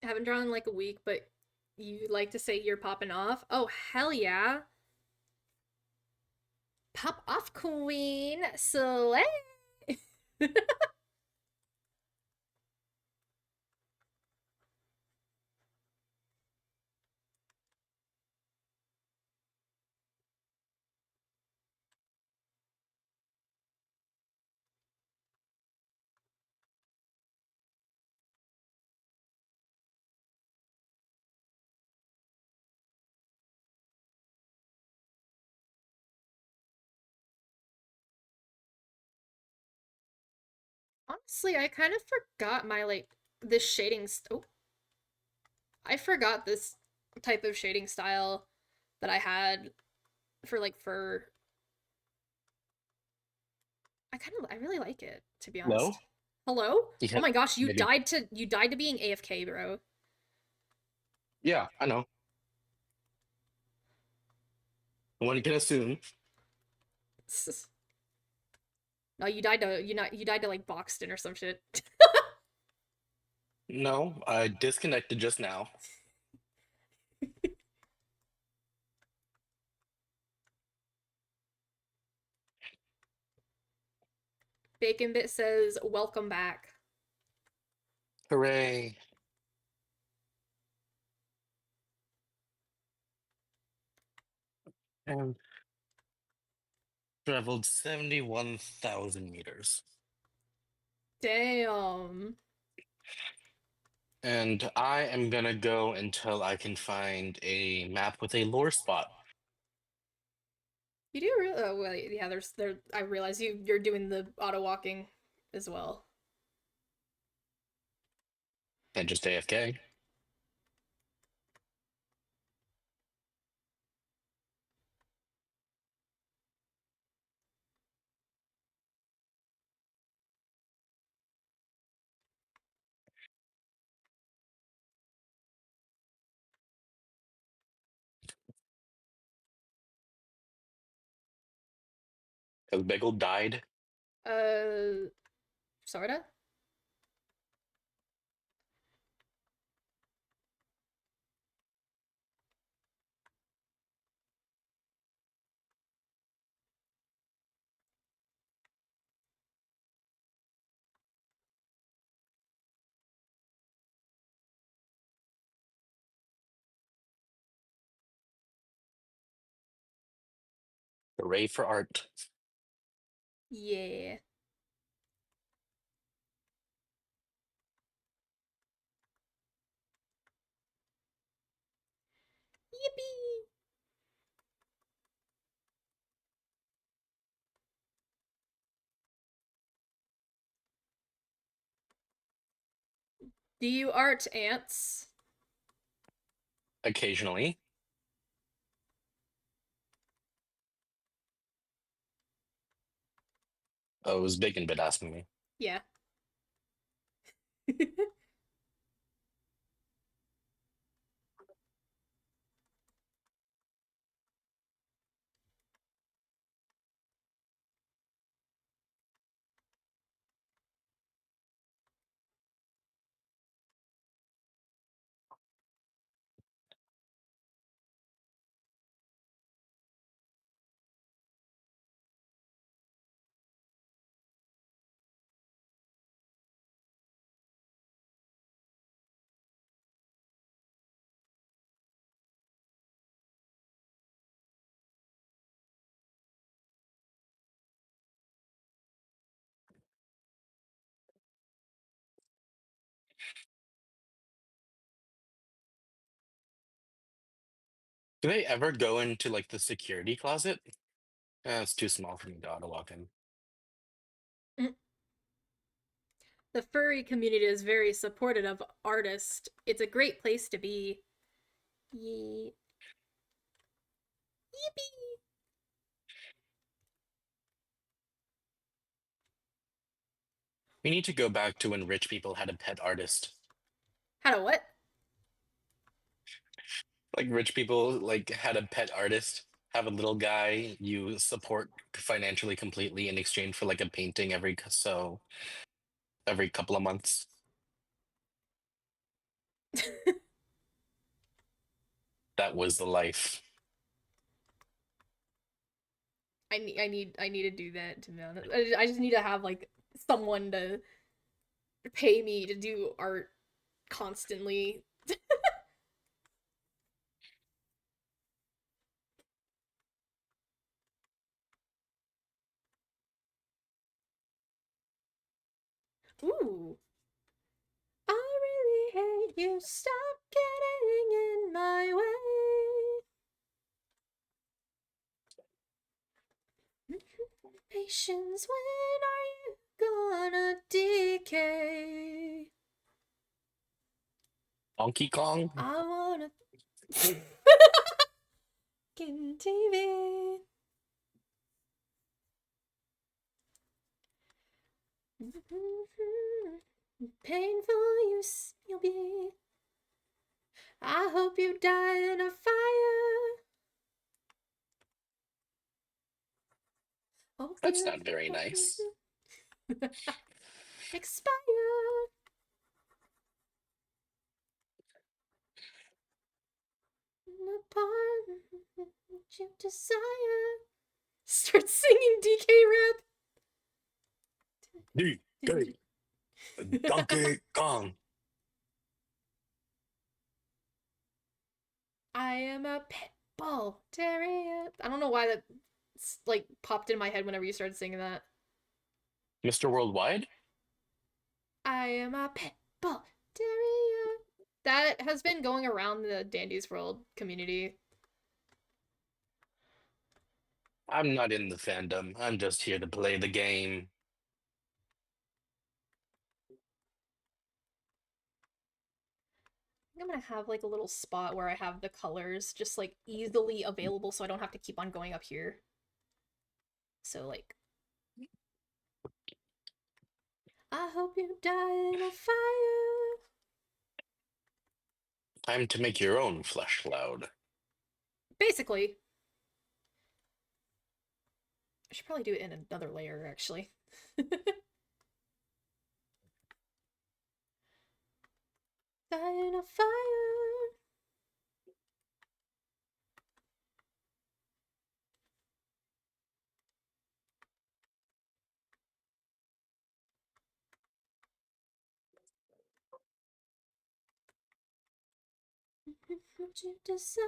haven't drawn in like a week, but you like to say you're popping off? Oh, hell yeah. Pop off, queen. Slay. Honestly, I kind of forgot my like this shading. Oh, I forgot this type of shading style that I had for like fur. I really like it, to be Hello? honest. Hello? Oh Yeah, my gosh, maybe. you died to being AFK, bro. Yeah, I know. One can assume. No, you died to like Boxton or some shit. No, I disconnected just now. Bacon Bit says, "Welcome back." Hooray. And traveled 71,000 meters. Damn. And I am gonna go until I can find a map with a lore spot. You do really? Oh well, yeah. There. I realize you're doing the auto walking as well. And just AFK. Because Bagel died. Sorta? Hooray for art. Yeah. Yippee! Do you art ants? Occasionally. Oh, it was Bacon Bit asking me. Yeah. Do they ever go into like the security closet? It's too small for me to auto walk in. The furry community is very supportive of artists. It's a great place to be. Yippee! We need to go back to when rich people had a pet artist. How to what? Like rich people like had a pet artist, have a little guy you support financially completely in exchange for like a painting every couple of months. That was the life. I need to do that, to be honest. I just need to have like someone to pay me to do art constantly. Ooh. I really hate you. Stop getting in my way. Patience, when are you gonna decay? Donkey Kong? I wanna get TV. Painful you'll be. I hope you die in a fire. Oh, That's not very nice. Expire. Upon you desire. Start singing DK rap. DK. Donkey Kong. I am a pit bull terrier. I don't know why that like popped in my head whenever you started singing that. Mr. Worldwide? I am a pit bull terrier. That has been going around the Dandy's World community. I'm not in the fandom. I'm just here to play the game. I'm gonna have like a little spot where I have the colors just like easily available so I don't have to keep on going up here. So like I hope you die in a fire. Time to make your own flesh cloud. Basically. should probably do it in another layer, actually. Die in a fire. What you desire.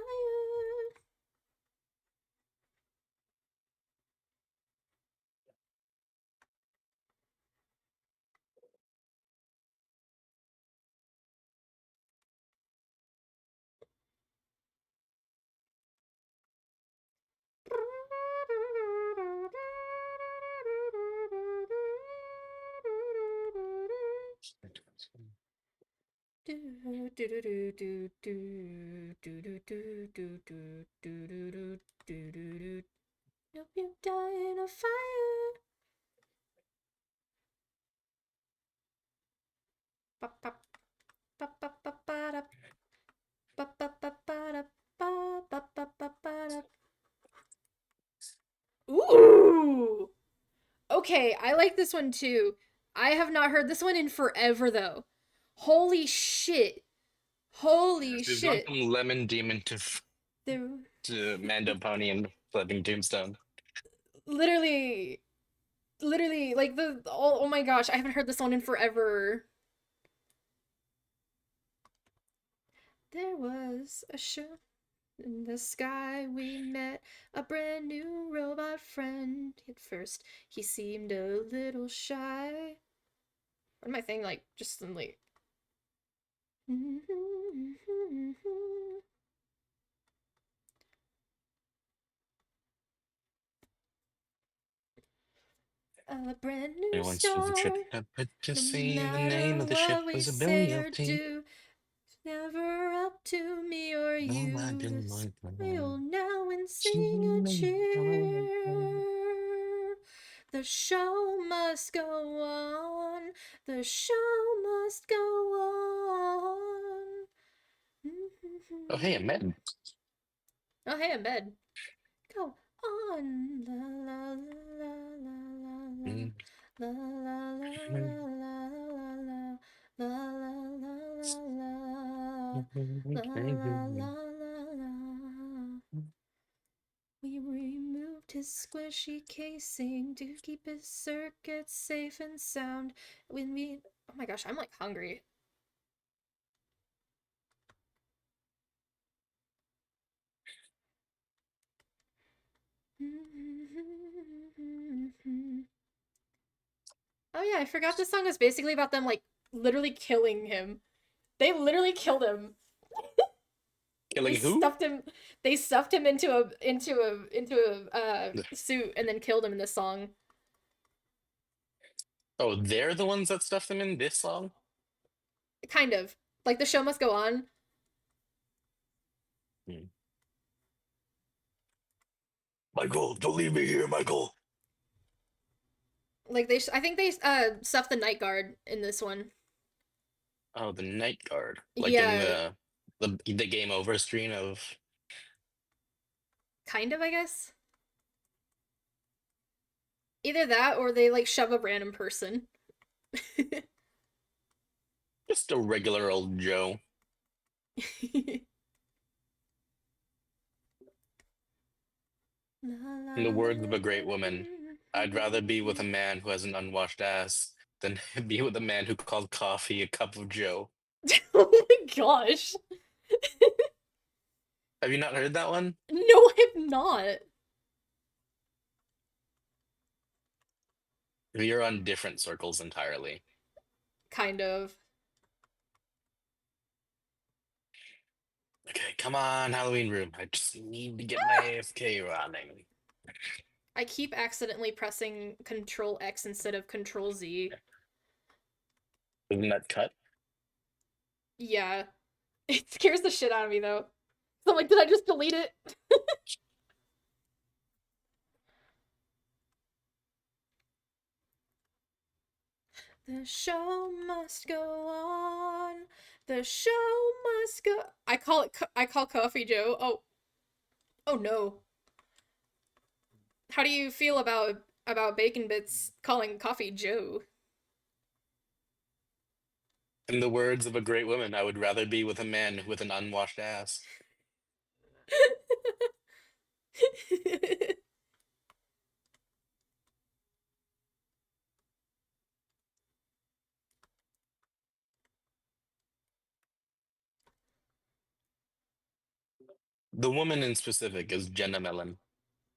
Hope you die in a fire. Pop, pop, pop, pop, pop, pop, pop, pop, pop, pop, pop, pop, pop, pop. Ooh. Okay, I like this one too. I have not heard this one in forever though. Holy shit. Holy We've gone shit. from Lemon Demon There to Mando Pony and Flipping Tombstone. literally like oh my gosh, I haven't heard this one in forever. There was a show in the sky, we met a brand new robot friend. At first, he seemed a little shy. What am I saying? Like, just some like. A brand new Everyone's to the star. trip, but to No see the matter name of the ship what we was a say Billy or do, it's never up to me or you. I didn't like Smile now and She sing a made cheer. The show must go on. The show must go on. Oh, hey, a med. Oh, hey, I'm bed. Go on. La la la la la la. Mm. La la la la la la la la la la la la. We removed his squishy casing to keep his circuits safe and sound. When we, oh my gosh, I'm like hungry. Oh yeah, I forgot this song was basically about them like literally killing him. They literally killed him. Killing They who? stuffed him. They stuffed him into a suit and then killed him in this song. Oh, they're the ones that stuffed them in this song? Kind of like the show must go on. Michael, don't leave me here, Michael. Like I think they stuffed the night guard in this one. Oh, the Night Guard. Like Yeah, in the game over screen of kind of, I guess. Either that or they like shove a random person. just a regular old Joe. In the words of a great woman, I'd rather be with a man who has an unwashed ass than be with a man who called coffee a cup of Joe. Oh my gosh. Have you not heard that one? No, I have not. You're on different circles entirely. Kind of. Okay, come on, Halloween room. I just need to get my AFK running. I keep accidentally pressing Control X instead of Control Z. Isn't that cut? Yeah. It scares the shit out of me though. So I'm like, did I just delete it? The show must go on. The show must go. I call Coffee Joe. Oh. Oh no. How do you feel about Bacon Bits calling coffee Joe? In the words of a great woman, I would rather be with a man with an unwashed ass. The woman in specific is Jenna Mellon.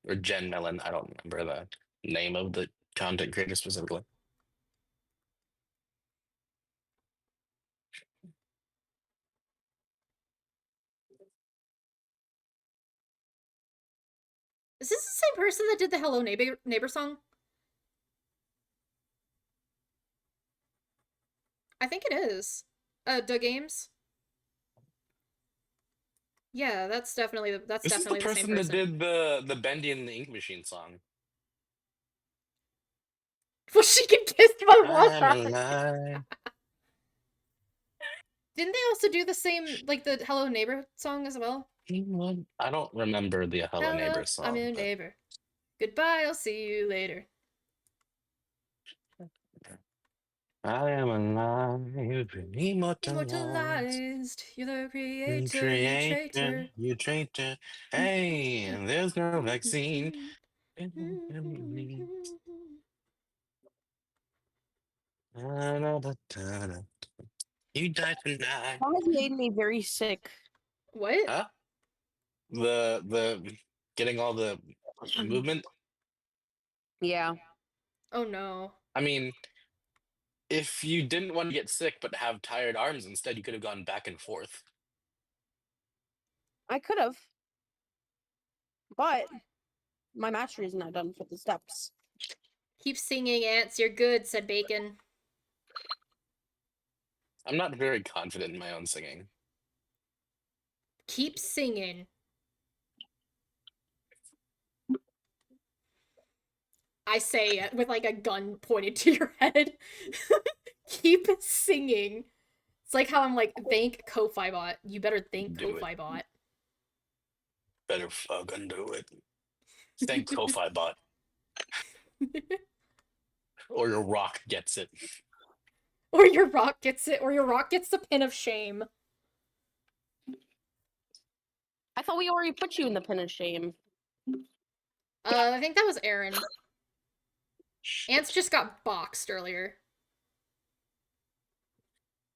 Or Jen Mellon. I don't remember the name of the content creator specifically. Is this the same person that did the Hello Neighbor song? I think it is. The games. Yeah, that's definitely the This is the same person that did the Bendy and the Ink Machine song. Well, she get kissed by I'm what? alive. Didn't they also do the same, like the Hello Neighbor song as well? I don't remember the Hello Neighbor song. I'm your but- neighbor. Goodbye, I'll see you later. I am alive, immortalized. Immortalized, you're the creator, you traitor. You traitor. Hey, and there's no vaccine. You died tonight. That has made me very sick. What? Huh? The getting all the movement. Yeah. Oh no. I mean, if you didn't want to get sick but have tired arms instead, you could have gone back and forth. I could have. But my mastery is not done for the steps. Keep singing, Ants, you're good, said Bacon. I'm not very confident in my own singing. Keep singing. I say it with like a gun pointed to your head. Keep singing. It's like how I'm like, thank Ko-Fi Bot. You better thank Do it. Ko-Fi Bot. Better fucking do it. Thank Ko-Fi Bot. Or your rock gets it. Or your rock gets it, or your rock gets the pin of shame. I thought we already put you in the pin of shame. I think that was Aaron. Ants just got boxed earlier.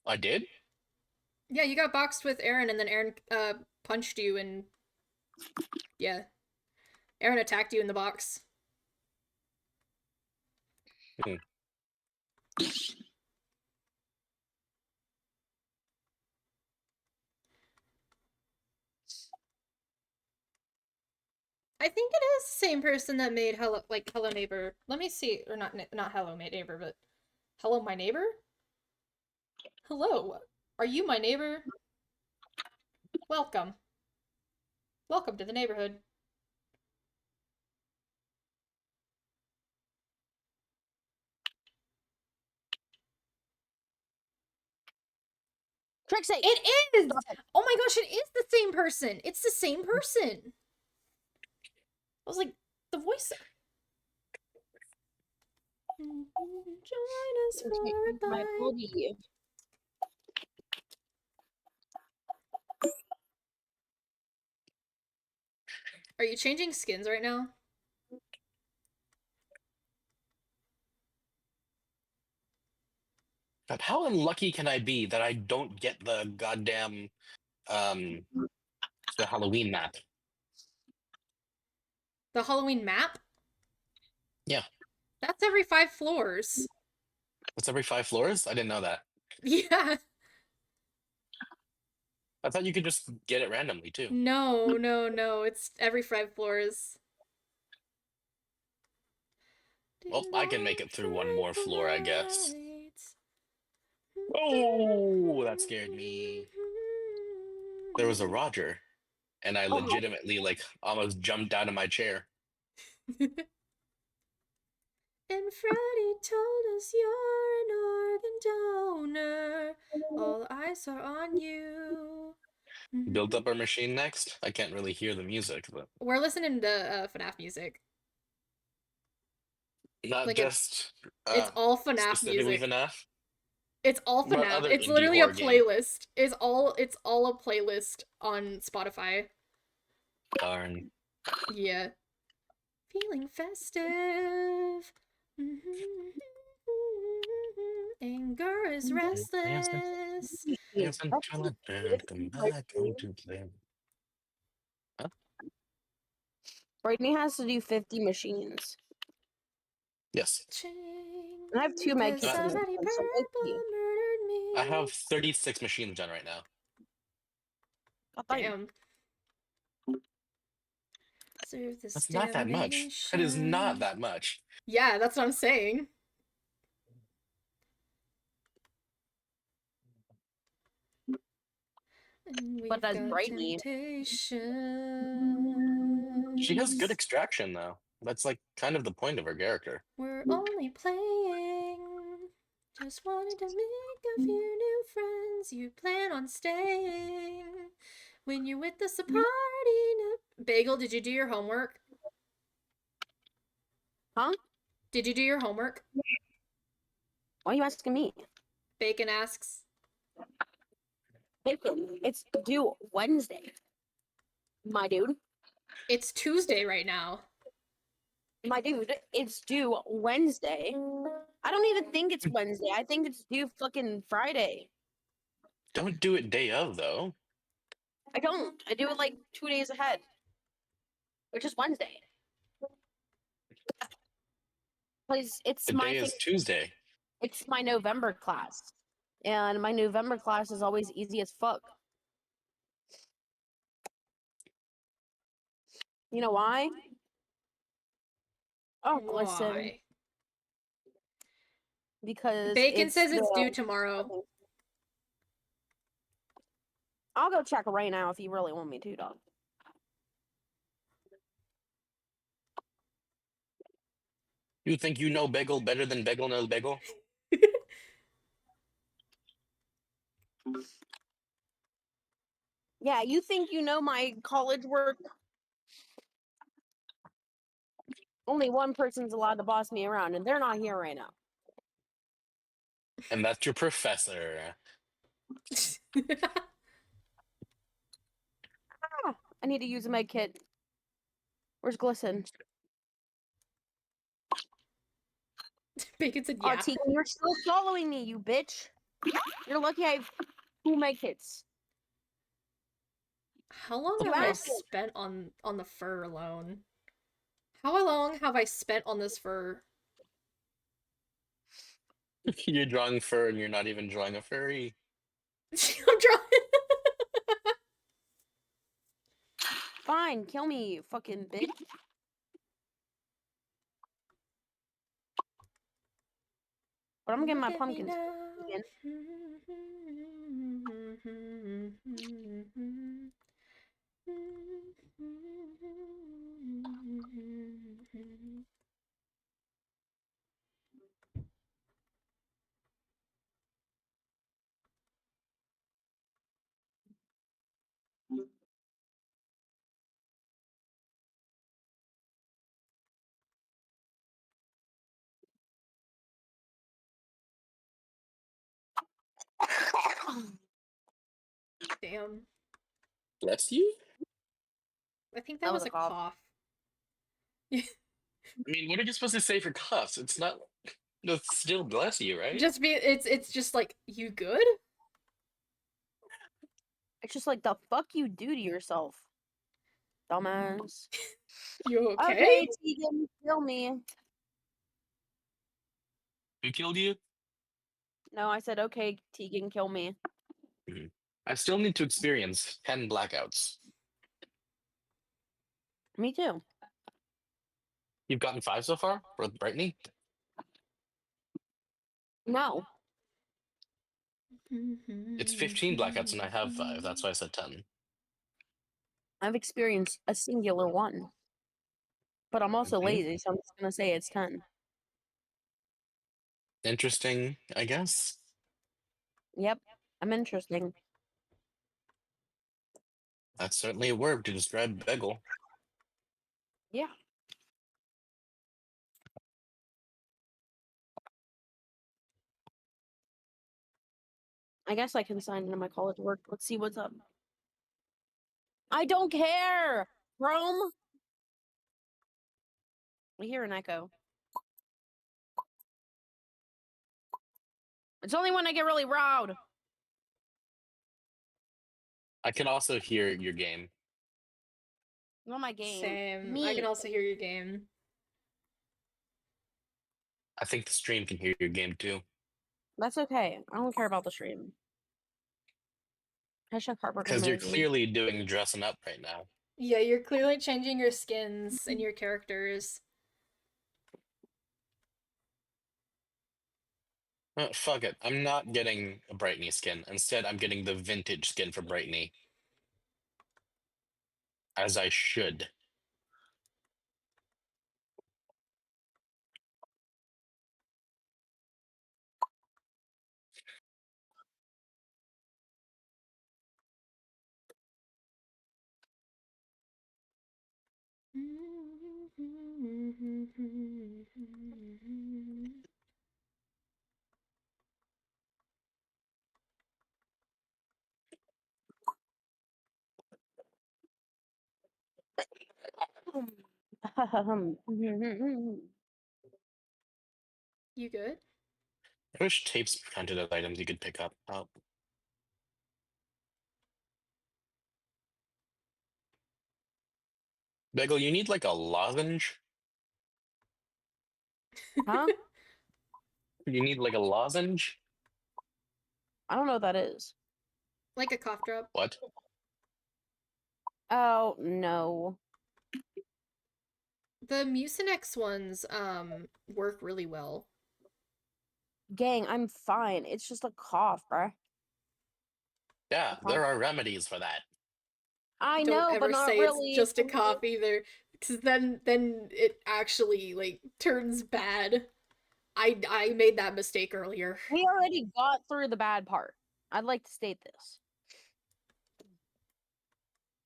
I did? Yeah, you got boxed with Aaron, and then Aaron punched you, and yeah, Aaron attacked you in the box. I think it is the same person that made Hello Neighbor. Let me see, or not Hello Neighbor, but Hello My Neighbor. Hello, are you my neighbor? Welcome. Welcome to the neighborhood. Trixie! It is! Oh my gosh, it is the same person! It's the same person! I was like, the voice... Join us for a My bite. body. Are you changing skins right now? God, how unlucky can I be that I don't get the goddamn the Halloween map? The Halloween map? Yeah. That's every 5 floors. It's every 5 floors? I didn't know that. Yeah. I thought you could just get it randomly too. No, no, no. It's every 5 floors. Well, I can make it through one more floor, I guess. Oh, that scared me. There was a Roger, and I legitimately like almost jumped out of my chair. And Freddy told us you're an organ donor. All eyes are on you. Build up our machine next. I can't really hear the music, but We're listening to FNAF music. Not Like just it's all FNAF specifically music. FNAF, It's all but FNAF. other It's indie literally a horror game. playlist. It's all a playlist on Spotify. Darn. Yeah. Feeling festive. Anger is restless. Yes, until a bird come back home to play. Brittany has to do 50 machines. Yes, And I have 2 med Cause kits in this somebody one, so maybe. purple murdered me. I have 36 machines done right now. God damn. Damn. Serve this That's not that much. That is not that much. Yeah, that's what I'm saying. And we've But as got Brittany- temptation. She has good extraction though. That's like kind of the point of her character. We're only playing. Just wanted to make a few new friends. You plan on staying. When you're with us a party. Bagel, did you do your homework? Huh? Did you do your homework? Why are you asking me? Bacon asks. It's due Wednesday. My dude. It's Tuesday right now. My dude, it's due Wednesday. I don't even think it's Wednesday. I think it's due fucking Friday. Don't do it day of though. I don't. I do it like 2 days ahead, which is Wednesday. Because it's The my day thing. is Tuesday. It's my November class, and my November class is always easy as fuck. You know why? Oh, listen, Why? because Bacon it's says it's the- due tomorrow. I'll go check right now if you really want me to, dog. You think you know Bagel better than Bagel knows Bagel? Yeah, you think you know my college work? Only one person's allowed to boss me around, and they're not here right now. And that's your professor. I need to use a med kit. Where's Glisten? Bacon said Oh, yeah. Tegan, you're still following me, you bitch. You're lucky I have 2 med kits. How long You have I asking? spent on the fur alone? How long have I spent on this fur? You're drawing fur and you're not even drawing a furry. I'm drawing. Fine, kill me, you fucking bitch. But I'm getting my Look at me pumpkins now. again. Damn. Bless you? I think that was a cough. I mean, what are you supposed to say for cuffs? It's not. It's still bless you, right? It's just like, you good? It's just like the fuck you do to yourself, dumbass. You okay? Okay, Tegan, kill me. Who killed you? No, I said okay, Tegan, kill me. I still need to experience 10 blackouts. Me too. You've gotten 5 so far with Brittany? No, It's 15 blackouts and I have 5. That's why I said 10. I've experienced a singular one. But I'm also Mhm. lazy, so I'm just gonna say it's 10. Interesting, I guess. Yep, I'm interesting. That's certainly a word to describe Bagel. Yeah. I guess I can sign into my college work. Let's see what's up. I don't care! Chrome? I hear an echo. It's only when I get really loud. I can also hear your game. Not my game. Same. I Me. can also hear your game. I think the stream can hear your game too. That's okay. I don't care about the stream. Hashtag heartbroken Because you're emoji. clearly doing dressing up right now. Yeah, you're clearly changing your skins and your characters. Fuck it. I'm not getting a Brightney skin. Instead, I'm getting the vintage skin for Brightney. As I should. You good? I wish tapes counted as items you could pick up. Oh. Bagel, you need like a lozenge? Huh? You need like a lozenge? I don't know what that is. Like a cough drop. What? Oh, no. The Mucinex ones work really well. Gang, I'm fine. It's just a cough, bruh. Yeah, there are remedies for that. I Don't know, ever but not say really. it's just a for me. cough either, because then it actually like turns bad. I made that mistake earlier. We already got through the bad part. I'd like to state this.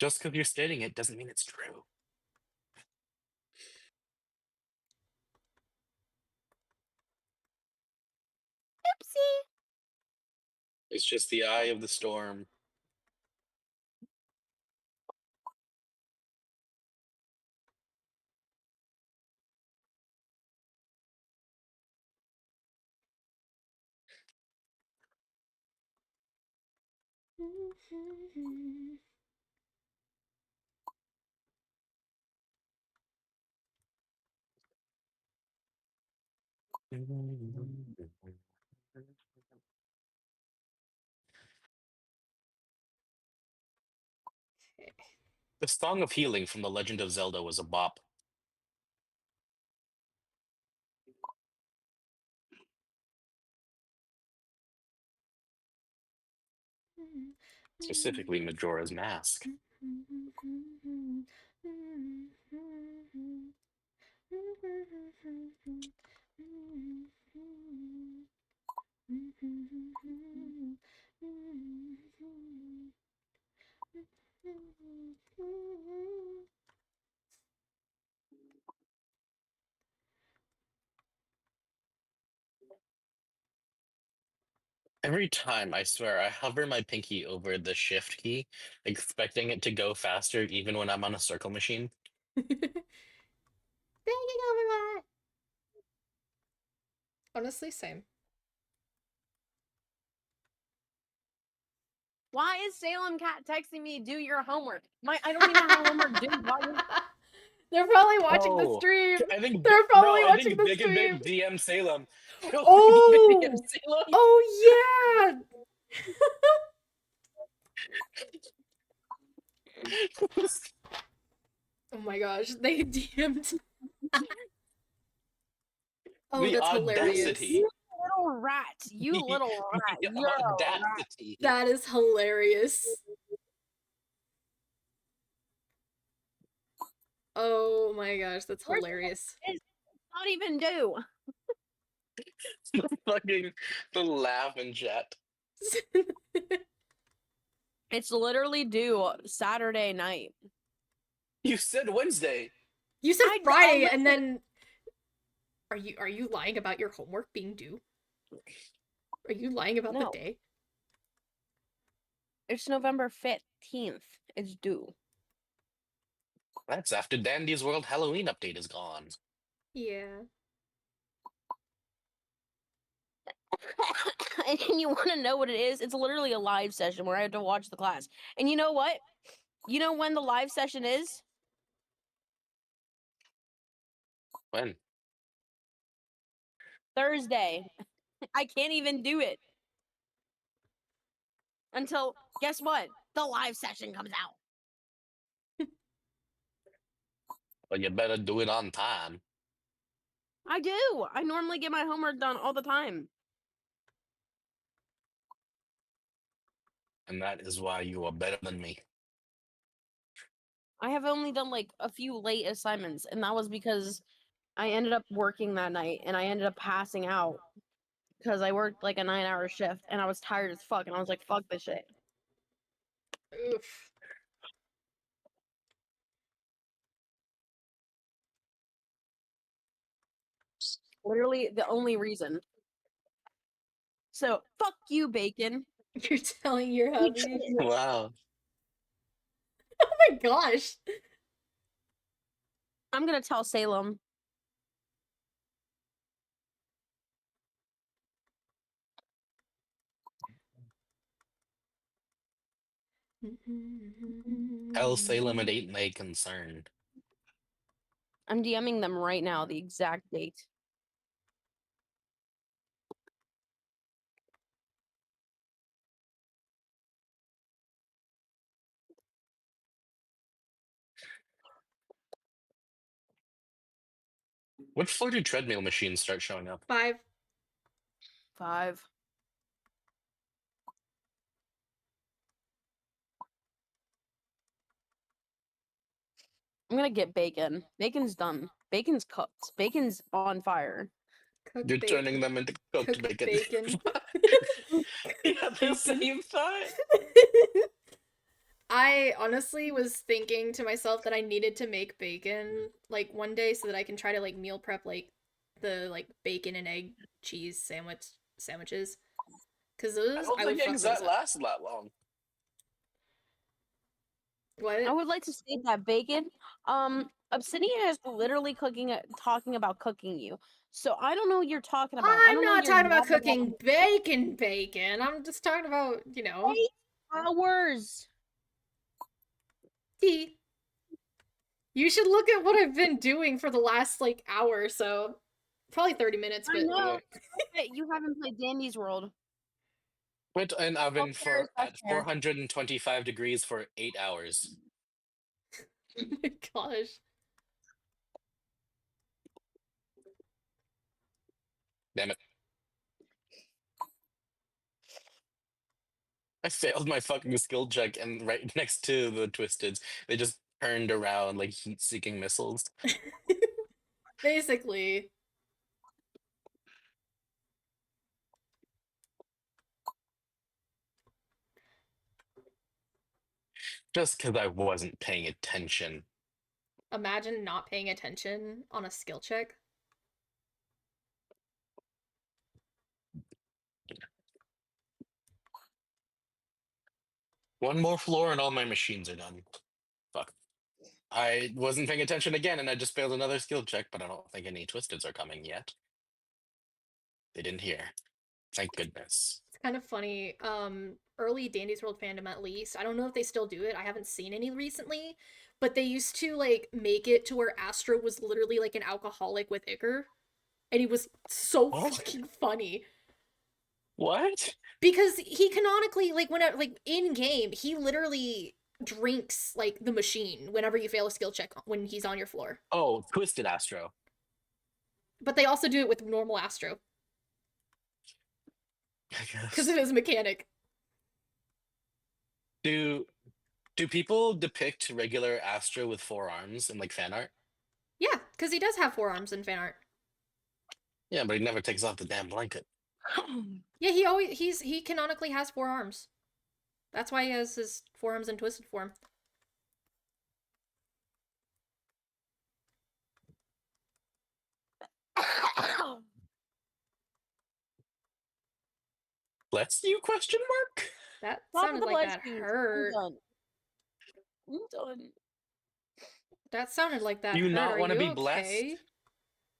Just because you're stating it doesn't mean it's true. Oopsie. It's just the eye of the storm. The Song of Healing from The Legend of Zelda was a bop. Specifically, Majora's Mask. Every time, I swear, I hover my pinky over the shift key, expecting it to go faster even when I'm on a circle machine. Thank you, Overlord. Honestly, same. Why is Salem Cat texting me, do your homework? I don't even have homework due. Why would- They're probably watching the Oh, stream. I think They're probably I watching think the Big and stream. Big DM Salem. Oh! DM Salem. Oh yeah. Oh my gosh, they DM'd. Oh, The that's hilarious. audacity. You little rat. You little rat. The You're a rat. audacity. That is hilarious. Oh my gosh, that's Where's the- hilarious. It's not even due. the laugh in chat. It's literally due Saturday night. You said Wednesday. You said I- Friday, I- and then are you lying about your homework being due? Are you lying about No. the day? It's November 15th. It's due. That's after Dandy's World Halloween update is gone. Yeah. And you want to know what it is? It's literally a live session where I have to watch the class. And you know what? You know when the live session is? When? Thursday. I can't even do it until, guess what? The live session comes out. Well, you better do it on time. I do. I normally get my homework done all the time. And that is why you are better than me. I have only done like a few late assignments, and that was because I ended up working that night and I ended up passing out because I worked like a 9-hour shift and I was tired as fuck and I was like, fuck this shit. Oof. Literally the only reason. So fuck you, Bacon. You're telling your hubby? Wow. Oh my gosh. I'm gonna tell Salem. Tell Salem it ain't they concern. I'm DMing them right now, the exact date. What floor do treadmill machines start showing up? 5. 5. I'm gonna get Bacon. Bacon's done. Bacon's cooked. Bacon's on fire. Cooked You're bacon. turning them into cooked Cooked bacon. bacon. At the same time. I honestly was thinking to myself that I needed to make bacon like one day so that I can try to like meal prep like the like bacon and egg cheese sandwiches. Cause I those don't I would think fuck eggs those that up. last that long. What? I would like to state that Bacon. Obsidian is literally talking about cooking you. So I don't know what you're talking about. I I'm don't know not your talking about level cooking bacon. I'm just talking about, you know, 8 hours. tea. You should look at what I've been doing for the last like hour or so. Probably 30 minutes, I but know. But you haven't played Dandy's World. Put an oven fair is at fair. 425 degrees for 8 hours. oh my gosh. Damn it. I failed my fucking skill check, and right next to the Twisteds, they just turned around like heat-seeking missiles. Basically. Just because I wasn't paying attention. Imagine not paying attention on a skill check. One more floor and all my machines are done. Fuck. I wasn't paying attention again and I just failed another skill check, but I don't think any Twisteds are coming yet. They didn't hear. Thank goodness. It's kind of funny. Early Dandy's World fandom at least. I don't know if they still do it. I haven't seen any recently, but they used to like make it to where Astro was literally like an alcoholic with Icar. And he was so What? fucking funny. What? Because he canonically, like, when like in game, he literally drinks like the machine whenever you fail a skill check when he's on your floor. Oh, Twisted Astro. But they also do it with normal Astro I because guess. of his mechanic. Do people depict regular Astro with 4 arms in like fan art? Yeah, because he does have 4 arms in fan art. Yeah, but he never takes off the damn blanket. Yeah, he canonically has 4 arms. That's why he has his 4 arms in twisted form. Bless you? Question mark. That Top of sounded the like that Bloodstreams. hurt. I'm done. I'm done. That sounded like that Do you hurt. not Are want to you be blessed? okay?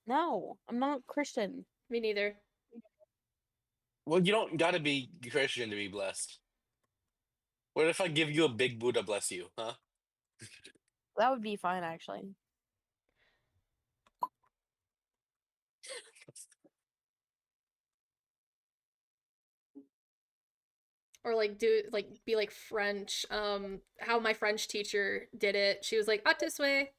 No, I'm not Christian. Me neither. Well, you don't gotta be Christian to be blessed. What if I give you a big Buddha bless you, huh? That would be fine, actually. Or like be like French. How my French teacher did it. She was like, "Ah, this way."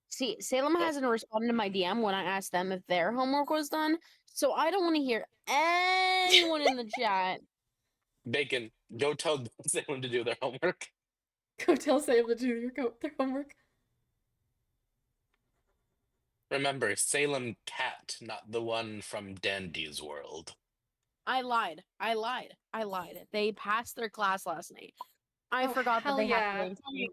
See, Salem hasn't responded to my DM when I asked them if their homework was done, so I don't want to hear anyone in the chat. Bacon, go tell someone to do their homework. Go tell Sam to do their homework. Remember, Salem Cat, not the one from Dandy's World. I lied. They passed their class last night. I Oh, forgot that hell they yeah. have to.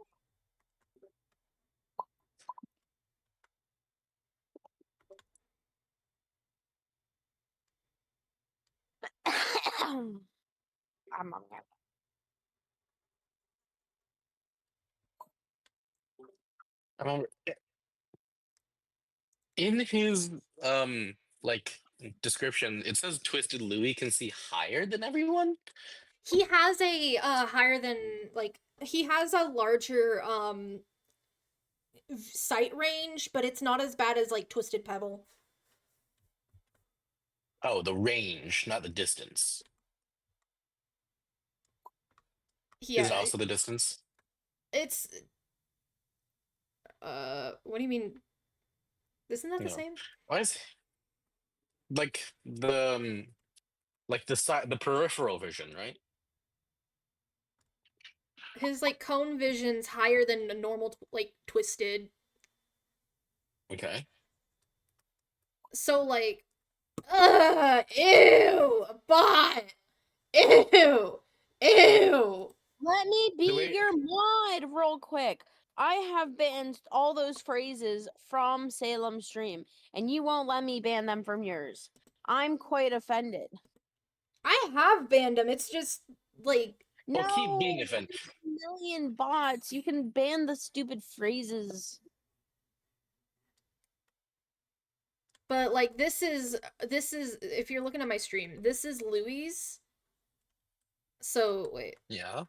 I'm on that. Remember, in his like description, it says Twisted Louie can see higher than everyone. He has a higher than like he has a larger sight range, but it's not as bad as like Twisted Pebble. Oh, the range, not the distance. Yeah, Is it also the distance? it's what do you mean? Isn't that the No. same? Why is like the side, the peripheral vision, right? His like cone vision's higher than a normal like Twisted. Okay. So like ew, bot. Ew. Ew. Let me The be way your mod real quick. I have banned all those phrases from Salem stream, and you won't let me ban them from yours. I'm quite offended. I have banned him. It's just like Well, keep being No, offended. there's a million bots. You can ban the stupid phrases. but like this is if you're looking at my stream, this is Louis. So wait. Yeah.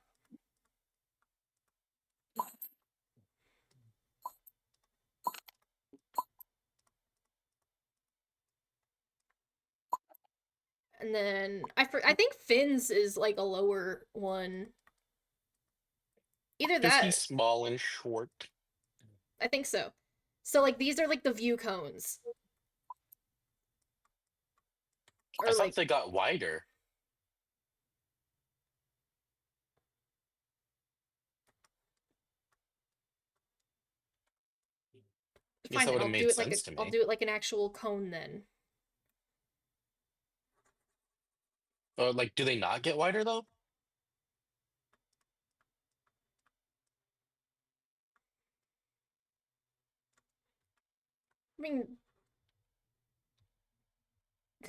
And then I think Finn's is like a lower one. Either Is that, he small and short? I think so. So like these are like the view cones. Or I thought like they got wider. Guess fine, that then would I'll have do made it like sense to I'll me. do it like an actual cone then. Or like, do they not get wider though? I mean, I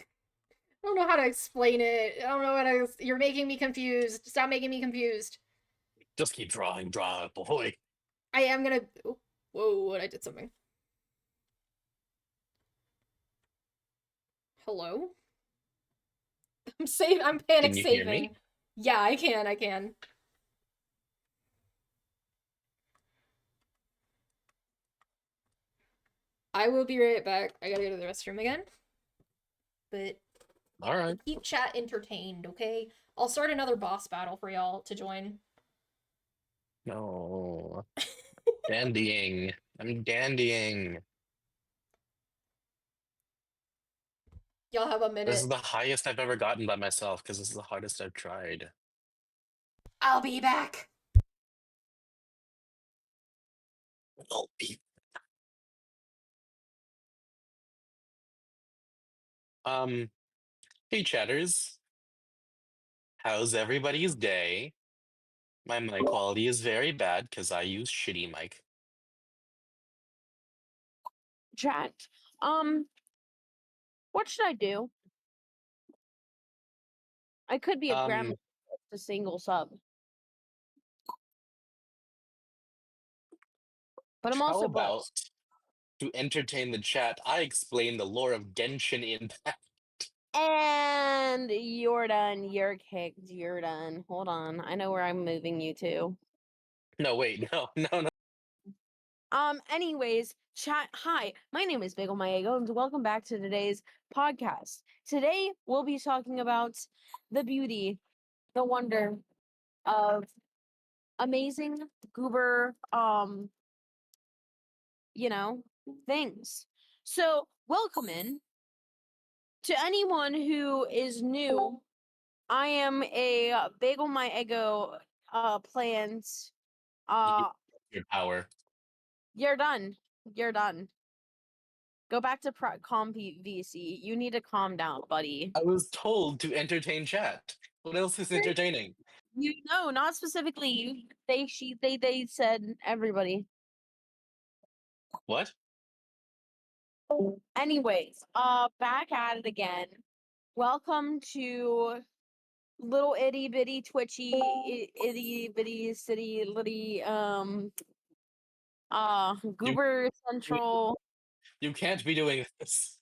don't know how to explain it. I don't know how to. You're making me confused. Stop making me confused. Just keep drawing, draw, boy. I am gonna. Oh, whoa! I did something. Hello. I'm panic Can you hear me? saving. Yeah, I can. I can. I will be right back. I gotta go to the restroom again. But All right. keep chat entertained, okay? I'll start another boss battle for y'all to join. No. Dandying. I'm dandying. Y'all have a This minute. is the highest I've ever gotten by myself because this is the hardest I've tried. I'll be back. I'll be. Hey chatters. How's everybody's day? My mic quality is very bad because I use shitty mic. Chat. What should I do? I could be a grandma Um, to single sub, but I'm how also about blessed. to entertain the chat? I explain the lore of Genshin Impact. And you're done. You're kicked. You're done. Hold on. I know where I'm moving you to. No, wait, no. Anyways, chat. Hi, my name is Bagel Maego, and welcome back to today's podcast. Today, we'll be talking about the beauty, the wonder of amazing goober, things. So, welcome in to anyone who is new. I am a Bagel My Ego plant. Uh, Your power. you're done. You're done. Go back to VC. You need to calm down, buddy. I was told to entertain chat. What else is entertaining? You know, not specifically you. They said everybody. What? Anyways, back at it again. Welcome to little itty bitty twitchy itty bitty city litty goober central. You can't be doing this.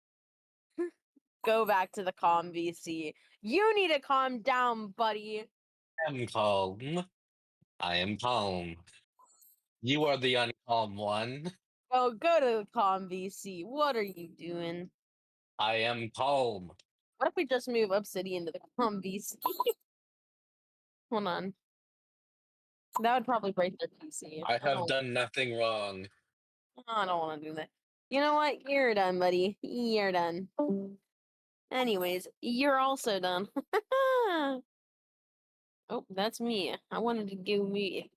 Go back to the calm VC. You need to calm down, buddy. I am calm. I am calm. You are the uncalm one. Go to the calm VC. What are you doing? I am calm. What if we just move Obsidian to the calm VC? Hold on. That would probably break their PC. I have done nothing wrong. I don't want to do that. You know what? You're done, buddy. You're done. Anyways, you're also done. Oh, that's me. I wanted to do me.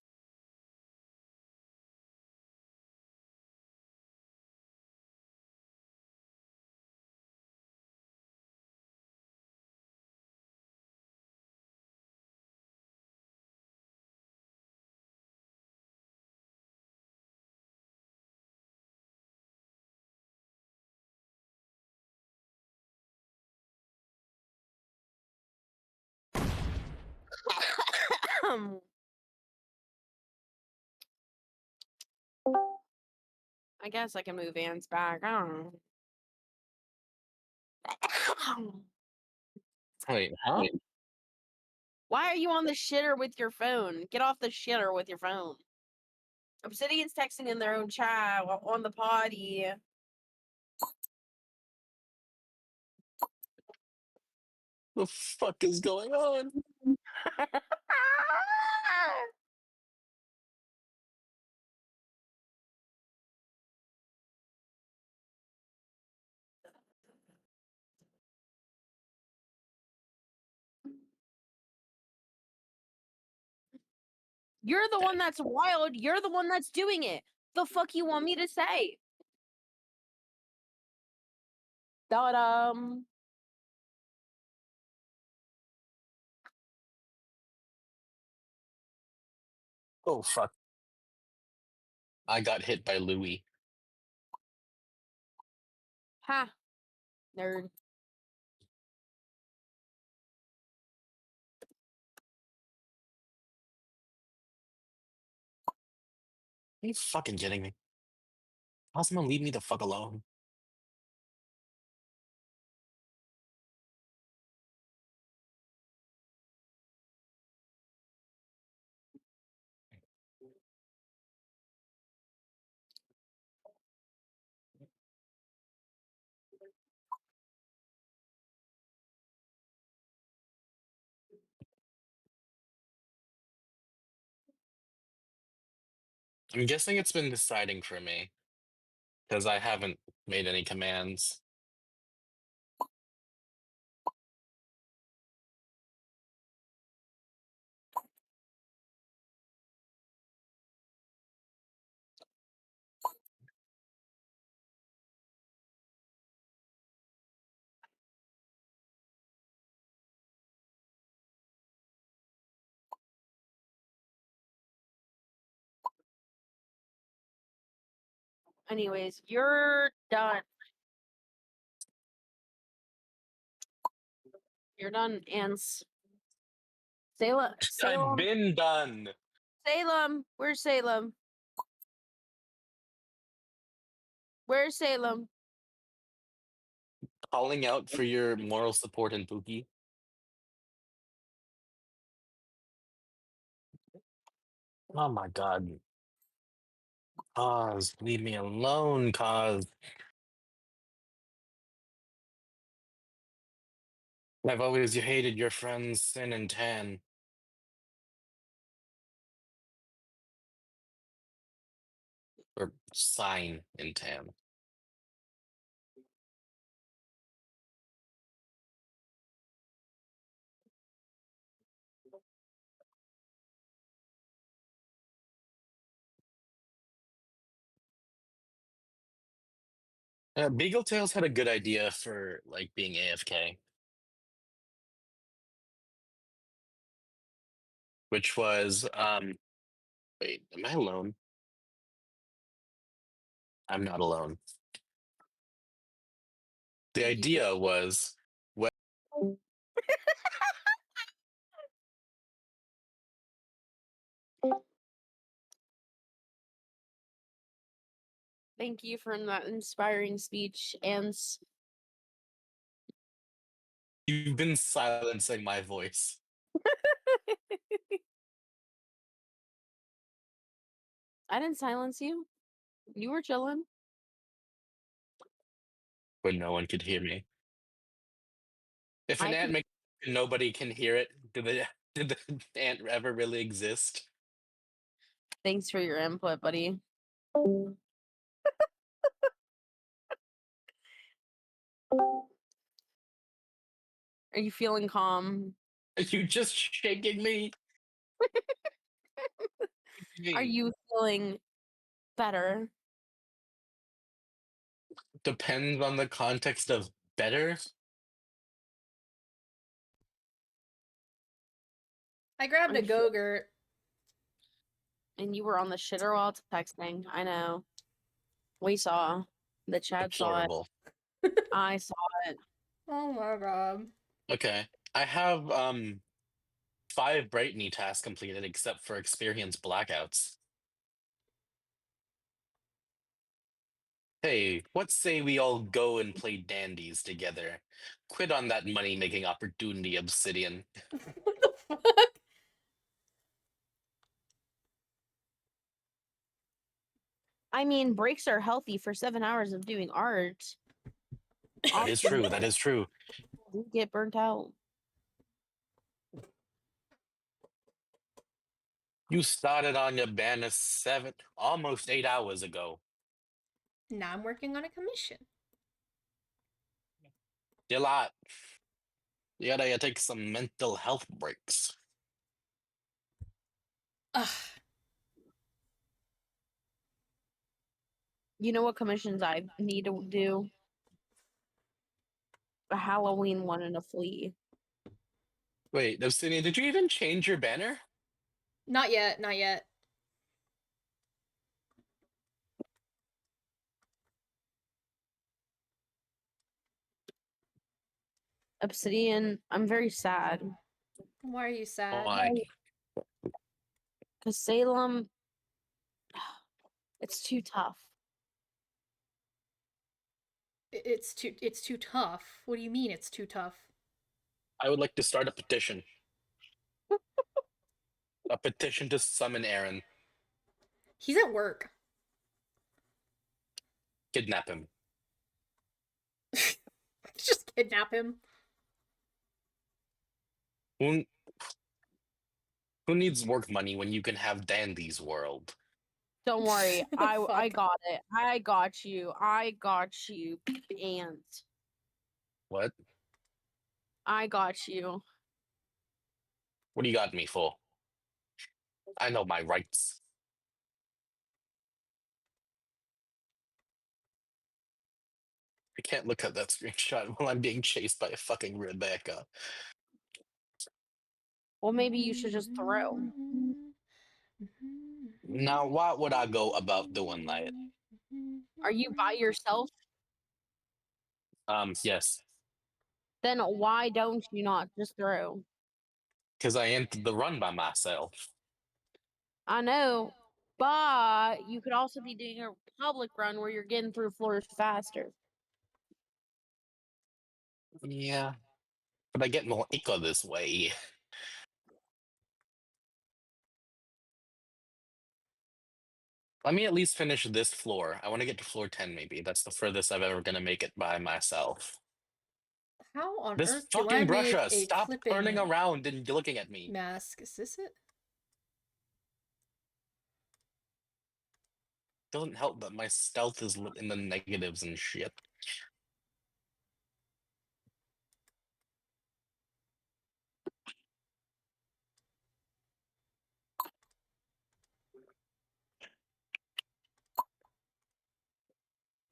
I guess I can move Ants back. I don't know. Wait, huh? Why are you on the shitter with your phone? Get off the shitter with your phone. Obsidian's texting in their own chat on the potty. The fuck is going on? You're the one that's wild. You're the one that's doing it. The fuck you want me to say? Da-dum. Oh fuck. I got hit by Louis. Ha. Nerd. Are you fucking kidding me? How's someone leave me the fuck alone? I'm guessing it's been deciding for me. Because I haven't made any commands. Anyways, you're done. You're done, Ants. Salem. I've Salem. been done. Salem. Where's Salem? Where's Salem? Calling out for your moral support in Pookie. Oh my god. Cause, leave me alone, cause. I've always hated your friends Sin and Tan. Or Sign and Tan. Beagle Tails had a good idea for like being AFK, which was wait, am I alone? I'm not alone. The You idea was Thank you for that inspiring speech, and you've been silencing my voice. I didn't silence you. You were chilling. But no one could hear me. If an I ant could- makes nobody can hear it, did the ant ever really exist? Thanks for your input, buddy. Are you feeling calm? Are you just shaking me? Are you feeling better? Depends on the context of better. I grabbed Are a you feel- Go-Gurt. And you were on the shitter while texting. I know. We saw. The chat saw it. Deplorable. I saw it. Oh my god. Okay. I have 5 Brightney tasks completed except for experience blackouts. Hey, what say we all go and play dandies together? Quit on that money-making opportunity, Obsidian. What the fuck? I mean, breaks are healthy for 7 hours of doing art. That is true. That is true. You get burnt out. You started on your banner almost 8 hours ago. Now I'm working on a commission. You lot. You gotta take some mental health breaks. Ugh. You know what commissions I need to do? A Halloween one and a flea. Wait, Obsidian, did you even change your banner? Not yet, not yet. Obsidian, I'm very sad. Why are you sad? Why? Because Salem, it's too tough. It's too tough. What do you mean it's too tough? I would like to start a petition. A petition to summon Aaron. He's at work. Kidnap him. Just kidnap him. Who needs work money when you can have Dandy's world? Don't worry, The I fuck? got it. I got you. And What? I got you. What do you got me for? I know my rights. I can't look at that screenshot while I'm being chased by a fucking Rebecca. Well, maybe you should just throw. Now, what would I go about doing that? Are you by yourself? Yes. Then why don't you not just throw? because I entered the run by myself. I know, but you could also be doing a public run where you're getting through floors faster. Yeah, but I get more eco this way. Let me at least finish this floor. I want to get to floor 10, maybe. That's the furthest I've ever gonna make it by myself. How on This earth do I fucking make Brusha, a stop clipping turning around and looking at me. mask? Is this it? Doesn't help that my stealth is in the negatives and shit.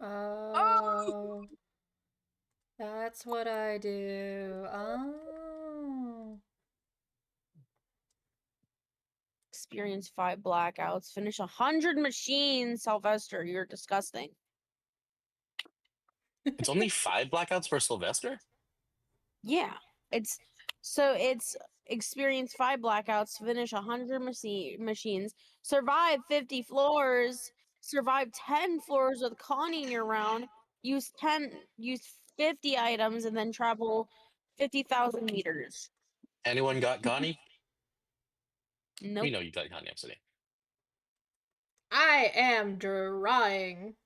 Oh, that's what I do. Oh. Experience 5 blackouts. Finish 100 machines, Sylvester. You're disgusting. It's only 5 blackouts for Sylvester? Yeah, it's experience 5 blackouts, finish 100 machines, survive 50 floors, survive 10 floors with Connie in your round, use 50 items, and then travel 50,000 meters. Anyone got Connie? We Nope. know you got Connie, I'm I am drawing.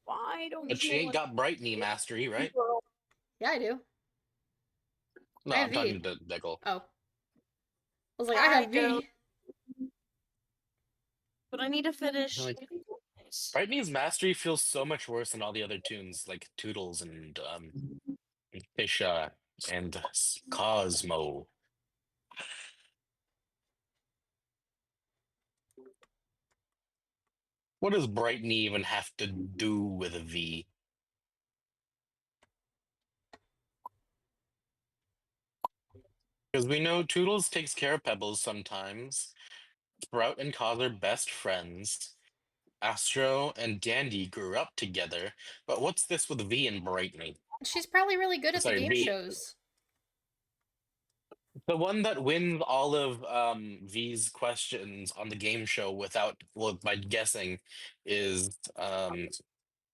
Why don't But she you ain't got Brightney mastery, right? Yeah, I do. No, I I'm have talking V. to Deckle. Oh. I was like, I have don't, V. but I need to finish. Like, Brightney's mastery feels so much worse than all the other tunes, like Toodles and Fisha and Cosmo. What does Brightney even have to do with a V? Because we know Toodles takes care of Pebbles sometimes. Sprout and Cos are best friends. Astro and Dandy grew up together. But what's this with V and Brightney? She's probably really good at the Sorry, game V. shows. The one that wins all of V's questions on the game show without, well, by guessing, is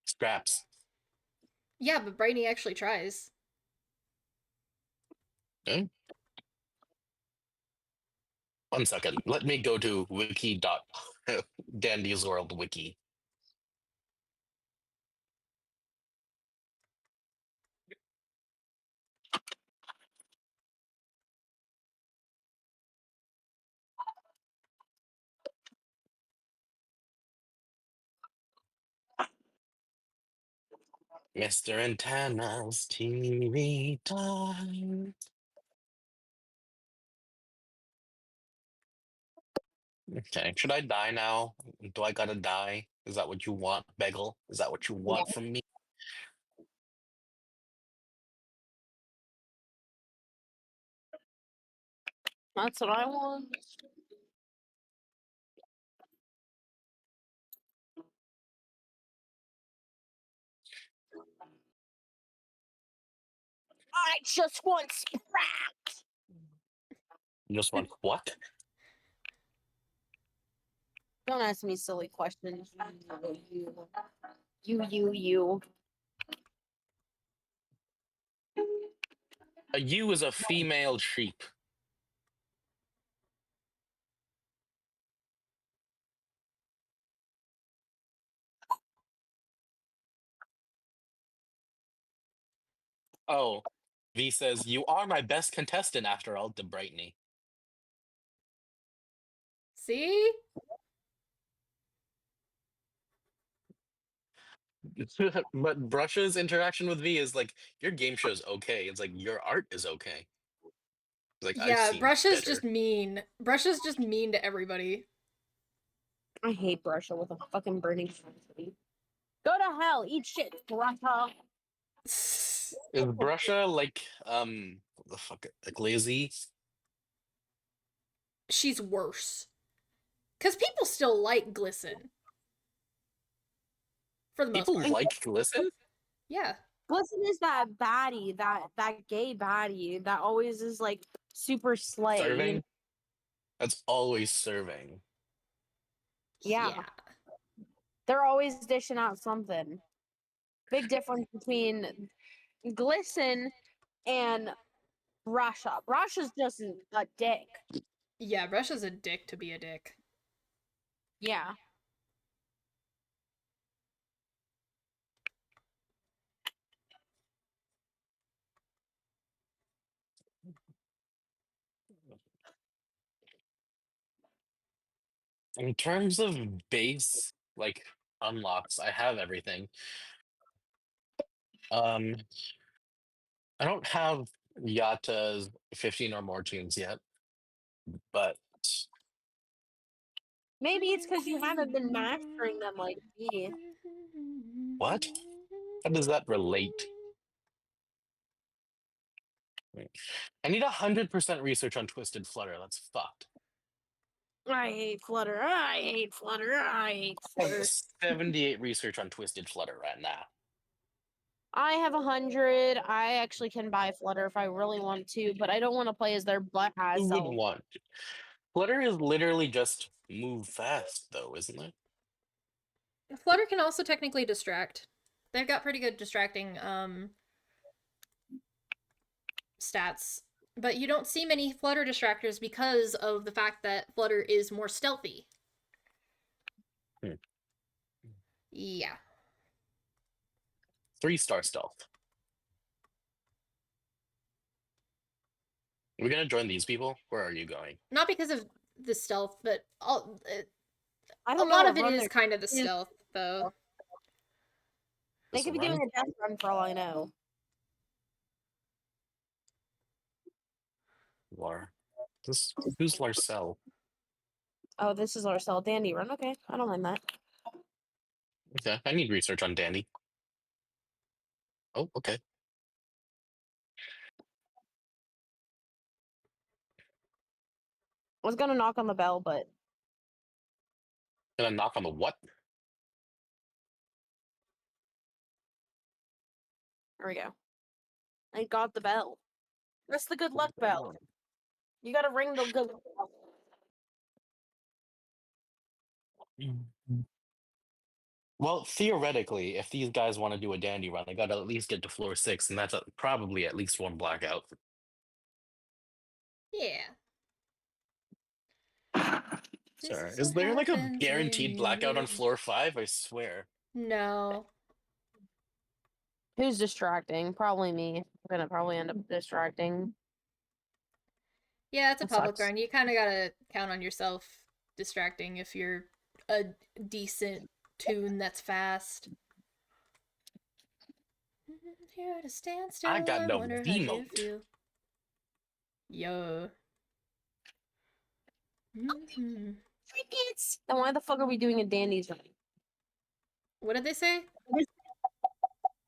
Scraps. Yeah, but Brainy actually tries. Okay. 1 second. Let me go to wiki dot Dandy's World wiki. Mr. Antenna's TV time. Okay, should I die now? Do I gotta die? Is that what you want, Beggle? Is that what you want from me? That's what I want. I just want Sprat. You just want what? Don't ask me silly questions. You. A ewe is a female sheep. Oh, V says, you are my best contestant after all, DeBrightney. See? But Brush's interaction with V is like, your game show's okay. It's like, your art is okay. It's like, I've Yeah, seen Brush is better. just mean. Brush is just mean to everybody. I hate Brusha with a fucking burning sensitivity. Go to hell, eat shit, Brusha. Is Brusha like, the fuck, like lazy? She's worse. Because people still like Glisten. For the most People part. like Glisten? Yeah. Glisten is that baddie, that gay baddie that always is like super slay. Serving? That's always serving. Yeah. They're always dishing out something. Big difference between Glisten and Rasha. Rasha's just a dick. Yeah, Russia's a dick to be a dick. Yeah. In terms of base, like unlocks, I have everything. I don't have Yata's 15 or more tunes yet, but Maybe it's because you haven't been mastering them like me. what? How does that relate? Wait. I need 100% research on Twisted Flutter. That's fucked. I hate Flutter. I hate Flutter. I hate I have Flutter. 78 research on Twisted Flutter right now. I have 100. I actually can buy Flutter if I really want to, but I don't want to play as their butt ass Who would self. want to? Flutter is literally just move fast, though, isn't it? Flutter can also technically distract. They've got pretty good distracting stats, but you don't see many Flutter distractors because of the fact that Flutter is more stealthy. Yeah. 3-star stealth. Are we gonna join these people? Where are you going? Not because of the stealth, but I a don't know lot what of it run is they're kind of the doing. stealth, though. They This could be run? doing a death run for all I know. Lar. Who's Larcel? Oh, this is our cell dandy run. Okay, I don't mind that. Okay, I need research on Dandy. Oh, okay. I was gonna knock on the bell, but Gonna knock on the what? there we go. I got the bell. That's the good luck bell. You gotta ring the good luck bell. Well, theoretically, if these guys want to do a dandy run, they gotta at least get to floor 6, and that's probably at least one blackout. Yeah. Sorry, This is there like a happens guaranteed when blackout on you- floor 5? I swear. No. Who's distracting? Probably me. I'm gonna probably end up distracting. Yeah, it's a That public sucks. run. You kind of gotta count on yourself distracting if you're a decent tune that's fast. Here to stand still. I got no wonder how you V-mote. feel. Yo. Trinkets! Then why the fuck are we doing a dandy's run? What did they say? They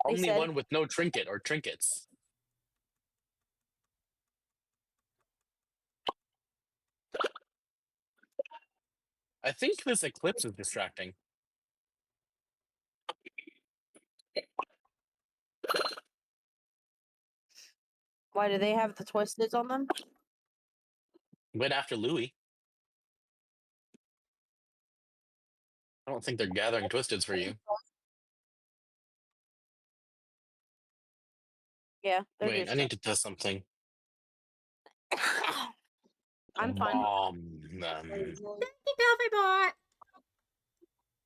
Only said- one with no trinket or trinkets. I think this eclipse is distracting. Why do they have the twisteds on them? Went after Louis. I don't think they're gathering twisteds for you. Yeah, they're Wait, I need to test something. I'm fine. Thank you, Belfry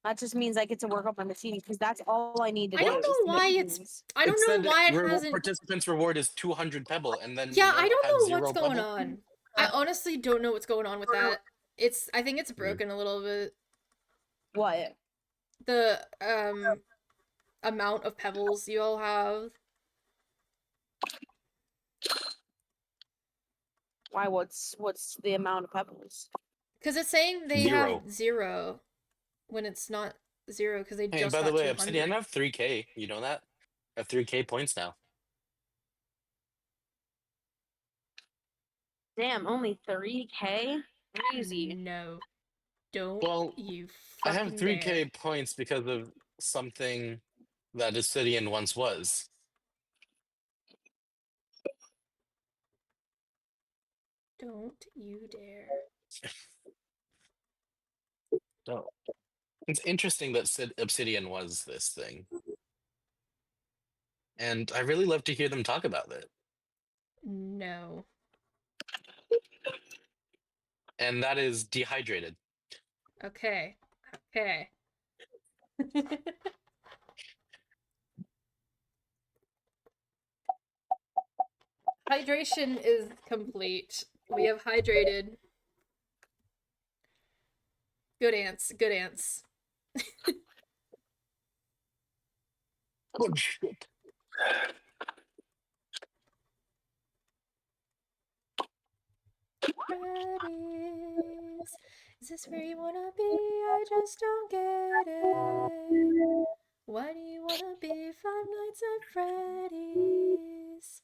That just means I get to work on my machine because that's all I need to I do. don't is know to make why it's- moves. I don't know why it hasn't. Participants reward is 200 pebble, and then Yeah, I have don't know 0 what's going pebble? on. I honestly don't know what's going on with that. I think it's broken a little bit. What? The amount of pebbles you all have. Why? What's the amount of pebbles? Because it's saying they 0. have 0 when it's not 0 because they Hey, just by the got way, 200. Obsidian, I have 3K. You know that? I have 3K points now. Damn, only 3K? Crazy. No. Don't Well, you I have fucking 3K dare. points because of something that Obsidian once was. Don't you dare. Oh. It's interesting that Obsidian was this thing. And I really love to hear them talk about it. No. And that is Dehydrated. Okay. Okay. Hydration is complete. We have hydrated. Good ants. Good ants. Good shit. Freddy's. Is this where you wanna be? I just don't get it. Why do you wanna be Five Nights at Freddy's?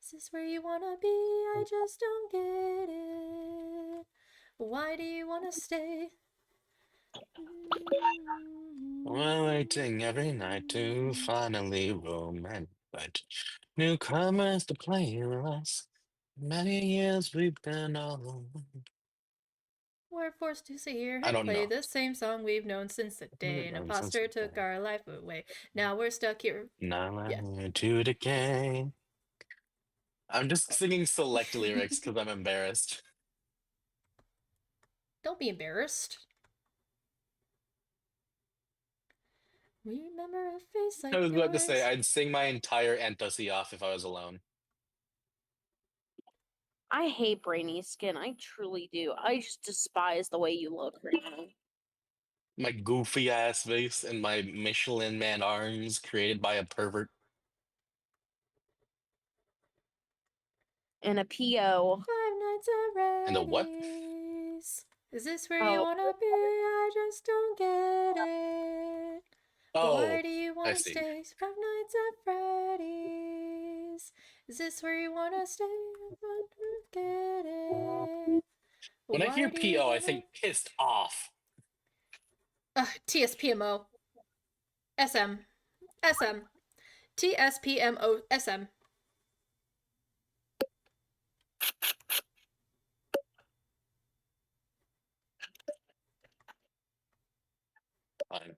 Is this where you wanna be? I just don't get it. Why do you wanna stay? We're waiting every night to finally romance. Newcomers to play with us. Many years we've been alone. We're forced to sit here I and don't play know. the same song we've known since the day an imposter took our life away. Now we're stuck here. Now Yeah. I'm to decay. I'm just singing select lyrics because I'm embarrassed. Don't be embarrassed. Remember a face like I was yours. about to say I'd sing my entire Antosi off if I was alone. I hate Brainy Skin. I truly do. I just despise the way you look right now. My goofy ass face and my Michelin Man arms created by a pervert. And a PO. Five Nights at Freddy's. And a what? Is this where you wanna be? I just don't get it. Oh, Why do you I wanna see. stay? Five Nights at Freddy's. Is this where you wanna stay? I don't get it. When I hear Why do you PO, I wanna... think pissed off. TSPMO. SM. SM. TSPMO SM. Fine.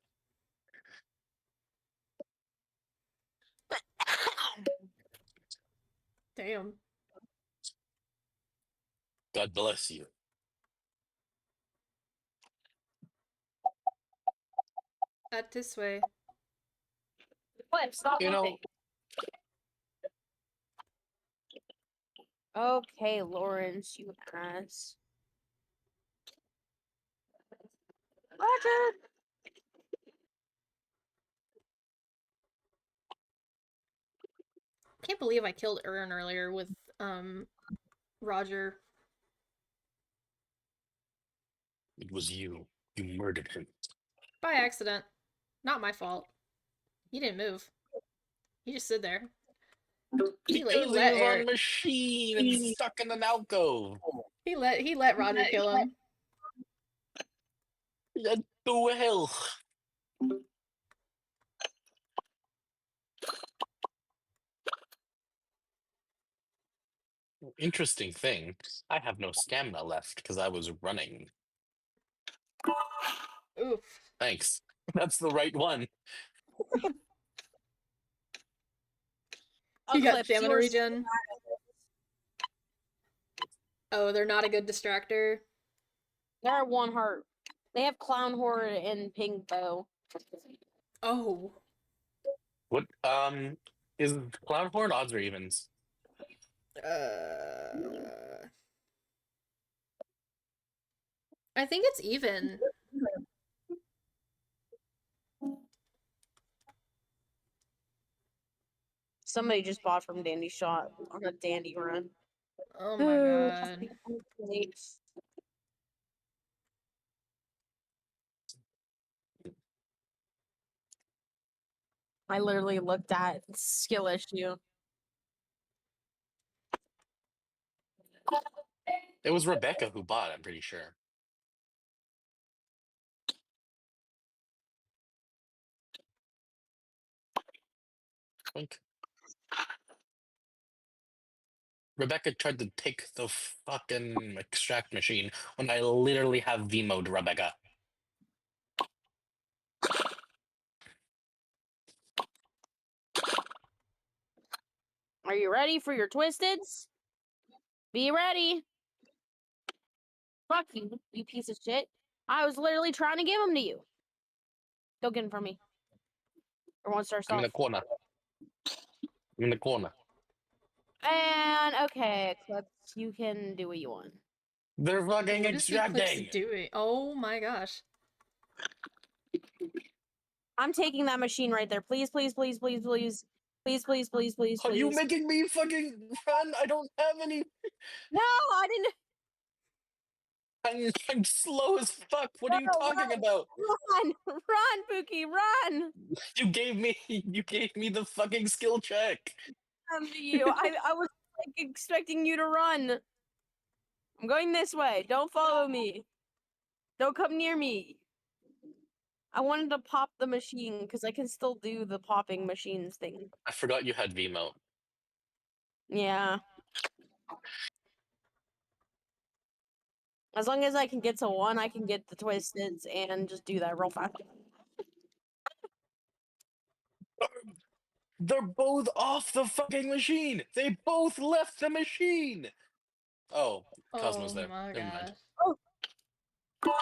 Damn. God bless you. That this way. What? Stop You know, moving. Okay, Lawrence, you ass. Roger! Can't believe I killed Ern earlier with Roger. it was you. You murdered him. By accident. Not my fault. He didn't move. He just stood there. Because he was on a machine and stuck in an alcove. He let Roger kill him. Let go hell. Interesting thing. I have no stamina left because I was running. Oof. Thanks. That's the right one. You got Eclipse, stamina you were regen. Oh, they're not a good distractor. They're one heart. They have Clown Horde and Pink Bow. Oh. What is Cloud Horn odds or evens? I think it's even. Somebody just bought from Dandy Shot on a Dandy run. Oh my god. I literally looked at skill issue. It was Rebecca who bought, I'm pretty sure. Wink. Rebecca tried to take the fucking extract machine when I literally have V-mode Rebecca. Are you ready for your twisteds? Be ready. Fuck you, you piece of shit. I was literally trying to give them to you. Don't get them from me. Or one star I'm in self. the corner. I'm in the corner. And okay, Eclipse, you can do what you want. They're fucking What is the Eclipse extracting! doing? Oh my gosh. I'm taking that machine right there. Please, please, please, please, please. Please, please, please, please, Are you please. making me fucking run? I don't have any. No, I didn't. I'm slow as fuck. What are you No, talking about? Run, run, Pookie, run. You gave me the fucking skill check. To you. I was like expecting you to run. I'm going this way. Don't follow me. Don't come near me. I wanted to pop the machine because I can still do the popping machines thing. I forgot you had V-mode. Yeah. As long as I can get to one, I can get the twisteds and just do that real fast. They're both off the fucking machine. They both left the machine. Oh, Cosmo's Oh there. my Never mind. gosh.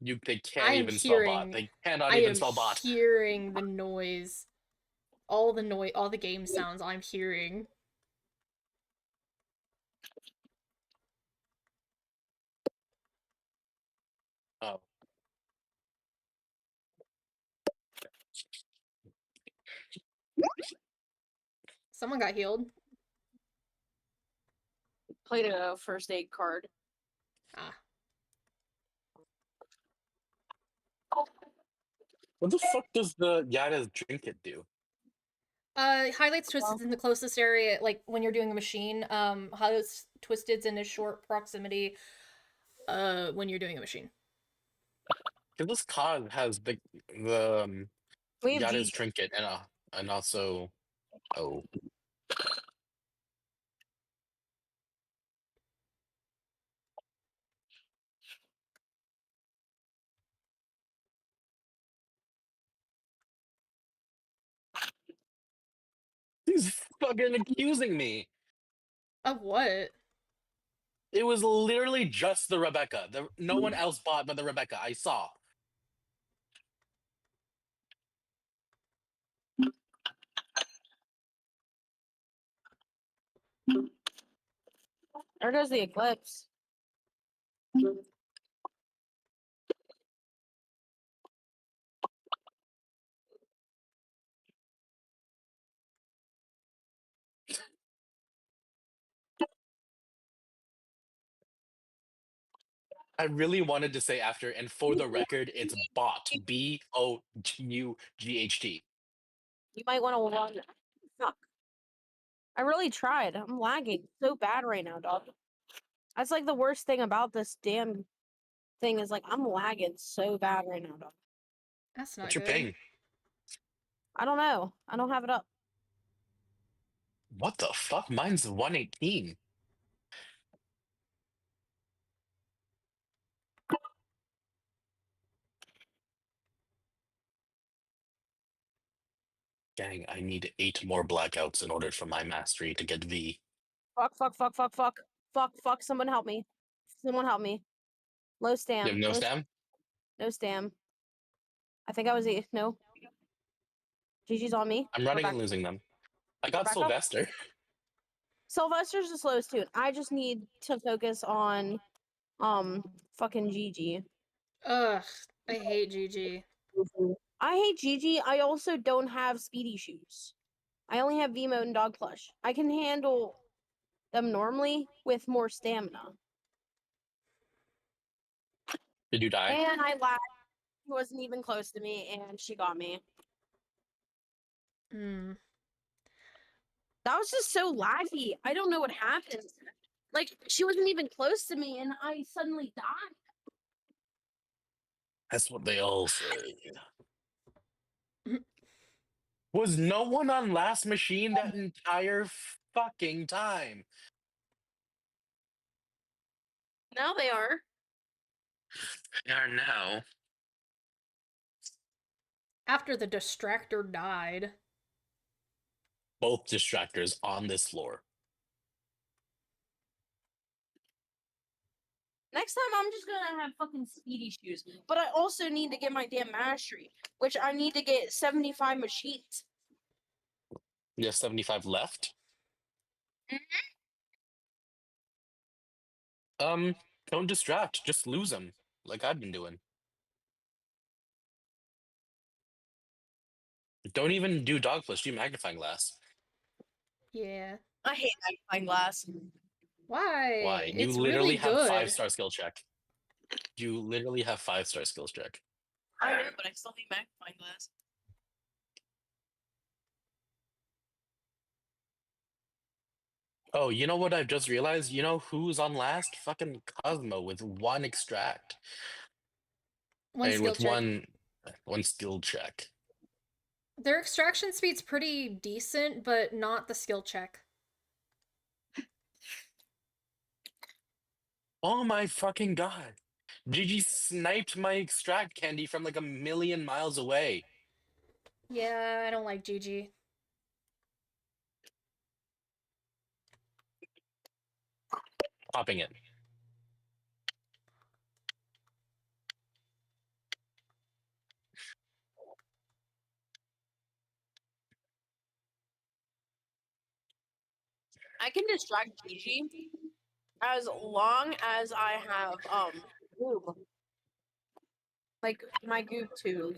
They I can't am even spell bot. hearing. They cannot I even am spell bot. hearing the noise. All the game sounds I'm hearing. Oh. Someone got healed. Played a first aid card. Ah. What the fuck does the Yada's trinket do? Highlights twisteds in the closest area, like when you're doing a machine. Highlights twisteds in a short proximity. When you're doing a machine. Because this card has the We have Yada's G. trinket and also he's fucking accusing me. Of what? It was literally just the Rebecca. No one else bought but the Rebecca. I saw. There goes the Eclipse. I really wanted to say after, and for the record, it's bot. BOUGHT. You might want to run. Fuck. I really tried. I'm lagging so bad right now, dog. That's like the worst thing about this damn thing is like I'm lagging so bad right now, dog. That's not What's your good. ping? I don't know. I don't have it up. What the fuck? Mine's 118. Dang, I need 8 more blackouts in order for my mastery to get V. Fuck, fuck, fuck, fuck, fuck. Fuck, fuck, someone help me. Someone help me. Low stam. You have no low stam? No stam. I think I was no. Gigi's on me. I'm We're running back. and losing them. I got back up. Sylvester. Sylvester's the slowest too. I just need to focus on fucking Gigi. Ugh, I hate GG. I hate Gigi. I also don't have speedy shoes. I only have V-mode and dog plush. I can handle them normally with more stamina. Did you die? And I lagged. She wasn't even close to me, and she got me. Hmm. That was just so laggy. I don't know what happened. Like, she wasn't even close to me, and I suddenly died. That's what they all say. Was no one on last machine that entire fucking time? Now they are. They are now. After the distractor died. Both distractors on this floor. Next time, I'm just gonna have fucking speedy shoes. But I also need to get my damn mastery, which I need to get 75 machines. You have 75 left? Don't distract. Just lose them, like I've been doing. Don't even do dog push. Do magnifying glass. Yeah. I hate magnifying glass. Why? Why? You It's literally really have good. 5-star skill check. You literally have 5-star skills check. I know, but I still need magnifying glass. Oh, you know what I've just realized? You know who's on last? Fucking Cosmo with 1 extract. One And skill with check. one skill check. Their extraction speed's pretty decent, but not the skill check. Oh my fucking god. Gigi sniped my extract candy from like 1,000,000 miles away. Yeah, I don't like GG. Popping it. I can distract Gigi as long as I have goob. Like my goob tube.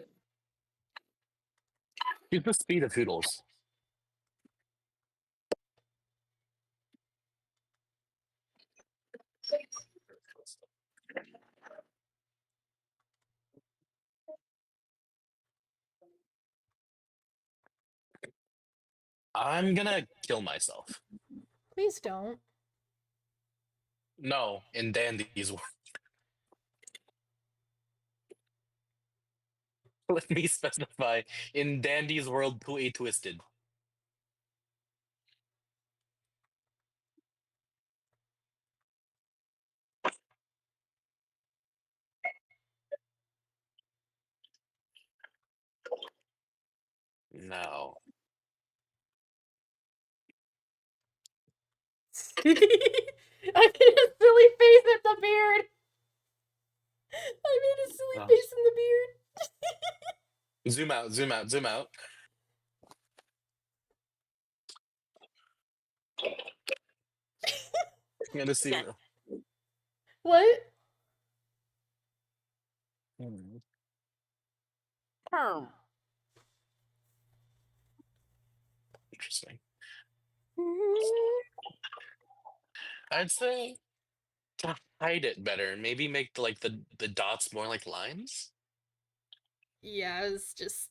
Use the speed of Hoodles. I'm gonna kill myself. Please don't. No, in Dandy's world. Let me specify. In Dandy's world, to a twisted. No. I made a silly face at the beard. I made a silly Oh. face in the beard. Zoom out, zoom out, zoom out. I'm gonna see. What? Term. Interesting. I'd say to hide it better. Maybe make like the dots more like lines. Yeah, it's just.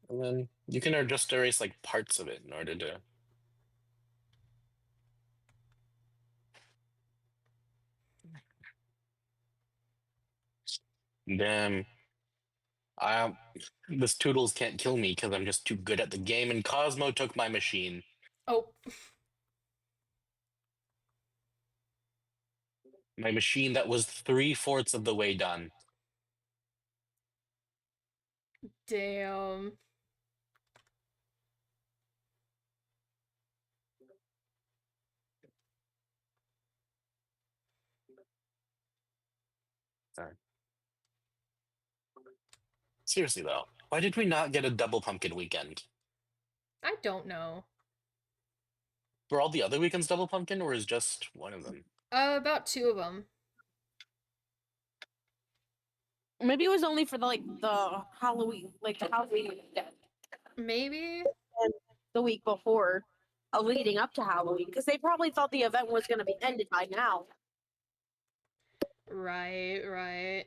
And then you can just erase like parts of it in order to. Damn. This Toodles can't kill me because I'm just too good at the game, and Cosmo took my machine. Oh. My machine that was 3/4 of the way done. Damn. Sorry. Seriously though, why did we not get a double pumpkin weekend? I don't know. Were all the other weekends double pumpkin, or is just one of them? About 2 of them. Maybe it was only for the Halloween, like the Halloween weekend. Maybe? And the week before, leading up to Halloween, because they probably thought the event was going to be ended by now. Right, right.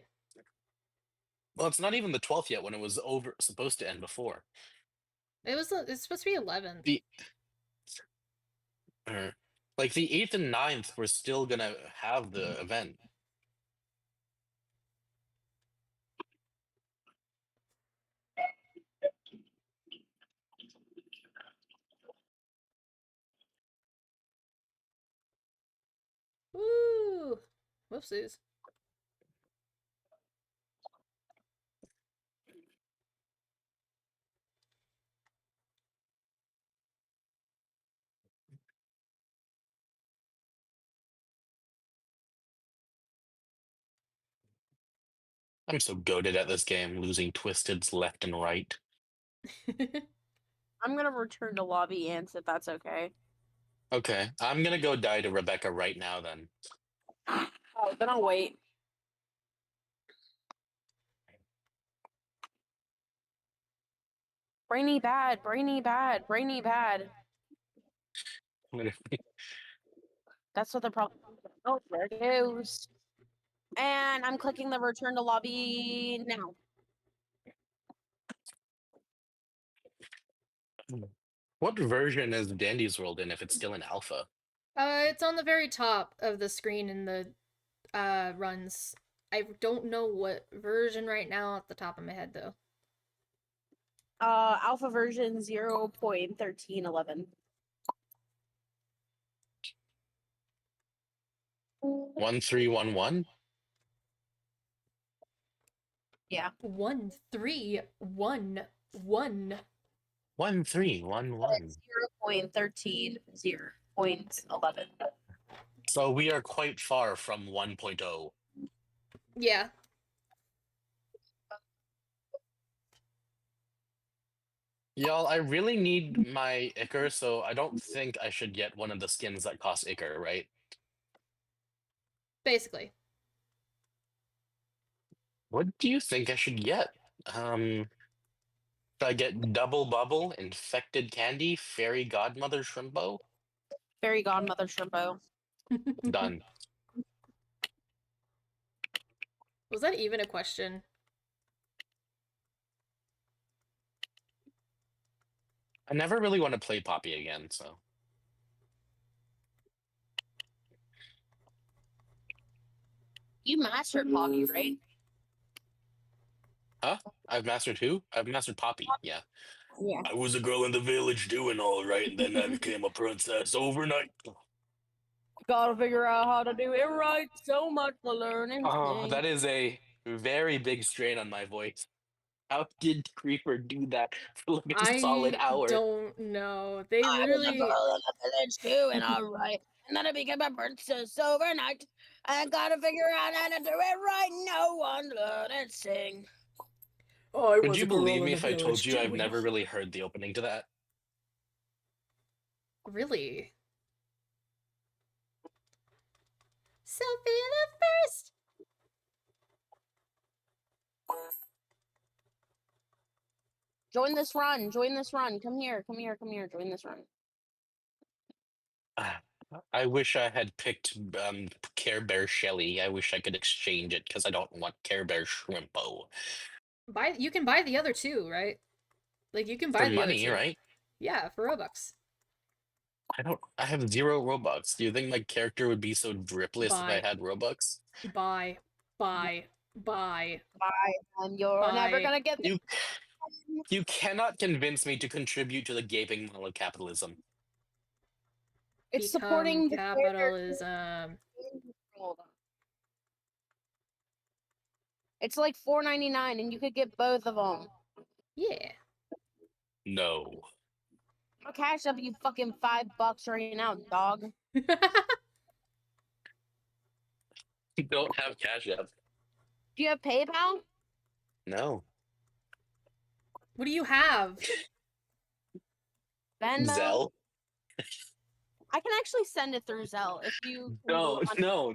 Well, it's not even the 12th yet when it was supposed to end before. It's supposed to be 11th. Like the 8th and 9th, we're still gonna have the event. Woo! Whoopsies. I'm so goated at this game, losing twisteds left and right. I'm gonna return to lobby ants if that's okay. Okay, I'm gonna go die to Rebecca right now then. Oh, then I'll wait. Brainy bad, brainy bad, brainy bad. I'm gonna- That's what the problem. Oh, there it goes. And I'm clicking the return to lobby now. What version is Dandy's World in if it's still in alpha? It's on the very top of the screen in the runs. I don't know what version right now off the top of my head though. Alpha version 0.1311. 1311? Yeah. 1311. 1311. 0.13 0.11. So we are quite far from 1.0. Yeah. Y'all, I really need my Icar, so I don't think I should get one of the skins that cost Icar, right? Basically. What do you think I should get? Should I get Double Bubble, Infected Candy, Fairy Godmother Shrimpo? Fairy Godmother Shrimpo. Done. Was that even a question? I never really want to play Poppy again, so. You mastered Poppy, right? Huh? I've mastered who? I've mastered Poppy, yeah. Yeah. I was a girl in the village doing all right, and then I became a princess overnight. Gotta figure out how to do it right. So much to learn and Oh, sing. that is a very big strain on my voice. How did Creeper do that for like a solid I hour? don't know. They I was a literally girl in the village doing all right. And then I became a princess overnight. I gotta figure out how to do it right. No one learn and sing. I Would you believe me if I told you I've never really heard the opening to that? Really? Sophia the First! Join this run. Join this run. Come here. Come here. Come here. Join this run. I wish I had picked Care Bear Shelly. I wish I could exchange it because I don't want Care Bear Shrimpo. You can buy the other two, right? Like you can buy For the money, other two. right? Yeah, for Robux. I have 0 Robux. Do you think my character would be so dripless if I Buy. had Robux? Buy. Buy. Bye. And you're never Bye. gonna get the You cannot convince me to contribute to the gaping maw of capitalism. It's Become supporting the capitalism. Hold on. It's like $4.99, and you could get both of them. Yeah. No. I'll cash up you fucking $5 right now, dog. You don't have Cash App. Do you have PayPal? No. What do you have? Venmo? Zelle? I can actually send it through Zelle if you. No, no.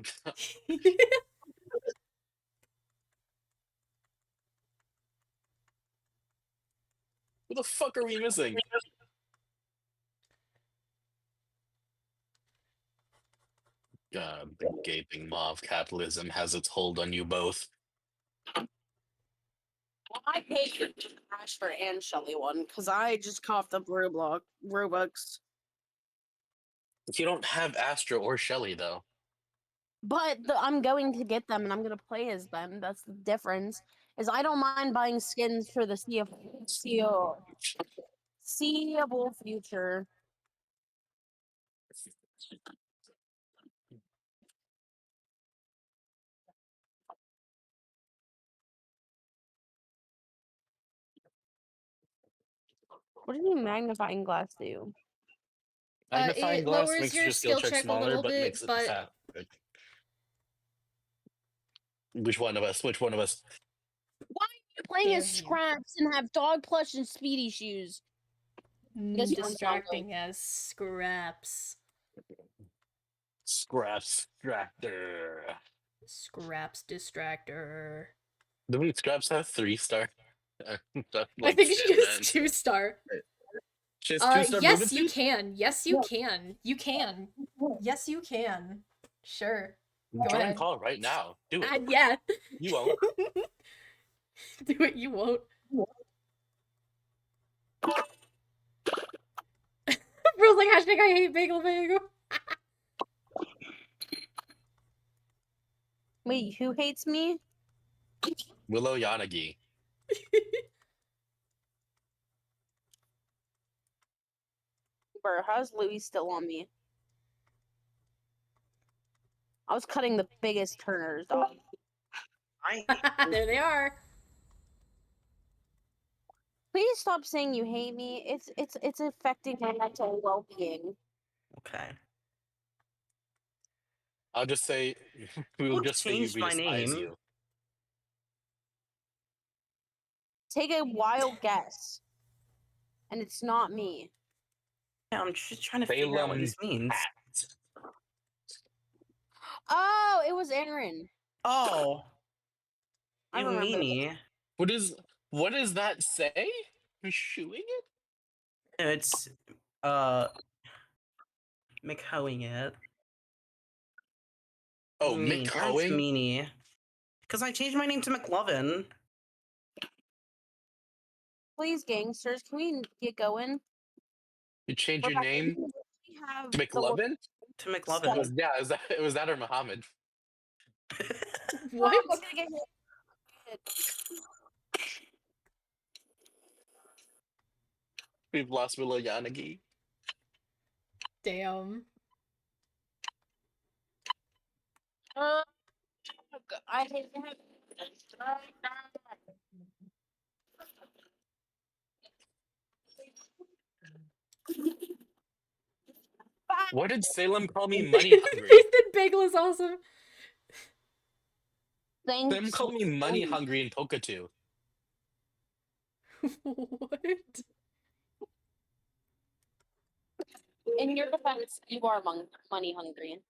What the fuck are we missing? The gaping maw of capitalism has its hold on you both. Well, I paid for Ashford and Shelly one because I just coughed up Robux. If you don't have Astra or Shelly, though. But I'm going to get them and I'm gonna play as them. That's the difference. Is I don't mind buying skins for the seeable future. What does the magnifying glass do? Magnifying It glass lowers makes your your skill check a smaller, little but makes bit, it but fat. Which one of us? Which one of us? Why are you playing as Damn you. Scraps and have dog plush and speedy shoes? Guess you don't sound distracting as scraps. Scraps Distractor. Scraps distractor. Do we Scraps have 3-star? I think she has man. 2-star. She has 2-star movement Yes, you speed? can. Yes, you can. You can. Yes, you can. Sure. Go Join ahead. call right now. Do it. Yeah. You won't. Do it, you won't. Bro's like, hashtag I hate Bagel Bagel. Wait, who hates me? Willow Yanagi. Bro, how's Louis still on me? I was cutting the biggest turners, dog. There they are. Please stop saying you hate me. It's affecting my mental well-being. Okay. I'll just say we will Who just say we changed my despise name? you. Take a wild guess. And it's not me. Yeah, I'm just trying to figure out what this means. Oh, it was Aaron. Oh. I You remember. meanie. What does that say? You're shooing it? It's McHoeing it. Oh, Mean. Mick Aaron's Hoeing? meanie. Because I changed my name to McLovin. Please, gangsters, can we get going? You changed your Rebecca, name we have to the McLovin? To It McLovin. was, yeah, it was that or Muhammad. What? I'm gonna get hit. We've lost Willow Yanagi. Damn. I hate him. Why did Salem call me money hungry? Nathan Bagel is awesome. Thanks. Salem called me money hungry in Pokatu. What? In your defense, you are money hungry.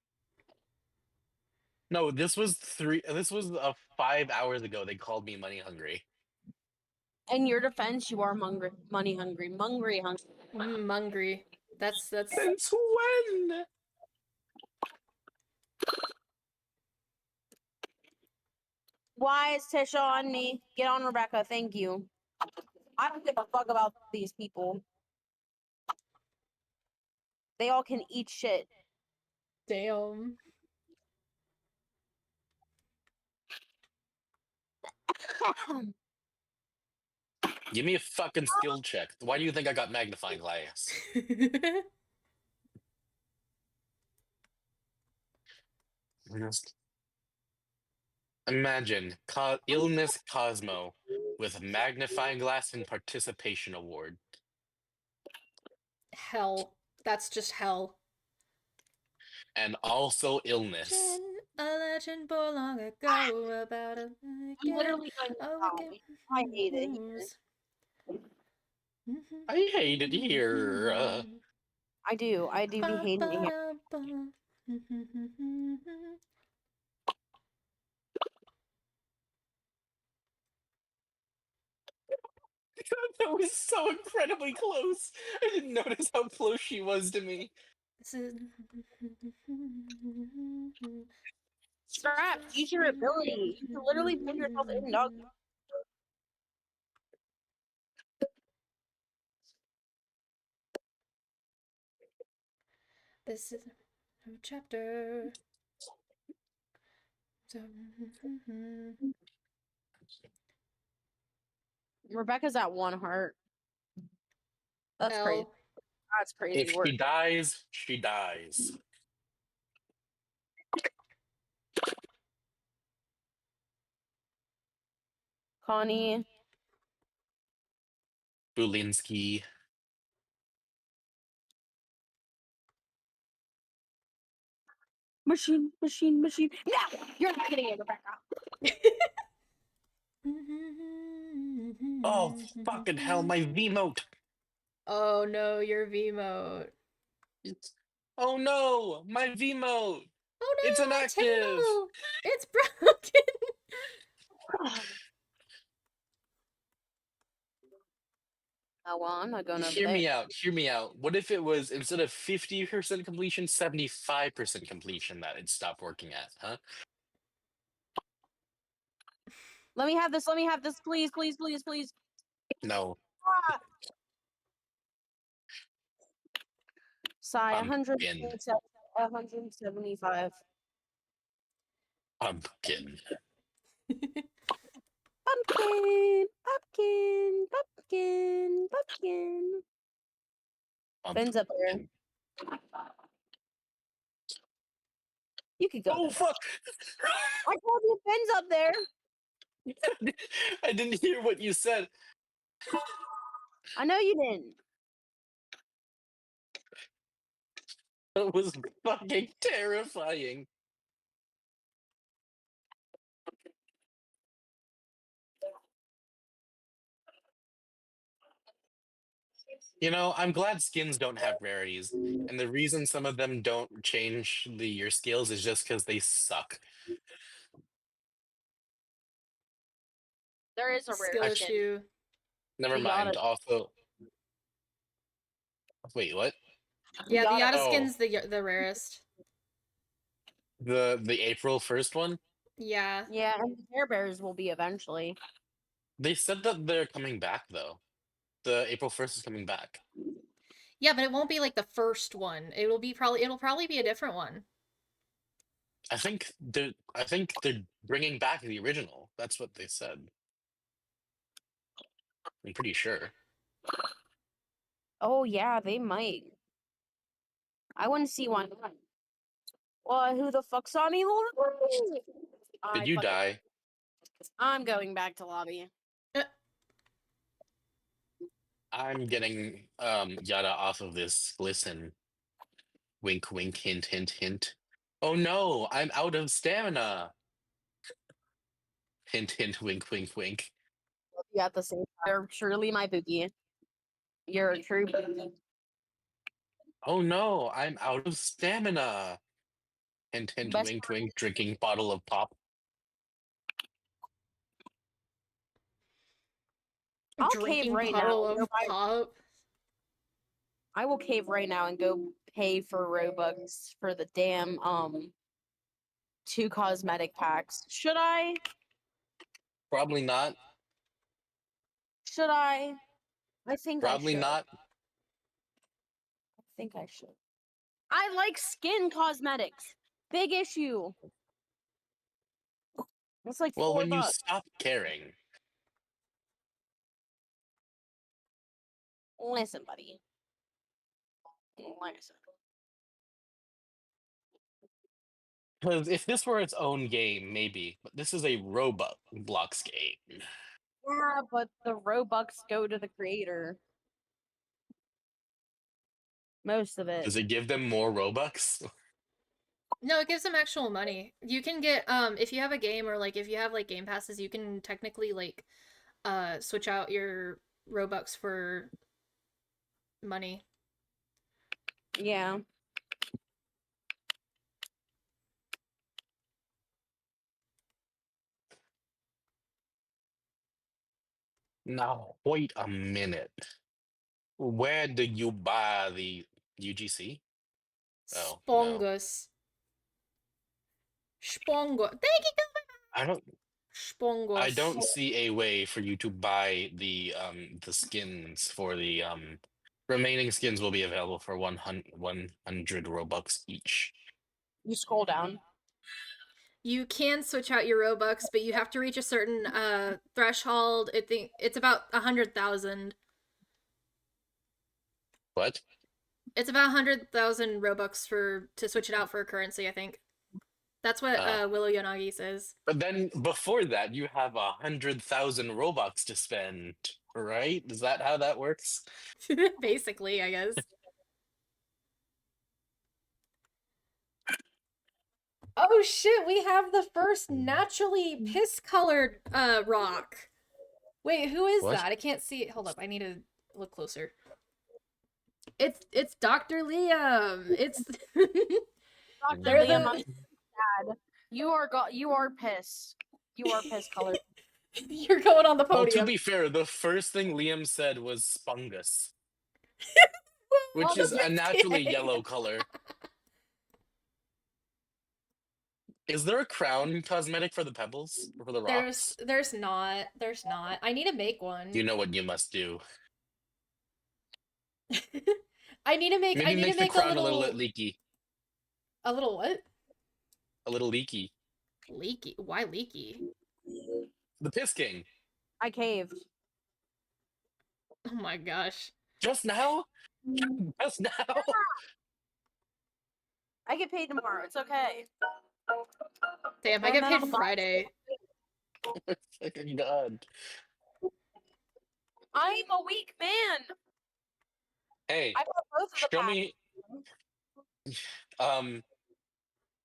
No, this was 5 hours ago. They called me money hungry. In your defense, you are money hungry. Mungry hungry. Mungry. That's Since when? Why is Tisha on me? Get on Rebecca, thank you. I don't give a fuck about these people. They all can eat shit. damn. Give me a fucking skill check. Why do you think I got magnifying glass? Just imagine Illness Cosmo with magnifying glass and participation award. Hell. That's just hell. And also illness. A legend born long ago about a I'm literally going to die. I hate it here. I hate it here. I do be hating it here. That was so incredibly close. I didn't notice how close she was to me. This is Scrap, use your ability. You can literally put yourself in, dog. This is a chapter. So, Rebecca's at 1 heart. That's crazy. L. That's crazy If work. she dies, she dies. Connie. Bulinski. Machine. No! You're not getting it, Rebecca. Oh, fucking hell, my V-mote. Oh no, your V-mode. Oh no, my V-mote. Oh no, It's inactive. Tano! It's broken. Oh, well, I'm not going over Hear there. me out. Hear me out. What if it was instead of 50% completion, 75% completion that it stopped working at, huh? Let me have this. Please. No. Ah! Sigh, Pumpkin. 175. Pumpkin. Pumpkin. Ben's up there. Pumpkin. You could go. Oh, there. fuck. I told you Ben's up there. I didn't hear what you said. I know you didn't. It was fucking terrifying. You know, I'm glad skins don't have rarities. And the reason some of them don't change your skills is just because they suck. There is a Skill rare skin. issue. Never The mind. Yada- Also, wait, what? Yeah, the Yada Oh. skin's the rarest. The April 1st one? Yeah. Yeah, and the Care Bears will be eventually. They said that they're coming back though. The April 1st is coming back. Yeah, but it won't be like the first one. It'll probably be a different one. I think they're bringing back the original. That's what they said. I'm pretty sure. Oh yeah, they might. I wouldn't see one. Well, who the fuck saw me? Did you die? I'm going back to lobby. I'm getting Yada off of this. Listen. Wink wink hint hint hint. Oh no, I'm out of stamina. Hint hint wink wink wink. You at the same time. You're truly my boogie. You're a true boogie. Oh no, I'm out of stamina. Hint hint Best wink wink drinking bottle of pop. I'll cave Drinking right bottle now. of pop. I will cave right now and go pay for Robux for the damn 2 cosmetic packs. Should I? Probably not. Should I? I think Probably I should. not. I think I should. I like skin cosmetics. Big issue. It's like Well, $4. when you stop caring. Listen, buddy. Listen. Because if this were its own game, maybe. But this is a Roblox game. Yeah, but the Robux go to the creator. Most of it. Does it give them more Robux? No, it gives them actual money. You can get if you have a game or like if you have like game passes, you can technically like switch out your Robux for money. Yeah. Now, wait a minute. Where do you buy the UGC? Oh, no. Spongus. Spongo. Thank you. I Spongos. don't see a way for you to buy the skins for the Remaining skins will be available for 100 Robux each. You scroll down. You can switch out your Robux, but you have to reach a certain threshold. I think it's about 100,000. What? It's about 100,000 Robux to switch it out for a currency, I think. That's what Willow Yonagi says. But then before that, you have 100,000 Robux to spend, right? Is that how that works? Basically, I guess. Oh shit, we have the first naturally piss-colored rock. Wait, who is What? that? I can't see it. Hold up, I need to look closer. It's Dr. Liam. It's Dr. They're Liam, the- I'm sad. You are pissed. You are piss colored. You're going on the Well, to podium. be fair, the first thing Liam said was Spungus, which Well, is just a naturally kidding. yellow color. Is there a crown cosmetic for the pebbles or for the rocks? There's not. There's not. I need to make one. You know what you must do. I need to make Maybe make the a crown little a little leaky. a little what? A little leaky. Leaky. Why leaky? The Piss King. I caved. Oh my gosh. Just now? Just now? I get paid tomorrow. It's okay. Damn, I And get then paid I'll buy- Friday. Fucking God. I'm a weak man. Hey, I put both of the show packs. me.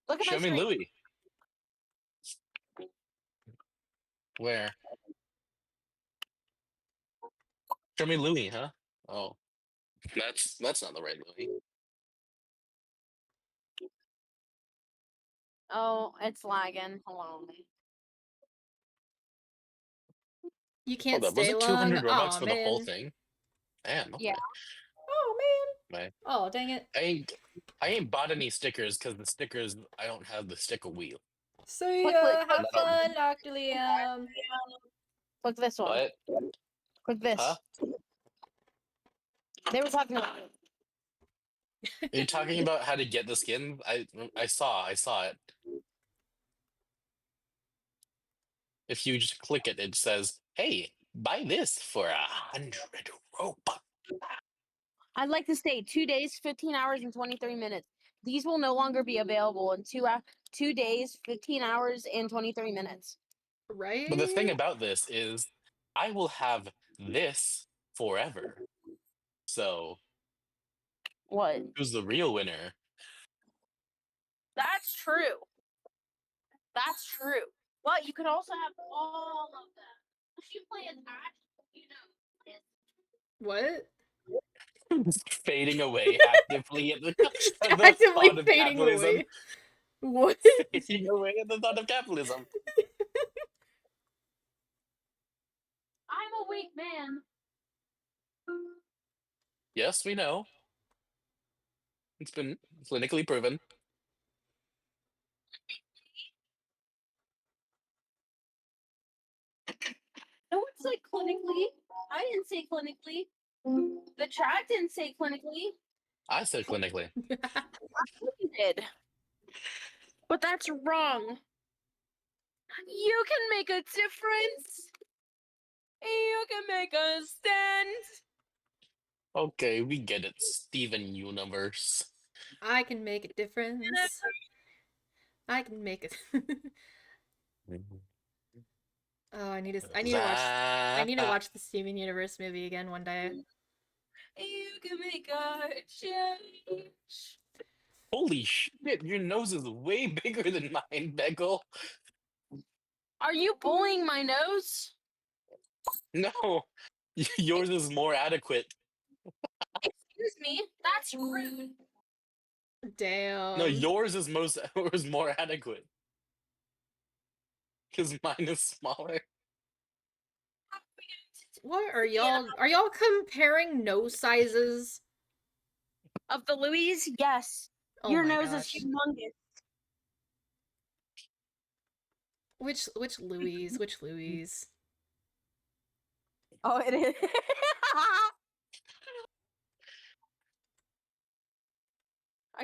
Look at Show my me screen. Louis. Where? Show me Louis, huh? Oh, that's not the right Louis. Oh, it's lagging. Hold on. You can't Hold up, was stay it long. 200 Robux Aw, for the whole man. thing? Damn. Okay. Yeah. Oh man. Right. Oh dang it. I ain't bought any stickers because the stickers I don't have the sticker wheel. See Click, ya. click, Have click. fun, Dr. Liam. Click this one. What? Click this. Huh? They were talking about Are you talking about how to get the skin? I saw it. If you just click it, it says, "Hey, buy this for 100 Robux." I'd like to stay 2 days, 15 hours, and 23 minutes. These will no longer be available in 2 days, 15 hours, and 23 minutes. Right? But the thing about this is, I will have this forever. So, What? who's the real winner? That's true. That's true. But you could also have all of them. If you play attached, you know. What? Fading away actively at the, at the Actively thought of fading capitalism. away. What? Fading away at the thought of capitalism. I'm a weak man. Yes, we know. It's been clinically proven. No one said clinically. I didn't say clinically. The chat didn't say clinically. I said clinically. You did. But that's wrong. You can make a difference. You can make a stand. Okay, we get it, Steven Universe. I can make a difference. I can make it. Oh, I need to watch the Steven Universe movie again one day. You can make a change. Holy shit, your nose is way bigger than mine, Beggle. Are you bullying my nose? No, yours is more adequate. Excuse me. That's rude. Damn. No, yours is more adequate. Because mine is smaller. What are y'all comparing nose sizes? Of the Louis, yes. Oh Your my nose gosh. is humongous. Which Louise? Which Louise? Oh, it is.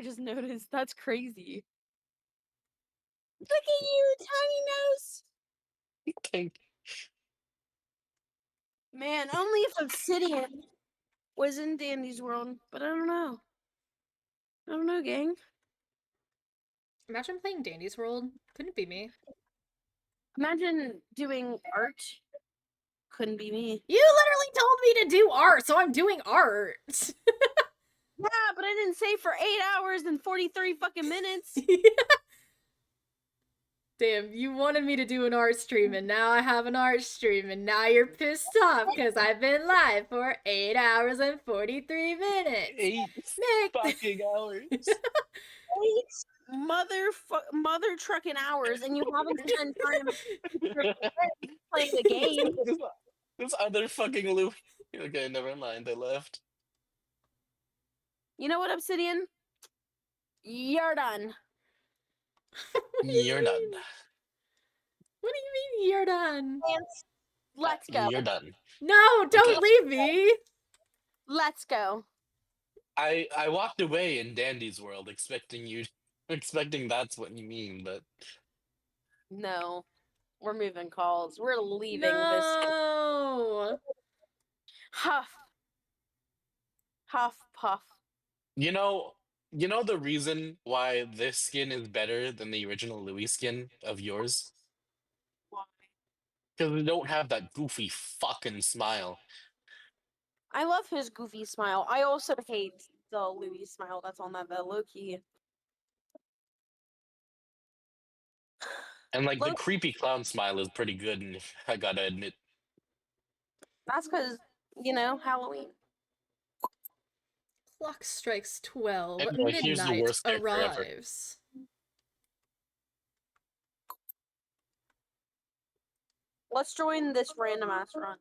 I just noticed. That's crazy. Look at you, tiny nose. Thank Man, only if Obsidian was in Dandy's world, but I don't know. I don't know, gang. Imagine playing Dandy's World. Couldn't be me. Imagine doing art. Couldn't be me. You literally told me to do art, so I'm doing art. Yeah, but I didn't say for 8 hours and 43 fucking minutes. Damn, you wanted me to do an art stream, and now I have an art stream, and now you're pissed off because I've been live for 8 hours and 43 minutes. 8 Nick! fucking hours. 8 mother trucking hours, and you haven't spent time playing the game. This other fucking Louis. Okay, never mind. I left. You know what, Obsidian? You're done. You're done. What do you mean you're done? Let's go. You're done. No, don't Okay. leave me! Let's go. I walked away in Dandy's world, expecting that's what you mean, but No. We're moving calls. We're leaving this. No! Huff. Huff, puff. you know the reason why this skin is better than the original Louis skin of yours? Why? Because they don't have that goofy fucking smile. I love his goofy smile. I also hate the Louis smile that's on that low key. And like the Look- creepy clown smile is pretty good, and I gotta admit. That's because, Halloween. Clock strikes 12. Anyway, here's the Midnight worst character ever. arrives. Let's join this random ass run.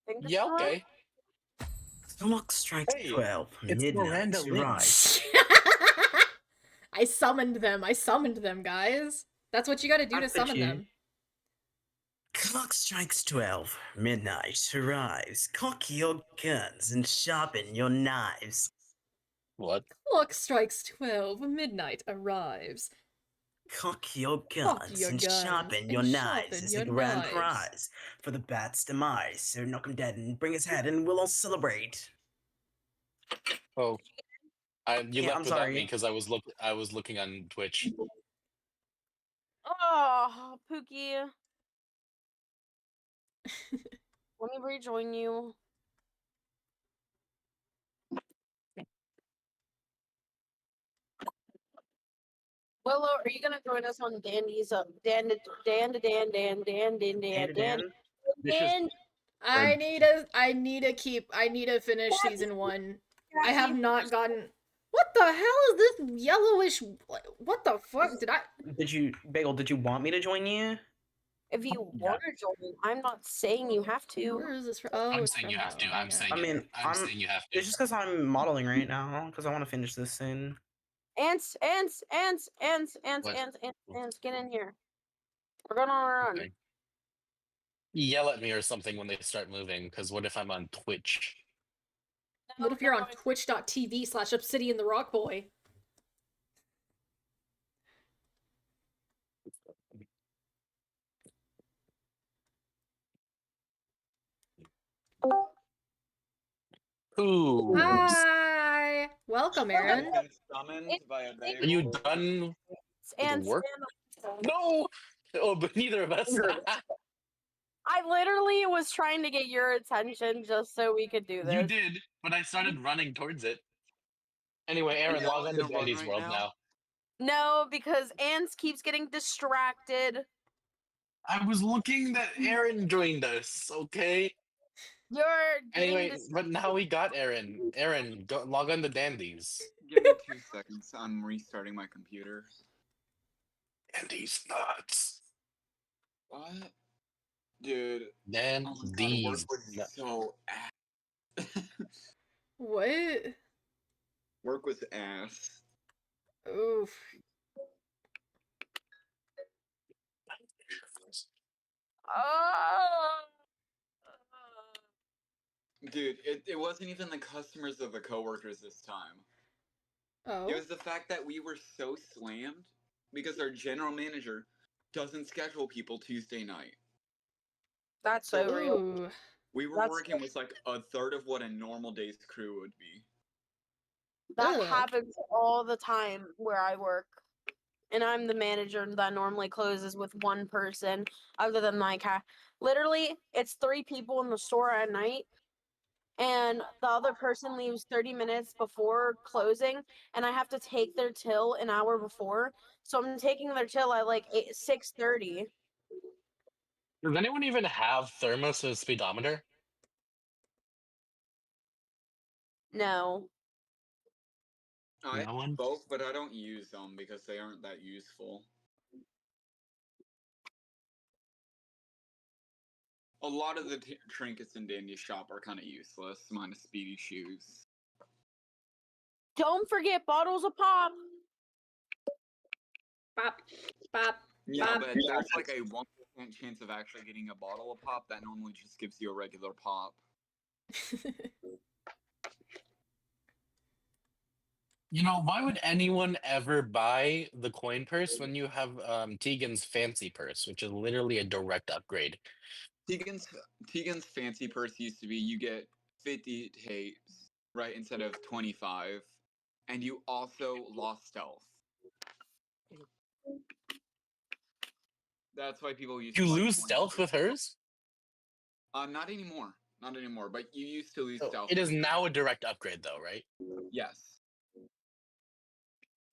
Think this Yeah, is right? okay. Clock strikes Hey, 12. it's Midnight Miranda arrives. I summoned them, guys. That's what you gotta do I to bet summon you- them. Clock strikes 12. Midnight arrives. Cock your guns and sharpen your knives. What? Clock strikes 12. Midnight arrives. Cock your Cock guns your and guns sharpen and your knives sharpen is the your grand knives. prize for the bat's demise. So knock him dead and bring his head and we'll all celebrate. Oh, you Yeah, left I'm without sorry. me because I was looking on Twitch. Oh, Pookie. Let me rejoin you. Willow, are you gonna join us on Dandy's Dan? I need to finish season 1. I have not gotten. What the hell is this yellowish? What the fuck did I? Bagel, did you want me to join you? If you want to join, I'm not saying you have to. Where is this from? Oh, I'm it's saying from you have to. Halo, I'm okay. saying. I mean, I'm saying you have to. It's just because I'm modeling right now, because I want to finish this soon. Ants, What? get in here. We're going on a run. Okay. Yell at me or something when they start moving, because what if I'm on Twitch? What if you're on twitch.tv/Obsidian the Rock Boy? Ooh. Hi! Welcome, Aaron. Been summoned by a Are you done? Ants, work? No! Oh, but neither of us. I literally was trying to get your attention just so we could do this. You did, but I started running towards it. Anyway, Aaron, Yeah, log on I'm to gonna run Dandy's right world now. now. No, because Ants keeps getting distracted. I was looking that Aaron joined us, okay? You're getting Anyway, but now we got Aaron. Aaron, go log on to Dandy's. Give me 2 seconds. I'm restarting my computer. Dandy's nuts. What? Dude. Oh my god, work Dandy's was nuts. so ass. What? Work was ass. Oof. Dude, it wasn't even the customers or the coworkers this time. Oh. It was the fact that we were so slammed because our general manager doesn't schedule people Tuesday night. That's so real. Ooh. We were That's- working with like a third of what a normal day's crew would be. That Ugh. happens all the time where I work. And I'm the manager that normally closes with one person, other than literally, it's 3 people in the store at night, and the other person leaves 30 minutes before closing, and I have to take their till an hour before. So I'm taking their till at like 6:30. Does anyone even have thermos or speedometer? No. I No one? have both, but I don't use them because they aren't that useful. A lot of the trinkets in Dandy's shop are kind of useless, minus Speedy shoes. Don't forget bottles of pop. Bop. Bop. Yeah, Bop. but there's like a 1% chance of actually getting a bottle of pop that normally just gives you a regular pop. You know, why would anyone ever buy the coin purse when you have Tegan's fancy purse, which is literally a direct upgrade? Tegan's fancy purse used to be you get 50 tapes, right, instead of 25, and you also lost stealth. That's why people used You to buy lose coin stealth with purses. hers? Not anymore. Not anymore, but you used to lose So stealth. it is with now a direct upgrade, though, right? Yes.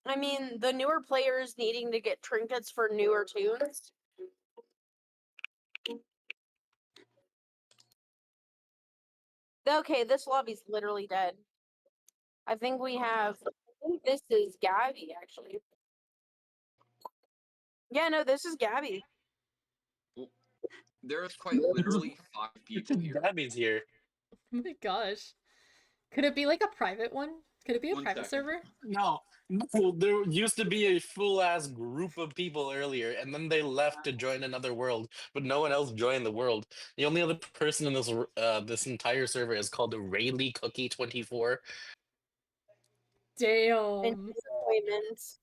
I mean, the newer players needing to get trinkets for newer tunes. Okay, this lobby's literally dead. I think this is Gabby, actually. Yeah, no, this is Gabby. There's quite literally 5 people here. Gabby's here. Oh my gosh. Could it be like a private one? Could it be a One private second. server? No, there used to be a full ass group of people earlier, and then they left to join another world, but no one else joined the world. The only other person in this entire server is called Rayleigh Cookie 24. Damn. Disappointments.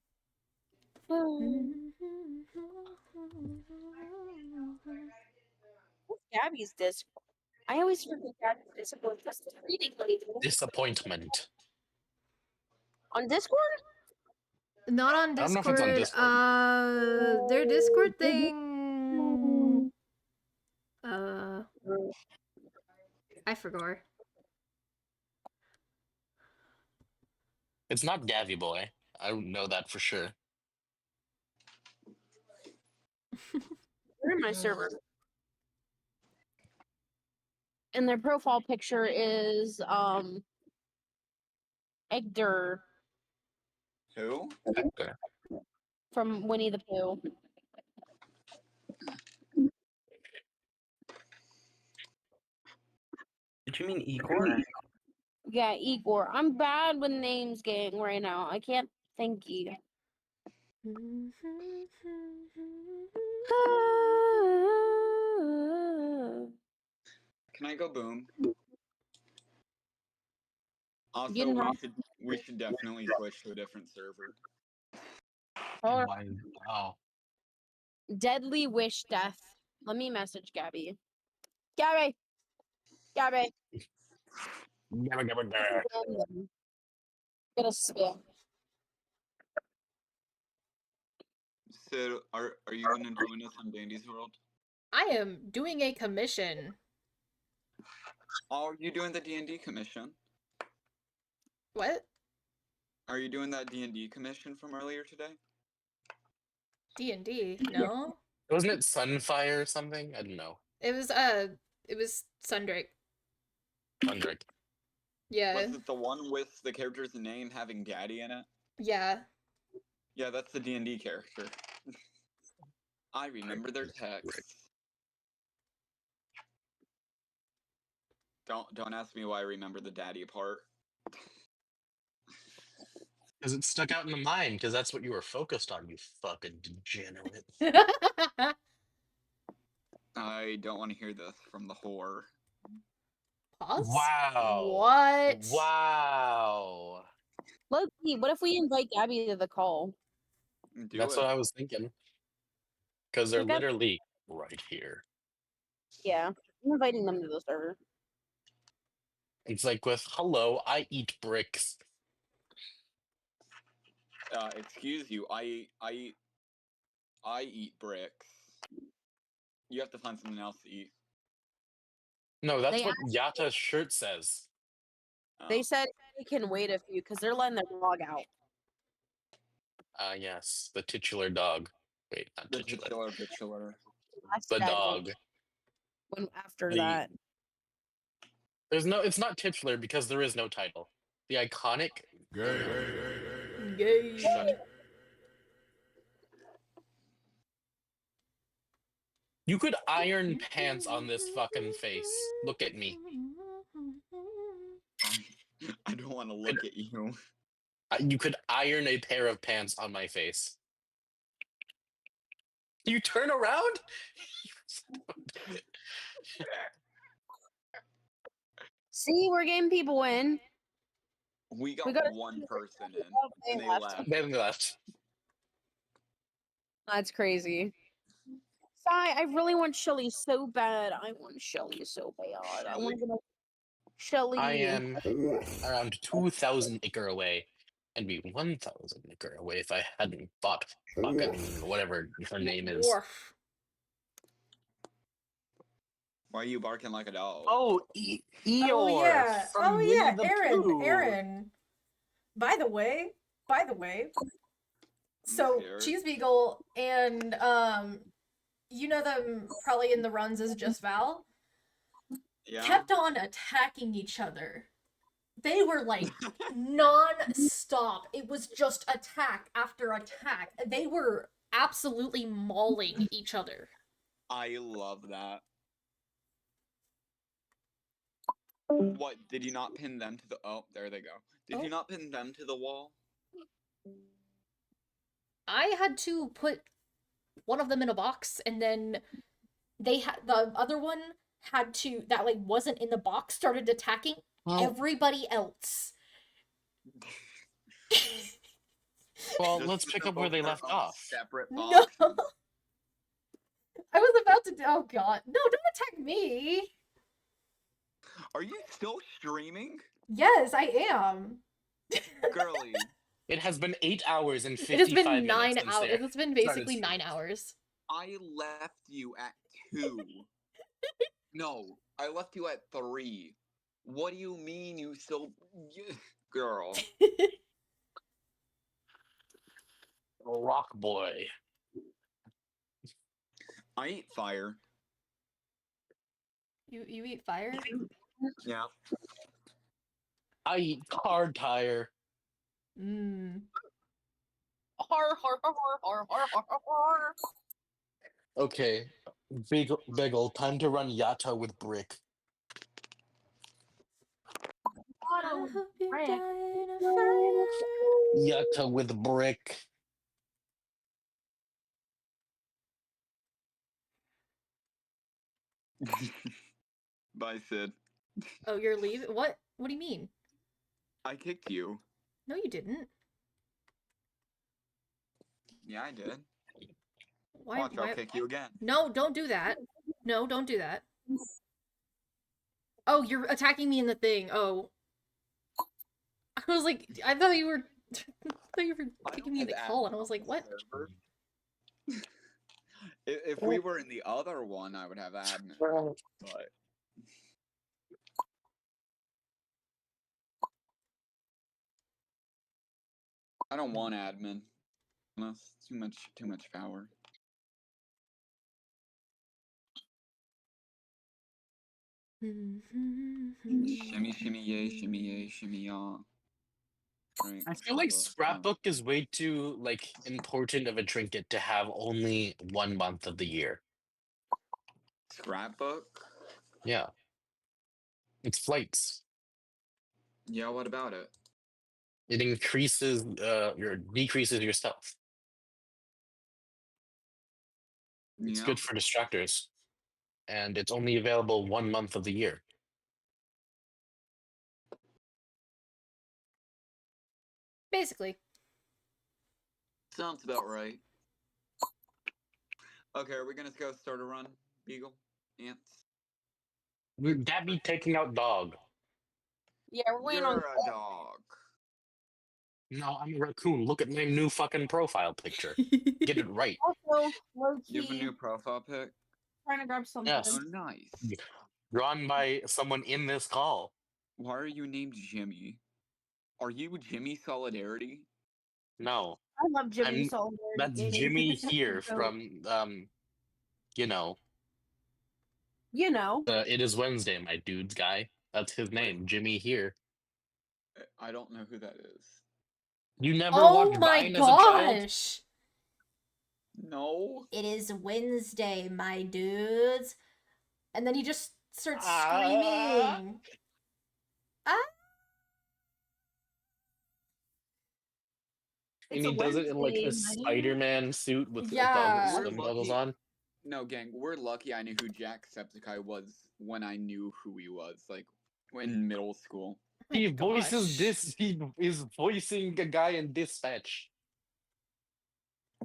What's Gabby's Discord? I always forget Gabby's Discord. That's reading lady. Disappointment. On Discord? Not on I don't know if it's on Discord. Discord. Their Discord thing. I forgot. It's not Gabby Boy. I know that for sure. They're in my server. And their profile picture is Egder Who? Okay. from Winnie the Pooh. Did you mean Igor? Yeah, Igor. I'm bad with names gang right now. I can't think you. Can I go boom? Also, You know- we should definitely switch to a different server. Wow. Deadly Wish Death. Let me message Gabby. Gabby! Gabby! Get a spin. So, are you gonna join us on Dandy's World? I am doing a commission. Are you doing the D&D commission? What? Are you doing that D&D commission from earlier today? D&D? No. Wasn't it Sunfire or something? I don't know. It was Sundrake. Sundrake. Yeah. Was it the one with the character's name having daddy in it? Yeah. Yeah, that's the D&D character. I remember their text. Don't ask me why I remember the daddy part. Because it stuck out in the mind, because that's what you were focused on, you fucking degenerate. I don't want to hear this from the whore. Pause? Wow. What? Wow. Loki, what if we invite Gabby to the call? Do That's it. what I was thinking. Because they're Okay. literally right here. Yeah, I'm inviting them to the server. It's like with hello, I eat bricks. Excuse you. I eat bricks. You have to find something else to eat. No, that's They what Yata's shirt says. They Oh. said they can wait a few because they're letting their dog out. Yes, the titular dog. Wait, not The titular. titular. Last The segment, dog. When after The- that, There's no. It's not titular because there is no title. The iconic. Yay. Shut. You could iron pants on this fucking face. Look at me. I don't want to look at you. You could iron a pair of pants on my face. You turn around? see, we're getting people in. We got gotta- one person in, They and they left. left. Then left. That's crazy. Sai, I really want Shelly so bad. I want Shelly so bad. I want to go Shelly. I am around 2,000 acre away, and be 1,000 acre away if I hadn't bought fucking whatever her name is. Dwarf. Why are you barking like a dog? Oh, Eeyore. Oh yeah. From Oh Winnie yeah, the Aaron. Pooh. Aaron. By the way. So scared. Cheese Beagle and you know them probably in the runs as Just Val, Yeah. kept on attacking each other. They were like non-stop. It was just attack after attack. They were absolutely mauling each other. I love that. What, did you not pin them to the... Oh, there they go. Did Oh. you not pin them to the wall? I had to put one of them in a box, and then they had the other one had to that like wasn't in the box started attacking everybody else. Well, Just let's put pick them up where both they in left a off. Separate No. boxes. I was about to. Oh god, no! Don't attack me. Are you still streaming? Yes, I am. Girly. It has been 8 hours and 55 It has been minutes 9 since hours. they It's been started basically streaming. 9 hours. I left you at 2. No, I left you at 3. What do you mean you still... Girl. Rock boy. I eat fire. You eat fire? Yeah. I eat car tire. Mmm. Har, har, har, har, har, har, har, har. Okay, Bagel, time to run Yata with Brick. I hope you Brick. die in a fire. Yata with Brick. Bye, Sid. Oh, you're leaving? What? What do you mean? I kicked you. No, you didn't. Yeah, I did. Why? Watch, I'll kick you again. No, don't do that. No, don't do that. Oh, you're attacking me in the thing. Oh. I was like, I thought you were kicking me in the call, and I was like, what? If we were in the other one, I would have admin. But I don't want admin. That's too much power. Shimmy, shimmy, yay, shimmy, yaw. Right, I feel like so, Scrapbook is way too like important of a trinket to have only 1 month of the year. Scrapbook? Yeah. It's flights. Yeah, what about it? It increases decreases your stealth. It's Yeah. good for distractors. And it's only available 1 month of the year. Basically. Sounds about right. Okay, are we gonna go start a run, Beagle? Ants? That be taking out dog. Yeah, we're waiting You're on. a dog. No, I'm a raccoon. Look at my new fucking profile picture. Get it right. Also, low You have a key, new profile pic? trying to grab something. Yes. Oh, nice. Drawn by someone in this call. Why are you named Jimmy? Are you Jimmy Solidarity? No, I love Jimmy I'm- Solidarity. that's Gaming. Jimmy here So, from you know. It Is Wednesday, my dude's guy. That's his name, Jimmy here. I don't know who that is. You never Oh watched my Vine as a child? gosh! No. It is Wednesday, my dudes. And then he just starts Ah. screaming. Ah! And It's he a does it in like a Wednesday, buddy. Spider-Man suit with Yeah. We're swim goggles lucky. on. No, gang, we're lucky I knew who Jacksepticeye was when I knew who he was, like, in middle school. Oh my He voices gosh. this. He is voicing a guy in Dispatch.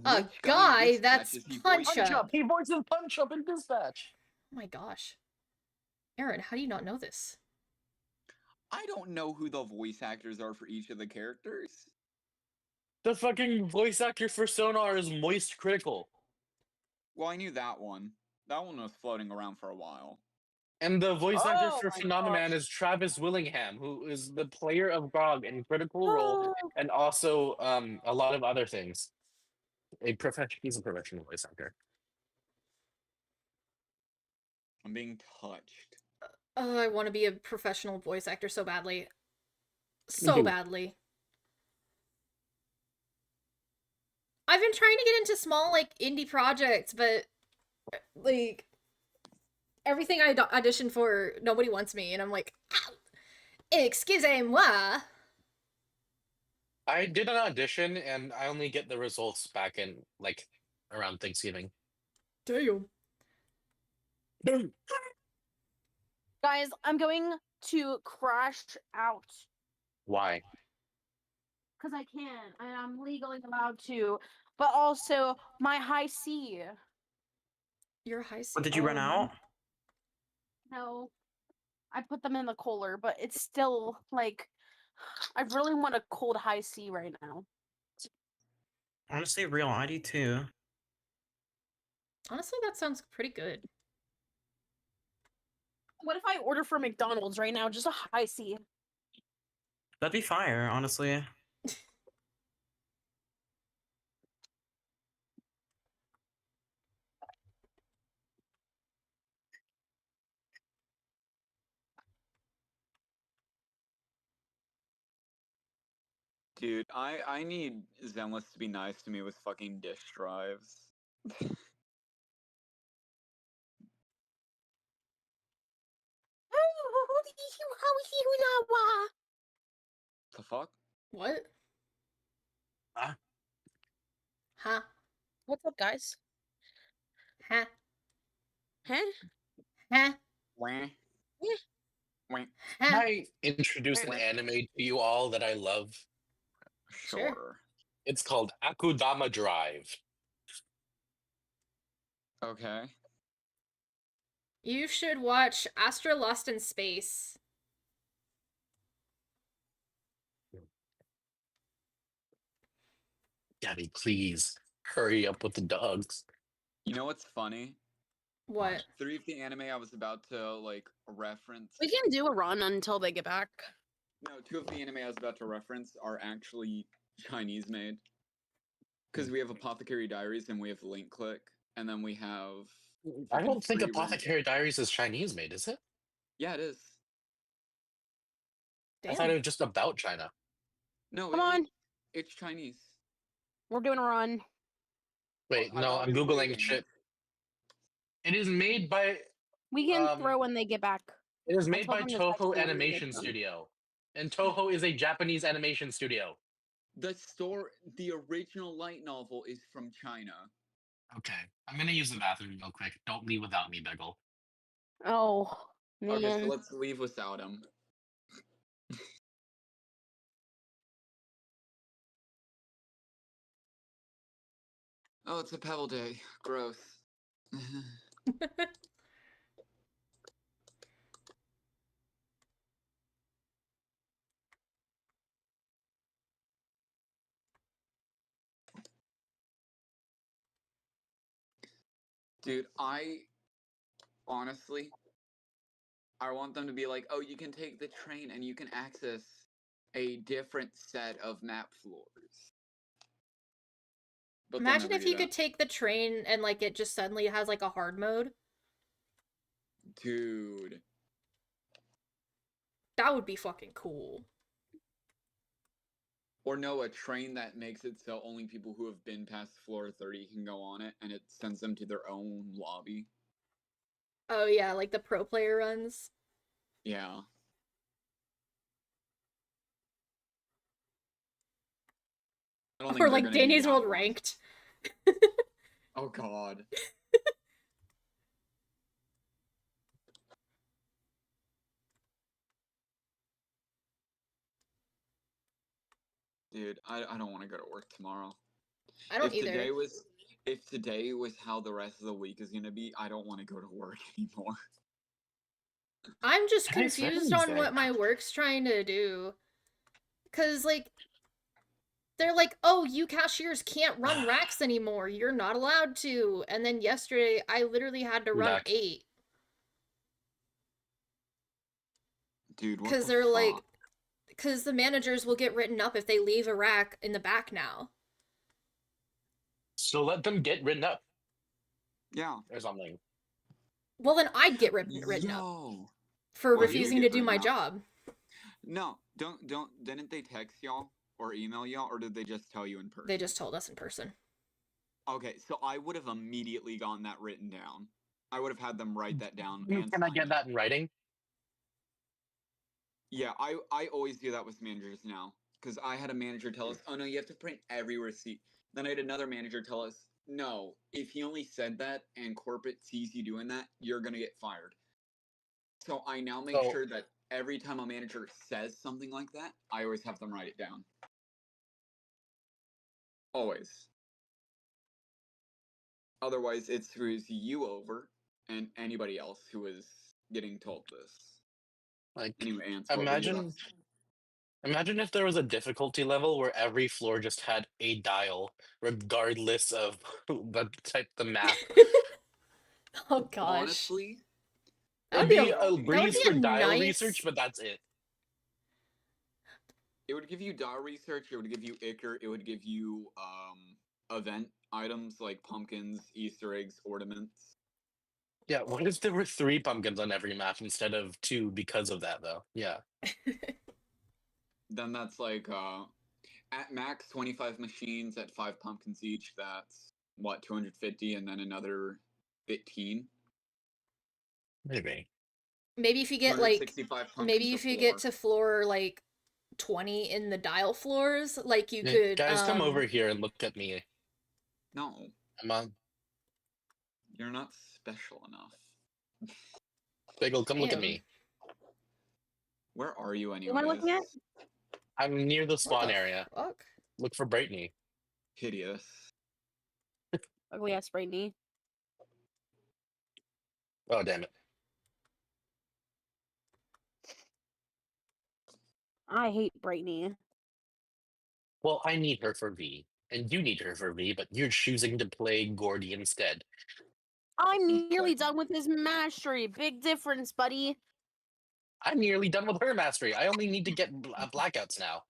A Which guy in Dispatch that's is he Punch voicing? Up. He voices Punch Up in Dispatch. Oh my gosh. Aaron, how do you not know this? I don't know who the voice actors are for each of the characters. The fucking voice actor for Sonar is Moist Critical. Well, I knew that one. That one was floating around for a while. And the voice actor Oh for my Phenomenon gosh. is Travis Willingham, who is the player of GOG in Critical Role and also a lot of other things. He's a professional voice actor. I'm being touched. Oh, I want to be a professional voice actor so badly. So too. badly. I've been trying to get into small, like, indie projects, but, like, everything I auditioned for, nobody wants me, and I'm like, excusez-moi. I did an audition and I only get the results back in like around Thanksgiving. Damn. Guys, I'm going to crash out Why? because I can, and I'm legally allowed to. But also, my high C. You're high C. What did you run out? No, I put them in the cooler, but it's still like I really want a cold high C right now. Honestly, real ID too. Honestly, that sounds pretty good. What if I order from McDonald's right now, just a high C? That'd be fire, honestly. Dude, I need Zenless to be nice to me with fucking disk drives. The fuck? What? Huh? Huh? What's up, guys? Huh? Huh? Huh? Wah. Yeah. Wah. Can Huh? I introduce an anime to you all that I love? Sure. Sure. It's called Akudama Drive. Okay. You should watch Astra Lost in Space. Gabby, please hurry up with the dogs. You know what's funny? What? 3 of the anime I was about to, like, reference. We can do a run until they get back. No, 2 of the anime I was about to reference are actually Chinese made. Because we have Apothecary Diaries and we have Link Click, and then we have. I don't think Free Apothecary Diaries is Chinese made, is it? Yeah, it is. I thought it was just about China. No, Come on, it's Chinese. we're doing a run. Wait, I no, thought I'm we were Googling waiting. shit. It is made by We can Um, throw when they get back. it is I made told by them to text Toho me when they Animation get done. Studio. And Toho is a Japanese animation studio. The original light novel is from China. Okay. I'm gonna use the bathroom real quick. Don't leave without me, Beggle. Oh man. Okay, so let's leave without him. Oh, it's a pebble day. Gross. Dude, honestly, I want them to be like, oh, you can take the train and you can access a different set of map floors. But they'll Imagine never if do you that. could take the train and like it just suddenly has like a hard mode. Dude. That would be fucking cool. Or no, a train that makes it so only people who have been past floor 30 can go on it, and it sends them to their own lobby. Oh yeah, like the pro player runs. Yeah. I don't think Or they're like gonna do Danny's that World one. Ranked. Oh god. Dude, I don't want to go to work tomorrow. I don't either. If today was how the rest of the week is gonna be, I don't want to go to work anymore. I'm just Today's confused on what Wednesday. my work's trying to do. Cause like they're like, oh, you cashiers can't run racks anymore. You're not allowed to. And then yesterday I literally had to run Back. 8. Dude, what Cause the they're fuck? like because the managers will get written up if they leave a rack in the back now. So let them get written up Yeah. or something. Well, then I'd get written up Yo. for Well, you refusing get to do written my up. job. No, didn't they text y'all or email y'all, or did they just tell you in person? They just told us in person. Okay, so I would have immediately gotten that written down. I would have had them write that down. Can And I sign get it. that in writing? Yeah, I always do that with managers now. Because I had a manager tell us, oh no, you have to print every receipt. Then I had another manager tell us, no, if he only said that and corporate sees you doing that, you're gonna get fired. So I now make So- sure that every time a manager says something like that, I always have them write it down. Always. Otherwise, it screws you over and anybody else who is getting told this. Like, Anyway, Ants, what were you about to say? imagine if there was a difficulty level where every floor just had a dial, regardless of the type, the map. Oh gosh. Honestly, That It'd would be be a that would breeze be for a dial nice research, but that's it. it would give you DAO research, it would give you Icker, it would give you event items like pumpkins, Easter eggs, ornaments. Yeah, what if there were 3 pumpkins on every map instead of 2 because of that, though? Yeah. Then that's like at max 25 machines at 5 pumpkins each, that's what, 250, and then another 15. Maybe. Maybe if you get like 265 pumpkins maybe a if you get floor. to floor like 20 in the dial floors, like you Yeah, could guys, come over here and look at me. No, Come on. you're not special enough. Bagel, come look at Damn. me. Where are you Who anyways? am I looking at? I'm near the What spawn the area. fuck? Look for Brightney. Hideous. Ugly ass Brightney. Oh, damn it. I hate Brightney. Well, I need her for V, and you need her for V, but you're choosing to play Gordy instead. I'm nearly Like- done with his mastery. Big difference, buddy. I'm nearly done with her mastery. I only need to get blackouts now.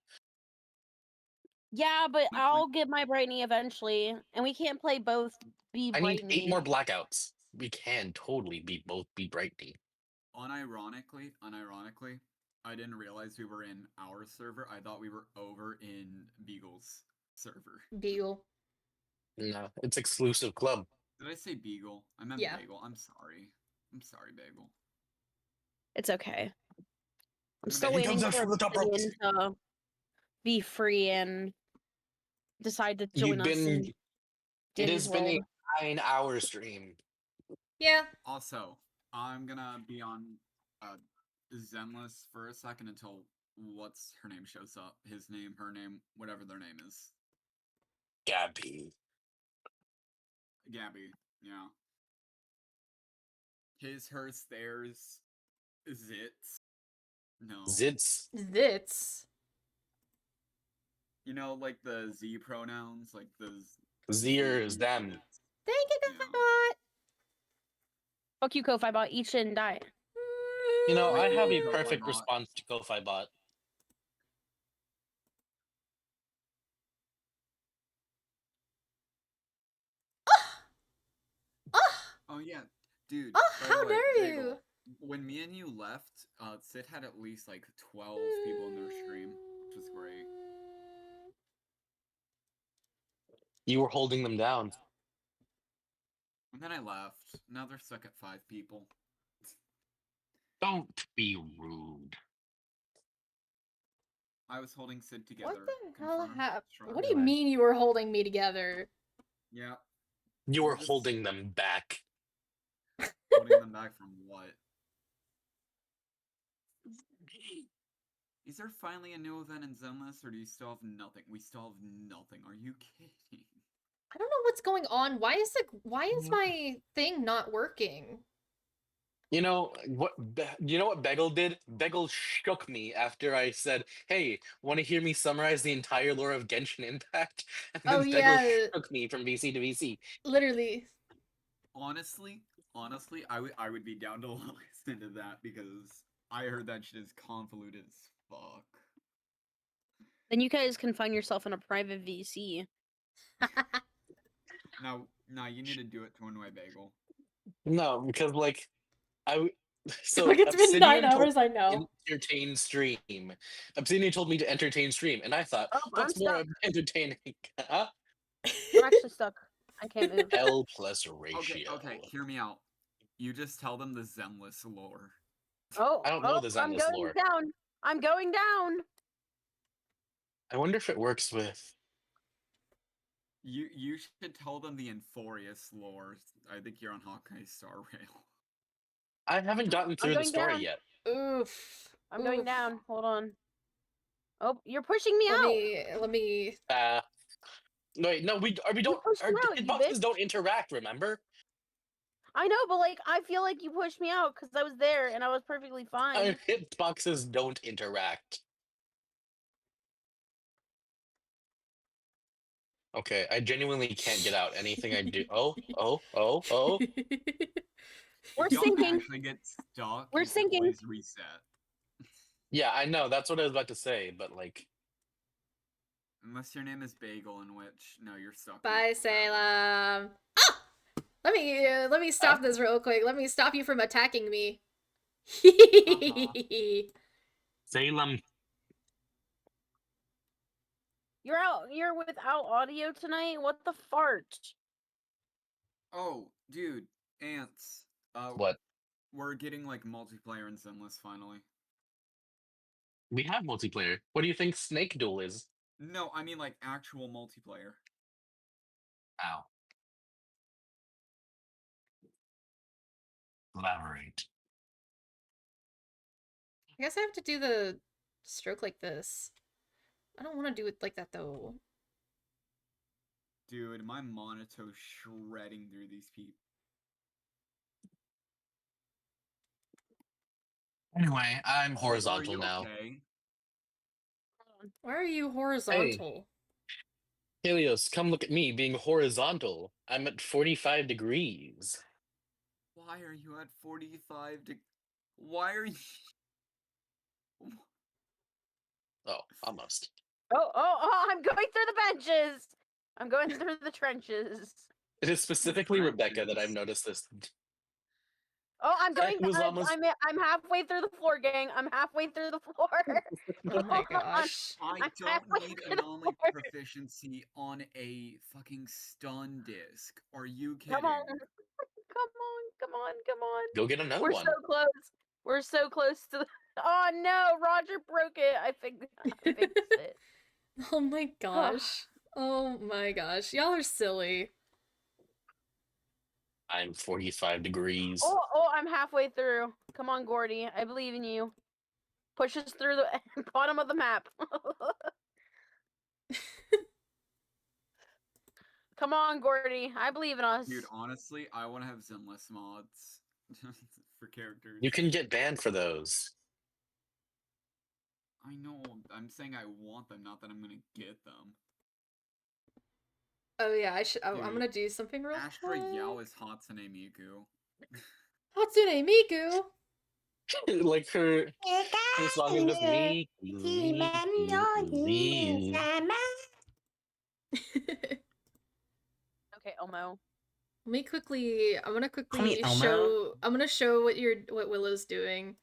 Yeah, but I'll get my Brightney eventually, and we can't play both. Be I need Brightney. 8 more blackouts. We can totally be Brightney. Unironically, I didn't realize we were in our server. I thought we were over in Beagle's server. Beagle. No, it's exclusive club. Did I say Beagle? I meant Yeah. Bagel. I'm sorry. I'm sorry, Bagel. It's okay. I'm gonna still be- He comes waiting out for from the top ropes. Opinion to be free and decide to You've join us in been. It Danny's has been a world. 9-hour stream. Yeah. Also, I'm gonna be on Zenless for a second until what's her name shows up. His name, her name, whatever their name is. Gabby. Gabby. Yeah. His, hers, theirs, zits. No. Zits. Zits. You know, like the Z pronouns, like the Zers, them. Thank you, Yeah. Goofybot. Fuck you, Kofi Bot. Eat shit and die. You know, I have a Ko-fi perfect bot. response to Ko-Fi Bot. Oh yeah, dude. Oh, by the how way, dare Bagel, you? When me and you left, Sid had at least like 12 people in their stream, which was great. You were holding them down. And then I left. Now they're stuck at 5 people. Don't be rude. I was holding Sid together. What the hell confirmed, happened? strong. What do you Right. mean you were holding me together? Yeah, You were Just- holding them back. holding them back from what? Is there finally a new event in Zenless, or do you still have nothing? We still have nothing. Are you kidding? I don't know what's going on. Why is my thing not working? You know what? You know what Begel did? Begel shook me after I said, "Hey, want to hear me summarize the entire lore of Genshin Impact?" And then Oh, Begel yeah. shook me from VC to VC. Literally. Honestly, I would be down to listen to that because I heard that shit is convoluted as fuck. Then you guys can find yourself in a private VC. Now, you need to do it to annoy Bagel. No, because like so Like, it's been 9 Obsidian told hours, I me know. to entertain stream. Obsidian told me to entertain stream, and I thought, Oh, I'm what's more stuck. entertaining? Huh? I'm actually stuck. I can't move. L plus ratio. Okay, hear me out. You just tell them the Zenless lore. Oh, I don't know the I'm Zenless going lore. down. I'm going down. I wonder if it works with. You should tell them the Enforius lore. I think you're on Hawkeye Star Rail. I haven't gotten through the going story down. yet. Oof. I'm going Oof. down. Hold on. Oh, you're pushing me out. Let me Wait, no, we don't. pushed Our me out, you hitboxes bitch. don't interact. Remember? I know, but like I feel like you pushed me out because I was there and I was perfectly fine. Our hitboxes don't interact. Okay, I genuinely can't get out. Anything I do. Oh. We're If y'all sinking. actually get stuck, We're you can sinking. always reset. Yeah, I know. That's what I was about to say, but like. Unless your name is Bagel, in which no, you're stuck. Bye, Salem. Ah! Let me stop this real quick. Let me stop you from attacking me. Salem. You're without audio tonight? What the fart? Oh, dude, ants. What? We're getting like multiplayer in Zenless finally. We have multiplayer. What do you think Snake Duel is? No, I mean like actual multiplayer. Ow. Elaborate. I guess I have to do the stroke like this. I don't want to do it like that though. Dude, my Monito shredding through these people. Anyway, I'm Are horizontal you now. okay? Why are you horizontal? Helios, come look at me being horizontal. I'm at 45 degrees. Why are you at 45 Why are you... Oh, almost. Oh, I'm going through the benches. I'm going through the trenches. It is specifically Rebecca that I've Trenches. noticed this. Oh, I'm going. was almost- I'm halfway through the floor, gang. I'm halfway through the floor. Oh my Hold on. gosh. I I'm don't halfway need through the anomaly floor. proficiency on a fucking stun disc. Are you kidding? Come on. Come on. Go get another We're one. so close. We're so close to the... Oh no, Roger broke it. I fixed it. Oh my gosh. Oh my gosh. Y'all are silly. I'm 45 degrees. Oh, I'm halfway through. Come on, Gordy. I believe in you. Push us through the bottom of the map. Come on, Gordy. I believe in us. Dude, honestly, I want to have Zenless mods for characters. You can get banned for those. I know. I'm saying I want them, not that I'm gonna get them. Oh yeah, I'm Dude, gonna do something real Astra quick. Yao is Hatsune Miku. Hatsune Miku. Like her song is just me. Okay, Elmo. Let me quickly. I'm gonna Call me quickly Elmo. show. I'm gonna show what Willow's doing.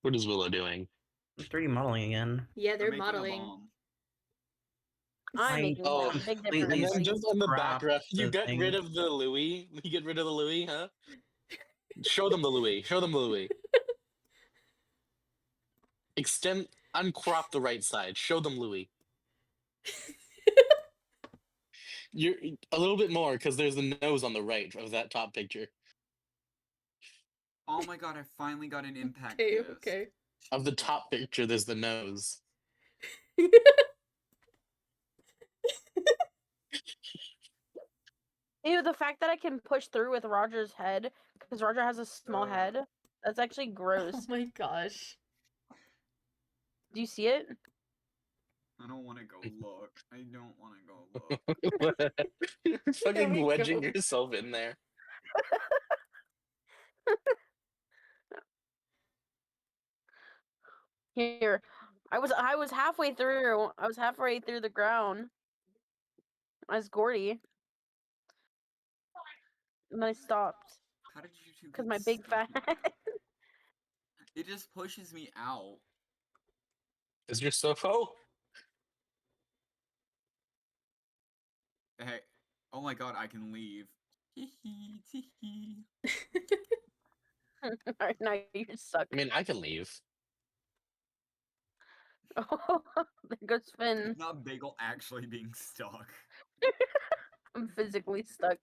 What is Willow doing? 3D modeling again. Yeah, they're making a modeling. bomb. I'm I making Oh, a big completely And difference. then just on the scrapped background, you the get thing. rid of the Louis. You get rid of the Louis, huh? Show them the Louis. Show them the Louis. Uncrop the right side. Show them Louis. You're a little bit more because there's the nose on the right of that top picture. Oh my god, I finally got an impact Okay, disc. okay. Of the top picture, there's the nose. Ew, the fact that I can push through with Roger's head, because Roger has a small head, that's actually Oh gross. my gosh. Do you see it? I don't want to go look. I don't want to go look. You're There fucking we wedging go. yourself in there. Here. I was halfway through. I was halfway through the ground. As Gordy. And then I stopped. How did you two Because get my big stuck fat in that? It just pushes me out. Is your so oh Hey, oh my god, I can leave. Hee hee, tee hee. Alright, now you're stuck. I mean I can leave. Oh, there goes Finn. Not Bagel actually being stuck. I'm physically stuck.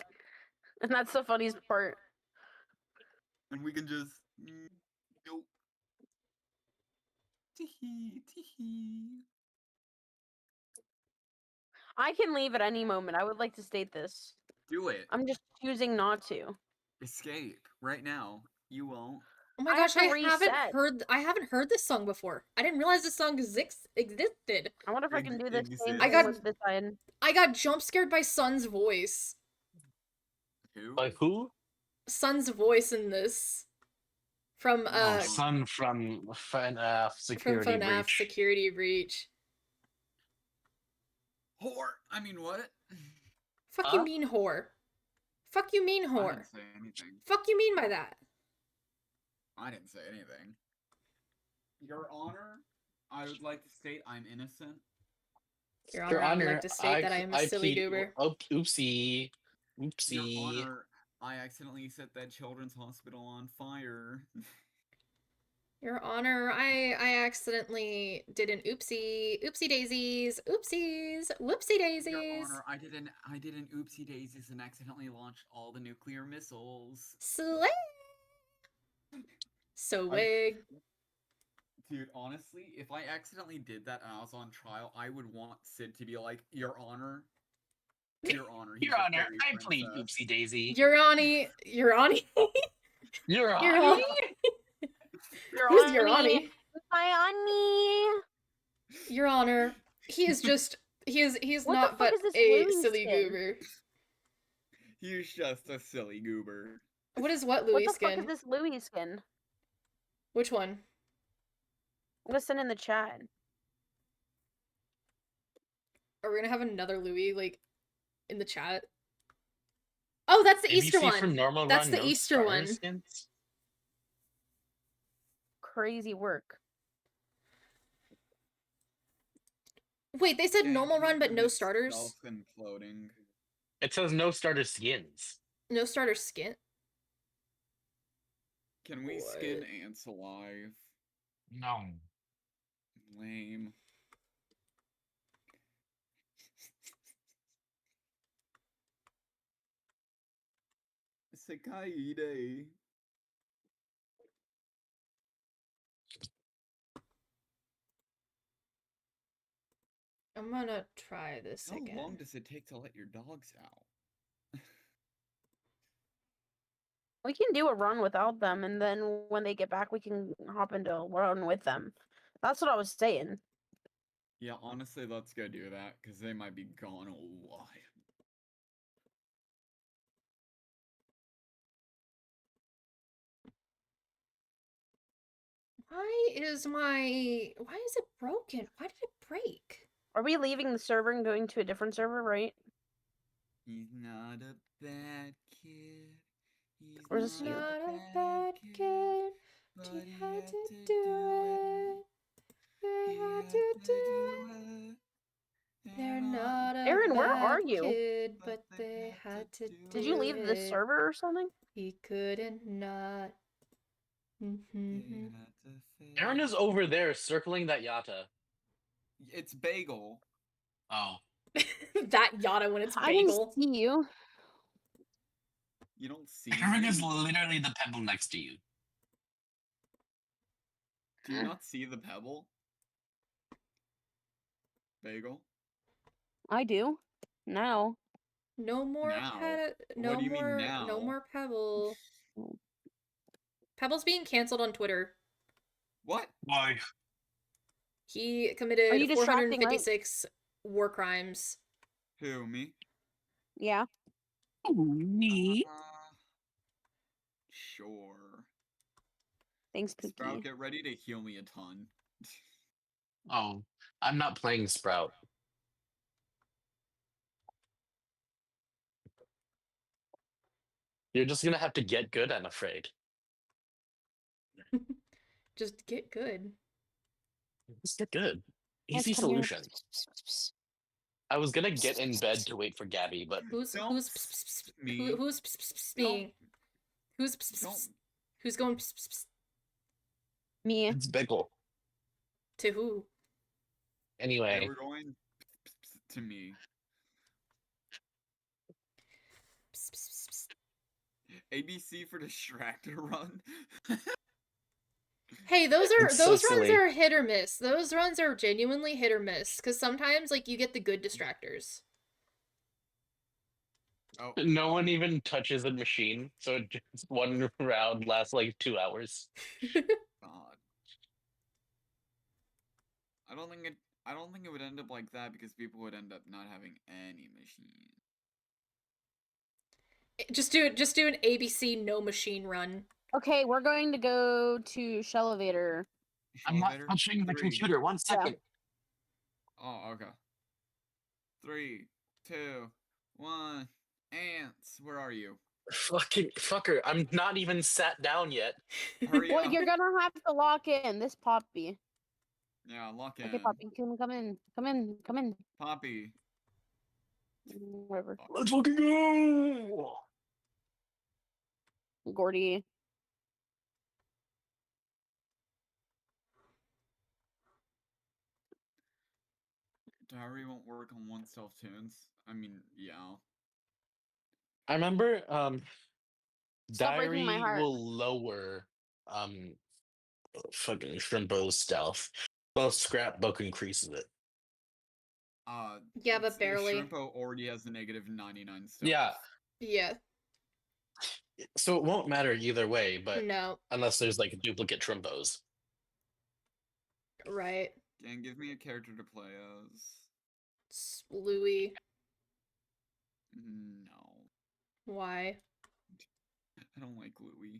And that's the funniest part. And we can just. Nope. Tee hee, tee hee. I can leave at any moment. I would like to state this. Do it. I'm just choosing not to. Escape right now. You won't. Oh my I have gosh, to reset. I haven't heard this song before. I didn't realize this song existed. I wonder if I can do this same I thing got- with this side. I got jump scared by Sun's voice. Who? By who? Sun's voice in this. From Oh, Sun from FNAF Security from FNAF Breach. Security Breach. Whore. I mean, what? Fuck you mean whore. Fuck you mean I whore. didn't say anything. Fuck you mean by that. I didn't say anything. Your Honor, I would like to state I'm innocent. Your Honor, I would like to state that I am a silly plead- goober. Oh, oopsie. Your Oopsie. Honor, I accidentally set that children's hospital on fire. Your Honor, I accidentally did an oopsie daisies, oopsies, whoopsie daisies. Your Honor, I did an oopsie daisies and accidentally launched all the nuclear missiles. Slay. So wig. Dude, honestly, if I accidentally did that and I was on trial, I would want Sid to be like, Your Honor. Your Honor. he's Your a Honor, fairy I plead princess." oopsie daisy. Your Honor, Your Honor. Your Your Honor. Honor. Who's Your Honor? My Honey. Your Honor. He is just he is What the not fuck but is this a Louis silly skin? goober. He's just a silly goober. What is what What Louis the skin? fuck is this Louis skin? Which one? I'm gonna send in the chat. Are we gonna have another Louis like in the chat? Oh, that's the Easter ABC for one. normal That's run, the no Easter starter one. skins? Crazy work. Wait, they said Dang, normal run but no it's starters? self-imploding. It says no starter skins. No starter skin? Can we skin What? ants alive? No. Lame. Sekaide. I'm gonna try this How again. long does it take to let your dogs out? We can do a run without them, and then when they get back, we can hop into a run with them. That's what I was saying. Yeah, honestly, let's go do that, because they might be gone a while. Why is it broken? Why did it break? Are we leaving the server and going to a different server, right? He's not a bad kid. He's Or is this you? Not a bad kid, but he he had had to to do do it. They He had had to to do do it. it. They're not a Aaron, where bad are you? kid, But but they they had had to to do do Did you leave the it. server or something? He couldn't not. They had to Aaron fail. is over there circling that Yatta. It's Bagel. Oh. That Yada when it's I didn't bagel. see you. You don't see Aaron me? is literally the pebble next to you. Do you not see the pebble? Bagel? I do. Now. No more Now? no What do you mean more now? no more Pebble. Pebble's being canceled on Twitter. What? Why? He Are you committed distracting, right? 456 war crimes. Who, me? Yeah. Me? Sure. Thanks, Cookie. Sprout, get ready to heal me a ton. Oh, I'm not playing Sprout. You're just gonna have to get good, I'm afraid. Just get good. Just get good. Guys, Easy come here. solution. I was gonna get in bed to wait for Gabby, but Who's Don't who's me. who's being? Who's Don't. who's going Me. it's Bickle. to who? They Anyway, were going to me. ABC for distractor run. Hey, those It's so runs silly. are hit or miss. Those runs are genuinely hit or miss because sometimes like you get the good distractors. Oh, no one even touches a machine, so just one round lasts like 2 hours. God. I don't think it would end up like that because people would end up not having any machine. Just do an ABC no machine run. Okay, we're going to go to Shellevator. I'm not Elevator? touching the 3. computer. 1 second. Oh, okay. 3, 2, 1. Ants, where are you? Fucking fucker! I'm not even sat down yet. Hurry Well, up. you're gonna have to lock in this Poppy. Yeah, lock in. Okay, Poppy, come in. Come in. Come in. Poppy. Whatever. Let's fucking go! Gordy. Diary won't work on one self tunes. I mean, yeah. I remember Stop breaking my Diary heart. will lower fucking Shrimpo's stealth, while Scrapbook increases it. Yeah, but barely. Shrimpo already has the negative 99 stealth. Yeah, Yeah. so it won't matter either way, but No. unless there's like duplicate Shrimpos. Right. And give me a character to play as. It's Louis. No. Why? I don't like Louis.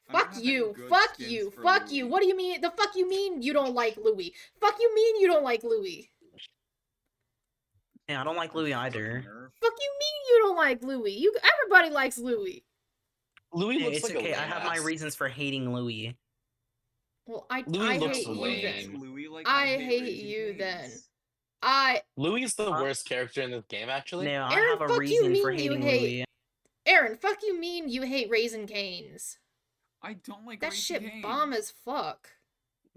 I don't Fuck have any you. good Fuck skins you. for Fuck you. Louis. What do you mean? The fuck you mean you don't like Louis? Fuck you mean you don't like Louis? Yeah, I don't like Louis Fucking either. Nerf. Fuck you mean you don't like Louis? Everybody likes Louis. Louis Yeah, looks it's like okay. a I lame have my ass. reasons for hating Louis. Well, I Louis looks hate you lame. then. Louis like I hate hate Raising you then. Cane's. Louis is the worst character in this game, actually. No, I Aaron, have a fuck you reason for mean you hating hate- Louis. Aaron, fuck you mean you hate Raisin Canes? I don't like That Raising shit Cane's. bomb as fuck.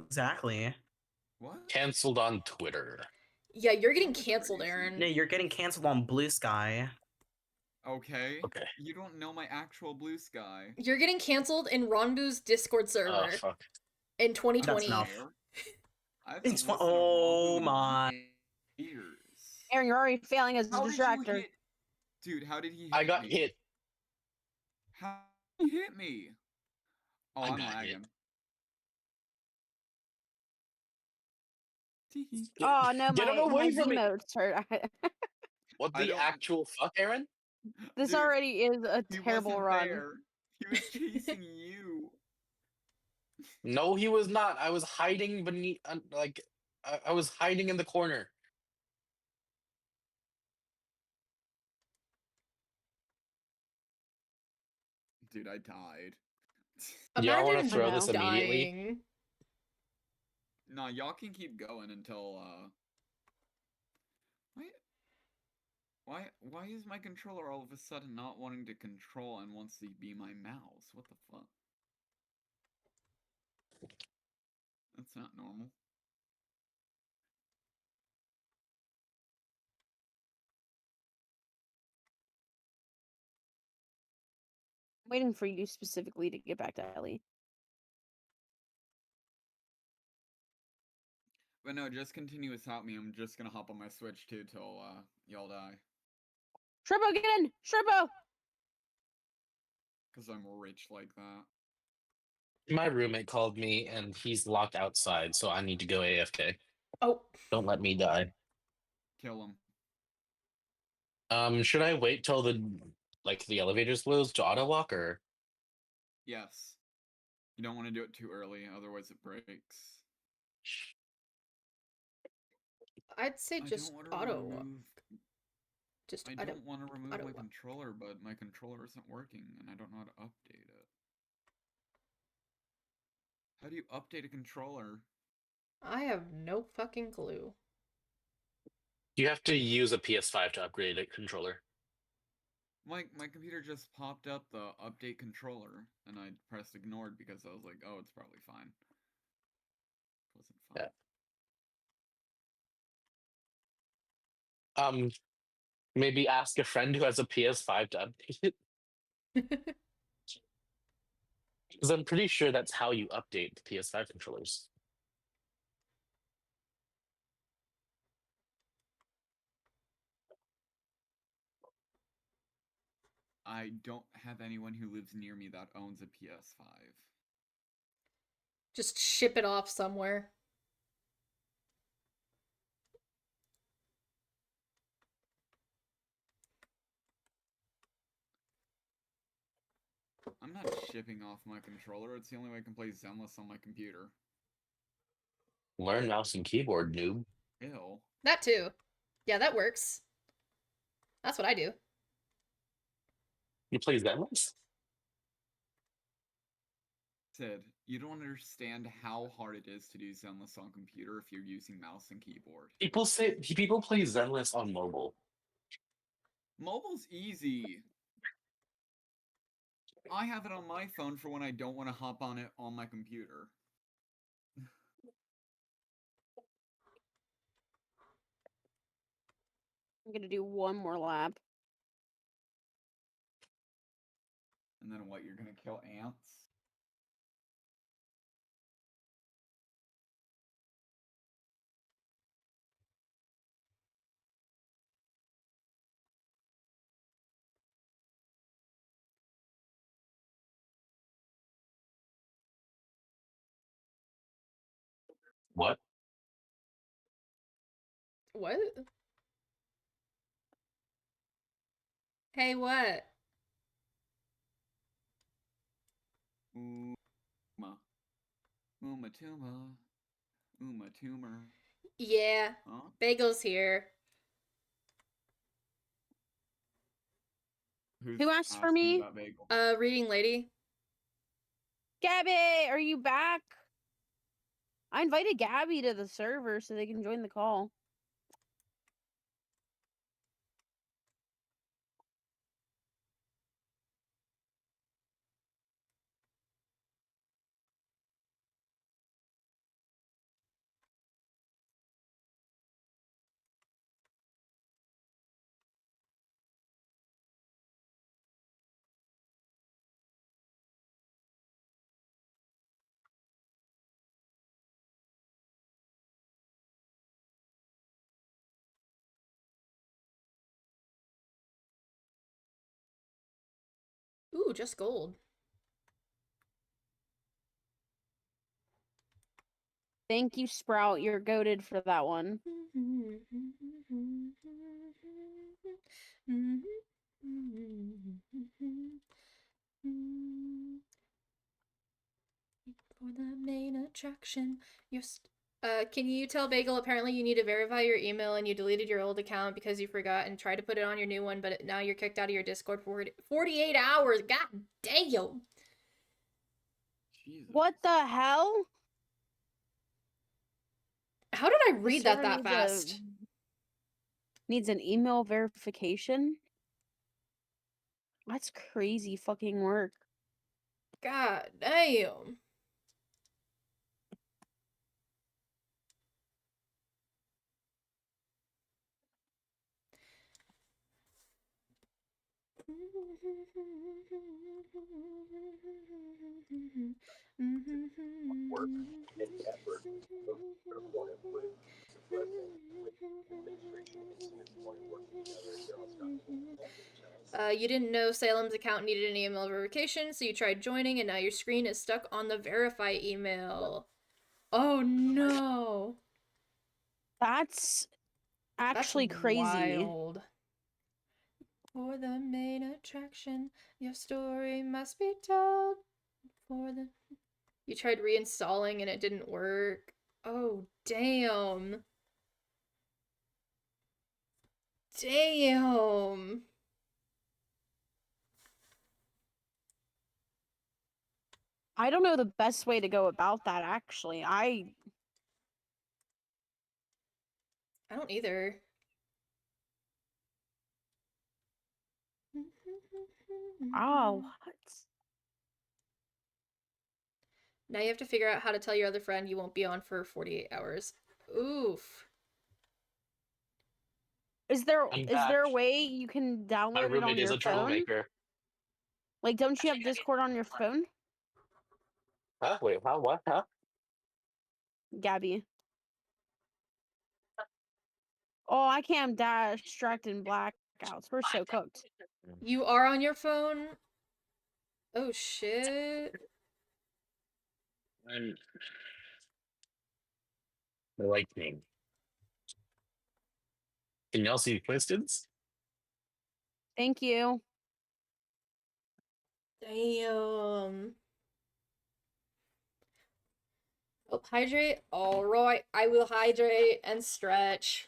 Exactly. What? Cancelled on Twitter. Yeah, you're getting That's canceled, crazy. Aaron. No, you're getting canceled on Blue Sky. Okay. Okay. You don't know my actual blue sky. You're getting canceled in Ronbu's Discord Oh server fuck. in 2020. that's enough. I haven't It's fun. listened to Oh Ronbu in my. years. Aaron, you're already failing as a How did you distractor. hit? Dude, how did he hit I got me? hit. How did he hit me? Oh, I I'm got hit. lagging. Teehee. Oh no, Get him my away from me! emotes hurt. What I the don't- actual fuck, Aaron? This Dude, already is a he terrible wasn't run. there. He was chasing you. No, he was not. I was hiding beneath, I was hiding in the corner. Dude, I died. Y'all want to Imagine throw know. this immediately? dying. Nah, y'all can keep going until why is my controller all of a sudden not wanting to control and wants to be my mouse? What the fuck? That's not normal. I'm waiting for you specifically to get back to Ellie. But no, just continue without me. I'm just gonna hop on my Switch too till y'all die. Sherbo, get in! Sherbo! Cause I'm rich like that. My roommate called me and he's locked outside, so I need to go AFK. Oh, Don't let me die. Kill him. Should I wait till the elevators close to auto walk or? Yes. You don't want to do it too early, otherwise it breaks. I'd say just auto walk. Just I I don't. don't want to remove auto my walk. controller, but my controller isn't working, and I don't know how to update it. How do you update a controller? I have no fucking clue. You have to use a PS5 to upgrade a controller. My computer just popped up the update controller, and I pressed ignored because I was like, oh, it's probably fine. It wasn't fine. Yeah. Maybe ask a friend who has a PS5 to update it. Because I'm pretty sure that's how you update the PS5 controllers. I don't have anyone who lives near me that owns a PS5. Just ship it off somewhere. I'm not shipping off my controller. It's the only way I can play Zenless on my computer. Learn mouse and keyboard, noob. Ew. That too. Yeah, that works. That's what I do. You play Zenless? Sid, you don't understand how hard it is to do Zenless on computer if you're using mouse and keyboard. People play Zenless on mobile. Mobile's easy. I have it on my phone for when I don't want to hop on it on my computer. I'm gonna do one more lap. And then what, you're gonna kill ants? What? What? Hey, what? Uma. Uma Tuma. Uma Tumor. Yeah. Huh? Bagel's here. Who asked for asking me? about Bagel? Reading lady. Gabby, are you back? I invited Gabby to the server so they can join the call. Ooh, just gold. Thank you, Sprout. You're goaded for that one. For the main attraction, can you tell Bagel apparently you need to verify your email and you deleted your old account because you forgot and tried to put it on your new one, but now you're kicked out of your Discord for 48 hours. God damn. Jesus. What the hell? How did I The read that server fast? Needs an email verification? That's crazy fucking work. God damn. You didn't know Salem's account needed an email verification, so you tried joining, and now your screen is stuck on the verify email. Oh no. That's actually That's crazy. wild. For the main attraction, your story must be told. You tried reinstalling and it didn't work. Oh, damn. Damn. I don't know the best way to go about that, actually. I don't either. Oh, what? Now you have to figure out how to tell your other friend you won't be on for 48 hours. Oof. Is there I'm is there a back. way you can My download it on roommate is your a phone? troublemaker. Like, don't you have Discord on your phone, Huh? Wait, how? What? Huh? Gabby? Oh, I can't distract in blackouts. We're so cooked. You are on your phone? Oh shit. I'm lightning. Can y'all see questions? Thank you. Damn. Oh, hydrate? Alright, I will hydrate and stretch.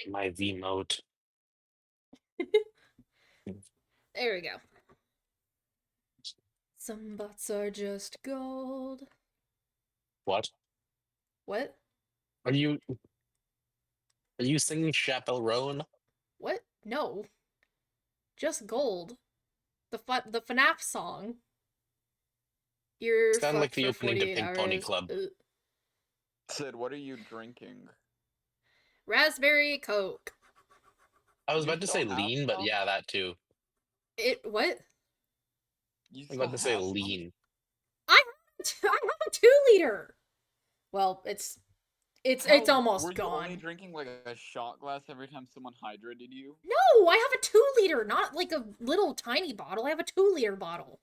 My V mode. There we go. Some bots are just gold. What? What? Are you singing Chappelle Roan? What? No. Just gold. The FNAF song. You're Sound like fucked the for opening to 48 Pink Pony hours. Club. Sid, what are you drinking? Raspberry Coke. I was You about to still say have lean, but some? yeah, that too. What? You I was still about to say have some? lean. I have a 2-liter. Well, it's How- almost were you gone. only drinking like a shot glass every time someone hydrated you? No, I have a 2-liter, not like a little tiny bottle. I have a 2-liter bottle.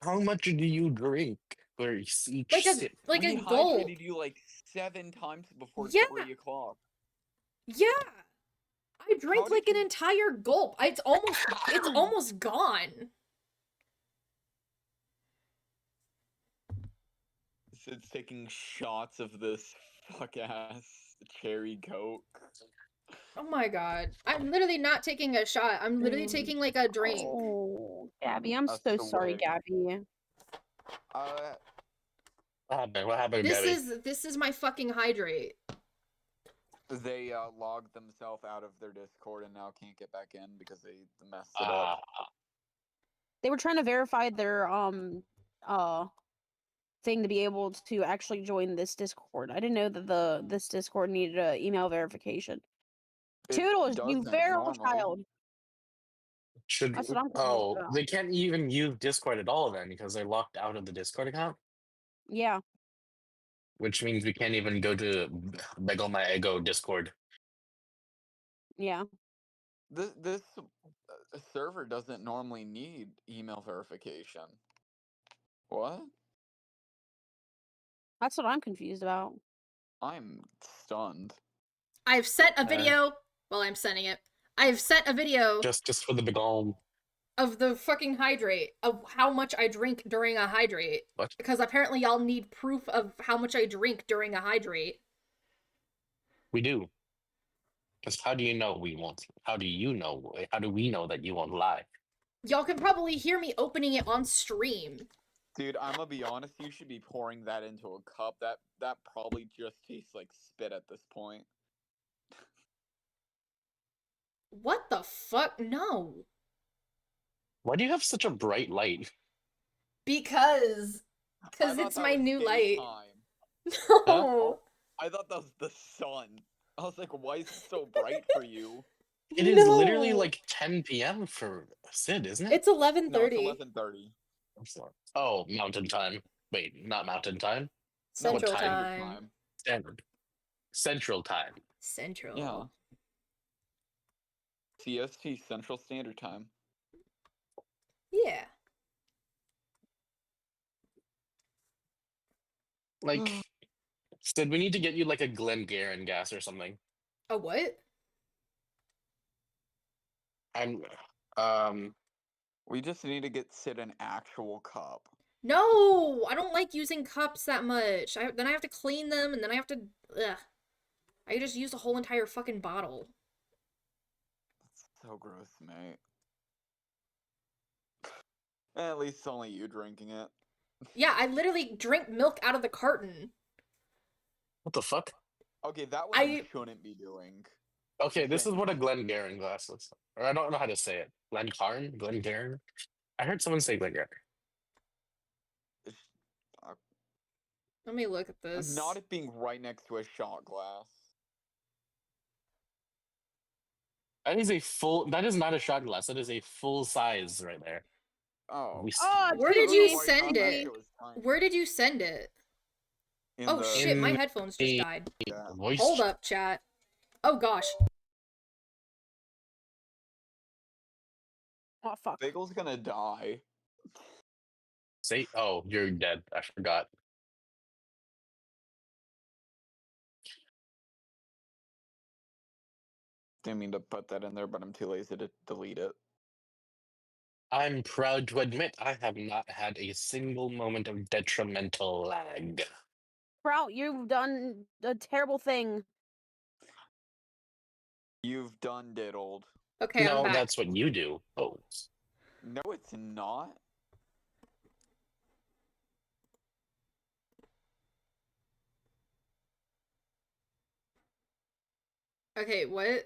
How much do you drink for each Like a sip? like We a gulp. hydrated you like 7 times before Yeah. 3 o'clock. Yeah. I drank did like an you- entire gulp. It's almost gone. Sid's taking shots of this fuck ass cherry coke. Oh my god. I'm literally not taking a shot. I'm literally taking like a drink. Oh, Gabby, I'm A so sorry, swig. Gabby. What happened? What happened, This Gabby? this is my fucking hydrate. They logged themselves out of their Discord and now can't get back in because they messed it Ah, up. They were trying to verify their thing to be able to actually join this Discord. I didn't know that this Discord needed a email verification. It Toodles, you doesn't feral normally. child. should That's what I'm confused oh about. they can't even use Discord at all then because they're locked out of the Discord account. Yeah. which means we can't even go to Bagel My Ego Discord. Yeah. This server doesn't normally need email verification. What? That's what I'm confused about. I'm stunned. I've sent a video. Well, I'm sending it. I've sent a video Just for the Bagel. of the fucking hydrate, of how much I drink during a hydrate. What? Because apparently y'all need proof of how much I drink during a hydrate. We do. Because how do you know we won't? How do you know? How do we know that you won't lie? Y'all can probably hear me opening it on stream. Dude, I'm gonna be honest, you should be pouring that into a cup. That probably just tastes like spit at this point. What the fuck? No. Why do you have such a bright light? Because I thought it's that my was new light. daytime. No. I thought that was the sun. I was like, why is it so bright for you? It is literally No. like 10 p.m. for Sid, isn't it? It's 11:30. No, it's 11:30. Oh, Mountain Time. Wait, not Mountain Time. Central What time? time. Standard. Central Time. Central. Yeah. CST, Central Standard Time. Yeah. Like, Sid, we need to get you like a Glengarren gas or something. A what? I'm, We just need to get Sid an actual cup. No, I don't like using cups that much. Then I have to clean them, and then I have to. Ugh. I just use a whole entire fucking bottle. That's so gross, mate. At least it's only you drinking it. Yeah, I literally drink milk out of the carton. what the fuck? Okay, that one you shouldn't be doing. Okay, this is Shouldn't what a be. Glengarren glass looks like. Or I don't know how to say it. Glencairn? Glengarren? I heard someone say Glengarren. It's- Let me look at this. Not it being right next to a shot glass. That is not a shot glass. That is a full size right there. Oh. Where did you Oh, I send thought that it? shit was tiny. Where did you send it? In Oh the- shit, my In headphones just the- died. Yeah. Voice Hold chat. up, chat. Oh gosh. Oh fuck. Bagel's gonna die. Say, oh, you're dead. I forgot. Didn't mean to put that in there, but I'm too lazy to delete it. I'm proud to admit I have not had a single moment of detrimental lag. Sprout, you've done a terrible thing. You've done diddled. Okay, I'm No, back. that's what you do. Oh, No, it's not. Okay, what?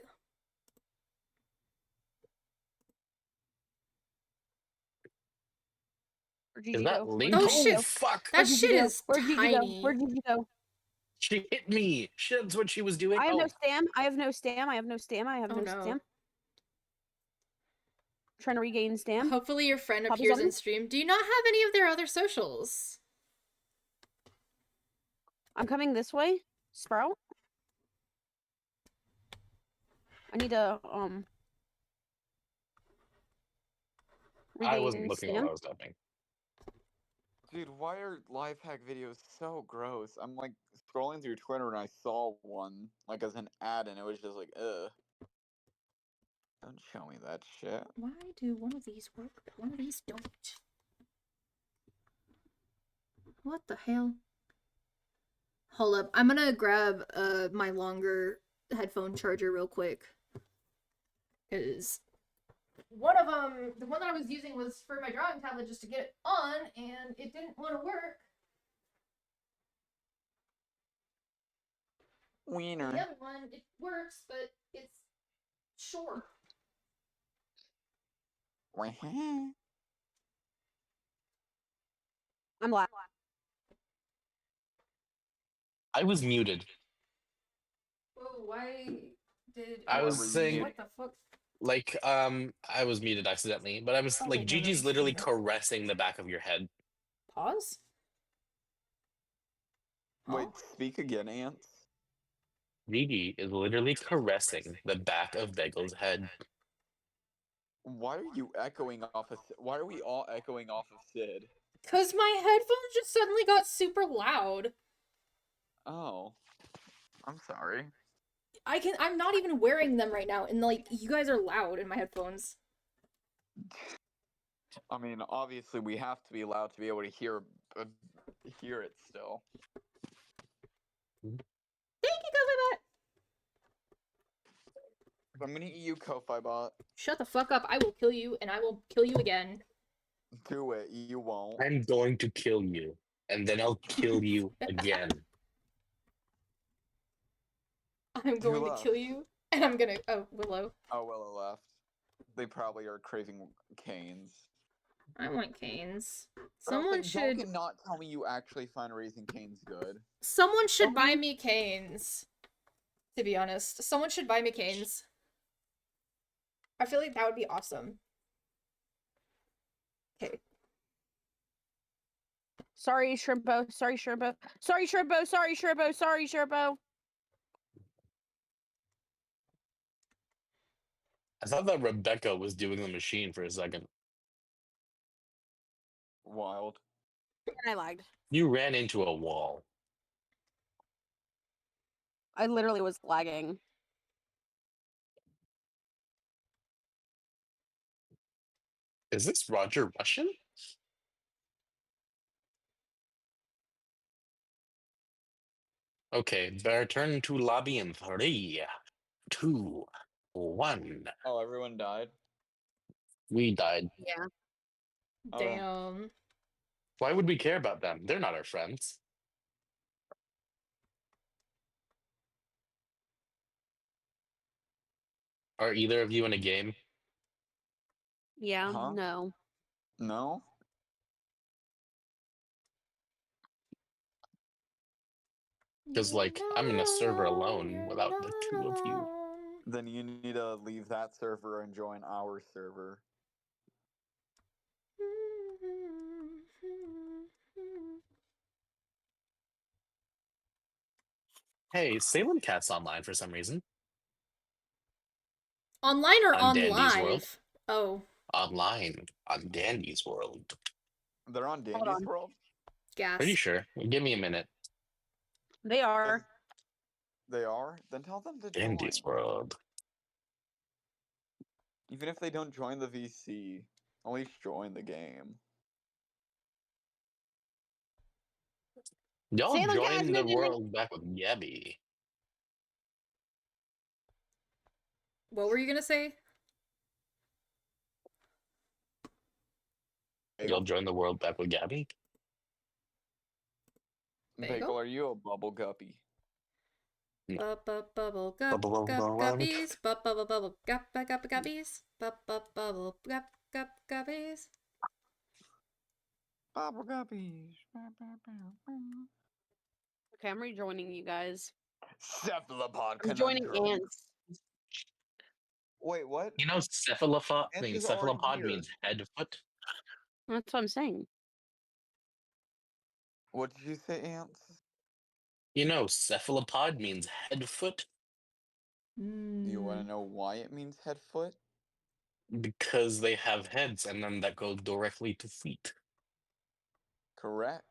Where'd you is go? that Where'd Link? Oh, you shit. go? Fuck! That Where'd you shit go? is Where'd you go? tiny. Where'd you go? She hit me. That's what she was doing. I have Oh, no stam. I have no stam. I have no stam. I have Oh no no. stam. Trying to regain stam. Hopefully your friend Copy appears in something? stream. Do you not have any of their other socials? I'm coming this way. Sprout. I need to I wasn't regain looking stam. while I was typing. Dude, why are life hack videos so gross? I'm like scrolling through Twitter and I saw one like as an ad and it was just like, ugh. Don't show me that shit. Why do one of these work, but one of these don't? What the hell? Hold up. I'm gonna grab my longer headphone charger real quick. Because one of them, the one that I was using was for my drawing tablet just to get it on, and it didn't want to work. Wiener. The other one, it works, but it's short. I'm live. I was muted. Whoa, why did... I was saying, What the fuck? like, I was muted accidentally, but I was Oh, like, no, Gigi's no, literally no. caressing the back of your head. Pause? Wait, Huh? speak again, Ants. Gigi is literally caressing the back of Bagel's head. Why are you echoing off of? Why are we all echoing off of Sid? Cause my headphones just suddenly got super loud. Oh, I'm sorry. I'm not even wearing them right now, and like you guys are loud in my headphones. I mean, obviously, we have to be allowed to be able to hear it still. Thank you, Kofi I'm gonna eat you, Ko-Fi Bot. Shut the fuck up. I will kill you, and I will kill you again. Do it. You won't. I'm going to kill you, and then I'll kill you again. I'm going to kill you, and I'm gonna. Oh, Willow. Oh, Willow left. They probably are craving canes. I want canes. But I was Someone like, should. Don't not tell me you actually find Raising Cane's good. Someone should buy me canes. To be honest, someone should buy me canes. I feel like that would be awesome. Okay. Sorry, Shrimpo. Sorry, Shrimpo. Sorry, Shrimpo. Sorry, Shrimpo. Sorry, Shrimpo. I thought that Rebecca was doing the machine for a second. Wild. And I lagged. You ran into a wall. I literally was lagging. Is this Roger Russian? Okay, better turn to lobby in 3, 2, 1. Oh, everyone died? We died. Yeah. Oh. Damn. Why would we care about them? They're not our friends. Are either of you in a game? Yeah. Huh? No. No? Because, like, I'm in a server alone without the two of you. Then you need to leave that server and join our server. Hey, Salem Cat's online for some reason. Online or on Dandy's World. live? Oh. Online on Dandy's World. They're on Dandy's World? Gas. Pretty sure. Give me a minute. They are. They are? Then tell them to Dandy's join. World. Even if they don't join the VC, at least join the game. Y'all Salem Cat's join the gonna do world back with Gabby. What were you gonna say? Y'all join the world back with Gabby? Bagel, are you a bubble guppy? Bubble Bubble guppies. Bubble guppies. Bubble guppies. Bubble guppies. Okay, I'm rejoining you guys. Cephalopod I'm joining conundrum. ants. Wait, what? You know, cephalopod Ants means is already cephalopod here. means head foot. That's what I'm saying. What did you say, Ants? You know, cephalopod means head foot You want to know why it means head foot? because they have heads and then that goes directly to feet. Correct.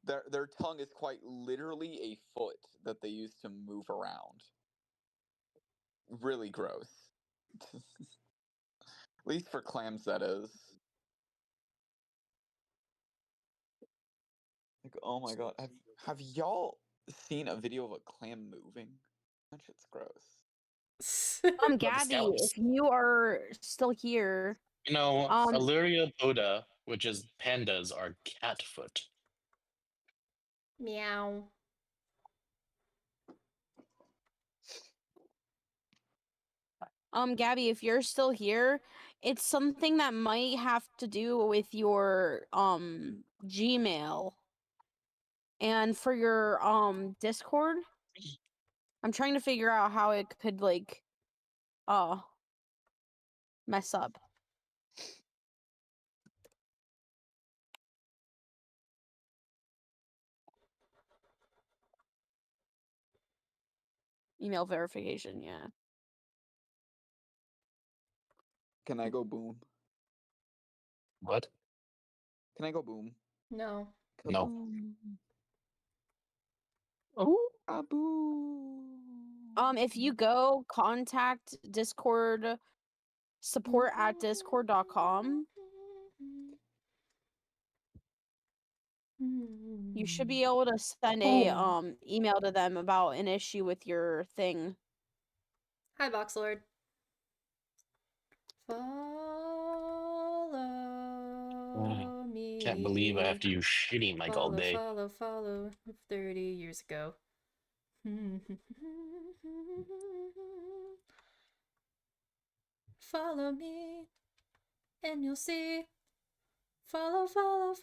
Their tongue is quite literally a foot that they use to move around. Really gross. At least for clams, that is. Like, oh my god, have y'all seen a video of a clam moving? That shit's gross. What the Gabby, scallops? if you are still here, You know, Um, Illyria poda, which is pandas, are cat foot. Meow. Gabby, if you're still here, it's something that might have to do with your Gmail. And for your Discord, I'm trying to figure out how it could like mess up. email verification. Yeah. Can I go boom? What? Can I go boom? No. No. Kaboom. Oh. Kaboom. If you go contact Discord support at discord.com, you should be able to send a email to them about an issue with your thing. Hi, Boxlord. Follow me. Can't believe I have to use shitty mic all day. Follow 30 years ago. Follow me, and you'll see. Follow. Follow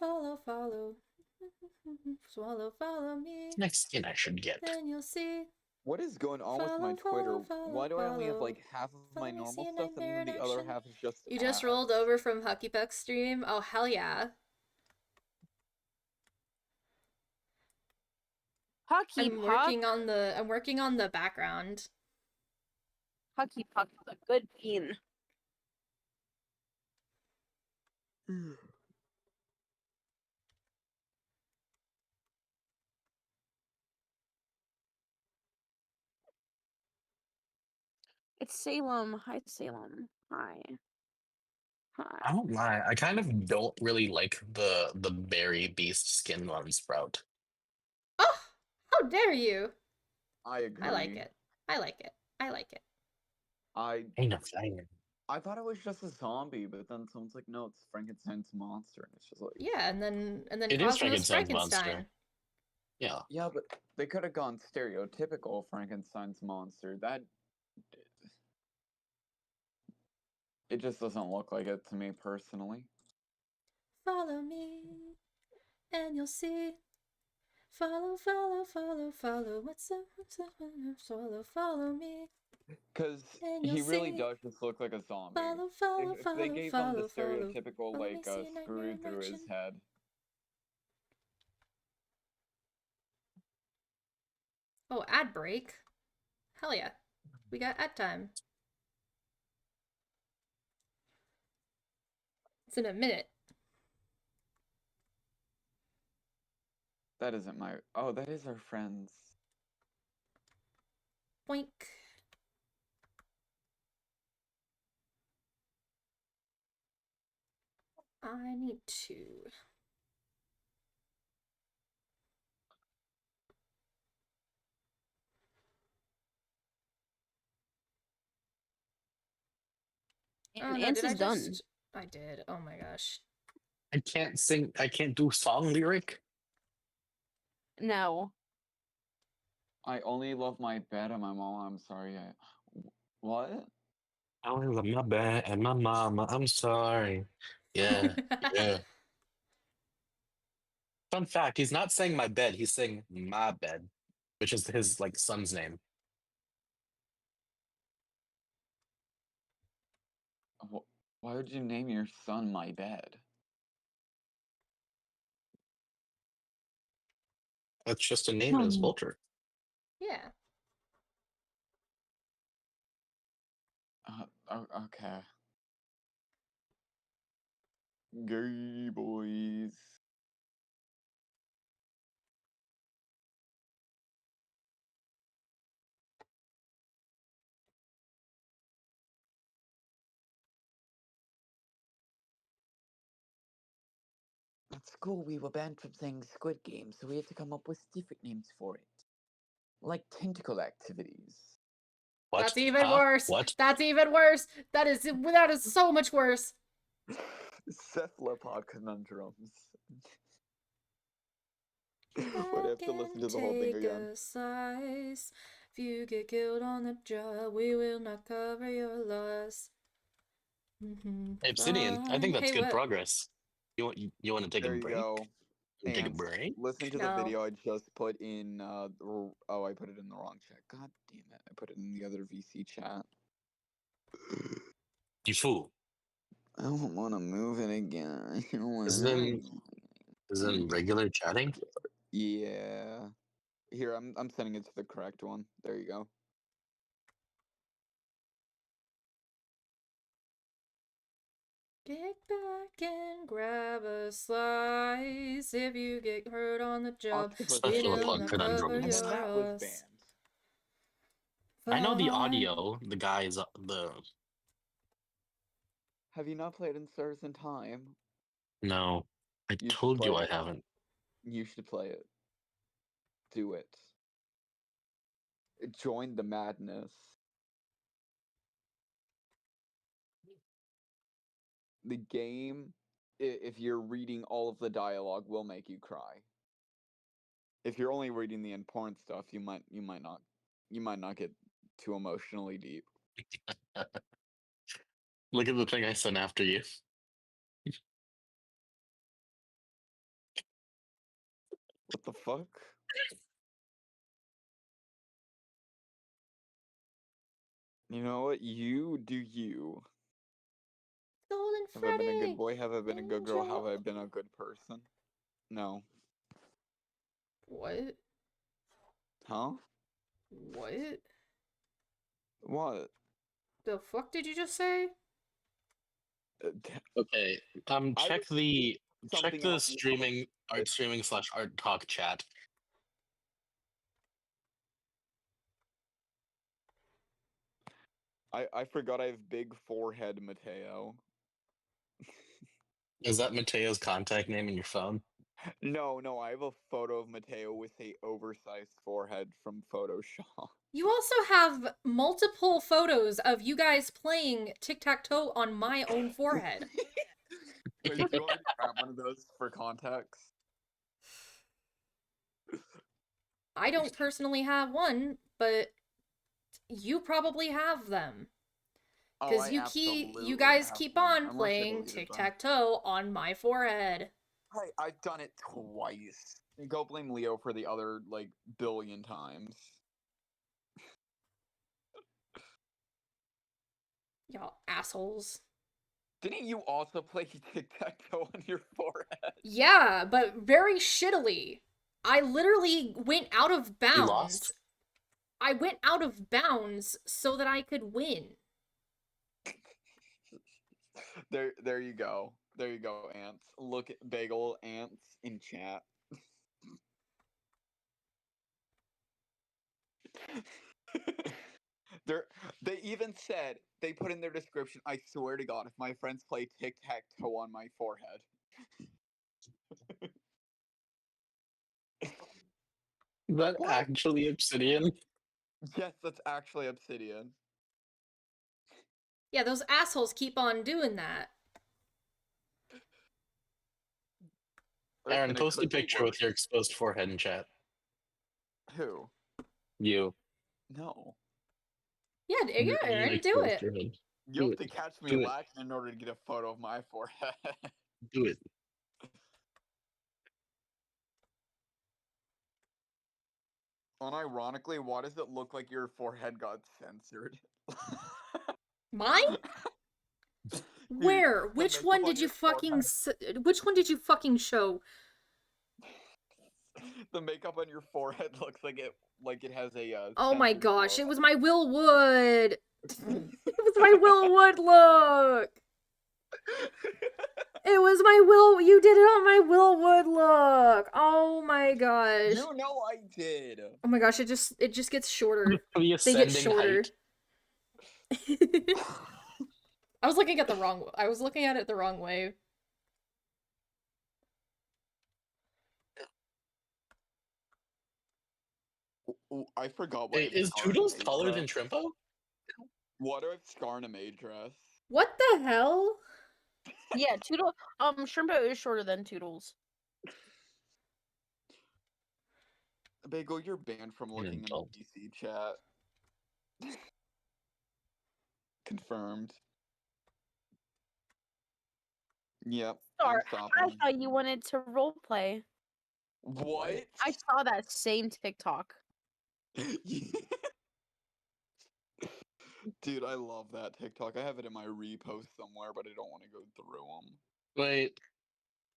me. Next skin I should get. Then you'll see. What is going on with my Twitter? Why do I only have like half of my normal stuff and then the other half is just You just rolled ads? over from Hucky Puck stream? Oh, hell yeah. Hucky I'm Puck. working on the background. Hucky Puck is a good bean. It's Salem. Hi, Salem. Hi. I don't lie. I kind of don't really like the berry beast skin on Sprout. Oh, how dare you? I agree. I like it. I like it. I like it. I Ain't a fire. I thought it was just a zombie, but then someone's like, no, it's Frankenstein's monster, and it's just like, Yeah, and then It is Cosmos Frankenstein's monster. Frankenstein. Yeah. yeah, but they could have gone stereotypical Frankenstein's monster. That it just doesn't look like it to me personally. Follow me, and you'll see. Follow. What's up? Follow me. Because And he you'll really see. does just look like a zombie. Follow. If they gave him the stereotypical Follow me, like see a nightmare screw in through his action. head. Oh, ad break. Hell yeah. We got ad time. It's in a minute. That isn't my. Oh, that is our friends. Boink. I need to. And no, Ants did I is done. just... I did. Oh my gosh. I can't sing. I can't do song lyric. No. I only love my bed and my mama. I'm sorry. What? I only love my bed and my mama. I'm sorry. Yeah. Yeah. Fun fact: he's not saying my bed. He's saying my bed, which is his like son's name. Why would you name your son my bed? That's just a name in his culture. Yeah. Okay. Gay boys. At school, we were banned from saying Squid Game, so we had to come up with different names for it. Like tentacle activities. What? That's even worse. What? That's even worse. That is so much worse. Cephalopod conundrums. Would have to listen to the whole thing again. Slice. If you get killed on the job, we will not cover your loss. Hey, Obsidian, I think that's Hey, good what? progress. You want to take There a you break? go. You take a And break? listen to No. the video I just put in. Oh, I put it in the wrong chat. God damn it! I put it in the other VC chat. You fool. I don't want to move it again. I don't wanna Is it regular chatting? Yeah. Here, I'm sending it to the correct one. There you go. Get back and grab a slice if you get hurt on the job. Octopus Special We'll plug not conundrum. cover And then your that was ass. banned. I know the Fine. audio. The guys, the Have you not played in Stars in Time? no. I You should told you play I it. haven't. You should play it. Do it. Join the madness. The game, if you're reading all of the dialogue, will make you cry. If you're only reading the important stuff, you might not get too emotionally deep. Look at the thing I sent after you. What the fuck? You know what? You do you. Golden Have I been a Freddy. good boy? Have I been a good girl? Have I Angel. been a good person? No. What? Huh? What? What? The fuck did you just say? Okay. I Check was the something the else and you almost streaming / art talk chat. I forgot I have big forehead, Mateo. Is that Mateo's contact name in your phone? No, I have a photo of Mateo with a oversized forehead from Photoshop. You also have multiple photos of you guys playing tic-tac-toe on my own forehead. Wait, do you want me to grab one of those for context? I don't personally have one, but you probably have them. Oh, Because I you absolutely guys have keep them. on Unless I playing deleted them. tic-tac-toe on my forehead. Hey, I've done it twice. Go blame Leo for the other, like, billion times. Y'all assholes. Didn't you also play tic-tac-toe on your forehead? Yeah, but very shittily. I literally went out of You bounds. lost? I went out of bounds so that I could win. There you go. There you go, ants. Look at bagel ants in chat. They even said, they put in their description, I swear to God, if my friends play tic-tac-toe on my forehead. Is that What? actually Obsidian? Yes, that's actually Obsidian. Yeah, those assholes keep on doing that. Aaron, And it post a could be picture with worse. your exposed forehead in chat. Who? You. No. Yeah, Your yeah, own Aaron, do exposed it. forehead. You Do have it. to catch me Do it. lacking in order to get a photo of my forehead. Do it. Unironically, why does it look like your forehead got censored? Mine? Where? the Which makeup one on did you your fucking forehead- which one did you fucking show? The makeup on your forehead looks like it has a Oh my censored gosh, glow it was on my Will Wood. It was my Will Wood look. It was my Will. You did it on my Will Wood look. Oh my gosh. You know I did. Oh my gosh, it just gets shorter. The They get ascending shorter. height. I was looking at it the wrong way. I forgot what Hey, is Toodles taller than Trimpo? What if Scarna made dress? What the hell? Yeah, Toodle. Shrimpo is shorter than Toodles. Bagel, you're banned from looking in the adult. PC chat. Confirmed. Yep. Star, I'm I stopping. thought you wanted to roleplay. What? I saw that same TikTok. Dude, I love that TikTok. I have it in my repost somewhere, but I don't want to go through them. Wait,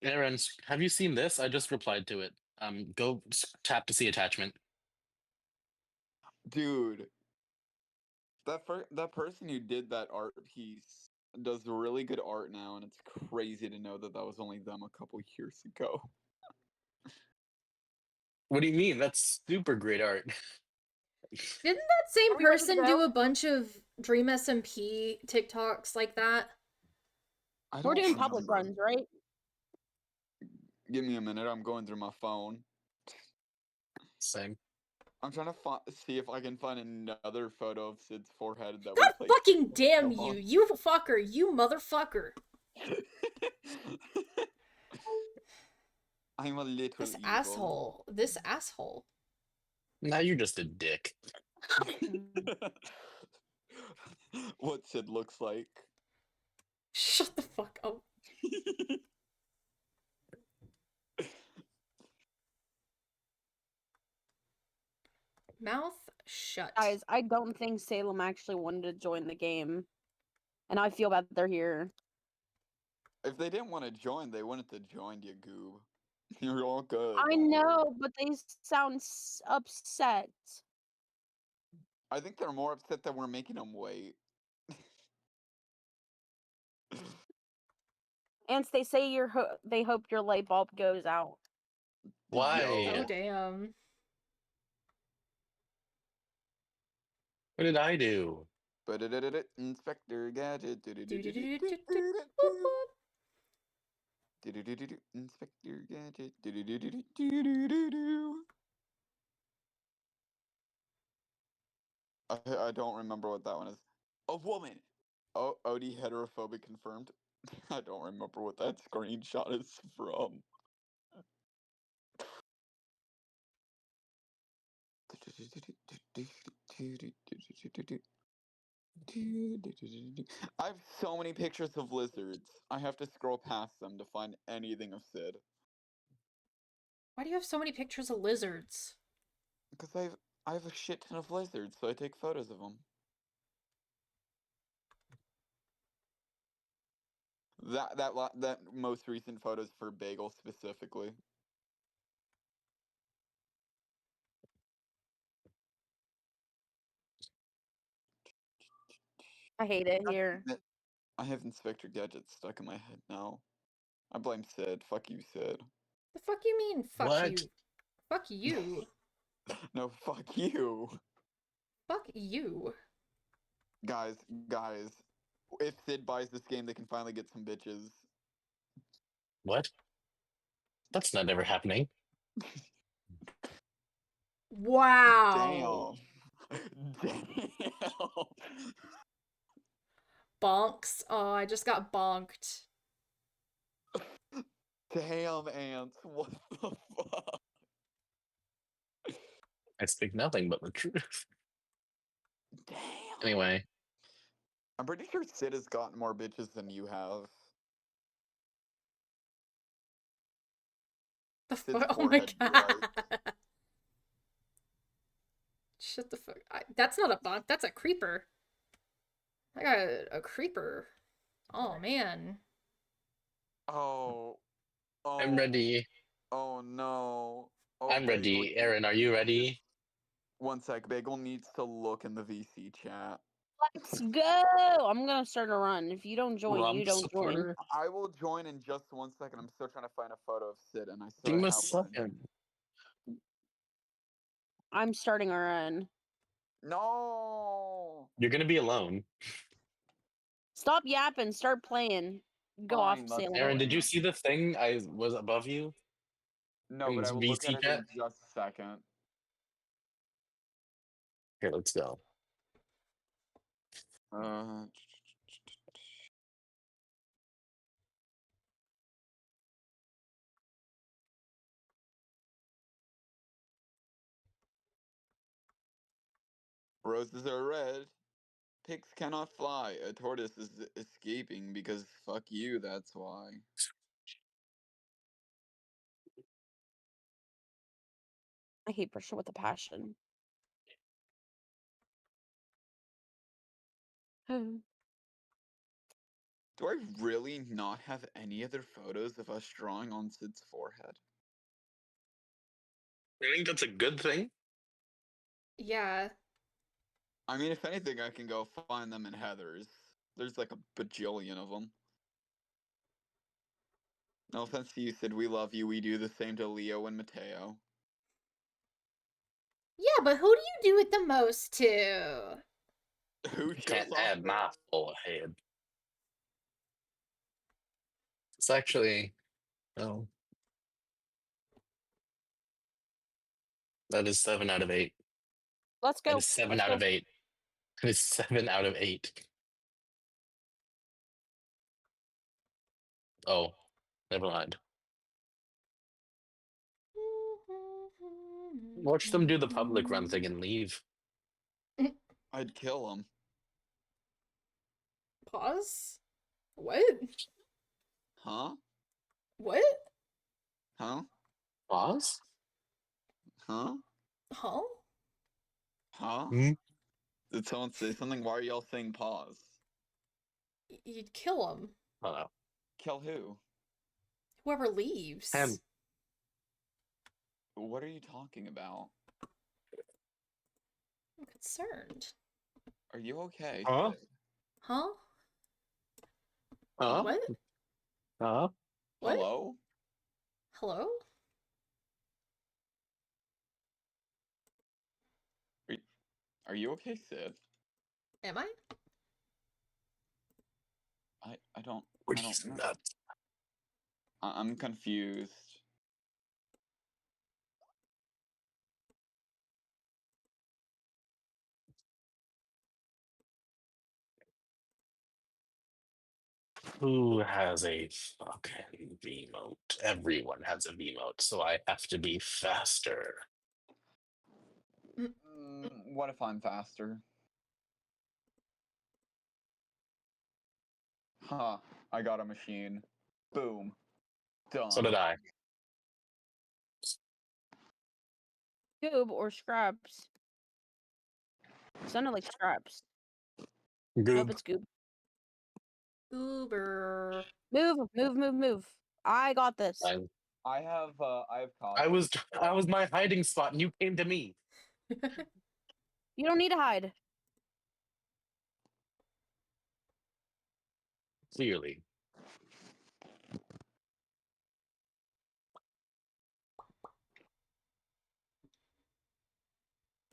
Aaron, have you seen this? I just replied to it. Go tap to see attachment. Dude, that person who did that art piece does really good art now, and it's crazy to know that that was only them a couple years ago. What do you mean? That's super great art. Didn't that same Are we ready to person do go? a bunch of Dream SMP TikToks like that? I We're don't doing public remember. runs, right? Give me a minute. I'm going through my phone. Same. I'm trying to see if I can find another photo of Sid's forehead that God we played. fucking damn you, you fucker, you motherfucker. I'm a little This evil. asshole. This asshole. Now you're just a dick. What Sid looks like. Shut the fuck up. Mouth shut. Guys, I don't think Salem actually wanted to join the game. And I feel bad that they're here. If they didn't want to join, they wouldn't have joined you, goob. You're all good. I don't worry. know, but they sound upset. I think they're more upset that we're making them wait. And they say they hope your light bulb goes out. Why? Oh damn. What did I do? Inspector Gadget. Inspector Gadget. I don't remember what that one is. A woman. Oh, OD heterophobic confirmed. I don't remember what that screenshot is from. I have so many pictures of lizards. I have to scroll past them to find anything of Sid. Why do you have so many pictures of lizards? Because I have a shit ton of lizards, so I take photos of them. That most recent photos for Bagel specifically. I hate it here. I have Inspector Gadget stuck in my head now. I blame Sid. Fuck you, Sid. The fuck you mean, fuck What? you? Fuck you. No, fuck you. Fuck you. Guys, if Sid buys this game, they can finally get some bitches. What? That's not ever happening. Wow. Damn. Bonks. Oh, I just got bonked. Damn, Ants. What the fuck? I speak nothing but the truth. Damn. Anyway, I'm pretty sure Sid has gotten more bitches than you have. The Sid's fuck? Oh my forehead god. bright. Shut the fuck. That's not a bonk. That's a creeper. I got a creeper. Oh man. Oh. I'm ready. Oh no. Oh, I'm Bagel, ready. Aaron, are you ready? One sec. Bagel needs to look in the VC chat. Let's go! I'm gonna start a run. If you don't join, you Rump don't join. supporter? I will join in just 1 second. I'm still trying to find a photo of Sid, and I still Give me a have one. second. I'm starting a run. No. You're gonna be alone. Stop yapping. Start playing. Go off, Fine, let's Salem. Aaron, go did you in. see the thing I was above you? No, but I will look at VC it chat? in just a second. Here, let's go. Roses are red. Pigs cannot fly. A tortoise is escaping because fuck you, that's why. I hate pressure with a passion. Do I really not have any other photos of us drawing on Sid's forehead? I think that's a good thing. Yeah. I mean, if anything, I can go find them in Heather's. There's like a bajillion of them. No offense to you, Sid. We love you. We do the same to Leo and Mateo. Yeah, but who do you do it the most to? Who Can't shows have off my full head. It's actually no. That is 7 out of 8. Let's That go. is 7 Let's out go. of 8. That is 7 out of 8. Oh, never mind. Watch them do the public run thing and leave. I'd kill him. Pause? What? Huh? What? Huh? Pause? Huh? Huh? Huh? Hmm? Did someone say something? Why are y'all saying pause? You'd kill him. Oh, no. Kill who? Whoever leaves. Him. What are you talking about? I'm concerned. Are you okay? Huh? Sid? Huh? Huh? What? Huh? What? Hello? Hello? Are you okay, Sid? Am I? I don't What I are you don't know. nuts? I'm confused. Who has a fucking V-mote? Everyone has a V-mote, so I have to be faster. What if I'm faster? Huh. I got a machine. Boom. Done. So did I. Goob or Scraps? Sounded like Scraps. Goob. Nope, it's Goob. Uber. Move. I got this. I have I cosplay. was my hiding spot, and you came to me. You don't need to hide. Clearly.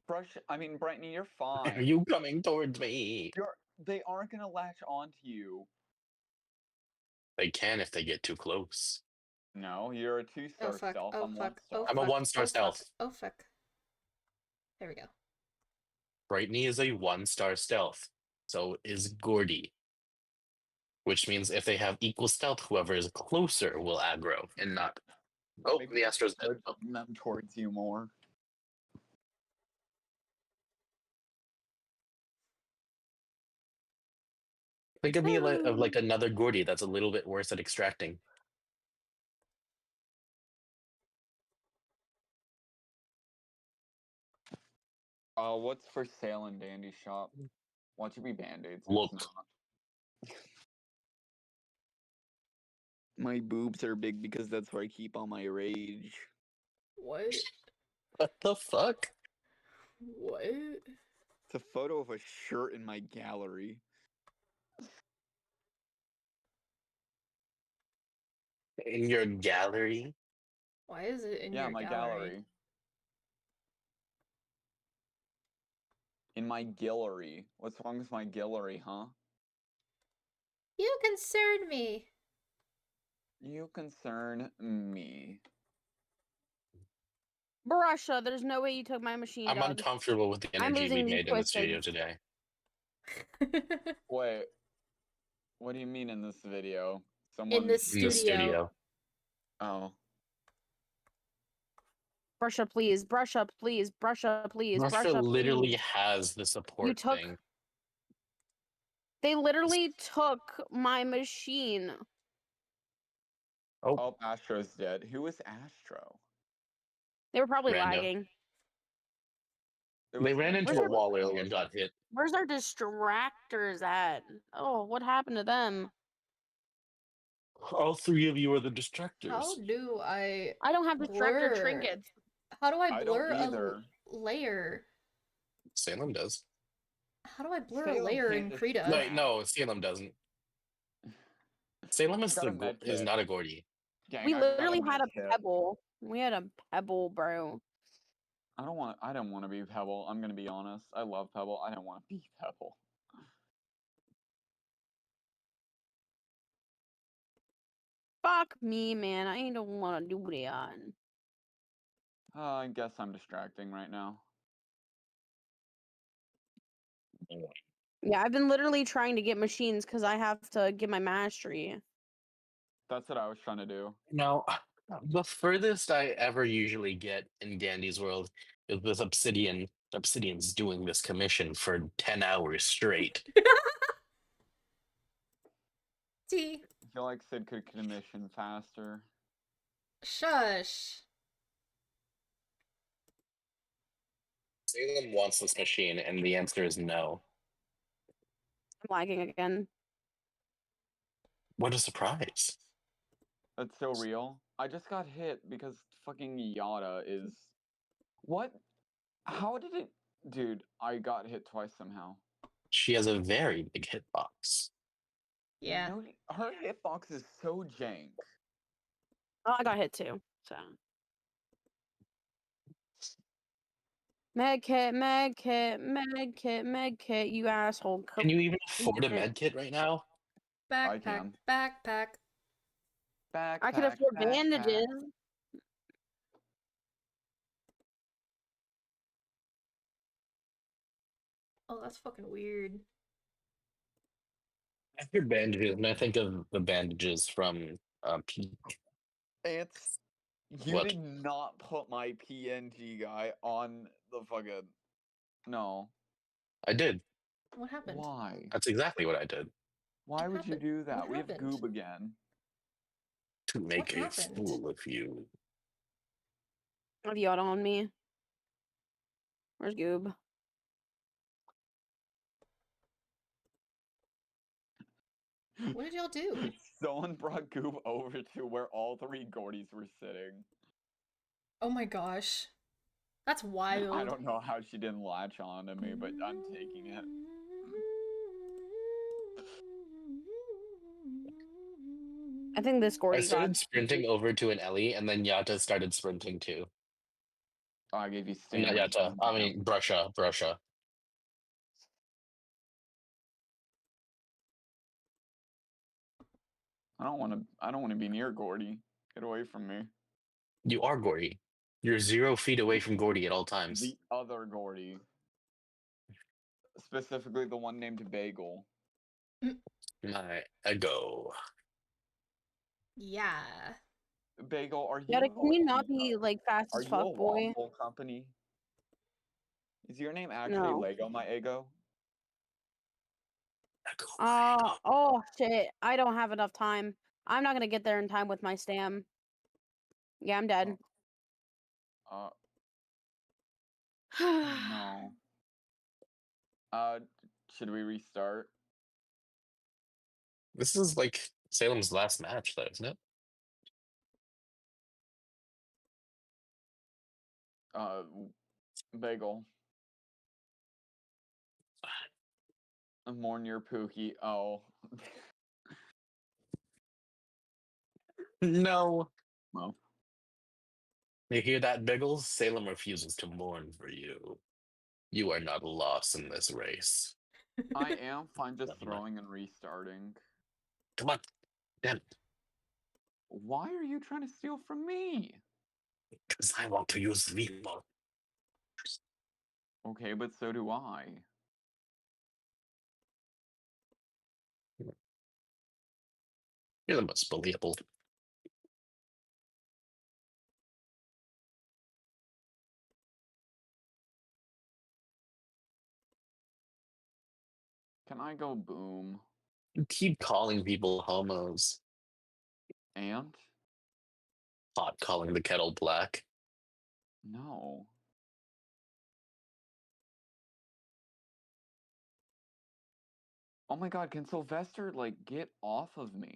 Brittany, you're Are fine. you coming towards me? They aren't gonna latch onto you. They can if they get too close. No, you're a 2-star Oh fuck. stealth. Oh I'm fuck. 1-star. Oh I'm a fuck. 1-star Oh fuck. stealth. Oh fuck. There we go. Brightney is a 1-star stealth. So is Gordy. Which means if they have equal stealth, whoever is closer will aggro and not. Oh, Maybe the Astro's dead. I'd bring them towards you more. Think of me of like another Gordy that's a little bit worse at extracting. What's for sale in Dandy's shop? Want to be band-aids? Look. It's not. My boobs are big because that's where I keep all my rage. What? What the fuck? What? It's a photo of a shirt in my gallery. In your gallery? Why is it in Yeah, your my gallery? In my gallery. What's wrong with my gallery, huh? You concern me. You concern me. Barasha, there's no way you took my machine, I'm dog. uncomfortable with the I'm energy losing we these made in the studio twisted. today. Wait. What do you mean in this video? Someone In the In the studio. Oh. Brush up, please. Brush up, please. Brush up, please. Brush Russia up, literally please. has the support took- thing. They literally took my machine. Oh, Oh, Astro's dead. Who is Astro? They were probably Rando. lagging. It they was ran into Where's a our- wall earlier and got hit. Where's our distractors at? Oh, what happened to them? All three of you are the distractors. How do I I don't have distractor blur? trinkets. How do I I don't blur a either. layer? Salem does. How do I blur a Salem layer can't in Krita? Wait, no, Salem doesn't. Salem is Got a med is kit. not a Gordy. Gang, We I got literally had a med kit. pebble. We had a pebble, bro. I don't want to be Pebble. I'm gonna be honest. I love Pebble. I don't want to be Pebble. Fuck me, man. I don't want to do that. I guess I'm distracting right now. Yeah, I've been literally trying to get machines because I have to get my mastery. That's what I was trying to do. No, the furthest I ever usually get in Dandy's world is with Obsidian. Obsidian's doing this commission for 10 hours straight. T. I feel like Sid could commission faster. Shush. Salem wants this machine, and the answer is no. I'm lagging again. What a surprise. That's so real. I just got hit because fucking Yada is. What? How did it. Dude, I got hit twice somehow. She has a very big hitbox. Yeah. No, her hitbox is so jank. Oh, I got hit too. So. Medkit, medkit, medkit, medkit, you asshole. Can you even afford a Complete it. med kit right now? Backpack. can. Backpack. Backpack, I can afford backpack. bandages. Oh, that's fucking weird. I hear bandages, and I think of the bandages from Peak. It's. You What? did not put my PNG guy on the fucking. No. I did. What happened? Why? That's exactly what I did. Why What would you happened? do that? What We have happened? Goob again. To make a happened? fool of you. Have you got on me? Where's Goob? What did y'all do? Someone brought Goob over to where all three Gordies were sitting. Oh my gosh. That's wild. I don't know how she didn't latch on to me, but I'm taking it. I think this I Gordy started got. sprinting over to an Ellie, and then Yata started sprinting too. Oh, I gave you Not stamina. Yata. I mean, Brusha. I don't want to be near Gordy. Get away from me. You are Gordy. You're 0 feet away from Gordy at all times. The other Gordy. Specifically the one named Bagel. My ego. Yeah. Bagel, are you Yada, can you not a, be like fast are as you fuck, a boy? waffle company? Is your name actually No. Lego My Ego? Oh shit. I don't have enough time. I'm not gonna get there in time with my stam. Yeah, I'm dead. Oh no. Should we restart? This is like Salem's last match, though, isn't it? Bagel. Mourn your Pookie. Oh. No. Well. You hear that, Biggles? Salem refuses to mourn for you. You are not lost in this race. I am fine just Never mind. throwing and restarting. Come on. Damn it. Why are you trying to steal from me? Because I want to use Vimo. Okay, but so do I. You're the most believable. Can I go boom? You keep calling people homos. And? Hot calling the kettle black. No. Oh my god, can Sylvester, like, get off of me?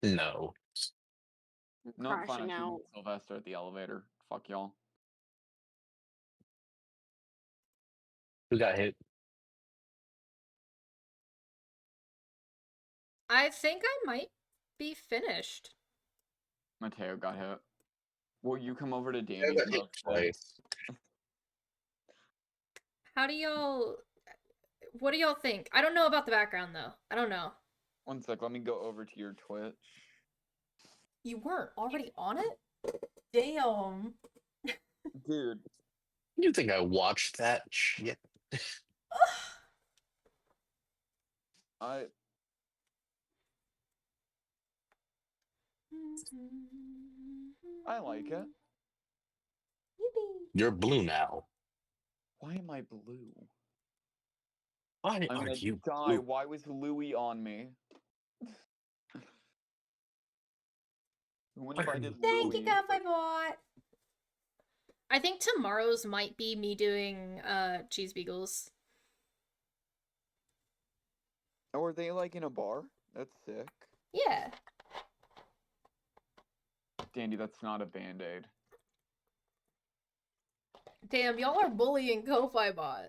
No. No, fine, I Crashing should out. meet Sylvester at the elevator. Fuck y'all. Who got hit? I think I might be finished. Mateo got hit. Will you come over to I Danny's got hit house? twice. How do y'all... What do y'all think? I don't know about the background, though. I don't know. One sec, let me go over to your Twitch. You weren't already on it? Damn. Dude, You think I watched that shit? I like it. You're blue now. Why am I blue? Why I'm are gonna you die. blue? Why was Louis on me? Who Why are invited you Thank you, Louis? Coffee Bot. I think tomorrow's might be me doing cheese beagles. Oh, are they like in a bar? That's sick. Yeah. Dandy, that's not a band-aid. Damn, y'all are bullying Ko-Fi Bot.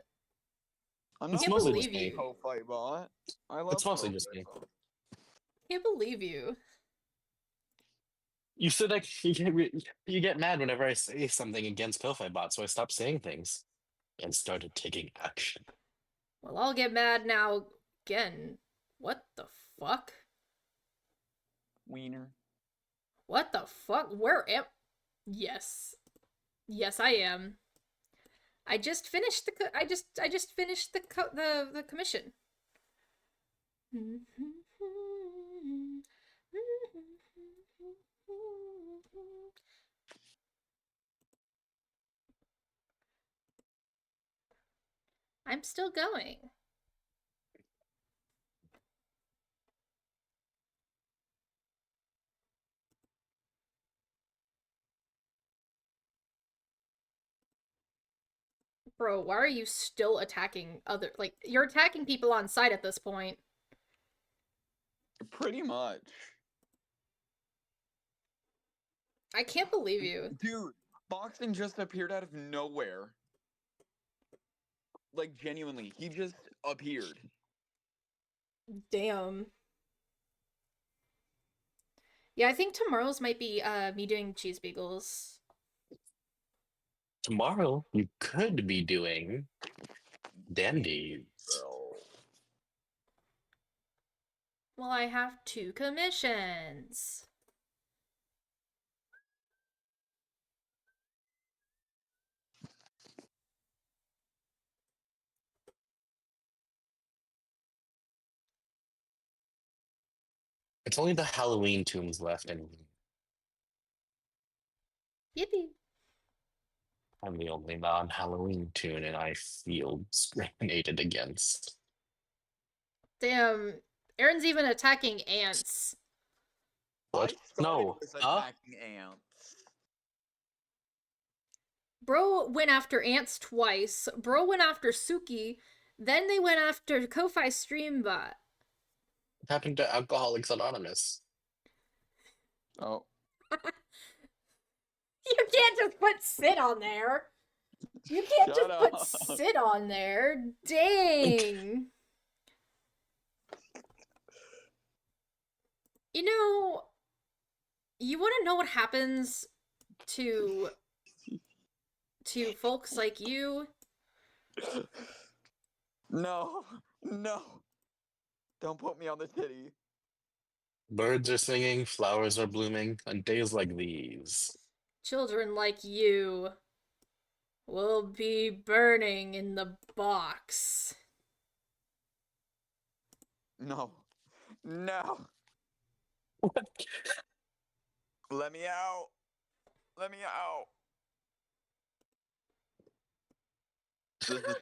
I'm It's not mostly believe just me. you. Ko-Fi Bot. I love It's mostly just Ko-Fi me. Bot. Can't believe you. You said you get mad whenever I say something against Ko-Fi Bot, so I stopped saying things and started taking action. Well, I'll get mad now again. What the fuck? Wiener. What the fuck? Where am... Yes. Yes, I am. I just finished the I just finished the commission. I'm still going. Bro, why are you still attacking other... Like, you're attacking people on site at this point. Pretty much. I can't believe you. Dude, Boxing just appeared out of nowhere. Like, genuinely, he just appeared. Damn. Yeah, I think tomorrow's might be me doing cheese beagles. Tomorrow, you could be doing dandies. Bro. Well, I have 2 commissions. It's only the Halloween tunes left, and Yippee. I'm the only non-Halloween tune, and I feel discriminated against. Damn, Aaron's even attacking ants. What? I started No. with Huh? attacking ants. Bro went after ants twice. Bro went after Suki. Then they went after Ko-Fi Streambot. What happened to Alcoholics Anonymous? Oh. You can't just put sit on there. You can't Shut just put up. sit on there. Dang. You know, you want to know what happens to folks like you? No. No. Don't put me on the titty. Birds are singing, flowers are blooming, on days like these. Children like you will be burning in the box. No. No. Let me out. Let me out. This is,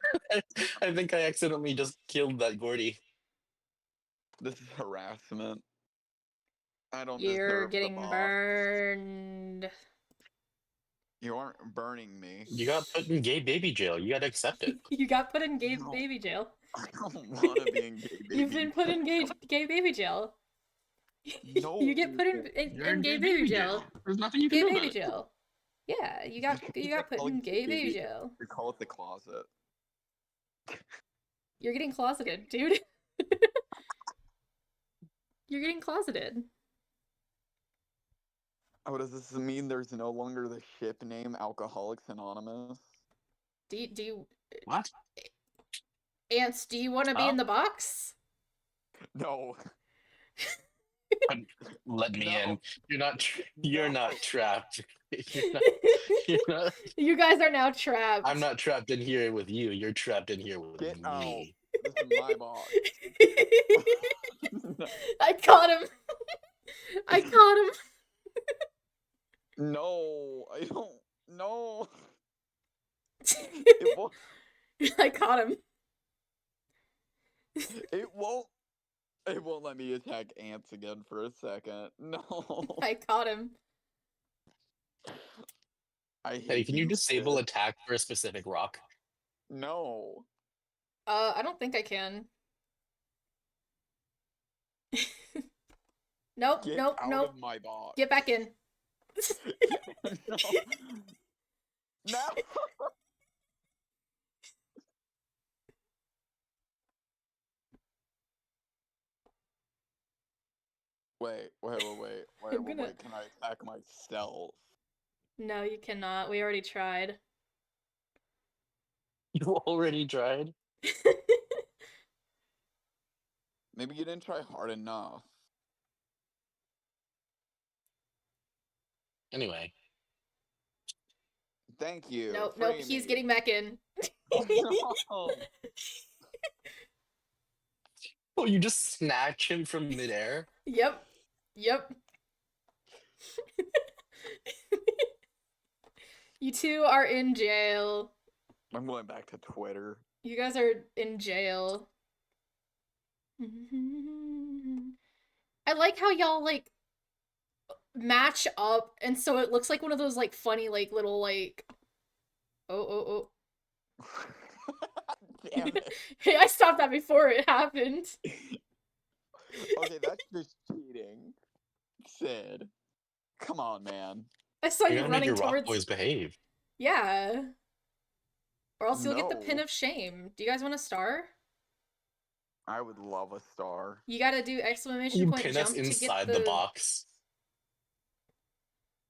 I think I accidentally just killed that Gordy. this is harassment. I don't You're deserve the getting box. burned. You aren't burning me. You got put in gay baby jail. You gotta accept it. You got put in gay No. baby jail. I don't want to be in gay baby. You've been put in gay baby jail. No. You get put in gay baby jail. There's nothing you Gay can do baby about it. jail. Yeah, you got put in gay baby jail. We call it the closet. You're getting closeted, dude. You're getting closeted. Oh, does this mean there's no longer the ship name Alcoholics Anonymous? Do you What? Ants, do you want to be in Huh? the box? No. Let me No. in. You're No. not trapped. You're not. You guys are now trapped. I'm not trapped in here with you. You're trapped in here with Get out. me. This is my box. I caught him. I caught him. No, I don't. No. It won't. I caught him. It won't. It won't let me attack ants again for a second. No. I caught him. I Hey, hate can you disable Sid. attack for a specific rock? No. I don't think I can. Nope, Get nope, out nope. of my box. Get back in. No. No. Wait. I'm gonna- Can I attack myself? No, you cannot. We already tried. You already tried? Maybe you didn't try hard enough. Anyway. Thank you. Nope, free nope, he's me. getting back in. No. Oh, you just snatch him from midair? Yep. Yep. You two are in jail. I'm going back to Twitter. You guys are in jail. I like how y'all, like, match up, and so it looks like one of those, like, funny, like, little, like... Oh. Damn it. Hey, I stopped that before it happened. Okay, that's just cheating. Sid. Come on, man. I saw You you gotta make running your rock towards... boys behave. Yeah. Or else you'll get the pin No. of shame. Do you guys want a star? I would love a star. You gotta do exclamation You point pin us jump to get inside the... the box.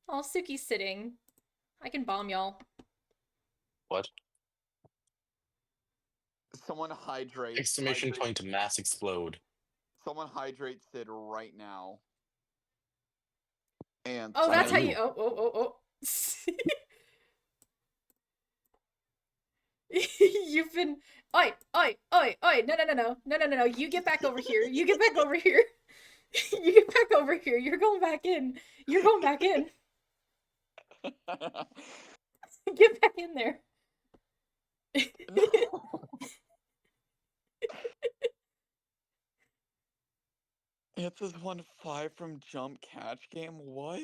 Oh, Suki's sitting. I can bomb y'all. What? Someone hydrate. Exclamation hydrate- point to mass explode. Someone hydrate Sid right now. And Oh, that's how you. you... Oh. You've been... Oi. No. You get back over here. You get back over here. You get back over here. You're going back in. You're going back in. Get back in there. It's this 1-5 from Jump Catch Game. What?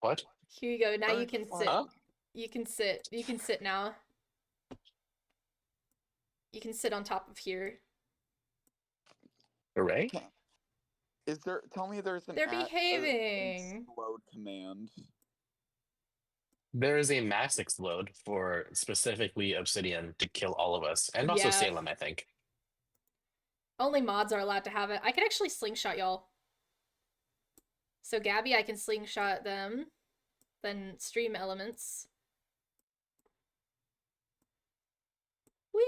What? Here you go. Now you Earned can fun. sit. Huh? You can sit. You can sit now. You can sit on top of here. Hooray? Is there? Tell me there's an. They're an behaving. explode command. There is a mass explode for specifically Obsidian to kill all of us. And also Yeah. Salem, I think. Only mods are allowed to have it. I can actually slingshot y'all. So Gabby, I can slingshot them. Then stream elements. Whee!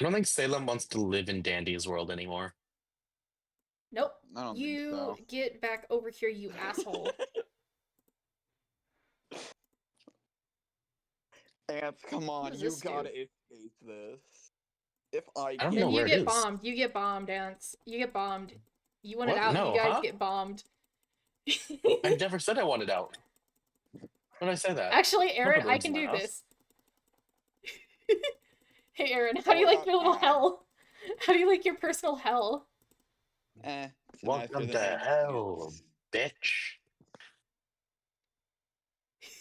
I don't think Salem wants to live in Dandy's world anymore. Nope. I don't You think so. get back over here, you asshole. Ants, come on, does you this do? gotta escape this. If I don't get know And where you it get is. bombed. You get bombed, Ants. You get bombed. You want it What? out, No, you guys huh? get bombed. I never said I wanted out. When I say that? Actually, Aaron, put I words can in do my mouth. this. Hey, Aaron, how do you Oh, like your little God. hell? How do you like your personal hell? it's nicer Welcome than to anything hell, else. bitch.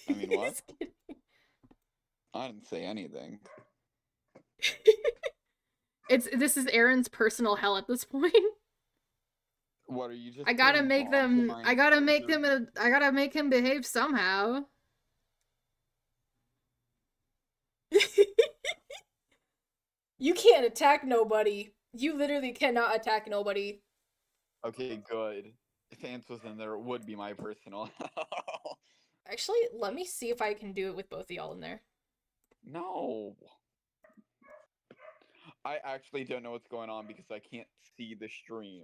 I mean, what? Just kidding. I didn't say anything. This is Aaron's personal hell at this point. What are you just? I gotta putting make bombs in them. my I gotta make enclosure? them. I gotta make him behave somehow. You can't attack nobody. You literally cannot attack nobody. Okay, good. If Ants was in there, it would be my personal. Actually, let me see if I can do it with both of y'all in there. No. I actually don't know what's going on because I can't see the stream.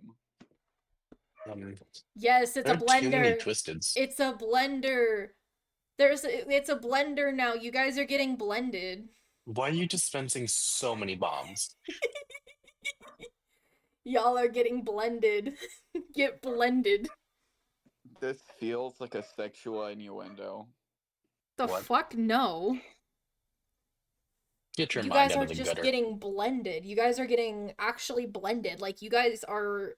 Yes, it's There a are too many blender. twisteds. It's a blender. It's a blender now. You guys are getting blended. Why are you dispensing so many bombs? Y'all are getting blended. Get blended. This feels like a sexual innuendo. The What? fuck no. Get your You mind guys out are of the just gutter. getting blended. You guys are getting actually blended. Like you guys are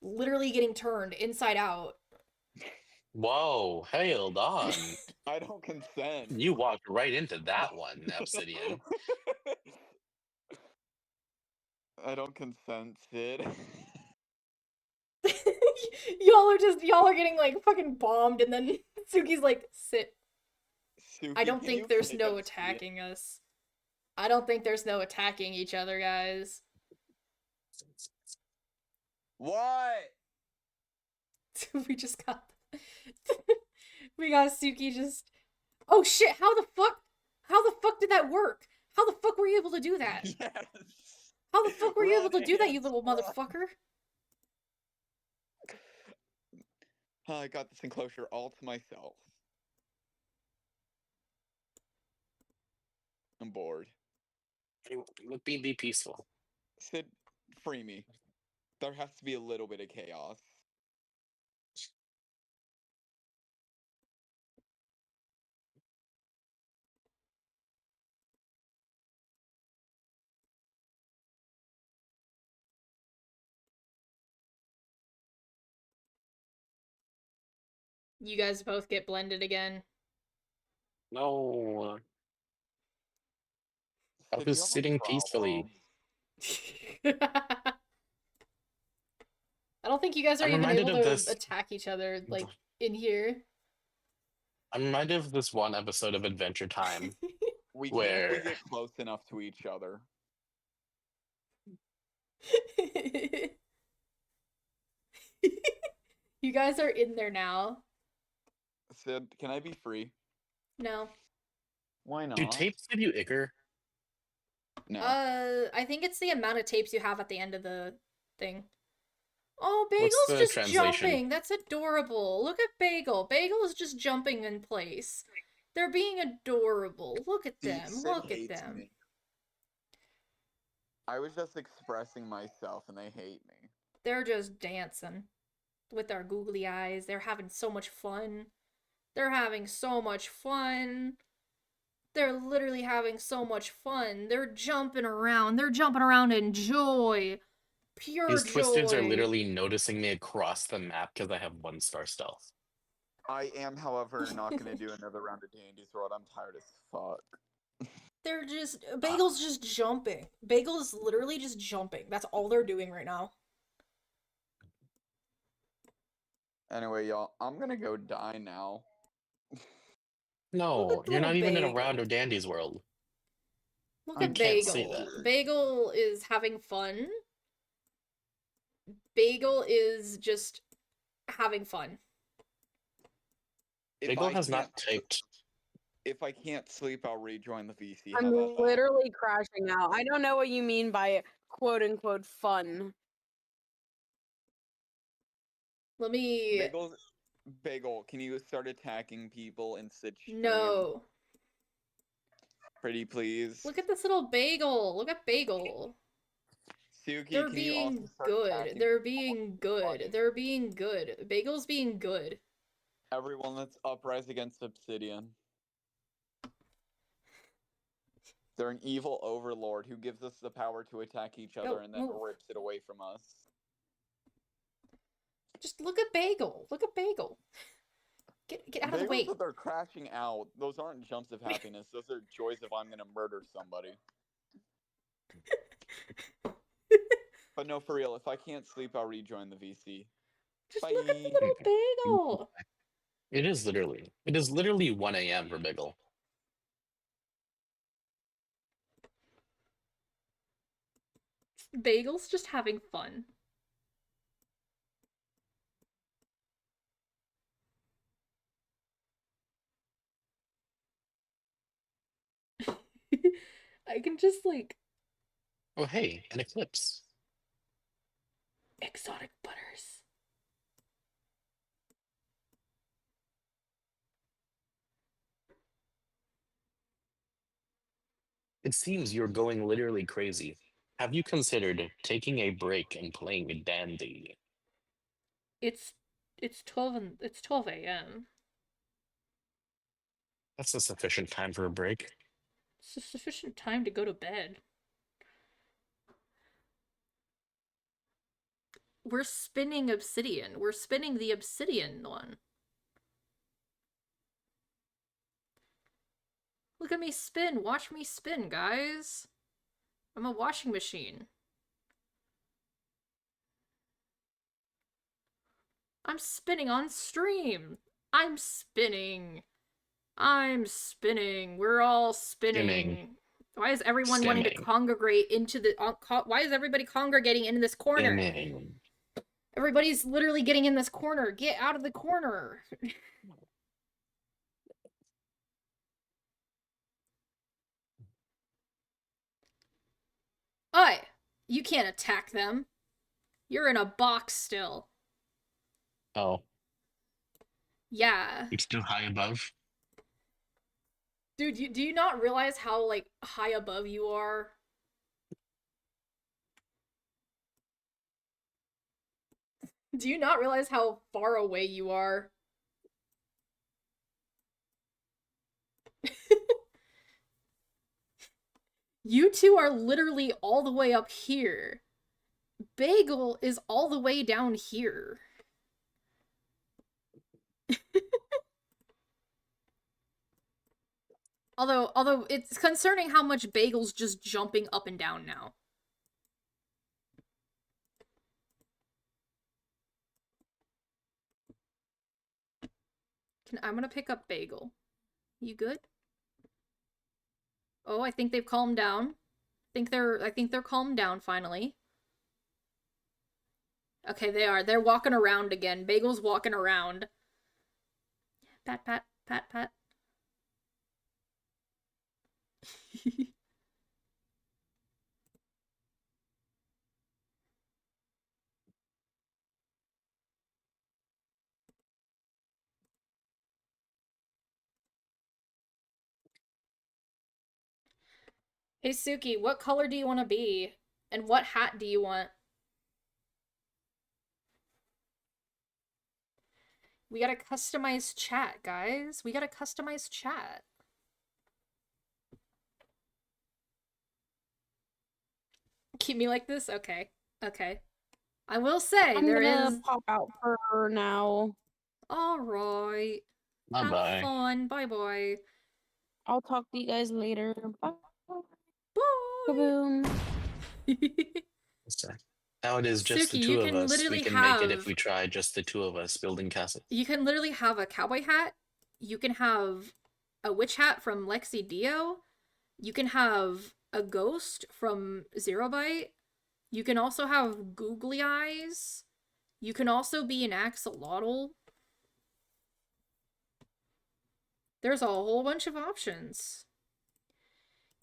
literally getting turned inside out. Whoa, hold on. I don't consent. You walked right into that one, Obsidian. I don't consent, Sid. y'all are getting like fucking bombed and then Suki's like, sit. Suki, I don't can think you there's kick no Obsidian? attacking us. I don't think there's no attacking each other, guys. What? We just got we got Suki just oh shit, how the fuck did that work? How the fuck were you able to do that? Yes. How the fuck were you able to Run, do that, you Ants, little run. motherfucker? I got this enclosure all to myself. I'm bored. Be peaceful. Sid, free me. There has to be a little bit of chaos. You guys both get blended again. No. I Sid, was you have a sitting peacefully. problem. I don't think you guys are I'm even reminded able of to this. attack each other like in here. I'm reminded of this one episode of Adventure Time We can if where we get close enough to each other. You guys are in there now. Sid, can I be free? No. Why not? do tapes give you ichor? No. I think it's the amount of tapes you have at the end of the thing. Oh, What's Bagel's the just translation? jumping. That's adorable. Look at Bagel. Bagel is just jumping in place. They're being adorable. Look at them. Sid Look at hates them. me. I was just expressing myself and they hate me. They're just dancing with their googly eyes. They're having so much fun. They're having so much fun. They're literally having so much fun. They're jumping around. They're jumping around in joy. Pure These twisteds are joy. literally noticing me across the map because I have 1-star stealth. I am, however, not going to do another round of Dandy's World. I'm tired as fuck. They're just Bagel's just jumping. Bagel's literally just jumping. That's all they're doing right now. Anyway, y'all, I'm going to go die now. No, Look at you're not little even in a Bagel. round of Dandy's World. Look You at can't say Bagel. that. Bagel is having fun. Bagel is just having fun. If Bagel I has not can't- typed. If I can't sleep, I'll rejoin the VC. I'm How about that? literally crashing out. I don't know what you mean by quote unquote fun. Let me Bagel, can you start attacking people in Sid stream? No. Pretty please. Look at this little Bagel. Look at Bagel. Suki, They're can you also being start good. attacking They're people being on good. Funny? They're being good. Bagel's being good. Everyone, let's uprise against Obsidian. They're an evil overlord who gives us the power to attack each other and then move. rips it away from us. Just look at Bagel. Look at Bagel. Get out of the way. That they're crashing out. Those aren't jumps of happiness. Those are joys of I'm gonna murder somebody. But no, for real, if I can't sleep, I'll rejoin the VC. Just Bye. look at the little Bagel. It is literally 1 a.m. for Bagel. Bagel's just having fun. I can just like Oh, hey, an eclipse. exotic butters. It seems you're going literally crazy. Have you considered taking a break and playing Dandy? It's 12 a.m. That's a sufficient time for a break. It's a sufficient time to go to bed. We're spinning obsidian. We're spinning the obsidian one. Look at me spin. Watch me spin, guys. I'm a washing machine. I'm spinning on stream. I'm spinning. I'm spinning. We're all spinning. Spinning. Why is everyone wanting to Spinning. congregate into the... why is everybody congregating into this corner? Spinning. Everybody's literally getting in this corner. Get out of the corner. Oi! You can't attack them. You're in a box still. Oh, Yeah. it's too high above. Dude, do you not realize how, like, high above you are? Do you not realize how far away you are? You two are literally all the way up here. Bagel is all the way down here. Although it's concerning how much Bagel's just jumping up and down now. I'm gonna pick up Bagel. You good? Oh, I think they've calmed down. I think they're calmed down finally. Okay, they are. They're walking around again. Bagel's walking around. Pat, pat, pat, pat. Hey Suki, what color do you want to be? And what hat do you want? We gotta customize chat, guys. We gotta customize chat. Keep me like this? Okay. Okay. I will say, I'm there gonna is... pop out for now. Alright. Bye Have bye. fun. Bye-bye. I'll talk to you guys later. Bye. Bye! Kaboom. Now it is just Suki, the you two of can us. literally We can make it if have- we try, just the two of us building castles. You can literally have a cowboy hat. You can have a witch hat from Lexi Dio. You can have a ghost from Zero Byte. You can also have googly eyes. You can also be an axolotl. There's a whole bunch of options.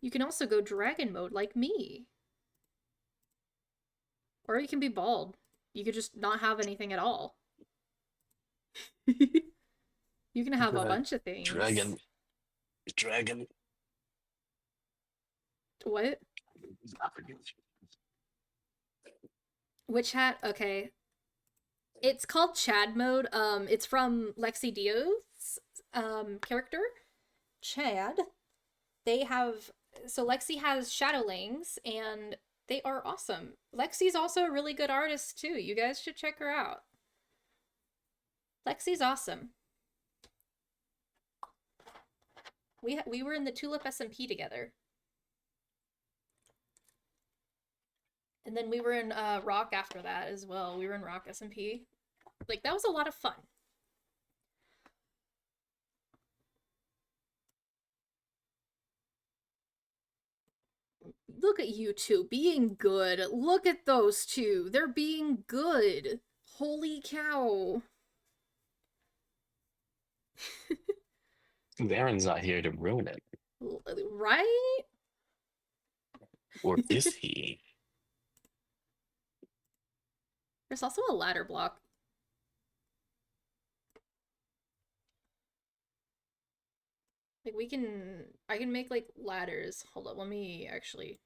You can also go dragon mode like me. Or you can be bald. You could just not have anything at all. You can have a bunch of things. Dragon. What? Witch hat? Okay. It's called Chad mode. It's from Lexi Dio's character. Chad. They have... So Lexi has Shadowlings, and they are awesome. Lexi's also a really good artist, too. You guys should check her out. Lexi's awesome. We were in the Tulip SMP together. And then we were in Rock after that as well. We were in Rock SMP. Like, that was a lot of fun. Look at you two being good. Look at those two. They're being good. Holy cow. Aaron's not here to ruin it. Right? Or is he? There's also a ladder block. Like I can make like ladders. Hold up, let me actually.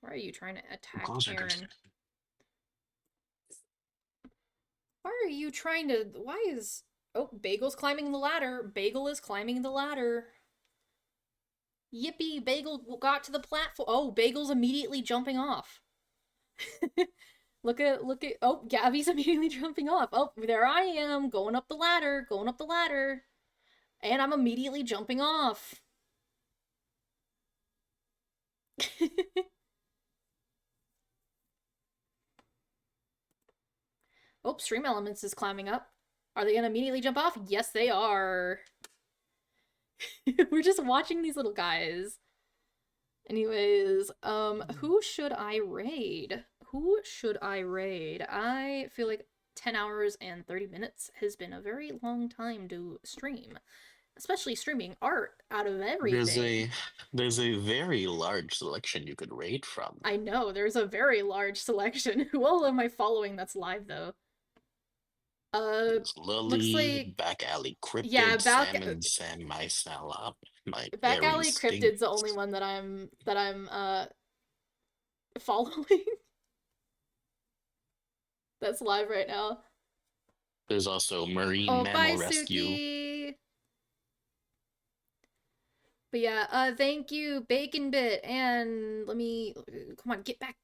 Why are you trying to attack Aaron? Why are you trying to? Why is? Oh, Bagel's climbing the ladder. Bagel is climbing the ladder. Yippee! Bagel got to the platform. Oh, Bagel's immediately jumping off. Look at. Oh, Gabby's immediately jumping off. Oh, there I am, going up the ladder, and I'm immediately jumping off. Oh, Stream Elements is climbing up. Are they gonna immediately jump off? Yes, they are. We're just watching these little guys. Anyways, who should I raid? I feel like 10 hours and 30 minutes has been a very long time to stream. Especially streaming art out of everything. There's a very large selection you could raid from. I know, there's a very large selection. Who all am I following that's live, though? It's Lily, looks like... Back Alley Cryptid, yeah, Sam Myself, Back Alley Cryptid's the only one that I'm following. That's live right now. There's also Marine Mammal bye, Rescue. Suki. But yeah, thank you, Bacon Bit, and let me, come on, get back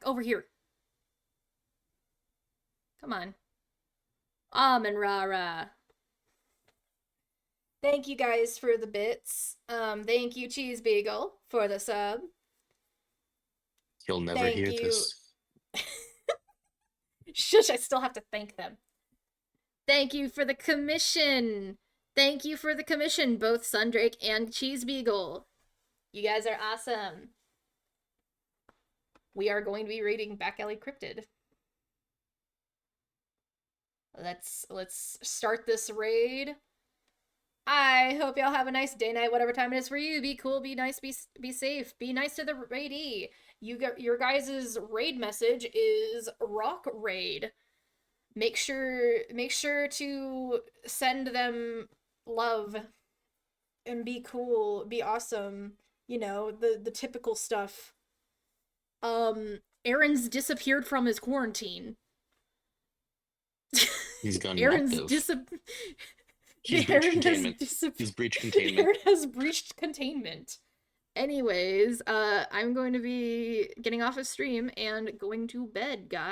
over here. Come on. Amen Rara. Thank you guys for the bits. Thank you, Cheese Beagle, for the sub. He'll never hear this. Shush, I still have to thank them. Thank you for the commission. Thank you for the commission, both Sundrake and Cheese Beagle. You guys are awesome. We are going to be raiding Back Alley Cryptid. Let's start this raid. I hope y'all have a nice day, night, whatever time it is for you. Be cool, be nice, be safe, be nice to the raidee. Your guys' raid message is rock raid. Make sure to send them love and be cool, be awesome. You know, the typical stuff. Aaron's disappeared from his quarantine. He's gone Aaron's He's breached containment. He's breached containment. Aaron has breached containment. Anyways, I'm going to be getting off of stream and going to bed, guys.